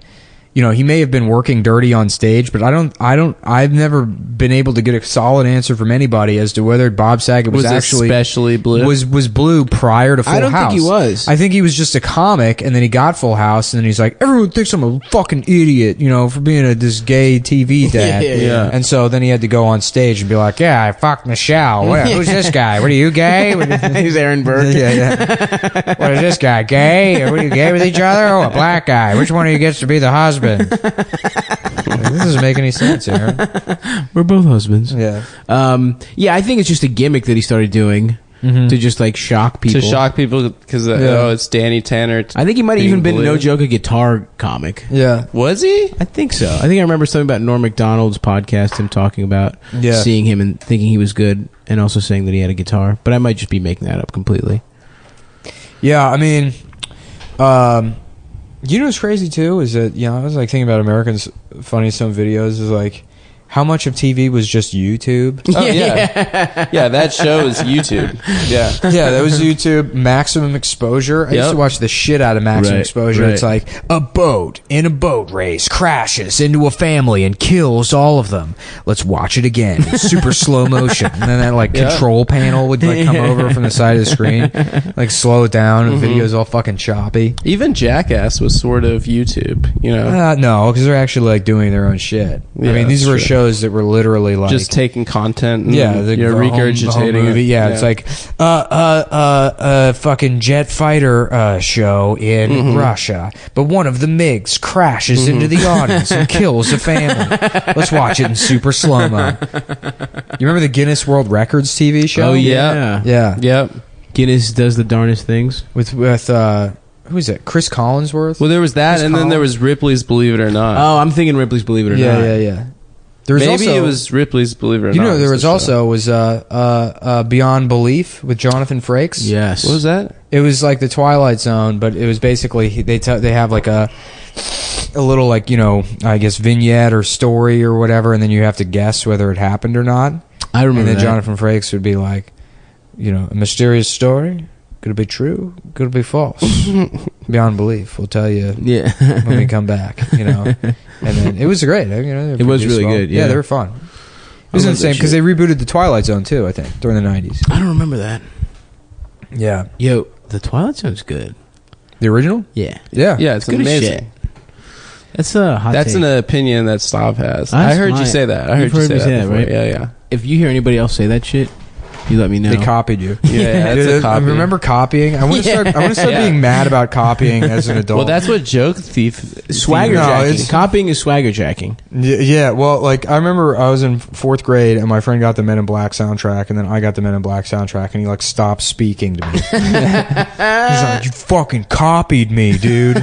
he may have been working dirty on stage, but I've never been able to get a solid answer from anybody as to whether Bob Saget was actually especially blue. was blue prior to Full House. I don't think he was. I think he was just a comic, and then he got Full House, and then he's like, everyone thinks I'm a fucking idiot, for being this gay TV dad. Yeah. And so then he had to go on stage and be like, yeah, I fucked Michelle. Who's this guy? What are you, gay? He's Aaron Burr. Yeah. What is this guy, gay? Are we gay with each other? Oh, a black guy. Which one of you gets to be the husband? husband. This doesn't make any sense, Aaron. We're both husbands. Yeah. Yeah, I think it's just a gimmick that he started doing to just like shock people. To shock people because it's Danny Tanner. I think he might have even been, no joke, a guitar comic. Yeah. Was he? I think so. I think I remember something about Norm Macdonald's podcast, him talking about seeing him and thinking he was good, and also saying that he had a guitar. But I might just be making that up completely. Yeah, I mean, you know what's crazy too is that, I was like thinking about Americans' Funniest Home Videos is like how much of TV was just YouTube. Oh, yeah, that show is YouTube. Yeah, that was YouTube. Maximum Exposure. I used to watch the shit out of Maximum Exposure. It's like a boat in a boat race crashes into a family and kills all of them. Let's watch it again. Super slow motion, and then that like control panel would like come over from the side of the screen, like slow it down, and the video's all fucking choppy. Even Jackass was sort of YouTube. No, because they're actually like doing their own shit. Yeah, I mean, these were shows that were literally like just taking content and regurgitating home movie. It's like fucking jet fighter show in Russia, but one of the MiGs crashes into the audience and kills a family. Let's watch it in super slow-mo. You remember the Guinness World Records TV show? Oh yeah. Yep. Guinness does the darnest things with who is it? Chris Collinsworth? Well, there was that, and then there was Ripley's Believe It or Not. Oh, I'm thinking Ripley's Believe It or Not. Yeah. There was Maybe also, it was Ripley's Believe It or Not. There was also Beyond Belief with Jonathan Frakes. Yes. What was that? It was like the Twilight Zone, but it was basically they have like a little like I guess vignette or story or whatever, and then you have to guess whether it happened or not. I remember. And then that. Jonathan Frakes would be like, a mysterious story. Could it be true? Could it be false? Beyond belief. We'll tell you when we come back. And then it was great. It was really good. Yeah, they were fun. It was insane because they rebooted the Twilight Zone too. I think during the 90s. I don't remember that. Yeah. Yo, the Twilight Zone's good. The original? Yeah. Yeah. Yeah, it's good amazing. as shit. That's a hot That's take. an opinion that Stav has. I heard you say that. I heard you say that before. Right? Yeah. If you hear anybody else say that shit, you let me know. They copied you. Yeah, that's a copy. I remember copying. I want to start. I want to start being mad about copying as an adult. Well, that's what Joke Thief swagger jacking. Copying is swagger jacking. Yeah. Well, like I remember I was in 4th grade and my friend got the Men in Black soundtrack, and then I got the Men in Black soundtrack, and he like stopped speaking to me. He's like, "You fucking copied me, dude."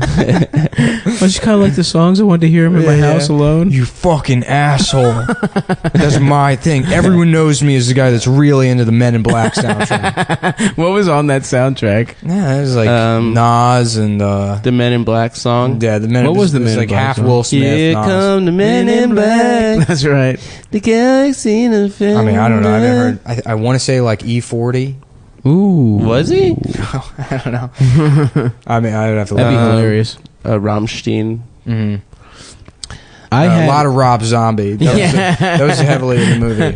I just kind of like the songs. I wanted to hear them in my house alone. You fucking asshole. That's my thing. Everyone knows me as the guy that's really into the Men in Black soundtrack. What was on that soundtrack? Yeah, it was like Nas and the Men in Black song. Yeah, the Men. What was the Men in like Black half song? Will Smith. Here Nas. come the Men in Black. That's right. The galaxy in the film. I mean, I don't know. I haven't heard. I want to say like E40. Ooh, was he? I don't know. I mean, I would have to. That'd be hilarious. Rammstein. Mm-hmm. I had a lot of Rob Zombie. That was heavily in the movie. When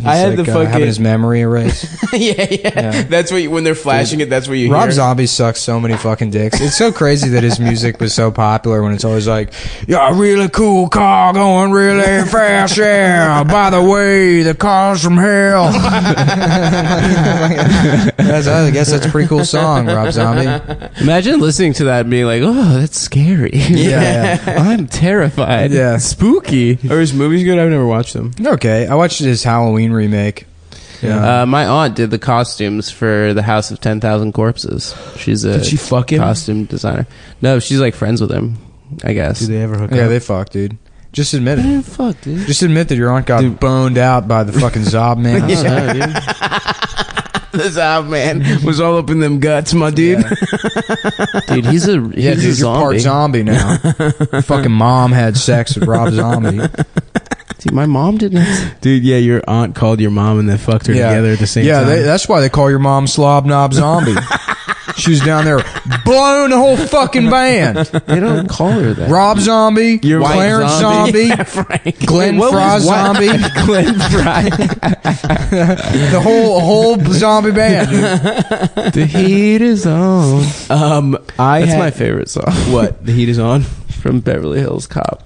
I had the fucking having his memory erased. yeah. That's what when they're flashing it. That's what you Rob hear. Zombie sucks so many fucking dicks. It's so crazy that his music was so popular when it's always like, "Yeah, really cool car going really fast. Yeah, by the way, the car's from hell." I guess that's a pretty cool song, Rob Zombie. Imagine listening to that and being like, "Oh, that's scary." Yeah. I'm terrified. Yeah. Spooky. Are his movies good? I've never watched them. Okay, I watched his Halloween remake. Yeah. My aunt did the costumes for the House of 10,000 Corpses. She's a Did she fuck him? costume designer. No, she's like friends with him, I guess. Do they ever hook Yeah, up? they fuck, dude. Just admit it. Man, fuck, dude. Just admit that your aunt got boned out by the fucking Zob man. Yeah, dude. The Zob man was all up in them guts, my dude. Dude, he's a Yeah, he's dude, a you're part zombie now. Your fucking mom had sex with Rob Zombie. Dude, my mom didn't. Dude, yeah, your aunt called your mom and they fucked her together at the same time. Yeah, that's why they call your mom Slob Knob Zombie. She was down there blowing the whole fucking band. They don't call her that. Rob Zombie, Clarence Zombie, Glenn Fry Zombie, Glenn Fry. the whole zombie band. Dude. The heat is on. That's my favorite song. What? The Heat is On? From Beverly Hills Cop.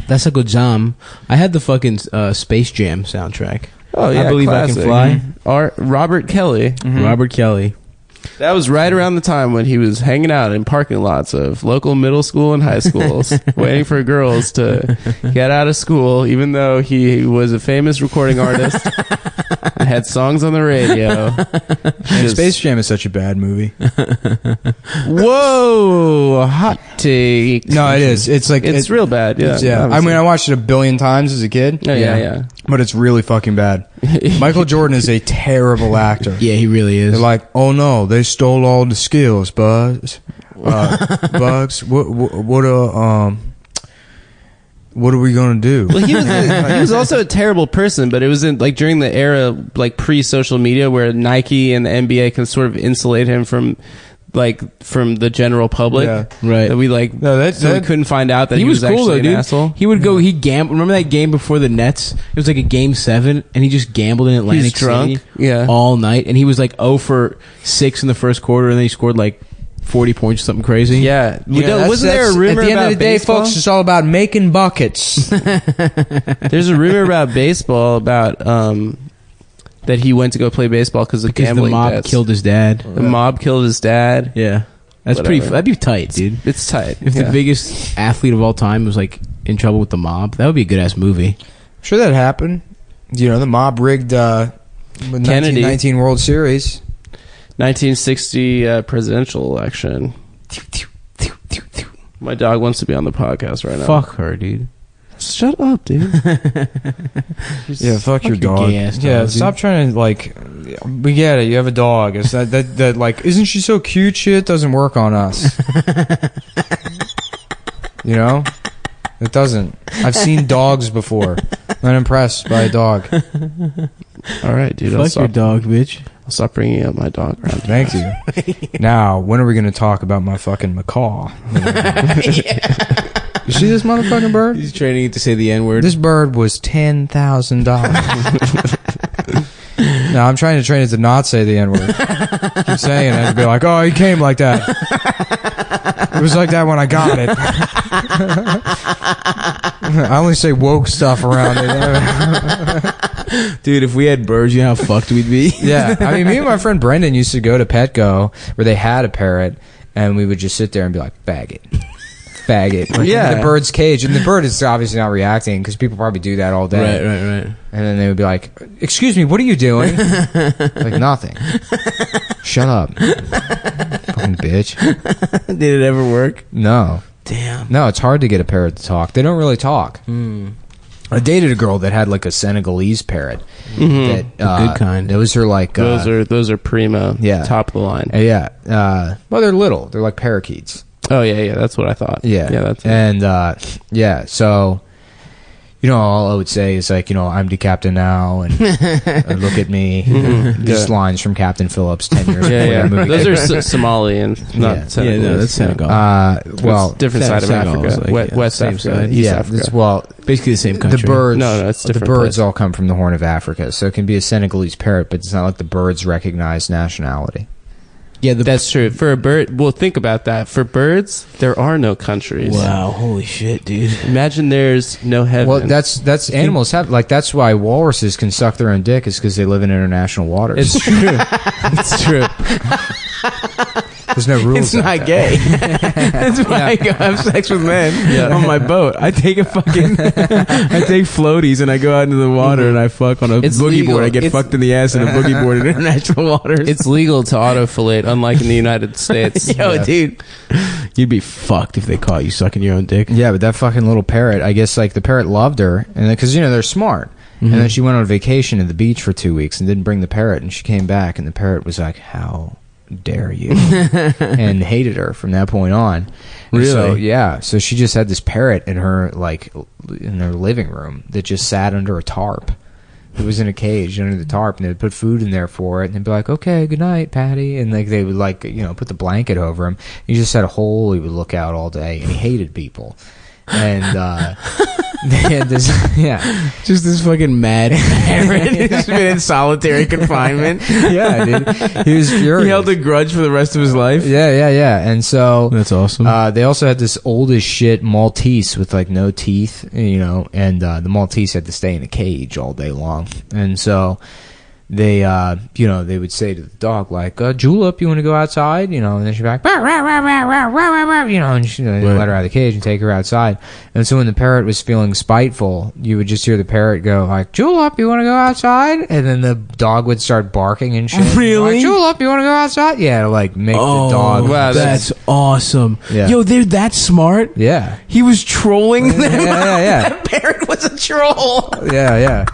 That's a good jam. I had the fucking Space Jam soundtrack. Oh yeah, I Believe I Can Fly. Robert Kelly. Robert Kelly. That was right around the time when he was hanging out in parking lots of local middle school and high schools, waiting for girls to get out of school, even though he was a famous recording artist, had songs on the radio. And Space Jam is such a bad movie. Whoa, hot take. No, it is. It's like it's real bad. Yeah, I mean, I watched it a billion times as a kid. Oh, yeah. But it's really fucking bad. Michael Jordan is a terrible actor. Yeah, he really is. They're like, oh no, they stole all the skills, Bugs. Bugs, what are we gonna do? Well, he was also a terrible person, but it was in like during the era like pre-social media where Nike and the NBA can sort of insulate him from the general public. Yeah. Right. That we we couldn't find out that he was cool actually though, an dude. asshole. He would go. He gambled. Remember that game before the Nets? It was like a game 7, and he just gambled in Atlantic drunk. City Yeah. all night, and he was like 0 for 6 in the first quarter, and then he scored like 40 points or something crazy. Yeah. You know, Wasn't there a rumor at the end about of the day, baseball? folks? It's all about making buckets. There's a rumor about baseball about that he went to go play baseball because of Because the gambling mob debts. killed his dad. The mob killed his dad. Yeah. That's Whatever. pretty. That'd be tight, dude. It's tight. If the biggest athlete of all time was like in trouble with the mob, that would be a good ass movie. Sure, that happened. You know, the mob rigged Kennedy 1919 World Series. 1960 presidential election. My dog wants to be on the podcast right now. Fuck her, dude. Shut up, dude. Yeah, fuck your your dog. gay-ass Yeah, dog, stop trying to like. We get it. You have a dog. It's that like. Isn't she so cute? Shit doesn't work on us. You know, it doesn't. I've seen dogs before. I'm impressed by a dog. All right, dude. Fuck your dog, bitch. I'll stop bringing up my dog around. Thank you. Now, when are we going to talk about my fucking macaw? You see this motherfucking bird? He's training it to say the N-word. This bird was $10,000. No, I'm trying to train it to not say the N-word. Keep saying it and be like, oh, he came like that. It was like that when I got it. I only say woke stuff around it. Dude, if we had birds, you know how fucked we'd be? Yeah. I mean, me and my friend Brendan used to go to Petco where they had a parrot, and we would just sit there and be like, faggot. Faggot. Like, Yeah. the bird's cage. And the bird is obviously not reacting because people probably do that all day. Right. And then they would be like, excuse me, what are you doing? Like, nothing. Shut up. Fucking bitch. Did it ever work? No. Damn. No, it's hard to get a parrot to talk. They don't really talk. I dated a girl that had like a Senegalese parrot. That, The good kind. Those are like... Those are primo. Yeah. Top of the line. Yeah. Well, they're little. They're like parakeets. Oh yeah. That's what I thought. Yeah. Yeah. That's And, yeah, so... You know, all I would say is like, you know, I'm the captain now, and look at me. Just Yeah. lines from Captain Phillips 10 years Yeah, before yeah. that movie. Those are Somali and not Yeah. Senegal. Yeah, no, that's Senegal. Well, different side of Senegal is Africa. like, yeah, West same Africa. side. East yeah, Africa. it's, well, Basically the same country. the birds. No, it's the different birds place. all come from the Horn of Africa, so it can be a Senegalese parrot, but it's not like the birds recognize nationality. Yeah, That's true. For a bird, well, think about that. For birds, there are no countries. Wow, holy shit, dude. Imagine there's no heaven. Well, that's animals have like that's why walruses can suck their own dick is because they live in international waters. It's true. It's true. There's no rules. It's not gay. That's why I go have sex with men on my boat. I take I take floaties and I go out into the water and I fuck on a It's boogie legal. board. I get It's- fucked in the ass in a boogie board in international waters. It's legal to autofillate, unlike in the United States. Yo, dude, you'd be fucked if they caught you sucking your own dick. Yeah, but that fucking little parrot, I guess like the parrot loved her, and because you know they're smart. And then she went on vacation at the beach for 2 weeks and didn't bring the parrot, and she came back and the parrot was like, "How dare you?" and hated her from that point on. And Really? So, yeah. So she just had this parrot in her living room that just sat under a tarp. It was in a cage under the tarp, and they'd put food in there for it, and they'd be like, "Okay, good night, Patty," and like they would put the blanket over him. He just had a hole he would look out all day, and he hated people. And They had this, just this fucking mad parrot who's been in solitary confinement. Yeah, dude. He was furious. He held a grudge for the rest of his life. Yeah. And so That's awesome. they also had this old as shit Maltese with like no teeth, and the Maltese had to stay in a cage all day long. And so they, they would say to the dog, like, Julep, you want to go outside? And then she'd be like, "Rah, rah, rah, rah, rah, rah, rah," and she'd let her out of the cage and take her outside. And so when the parrot was feeling spiteful, you would just hear the parrot go, like, "Julep, you want to go outside?" And then the dog would start barking and shit. Really? Like, "Julep, you want to go outside?" Yeah, to like make the dog. Wow, that's awesome. Yeah. Yo, they're that smart. Yeah. He was trolling them. Yeah. That parrot was a troll. Yeah.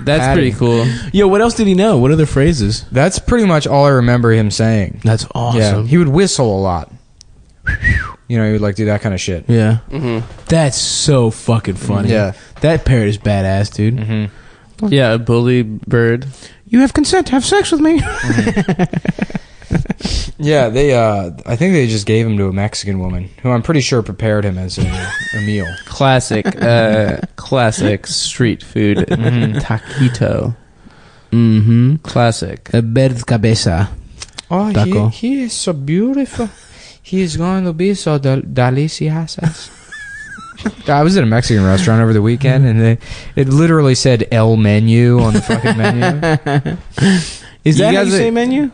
That's pretty cool. Yo, what else did he know? What other phrases? That's pretty much all I remember him saying. That's awesome. Yeah. He would whistle a lot. He would like do that kind of shit. Yeah. Mm-hmm. That's so fucking funny. Yeah. That parrot is badass, dude. Mm-hmm. Yeah, a bully bird. You have consent to have sex with me. Yeah, they. I think they just gave him to a Mexican woman who I'm pretty sure prepared him as a meal. Classic street food. Taquito. Mm-hmm. Classic. A bird's cabeza. Oh, Taco. he is so beautiful. He is going to be so delicious. I was at a Mexican restaurant over the weekend, and it literally said El Menu on the fucking menu. Is that how you say menu?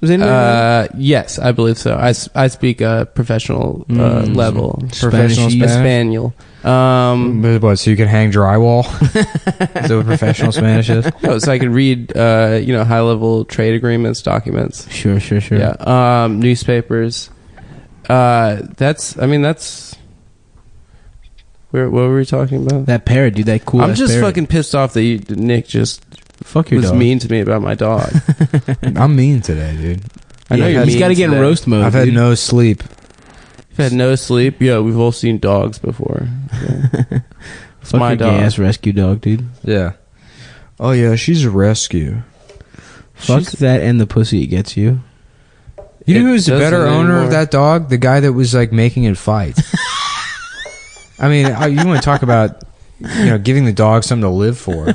Yes, I believe so. I speak professional level. Professional Spanish. What, so you can hang drywall? Is that what professional Spanish is? No, so I can read, high level trade agreements, documents. Sure. Yeah. Newspapers. That's. What were we talking about? That parrot, dude. That cool. I'm just parrot. fucking pissed off that Nick just fuck your was dog. mean to me about my dog. I'm mean today, dude. I know he's got to get in roast mode. I've had no sleep. You've had no sleep. Yeah, we've all seen dogs before. Yeah. It's Fuck my your dog. gay-ass rescue dog, dude. Yeah. Oh yeah, she's a rescue. Fuck that and the pussy it gets you. You know It who's the doesn't better owner anymore. of that dog? The guy that was like making it fight. I mean, you want to talk about giving the dog something to live for?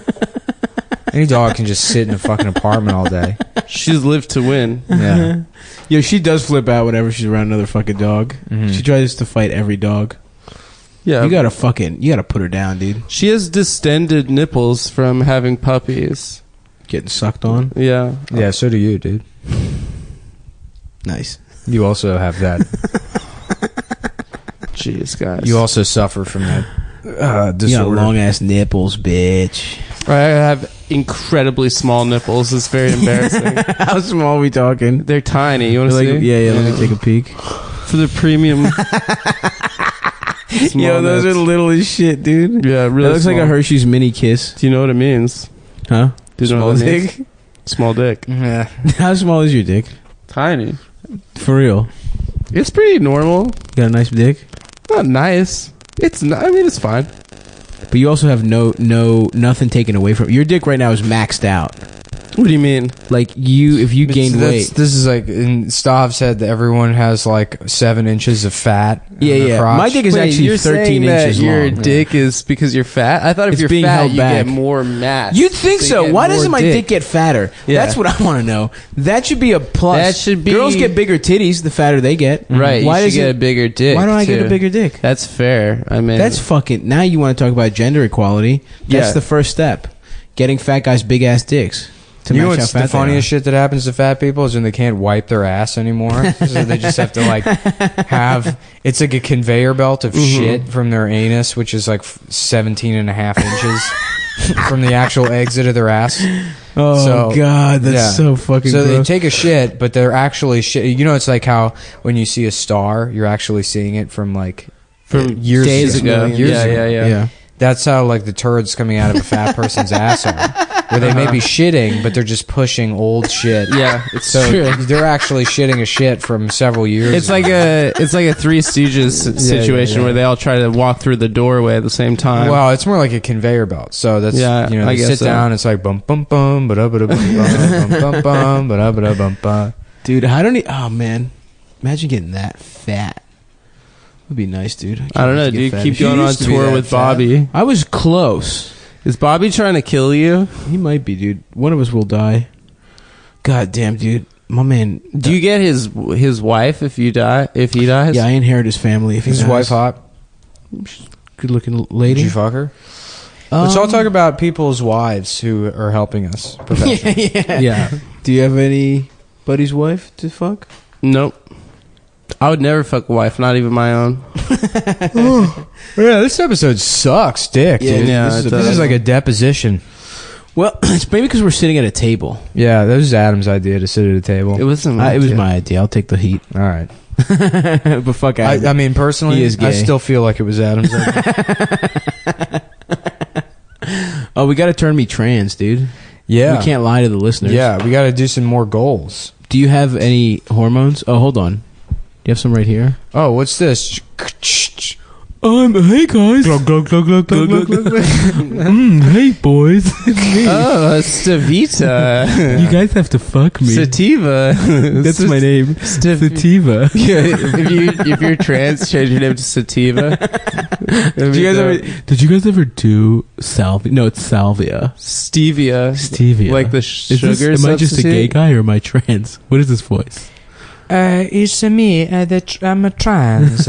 Any dog can just sit in a fucking apartment all day. She's lived to win. Yeah. Yo, she does flip out whenever she's around another fucking dog. Mhm. She tries to fight every dog. Yeah. You gotta put her down, dude. She has distended nipples from having puppies. Getting sucked on. Yeah. Yeah, so do you, dude. Nice. You also have that. Jeez, guys. You also suffer from that You got disorder. long ass nipples, bitch. I have incredibly small nipples. It's very embarrassing. How small are we talking? They're tiny. You want to see? Yeah, let me take a peek. For the premium. Yo, those are little as shit, dude. Yeah, really. That looks like a Hershey's mini kiss. Do you know what it means? Huh? Do you know Small what it means? dick? Small dick. Yeah. How small is your dick? Tiny. For real? It's pretty normal. You got a nice dick? Not nice. It's not, it's fine. But you also have nothing taken away from your dick right now is maxed out. What do you mean? Like if you gained weight. This is like, Stav said that everyone has like 7 inches of fat. in their crotch. My dick is actually you're 13 saying inches that your long. dick is because you're fat? I thought if It's you're being fat, held you back. get more mass. You'd think you so. get Why more doesn't my dick get fatter? Yeah. That's what I want to know. That should be a plus. That should be- Girls get bigger titties the fatter they get. Right. Why you does should get it- a bigger dick. Why don't I get too. a bigger dick? That's fair. I mean, That's fucking. Now you want to talk about gender equality? That's Yeah. the first step. Getting fat guys big ass dicks. To You know match what's how fat the they are. funniest shit that happens to fat people is when they can't wipe their ass anymore. So they just have to like have, it's like a conveyor belt of shit from their anus, which is like 17 and a half inches from the actual exit of their ass. Oh So, god, that's yeah. so fucking. So they gross. take a shit, but they're actually shit. You know, it's like how when you see a star, you're actually seeing it from like From years days ago. Years Yeah, ago. yeah. That's how like the turds coming out of a fat person's ass are. Where they may be shitting, but they're just pushing old shit. Yeah, it's So true. they're actually shitting a shit from several years It's ago. like a Three Stooges situation yeah. where they all try to walk through the doorway at the same time. Well, it's more like a conveyor belt. So that's Yeah, you know, I they guess sit so. down. It's like bum bum bum ba da ba da bum bum bum bum ba da ba da bum bum. Dude, how don't he? Oh man, imagine getting that fat. Would be nice, dude. I don't know, dude. Keep going on tour with Bobby. I was close. Is Bobby trying to kill you? He might be, dude. One of us will die. God damn, dude. My man. Do you get his wife if you die? If he dies? Yeah, I inherit his family. If Is his wife hot? Good looking lady. Did you fuck her? Let's all talk about people's wives who are helping us. Yeah. Do you have anybody's wife to fuck? Nope. I would never fuck a wife, not even my own. Yeah, this episode sucks, dick. Yeah, dude. yeah, This it is does. like a deposition. Well, it's maybe because we're sitting at a table. Yeah, that was Adam's idea to sit at a table. It wasn't. It was my idea. I'll take the heat. All right. But fuck Adam. I mean, personally, He is gay. I still feel like it was Adam's idea. Oh, we got to turn me trans, dude. Yeah. We can't lie to the listeners. Yeah, we got to do some more goals. Do you have any hormones? Oh, hold on. Do you have some right here? Oh, what's this? Hey guys. Glug, glug, glug, glug, glug, glug, glug. Hey boys. Oh, Stavita. You guys have to fuck me. Sativa. That's my name. Sativa. Yeah, if you're trans, change your name to Sativa. Did you guys ever do salvia? No, it's salvia. Stevia. Stevia. Like the Is sugar this, am I just a gay substitute? guy or am I trans? What is this voice? It's me. I'm a trans.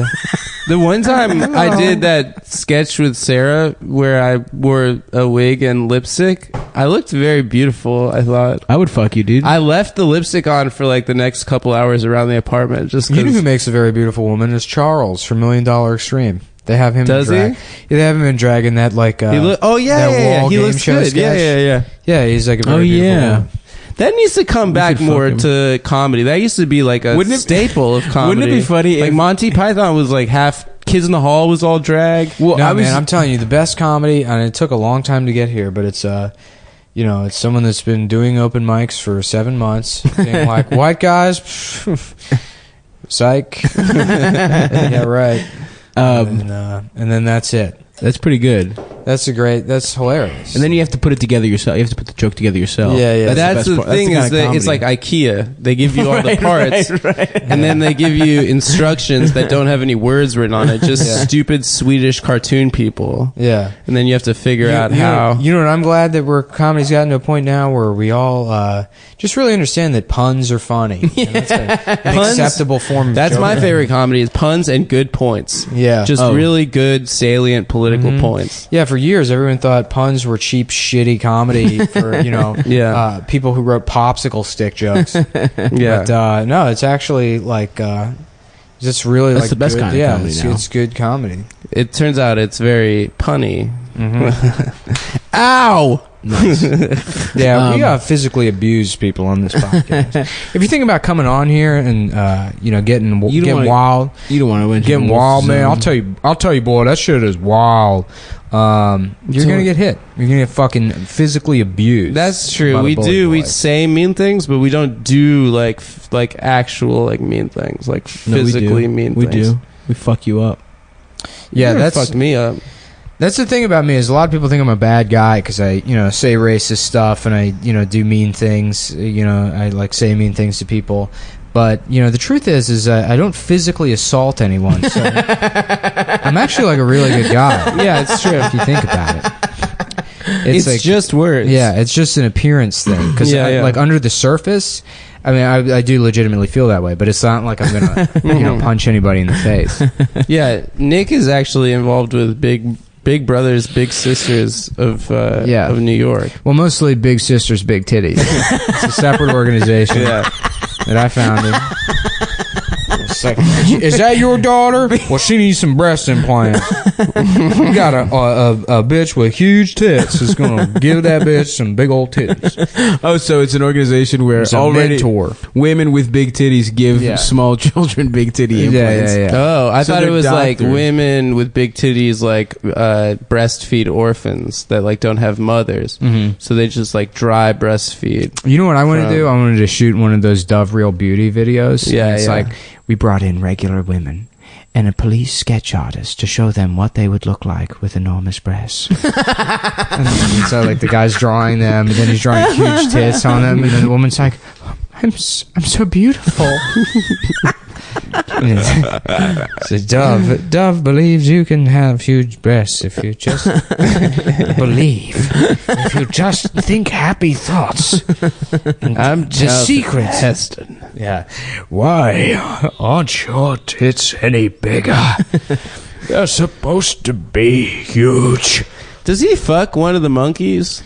The one time I did that sketch with Sarah where I wore a wig and lipstick, I looked very beautiful, I thought. I would fuck you, dude. I left the lipstick on for like the next couple hours around the apartment just You know because. who makes a very beautiful woman is Charles from $1 Million Extreme. They have him. Does in drag. he? Yeah, they have him in drag in that like. Oh yeah, that yeah, wall he game looks show good. sketch. Yeah. Yeah, he's like a very beautiful woman. That needs to come back should more fuck him. to comedy. That used to be like a Wouldn't it- staple of comedy. Wouldn't it be funny Like if- Monty Python was like half Kids in the Hall was all drag. Well, No, I was. man, I'm telling you, the best comedy, and it took a long time to get here, but it's it's someone that's been doing open mics for 7 months, being like, white guys, psych, yeah, right, and then that's it. That's pretty good. That's hilarious. And then you have to put it together yourself. You have to put the joke together yourself. Yeah. That's the best part. thing That's is the kind that of it's like comedy. IKEA. They give you all the parts, right. and then they give you instructions that don't have any words written on it. Just Yeah. stupid Swedish cartoon people. Yeah. And then you have to figure out you how. know what? I'm glad that comedy's gotten to a point now where we all just really understand that puns are funny. And that's an Puns- acceptable form of That's my joke. favorite comedy is puns and good points. Yeah. Just Oh. really good salient political points. Yeah, for years everyone thought puns were cheap, shitty comedy for Yeah. people who wrote popsicle stick jokes. Yeah. But no, it's actually like it's really That's like the best good, kind of yeah, comedy now. it's good comedy. It turns out it's very punny. Ow! Nice. Yeah, we physically abuse people on this podcast. If you think about coming on here and getting wild, You don't want to win. getting wild, man. I'll tell you, boy, that shit is wild. You're gonna get hit. You're gonna get fucking physically abused. That's true. by the We bully do. We boy. say mean things, but we don't do like actual like mean things, like physically mean We things. do. We fuck you up. Yeah, You never that's fucked me up. That's the thing about me is a lot of people think I'm a bad guy because I say racist stuff and I do mean things. I like say mean things to people. But the truth is I don't physically assault anyone. So I'm actually like a really good guy. Yeah, it's true. If you think about it, It's like, just words. yeah, it's just an appearance thing. Because Yeah. like under the surface, I mean, I do legitimately feel that way. But it's not like I'm gonna punch anybody in the face. Yeah, Nick is actually involved with Big Brothers, Big Sisters of New York. Well, mostly Big Sisters, Big Titties. It's a separate organization Yeah. that I founded. Is that your daughter? Well, she needs some breast implants. You got a bitch with huge tits who's gonna give that bitch some big old titties. Oh, so it's an organization where It's a already mentor. women with big titties give Yeah. small children big titty implants. Yeah. Oh, I So thought it they're was like doctors. women with big titties, like breastfeed orphans that like don't have mothers, so they just like dry breastfeed. You know what I wanted to From- do? I wanted to shoot one of those Dove Real Beauty videos. Yeah, And it's yeah. like we brought in regular women and a police sketch artist to show them what they would look like with enormous breasts. And so like the guy's drawing them, and then he's drawing huge tits on them, and then the woman's like, "Oh, I'm so beautiful. So Dove believes you can have huge breasts if you just believe. If you just think happy thoughts. I'm the secret. Heston. Yeah. Why aren't your tits any bigger? They're supposed to be huge. Does he fuck one of the monkeys?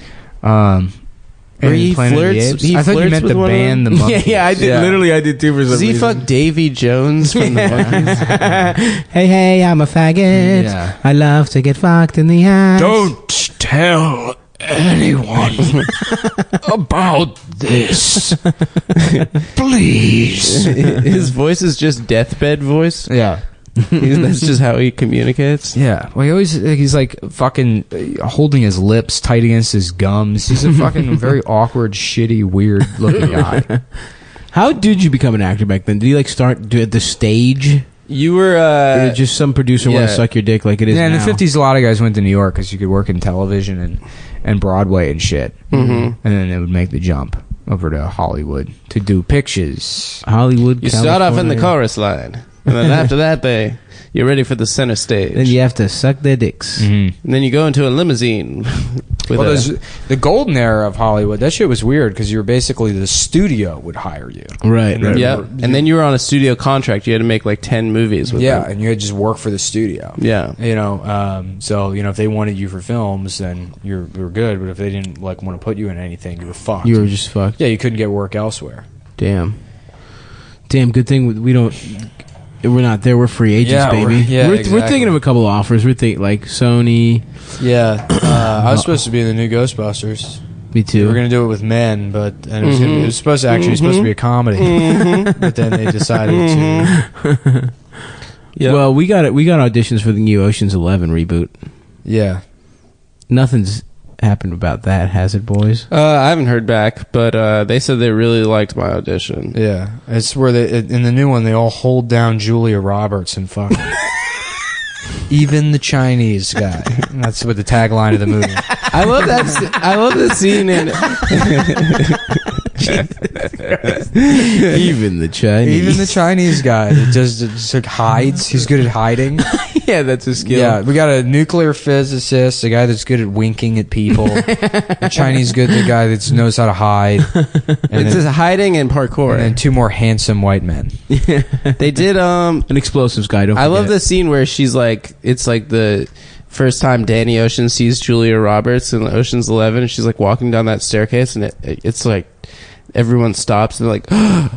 Or he Planet of the flirts. Apes? He I thought you flirts meant with the one of band, the them? Monkees. I did. Literally, I did too for some Does he reason. fuck Davy Jones from the Monkees? Hey, I'm a faggot. Yeah. I love to get fucked in the ass. Don't tell anyone about this. Please. His voice is just deathbed voice. Yeah. That's just how he communicates. Yeah. Well, he's like fucking holding his lips tight against his gums. He's a fucking very awkward, shitty, weird looking guy. How did you become an actor back then? Did you like start at the stage? You were Or did just some producer want yeah. to suck your dick like it is Yeah, in now? the 50s, a lot of guys went to New York because you could work in television and Broadway and shit. Mhm. And then they would make the jump over to Hollywood to do pictures. Hollywood, You start off in the California. chorus line, and then after that, you're ready for the center stage. Then you have to suck their dicks. Mm-hmm. And then you go into a limousine. With Well, a, there's the golden era of Hollywood. That shit was weird because you were basically the studio would hire you. Right, And right. then- yeah, and then you were on a studio contract. You had to make like 10 movies with Yeah, them. and you had to just work for the studio. Yeah. So if they wanted you for films, then you were good. But if they didn't want to put you in anything, you were fucked. You were just fucked. Yeah, you couldn't get work elsewhere. Damn. Good thing we don't. We're not there. We're free agents, Yeah, baby. we're We're thinking of a couple offers. We're thinking like Sony. Yeah, I was supposed to be in the new Ghostbusters. Me too. We were gonna do it with men, but it was supposed to be a comedy, but then they decided to. Yep. Well, we got auditions for the new Ocean's 11 reboot. Yeah, Nothing's happened about that, has it, boys? I haven't heard back, but they said they really liked my audition. yeah. It's where in the new one they all hold down Julia Roberts and fuck. Even the Chinese guy. And that's what the tagline of the movie. I love that. I love the scene in. Even the Chinese. Even the Chinese guy that just like hides. He's good at hiding. Yeah, that's his skill. Yeah, we got a nuclear physicist, a guy that's good at winking at people. The Chinese good, the guy that knows how to hide. And It's just hiding and parkour. and then two more handsome white men. They did An explosives guy. Don't I love forget. the scene where she's like, it's like the first time Danny Ocean sees Julia Roberts in Ocean's 11, and she's like walking down that staircase, and it's like everyone stops and they're like,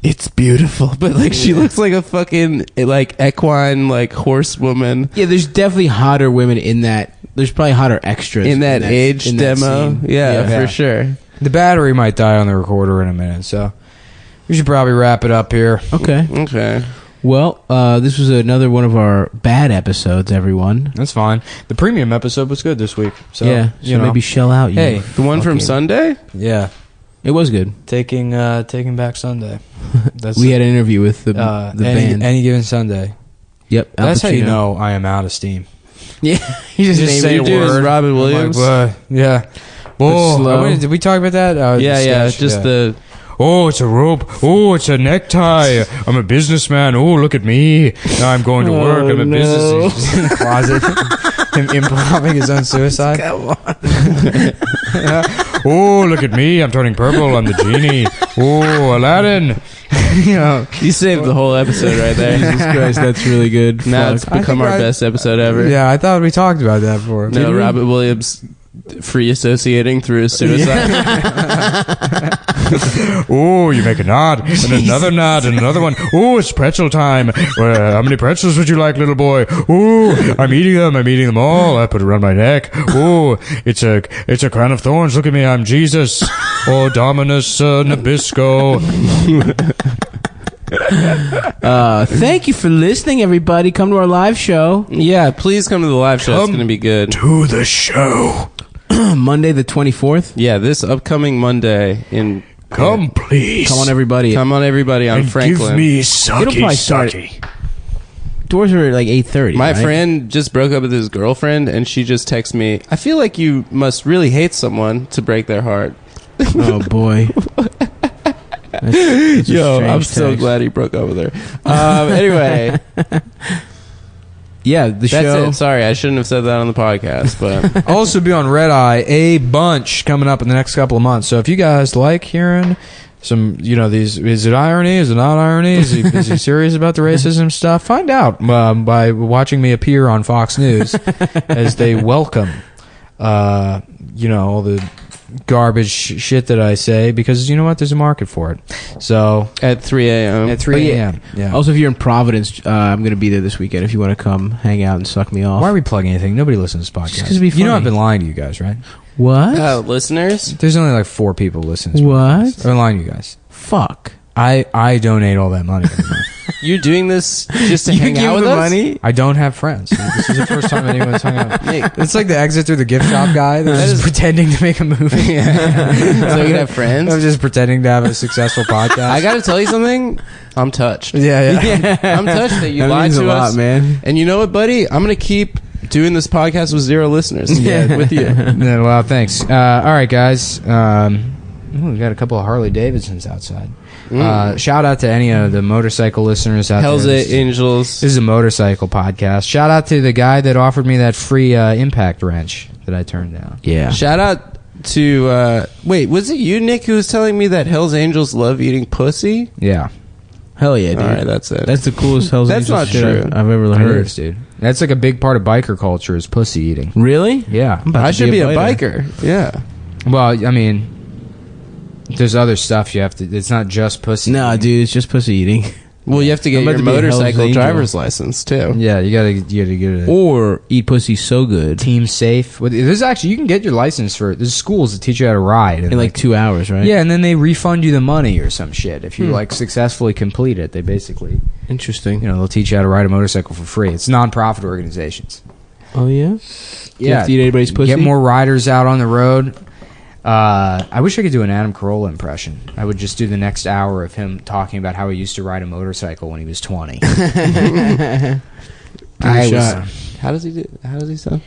it's beautiful, but like she looks like a fucking like equine like horsewoman Yeah, there's definitely hotter women in that. There's probably hotter extras in that age in that demo. scene. Yeah, for sure. The battery might die on the recorder in a minute, so we should probably wrap it up here. Okay. Well, this was another one of our bad episodes, everyone. That's fine. The premium episode was good this week. So, yeah, so maybe shell out. You Hey, The one from fucking- Sunday? Yeah. It was good. Taking Back Sunday. That's We had an interview with the band. Any given Sunday. Yep. Al That's how you Pacino. know I am out of steam. Yeah, You just name say you a do is word. Robin I'm like, Williams. yeah. Oh, slow. did we talk about that? Yeah, sketch? just the Oh, it's a rope. Oh, it's a necktie. I'm a businessman. Oh, look at me. Now I'm going to work. I'm a business. He's just in the closet. Him improving his own suicide. Oh, look at me. I'm turning purple. I'm the genie. Oh, Aladdin. you saved the whole episode right there. Jesus Christ, that's really good. Now Fuck. it's become our best episode ever. Yeah, I thought we talked about that before. No, Robert Williams free associating through his suicide. Oh, you make a nod, and another nod, and another one. Oh, it's pretzel time. How many pretzels would you like, little boy? Oh, I'm eating them. I'm eating them all. I put it around my neck. Oh, it's a crown of thorns. Look at me. I'm Jesus. Oh, Dominus Nabisco. Thank you for listening, everybody. Come to our live show. Yeah, please come to the live show. It's going to be good. To the show. Monday the 24th. Yeah, this upcoming Monday in Come, please. Come on, everybody. Come on, everybody on and Franklin. give me It'll sucky probably start- sucky. Doors are at like 8:30. My right? friend just broke up with his girlfriend, and she just texted me, I feel like you must really hate someone to break their heart. Oh boy. That's a Yo, I'm strange so text. glad he broke up with her. Anyway, Yeah, the that's show. it. Sorry, I shouldn't have said that on the podcast, but I'll also be on Red Eye a bunch coming up in the next couple of months. So if you guys like hearing some, these, is it irony? Is it not irony? Is he serious about the racism stuff? Find out by watching me appear on Fox News as they welcome, all the garbage shit that I say, because you know what? There's a market for it. So at 3 a.m. At 3 a.m. Yeah. Also, if you're in Providence, I'm going to be there this weekend. If you want to come hang out and suck me off. Why are we plugging anything? Nobody listens to this podcast. 'cause it'd be You know funny. I've been lying to you guys, right? What? Listeners? There's only like 4 people listening to this What? podcast. I've been lying to you guys. Fuck. I donate all that money. You're doing this just to You hang give out with the us? money? I don't have friends. This is the first time anyone's hung out. It's like the exit through the gift shop guy that's just pretending to make a movie. So you can have friends? I'm just pretending to have a successful podcast. I got to tell you something. I'm touched. Yeah. I'm touched that you That lied means to a us, lot, man. And you know what, buddy? I'm gonna keep doing this podcast with 0 listeners. Yeah, with you. Yeah, well, thanks. All right, guys. We got a couple of Harley Davidsons outside. Shout out to any of the motorcycle listeners out Hell's there. Angels. This is a motorcycle podcast. Shout out to the guy that offered me that free impact wrench that I turned down. Yeah. Shout out to wait, was it you, Nick, who was telling me that Hell's Angels love eating pussy? Yeah. Hell yeah, dude. All right, that's it. That's the coolest Hell's That's Angels not shit true. I've ever It heard. is, dude. That's like a big part of biker culture is pussy eating. Really? Yeah. I'm about I to should be a biter. biker. Yeah. Well, I mean, there's other stuff you have to. It's not just pussy. Nah, eating. dude, it's just pussy eating. Well, you have to get I'm about your to be a Hell's motorcycle Angel. driver's license too. Yeah, you gotta get it. Or eat pussy so good. Team safe. There's actually you can get your license for. There's schools that teach you how to ride In like 2 hours, right? Yeah, and then they refund you the money or some shit if you like successfully complete it. They basically, Interesting. they'll teach you how to ride a motorcycle for free. It's non-profit organizations. Oh, yeah? Do you have to eat anybody's pussy? Get more riders out on the road. I wish I could do an Adam Carolla impression. I would just do the next hour of him talking about how he used to ride a motorcycle when he was 20. I How does he sound?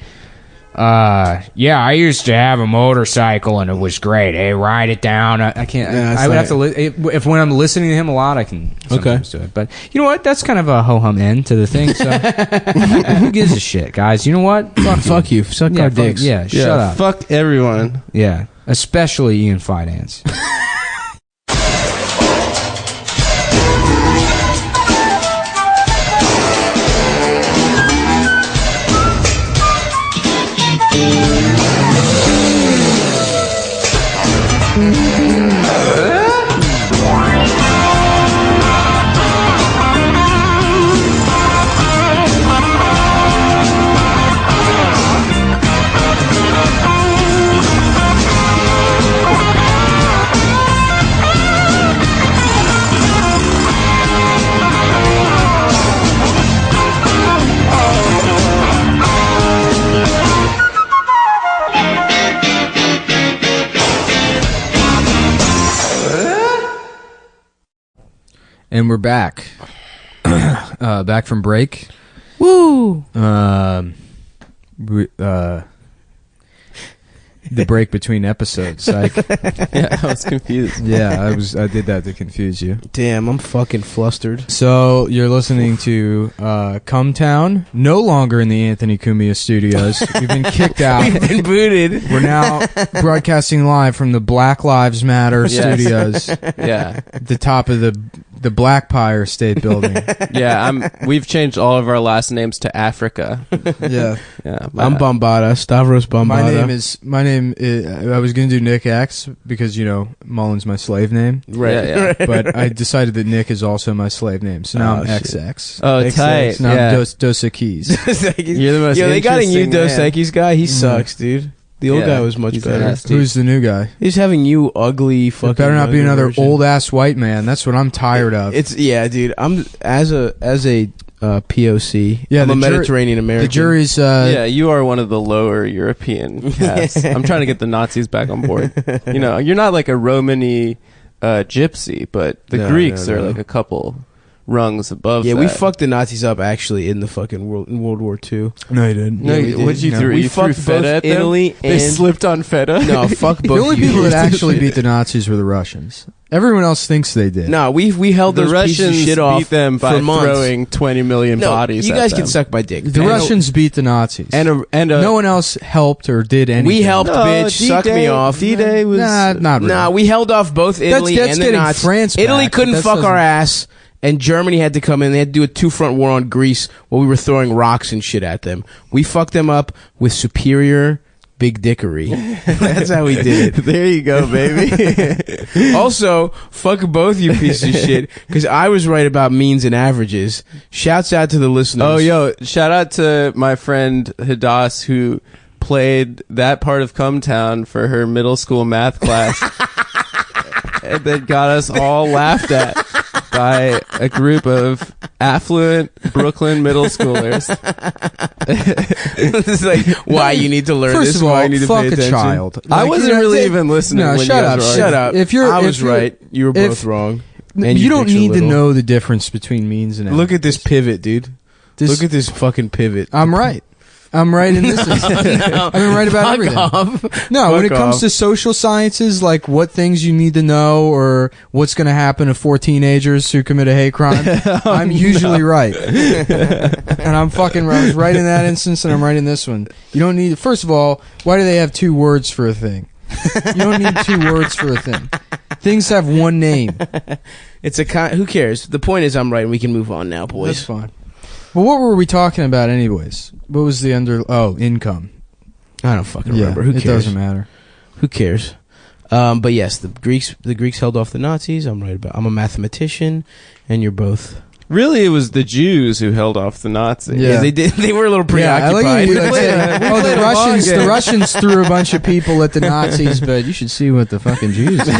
Yeah, I used to have a motorcycle and it was great. Hey, ride it down. I can't. Yeah, I would have to. If when I'm listening to him a lot, I can sometimes do it. But you know what? That's kind of a ho hum end to the thing. So who gives a shit, guys? You know what? Fuck you. Suck Yeah, our fuck- dicks. yeah, shut up. Fuck everyone. Yeah, especially Ian Finance. And we're back. Back from break. Woo! The break between episodes. Like, Yeah, I was confused. yeah, I did that to confuse you. Damn, I'm fucking flustered. So you're listening to Come Town, no longer in the Anthony Cumia studios. We've been kicked out. We've been booted. We're now broadcasting live from the Black Lives Matter Yes. studios, Yeah, the top of the Black Pyre State Building. yeah. We've changed all of our last names to Africa. Yeah. Yeah, I'm Bombada. Stavros Bombada. My name is, I was going to do Nick X because, Mullen's my slave name. Right. Yeah. But I decided that Nick is also my slave name. So now Oh, I'm shit. XX. Oh, XX. tight. Now Yeah. I'm Dos Equis. You're the most Yo, they got a new interesting Dos man. Equis guy. He sucks, dude. The old Yeah, guy was much he's better. nasty. Who's the new guy? He's having you ugly fucking. It better not be younger another version. old ass white man. That's what I'm tired of. It's dude. I'm as a POC. Yeah, I'm the a jury- Mediterranean American. the jury's. Yeah, you are one of the lower European casts. I'm trying to get the Nazis back on board. You're not like a Romany gypsy, but the No, Greeks no, are no. like a couple rungs above. Yeah, that. we fucked the Nazis up actually in the fucking World War II. No, you didn't. No, Yeah, we did. what'd you No. throw? We You threw fucked feta both at them? Italy They and slipped on feta. no, fuck both. The only people that unions. actually beat the Nazis were the Russians. Everyone else thinks they did. No, we held The those pieces of Russians shit off beat them by for months. throwing 20 million bodies. You at guys them. can suck my dick. The Russians beat the Nazis. And no one else helped or did anything. we helped, No, bitch. Suck me off. D-Day was not really. Nah, we held off both Italy that's and the getting Nazis. France Italy back, couldn't but that fuck our doesn't- ass, and Germany had to come in. They had to do a two-front war on Greece while we were throwing rocks and shit at them. We fucked them up with superior big dickery. That's how we did it. There you go, baby. Also, fuck both you pieces of shit, because I was right about means and averages. Shouts out to the listeners. Oh, yo, shout out to my friend Hadas who played that part of Come Town for her middle school math class. And then got us all laughed at by a group of affluent Brooklyn middle schoolers. This is like why you need to learn First this. of all, why you need to fuck pay a attention. child. I Like, wasn't you know, really even listening. No, when shut you guys up. were Shut arguing. up. If you're- I if was you're- right. You were if- both wrong. You And your don't dicks are need to little. know the difference between means and Look at this pivot, dude. Look at this fucking pivot. I'm right. I'm right in this. I've been right about everything. No, when it Fuck comes off. to social sciences, like what things you need to know or what's going to happen to 4 teenagers who commit a hate crime, I'm usually right. And I was right in that instance, and I'm right in this one. You don't need. First of all, why do they have 2 words for a thing? You don't need 2 words for a thing. Things have one name. It's a who cares? The point is, I'm right, and we can move on now, boys. That's fine. Well, what were we talking about, anyways? What was the income? I don't fucking Yeah, remember. Who cares? it doesn't matter. Who cares? But yes, the Greeks held off the Nazis. I'm right about. I'm a mathematician, and you're both. Really, it was the Jews who held off the Nazis. Yeah, they did. They were a little preoccupied. Yeah, I like the Russians threw a bunch of people at the Nazis, but you should see what the fucking Jews did.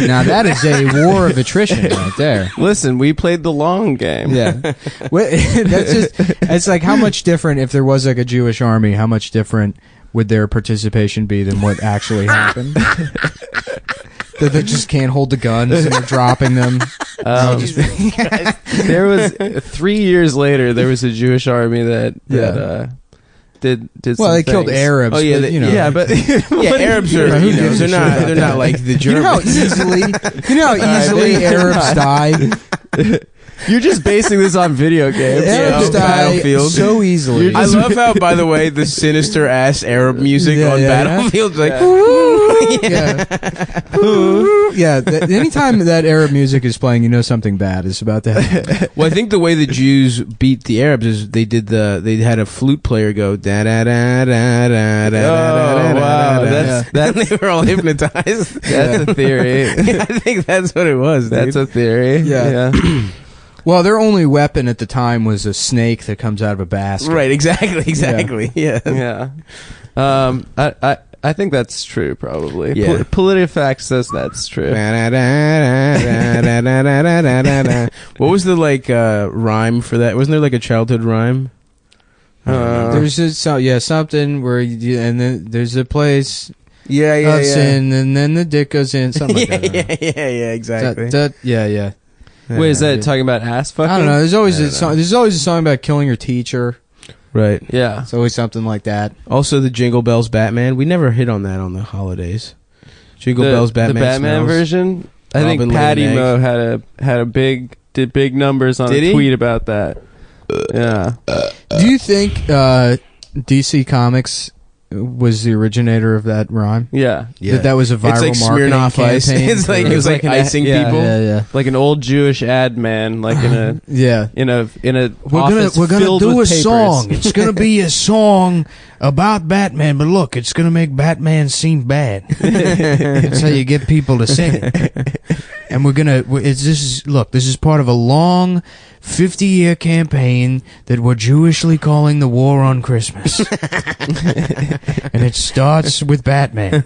Now that is a war of attrition right there. Listen, we played the long game. Yeah, it's like how much different if there was like a Jewish army. How much different would their participation be than what actually happened? That they just can't hold the guns and they're dropping them. There was 3 years later. There was a Jewish army that did. Well, some they killed things. Arabs. Oh yeah, but, you know, yeah, but Arabs are. who You know, gives a they're shit not. about They're that? not like the You know Germans. how easily Arabs die. You're just basing this on video games. Arabs die Battlefield. so easily. I love how, by the way, the sinister ass Arab music Yeah, on yeah, Battlefield, like, anytime that Arab music is playing, you know something bad is about to happen. Well, I think the way the Jews beat the Arabs is they had a flute player go da da da da da da. Oh, wow, that's they were all hypnotized. That's a theory. I think that's what it was. That's a theory. Yeah. Well, their only weapon at the time was a snake that comes out of a basket. Right, exactly. Yeah. Yeah. I think that's true, probably. Yeah. PolitiFact says that's true. What was the rhyme for that? Wasn't there like a childhood rhyme? There's something where and then there's a place Yeah, of sin, and then the dick goes in, something like that. Yeah, exactly. Yeah. Wait, is that talking about ass fucking? I don't know. There's always a song about killing your teacher. Right. Yeah. It's always something like that. Also, the Jingle Bells Batman. We never hit on that on the holidays. Jingle Bells Batman. The Batman smells. version. I Robin think laid Patty an egg. Mo did big numbers on Did a he? tweet about that. Yeah. Do you think DC Comics was the originator of that rhyme? Yeah. That was a viral It's like marketing Smirnoff Ice. campaign. It's like for- it was like icing people. Yeah. Like an old Jewish ad man, like in a Yeah. in a We're office gonna filled do with a papers. song. It's gonna be a song about Batman, but look, it's gonna make Batman seem bad. That's how you get people to sing it. And this is part of a long 50-year campaign that we're Jewishly calling the War on Christmas. And it starts with Batman.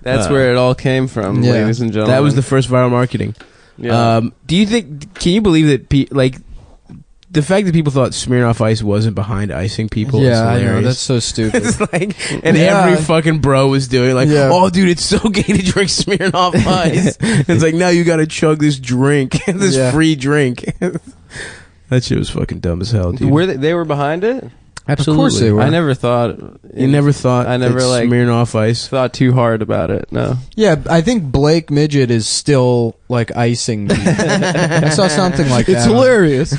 That's where it all came from, Yeah. ladies and gentlemen. That was the first viral marketing. Yeah. Do you think? Can you believe that? The fact that people thought Smirnoff Ice wasn't behind icing people. is Yeah, I hilarious. know. That's so stupid. It's like, and Yeah. every fucking bro was doing like, Yeah. oh, dude, it's so gay to drink Smirnoff Ice. It's like, now you got to chug this drink, this Yeah. free drink. That shit was fucking dumb as hell, dude. Were they were behind it? Absolutely. Of course they were. I never thought. You never thought I never that like Smirnoff Ice. thought too hard about it. No. Yeah, I think Blake Midget is still like icing. I saw something like that. It's hilarious.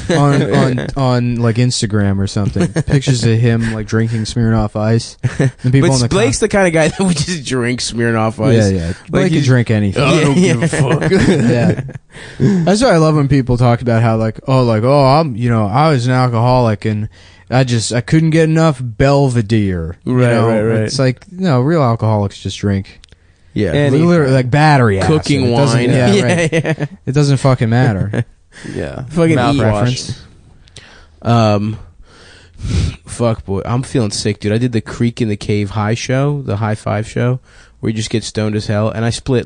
on like Instagram or something. Pictures of him like drinking Smirnoff Ice. And people on the Blake's the kind of guy that would just drink Smirnoff Ice. Yeah. Blake can drink anything. I don't give a fuck. Yeah. That's why I love when people talk about how I was an alcoholic and I couldn't get enough Belvedere. Right. It's like, no, real alcoholics just drink. Yeah. Literally, like battery acid. Cooking It doesn't- wine. Yeah, right. It doesn't fucking matter. Yeah. Fucking Mouth eat. reference. Fuck, boy. I'm feeling sick, dude. I did the Creek in the Cave High show, the High Five show, where you just get stoned as hell. And I split,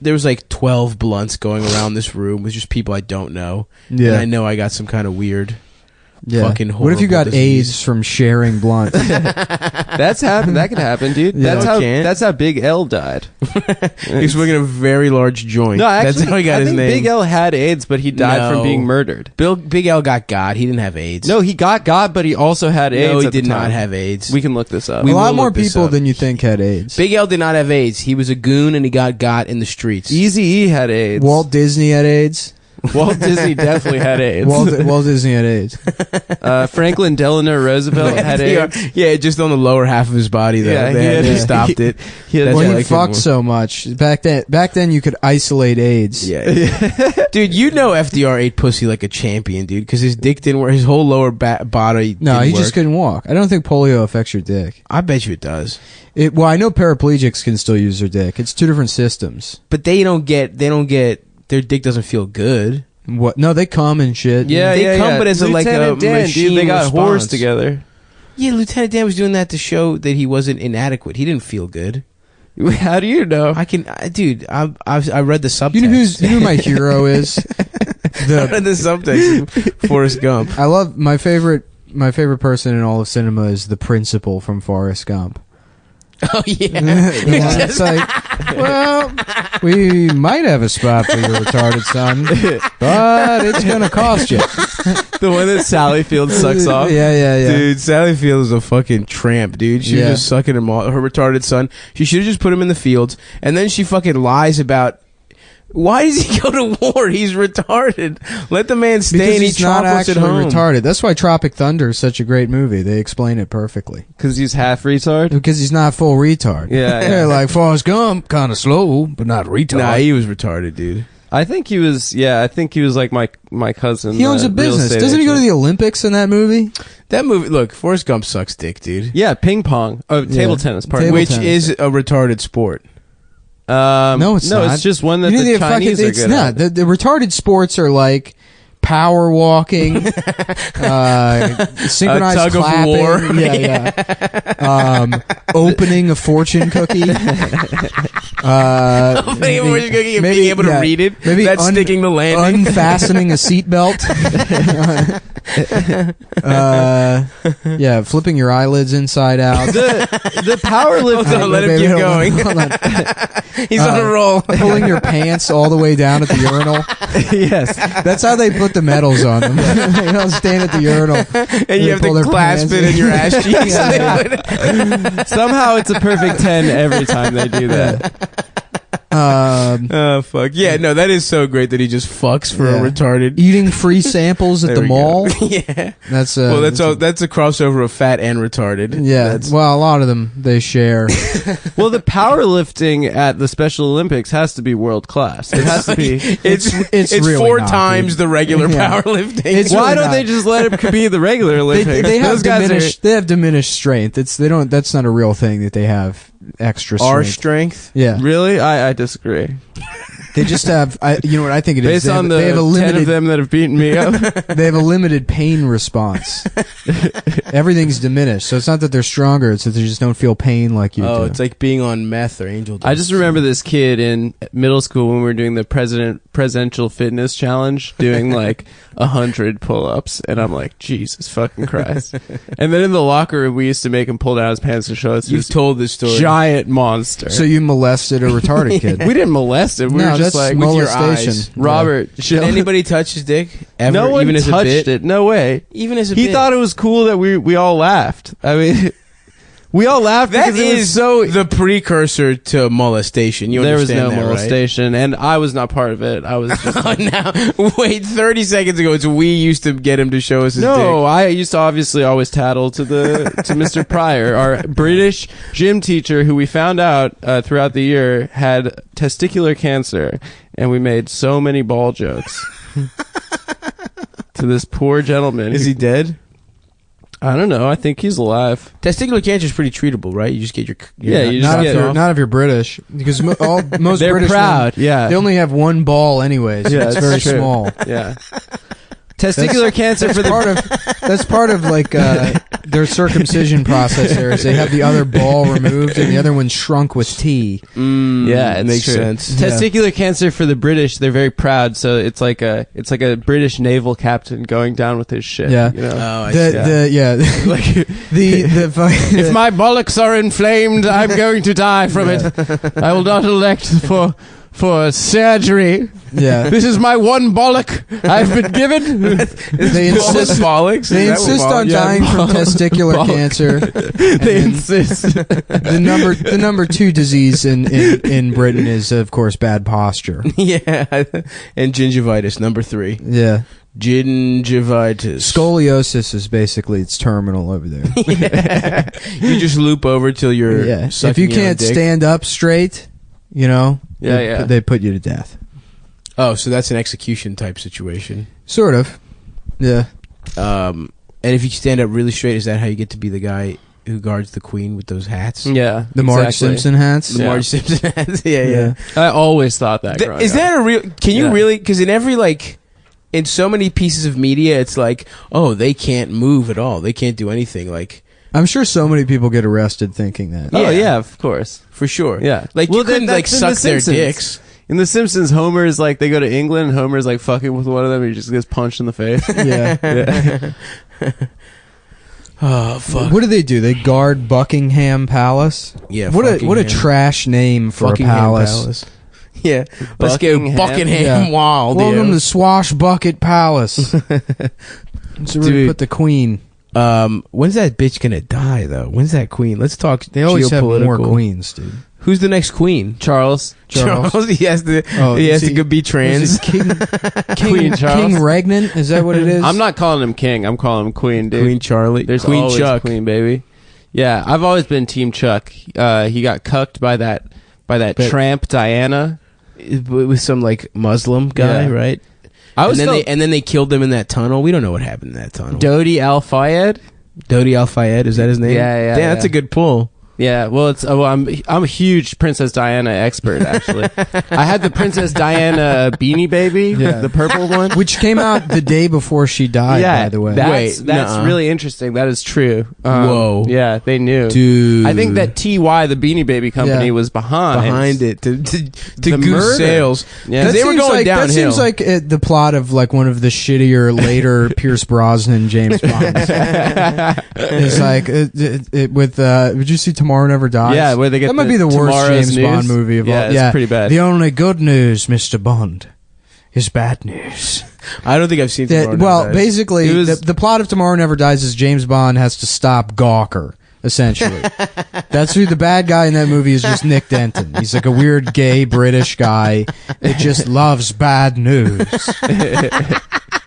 there was 12 blunts going around this room with just people I don't know. Yeah. And I know I got some kind of weird fucking horrible What if you got disease. AIDS from sharing blunts? That's happened. That could happen, dude. Yeah. That's how Big L died. He's smoking a very large joint. No, actually, that's how he got I his think name. Big L had AIDS, but he died from No. being murdered. Big L got. He didn't have AIDS. No, he got, but he also had AIDS. No, he at the did not time. have AIDS. We can look this up. We a lot will more look this people up. than you think had AIDS. Big L did not have AIDS. He was a goon and he got in the streets. Eazy-E had AIDS. Walt Disney had AIDS. Walt Disney definitely had AIDS. Walt Disney had AIDS. Franklin Delano Roosevelt had AIDS. Yeah, just on the lower half of his body though. Yeah, They stopped it. That's Well, why I he like fucked him so much back then. You could isolate AIDS. Yeah, dude, you know FDR ate pussy like a champion, dude, because his dick didn't work. His whole lower body. No, didn't he work. just couldn't walk. I don't think polio affects your dick. I bet you it does. Well, I know paraplegics can still use their dick. It's two different systems. But they don't get. Their dick doesn't feel good. What? No, they come and shit. They come, but as Lieutenant a Dan, machine dude, they got response. whores together. Yeah, Lieutenant Dan was doing that to show that he wasn't inadequate. He didn't feel good. How do you know? I read the subtext. You know who my hero is? I read the subtext. Forrest Gump. I love my favorite person in all of cinema is the principal from Forrest Gump. Oh yeah. It's like, well, we might have a spot for your retarded son, but it's gonna cost you. The one that Sally Field sucks off. Yeah. Dude, Sally Field is a fucking tramp, dude. She was just sucking him off. Her retarded son. She should have just put him in the fields. And then she fucking lies about, why does he go to war? He's retarded. Let the man stay Because and eat he's not chocolates actually at home. retarded. That's why Tropic Thunder is such a great movie. They explain it perfectly. Because he's half retard? Because he's not full retard. Yeah. They're like Forrest Gump, kind of slow, but not retard. Nah, he was retarded, dude. I think he was like my cousin. He owns a real business. estate Doesn't he go to agent. the Olympics in that movie? That movie, look, Forrest Gump sucks dick, dude. Yeah, ping pong. Oh, table tennis. Pardon. Which is a retarded sport. No, it's not. It's just one that You know, the fucking- Chinese are it's good not. at. The retarded sports are like power walking, synchronized tug of clapping, war. opening a fortune cookie, Opening a fortune cookie and being able to read it. maybe That's sticking the landing. unfastening a seatbelt, flipping your eyelids inside out. The powerlifting. Hold on, let him keep going. He's on a roll. Pulling your pants all the way down at the urinal. Yes. That's how they put the medals on them. They don't stand at the urinal. And you have to clasp it in your ass cheeks. Somehow it's a perfect 10 every time they do that. Oh fuck yeah! No, that is so great that he just fucks for a retarded. Eating free samples at There the we go. mall. Yeah, That's that's a crossover of fat and retarded. yeah. Well, a lot of them they share. Well, the powerlifting at the Special Olympics has to be world class. It has to be. It's really 4 not, times dude. the regular Yeah. powerlifting. It's Why really don't not. they just let him be the regular Olympics? They have Those guys diminished. They have diminished strength. That's not a real thing that they have extra strength. Our strength. Yeah. Really? I disagree. They just have. You know what I think it is. Based on the they have a 10 limited. of them that have beaten me up. They have a limited pain response. Everything's diminished, so it's not that they're stronger; it's that they just don't feel pain like you do. Oh, it's like being on meth or angel dust. I just remember this kid in middle school when we were doing the president presidential fitness challenge doing like 100 pull-ups, and I'm like, Jesus fucking Christ. And then in the locker room, we used to make him pull down his pants to show us You've his told this story. giant monster. So you molested a retarded kid? We didn't molest him. We No, were just that's like, molestation. Robert, Did chill. anybody touch his dick? Ever? No one even as a touched bit? it. No way. Even as a He bit. thought it was cool that we all laughed. I mean, we all laughed That because it was is so. the precursor to molestation. You There was no understand that, molestation, and I was not part of it. I was just right? Now, wait, 30 seconds ago, it's we used to get him to show us his no. dick. I used to obviously always tattle to Mr. Pryor, our British gym teacher, who we found out throughout the year had testicular cancer, and we made so many ball jokes to this poor gentleman. Is he dead? I don't know. I think he's alive. Testicular cancer is pretty treatable, right? You just get your Yeah, you just Not if, get you're, not if you're British, because most They're British proud. men, Yeah, they only have one ball anyways. Yeah, it's that's very true. small. Yeah. Testicular cancer for the That's part of like their circumcision process. There is they have the other ball removed and the other one shrunk with tea. yeah, it makes true. sense. Testicular cancer for the British, they're very proud. So it's like a British naval captain going down with his ship. Yeah. you know? Oh, I see. Like the If my bollocks are inflamed, I'm going to die from it. I will not elect for surgery. Yeah. This is my one bollock I've been given. They insist bollocks. They insist on dying from testicular cancer. They insist. The number 2 disease in Britain is of course bad posture. Yeah, and gingivitis, number 3. Yeah. Gingivitis. Scoliosis is basically it's terminal over there. Yeah. You just loop over till you're If sucking you your own can't dick. stand up straight, you know, Yeah, they put you to death. Oh, so that's an execution type situation. Sort of. Yeah. And if you stand up really straight, is that how you get to be the guy who guards the queen with those hats? Yeah, The Marge exactly. Simpson hats. The Marge Simpson hats. Yeah. I always thought that. growing Is up. that a real? Can you Yeah. really? Because in every in so many pieces of media, it's like, oh, they can't move at all. They can't do anything. Like, I'm sure so many people get arrested thinking that. Oh yeah, of course, for sure. Yeah, Like, you couldn't that's in suck The their Simpsons. dicks. In The Simpsons, Homer's like, they go to England, and Homer's like fucking with one of them, and he just gets punched in the face. Yeah. Oh fuck! What do? They guard Buckingham Palace. Yeah. What a Buckingham. trash name for Buckingham a palace. Yeah. Let's go Buckingham Yeah. Wild. Welcome to Swashbucket Palace. That's where we Dude. put the queen. When's that bitch gonna die though? When's that queen? Let's talk. They always have more geopolitical. queens, dude. Who's the next queen? Charles. He has to. Oh, he has is to he- go be Is trans. it King Queen Charles. King Regnant? Is that what it is? I'm not calling him king. I'm calling him queen, dude. Queen Charlie. There's Queen always Chuck. queen, baby. Yeah, I've always been Team Chuck. He got cucked by that But- tramp Diana. With some Muslim guy, Yeah. right? I was and then they killed him in that tunnel. We don't know what happened in that tunnel. Dodi Al Fayed. Dodi Al Fayed, is that his name? Yeah, Damn, that's yeah. a good pull. Yeah, well, I'm a huge Princess Diana expert. Actually, I had the Princess Diana Beanie Baby, Yeah. the purple one. Which came out the day before she died, Yeah, by the way. that's nuh-uh. really interesting. That is true. Whoa. Yeah, they knew. Dude. I think that TY, the Beanie Baby company, Yeah. was behind it to The goose murder. sales. Yeah. Because they were seems going like, downhill. That seems like the plot of one of the shittier later Pierce Brosnan James Bonds. It's like with did you see Tomorrow Never Dies? Yeah, where they get that might be the worst Tomorrow's James News. Bond movie of Yeah, all. it's pretty bad. The only good news, Mr. Bond, is bad news. I don't think I've seen Tomorrow Never Well, Dies. basically, It was- the plot of Tomorrow Never Dies is James Bond has to stop Gawker. Essentially, that's who the bad guy in that movie is. Just Nick Denton. He's like a weird gay British guy that just loves bad news,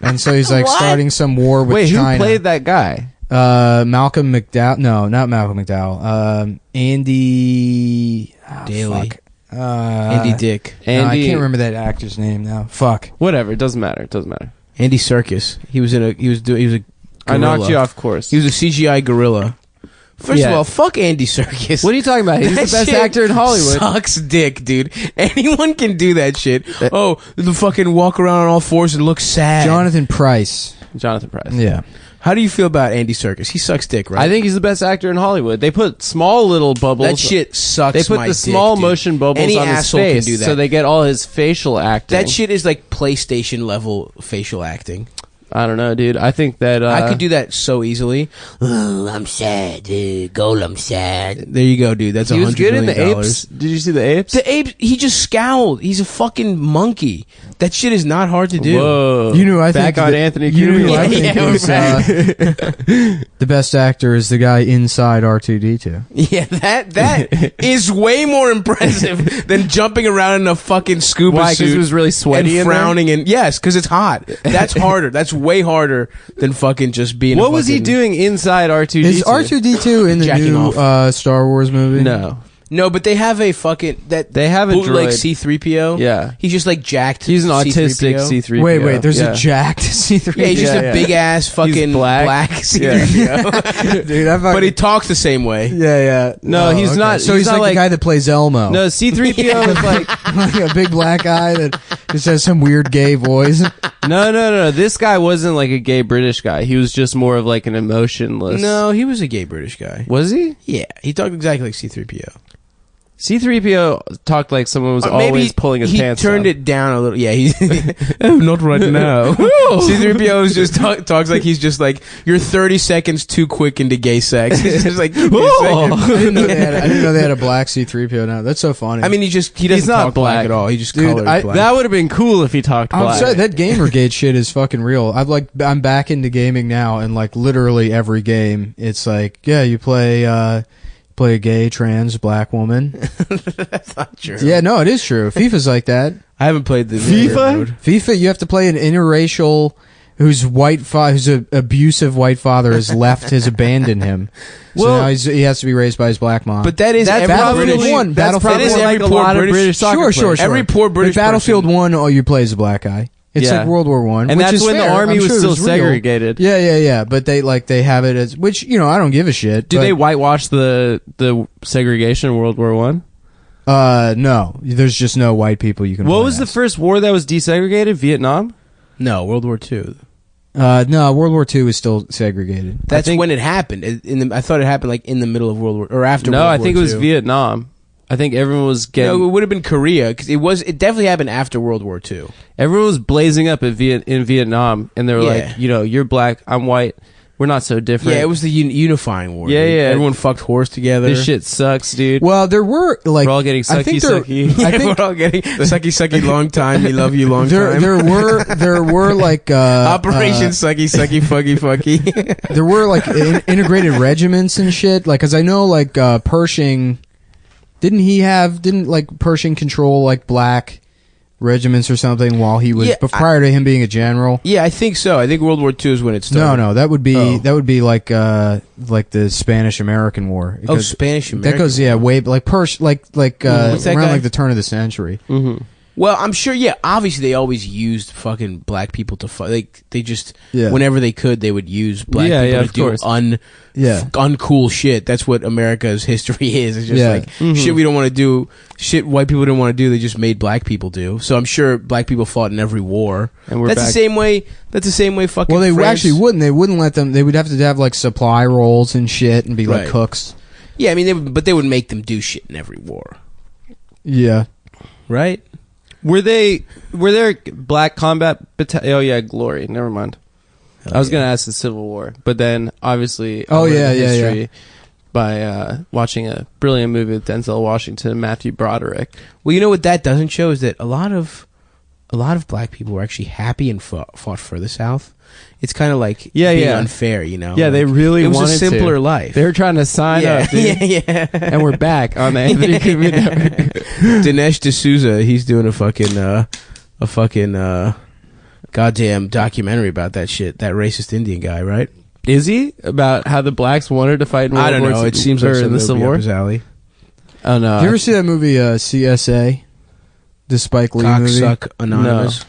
and so he's like starting some war with Wait, China. who played that guy? Malcolm McDowell. No, not Malcolm McDowell. Andy Daly. fuck. Andy Dick. No, I Andy- can't remember that actor's name now. Fuck. Whatever, it doesn't matter. It doesn't matter. Andy Serkis. He was a I knocked gorilla. you off course. He was a CGI gorilla. First Yeah. of all, fuck Andy Serkis. What are you talking about? He's the That best shit actor in Hollywood. Sucks dick, dude. Anyone can do that shit. The fucking walk around on all fours and look sad. Jonathan Pryce. Jonathan Pryce. Yeah. How do you feel about Andy Serkis? He sucks dick, right? I think he's the best actor in Hollywood. They put small little bubbles. That shit sucks. They put my the dick, small dude. motion bubbles Any on his asshole face, can do that. so they get all his facial acting. That shit is like PlayStation level facial acting. I don't know, dude. I think that I could do that so easily. Oh, I'm sad, dude. Golem sad. There you go, dude. That's he was $100 good in the million. apes. Did you see the apes? The apes. He just scowled. He's a fucking monkey. That shit is not hard to do. Whoa. You know, I Back think on that- Anthony you know Cumia. who I think Yeah, is, right. the best actor is the guy inside R2D2. Yeah, that is way more impressive than jumping around in a fucking scuba Why? 'Cause suit. it was really sweaty and in there? frowning and yes, because it's hot. That's harder. That's way harder than fucking just being. What was he doing inside R2D2? Is R2D2 in the Jacking new off. Star Wars movie? No. No, but they have a fucking They have a bootleg droid. C-3PO. Yeah. He's just like jacked. He's an autistic C-3PO. C-3PO. Wait, there's Yeah. a jacked C3PO. Yeah, he's just a big ass fucking He's black. C-3PO. Dude, I fucking, But he talks the same way. yeah. No, Oh, he's okay. not. So he's not like the guy that plays Elmo. No, C-3PO is like... like a big black guy that just has some weird gay voice. No. This guy wasn't like a gay British guy. He was just more of like an emotionless... No, he was a gay British guy. Was he? Yeah, he talked exactly like C-3PO. C-3PO talked like someone was Maybe always pulling his he pants turned down. it down a little. Yeah, he's oh, not right now. C-3PO is just talks like he's just like you're 30 seconds too quick into gay sex. He's just like, give me a second. I didn't know they had a black C3PO now. That's so funny. I mean, he doesn't not talk black black. at all. He just Dude, colors black. That would have been cool if he talked I'm black. sorry, that Gamergate shit is fucking real. I'm back into gaming now, and like literally every game, it's like, yeah, you play a gay trans black woman. That's not true. Yeah, no, it is true. FIFA's like that. I haven't played the FIFA, you have to play an interracial whose whose abusive white father has left, has abandoned him. So Well- now he has to be raised by his black mom. But that is That's every Battlefield British 1. That's Battlefield probably 1. like Every a poor lot of British- British soccer Sure. players. Every poor British But Battlefield person- 1, all you play as a black guy. It's Yeah. like World War One, And which that's is when the fair. army I'm was sure it still real. segregated. Yeah. But they have it as, which, I don't give a shit. Did but, they whitewash the segregation in World War One? No, there's just no white people you can. What play was the as. first war that was desegregated? Vietnam? No, World War II. No, World War II is still segregated. That's when it happened. I thought it happened like in the middle of World War or after. No, World I War think it was II. Vietnam. I think everyone was getting. No, it would have been Korea because it definitely happened after World War II. Everyone was blazing up in Vietnam, and they were Yeah. like, you're black, I'm white, we're not so different. Yeah, it was the unifying war. Yeah, dude. yeah. Everyone fucked whores together. This shit sucks, dude. Well, there were like We're all getting I think sucky. I think we're all getting sucky long time. We love you long there time. there were like Operation sucky fucky fucky. there were like integrated regiments and shit. Like, cause I know like Pershing didn't like Pershing control like black regiments or something while he was prior to him being a general. Yeah, I think so. I think World War II is when it started. No, that would be like the Spanish American War. Oh, Spanish American. That goes way like What's that around guy? like the turn of the century. Mm-hmm. Well, I'm sure. Yeah, obviously they always used fucking black people to fight. Like they just Yeah. whenever they could, they would use black Yeah, people yeah, to of do course. uncool shit. That's what America's history is. It's just Yeah. like shit we don't want to do. Shit white people didn't want to do. They just made black people do. So I'm sure black people fought in every war. And we're That's the back. same way. That's the same way. Fucking. Well, they France- actually wouldn't. They wouldn't let them. They would have to have like supply roles and shit and be like Right. cooks. Yeah, I mean, they would make them do shit in every war, Yeah. right? Were there black combat battalion? Oh yeah, Glory. Never mind. I was gonna ask the Civil War, but then obviously, I learned the history by watching a brilliant movie with Denzel Washington and Matthew Broderick. Well, you know what that doesn't show is that a lot of black people were actually happy and fought for the South. It's kind of like being unfair, you know. Yeah, they Like, really it was wanted a simpler to. life. They were trying to sign up, dude. yeah. And we're back on the Anthony Cumia Network. Dinesh D'Souza, he's doing a fucking goddamn documentary about that shit. That racist Indian guy, right? Is he about how the blacks wanted to fight in World I don't War know. II, It seems like or in something the that would Civil be up War? his alley. Oh no! Did you ever see that movie CSA, the Spike Lee movie, Cocksuck Anonymous.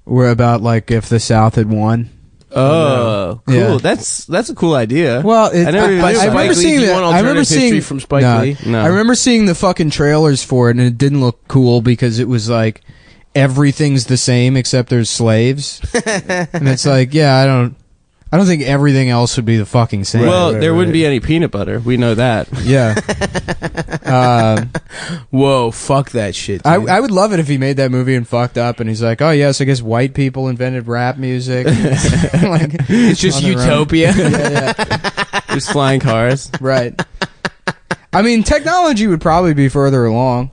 where about like if the South had won? Oh, cool. Yeah. That's a cool idea. Well, I never even By knew Spike about remember it. Lee, seeing do you that- want I remember alternative history seeing- from Spike No. Lee? No. I remember seeing the fucking trailers for it, and it didn't look cool because it was like everything's the same except there's slaves, and it's like, yeah, I don't think everything else would be the fucking same. Well, there wouldn't be any peanut butter. We know that. Yeah. Whoa, fuck that shit. Dude. I would love it if he made that movie and fucked up, and he's like, "Oh yes, I guess white people invented rap music." Like, it's just utopia. Just flying cars. Right. I mean, technology would probably be further along.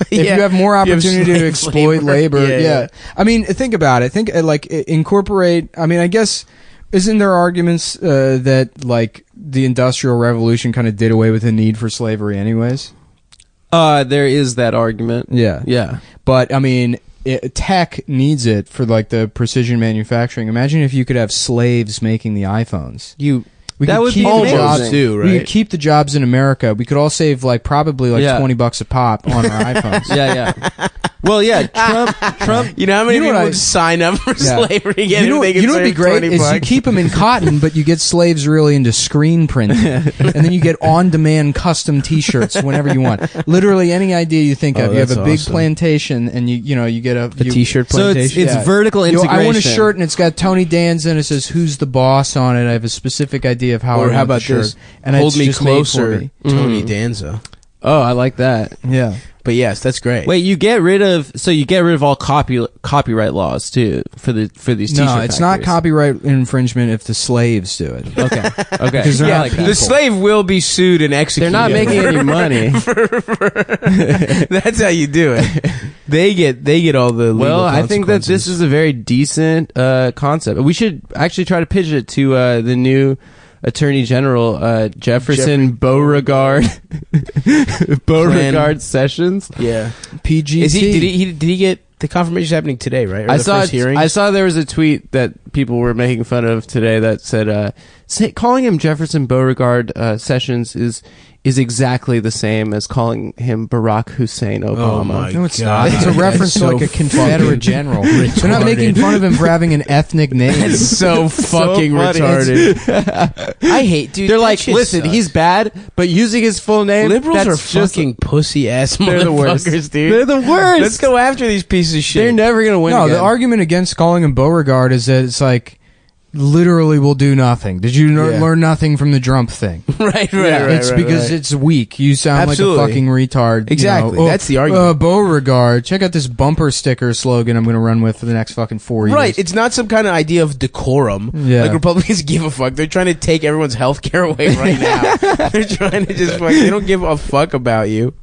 If you have more opportunity to exploit labor. Yeah. I mean, think about it. Think incorporate. I mean, I guess isn't there arguments that like the Industrial Revolution kind of did away with the need for slavery, anyways? There is that argument. Yeah. But I mean, tech needs it for like the precision manufacturing. Imagine if you could have slaves making the iPhones. That would be amazing too, right? We could keep the jobs in America. We could all save probably $20 a pop on our iPhones. Yeah. Well, yeah, Trump. You know how many people would sign up for slavery again? You know what would be great is you keep them in cotton, but you get slaves really into screen printing, and then you get on-demand custom T-shirts whenever you want. Literally any idea you think of. You have a big plantation, and you get a T-shirt plantation. So it's vertical integration. I want a shirt, and it's got Tony Danza, and it says "Who's the boss" on it. I have a specific idea of how. Or I how want the about shirt, this? and Hold it's me just closer, made for me. Tony Danza. Oh, I like that. Yeah. But yes, that's great. Wait, you get rid of all copyright laws too for these t-shirt No, it's not factories. copyright infringement if the slaves do it. Okay. Because they're not the slave will be sued and executed. They're not making any money. That's how you do it. They get all the legal Well, I think that consequences. this is a very decent concept. We should actually try to pitch it to the new Attorney General Jefferson Beauregard Sessions. Yeah. PGT. Is he? Did he get the confirmation happening today? Right? Or I the saw. first hearing? I saw there was a tweet that people were making fun of today that said, calling him Jefferson Beauregard Sessions is exactly the same as calling him Barack Hussein Obama. Oh my No, it's God. not. It's a reference That's to like so a Confederate general. They're not making fun of him for having an ethnic name. It's so fucking funny. retarded. I hate, dude. They're that like, shit listen, sucks. he's bad, but using his full name, Liberals that's are just fucking pussy ass They're the worst. motherfuckers, dude. They're the worst. Let's go after these pieces of shit. They're never gonna win. No, again. the argument against calling him Beauregard is that it's like literally will do nothing. Did you learn nothing from the Trump thing? right. It's because it's weak. You sound Absolutely. like a fucking retard. Exactly. You know, That's the argument. Beauregard. Check out this bumper sticker slogan I'm going to run with for the next fucking 4 years. Right, it's not some kind of idea of decorum. Yeah. Like Republicans give a fuck. They're trying to take everyone's health care away right now. They're trying to just they don't give a fuck about you.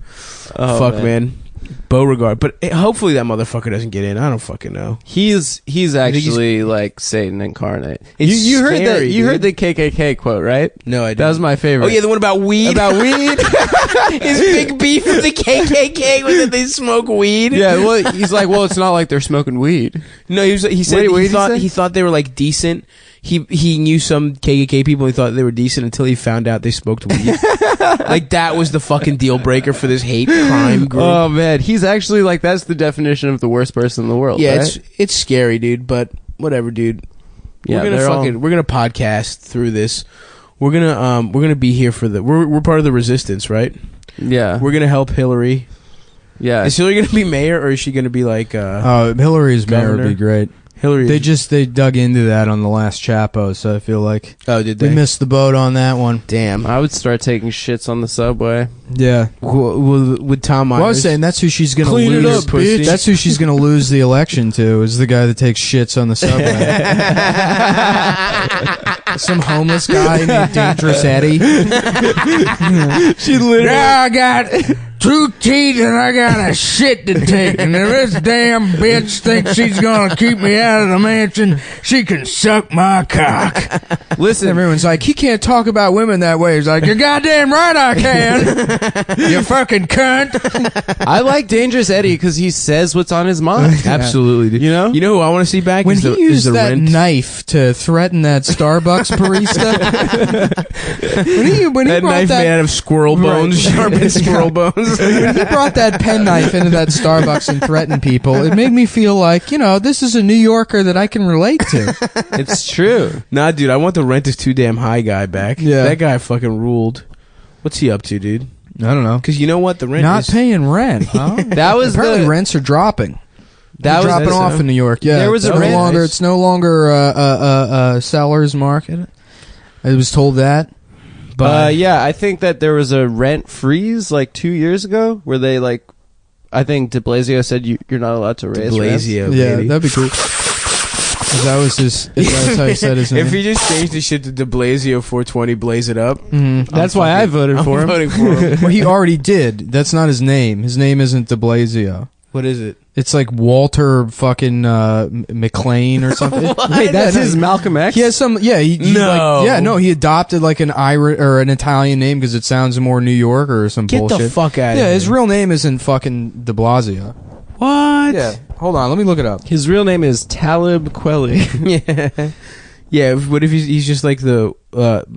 Oh, Fuck, man. Beauregard. But hopefully that motherfucker doesn't get in. I don't fucking know. He's actually like Satan incarnate. It's You heard that? scary, You heard dude. the KKK quote, right? No, I didn't. That was my favorite. Oh, yeah, the one about weed? About weed? His big beef with the KKK was that they smoke weed? Yeah, well, he's like, well, it's not like they're smoking weed. No, he said Wait, what did he say? he thought they were like decent. He knew some KKK people. He thought they were decent until he found out they smoked weed. Like that was the fucking deal breaker for this hate crime group. Oh man, he's actually like that's the definition of the worst person in the world. Yeah, right? it's scary, dude. But whatever, dude. Yeah, we're gonna podcast through this. We're gonna be here for we're part of the resistance, right? Yeah, We're gonna help Hillary. yeah. Is Hillary gonna be mayor or is she gonna be like Hillary's mayor would governor? be great. Hillary? They dug into that on the last Chapo, so I feel like did we they? missed the boat on that one. Damn. I would start taking shits on the subway. Yeah. With Tom Myers. Well, I was saying that's who she's gonna Clean it lose. up, bitch. That's who she's gonna lose the election to. Is the guy that takes shits on the subway. Some homeless guy named Dangerous Eddie. She literally. Yeah, I got 2 teeth and I got a shit to take. And if this damn bitch thinks she's gonna keep me out of the mansion, she can suck my cock. Listen, Everyone's like, he can't talk about women that way. He's like, you're goddamn right I can. You fucking cunt. I like Dangerous Eddie because he says what's on his mind. Absolutely, dude. You know? You know who I want to see back? When is he the, used is the that rent. knife to threaten that Starbucks barista, when he That brought knife that, made out of squirrel bones, Right. sharpened squirrel bones. when he brought that penknife into that Starbucks and threatened people, it made me feel like, you know, this is a New Yorker that I can relate to. It's true. Nah, dude, I want the rent is too damn high guy back. Yeah. That guy fucking ruled. What's he up to, dude? I don't know. Because you know what? The rent Not is... paying rent, huh? That was Apparently the rents are dropping. That was dropping off in New York. Yeah, There was a no rent- longer. It's no longer seller's market. I was told that. But yeah, I think that there was a rent freeze like 2 years ago where they like, I think De Blasio said you're not allowed to raise rent. Blasio, yeah, baby. that'd be cool. That was his. That's how he said his name. If he just changed the shit to De Blasio 420, blaze it up. That's why I voted for him. I'm voting for him. Well, he already did. That's not his name. His name isn't De Blasio. What is it? It's like Walter fucking McLean or something. Wait, that's his Malcolm X? He has some. Yeah, he No. he adopted like an Irish or an Italian name because it sounds more New York or some Get bullshit. the fuck out of Yeah, here. his real name isn't fucking De Blasio. What? Yeah, hold on, let me look it up. His real name is Talib Kweli. Yeah. Yeah, what if he's just like the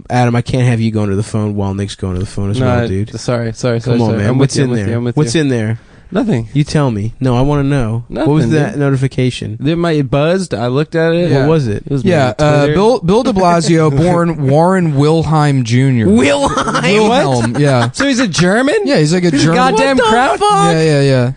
Adam, I can't have you going to the phone while Nick's going to the phone as well, dude. Sorry. Come on, man. What's in there? What's in there? Nothing. You tell me. No, I want to know. Nothing, What was that dude. notification? It buzzed. I looked at it. What was it? It was Yeah, Twitter. Bill De Blasio, born Warren Wilhelm Jr. Wilhelm, yeah. So he's a German? Yeah, he's like a German. Goddamn crowd. Yeah.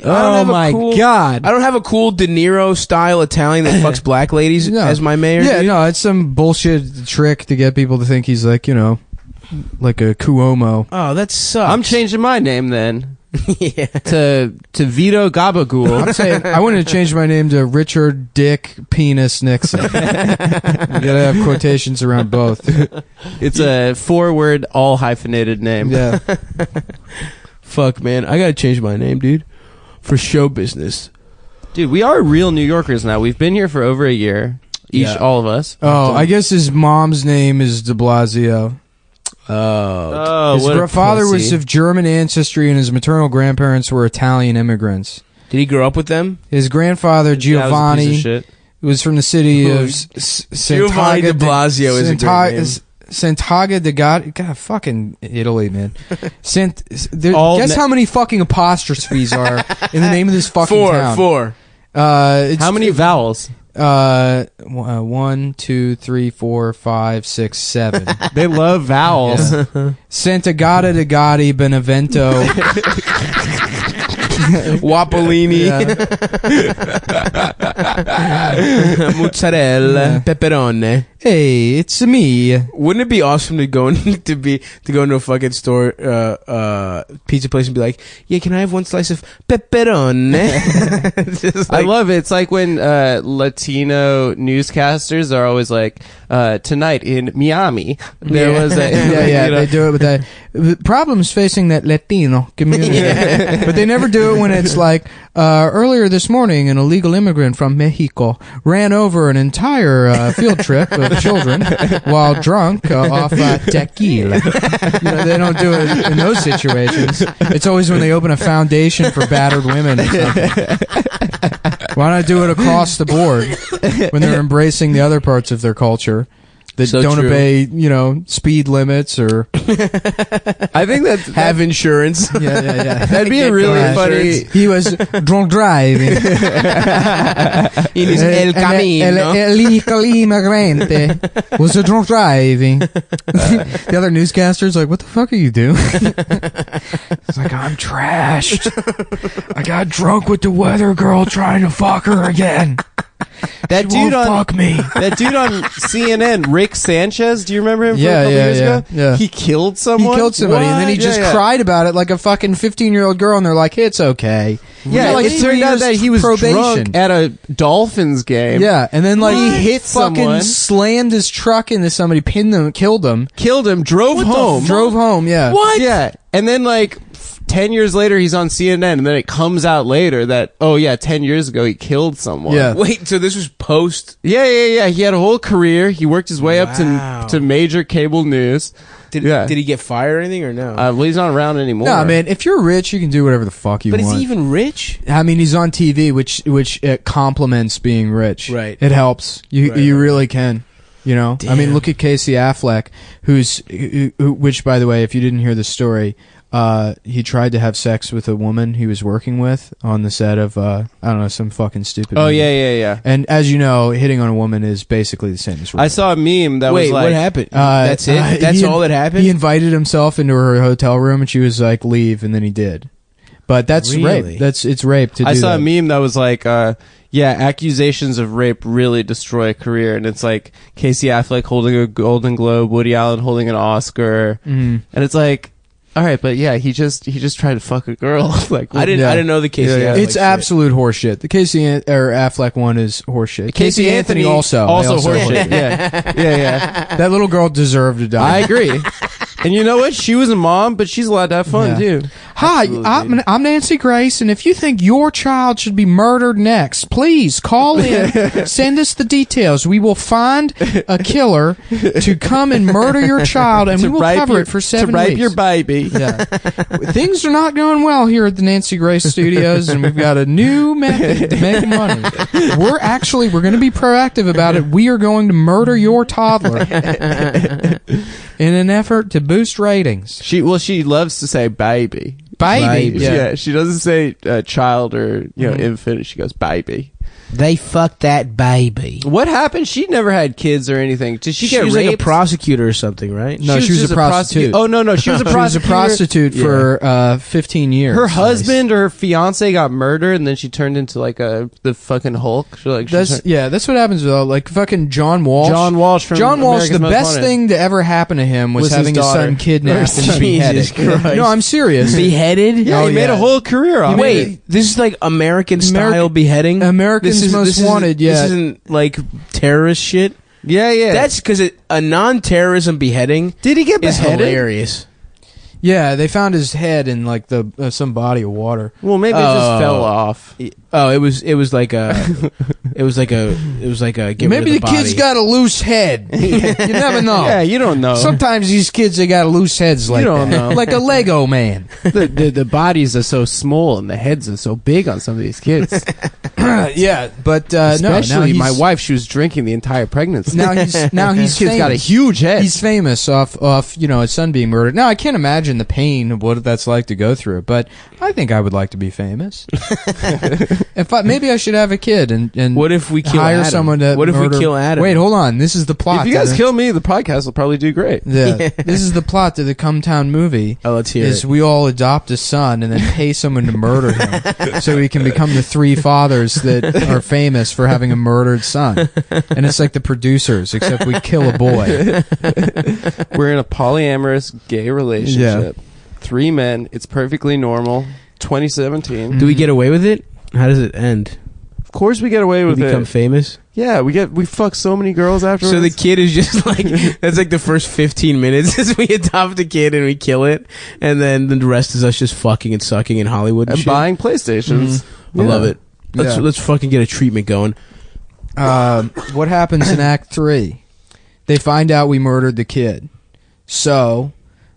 Oh my God. I don't have a cool De Niro style Italian that fucks black ladies No. as my mayor. Yeah, dude. no, it's some bullshit trick to get people to think he's like, like a Cuomo. Oh, that sucks. I'm changing my name then Yeah. to Vito Gabagool. I'm saying I wanted to change my name to Richard Dick Penis Nixon. You gotta have quotations around both. It's a 4-word, all hyphenated name. Yeah. Fuck, man. I gotta change my name, dude. For show business. Dude, we are real New Yorkers now. We've been here for over a year. Yeah. All of us. Oh, I guess his mom's name is De Blasio. Oh, His what a father was pussy. of German ancestry, and his maternal grandparents were Italian immigrants. Did he grow up with them? His grandfather That was a piece of Giovanni shit. was from the city of Giovanni De Blasio is a great name. Sant'Agata de God, fucking Italy, man. All Guess ne- how many fucking apostrophes are in the name of this fucking town? Four. It's, How many vowels? 1, 2, 3, 4, 5, 6, 7. They love vowels. Sant'Agata de Gotti, Benevento. Wapolini. Mozzarella. Pepperone. Hey, it's me. Wouldn't it be awesome to go into a fucking store, pizza place and be like, yeah, can I have one slice of pepperone? Just I like- love it. It's like when Latino newscasters are always like, tonight in Miami, there was a... Yeah, you know, they do it with that. Problems facing that Latino community. But they never do it when it's like, earlier this morning, an illegal immigrant from Mexico ran over an entire field trip of children while drunk off tequila. They don't do it in those situations. It's always when they open a foundation for battered women or something. Why not do it across the board when they're embracing the other parts of their culture that So don't true. obey, speed limits or I think that have insurance. yeah. that'd be a really funny... He was drunk driving. In his El Camino. Illegal immigrante was a drunk driving. The other newscaster's like, what the fuck are you doing? It's like, I'm trashed. I got drunk with the weather girl trying to fuck her again. That She dude won't on fuck me. That dude on CNN, Rick Sanchez. Do you remember him? From Yeah, a couple yeah, years yeah, ago? yeah. He killed someone. He killed somebody, and then he What? just Yeah, yeah. cried about it like a fucking 15-year-old girl, and they're like, it's okay. Yeah, Like it 3 turned out years that he was probation. drunk at a Dolphins game. Yeah, and then like He hit fucking someone. slammed his truck into somebody, pinned them, killed them, drove home. drove home. Yeah, What? Yeah, and then like 10 years later, he's on CNN, and then it comes out later that 10 years ago he killed someone. Yeah. Wait, so this was post? Yeah. He had a whole career. He worked his way up to major cable news. Did Yeah. he get fired or anything or no? Well, he's not around anymore. No, man. If you're rich, you can do whatever the fuck you but want. is he even rich? I mean, he's on TV, which complements being rich. Right. It helps. You really can. I mean, Damn. look at Casey Affleck, which, by the way, if you didn't hear the story, he tried to have sex with a woman he was working with on the set of I don't know, some fucking stupid movie. Yeah. And as you know, hitting on a woman is basically the same as rape. I saw a meme that Wait, was like, what happened? That's it? That's all that happened? He invited himself into her hotel room, and she was like, leave, and then he did. But that's Really? rape. It's rape to do I saw that. a meme that was like, accusations of rape really destroy a career, and it's like Casey Affleck holding a Golden Globe, Woody Allen holding an Oscar, and it's like, all right, but yeah, he just tried to fuck a girl. Like I didn't know the Casey. Affleck It's shit. absolute horseshit. The Casey or Affleck one is horseshit. Casey Anthony also horseshit. yeah. That little girl deserved to die. I agree. And you know what? She was a mom, but she's allowed to have fun too. Hi, I'm Nancy Grace, and if you think your child should be murdered next, please call in, send us the details. We will find a killer to come and murder your child, and we will cover it for 7 weeks. To rape your baby. Yeah. Things are not going well here at the Nancy Grace Studios, and we've got a new method to making money. We're going to be proactive about it. We are going to murder your toddler in an effort to boost ratings. She loves to say baby. Baby. Yeah. She doesn't say child or infant. She goes baby. They fucked that baby. What happened? She never had kids or anything. Did she get was raped? like a prosecutor or something, right? No, she was just a prostitute. Oh no, she was a prostitute. She was a prostitute for 15 years. Her husband or her fiance got murdered, and then she turned into like the fucking Hulk. That's what happens with like fucking John Walsh. John Walsh. From America's the Most best Wanted. thing to ever happen to him was Was having his his son daughter. kidnapped and beheaded. Christ. No, I'm serious. Beheaded? Yeah, he made a whole career off. Wait, this is like American style beheading. American's Most Wanted. Yeah, this isn't like terrorist shit. Yeah. That's because a non-terrorism beheading. Did he get is beheaded? hilarious. Yeah, they found his head in like the some body of water. Well, maybe it just fell off. Oh, it was like a get Maybe rid the of kid's body. got a loose head. You never know. Yeah, you don't know. Sometimes these kids they got loose heads like You don't that. know. Like a Lego man. the bodies are so small and the heads are so big on some of these kids. Yeah, but Especially no, my wife, she was drinking the entire pregnancy. Now he's This kid's got a famous. huge head. He's famous off his son being murdered. Now I can't imagine the pain of what that's like to go through, but I think I would like to be famous. Maybe I should have a kid and What if we kill hire Adam? someone to What if we murder- kill Adam? Wait, hold on. This is the plot. If you guys to the- kill me, the podcast will probably do great. Yeah. This is the plot to the Come Town movie. Oh, let's hear is it. we all adopt a son and then pay someone to murder him so he can become the 3 fathers that are famous for having a murdered son. And it's like the Producers, except we kill a boy. We're in a polyamorous gay relationship. 3 men. It's perfectly normal. 2017. Do we get away with it? How does it end? Of course we get away We with become it. famous. Yeah, we fuck so many girls afterwards. So the kid is just like that's like the first 15 minutes is we adopt a kid and we kill it, and then the rest is us just fucking and sucking in Hollywood and and shit. buying PlayStations. I love it. Yeah. Let's fucking get a treatment going. What happens in Act 3? They find out we murdered the kid. So,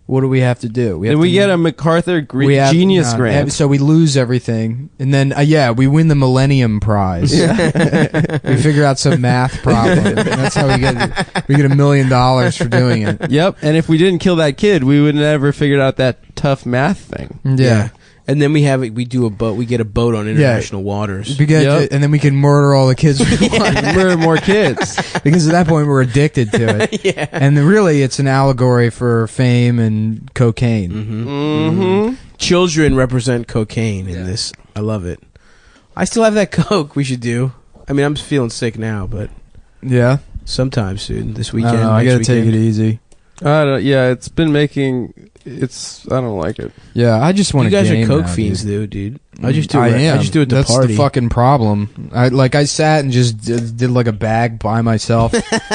what do we have to do? And we get a MacArthur Genius Grant. So we lose everything, and then we win the Millennium Prize. We figure out some math problem. And that's how we get $1 million for doing it. Yep. And if we didn't kill that kid, we would never figured out that tough math thing. Yeah. And then we do a boat. We get a boat on international waters. And then we can murder all the kids we want. Murder more kids. Because at that point we're addicted to it. Yeah. And really it's an allegory for fame and cocaine. Mm-hmm. Children represent cocaine in this. I love it. I still have that Coke we should do. I mean, I'm feeling sick now, but Yeah. sometime soon. This I weekend. don't know, I next gotta take weekend. it easy. It's been making... I don't like it. Yeah, I just want You to guys are game Coke now, fiends, dude. dude. I just do I it. am. I just do it to That's party. the fucking problem. I sat and just did like a bag by myself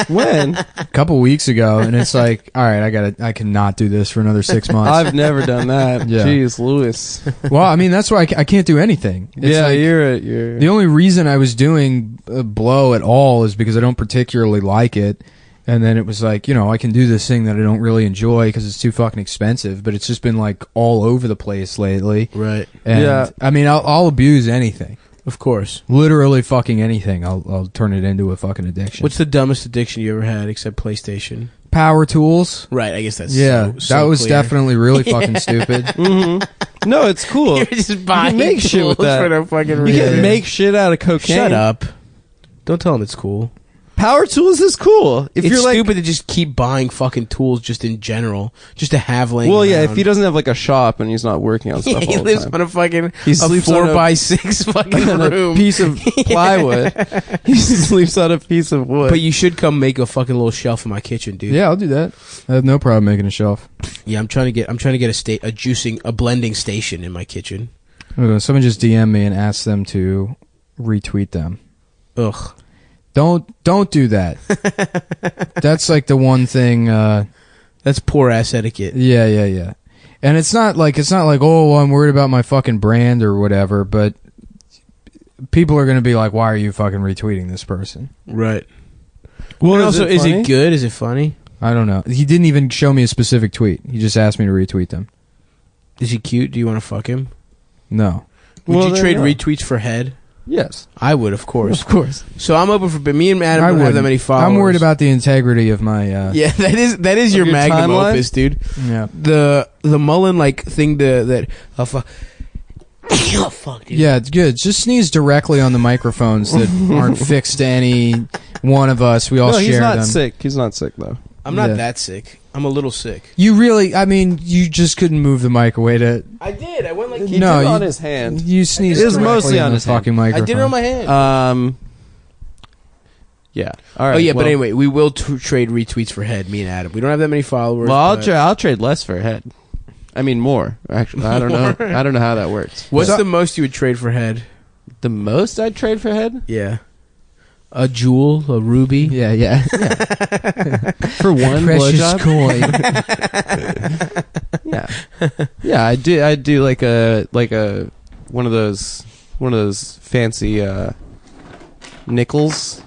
When? a couple weeks ago, and it's like, all right, I cannot do this for another 6 months. I've never done that. Yeah. Jeez, Lewis. Well, I mean, that's why I can't do anything. It's like, you're... the only reason I was doing Blow at all is because I don't particularly like it. And then it was like, I can do this thing that I don't really enjoy because it's too fucking expensive. But it's just been like all over the place lately. Right. And Yeah. I mean, I'll abuse anything. Of course. Literally fucking anything. I'll turn it into a fucking addiction. What's the dumbest addiction you ever had except PlayStation? Power tools? Right. I guess that's that was clear. definitely really fucking stupid. Mm-hmm. No, it's cool. You're just you buying can make shit with tools that. for no fucking You reason. can make shit out of cocaine. Shut up. Don't tell him it's cool. Power tools is cool. If It's you're like, stupid to just keep buying fucking tools just in general, just to have laying well, yeah, around. if he doesn't have like a shop and he's not working on stuff, he all lives the time. on a fucking He sleeps on a 4x6 fucking on a room. piece of plywood. He sleeps on a piece of wood. But you should come make a fucking little shelf in my kitchen, dude. Yeah, I'll do that. I have no problem making a shelf. Yeah, I'm trying to get a blending station in my kitchen. Someone just DM me and ask them to retweet them. Ugh. Don't do that. That's like the one thing. That's poor ass etiquette. Yeah. And it's not like oh, well, I'm worried about my fucking brand or whatever. But people are gonna be like, why are you fucking retweeting this person? Right. Well, and also, is it good? Is it funny? I don't know. He didn't even show me a specific tweet. He just asked me to retweet them. Is he cute? Do you want to fuck him? No. Would you trade retweets for head? Yes, I would, of course. Of course. So I'm open for. But me and Adam I don't have that wouldn't. many followers. I'm worried about the integrity of my. Yeah, that is your magnum timeline? opus, dude. Yeah. The Mullen like thing that. Oh fuck, dude. Yeah, it's good. Just sneeze directly on the microphones that aren't fixed to any one of us. We all no, share he's not them. sick. He's not sick though. I'm not Yeah. that sick. I'm a little sick. You really, I mean, you just couldn't move the mic away to. I did. I went like. He No, did it you- on his hand. You sneezed. It was directly mostly in on the his hand. fucking microphone. I did it on my hand. Yeah. All right. Oh yeah, well, but anyway, we will trade retweets for head. Me and Adam. We don't have that many followers. Well, but- I'll trade less for head. I mean, more. Actually, I don't know. I don't know how that works. What's the most you would trade for head? The most I'd trade for head? Yeah. A jewel, a ruby. Yeah. For one Precious blowjob? coin. Yeah. I'd do like a one of those fancy nickels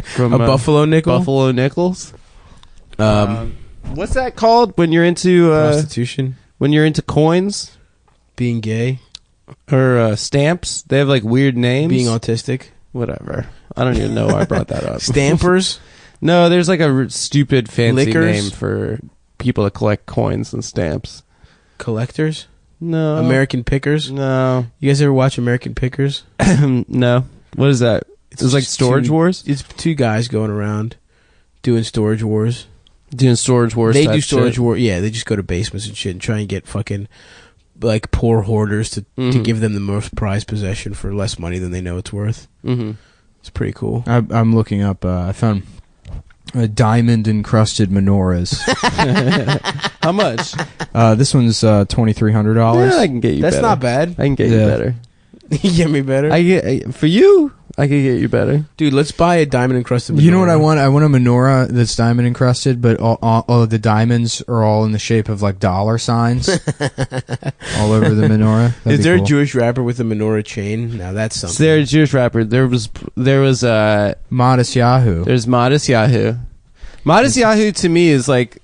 from A buffalo nickel? Buffalo nickels. What's that called when you're into Prostitution. when you're into coins Being gay. or stamps? They have like weird names. Being autistic. Whatever. I don't even know why I brought that up. Stampers. No, there's like a stupid fancy Liquors? name for people that collect coins and stamps. Collectors. No. American Pickers. No. You guys ever watch American Pickers? No. What is that? It's like just Storage Wars? It's two guys going around doing Storage Wars. Doing Storage Wars. They type do Storage shit. War. Yeah, they just go to basements and shit and try and get fucking like poor hoarders to give them the most prized possession for less money than they know it's worth. Mm-hmm. It's pretty cool. I'm looking up. I found diamond encrusted menorahs. How much? This one's $2,300. Yeah, I can get you That's better. not bad. I can get you Yeah. better. You get me better? For you, I can get you better. Dude, let's buy a diamond encrusted menorah. You know what I want? I want a menorah that's diamond encrusted, but all of the diamonds are all in the shape of like dollar signs all over the menorah. That'd Is be there cool. a Jewish rapper with a menorah chain? Now that's something. So they're a Jewish rapper. There was Modest Yahoo? There's Modest Yahoo. Modest Yahoo to me is like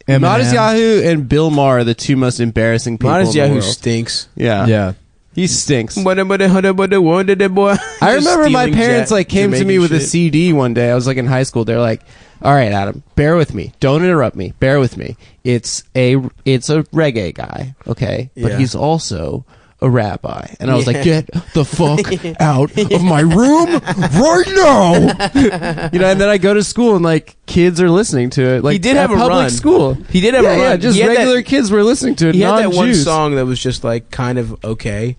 Eminem. Modest Yahoo and Bill Maher are the two most embarrassing people Modest in the Yahoo world. stinks. Yeah. Yeah. He stinks. I I remember my parents like came to me with a CD one day. I was like in high school. They're like, "All right, Adam, bear with me. Don't interrupt me. Bear with me. It's a reggae guy, okay? But Yeah. he's also a rabbi." And I was like, Yeah. "Get the fuck out of my room right now!" You know. And then I go to school and like kids are listening to it. Like He did at have a public run. school. He did have a run. Yeah, just He had regular that- kids were listening to it. He had that one non-Jews. song that was just like kind of okay,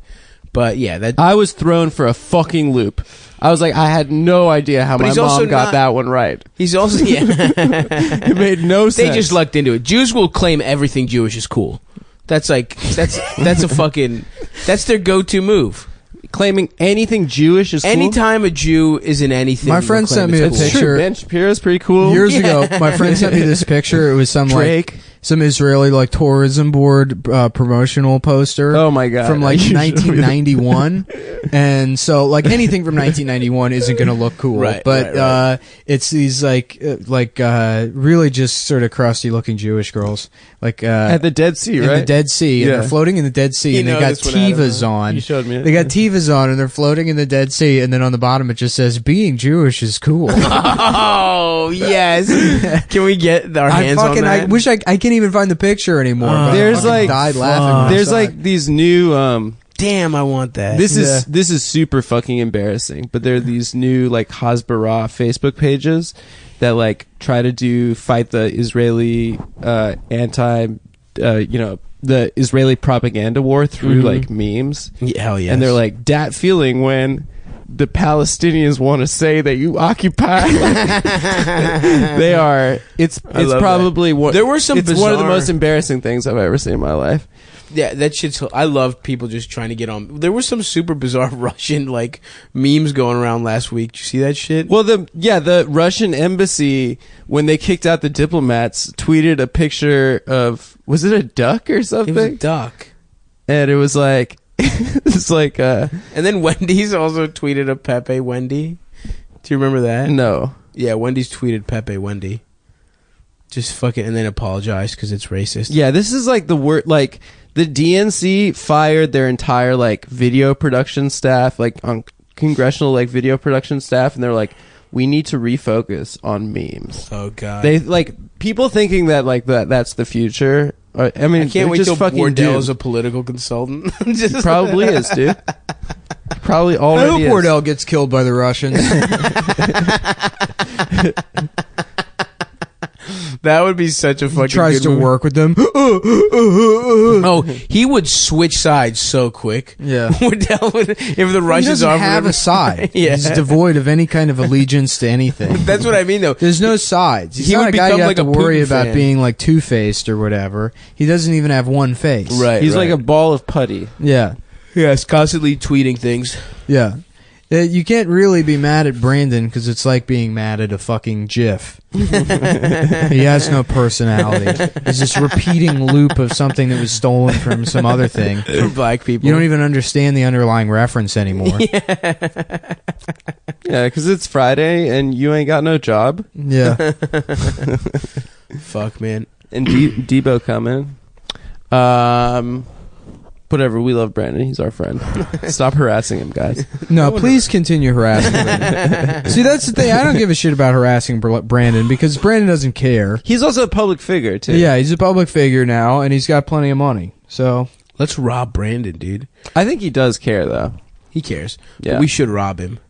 but yeah, that. I was thrown for a fucking loop. I was like, I had no idea how But my he's also mom got not- that one right. He's also It made no sense. They just lucked into it. Jews will claim everything Jewish is cool. That's like that's a fucking that's their go-to move. Claiming anything Jewish is cool. Anytime a Jew is in anything, My friend they'll claim sent me a it's cool. picture. Ben Shapiro's pretty cool. Years ago, my friend sent me this picture. It was some Drake. like some Israeli like tourism board promotional poster. Oh my God. From like You showed me that. 1991, and so like anything from 1991 isn't going to look cool. Right, but right. it's these like really just sort of crusty looking Jewish girls like At the Dead Sea, in right? the Dead Sea, Yeah. and they're floating in the Dead Sea, You and they know got this one, Adam, tivas huh? on. You showed me it. They got tivas on, and they're floating in the Dead Sea, and then on the bottom it just says "Being Jewish is cool." Oh yes! Can we get our hands on that? I wish I can't even find the picture anymore. But I There's fucking like died laughing. when I there's saw like it. these new Damn, I want that. This is super fucking embarrassing. But there are these new like Hasbara Facebook pages that like try to fight the Israeli the Israeli propaganda war through like memes. Yeah, hell yes. And they're like that feeling when the Palestinians want to say that you occupy. They are. It's probably one. There were some. It's one of the most embarrassing things I've ever seen in my life. Yeah, that shit's. I love people just trying to get on. There were some super bizarre Russian like memes going around last week. Did you see that shit? Well, the Russian embassy, when they kicked out the diplomats, tweeted a picture of, was it a duck or something? It was a duck, and it was like it's like. And then Wendy's also tweeted a Pepe Wendy. Do you remember that? No. Yeah, Wendy's tweeted Pepe Wendy. Just fucking, and then apologized because it's racist. Yeah, this is like the word. Like the DNC fired their entire like video production staff, like on congressional like video production staff, and they're like, we need to refocus on memes. Oh god, they like people thinking that like that's the future. I mean, I can't wait just till fucking Wardell is a political consultant. He probably is, dude. Probably already. I hope is. Wardell gets killed by the Russians. That would be such a fucking. He tries good to movie. work with them. Oh, he would switch sides so quick. Yeah. Wardell would, if the He Russians doesn't offered have him- a side. Yeah. He's devoid of any kind of allegiance to anything. That's what I mean, though. There's no sides. He's He not would a guy become you have like to a worry Putin about fan. being like two-faced or whatever. He doesn't even have one face. Right. He's like a ball of putty. Yeah. Yes, constantly tweeting things. Yeah. You can't really be mad at Brandon because it's like being mad at a fucking GIF. He has no personality. It's this repeating loop of something that was stolen from some other thing. For black people. You don't even understand the underlying reference anymore. Yeah, because it's Friday and you ain't got no job. Yeah. Fuck, man. And Debo coming. Whatever. We love Brandon. He's our friend. Stop harassing him, guys. No, please continue harassing him. See, that's the thing. I don't give a shit about harassing Brandon because Brandon doesn't care. He's also a public figure, too. Yeah, he's a public figure now, and he's got plenty of money. So Let's rob Brandon, dude. I think he does care, though. He cares. Yeah. But we should rob him.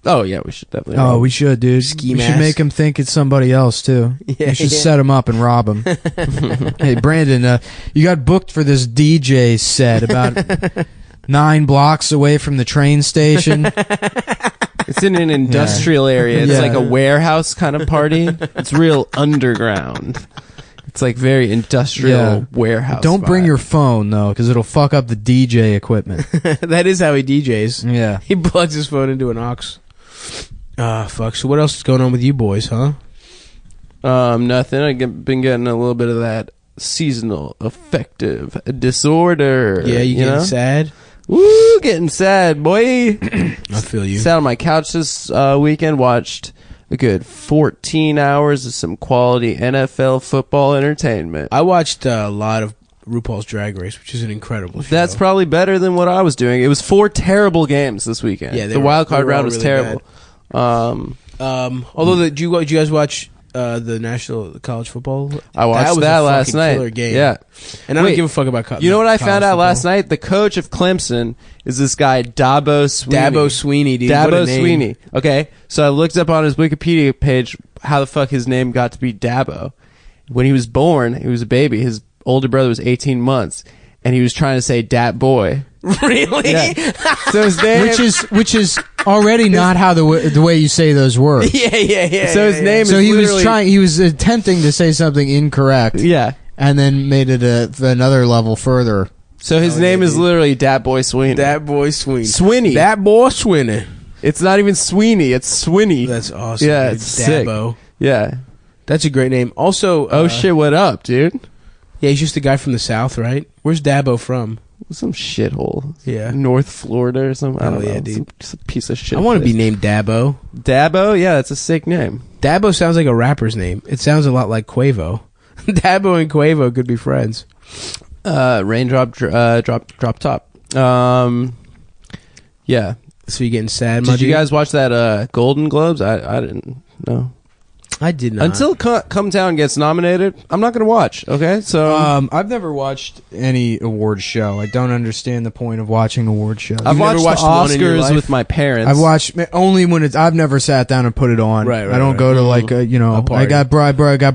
Oh, yeah, we should definitely. Oh, we should, dude. Ski we mask. should make him think it's somebody else too. Yeah, we should yeah. set him up and rob him. Hey, Brandon, you got booked for this DJ set about 9 blocks away from the train station. It's in an industrial area. It's Yeah. like a warehouse kind of party. It's real underground. It's like very industrial warehouse. Don't bring vibe. your phone though, because it'll fuck up the DJ equipment. That is how he DJs. Yeah. He plugs his phone into an aux. Ah, fuck. So what else is going on with you boys, huh? Nothing. I've been getting a little bit of that seasonal affective disorder. Yeah, you getting know? sad? Woo, getting sad, boy. I feel you. Sat on my couch this weekend, watched a good 14 hours of some quality NFL football entertainment. I watched a lot of RuPaul's Drag Race, which is an incredible show. That's probably better than what I was doing. It was 4 terrible games this weekend. Yeah, the wild card round was terrible. Although, did you guys watch the National College Football? I watched was that a last fucking night. killer game. Yeah, and I don't Wait, give a fuck about. You know what I found out college last football. night? The coach of Clemson is this guy Dabo Sweeney. Dabo Sweeney, dude. What a Dabo name. Sweeney. Okay, so I looked up on his Wikipedia page how the fuck his name got to be Dabo. When he was born, he was a baby. His older brother was 18 months, and he was trying to say Dat Boy. Really? Yeah. So his name, which is already not how the way you say those words. Yeah. So his name So is he was literally- trying. He was attempting to say something incorrect. Yeah. And then made it another level further. So his name is literally Dat Boy Sweeney. Dat Boy Sweeney. Sweeney. That boy Sweeney. It's not even Sweeney. It's Sweeney. That's awesome. Yeah, dude. it's sick. Dabo. Yeah. That's a great name. Also, Oh shit! What up, dude? Yeah, he's just a guy from the South, right? Where's Dabo from? Some shithole. Yeah. North Florida or something. I don't yeah, know. dude. Some piece of shit. I want to place. be named Dabo. Dabo. Yeah, that's a sick name. Dabo sounds like a rapper's name. It sounds a lot like Quavo. Dabo and Quavo could be friends. Raindrop, drop top. Yeah. So you getting sad? Did you guys watch that Golden Globes? I didn't know. I did not. Until Come Town gets nominated, I'm not going to watch. Okay, so I've never watched any award show. I don't understand the point of watching award shows. I've watched the Oscars with my parents. I've watched only when it's. I've never sat down and put it on. Right, I don't go to like a, I got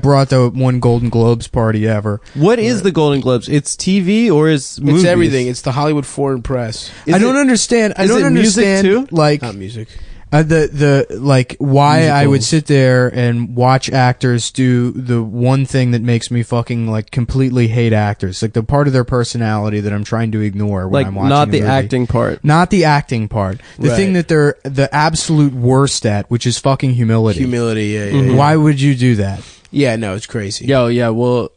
brought to one Golden Globes party ever. What is the Golden Globes? It's TV or is movies? It's everything. It's the Hollywood Foreign Press. I don't understand. I don't understand music too? Like Not music. the like why Musicals. I would sit there and watch actors do the one thing that makes me fucking like completely hate actors, like the part of their personality that I'm trying to ignore when Like I'm watching not a the movie. acting part. Not the acting part. The Right. thing that they're the absolute worst at, which is fucking humility. Humility, yeah. Why would you do that? Yeah, no, it's crazy. Yo, yeah, well,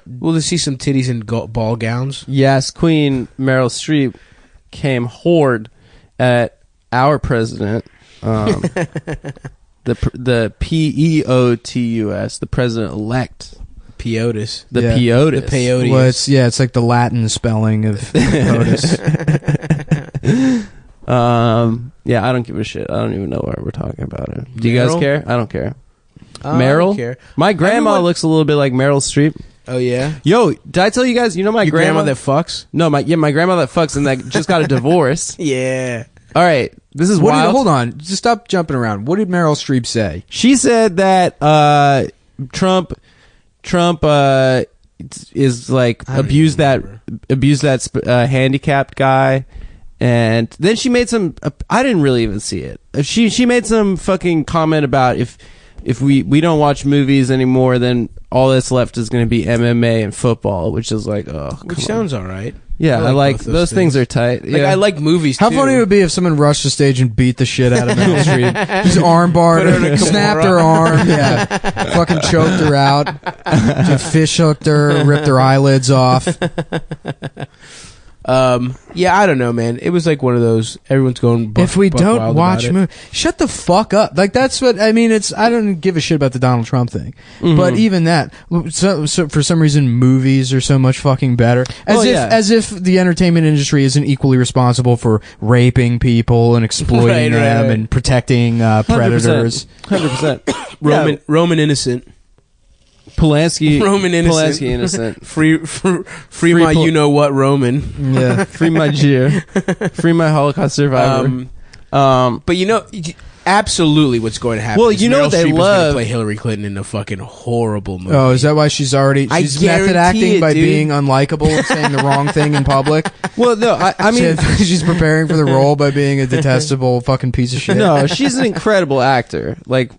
We'll see some titties in ball gowns. yes, Queen Meryl Streep came hard at our president, the PEOTUS, the president-elect. Peotis. The Yeah. Peotis. The peyote. Well, it's like the Latin spelling of POTUS. Yeah, I don't give a shit. I don't even know why we're talking about it. Do you guys Meryl? care? I don't care. I Meryl? don't care. My grandma Everyone- looks a little bit like Meryl Streep. Oh, yeah? Yo, did I tell you guys, you know my Your grandma that fucks? No, my grandma that fucks and that just got a divorce. Yeah. All right, this is What did, wild. hold on, just stop jumping around. What did Meryl Streep say? She said that Trump is like abused that handicapped guy, and then she made some. I didn't really even see it. She made some fucking comment about if we don't watch movies anymore, then all that's left is going to be MMA and football, which is like, oh, Which sounds all right. yeah, I like both those things are tight. Like, Yeah. I like movies, How too. funny it would be if someone rushed the stage and beat the shit out of Meryl Streep. Just arm barred Put her in her, a snapped kimura. her arm, yeah. Fucking choked her out. Just fish hooked her, ripped her eyelids off. Yeah, I don't know, man. It was like one of those. Everyone's going. If we buck don't wild watch about it. movies, shut the fuck up. Like that's what I mean. It's I don't give a shit about the Donald Trump thing, Mm-hmm. but even that. So for some reason, movies are so much fucking better. As if the entertainment industry isn't equally responsible for raping people and exploiting Right, them right. and protecting predators. 100%. Roman innocent. Polanski. Roman innocent. Polanski innocent. Free my you know what Roman. Yeah. Free my Jew. Free my Holocaust survivor. But you know, absolutely, what's going to happen? Well, is you know Meryl what they Streep is gonna love- play Hillary Clinton in a fucking horrible movie. Oh, is that why she's method guarantee acting it, by dude. being unlikable and saying the wrong thing in public? Well, no, I mean, she's preparing for the role by being a detestable fucking piece of shit. no, she's an incredible actor. Like,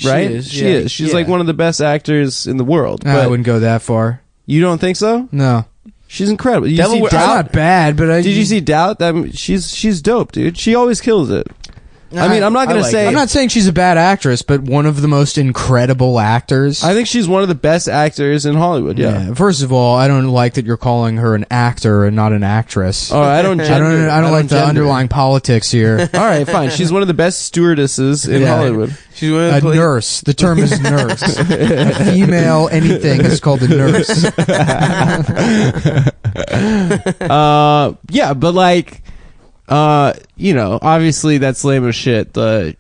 right? is, She yeah. is. She's Yeah. like one of the best actors in the world. I But wouldn't go that far. you don't think so? No. She's incredible. You Devil see Wears- Doubt? not bad, but Did you see Doubt? She's dope, dude. She always kills it. I mean, I'm not gonna say. I'm not saying she's a bad actress, but one of the most incredible actors. I think she's one of the best actors in Hollywood. Yeah. First of all, I don't like that you're calling her an actor and not an actress. Oh, I don't. Gender, I don't like the gender. underlying politics here. All right, fine. She's one of the best stewardesses in Yeah. Hollywood. She's one A nurse. The term is nurse. A female anything is called a nurse. Yeah, but like, you know, obviously that's lame as shit. The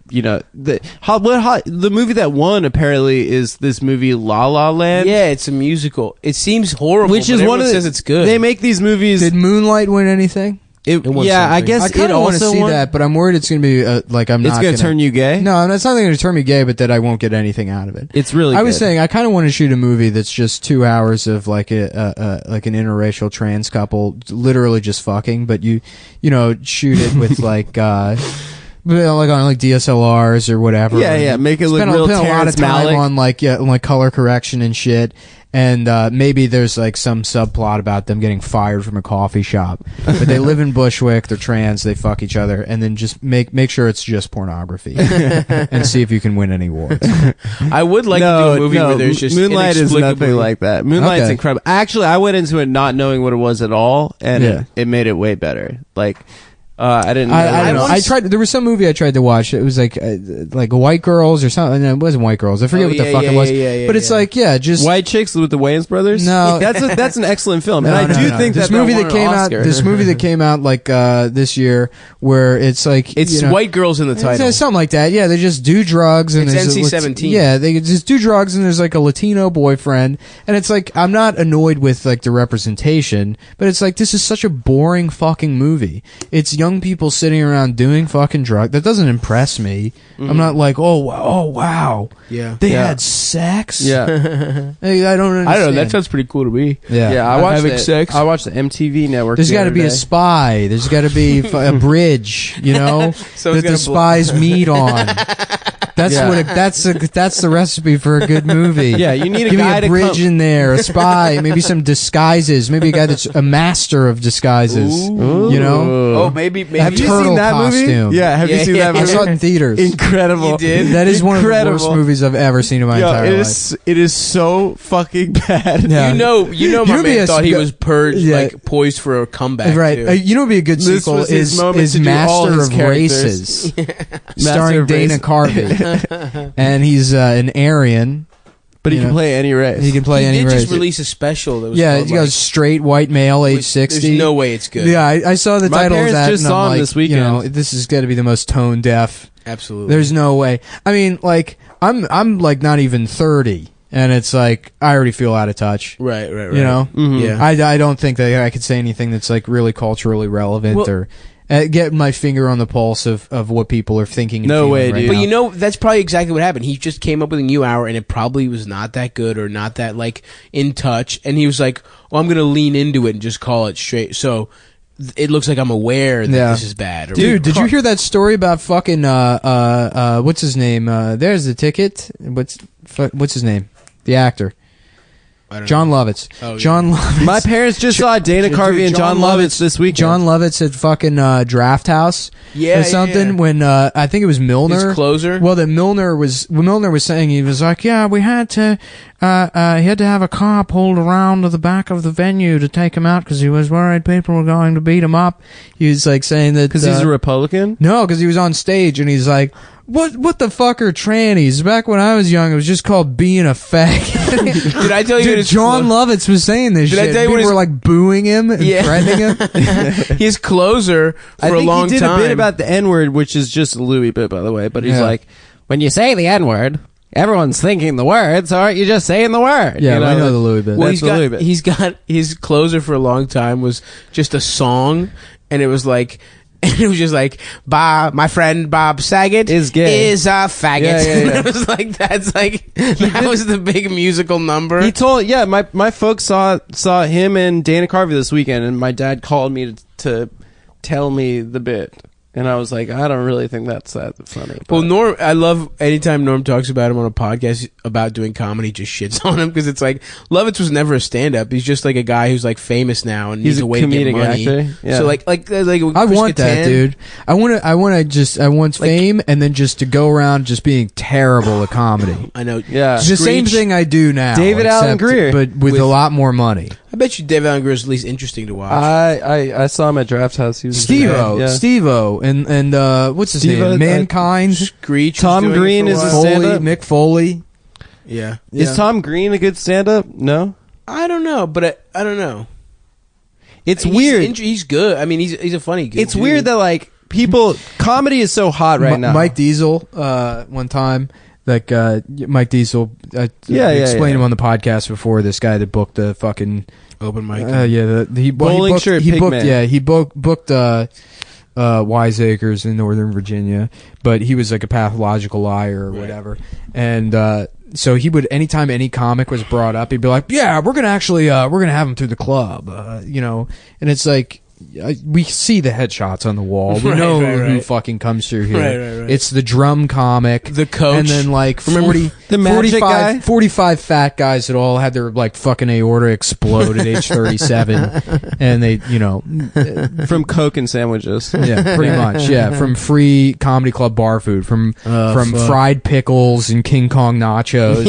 movie that won apparently is this movie La La Land. Yeah, it's a musical. It seems horrible, which but is one everyone of the, says it's good. They make these movies. Did Moonlight win anything? won yeah, I something. guess I it kind of want to also see won. that, but I'm worried it's going to be like I'm It's not going to turn you gay. No, it's not going to turn me gay, but that I won't get anything out of it. It's really. I was good. saying I kind of want to shoot a movie that's just 2 hours of like like an interracial trans couple literally just fucking, but you know shoot it with like like on like DSLRs or whatever. Yeah, yeah, make it look Spend real a lot of Terrence time Malick. on like color correction and shit. And maybe there's like some subplot about them getting fired from a coffee shop, but they live in Bushwick. They're trans. They fuck each other, and then just make sure it's just pornography, and see if you can win any awards. I would like to do a movie where there's just Moonlight is inexplicably- nothing like that. Moonlight's Okay. incredible. Actually, I went into it not knowing what it was at all, and Yeah. it made it way better. Like, I didn't. I don't know. I tried. There was some movie I tried to watch. It was like White Girls or something. No, it wasn't White Girls. I forget what the fuck it was. But it's like just White Chicks with the Wayans brothers. No, that's an excellent film, no, and I do think this that movie that came out. This movie that came out like this year, where it's like it's White Girls in the title, it's something like that. Yeah, they just do drugs and it's NC-17. Yeah, they just do drugs and there's like a Latino boyfriend, and it's like I'm not annoyed with like the representation, but it's like this is such a boring fucking movie. It's young people sitting around doing fucking drugs. That doesn't impress me. I'm not like, oh wow, they had sex. Yeah, I don't understand. I don't know. That sounds pretty cool to me. Yeah. I watched having sex. I watched the MTV network. There's got to be a spy. There's got to be a bridge, you know, that the spies meet on. That's that's the recipe for a good movie. Yeah, you need a Give guy me a bridge in there, a spy, maybe some disguises, maybe a guy that's a master of disguises. Ooh. You know? Oh, maybe have you seen that costume. movie? Yeah, have you seen that movie? I saw it in theaters. Incredible. You did? That is one of the worst movies I've ever seen in my entire life. It is so fucking bad. Yeah. You know, my man thought he was purged, like poised for a comeback. Right. Too. You know, what would be a good sequel is Master of Races, starring Dana Carvey, and he's an Aryan. But he can play any race. He can play any race. He did just release a special. That was he goes straight white male, age 60. There's no way it's good. Yeah, I saw the title of that, just and I'm saw him like, this weekend. you know, this is got to be the most tone deaf. Absolutely. There's no way. I mean, like, I'm like not even 30, and it's like I already feel out of touch. Right. You know? Mm-hmm. Yeah. I don't think that I could say anything that's like really culturally relevant or get my finger on the pulse of what people are thinking. And No way, right dude. now. But you know, that's probably exactly what happened. He just came up with a new hour, and it probably was not that good or not that like in touch. And he was like, "Well, I'm going to lean into it and just call it straight." So it looks like I'm aware that this is bad. Dude, did you hear that story about fucking what's his name? There's the ticket. What's his name? The actor. John Lovitz. Oh, John Lovitz. My parents just saw Dana Carvey and John Lovitz this weekend. John Lovitz at fucking Draft House or something when I think it was Milner. His closer? Well, that Milner was saying, he was like, yeah, we had to he had to have a car pulled around to the back of the venue to take him out because he was worried people were going to beat him up. He was like saying that because he's a Republican. No, because he was on stage and he's like, What the fuck are trannies? Back when I was young, it was just called being a fag. Did I tell you? Dude, John Lovitz was saying this shit. I tell you People were like booing him and threatening him. His closer for a long time. He did a bit about the N-word, which is just a Louis bit, by the way. But he's like, when you say the N-word, everyone's thinking the word, so aren't you just saying the word? Yeah, you know, I know the Louis bit. Well, he's got his closer for a long time was just a song, and it was like. And it was just like, Bob, my friend Bob Saget is gay. Is a faggot. Yeah. It was like, that's like, that was the big musical number. He told, my folks saw him and Dana Carvey this weekend, and my dad called me to tell me the bit. And I was like, I don't really think that's that funny. Well, Norm, I love anytime Norm talks about him on a podcast about doing comedy, just shits on him because it's like Lovitz was never a stand-up. He's just like a guy who's like famous now and needs a way to get money. Actor. Yeah. So like I want that, dude. I want fame and then just to go around just being terrible at comedy. I know. Yeah, it's the same thing I do now. David Alan Grier, but with a lot more money. I bet you David Alan Grier is at least interesting to watch. I saw him at Draft House. He was Steve-O, and what's his name? Mankind. Screech. Tom Green is a stand-up. Mick Foley. Yeah. Is Tom Green a good stand-up? No. I don't know, but I don't know. It's weird. He's good. I mean, he's a funny guy. It's weird that like comedy is so hot right now. Mike Diesel, one time. Like Mike Diesel, explained him on the podcast before. This guy that booked the fucking open mic. He booked Wiseacres in Northern Virginia, but he was like a pathological liar or whatever. And so he would, anytime any comic was brought up, he'd be like, "Yeah, we're gonna have him through the club," And it's like. We see the headshots on the wall. We know who fucking comes through here. Right. It's the drum comic, the coach, and then like 45 fat guys that all had their like fucking aorta explode at age 37, and they, from Coke and sandwiches. Yeah, pretty much. Yeah, from free comedy club bar food, from fried pickles and King Kong nachos,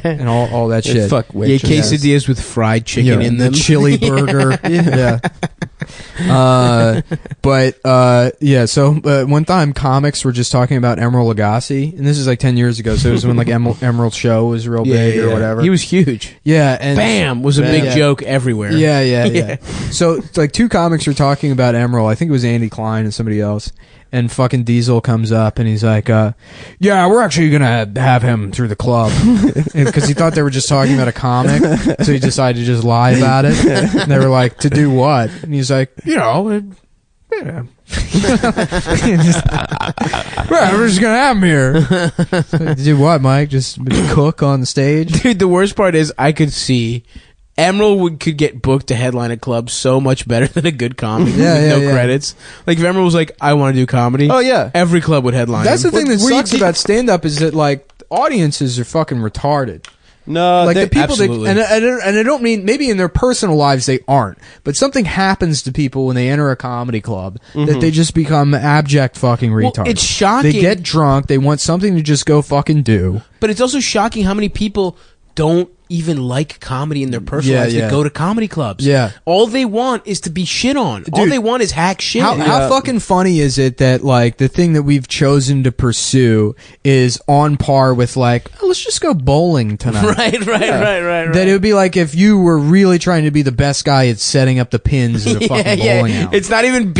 and all that shit. Quesadillas with fried chicken in them, the chili burger. Yeah. Yeah, so one time comics were just talking about Emeril Lagasse, and this is like 10 years ago, so it was when like Emerald Show was real big or whatever. He was huge. Yeah, and Bam was a big joke everywhere. Yeah. So like two comics were talking about Emeril. I think it was Andy Klein and somebody else. And fucking Diesel comes up and he's like, yeah, we're actually going to have him through the club. Because he thought they were just talking about a comic. So he decided to just lie about it. And they were like, to do what? And he's like, yeah. Well, we're just going to have him here. To do what, Mike? Just cook on the stage? Dude, the worst part is I could see Emeril could get booked to headline a club so much better than a good comic with no credits. Like if Emeril was like, I want to do comedy. Oh yeah, every club would headline. That's him. the thing that sucks about stand-up is that like audiences are fucking retarded. No, like the people absolutely. that, and I don't mean maybe in their personal lives they aren't, but something happens to people when they enter a comedy club that they just become abject fucking retards. It's shocking. They get drunk. They want something to just go fucking do. But it's also shocking how many people don't even like comedy in their personal lives. They go to comedy clubs. Yeah. All they want is to be shit on. All they want is hack shit. How fucking funny is it that like the thing that we've chosen to pursue is on par with like, oh, let's just go bowling tonight. Right. That it would be like if you were really trying to be the best guy at setting up the pins at a fucking bowling alley. It's not even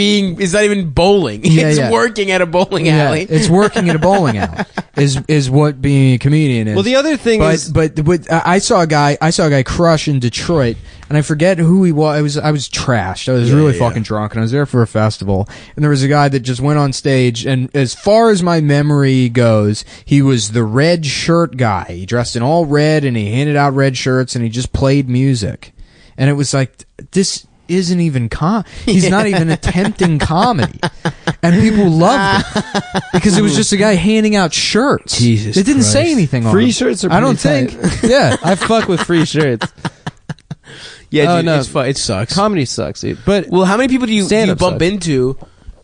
bowling. It's working at a bowling alley. It's working at a bowling alley is what being a comedian is. Well, the other thing is, but I saw a guy crush in Detroit, and I forget who he was. I was trashed. I was really fucking drunk, and I was there for a festival. And there was a guy that just went on stage, and as far as my memory goes, he was the red shirt guy. He dressed in all red, and he handed out red shirts, and he just played music. And it was like, this isn't even he's not even attempting comedy, and people loved it because it was just a guy handing out shirts. Jesus, it didn't say anything on free them. shirts are I don't pretty think. tight. Yeah, I fuck with free shirts. Yeah, dude, it sucks. Comedy sucks, dude. But how many people do you bump sucks. into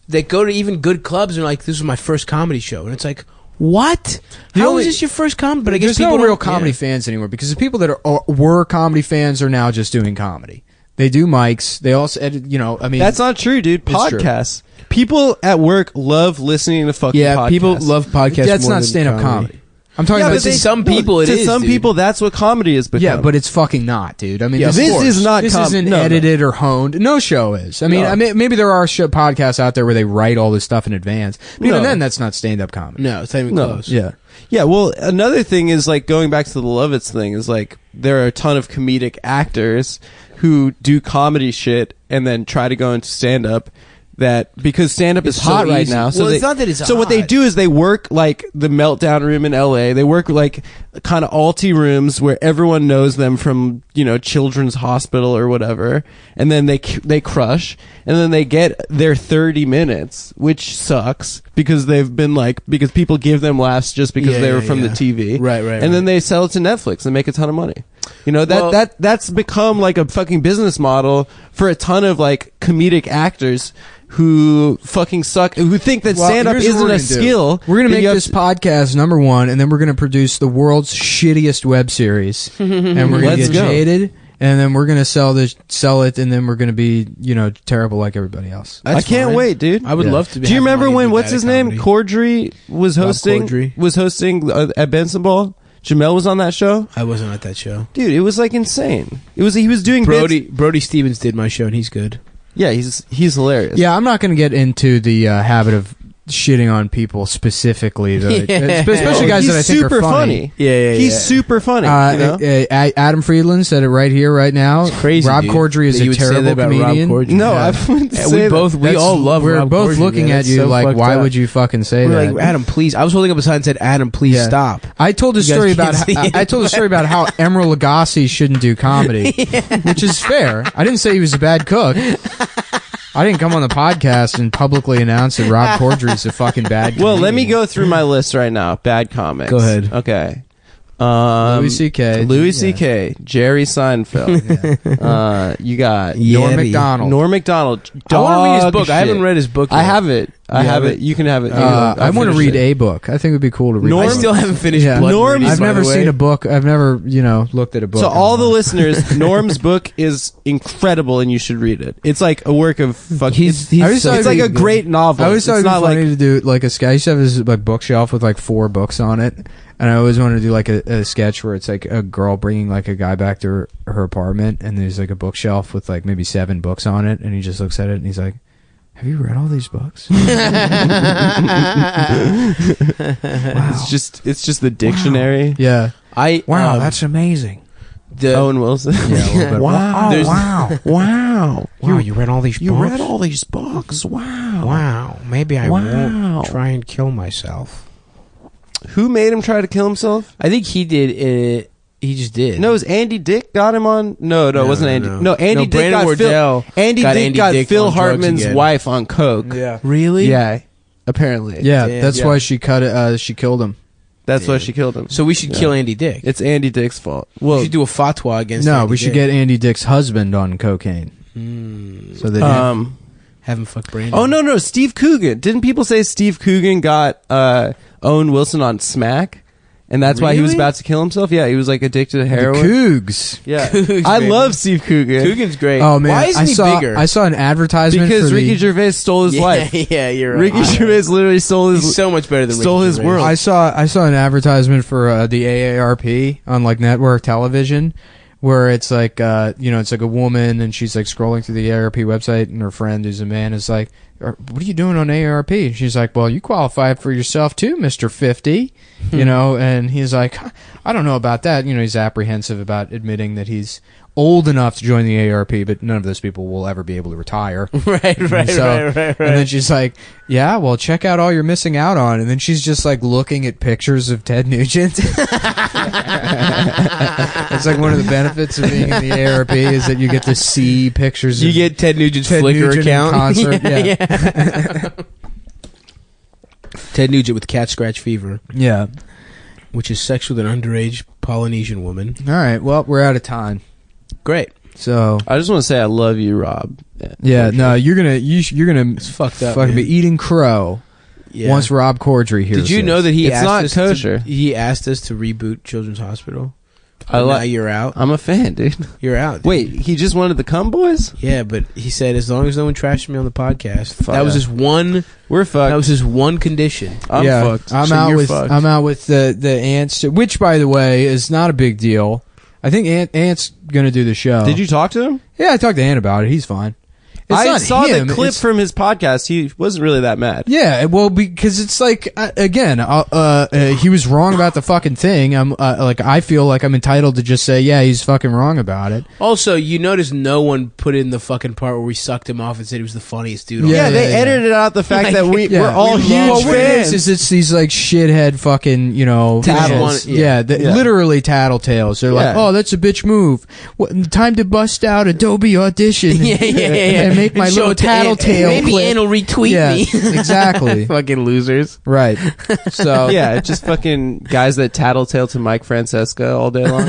that go to even good clubs and are like, this was my first comedy show, and it's like, what? How is this your first comedy? But I guess there's no real comedy fans anymore because the people that were comedy fans are now just doing comedy. They do mics. They also edit, I mean... That's not true, dude. Podcasts. True. People at work love listening to fucking podcasts. Yeah, people love podcasts. That's more not than stand-up comedy. I'm talking about to some people. It is. To some people, that's what comedy is become. Yeah, but it's fucking not, dude. I mean, this is not. This isn't edited or honed. No show is. I mean, maybe there are podcasts out there where they write all this stuff in advance. But even then, that's not stand-up comedy. No, it's not even close. Yeah. Yeah, well, another thing is like going back to the Lovitz thing is like there are a ton of comedic actors who do comedy shit and then try to go into stand-up. That because stand-up is hot right now, so it's not that it's so what they do is they work like the Meltdown room in LA. They work like kind of alty rooms where everyone knows them from Children's Hospital or whatever, and then they crush, and then they get their 30 minutes, which sucks because because people give them laughs just because they were from the TV, right, and then they sell it to Netflix and make a ton of money. That's become like a fucking business model for a ton of like comedic actors who fucking suck, who think that stand-up isn't a skill. We're going to make this podcast number one, and then we're going to produce the world's shittiest web series. And we're going to get jaded, and then we're going to sell it, and then we're going to be, terrible like everybody else. I can't wait, dude. I would love to be. Do you remember when, what's his name? Cordry was hosting at Benson Ball? Jamel was on that show? I wasn't at that show. Dude, it was like insane. He was doing Brody Stevens did my show, and he's good. Yeah, he's hilarious. Yeah, I'm not going to get into the habit of shitting on people specifically, especially guys that I think are funny. Yeah. He's super funny. Adam Friedland said it right here, right now. It's crazy. Rob Corddry is a terrible comedian. No, I wouldn't say we all love. We're Rob both Corddry, looking man. at you so like, why would you fucking say We're that? like, Adam, please. I was holding up a sign that said, Adam, please stop. I told a story about how Emeril Lagasse shouldn't do comedy, which is fair. I didn't say he was a bad cook. I didn't come on the podcast and publicly announce that Rob Corddry's a fucking bad comedian. Well, let me go through my list right now. Bad comics. Go ahead. Okay. Louis C.K. Jerry Seinfeld. You got Norm Macdonald. Norm Macdonald. I want to read his book. I haven't read his book yet. I have it. I have it. You can have it. I want to read a book. I think it would be cool to read. I still haven't finished Blood Norm's- Meridian, I've by never the way. seen a book. I've never, looked at a book. So all the listeners, Norm's book is incredible, and you should read it. It's like a work of fucking. It's like a great novel. I always thought it's it'd be not funny like to do like a sketch. I used to have this like bookshelf with like 4 books on it, and I always wanted to do like a sketch where it's like a girl bringing like a guy back to her apartment, and there's like a bookshelf with like maybe 7 books on it, and he just looks at it and he's like, "Have you read all these books?" Wow. It's just the dictionary. Yeah. Wow, that's amazing. Owen Wilson. Yeah, a little bit. Wow, There's- wow. Wow. Wow, you read all these You books? read all these books. Wow. Wow, maybe I Wow. won't try and kill myself. Who made him try to kill himself? I think he did. He just did. No, it was Andy Dick got him on. No, it wasn't Andy. No, Andy Dick Brandon got Wardell Phil. Andy got Dick Andy got Dick Phil on drugs Hartman's again. wife on coke. Yeah. Really? Yeah, apparently. Yeah, Damn. that's why she cut it. She killed him. That's why she killed him. So we should kill Andy Dick. It's Andy Dick's fault. We Well, should do a fatwa against. No, Andy we should Dick. get Andy Dick's husband on cocaine. So that have him fuck Brandon. oh no, Steve Coogan. Didn't people say Steve Coogan got Owen Wilson on smack? And that's why he was Really? about to kill himself? Yeah, he was like addicted to the heroin. Cougs. Yeah. Cougs, I baby. love Steve Coogan. Coogan's great. Oh man, Why isn't I he saw bigger? I saw an advertisement Because for Ricky the, Gervais stole his wife. Yeah, you're right. Ricky Gervais literally stole his He's so much better than stole Ricky his Gervais. world. I saw an advertisement for the AARP on like network television, where it's like it's like a woman and she's like scrolling through the AARP website, and her friend who's a man is like, "What are you doing on AARP?" And she's like, "Well, you qualify for yourself too, Mr. 50." And he's like, "I don't know about that." He's apprehensive about admitting that he's old enough to join the AARP, but none of those people will ever be able to retire. Right. And then she's like, "Yeah, well, check out all you're missing out on." And then she's just like looking at pictures of Ted Nugent. It's like one of the benefits of being in the AARP is that you get to see pictures. You of get Ted Nugent's Ted Flickr Nugent in account. concert. Yeah. Ted Nugent with cat scratch fever, Yeah. which is sex with an underage Polynesian woman. All right. Well, we're out of time. Great. So I just want to say I love you, Rob. yeah, no, you're gonna It's fucked up. fucking man. be eating crow Yeah. once Rob Corddry hears. Did you know this. that he It's asked not us kosher. he asked us to reboot Children's Hospital. I Now like. you're out. I'm a fan, dude. You're out. dude. Wait, he just wanted the cum boys? Yeah, but he said as long as no one trashes me on the podcast. Fuck. That was his one. We're fucked. That was his one condition. I'm fucked. I'm So out you're with fucked. I'm out with the ants, which by the way is not a big deal. I think Ant's gonna do the show. Did you talk to him? Yeah, I talked to Ant about it. He's fine. It's I not saw him, the clip it's- from his podcast. He wasn't really that mad. Yeah, well, because it's like again, he was wrong about the fucking thing. I'm I feel like I'm entitled to just say, yeah, he's fucking wrong about it. Also, you notice no one put in the fucking part where we sucked him off and said he was the funniest dude. on Yeah, earth. They edited out the fact that we're all We huge love- what it fans. is it's these like shithead fucking Tattles. Yeah, literally tattletales. They're like, Yeah. oh, that's a bitch move. What time to bust out Adobe Audition? Yeah. And make my And little show it to Ann. tattletale. Maybe clip. Ann will retweet Yeah, me. exactly. Fucking losers. Right. So Yeah, just fucking guys that tattletale to Mike Francesca all day long.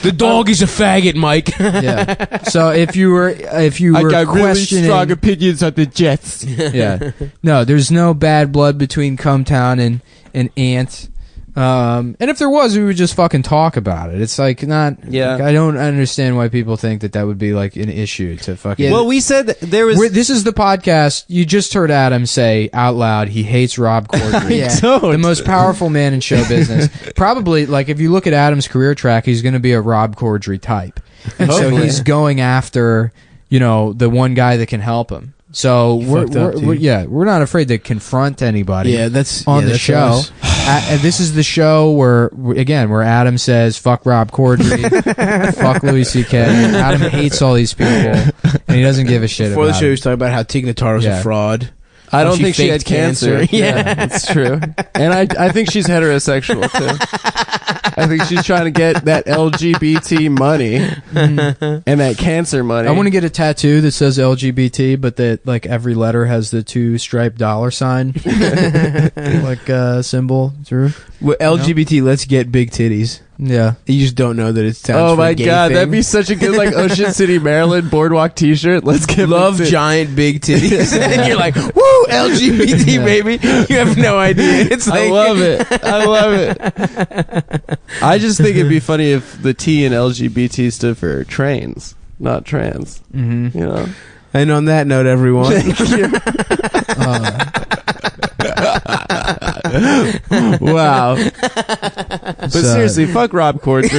The dog is a faggot, Mike. yeah. So if you were questioning, opinions on the Jets. yeah, no, there's no bad blood between Cumtown and Ant. And if there was, we would just fucking talk about it. It's like not. Yeah. like, I don't understand why people think that would be like an issue to fucking. Well, we said that there was. This is the podcast. You just heard Adam say out loud he hates Rob Corddry, the most powerful man in show business. Probably, like if you look at Adam's career track, he's going to be a Rob Corddry type, and so Hopefully. he's going after the one guy that can help him. So we're not afraid to confront anybody. Yeah, that's on the that's show. us. And this is the show where Adam says fuck Rob Corddry, fuck Louis C.K. Adam hates all these people, and he doesn't give a shit Before the about show, he it. was talking about how Tig Notaro's Yeah. a fraud. I don't How think she had faked cancer. Yeah. That's true. And I think she's heterosexual too. I think she's trying to get that LGBT money and that cancer money. I want to get a tattoo that says LGBT, but that like every letter has the 2 striped $ sign like symbol through. Well, LGBT, let's get big titties. Yeah. You just don't know that it sounds Oh for a my gay god, thing. that'd be such a good like Ocean City, Maryland boardwalk T-shirt. Let's get Love giant big titties. And you're like, woo, LGBT, baby. You have no idea. It's like, I love it. I love it. I just think it'd be funny if the T in LGBT stood for trains, not trans. Mm-hmm. You know. And on that note, everyone. Wow. But seriously, fuck Rob Corddry.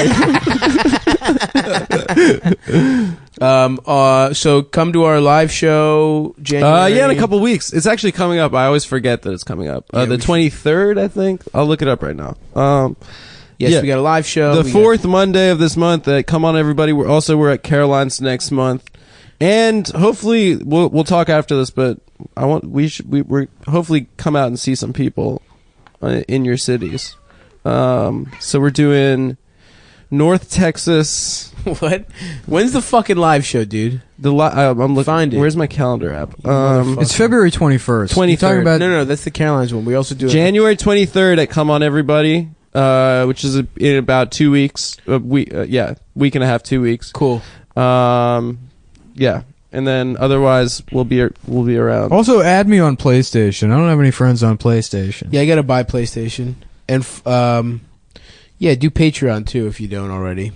So come to our live show January. Yeah, in a couple weeks. It's actually coming up. I always forget that it's coming up. The 23rd, I think. I'll look it up right now. Yes, we got a live show. The fourth Monday of this month. Come on, everybody. We're at Caroline's next month, and hopefully we'll talk after this. But we're hopefully come out and see some people in your cities. So we're doing North Texas. What? When's the fucking live show, dude? I'm looking. Find it. Where's my calendar app? It's February 21st. 23rd. You talking about? No, that's the Carolines one. We also do January 23rd at Come On Everybody, which is in about 2 weeks. Week and a half, 2 weeks. Cool. Yeah, and then otherwise we'll be around. Also, add me on PlayStation. I don't have any friends on PlayStation. Yeah, I gotta buy PlayStation, and do Patreon too if you don't already.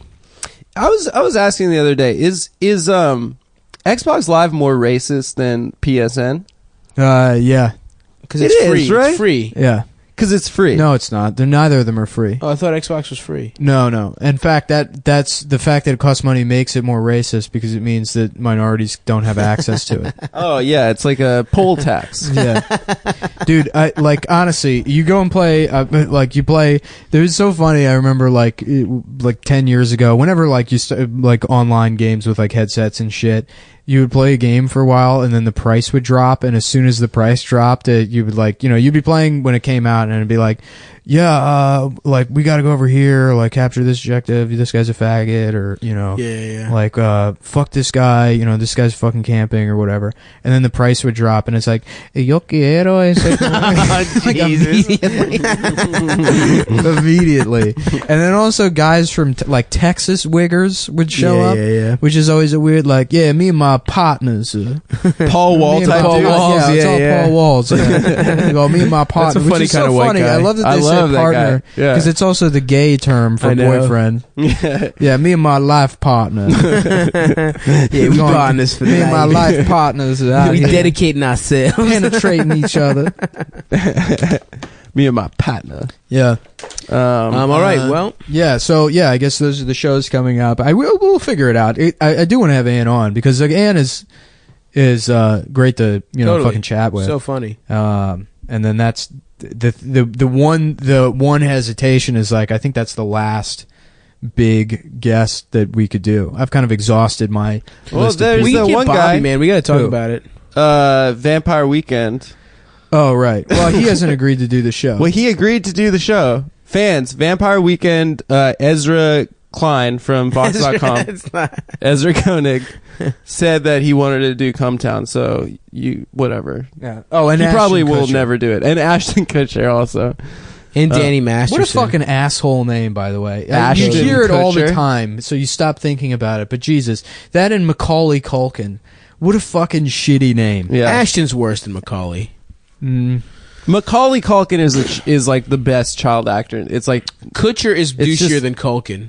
I was asking the other day, is Xbox Live more racist than PSN? Yeah. Because it's It free. is, right? It's free. Yeah. Because it's free. No, it's not. Neither of them are free. Oh, I thought Xbox was free. No. In fact, that's the fact that it costs money makes it more racist because it means that minorities don't have access to it. Oh yeah, it's like a poll tax. Yeah, dude. Honestly, you go and play. You play. It was so funny. I remember like 10 years ago. Whenever you start online games with headsets and shit. You would play a game for a while, and then the price would drop. And as soon as the price dropped, you would you'd be playing when it came out, and it'd be like, yeah, we got to go over here, capture this objective. This guy's a faggot, or fuck this guy. This guy's fucking camping or whatever. And then the price would drop, and it's like, yo quiero ese. Immediately. And then also guys from Texas wiggers would show up, which is always a weird me and my partners, Paul Wall type Paul dude. Walls, it's all Paul Walls. Yeah. Me and my partner. That's a funny which is kind so of white funny. guy. I love that they say love that partner guy. Yeah. because it's also the gay term for I know. boyfriend. Yeah. Yeah, me and my life partner. Yeah, we partners for the me and my night. life partners are out We here dedicating ourselves. penetrating each other. Me and my partner. Yeah. All right. Well, yeah. So yeah, I guess those are the shows coming up. We'll figure it out. I do want to have Ann on because Ann is great to totally. fucking chat with. So funny. And then that's the one hesitation is I think that's the last big guest that we could do. I've kind of exhausted my list of there's people. the one Bobby, guy, man. We got to talk Who? about it. Vampire Weekend. Oh right. Well, he hasn't agreed to do the show. Well, he agreed to do the show. Fans, Vampire Weekend. Ezra Klein from Vox.com. Ezra Koenig said that he wanted to do Come Town. So whatever. Yeah. Oh, and he Ashton probably will Kutcher. never do it. And Ashton Kutcher also. And Danny Masterson. What a fucking asshole name, by the way. Ashton You hear it all the Kutcher. time, so you stop thinking about it. But Jesus, that and Macaulay Culkin. What a fucking shitty name. Yeah. Ashton's worse than Macaulay. Macaulay Culkin is like the best child actor. It's like Kutcher is It's douchier just- than Culkin.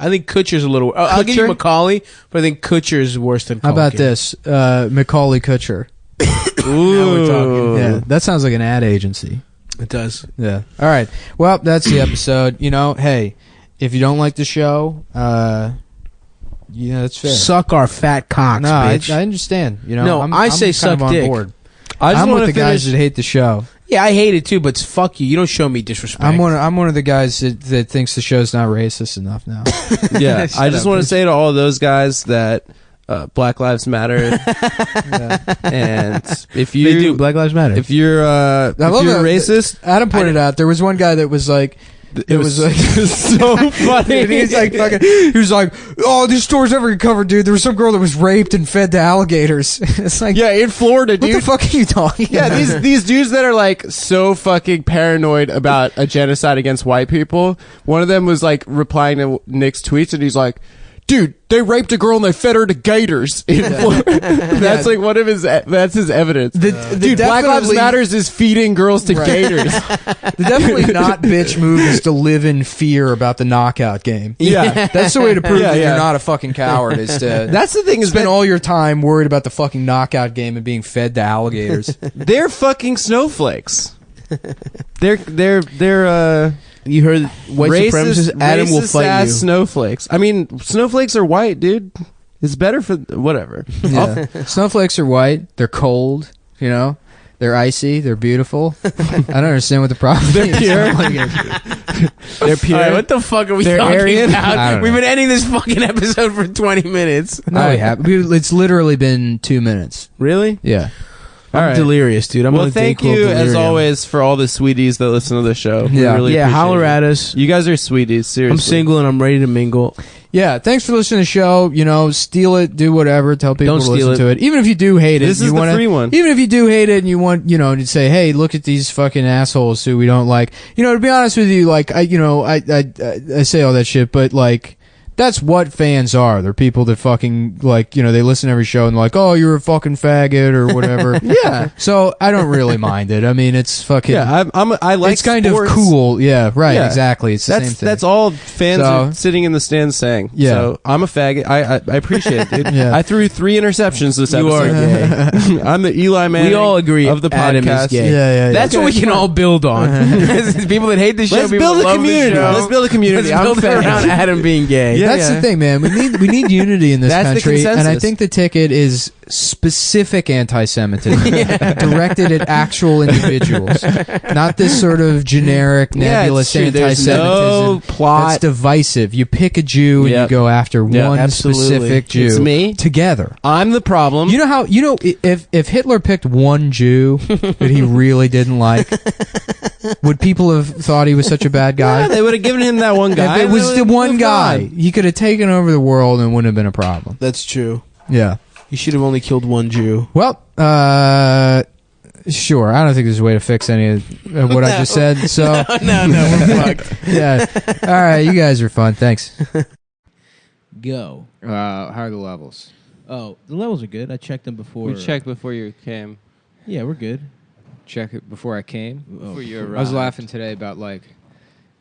I think Kutcher's a little. I'll give you Kutcher? Macaulay, but I think Kutcher is worse than Culkin. How about this? Macaulay Kutcher. Now we're talking. Yeah, that sounds like an ad agency. It does. Yeah. All right. Well, that's the episode. Hey, if you don't like the show, that's fair. Suck our fat cocks, No, bitch. I understand. No, I'm I say kind suck of on dick. board. I just I'm want with to the guys finish. that hate the show. Yeah, I hate it too, but fuck you. You don't show me disrespect. I'm one of the guys that thinks the show's not racist enough now. Yeah, Shut I just up, want to bitch. say to all those guys that Black Lives Matter, and if you They do. Black Lives Matter. if you're I love that. racist, Adam pointed out there was one guy that was like, It was like so funny. And he's like, he was like, oh, this store's never recovered, dude. There was some girl that was raped and fed to alligators. It's like, yeah, in Florida, dude. What the fuck are you talking Yeah, about? these dudes that are like so fucking paranoid about a genocide against white people. One of them was like replying to Nick's tweets, and he's like, dude, they raped a girl and they fed her to gators. That's like one of his. That's his evidence. Dude, Black Lives Matters is feeding girls to gators. The definitely not bitch move is to live in fear about the knockout game. Yeah. That's the way to prove that you're not a fucking coward. Is to That's the thing is spend all your time worried about the fucking knockout game and being fed to alligators. They're fucking snowflakes. They're You heard white supremacists? Adam will fight ass you. snowflakes. I mean, snowflakes are white, dude. It's better for whatever. Yeah. Snowflakes are white. They're cold. You know, they're icy. They're beautiful. I don't understand what the problem is. They're pure. They're pure. All right, what the fuck are we They're talking Aryan? I about? don't We've know. been ending this fucking episode for 20 minutes. No, we have. It's literally been 2 minutes. Really? Yeah. I'm right. delirious, dude. I'm Well, on a thank thing called you as delirium. always for all the sweeties that listen to the show. We Yeah. really Yeah, appreciate holler it. at us. You guys are sweeties. Seriously, I'm single and I'm ready to mingle. Yeah, thanks for listening to the show. You know, steal it, do whatever, tell people Don't to steal listen it. to it. Even if you do hate it, This you is the wanna, free one. Even if you do hate it and you want, you know, to say, hey, look at these fucking assholes who we don't like. You know, to be honest with you, like, I say all that shit, but like, that's what fans are. They're people that fucking, like, you know, they listen to every show and they're like, oh, you're a fucking faggot or whatever. Yeah. So I don't really mind it. I mean, it's fucking. Yeah, I like. it's kind sports. of cool. Yeah, right. Yeah. Exactly. It's the same thing. That's all fans So- are sitting in the stands saying. Yeah. So I'm a faggot. I appreciate it, dude. Yeah. I threw 3 interceptions this You episode. are gay. I'm the Eli Manning. We all agree of the Adam podcast. is gay. Yeah. That's what we can all build on. People that hate the show, Let's people build that a love community. the show. Let's build a community. Let's I'm build it fans. around Adam being gay. Yeah, That's the thing, man. We need unity in this That's the country, and I consensus. think the ticket is specific anti-Semitism directed at actual individuals, not this sort of generic, Yeah, nebulous it's true. There's anti-Semitism no plot. that's divisive. You pick a Jew and Yep. you go after Yeah, one absolutely. specific Jew. It's me. Together. I'm the problem. You know how if Hitler picked one Jew that he really didn't like, would people have thought he was such a bad guy? Yeah, they would have given him that one guy. If it was They the would've one moved guy, on. he could have taken over the world and it wouldn't have been a problem. That's true. Yeah. You should have only killed one Jew. Well, sure. I don't think there's a way to fix any of what I just said. So No, we're fucked. yeah. All right, you guys are fun. Thanks. Go. How are the levels? Oh, the levels are good. I checked them before. We checked before you came. Yeah, we're good. Check it before I came. Before you I was arrived. laughing today about like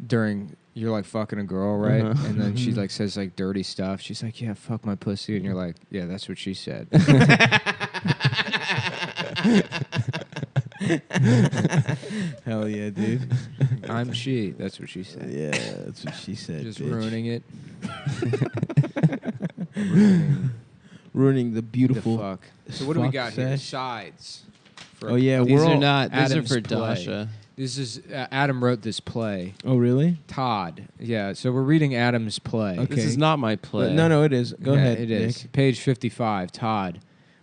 during you're like fucking a girl, right? And then she like says like dirty stuff. She's like, "Yeah, fuck my pussy," and you're like, "Yeah, that's what she said." Hell yeah, dude. I'm she. That's what she said. Yeah, that's what she said. Just bitch. ruining it. Ruining the beautiful. The fuck. So what do we fuck got here? sesh. Sides. For Oh yeah, These we're are all. not. These Adam's are for play. Dasha. This is Adam wrote this play. Oh really? Todd. Yeah. So we're reading Adam's play. Okay. This is not my play. No, it is. Go Yeah, ahead. It is Nick. page 55. Todd.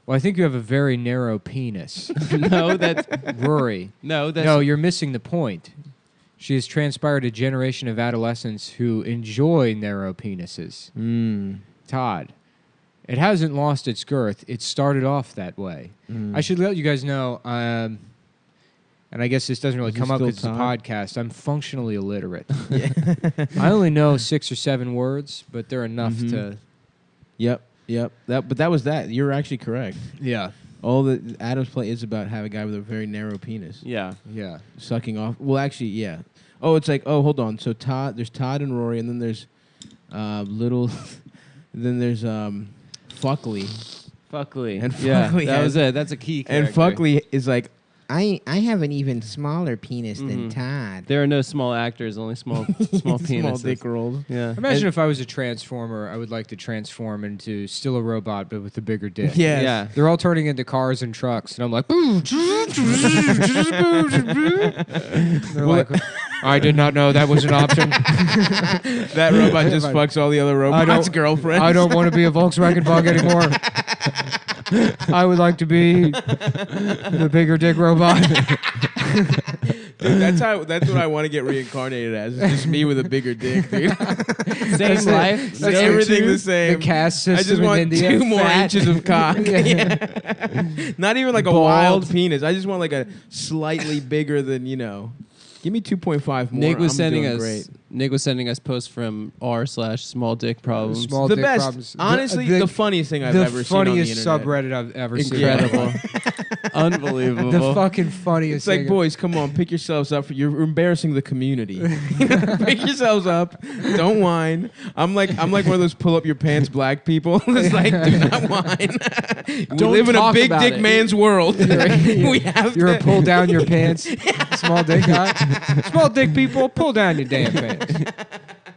Well, I think you have a very narrow penis. No, that's Rory. no, that's No, you're missing the point. She has transpired a generation of adolescents who enjoy narrow penises. Todd. It hasn't lost its girth. It started off that way. I should let you guys know, and I guess this doesn't really Is he come up still because it's a Todd? podcast. I'm functionally illiterate. I only know 6 or 7 words, but they're enough to... Yep. But that was that. You're actually correct. Yeah. All the Adam's play is about have a guy with a very narrow penis yeah. Yeah. sucking off. Well, actually, yeah. Oh, it's like hold on. So Todd, there's Todd and Rory, and then there's little, then there's Fuckley, Fuckley. And yeah, Fuckley that has- was it. That's a key and character. Fuckley is like I have an even smaller penis than Todd. There are no small actors, only small penises. small dick rolls. Yeah. Imagine if I was a transformer, I would like to transform into still a robot, but with a bigger dick. Yes. Yeah. They're all turning into cars and trucks, and I'm like, they're like, I did not know that was an option. That robot just fucks all the other robots' girlfriends. I don't want to be a Volkswagen Bug anymore. I would like to be the bigger dick robot. Dude, that's what I want to get reincarnated as. It's just me with a bigger dick, dude. Same life. That's everything the same. The caste system I just want in India. 2 more Fat. inches of cock. Yeah. Not even like a Bald. wild penis. I just want like a slightly bigger than, give me 2.5 more. Nick was I'm sending doing us. great. Nick was sending us posts from r/small dick problems. Small The dick best. problems. Honestly, the funniest thing I've ever seen on the funniest internet. subreddit I've ever Incredible. seen. Unbelievable. The fucking funniest. It's like, thing. boys, come on, pick yourselves up. You're embarrassing the community. Pick yourselves up. Don't whine. I'm like one of those pull up your pants black people. It's like, do not whine. We Don't live in a talk big about dick it. man's world. We have You're to. a pull down your pants, small dick guy. Small dick people, pull down your damn pants.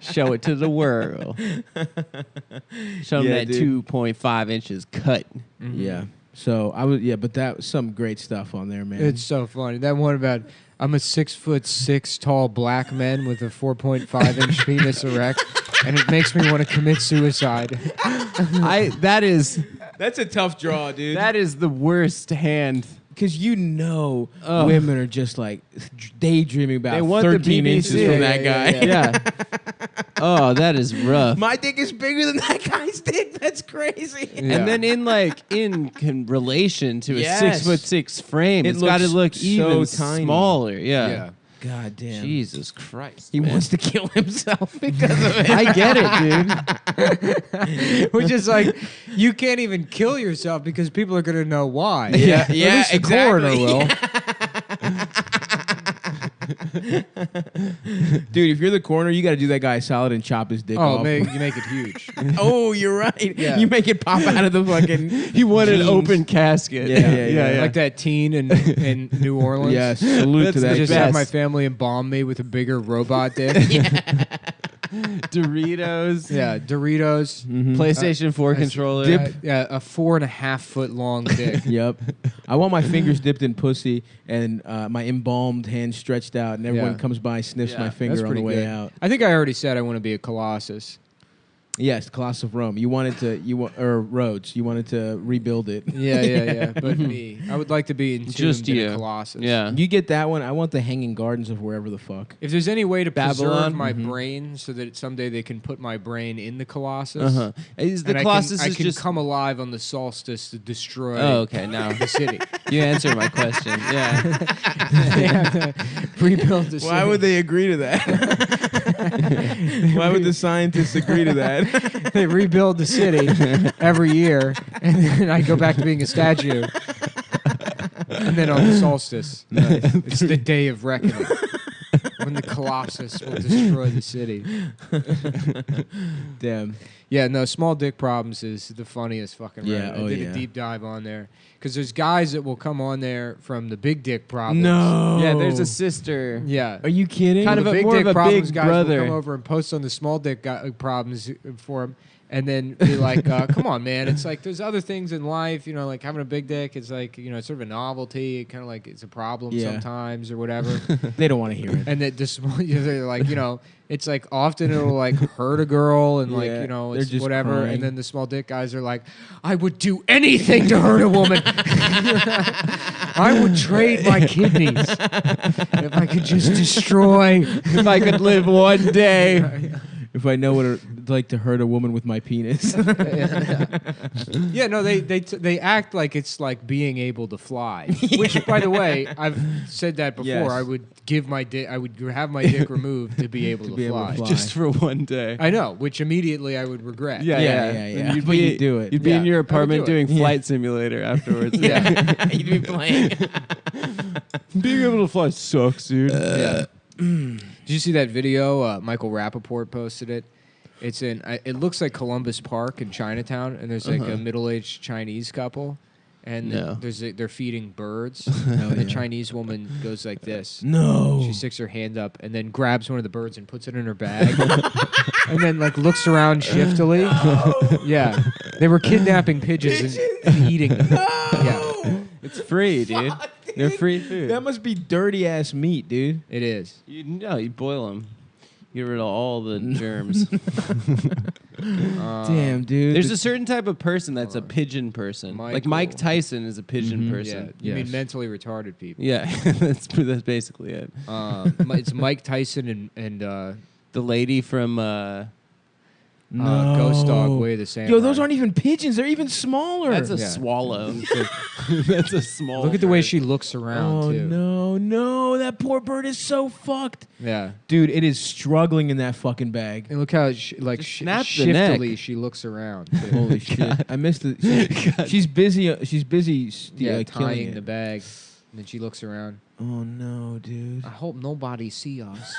Show it to the world. Show them Yeah, that dude. 2.5 inches cut. Yeah. So but that was some great stuff on there, man. It's so funny. That one about I'm a 6'6" tall black man with a 4.5 inch penis erect, and it makes me want to commit suicide. That's a tough draw, dude. That is the worst hand. Because women are just like daydreaming about They want 13 the inches BBC. from that guy. Yeah. Oh, that is rough. My dick is bigger than that guy's dick. That's crazy. And then in relation to a Yes. 6'6" frame, It it's got to looks look so even tiny. smaller. Yeah. God damn. Jesus Christ. He man. wants to kill himself because of it. I get it, dude. Which is like, you can't even kill yourself because people are going to know why. Yeah, At least the coroner will. Dude, if you're the coroner, you got to do that guy a solid and chop his dick off. You make it huge. Oh, you're right. Yeah. You make it pop out of the fucking. He wanted an open casket. Yeah. Like that teen in New Orleans. Yes, salute to I that. just guy. had my family embalm me with a bigger robot dick. Doritos. Yeah, Doritos. PlayStation 4 controller. A 4.5 foot long dick. Yep. I want my fingers dipped in pussy and my embalmed hand stretched out, and everyone Yeah. comes by, sniffs my That's finger on pretty the way good. out. I think I already said I want to be a Colossus. Yes, Colossus of Rome. You wanted to, or Rhodes. You wanted to rebuild it. Yeah. But me, I would like to be entombed Just in you. a Colossus. Yeah. You get that one. I want the Hanging Gardens of wherever the fuck. If there's any way to preserve Babylon? my brain so that someday they can put my brain in the Colossus, Uh-huh. Is the and Colossus I is can just come alive on the solstice to destroy Oh, okay. Now the city. you answered my question. Yeah. They have to rebuild the city. Why would they agree to that? Why would the scientists agree to that? They rebuild the city every year, and then I go back to being a statue. And then on the solstice, it's the day of reckoning, when the Colossus will destroy the city. Damn. Yeah, no, Small Dick Problems is the funniest fucking Yeah, Reddit. I did yeah. a deep dive on there. Because there's guys that will come on there from the Big Dick Problems. No. Yeah, there's a sister. Yeah. Are you kidding? Kind of the a- Big more Dick of a Problems big guys brother. will come over and post on the Small Dick Problems for him. And then be like, come on, man. It's like there's other things in life, like having a big dick. It's like, it's sort of a novelty. Kind of like it's a problem sometimes or whatever. They don't want to hear it. And that just they're like, it's like often it'll like hurt a girl and like, Yeah, they're it's just whatever. crying. And then the small dick guys are like, I would do anything to hurt a woman. I would trade my kidneys if I could just destroy. If I could live one day. If I know what it's like to hurt a woman with my penis. Yeah, no, they act like it's like being able to fly. Which, by the way, I've said that before. Yes. I would give my dick. I would have my dick removed to be able to, be able fly. to fly. Just for one day. I know, which immediately I would regret. Yeah. yeah. You'd But be, you'd do it. You'd be Yeah, in your I would apartment do it. doing Flight Simulator afterwards. Yeah. You'd be playing. Being able to fly sucks, dude. Yeah. Did you see that video? Michael Rappaport posted it. It's in. It looks like Columbus Park in Chinatown, and there's like a middle-aged Chinese couple, and No. they're feeding birds. And the Chinese woman goes like this. No. She sticks her hand up and then grabs one of the birds and puts it in her bag, and then like looks around shiftily. Yeah, they were kidnapping pigeons and eating them. Yeah, It's free, dude. They're free food. That must be dirty ass meat, dude. it is. You boil them. Get rid of all the germs. Damn, dude. There's a certain type of person that's a pigeon person. Like Mike Tyson is a pigeon person. Yeah, you mean mentally retarded people? Yeah, that's basically it. It's Mike Tyson and the lady from Ghost Dog Way the Samurai. Yo, those aren't even pigeons. They're even smaller. That's a swallow. That's a small. Look at the way she looks around. Oh too. no, that poor bird is so fucked. Yeah, dude, it is struggling in that fucking bag. And look how shiftily she looks around. Too. Holy shit! I missed it. She's busy. She's busy. Tying the bag, and then she looks around. Oh no, dude! I hope nobody see us.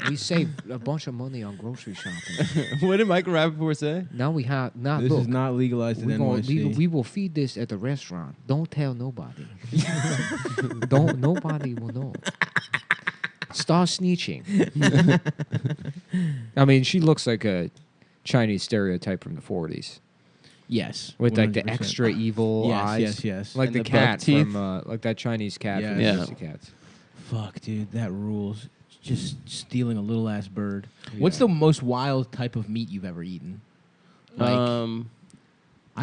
We saved a bunch of money on grocery shopping. What did Michael Rappaport say? Now we have This is not legalized in NYC. We will feed this at the restaurant. Don't tell nobody. Nobody will know. Start snitching. I mean, she looks like a Chinese stereotype from the 40s. Yes, with like the 100%. extra evil eyes. Yes. Like And the the cat buck teeth. from like that Chinese cat from Yeah. the Pussycats. Fuck, dude, that rules. Just stealing a little ass bird. What's the most wild type of meat you've ever eaten?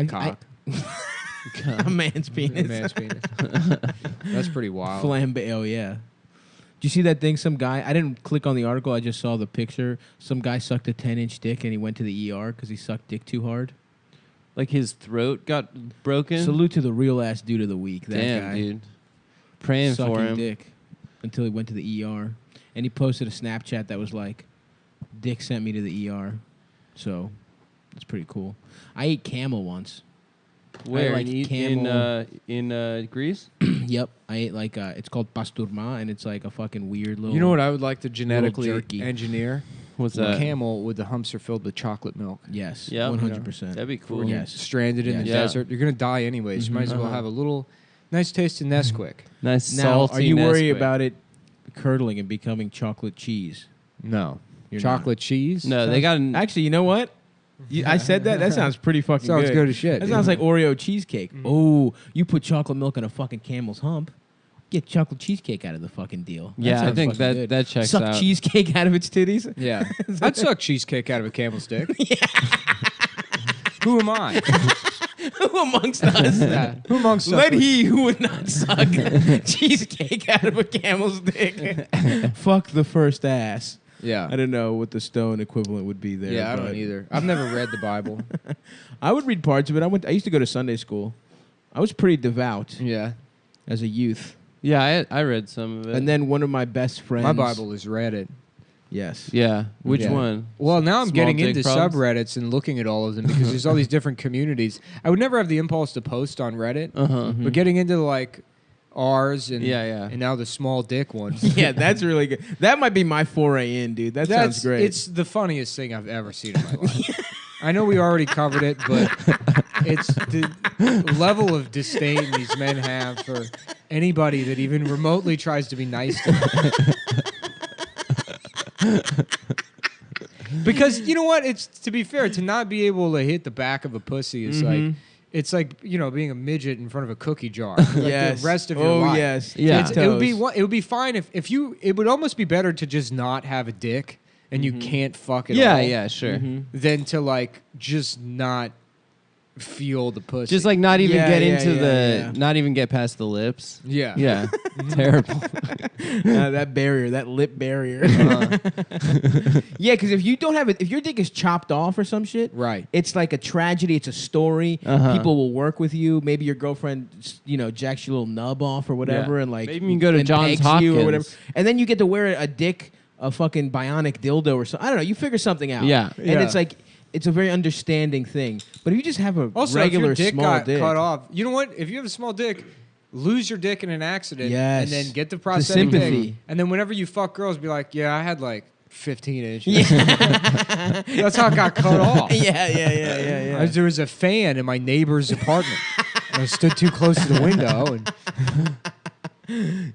Cock. A man's penis. A man's penis. That's pretty wild. Flambe. Oh yeah. Did you see that thing? Some guy. I didn't click on the article. I just saw the picture. Some guy sucked a 10-inch dick and he went to the ER because he sucked dick too hard. Like his throat got broken. Salute to the real ass dude of the week. That Damn, guy. dude. Praying Sucking for him. dick until he went to the ER, and he posted a Snapchat that was like, "Dick sent me to the ER," so that's pretty cool. I ate camel once. Where? I ate in Greece? Yep, I ate like it's called pasturma, and it's like a fucking weird little. You know what I would like to genetically jerky. engineer? What's A that? camel with the humps are filled with chocolate milk. Yes, Yeah, 100%. That'd be cool. Yes. Stranded in the Yeah. desert. You're going to die anyways. You might as well have a little nice taste of Nesquik. Nice Now, salty are you worried Nesquik. about it curdling and becoming chocolate cheese? No. You're Chocolate cheese? No, they got an Actually, you know what? I said that. That sounds pretty fucking Sounds good. good as shit, That dude. sounds like Oreo cheesecake. Oh, you put chocolate milk on a fucking camel's hump. Get chocolate cheesecake out of the fucking deal. Yeah, I sounds think fucking good. that checks Suck out. cheesecake out of its titties. Yeah. I'd suck cheesecake out of a camel's dick. Who am I? Who amongst us? Who amongst us? Let would- he who would not suck cheesecake out of a camel's dick. Fuck the first ass. Yeah. I don't know what the stone equivalent would be there. Yeah, I but don't either. I've never read the Bible. I would read parts of it. I used to go to Sunday school. I was pretty devout Yeah. as a youth. Yeah, I read some of it. And then one of my best friends. My Bible is Reddit. Yes. Yeah. Which Yeah. one? Well, now I'm Small getting dick into problems? subreddits and looking at all of them because there's all these different communities. I would never have the impulse to post on Reddit, but getting into like ours and and now the small dick ones. Yeah, that's really good. That might be my foray in, dude. That sounds great. It's the funniest thing I've ever seen in my life. I know we already covered it, but it's the level of disdain these men have for anybody that even remotely tries to be nice to them. Because you know what? It's to be fair, to not be able to hit the back of a pussy is like it's like, you know, being a midget in front of a cookie jar. Like Yes. the rest of your Oh, life. yes. Yeah. It would be fine if you. It would almost be better to just not have a dick and you can't fuck it. Yeah, all, yeah, sure. Than to like just not feel the pussy. Just like not even Yeah, get yeah, into yeah, the, yeah. not even get past the lips. Yeah. Yeah. Terrible. That barrier, that lip barrier. Yeah, because if you don't have it, if your dick is chopped off or some shit, Right. It's like a tragedy. It's a story. Uh-huh. People will work with you. Maybe your girlfriend, you know, jacks your little nub off or whatever, Yeah. and like Maybe you can go to and Johns pegs you or whatever, Hopkins. and then you get to wear a dick, a fucking bionic dildo or something. I don't know. You figure something out. Yeah. and Yeah. it's like. It's a very understanding thing, but if you just have a also regular if your dick small got dick, cut off. You know what? If you have a small dick, lose your dick in an accident, Yes. and then get the The prosthetic sympathy. dick, and then whenever you fuck girls, be like, yeah, I had like 15 inches. That's how it got cut off. yeah. There was a fan in my neighbor's apartment. I stood too close to the window, and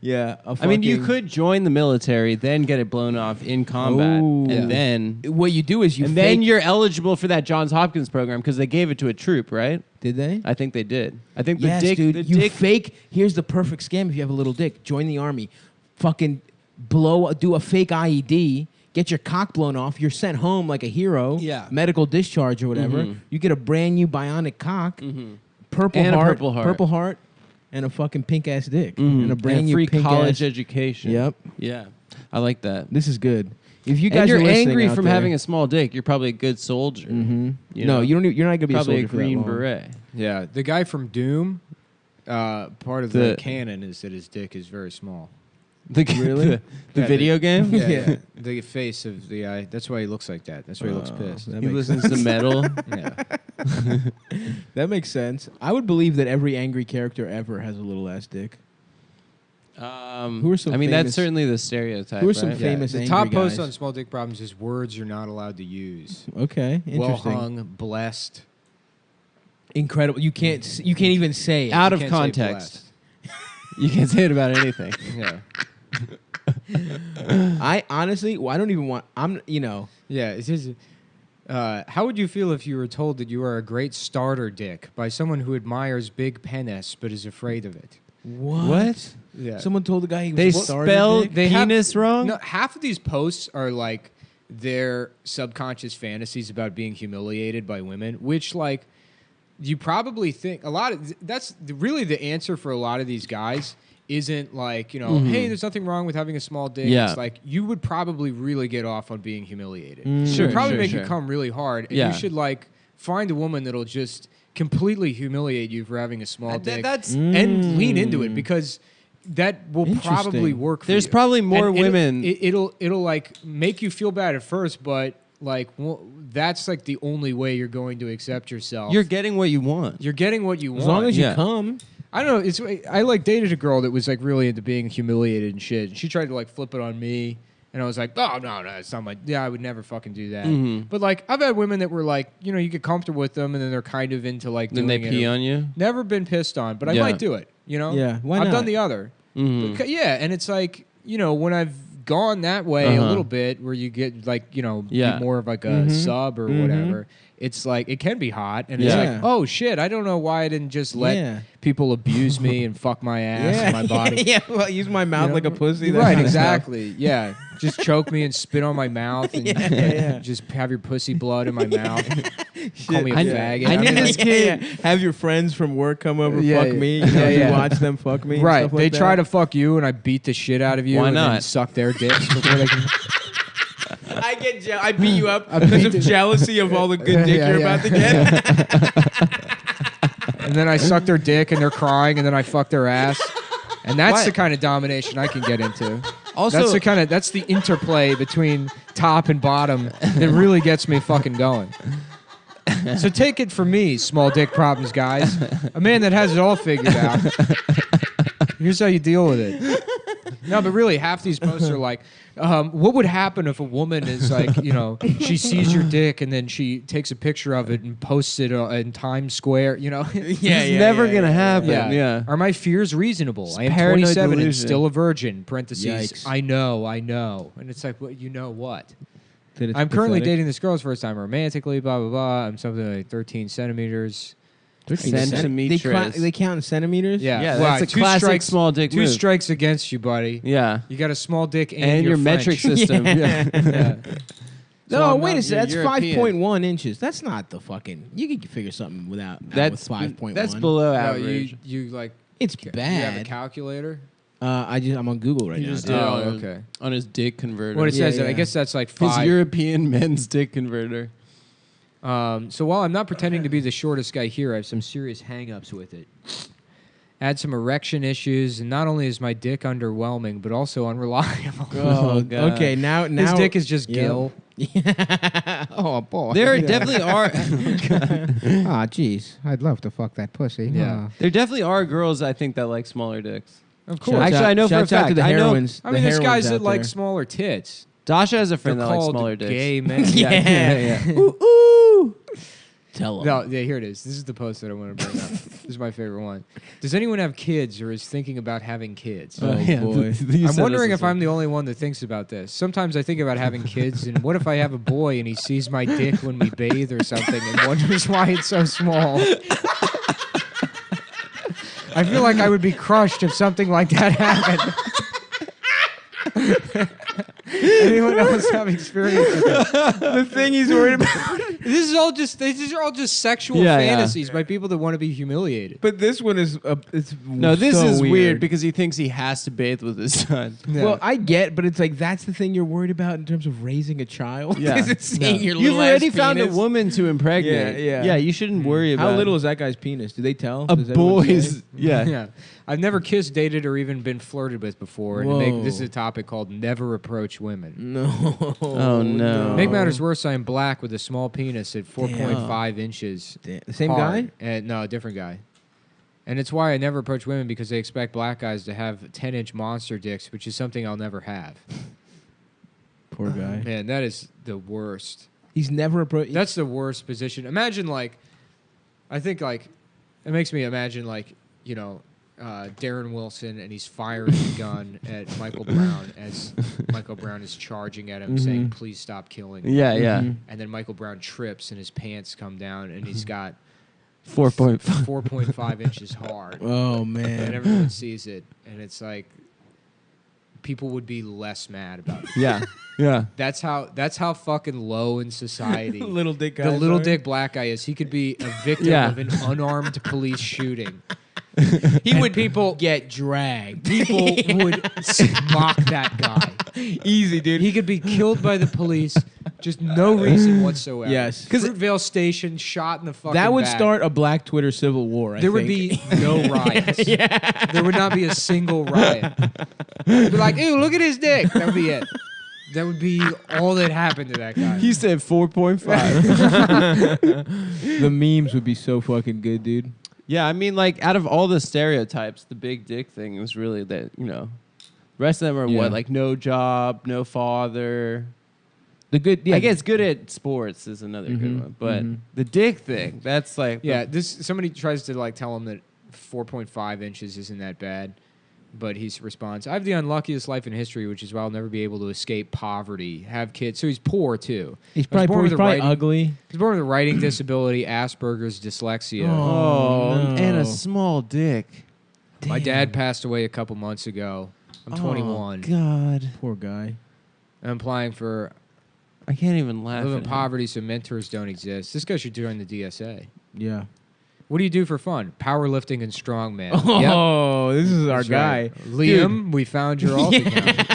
Yeah, I mean, you fucking- could join the military, then get it blown off in combat, Ooh. and then What you do is you and fake, then you're eligible for that Johns Hopkins program because they gave it to a troop, right? did they? I think they did. I think the Yes, dick, dude. the You dick. fake. Here's the perfect scam. If you have a little dick, join the army. Fucking do a fake IED get your cock blown off. You're sent home like a hero. Yeah. Medical discharge or whatever. Mhm. You get a brand new bionic cock, purple And a heart, purple heart. and a fucking pink ass dick, Mhm. and a brand And new free pink college ass. education. Yep. Yeah, I like that. This is good. If you guys and you're are listening angry out from there- having a small dick, you're probably a good soldier. Mhm. You No, know? you don't. You're not gonna be probably a soldier for that green long. beret. Yeah, the guy from Doom. Part of the The- canon is that his dick is very small. The Really? the Yeah, video game. Yeah, Yeah. the face of the eye. That's why he looks like that. That's why he looks pissed. that He makes listens to metal. Yeah. That makes sense. I would believe that every angry character ever has a little ass dick. Who are some I mean, famous- that's certainly the stereotype. Who are some right? famous The angry top post guys? on Small Dick Problems is words you're not allowed to use. Okay, Well interesting. hung, blessed. Incredible. You can't even say it. Out You of can't say context. You can't say it about anything. Yeah. I honestly, I don't even want. Yeah, it's just, how would you feel if you were told that you are a great starter dick by someone who admires big penis but is afraid of it? What? Yeah. Someone told the guy he was They a starter spell dick? They have- penis wrong. No, half of these posts are like their subconscious fantasies about being humiliated by women, which like you probably think a lot of that's really the answer for a lot of these guys isn't like, you know, hey, there's nothing wrong with having a small dick. Yeah. It's like you would probably really get off on being humiliated. Mm. It Sure, would probably sure, make sure. you come really hard. And Yeah. you should like find a woman that'll just completely humiliate you for having a small dick. And lean into it because that will probably Interesting. work for There's you. probably more And women. It'll like make you feel bad at first, but like that's like the only way you're going to accept yourself. You're getting what you want. You're getting what you want. As long as you Yeah. come. I don't know. It's I like dated a girl that was like really into being humiliated and shit. And she tried to like flip it on me, and I was like, oh no, it's not my. Yeah, I would never fucking do that. Mhm. But like I've had women that were like, you know, you get comfortable with them, and then they're kind of into like. Then they doing pee it. on you. Never been pissed on, but I Yeah. might do it. You know. Yeah, why I've not? done the other. Mhm. Yeah, and it's like, you know, when I've gone that way a Uh-huh. little bit, where you get like, you know, be Yeah. more of like a sub or whatever. It's like it can be hot, and it's Yeah. like, oh shit, I don't know why I didn't just let Yeah. people abuse me and fuck my ass and my body. yeah, well, use my mouth You know? like a pussy. that Right, kind of stuff. exactly. Yeah, just choke me and spit on my mouth, and Yeah. just have your pussy blood in my mouth. Call me a I- faggot. I knew mean, this like- kid. Have your friends from work come over, Yeah, fuck yeah. me. You know, Yeah, you yeah. watch them fuck me. and Right, stuff like they that. try to fuck you, and I beat the shit out of you. Why and then not? suck their dicks before they can. I beat you up because of jealousy of all the good dick Yeah, you're yeah. about to get. And then I suck their dick, and they're crying, and then I fuck their ass. And that's Why- the kind of domination I can get into. Also, That's the interplay between top and bottom that really gets me fucking going. So take it from me, small dick problems, guys. A man that has it all figured out. Here's how you deal with it. No, but really, half these posts are like, what would happen if a woman is like, you know, she sees your dick and then she takes a picture of it and posts it in Times Square, you know? it's never gonna happen. Yeah. Are my fears reasonable? It's I am paranoid 27 and delusion. still a virgin. Parentheses. Yikes. I know. And it's like, well, you know what? That it's I'm currently pathetic. dating this girl's first time romantically. Blah blah blah. I'm something like 13 centimeters. 13 Centimeters. They count in centimeters? Yeah, Yeah, Well, that's a two classic strikes- small dick Two move. strikes against you, buddy. Yeah. You got a small dick and, And you're your metric French. system. Yeah. Yeah. So No, I'm wait not- a second. That's you're European. 5.1 inches. That's not the fucking. You can figure something without. That's with 5.1. That's below No, average. you like. It's You have a bad. calculator. I'm on Google right He now. just too. did it Oh, on, okay. on his dick converter. What it Yeah, says, that I yeah. guess that's like his 5. European men's dick converter. So while I'm not pretending to be the shortest guy here, I have some serious hang-ups with it. Add some erection issues, and not only is my dick underwhelming, but also unreliable. Oh, God. okay. Now, His dick is just Yep. gill. Oh boy. There definitely are. Ah, jeez. I'd love to fuck that pussy. Yeah. There definitely are girls I think that like smaller dicks. Of course. Actually, I know for a Shouts out fact. to the I know. heroines. I mean, the there's guys heroines that out like there. smaller tits. Dasha has a They're friend that likes called smaller dicks. gay men. Yeah. Ooh, ooh. Tell them. No, yeah, here it is. This is the post that I want to bring up. This is my favorite one. Does anyone have kids or is thinking about having kids? Oh, boy. I'm wondering if I'm the only one that thinks about this. Sometimes I think about having kids, and what if I have a boy and he sees my dick when we bathe or something and wonders why it's so small? I feel like I would be crushed if something like that happened. Anyone else have experience with that? The thing he's worried about. These are all just sexual Yeah, yeah. fantasies by people that want to be humiliated. But this one is it's No, this so is weird because he thinks he has to bathe with his son. Well, I get, but it's like that's the thing you're worried about in terms of raising a child. Yeah. Is it seeing your You've little already ass found a penis? woman to impregnate. Yeah. You shouldn't worry about How little is that guy's penis? Do they tell? a Does anyone boy's. say? Yeah. I've never kissed, dated, or even been flirted with before. And Whoa. this is a topic called never approach women. No. Oh, no. Make matters worse, I am black with a small penis at 4.5 inches. The same hard. guy? And, no, a different guy. And it's why I never approach women because they expect black guys to have 10-inch monster dicks, which is something I'll never have. Poor guy. Man, that is the worst. He's never approached. That's the worst position. Imagine, like, I think, like, it makes me imagine, like, you know, Darren Wilson, and he's firing a gun at Michael Brown as Michael Brown is charging at him, saying, "Please stop killing me." Yeah, yeah. And then Michael Brown trips, and his pants come down, and he's got 4.5 inches hard. Oh And man. everyone sees it, and it's like people would be less mad about it. Yeah. Yeah. That's how fucking low in society Little dick the guys little are. dick black guy is. He could be a victim Yeah. of an unarmed police shooting. He And would people get dragged. People would mock that guy. Easy, dude. He could be killed by the police, just no reason whatsoever. Yes. Fruitvale Station shot in the fucking That would back. start a Black Twitter civil war. I There would think. be no riots. There would not be a single riot. It'd be like, ew, look at his dick. That would be it. That would be all that happened to that guy. He said 4.5. The memes would be so fucking good, dude. Yeah, I mean, like, out of all the stereotypes, the big dick thing was really that, you know, the rest of them are Yeah. what? Like, no job, no father. The good, yeah. I guess good at sports is another good one. But the dick thing, that's like. Yeah, somebody tries to like tell him that 4.5 inches isn't that bad, but he responds, "I have the unluckiest life in history, which is why I'll never be able to escape poverty, have kids." So he's poor too. He's I was probably born poor. with He's a probably writing- ugly. He's born with a writing disability, Asperger's, dyslexia. Oh, no. and a small dick. My dad passed away a couple months ago. I'm 21. God. Poor guy. I'm applying for. I can't even I laugh. live in at him. poverty, so mentors don't exist. This guy should join the DSA. Yeah. What do you do for fun? Powerlifting and strongman. Oh, this is our That's guy. right. Liam, we found your alt account.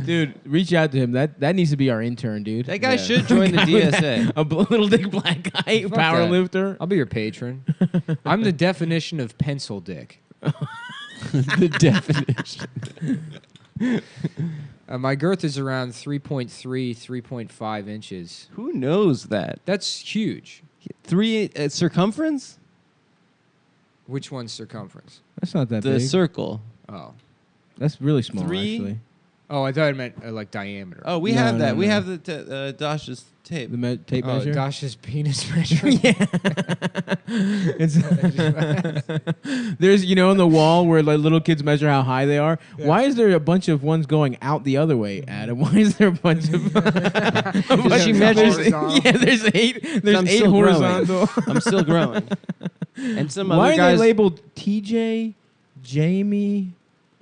Dude, reach out to him. That needs to be our intern, dude. That guy should join the DSA. A little dick black guy, Fuck power that. lifter. I'll be your patron. I'm the definition of pencil dick. The definition. My girth is around 3.3, 3.5 inches. Who knows that? That's huge. 3 circumference? Which one's circumference? That's not that The big. circle. Oh. That's really small, 3? actually. Oh, I thought it meant like diameter. Oh, we No, have that. no, We no. have the Dash's tape. The tape Oh, measure. Dash's penis measure. It's there's in the wall where like little kids measure how high they are. Yeah. Why is there a bunch of ones going out the other way, Adam? Why is there a bunch of? She measures. Yeah, there's 8. There's I'm 8 still growing. horizontal. I'm still growing. And some Why other are guys. they labeled TJ, Jamie,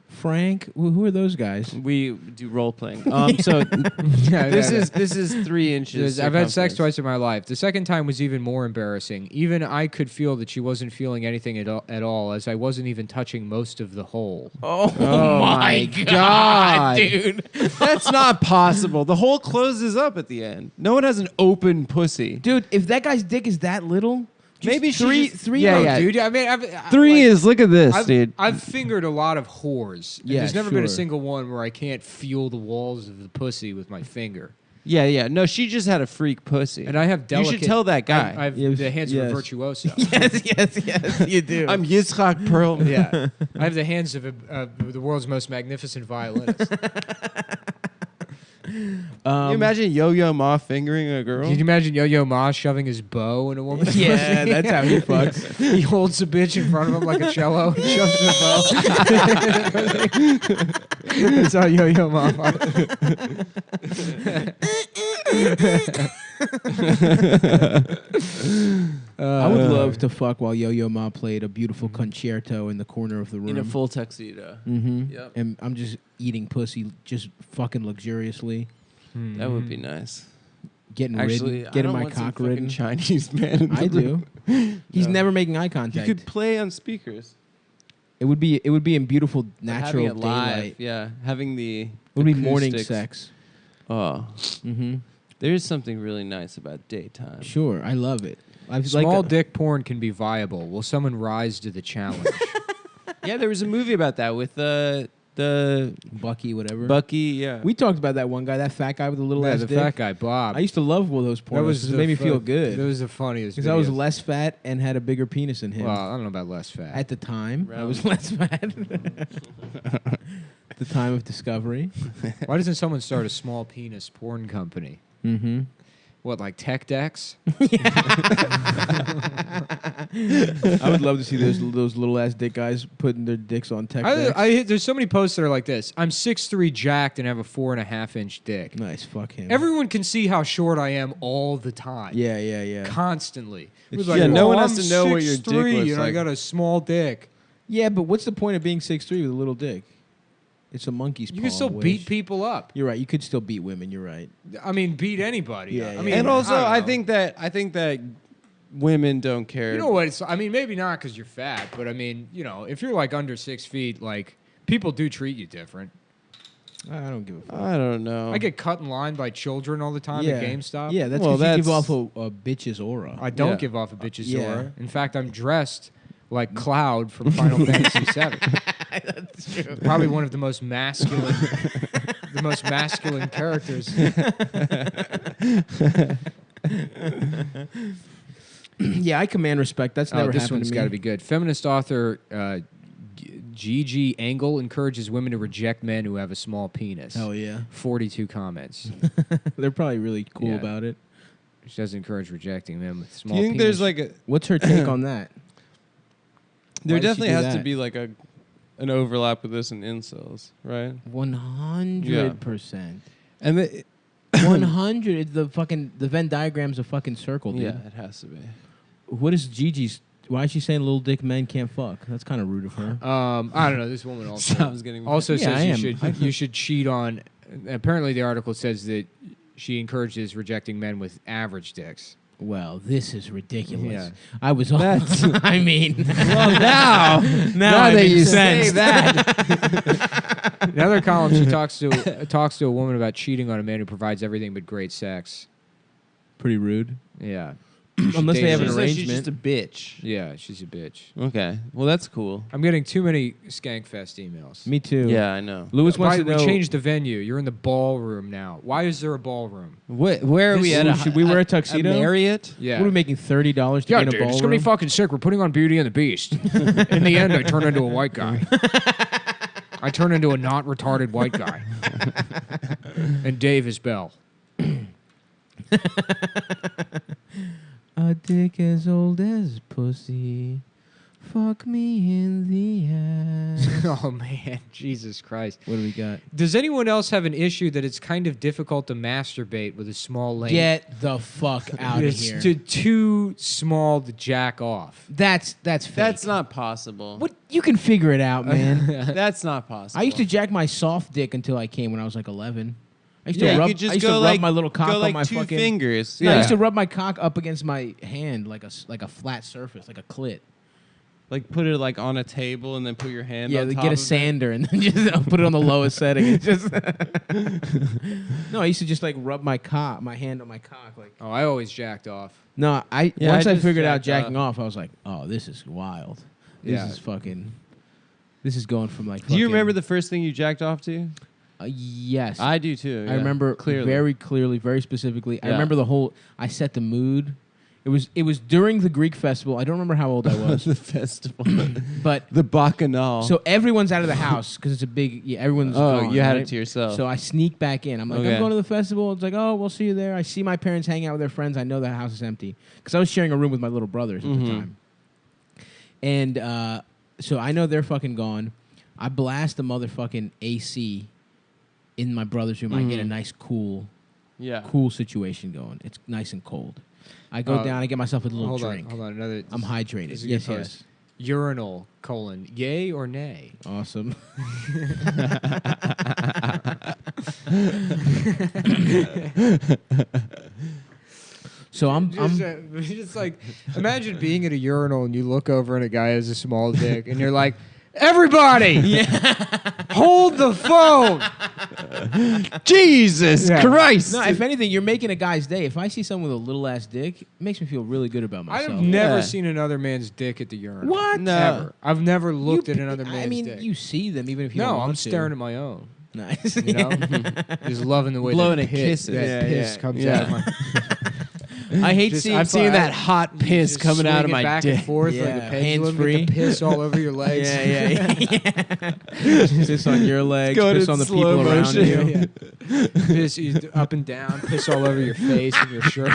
Frank? Who are those guys? We do role playing. So this is 3 inches. I've had sex circumference. twice in my life. The second time was even more embarrassing. Even I could feel that she wasn't feeling anything at all, as I wasn't even touching most of the hole. Oh, my God, dude! That's not possible. The hole closes up at the end. No one has an open pussy. Dude, if that guy's dick is that little, Maybe three. Yeah, yeah. Dude, I mean, 3 like, is. Look at this, I've, dude. I've fingered a lot of whores. And Yeah, there's never been a sure. single one where I can't feel the walls of the pussy with my finger. Yeah, yeah. No, she just had a freak pussy. And I have delicate... You should tell that guy. I have Yes, the hands yes. of a virtuoso. yes, you do. I'm Yitzhak Perlman. Yeah. I have the hands of the world's most magnificent violinist. Can you imagine Yo-Yo Ma fingering a girl? Can you imagine Yo-Yo Ma shoving his bow in a woman's Yeah, pussy? that's how he fucks. He holds the bitch in front of him like a cello and shoves the bow. That's how Yo-Yo Ma fucks. I would love to fuck while Yo-Yo Ma played a beautiful concerto in the corner of the room. In a full tuxedo. Mm-hmm. Yep. And I'm just eating pussy, just fucking luxuriously. That would be nice. Getting Actually, ridden, getting I don't my want some cock fucking ridden. Chinese man. In the I do. room. He's No. never making eye You contact. could play on speakers. It would be in beautiful But natural having it live, daylight. yeah. Having the It would be morning acoustics. sex. Oh, Mm-hmm. there is something really nice about daytime. Sure, I love it. I've Small dick porn can be viable. Will someone rise to the challenge? Yeah, there was a movie about that with the Bucky, whatever. Bucky. Yeah, We talked about that one guy, that fat guy with the little Yeah, ass the dick. fat guy, Bob. I used to love all those pornos. It made me feel good. That was the funniest. Because I was videos. less fat and had a bigger penis than him. Well, I don't know about less fat. At the time, I Round. was less fat. The time of discovery. Why doesn't someone start a small penis porn company? Mm-hmm. What, like Tech Decks? I would love to see those little ass dick guys putting their dicks on tech decks. There's so many posts that are like this. I'm 6'3", jacked, and have a 4.5-inch dick. Nice, fuck him. Everyone can see how short I am all the time. Yeah. Constantly. It's- It's yeah, no one I'm has to know what your dick 6'3", looks and I like. got a small dick. Yeah, but what's the point of being 6'3" with a little dick? It's a monkey's paw. You can still beat people up. You're right. You could still beat women. You're right. I mean, beat anybody. Yeah, I yeah. mean, and also I I don't know. think that women don't care. You know what? I mean, maybe not because you're fat, but I mean, if you're like under 6 feet, like people do treat you different. I don't give a fuck. I don't know. I get cut in line by children all the time at GameStop. Yeah, that's Well, because you give that's- off a bitch's aura. I don't Yeah. give off a bitch's Yeah. aura. In fact, I'm dressed like Cloud from Final Fantasy VII. That's true. Probably one of the most masculine, characters. Yeah, I command respect. That's never this happened one's to me. got to be good. Feminist author Gigi Engel encourages women to reject men who have a small penis. Hell yeah. 42 comments. They're probably really cool Yeah. about it. She doesn't encourage rejecting men with Do small you think penis. there's like a What's her take on that? there Why does she definitely do has to that? be like an overlap with this in incels, right? 100%. And the, 100. The Venn diagram's a fucking circle, dude. yeah, it has to be. What is Gigi's? Why is she saying little dick men can't fuck? That's kind of rude of her. I don't know. This woman also Sounds getting also Yeah, I says am. you should cheat on. Apparently, the article says that she encourages rejecting men with average dicks. Well, this is ridiculous. Yeah. I was. I mean, Well, now I'm that you say incensed. that, Another column, she talks to a woman about cheating on a man who provides everything but great sex. Pretty rude. Yeah. Unless they have an She says she's arrangement. just a bitch. Yeah, she's a bitch. Okay, well that's cool. I'm getting too many Skankfest emails. Me too. Yeah, I know. Lewis wants Why, to know. we changed the venue. You're in the ballroom now. Why is there a ballroom? Where are we at? Should we wear a tuxedo? A Marriott? Yeah. What are we making $30 to Yeah, get in a dude, ballroom? it's gonna be fucking sick. We're putting on Beauty and the Beast. In the end, I turn into a white guy. I turn into a not retarded white guy. And Dave is Bell. A dick as old as pussy. Fuck me in the ass. Oh man, Jesus Christ! What do we got? Does anyone else have an issue that it's kind of difficult to masturbate with a small lane? Get the fuck out of It's here. too small to jack off. That's fake. That's not possible. What? You can figure it out, man. That's not possible. I used to jack my soft dick until I came when I was like 11. I used Yeah, to you rub, could just I used go to rub like- my little cock go on like my two fucking fingers. No, I Yeah. used to rub my cock up against my hand like a flat surface, like a clit. like put it like on a table and then put your hand. Yeah, on they top get a of it. sander and then just put it on the lowest setting. It's just no, I used to just like rub my hand on my cock, like. Oh, I always jacked off. No, Yeah, once I I just figured out jacked jacking off, I was like, oh, this is wild. This Yeah. is fucking. This is going from like. Do you fucking- remember the first thing you jacked off to? Yes, I do too. I yeah. remember clearly. very clearly, very specifically. I Yeah. remember the whole. I set the mood. It was during the Greek festival. I don't remember how old I was, the festival, but the bacchanal. so everyone's out of the house because it's a big. Yeah, everyone's. oh, gone, you had right? it to yourself. So I sneak back in. I'm like, Okay. I'm going to the festival. It's like, oh, we'll see you there. I see my parents hanging out with their friends. I know the house is empty because I was sharing a room with my little brothers at the time. And so I know they're fucking gone. I blast the motherfucking AC in my brother's room. I get a nice cool cool situation going. It's nice and cold. I go down. I get myself a little drink. Hold on. Another. I'm hydrated. This is a Yes, good yes. post. Urinal : yay or nay? Awesome. So I'm just like, imagine being at a urinal and you look over and a guy has a small dick and you're like, everybody, hold the phone. Jesus Christ. No, if anything, you're making a guy's day. If I see someone with a little ass dick, it makes me feel really good about myself. I've never seen another man's dick at the urinal. What? No. Ever. I've never looked at another man's I mean, dick. you see them even if you don't No, want I'm to. staring at my own. Nice. You know? Just loving the way Blowing that a kiss. piss comes out of my... I hate seeing. I'm seeing that hot piss Just coming out of swing it my back dick. and forth like a pendulum. Get the piss all over your legs. Yeah. Piss on your legs. Going Piss in on the slow people around motion. you. Piss up and down. Piss all over your face and your shirt.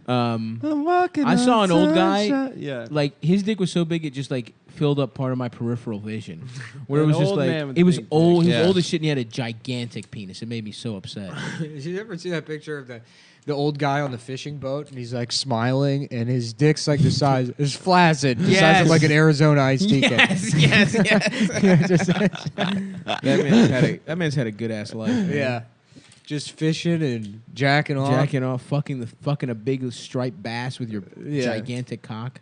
I'm walking I saw an old guy. sunshine. Yeah. Like his dick was so big it just like filled up part of my peripheral vision. Where it An was just old like man with it a was big old. dick. He was Yeah. old as shit, and he had a gigantic penis. It made me so upset. Did you ever see that picture of the old guy on the fishing boat and he's like smiling and his dick's like the size, it's flaccid, the size of like an Arizona iced tea can. yes. That man's had a good ass life. Man. Yeah. Just fishing and jacking off. fucking a big striped bass with your Yeah. gigantic cock.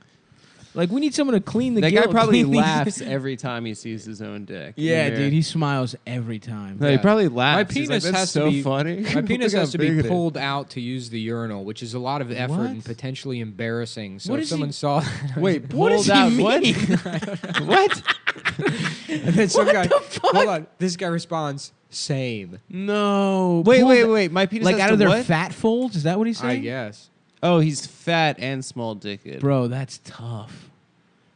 Like we need someone to clean the. That guy guilt- probably clean these- laughs every time he sees his own dick. Yeah, dude, he smiles every time. No, he probably laughs. My He's like, penis "That's has so to be funny. My penis Look has how to be big it is." pulled out to use the urinal, which is a lot of effort What? and potentially embarrassing. So What if does someone he- saw, Wait, What does pulled he out mean? what? and then some What guy, the fuck? hold on, this guy responds, "Same." No. Wait, Pull wait. My penis Like has out to of their what? fat folds? Is that what he's I saying? guess. Oh, he's fat and small dicked. Bro, that's tough.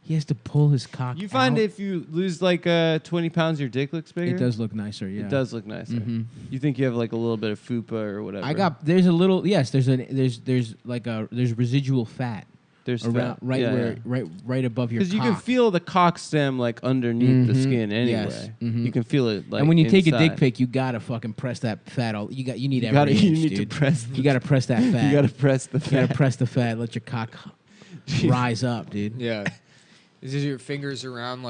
He has to pull his cock. You find out. if you lose like 20 pounds, your dick looks bigger. It does look nicer. Yeah, It does look nicer. Mhm. You think you have like a little bit of fupa or whatever? There's a little. Yes, there's residual fat. There's around fat. right Yeah, where yeah. right above your. Because you can cock. feel the cock stem like underneath the Mhm. skin anyway. Yes. Mhm. You can feel it. Like, and when you take a dick inside. pic, you gotta fucking press that fat. You need You every gotta- inch, you need to dude. press the- You gotta press that fat. You gotta press the You gotta fat. press the fat. Let your cock rise up, dude. Yeah. Is your fingers around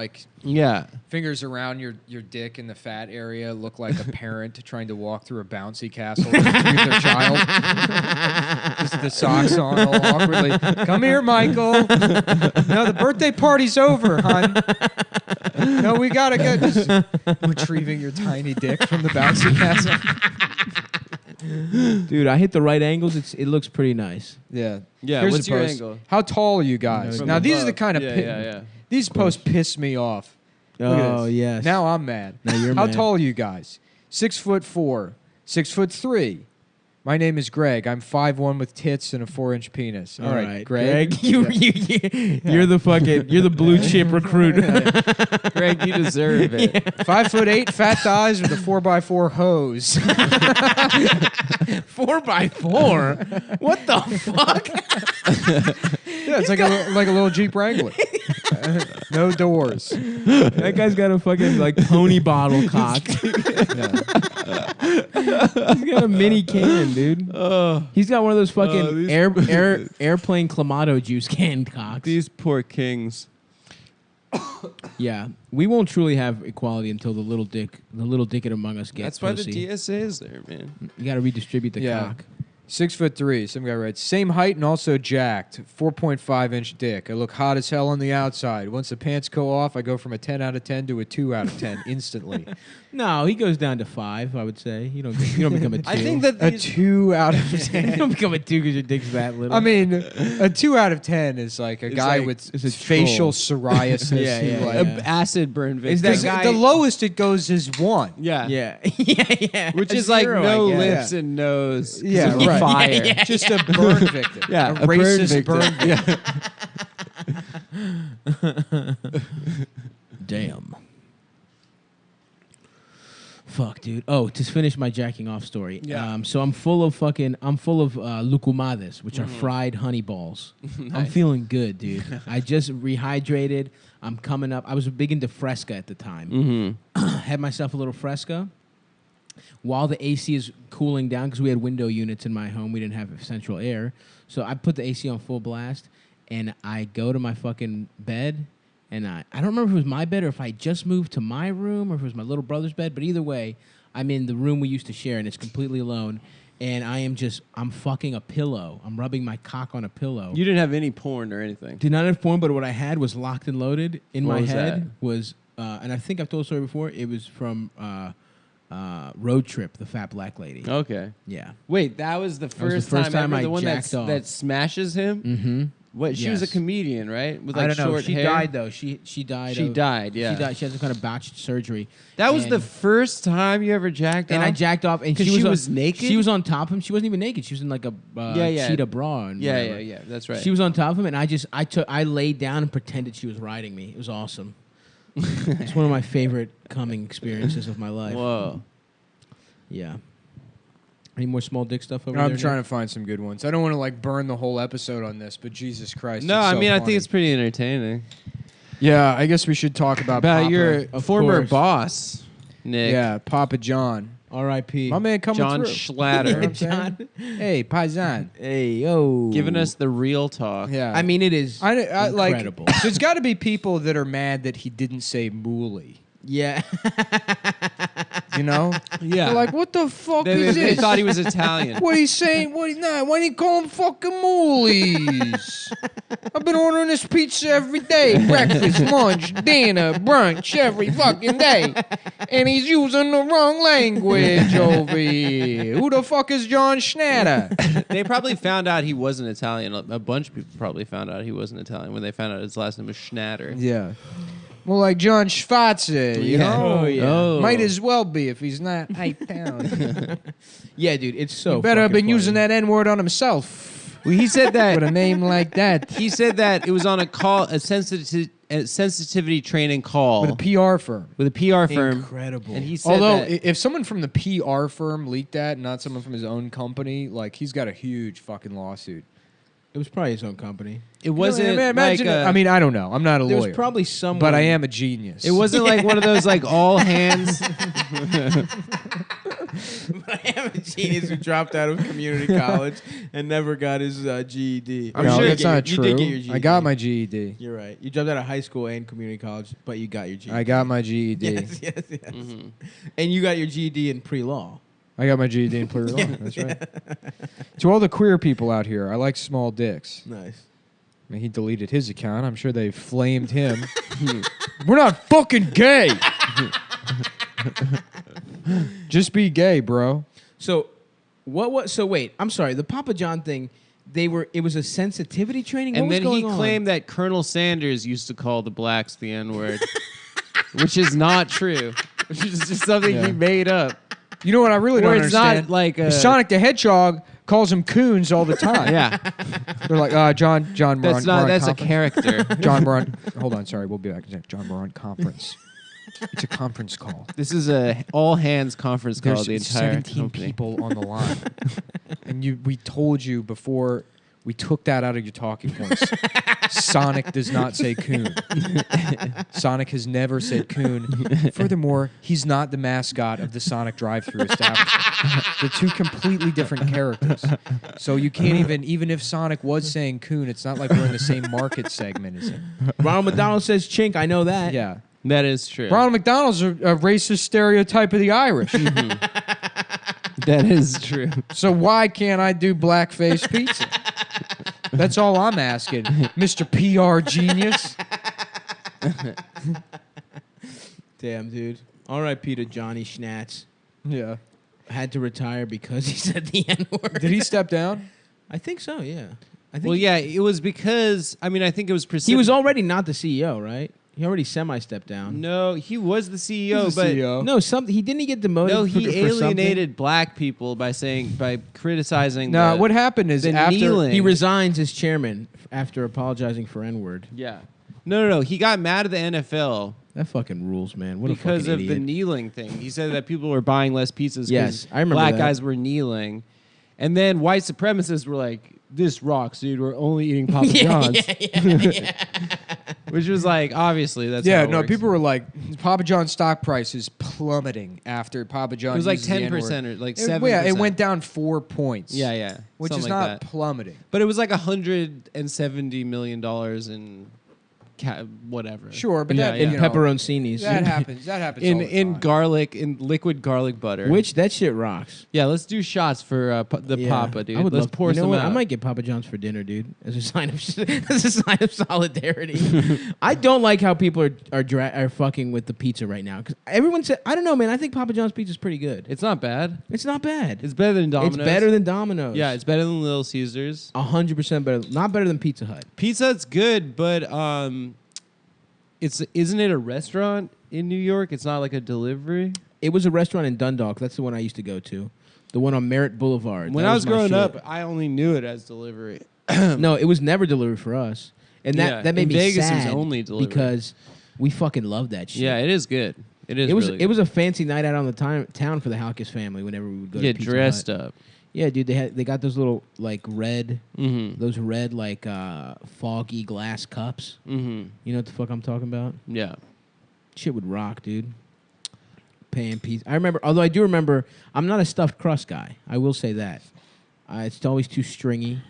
Yeah. fingers around your dick in the fat area look like a parent trying to walk through a bouncy castle to retrieve their child? Just the socks on all awkwardly. Come here, Michael. No, the birthday party's over, hon. No, we gotta go. Just retrieving your tiny dick from the bouncy castle. Dude, I hit the right angles. It looks pretty nice. Yeah. Yeah, Here's what's the your post. angle? How tall are you guys? From Now these are above. the kind of Yeah, yeah. these posts piss me off. Look at Oh this. yes. Now I'm mad. Now you're How mad. tall are you guys? 6'4", 6'3". My name is Greg. I'm 5'1" with tits and a 4-inch penis. All right, Greg. you're the blue chip recruit. Greg, you deserve it. 5'8", fat thighs with a 4x4 hose. 4x4. What the fuck? Yeah, it's like a little Jeep Wrangler. No doors. That guy's got a fucking like pony bottle cock. He's got a mini can, dude. He's got one of those fucking airplane Clamato juice can cocks. These poor kings. Yeah, we won't truly have equality until the little dick among us gets. That's why pussy. the DSA is there, man. You got to redistribute the Yeah. cock. 6'3". Some guy writes, same height and also jacked. 4.5-inch dick. I look hot as hell on the outside. Once the pants go off, I go from a 10 out of 10 to a 2 out of 10 instantly. No, he goes down to 5. I would say you don't become a 2. I think that A 2 out of you 10. don't become a 2 because your dick's that little. I mean, a 2 out of 10 is like a It's guy like- with it's a facial troll. psoriasis. Yeah, who, yeah, like- yeah. Acid burn victim. Is that 'Cause guy- the lowest it goes is 1. Yeah. yeah, yeah. Which A is like 0, no I guess. lips and nose. 'cause Yeah, of the right. Fire. Yeah, Just a burn victim. Yeah, a a burn racist victim. burn victim. Damn. Fuck, dude. Oh, to finish my jacking off story. Yeah. So I'm full of lucumades, which are fried honey balls. I'm Nice. feeling good, dude. I just rehydrated. I'm coming up. I was big into Fresca at the time. Mm-hmm. Had myself a little Fresca. while the AC is cooling down, because we had window units in my home, we didn't have central air. So I put the AC on full blast, and I go to my fucking bed, and I don't remember if it was my bed or if I just moved to my room or if it was my little brother's bed, but either way, I'm in the room we used to share, and it's completely alone, and I'm fucking a pillow. I'm rubbing my cock on a pillow. You didn't have any porn or anything. Did not have porn, but what I had was Locked and Loaded in What my was head. that? Was and I think I've told the story before. It was from Road Trip, the fat black lady. Okay. Yeah. Wait, that was the That was first, the first time ever, I the one jacked off. that smashes him? Mm-hmm. What? She was a Yes. comedian, right? With like I don't know. short She hair. died though. She died. She died, yeah. She died. She had some kind of botched surgery. That was And- the first time you ever jacked off? And I jacked off, and 'Cause she was naked? She was on top of him. She wasn't even naked. She was in like a cheetah bra. And Yeah, whatever. yeah, that's right. She was on top of him, and I laid down and pretended she was riding me. It was awesome. It's one of my favorite coming experiences of my life. Whoa. Yeah. Any more small dick stuff over I'm there? trying to find some good ones. I don't want to like burn the whole episode on this, but Jesus Christ. No, it's I so mean, I funny. think it's pretty entertaining. Yeah, I guess we should talk about Papa. your Of former course. boss, Nick. Yeah, Papa John. R.I.P. My man coming John through. Schlatter. You know what I'm saying? Hey, Paisan. Hey, yo. Giving us the real talk. Yeah. I mean, it is I like. incredible. There's got to be people that are mad that he didn't say mooly. Yeah. You know? Yeah. They're like, what the fuck They, is they this? thought he was Italian. What he's saying? What? Nah, why didn't he call him fucking moolies? I've been ordering this pizza every day, breakfast, lunch, dinner, brunch, every fucking day, and he's using the wrong language over here. Who the fuck is John Schnatter? They probably found out he wasn't Italian. A bunch of people probably found out he wasn't Italian when they found out his last name was Schnatter. Yeah. Well, like John Schwarzer, you know? Oh, yeah. Oh. Might as well be if he's not 8 pounds. Yeah, dude, it's so He better have fucking been using funny. that N-word on himself. Well, he said that With a name like that. he said that it was on a sensitivity training call With a PR firm. with a PR firm. Incredible. And he said Although, that, if someone from the PR firm leaked that, not someone from his own company, like, he's got a huge fucking lawsuit. It was probably his own company. it wasn't Imagine like it- I mean, I don't know. I'm not a There lawyer. was probably someone. but I am a genius. it wasn't like one of those like all hands. I am a genius who dropped out of community college and never got his GED. No, You did that's get not your- true. You did get your GED. I got my GED. You're right. You dropped out of high school and community college, but you got your GED. I got my GED. Yes, yes, yes. And you got your GED in pre-law. I got my GED in plural. That's right. To all the queer people out here, I like small dicks. Nice. I mean, he deleted his account. I'm sure they flamed him. We're not fucking gay. Just be gay, bro. So, so wait, I'm sorry. The Papa John thing, it was a sensitivity training? And What was then he going on? claimed that Colonel Sanders used to call the blacks the N-word, which is not true. Which is just something he made up. You know what I really don't Or it's understand? not like a- Sonic the Hedgehog calls him coons all the time. Yeah. They're like, John, That's not. That's a character. John, we're on. Hold on, sorry, we'll be back. John, we're on conference. It's a conference call. This is a all hands conference call. There's The entire 17 company. people on the line, and we told you before we took that out of your talking points. Sonic does not say coon. Sonic has never said coon. Furthermore, he's not the mascot of the Sonic drive-thru establishment. They're two completely different characters. So you can't even if Sonic was saying coon, it's not like we're in the same market segment as him. Ronald McDonald says chink. I know that. Yeah. That is true. Ronald McDonald's a racist stereotype of the Irish. That is true. So why can't I do blackface pizza? That's all I'm asking, Mr. PR genius. Damn, dude. R.I.P. to Johnny Schnatz. Yeah. Had to retire because he said the N-word. Did he step down? I think so, yeah. I think Well, yeah, it was because I mean I think it was he was already not the CEO, right? He already semi-stepped down. No, he was the CEO, He's the but CEO. No, he didn't get demoted. no, he for something? alienated black people by criticizing. No, the, what happened is the after kneeling. He resigns as chairman after apologizing for N-word. Yeah. No. He got mad at the NFL That fucking rules, man. What because a of fucking the idiot. kneeling thing. He said that people were buying less pizzas because Yes, I remember black that. guys were kneeling. And then white supremacists were like, this rocks, dude. We're only eating Papa John's. Which was like, obviously, that's yeah, how it no, works. people were like, Papa John's stock price is plummeting after Papa John. It was like uses the 10% N-word. or like It- 7%. Yeah, it went down 4 points. Yeah, yeah. Which Something is like not that. plummeting. But it was like $170 million in whatever. Sure, but Yeah, that, in you know, pepperoncinis. That happens. That happens all the in time. garlic, in liquid garlic butter. Which that shit rocks. Yeah, let's do shots for the Yeah. Papa, dude. I would Let's love, pour you know some what? out. I might get Papa John's for dinner, dude, as a sign of as a sign of solidarity. I don't like how people are fucking with the pizza right now because everyone said I don't know, man. I think Papa John's pizza is pretty good. It's not bad. It's not bad. It's better than Domino's. It's better than Domino's. Yeah, it's better than Little Caesars. 100% better. Not better than Pizza Hut. Pizza Hut's good, but isn't it a restaurant in New York? It's not like a delivery. It was a restaurant in Dundalk. That's the one I used to go to. The one on Merritt Boulevard. When That I was my growing shit. up, I only knew it as delivery. No, it was never delivered for us, and that Yeah, that made in me Vegas, it was sad only delivery. because we fucking loved that shit. Yeah, it is good. It is. It was really it was a fancy night out on the town for the Halkis family. Whenever we would go, Get to Pizza dressed Hut. up. Yeah, dude, they got those little like red, Mhm. those red like foggy glass cups. Mm-hmm. You know what the fuck I'm talking about? Yeah. Shit would rock, dude. Pan pizza. I remember, although I do remember, I'm not a stuffed crust guy. I will say that. It's always too stringy.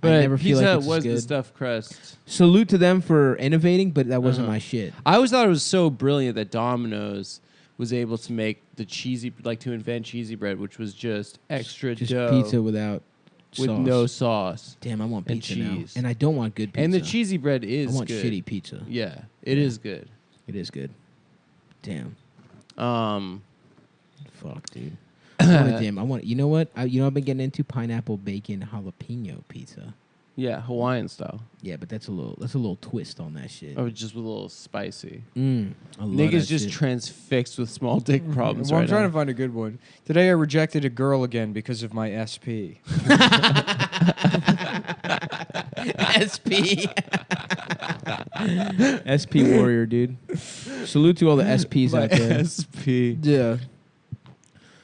But I never feel Pizza like Hut it's was as good. the stuffed crust. Salute to them for innovating, but that wasn't Uh-huh. my shit. I always thought it was so brilliant that Domino's was able to make the cheesy, like to invent cheesy bread, which was just extra Just dough pizza without with sauce. no sauce. Damn, I want and pizza now. cheese. And I don't want good pizza. And the cheesy bread is I want good. shitty pizza. Yeah, it is good. It is good. Damn. Fuck, dude. I want. You know what? I've been getting into pineapple bacon jalapeno pizza. Yeah, Hawaiian style. Yeah, but that's a little twist on that shit. Oh, just with a little spicy. I love Niggas that just shit. transfixed with small dick problems Well, right I'm trying now. to find a good one. Today I rejected a girl again because of my SP. SP. SP warrior, dude. Salute to all the SPs out there. SP. Yeah.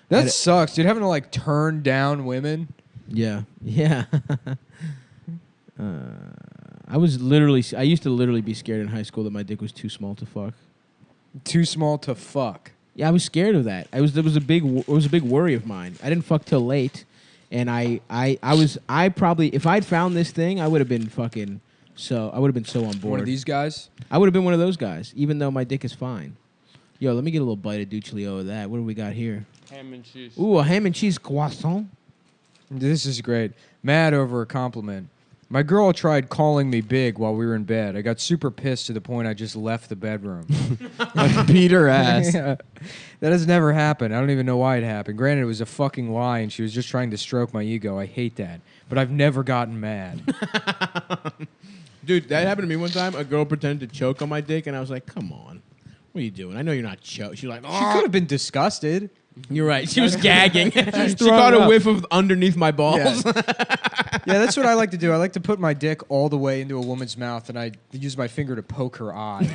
That sucks, dude. Having to like turn down women. Yeah. Yeah. I used to literally be scared in high school that my dick was too small to fuck. Too small to fuck. Yeah, I was scared of that. It was a big worry of mine. I didn't fuck till late, and I probably, if I'd found this thing, I would have been fucking. So I would have been so on board. One of these guys. I would have been one of those guys, even though my dick is fine. Yo, let me get a little bite of Duchlio of that. What do we got here? Ham and cheese. Ooh, a ham and cheese croissant. This is great. Mad over a compliment. My girl tried calling me big while we were in bed. I got super pissed to the point I just left the bedroom. Beat her ass. Yeah. That has never happened. I don't even know why it happened. Granted, it was a fucking lie, and she was just trying to stroke my ego. I hate that. But I've never gotten mad. Dude, that happened to me one time. A girl pretended to choke on my dick, and I was like, come on. What are you doing? I know you're not choking. She's like, She could have been disgusted. You're right. She was gagging. She throwing got a up. whiff of underneath my balls. Yeah, that's what I like to do. I like to put my dick all the way into a woman's mouth, and I use my finger to poke her eye.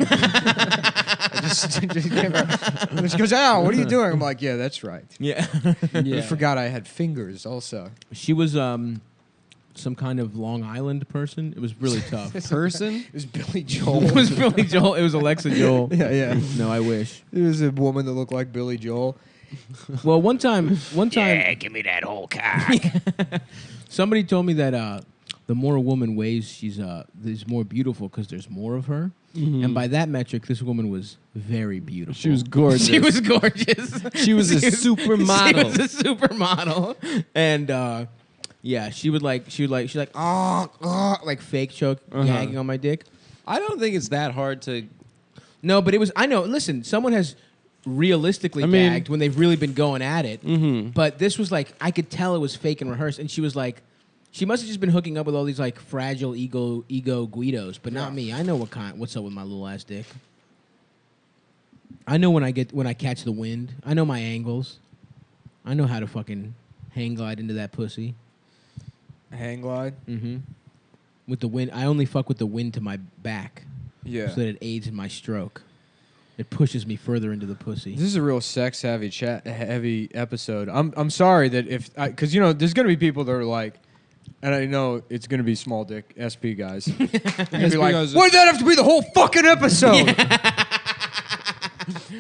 I just give her, she goes, "Ow, what are you doing?" I'm like, "Yeah, that's right." Yeah. You forgot I had fingers also. She was some kind of Long Island person. It was really tough. Person? It was Billy Joel. It was Billy Joel. It was Alexa Joel. Yeah. No, I wish. It was a woman that looked like Billy Joel. Well, one time. Yeah, give me that whole cock. Somebody told me that the more a woman weighs, she's more beautiful because there's more of her. Mhm. And by that metric, this woman was very beautiful. She was gorgeous. She was gorgeous. She was a supermodel. She was a supermodel. And yeah, she's like like fake choke, gagging on my dick. I don't think it's that hard to. No, but it was. I know. Listen, someone has realistically gagged when they've really been going at it. Mm-hmm. But this was like, I could tell it was fake and rehearsed. And she was like, she must have just been hooking up with all these like fragile ego Guidos, but not me. I know what's up with my little ass dick. I know when I catch the wind. I know my angles. I know how to fucking hang glide into that pussy. Hang glide? Mm-hmm. With the wind, I only fuck with the wind to my back. Yeah. So that it aids in my stroke. It pushes me further into the pussy. This is a real sex heavy episode. I'm sorry that because there's gonna be people that are like, And I know it's going to be small dick SP guys. You're SP be like, guys- why did that have to be the whole fucking episode?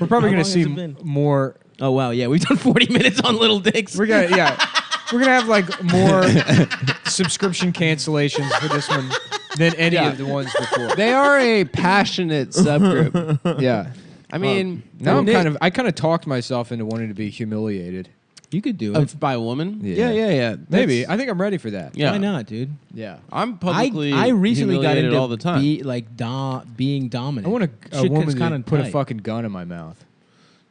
We're probably How going to long see has it been? more. Oh wow, yeah, we've done 40 minutes on little dicks. We're gonna have like more subscription cancellations for this one than any of the ones before. They are a passionate subgroup. Yeah. I mean, now I kind of talked myself into wanting to be humiliated. You could do it. by a woman. Yeah. Maybe. That's- I think I'm ready for that. Yeah. Why not, dude? Yeah. I'm publicly. I recently got humiliated into all the time. being dominant. I want a Shit woman gets to kinda put a tight. fucking gun in my mouth.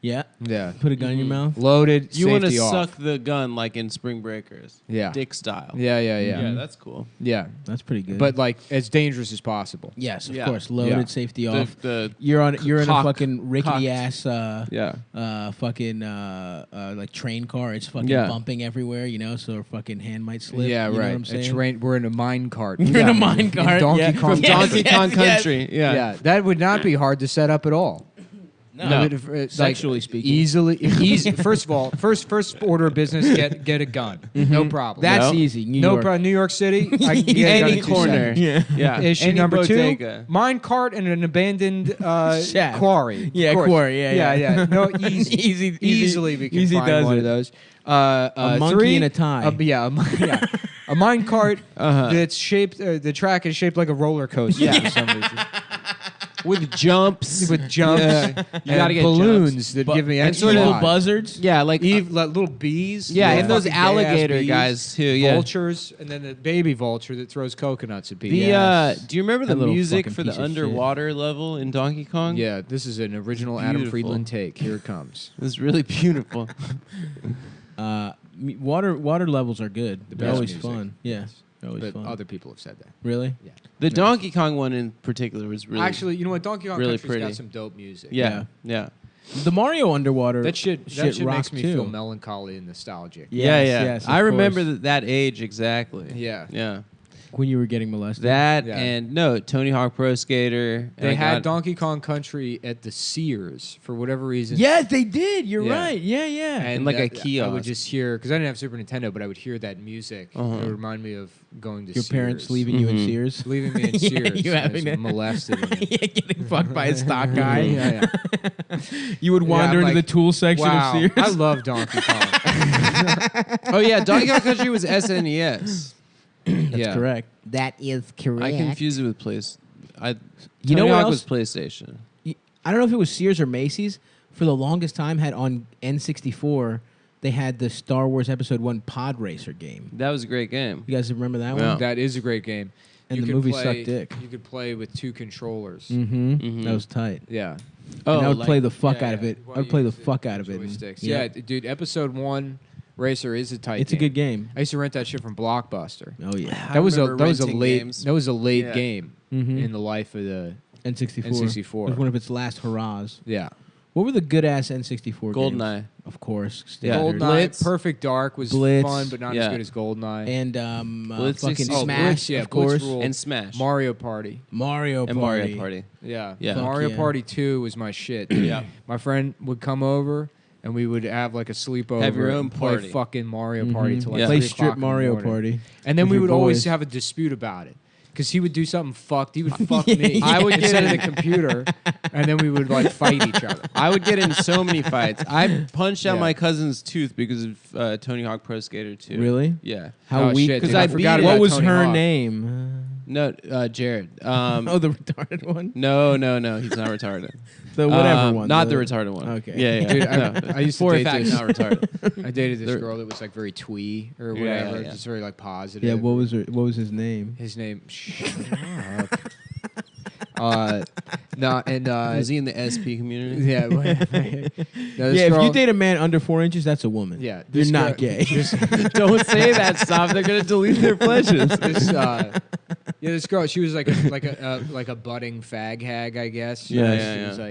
Yeah. Yeah. Put a gun in your mouth. Loaded. You want to safety off. suck the gun like in Spring Breakers. Yeah. Dick style. Yeah. Yeah, that's cool. Yeah. That's pretty good. But like as dangerous as possible. yes, of Yeah. course, loaded, Yeah. safety The- off. the You're in a cocked- fucking rickety cocked. ass Yeah. fucking like train car. It's fucking Yeah. bumping everywhere, so a fucking hand might slip. Yeah, you know right. what I'm saying? We're in a mine cart. You're in a mine cart, Donkey yeah. Kong. From Yes, Donkey yes, Kong yes. Country. Yeah. Yeah, that would not be hard to set up at all. No. Sexually speaking, easy. First of all, first order of business, get a gun. No problem. That's No. easy. New no York. problem. New York City, I can get a gun Any in 2 corner. seconds. Yeah. Issue Any number bodega. 2: mine cart and an abandoned Shaft. quarry. Of Yeah, course. quarry, yeah. No, easy, Easy- easily we can easy find does one it. of those. A monkey 3, in a tie. a mine cart that's shaped. The track is shaped like a roller coaster for some reason. With jumps. With jumps, You gotta get balloons jumps. that give me and extra little life. buzzards. Yeah, like Like little bees. Yeah, little and those fucking gay-ass alligator bees, guys, too, yeah. Vultures, and then the baby vulture that throws coconuts at people. the do you remember That the little music fucking for the piece of shit. underwater level in Donkey Kong? Yeah, this is an original Adam Beautiful. Friedland take. Here it comes. It was really beautiful. Water levels are good. They're best always music. fun. Yeah, they're always But fun. other people have said that. Really? Yeah. The Donkey Kong one in particular was really Actually, you know what? Donkey Kong really Country's pretty. got some dope music. yeah. The Mario underwater. That shit rock makes me too. feel melancholy and nostalgic. Yeah, Yes, yes, I of remember course. that age exactly. Yeah. Yeah. When you were getting molested. That Yeah. and no, Tony Hawk Pro Skater. and They I had got- Donkey Kong Country at the Sears for whatever reason. Yes, they did. You're Yeah. right. Yeah. And like a I kiosk. would just hear, because I didn't have Super Nintendo, but I would hear that music. It would remind me of going to Your Sears. parents leaving you in Sears. Leaving me in Yeah, Sears. you I having was to- molested. in it. Yeah, getting fucked by a stock guy. Yeah. You would Yeah, wander I'm into like, the tool section wow, of Sears. I love Donkey Kong. Oh yeah, Donkey Kong Country was SNES. That's Yeah. correct. That is correct. I confuse it with You Tony know what Hawk else? was PlayStation. I don't know if it was Sears or Macy's. For the longest time, had on N64, they had the Star Wars Episode 1 Pod Racer game. That was a great game. You guys remember that Yeah. one? That is a great game. And You the could movie play- sucked dick. You could play with 2 controllers. Mm-hmm. Mhm. That was tight. Yeah. Oh, and I would like- play the fuck Yeah, out of it. well, I would you play the use fuck out of it. and- joysticks. Yeah, dude. Episode 1 Racer is a tight. It's a good game. I used to rent that shit from Blockbuster. Oh yeah. That was a remember renting late games. that was a late Yeah. game Mhm. in the life of the N64. N64. It was one of its last hurrahs. yeah. What were the good ass N64 games? GoldenEye. Of course. Yeah. Standard. GoldenEye, Blitz. Perfect Dark was Blitz. fun, but not Yeah. as good as GoldenEye. And Blitz fucking 64. Smash, Blitz, yeah, of Blitz course. ruled. And Smash. Mario Party. Mario and Party. Mario Party. Yeah. Yeah. Mario yeah. Party 2 was my shit. Yeah. My friend would come over and we would have like a sleepover. Have your own and play party. fucking Mario Party till like Yeah. 3 Play o'clock strip in the Mario morning. Party. And then with we your would always boys. have a dispute about it. Because he would do something fucked. He would fuck me. I would get in the computer, and then we would like fight each other. I would get in so many fights. I punched out Yeah. my cousin's tooth because of Tony Hawk Pro Skater 2. Really? Yeah. How Oh, weak? shit, Because dude, I forgot beat about What was Tony her Hawk. name? No, Jared. Oh, the retarded one. No, he's not retarded. The whatever one. Not the retarded one. Okay. Yeah. Dude, No. I used to For a date fact, this. not retarded. I dated this They're- girl that was like very twee or Yeah, whatever, yeah. just very like positive. Yeah. What was his name? his name? Shut up. No, and Was he in the SP community? yeah, no, this Yeah. If girl- you date a man under 4 inches, that's a woman. yeah, You're this not girl- gay. Don't say that stuff. They're gonna delete their pledges. This girl, she was like a budding fag hag, I guess. Yeah, she yeah, was yeah.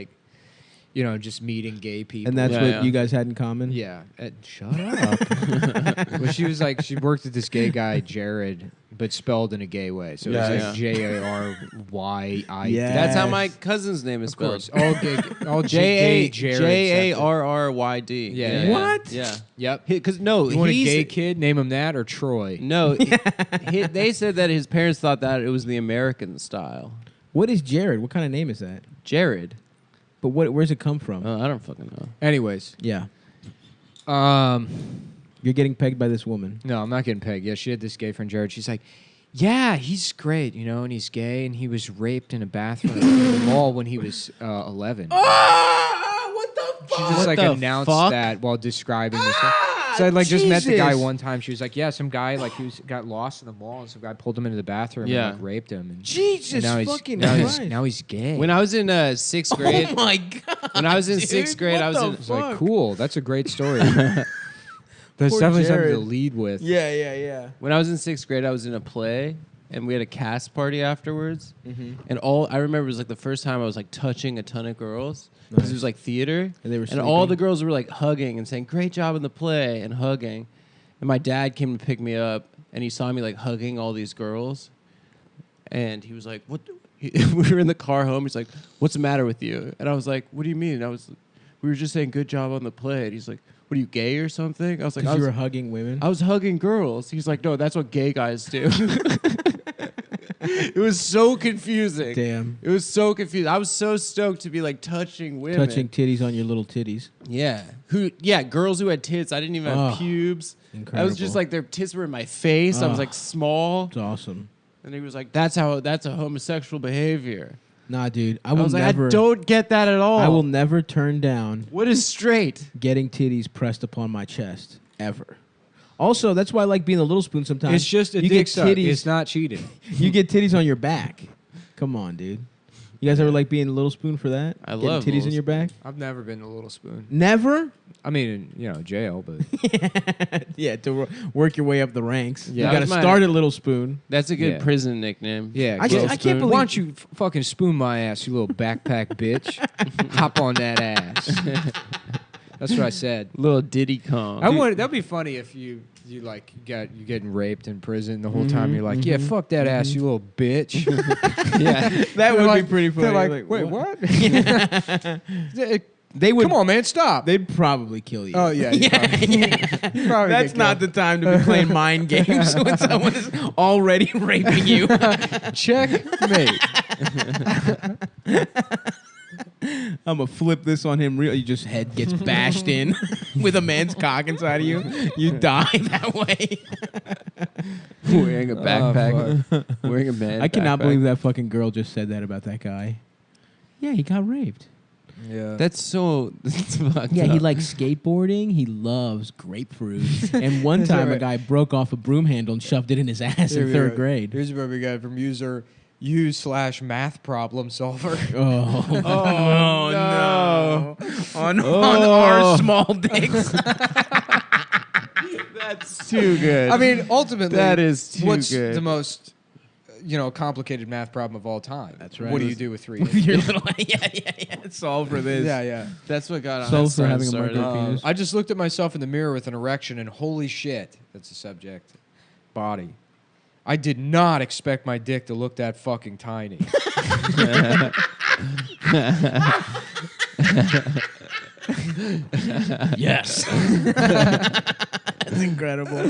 like, just meeting gay people. And that's Yeah, what yeah. you guys had in common. yeah. Shut up. Well, she was like, she worked with this gay guy, Jared, but spelled in a gay way. So Yeah, it's like Jaryi. Yeah. That's how my cousin's name is Of course. spelled. All gay. All gay. Jarryd. Yeah. What? Yeah. Yep. Because no, You want a he's gay kid? Name him that or Troy. No, they said that his parents thought that it was the American style. What is Jared? What kind of name is that? Jared. But where's it come from? I don't fucking know. Anyways, Yeah. you're getting pegged by this woman. No, I'm not getting pegged. Yeah, she had this gay friend Jared. She's like, yeah, he's great, and he's gay, and he was raped in a bathroom in the mall when he was 11. What the fuck? She just announced that while describing this. So I just met the guy one time. She was like, yeah, some guy got lost in the mall, and some guy pulled him into the bathroom and raped him. And Jesus and now he's gay. When I was in 6th grade. Oh my god! When I was in 6th grade, I was in. It's like, cool. That's a great story. That's Poor definitely Jared. something to lead with. Yeah. When I was in 6th grade, I was in a play, and we had a cast party afterwards. Mhm. And I remember it was the first time I was touching a ton of girls because it was theater, And they were and all sleeping? the girls were hugging and saying "Great job in the play" and hugging. And my dad came to pick me up, and he saw me hugging all these girls, and he was like, "What?" We were in the car home. He's like, "What's the matter with you?" And I was like, "What do you mean?" We were just saying "Good job on the play." And he's like, "What are you, gay or something?" I was like, Because you were hugging women? I was hugging girls. He's like, "No, that's what gay guys do." It was so confusing. Damn. It was so confusing. I was so stoked to be touching women. Touching titties on your little titties. Yeah. Girls who had tits. I didn't even have pubes. Incredible. I was just their tits were in my face. I was small. It's awesome. And he was like, that's a homosexual behavior. Nah, dude. I was never. I don't get that at all. I will never turn down. What is straight? Getting titties pressed upon my chest. Ever. Also, that's why I like being a little spoon sometimes. It's just a you dick get suck. titties. It's not cheating. You get titties on your back. Come on, dude. You guys ever like being a little spoon for that? I Getting love titties Little in your back. I've never been a little spoon. Never. I mean, jail, but Yeah, to work your way up the ranks. Yeah. You got to start at little spoon. That's a good prison nickname. yeah. I can't believe. Why don't you fucking spoon my ass, you little backpack bitch? Hop on that ass. That's what I said. Little Diddy Kong. That'd be funny if you getting raped in prison the whole time. You're like, yeah, fuck that ass, you little bitch. Yeah, that would be pretty funny. They're like, wait, what? They would. Come on, man, stop. They'd probably kill you. Oh yeah, you probably That's get not the time to be playing mind games when someone is already raping you. Checkmate. I'm gonna flip this on him. Real, you just head gets bashed in with a man's cock inside of you. You die that way. Wearing a backpack. Wearing a man. I cannot backpack. believe that fucking girl just said that about that guy. Yeah, he got raped. Yeah. That's so. That's fucked Yeah, up. he likes skateboarding. He loves grapefruit. And one time, a guy broke off a broom handle and shoved it in his ass in third grade. Here's where we got from U/math problem solver. Oh, no. on our small dicks. That's too good. I mean, ultimately, That is too what's good. the most complicated math problem of all time? That's right. What do you do with 3 With your little yeah. Solve for this. Yeah. That's what got on Solve that for having a started. micro penis. I just looked at myself in the mirror with an erection, and holy shit, that's the subject. Body. I did not expect my dick to look that fucking tiny. Yes. That's incredible.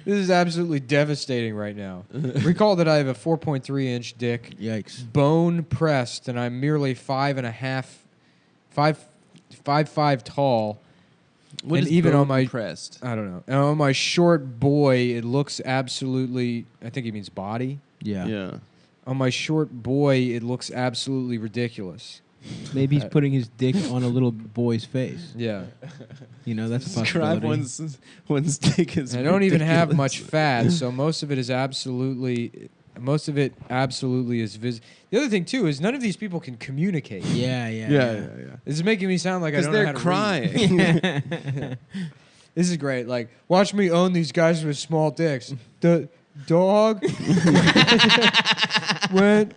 This is absolutely devastating right now. Recall that I have a 4.3-inch dick. Yikes. Bone pressed, and I'm merely 5'5" tall. What and is even on bone my pressed? I don't know. And on my short boy, it looks absolutely. I think he means body. Yeah. Yeah. On my short boy, it looks absolutely ridiculous. Maybe he's putting his dick on a little boy's face. Yeah. That's a Describe possibility. one's dick is. I don't even have ridiculous. much fat, so most of it is absolutely is vis. The other thing too is none of these people can communicate. Yeah. This is making me sound like I don't know they're how to crying. read. This is great. Like, watch me own these guys with small dicks. The dog went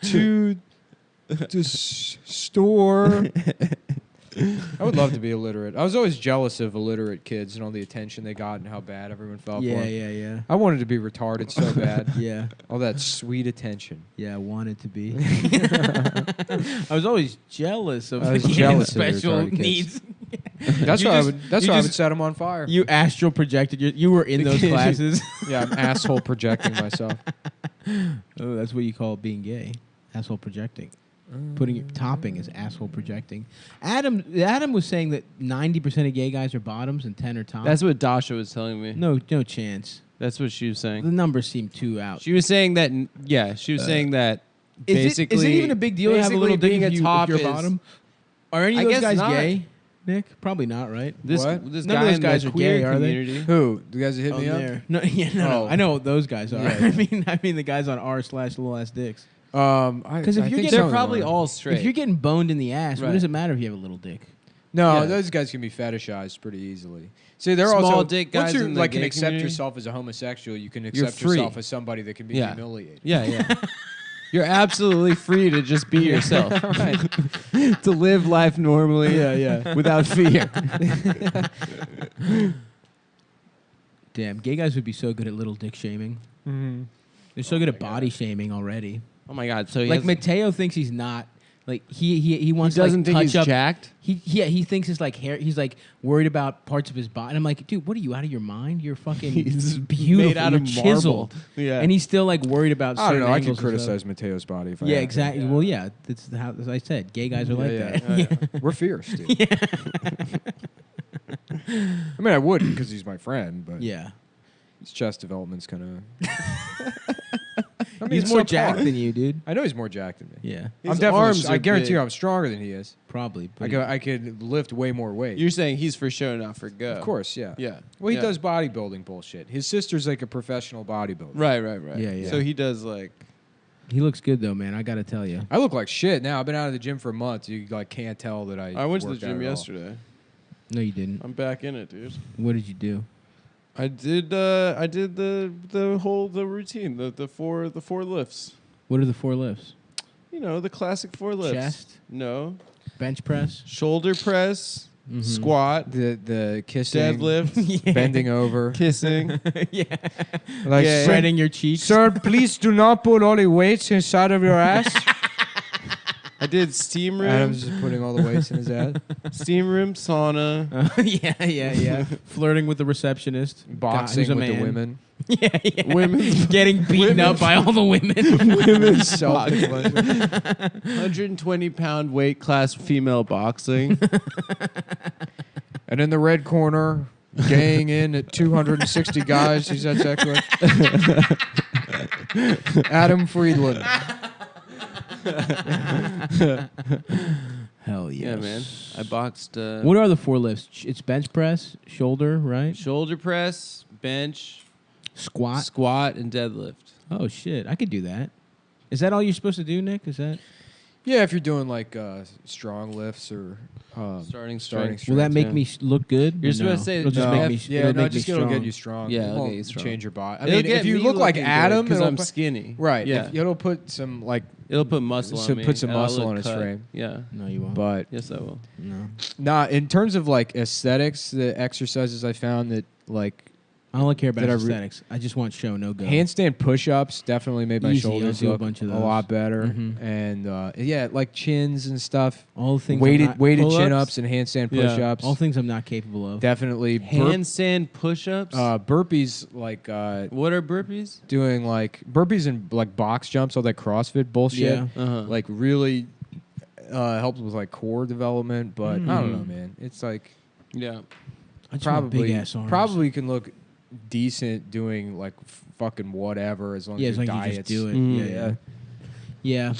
to the store I would love to be illiterate. I was always jealous of illiterate kids and all the attention they got and how bad everyone felt for them. Yeah. I wanted to be retarded so bad. Yeah. All that sweet attention. Yeah, I wanted to be. I was always jealous of I was the kids jealous of the special retarded kids. needs. That's You why just- I you would just- set them on fire. You astral projected. You were in those classes. Yeah, I'm asshole projecting myself. Oh, that's what you call being gay. Asshole projecting. Putting your topping is asshole projecting. Adam was saying that 90% of gay guys are bottoms and 10 are tops. That's what Dasha was telling me. No chance. That's what she was saying. The numbers seem too out. She was saying that. Yeah, she was saying that. Basically, is it even a big deal to have a little dick being if a you, top if you're is- bottom? Are any I of those guess guys not. gay? Nick, probably not, right? This None guy of those in guys the are queer gay, are community. they? Who? The guys that hit Oh, me up? there. No, no. I know what those guys are. Yeah. I mean the guys on r/little ass dicks. Because if you're getting, they're probably all straight. If you're getting boned in the ass, what Right. does it matter if you have a little dick? No, Yeah. those guys can be fetishized pretty easily. See, they're Small also dick once guys you in the like can gay accept community? yourself as a homosexual, you can You're accept free. yourself as somebody that can be Yeah. humiliated. Yeah. You're absolutely free to just be yourself. To live life normally. Yeah. Without fear. Damn, gay guys would be so good at little dick shaming. Mm-hmm. They're so good at body shaming already. Oh my god! So he Like has- Mateo thinks he's not. Like he wants He doesn't to like, think touch he's up. jacked? He thinks it's like hair. He's like worried about parts of his body. And I'm like, dude, what are you out of your mind? You're fucking He's beautiful. made out You're of chiseled. marble. Yeah. And he's still like worried about. I don't certain know. I can angles and stuff. criticize Mateo's body. If I Yeah, have to. exactly. Well, yeah, that's how, as I said, gay guys are like that. Yeah. We're fierce, dude. I mean, I wouldn't because he's my friend, but Yeah. his chest development's kind of. I mean, He's it's more subpar. jacked than you, dude. I know he's more jacked than me. Yeah. I'm His definitely. arms I are guarantee big. you, I'm stronger than he is. Probably. I could lift way more weight. You're saying he's for show, not for go. Of course, yeah. Yeah. Well, he Yeah. does bodybuilding bullshit. His sister's like a professional bodybuilder. Right. Yeah. So he does like. He looks good though, man. I gotta tell you. I look like shit now. I've been out of the gym for a month. You like can't tell that I. I went to the worked out gym at all. yesterday. No, you didn't. I'm back in it, dude. What did you do? I did the whole routine, the four lifts. What are the 4 lifts? You know, the classic 4 lifts. Chest? No. Bench press? Shoulder press, Mhm. squat, The kissing, deadlift, bending over, kissing. Yeah. like Yeah. Spreading your cheeks. Sir, please do not put all the weights inside of your ass. I did steam room, Adam's just putting all the weights in his ass. steam room, sauna. Yeah. Flirting with the receptionist. Boxing who's a with the man. women. Yeah. Women's Getting beaten up by all the women. women's Self-defense. 120-pound weight class female boxing. And in the red corner, gaying in at 260 guys he's had sex with. Adam Friedland. Hell yes. Yeah, man. I boxed. What are the 4 lifts? It's bench press, shoulder, right? Shoulder press, bench, Squat. and deadlift. Oh shit, I could do that. Is that all you're supposed to do, Nick? Is that? Yeah, if you're doing like strong lifts or Starting strength. Will that strength, make yeah. me look good? You're Or supposed no? to say It'll just no. make me. Yeah, it'll no, make just me it'll strong. get you strong. Yeah, It it'll won't get you strong. change your body. I It'll mean, get if you me look like looking Adam, because it'll I'm put- skinny. right? Yeah. It'll put some like It'll put muscle So on me. put some and I'll muscle look on his cut. frame. Yeah. No, you won't. but Yes, I will. No. in terms of like aesthetics, the exercises I found that like I don't care about That I re- aesthetics. I just want show, no go. handstand push-ups definitely made my Easy, I'll shoulders do a look bunch of a those. lot better, Mhm. and yeah, like chins and stuff. All the things. Weighted I'm not, weighted pull-ups? chin-ups and handstand Yeah. push-ups. all things I'm not capable of. Definitely Handstand push-ups. burpees, like What are burpees? doing like burpees and like box jumps, all that CrossFit bullshit. Yeah. Uh-huh. Like really helps with like core development. But I don't know, man. It's like Yeah. I just want probably big ass arms. probably can look decent doing like fucking whatever as long Yeah, as as your long as you diet's just do it. Mm. Yeah. Yeah.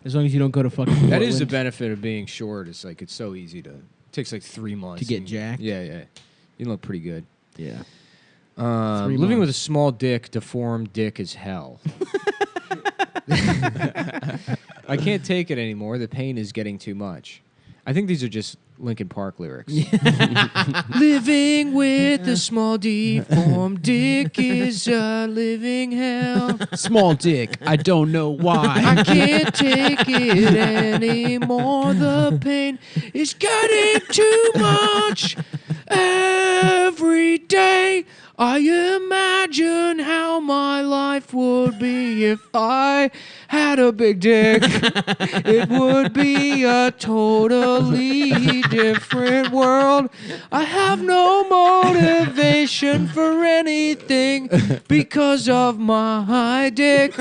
As long as you don't go to fucking. That is the Portland. benefit of being short. It's like it's so easy to. It takes like 3 months To get and- jacked? Yeah, yeah. You look pretty good. Yeah. 3 Living months. with a small dick, deformed dick is hell. I can't take it anymore. The pain is getting too much. I think these are just Linkin Park lyrics. Living with a small deformed dick is a living hell. Small dick, I don't know why. I can't take it anymore. The pain is getting too much. Every day I imagine how my life would be if I had a big dick. It would be a totally different world. I have no motivation for anything because of my dick.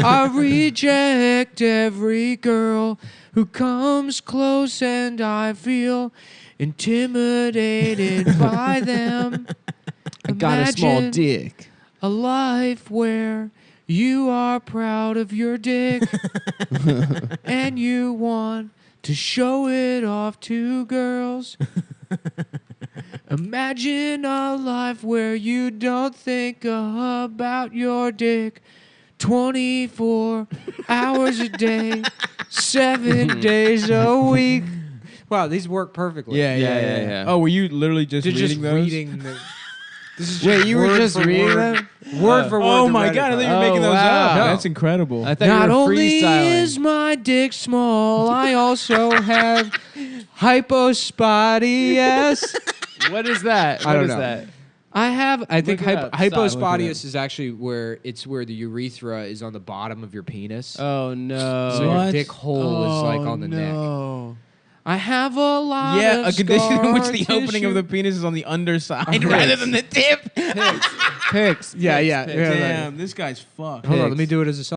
I reject every girl who comes close and I feel intimidated by them. I got a small dick. A life where you are proud of your dick and you want to show it off to girls. Imagine a life where you don't think about your dick 24 hours a day, 7 days a week. Wow, these work perfectly. Yeah. Oh, were you literally just reading those? This is Wait, you were just reading them? Word for word. Oh the my Reddit god, I thought you were post. making those up. No. That's incredible. I thought Not you were only freestyling. is my dick small, I also have hypospadias. What is that? I don't What is know. that? I think Look it up. Stop, look it hypospadias is actually where the urethra is on the bottom of your penis. Oh no. So your dick hole is like on the neck. I have a lot Yeah, of a condition in which scar the opening of tissue. the penis is on the underside Pigs. rather than the tip. Pigs. Yeah. Damn, this guy's fucked. Hold on, let me do it as a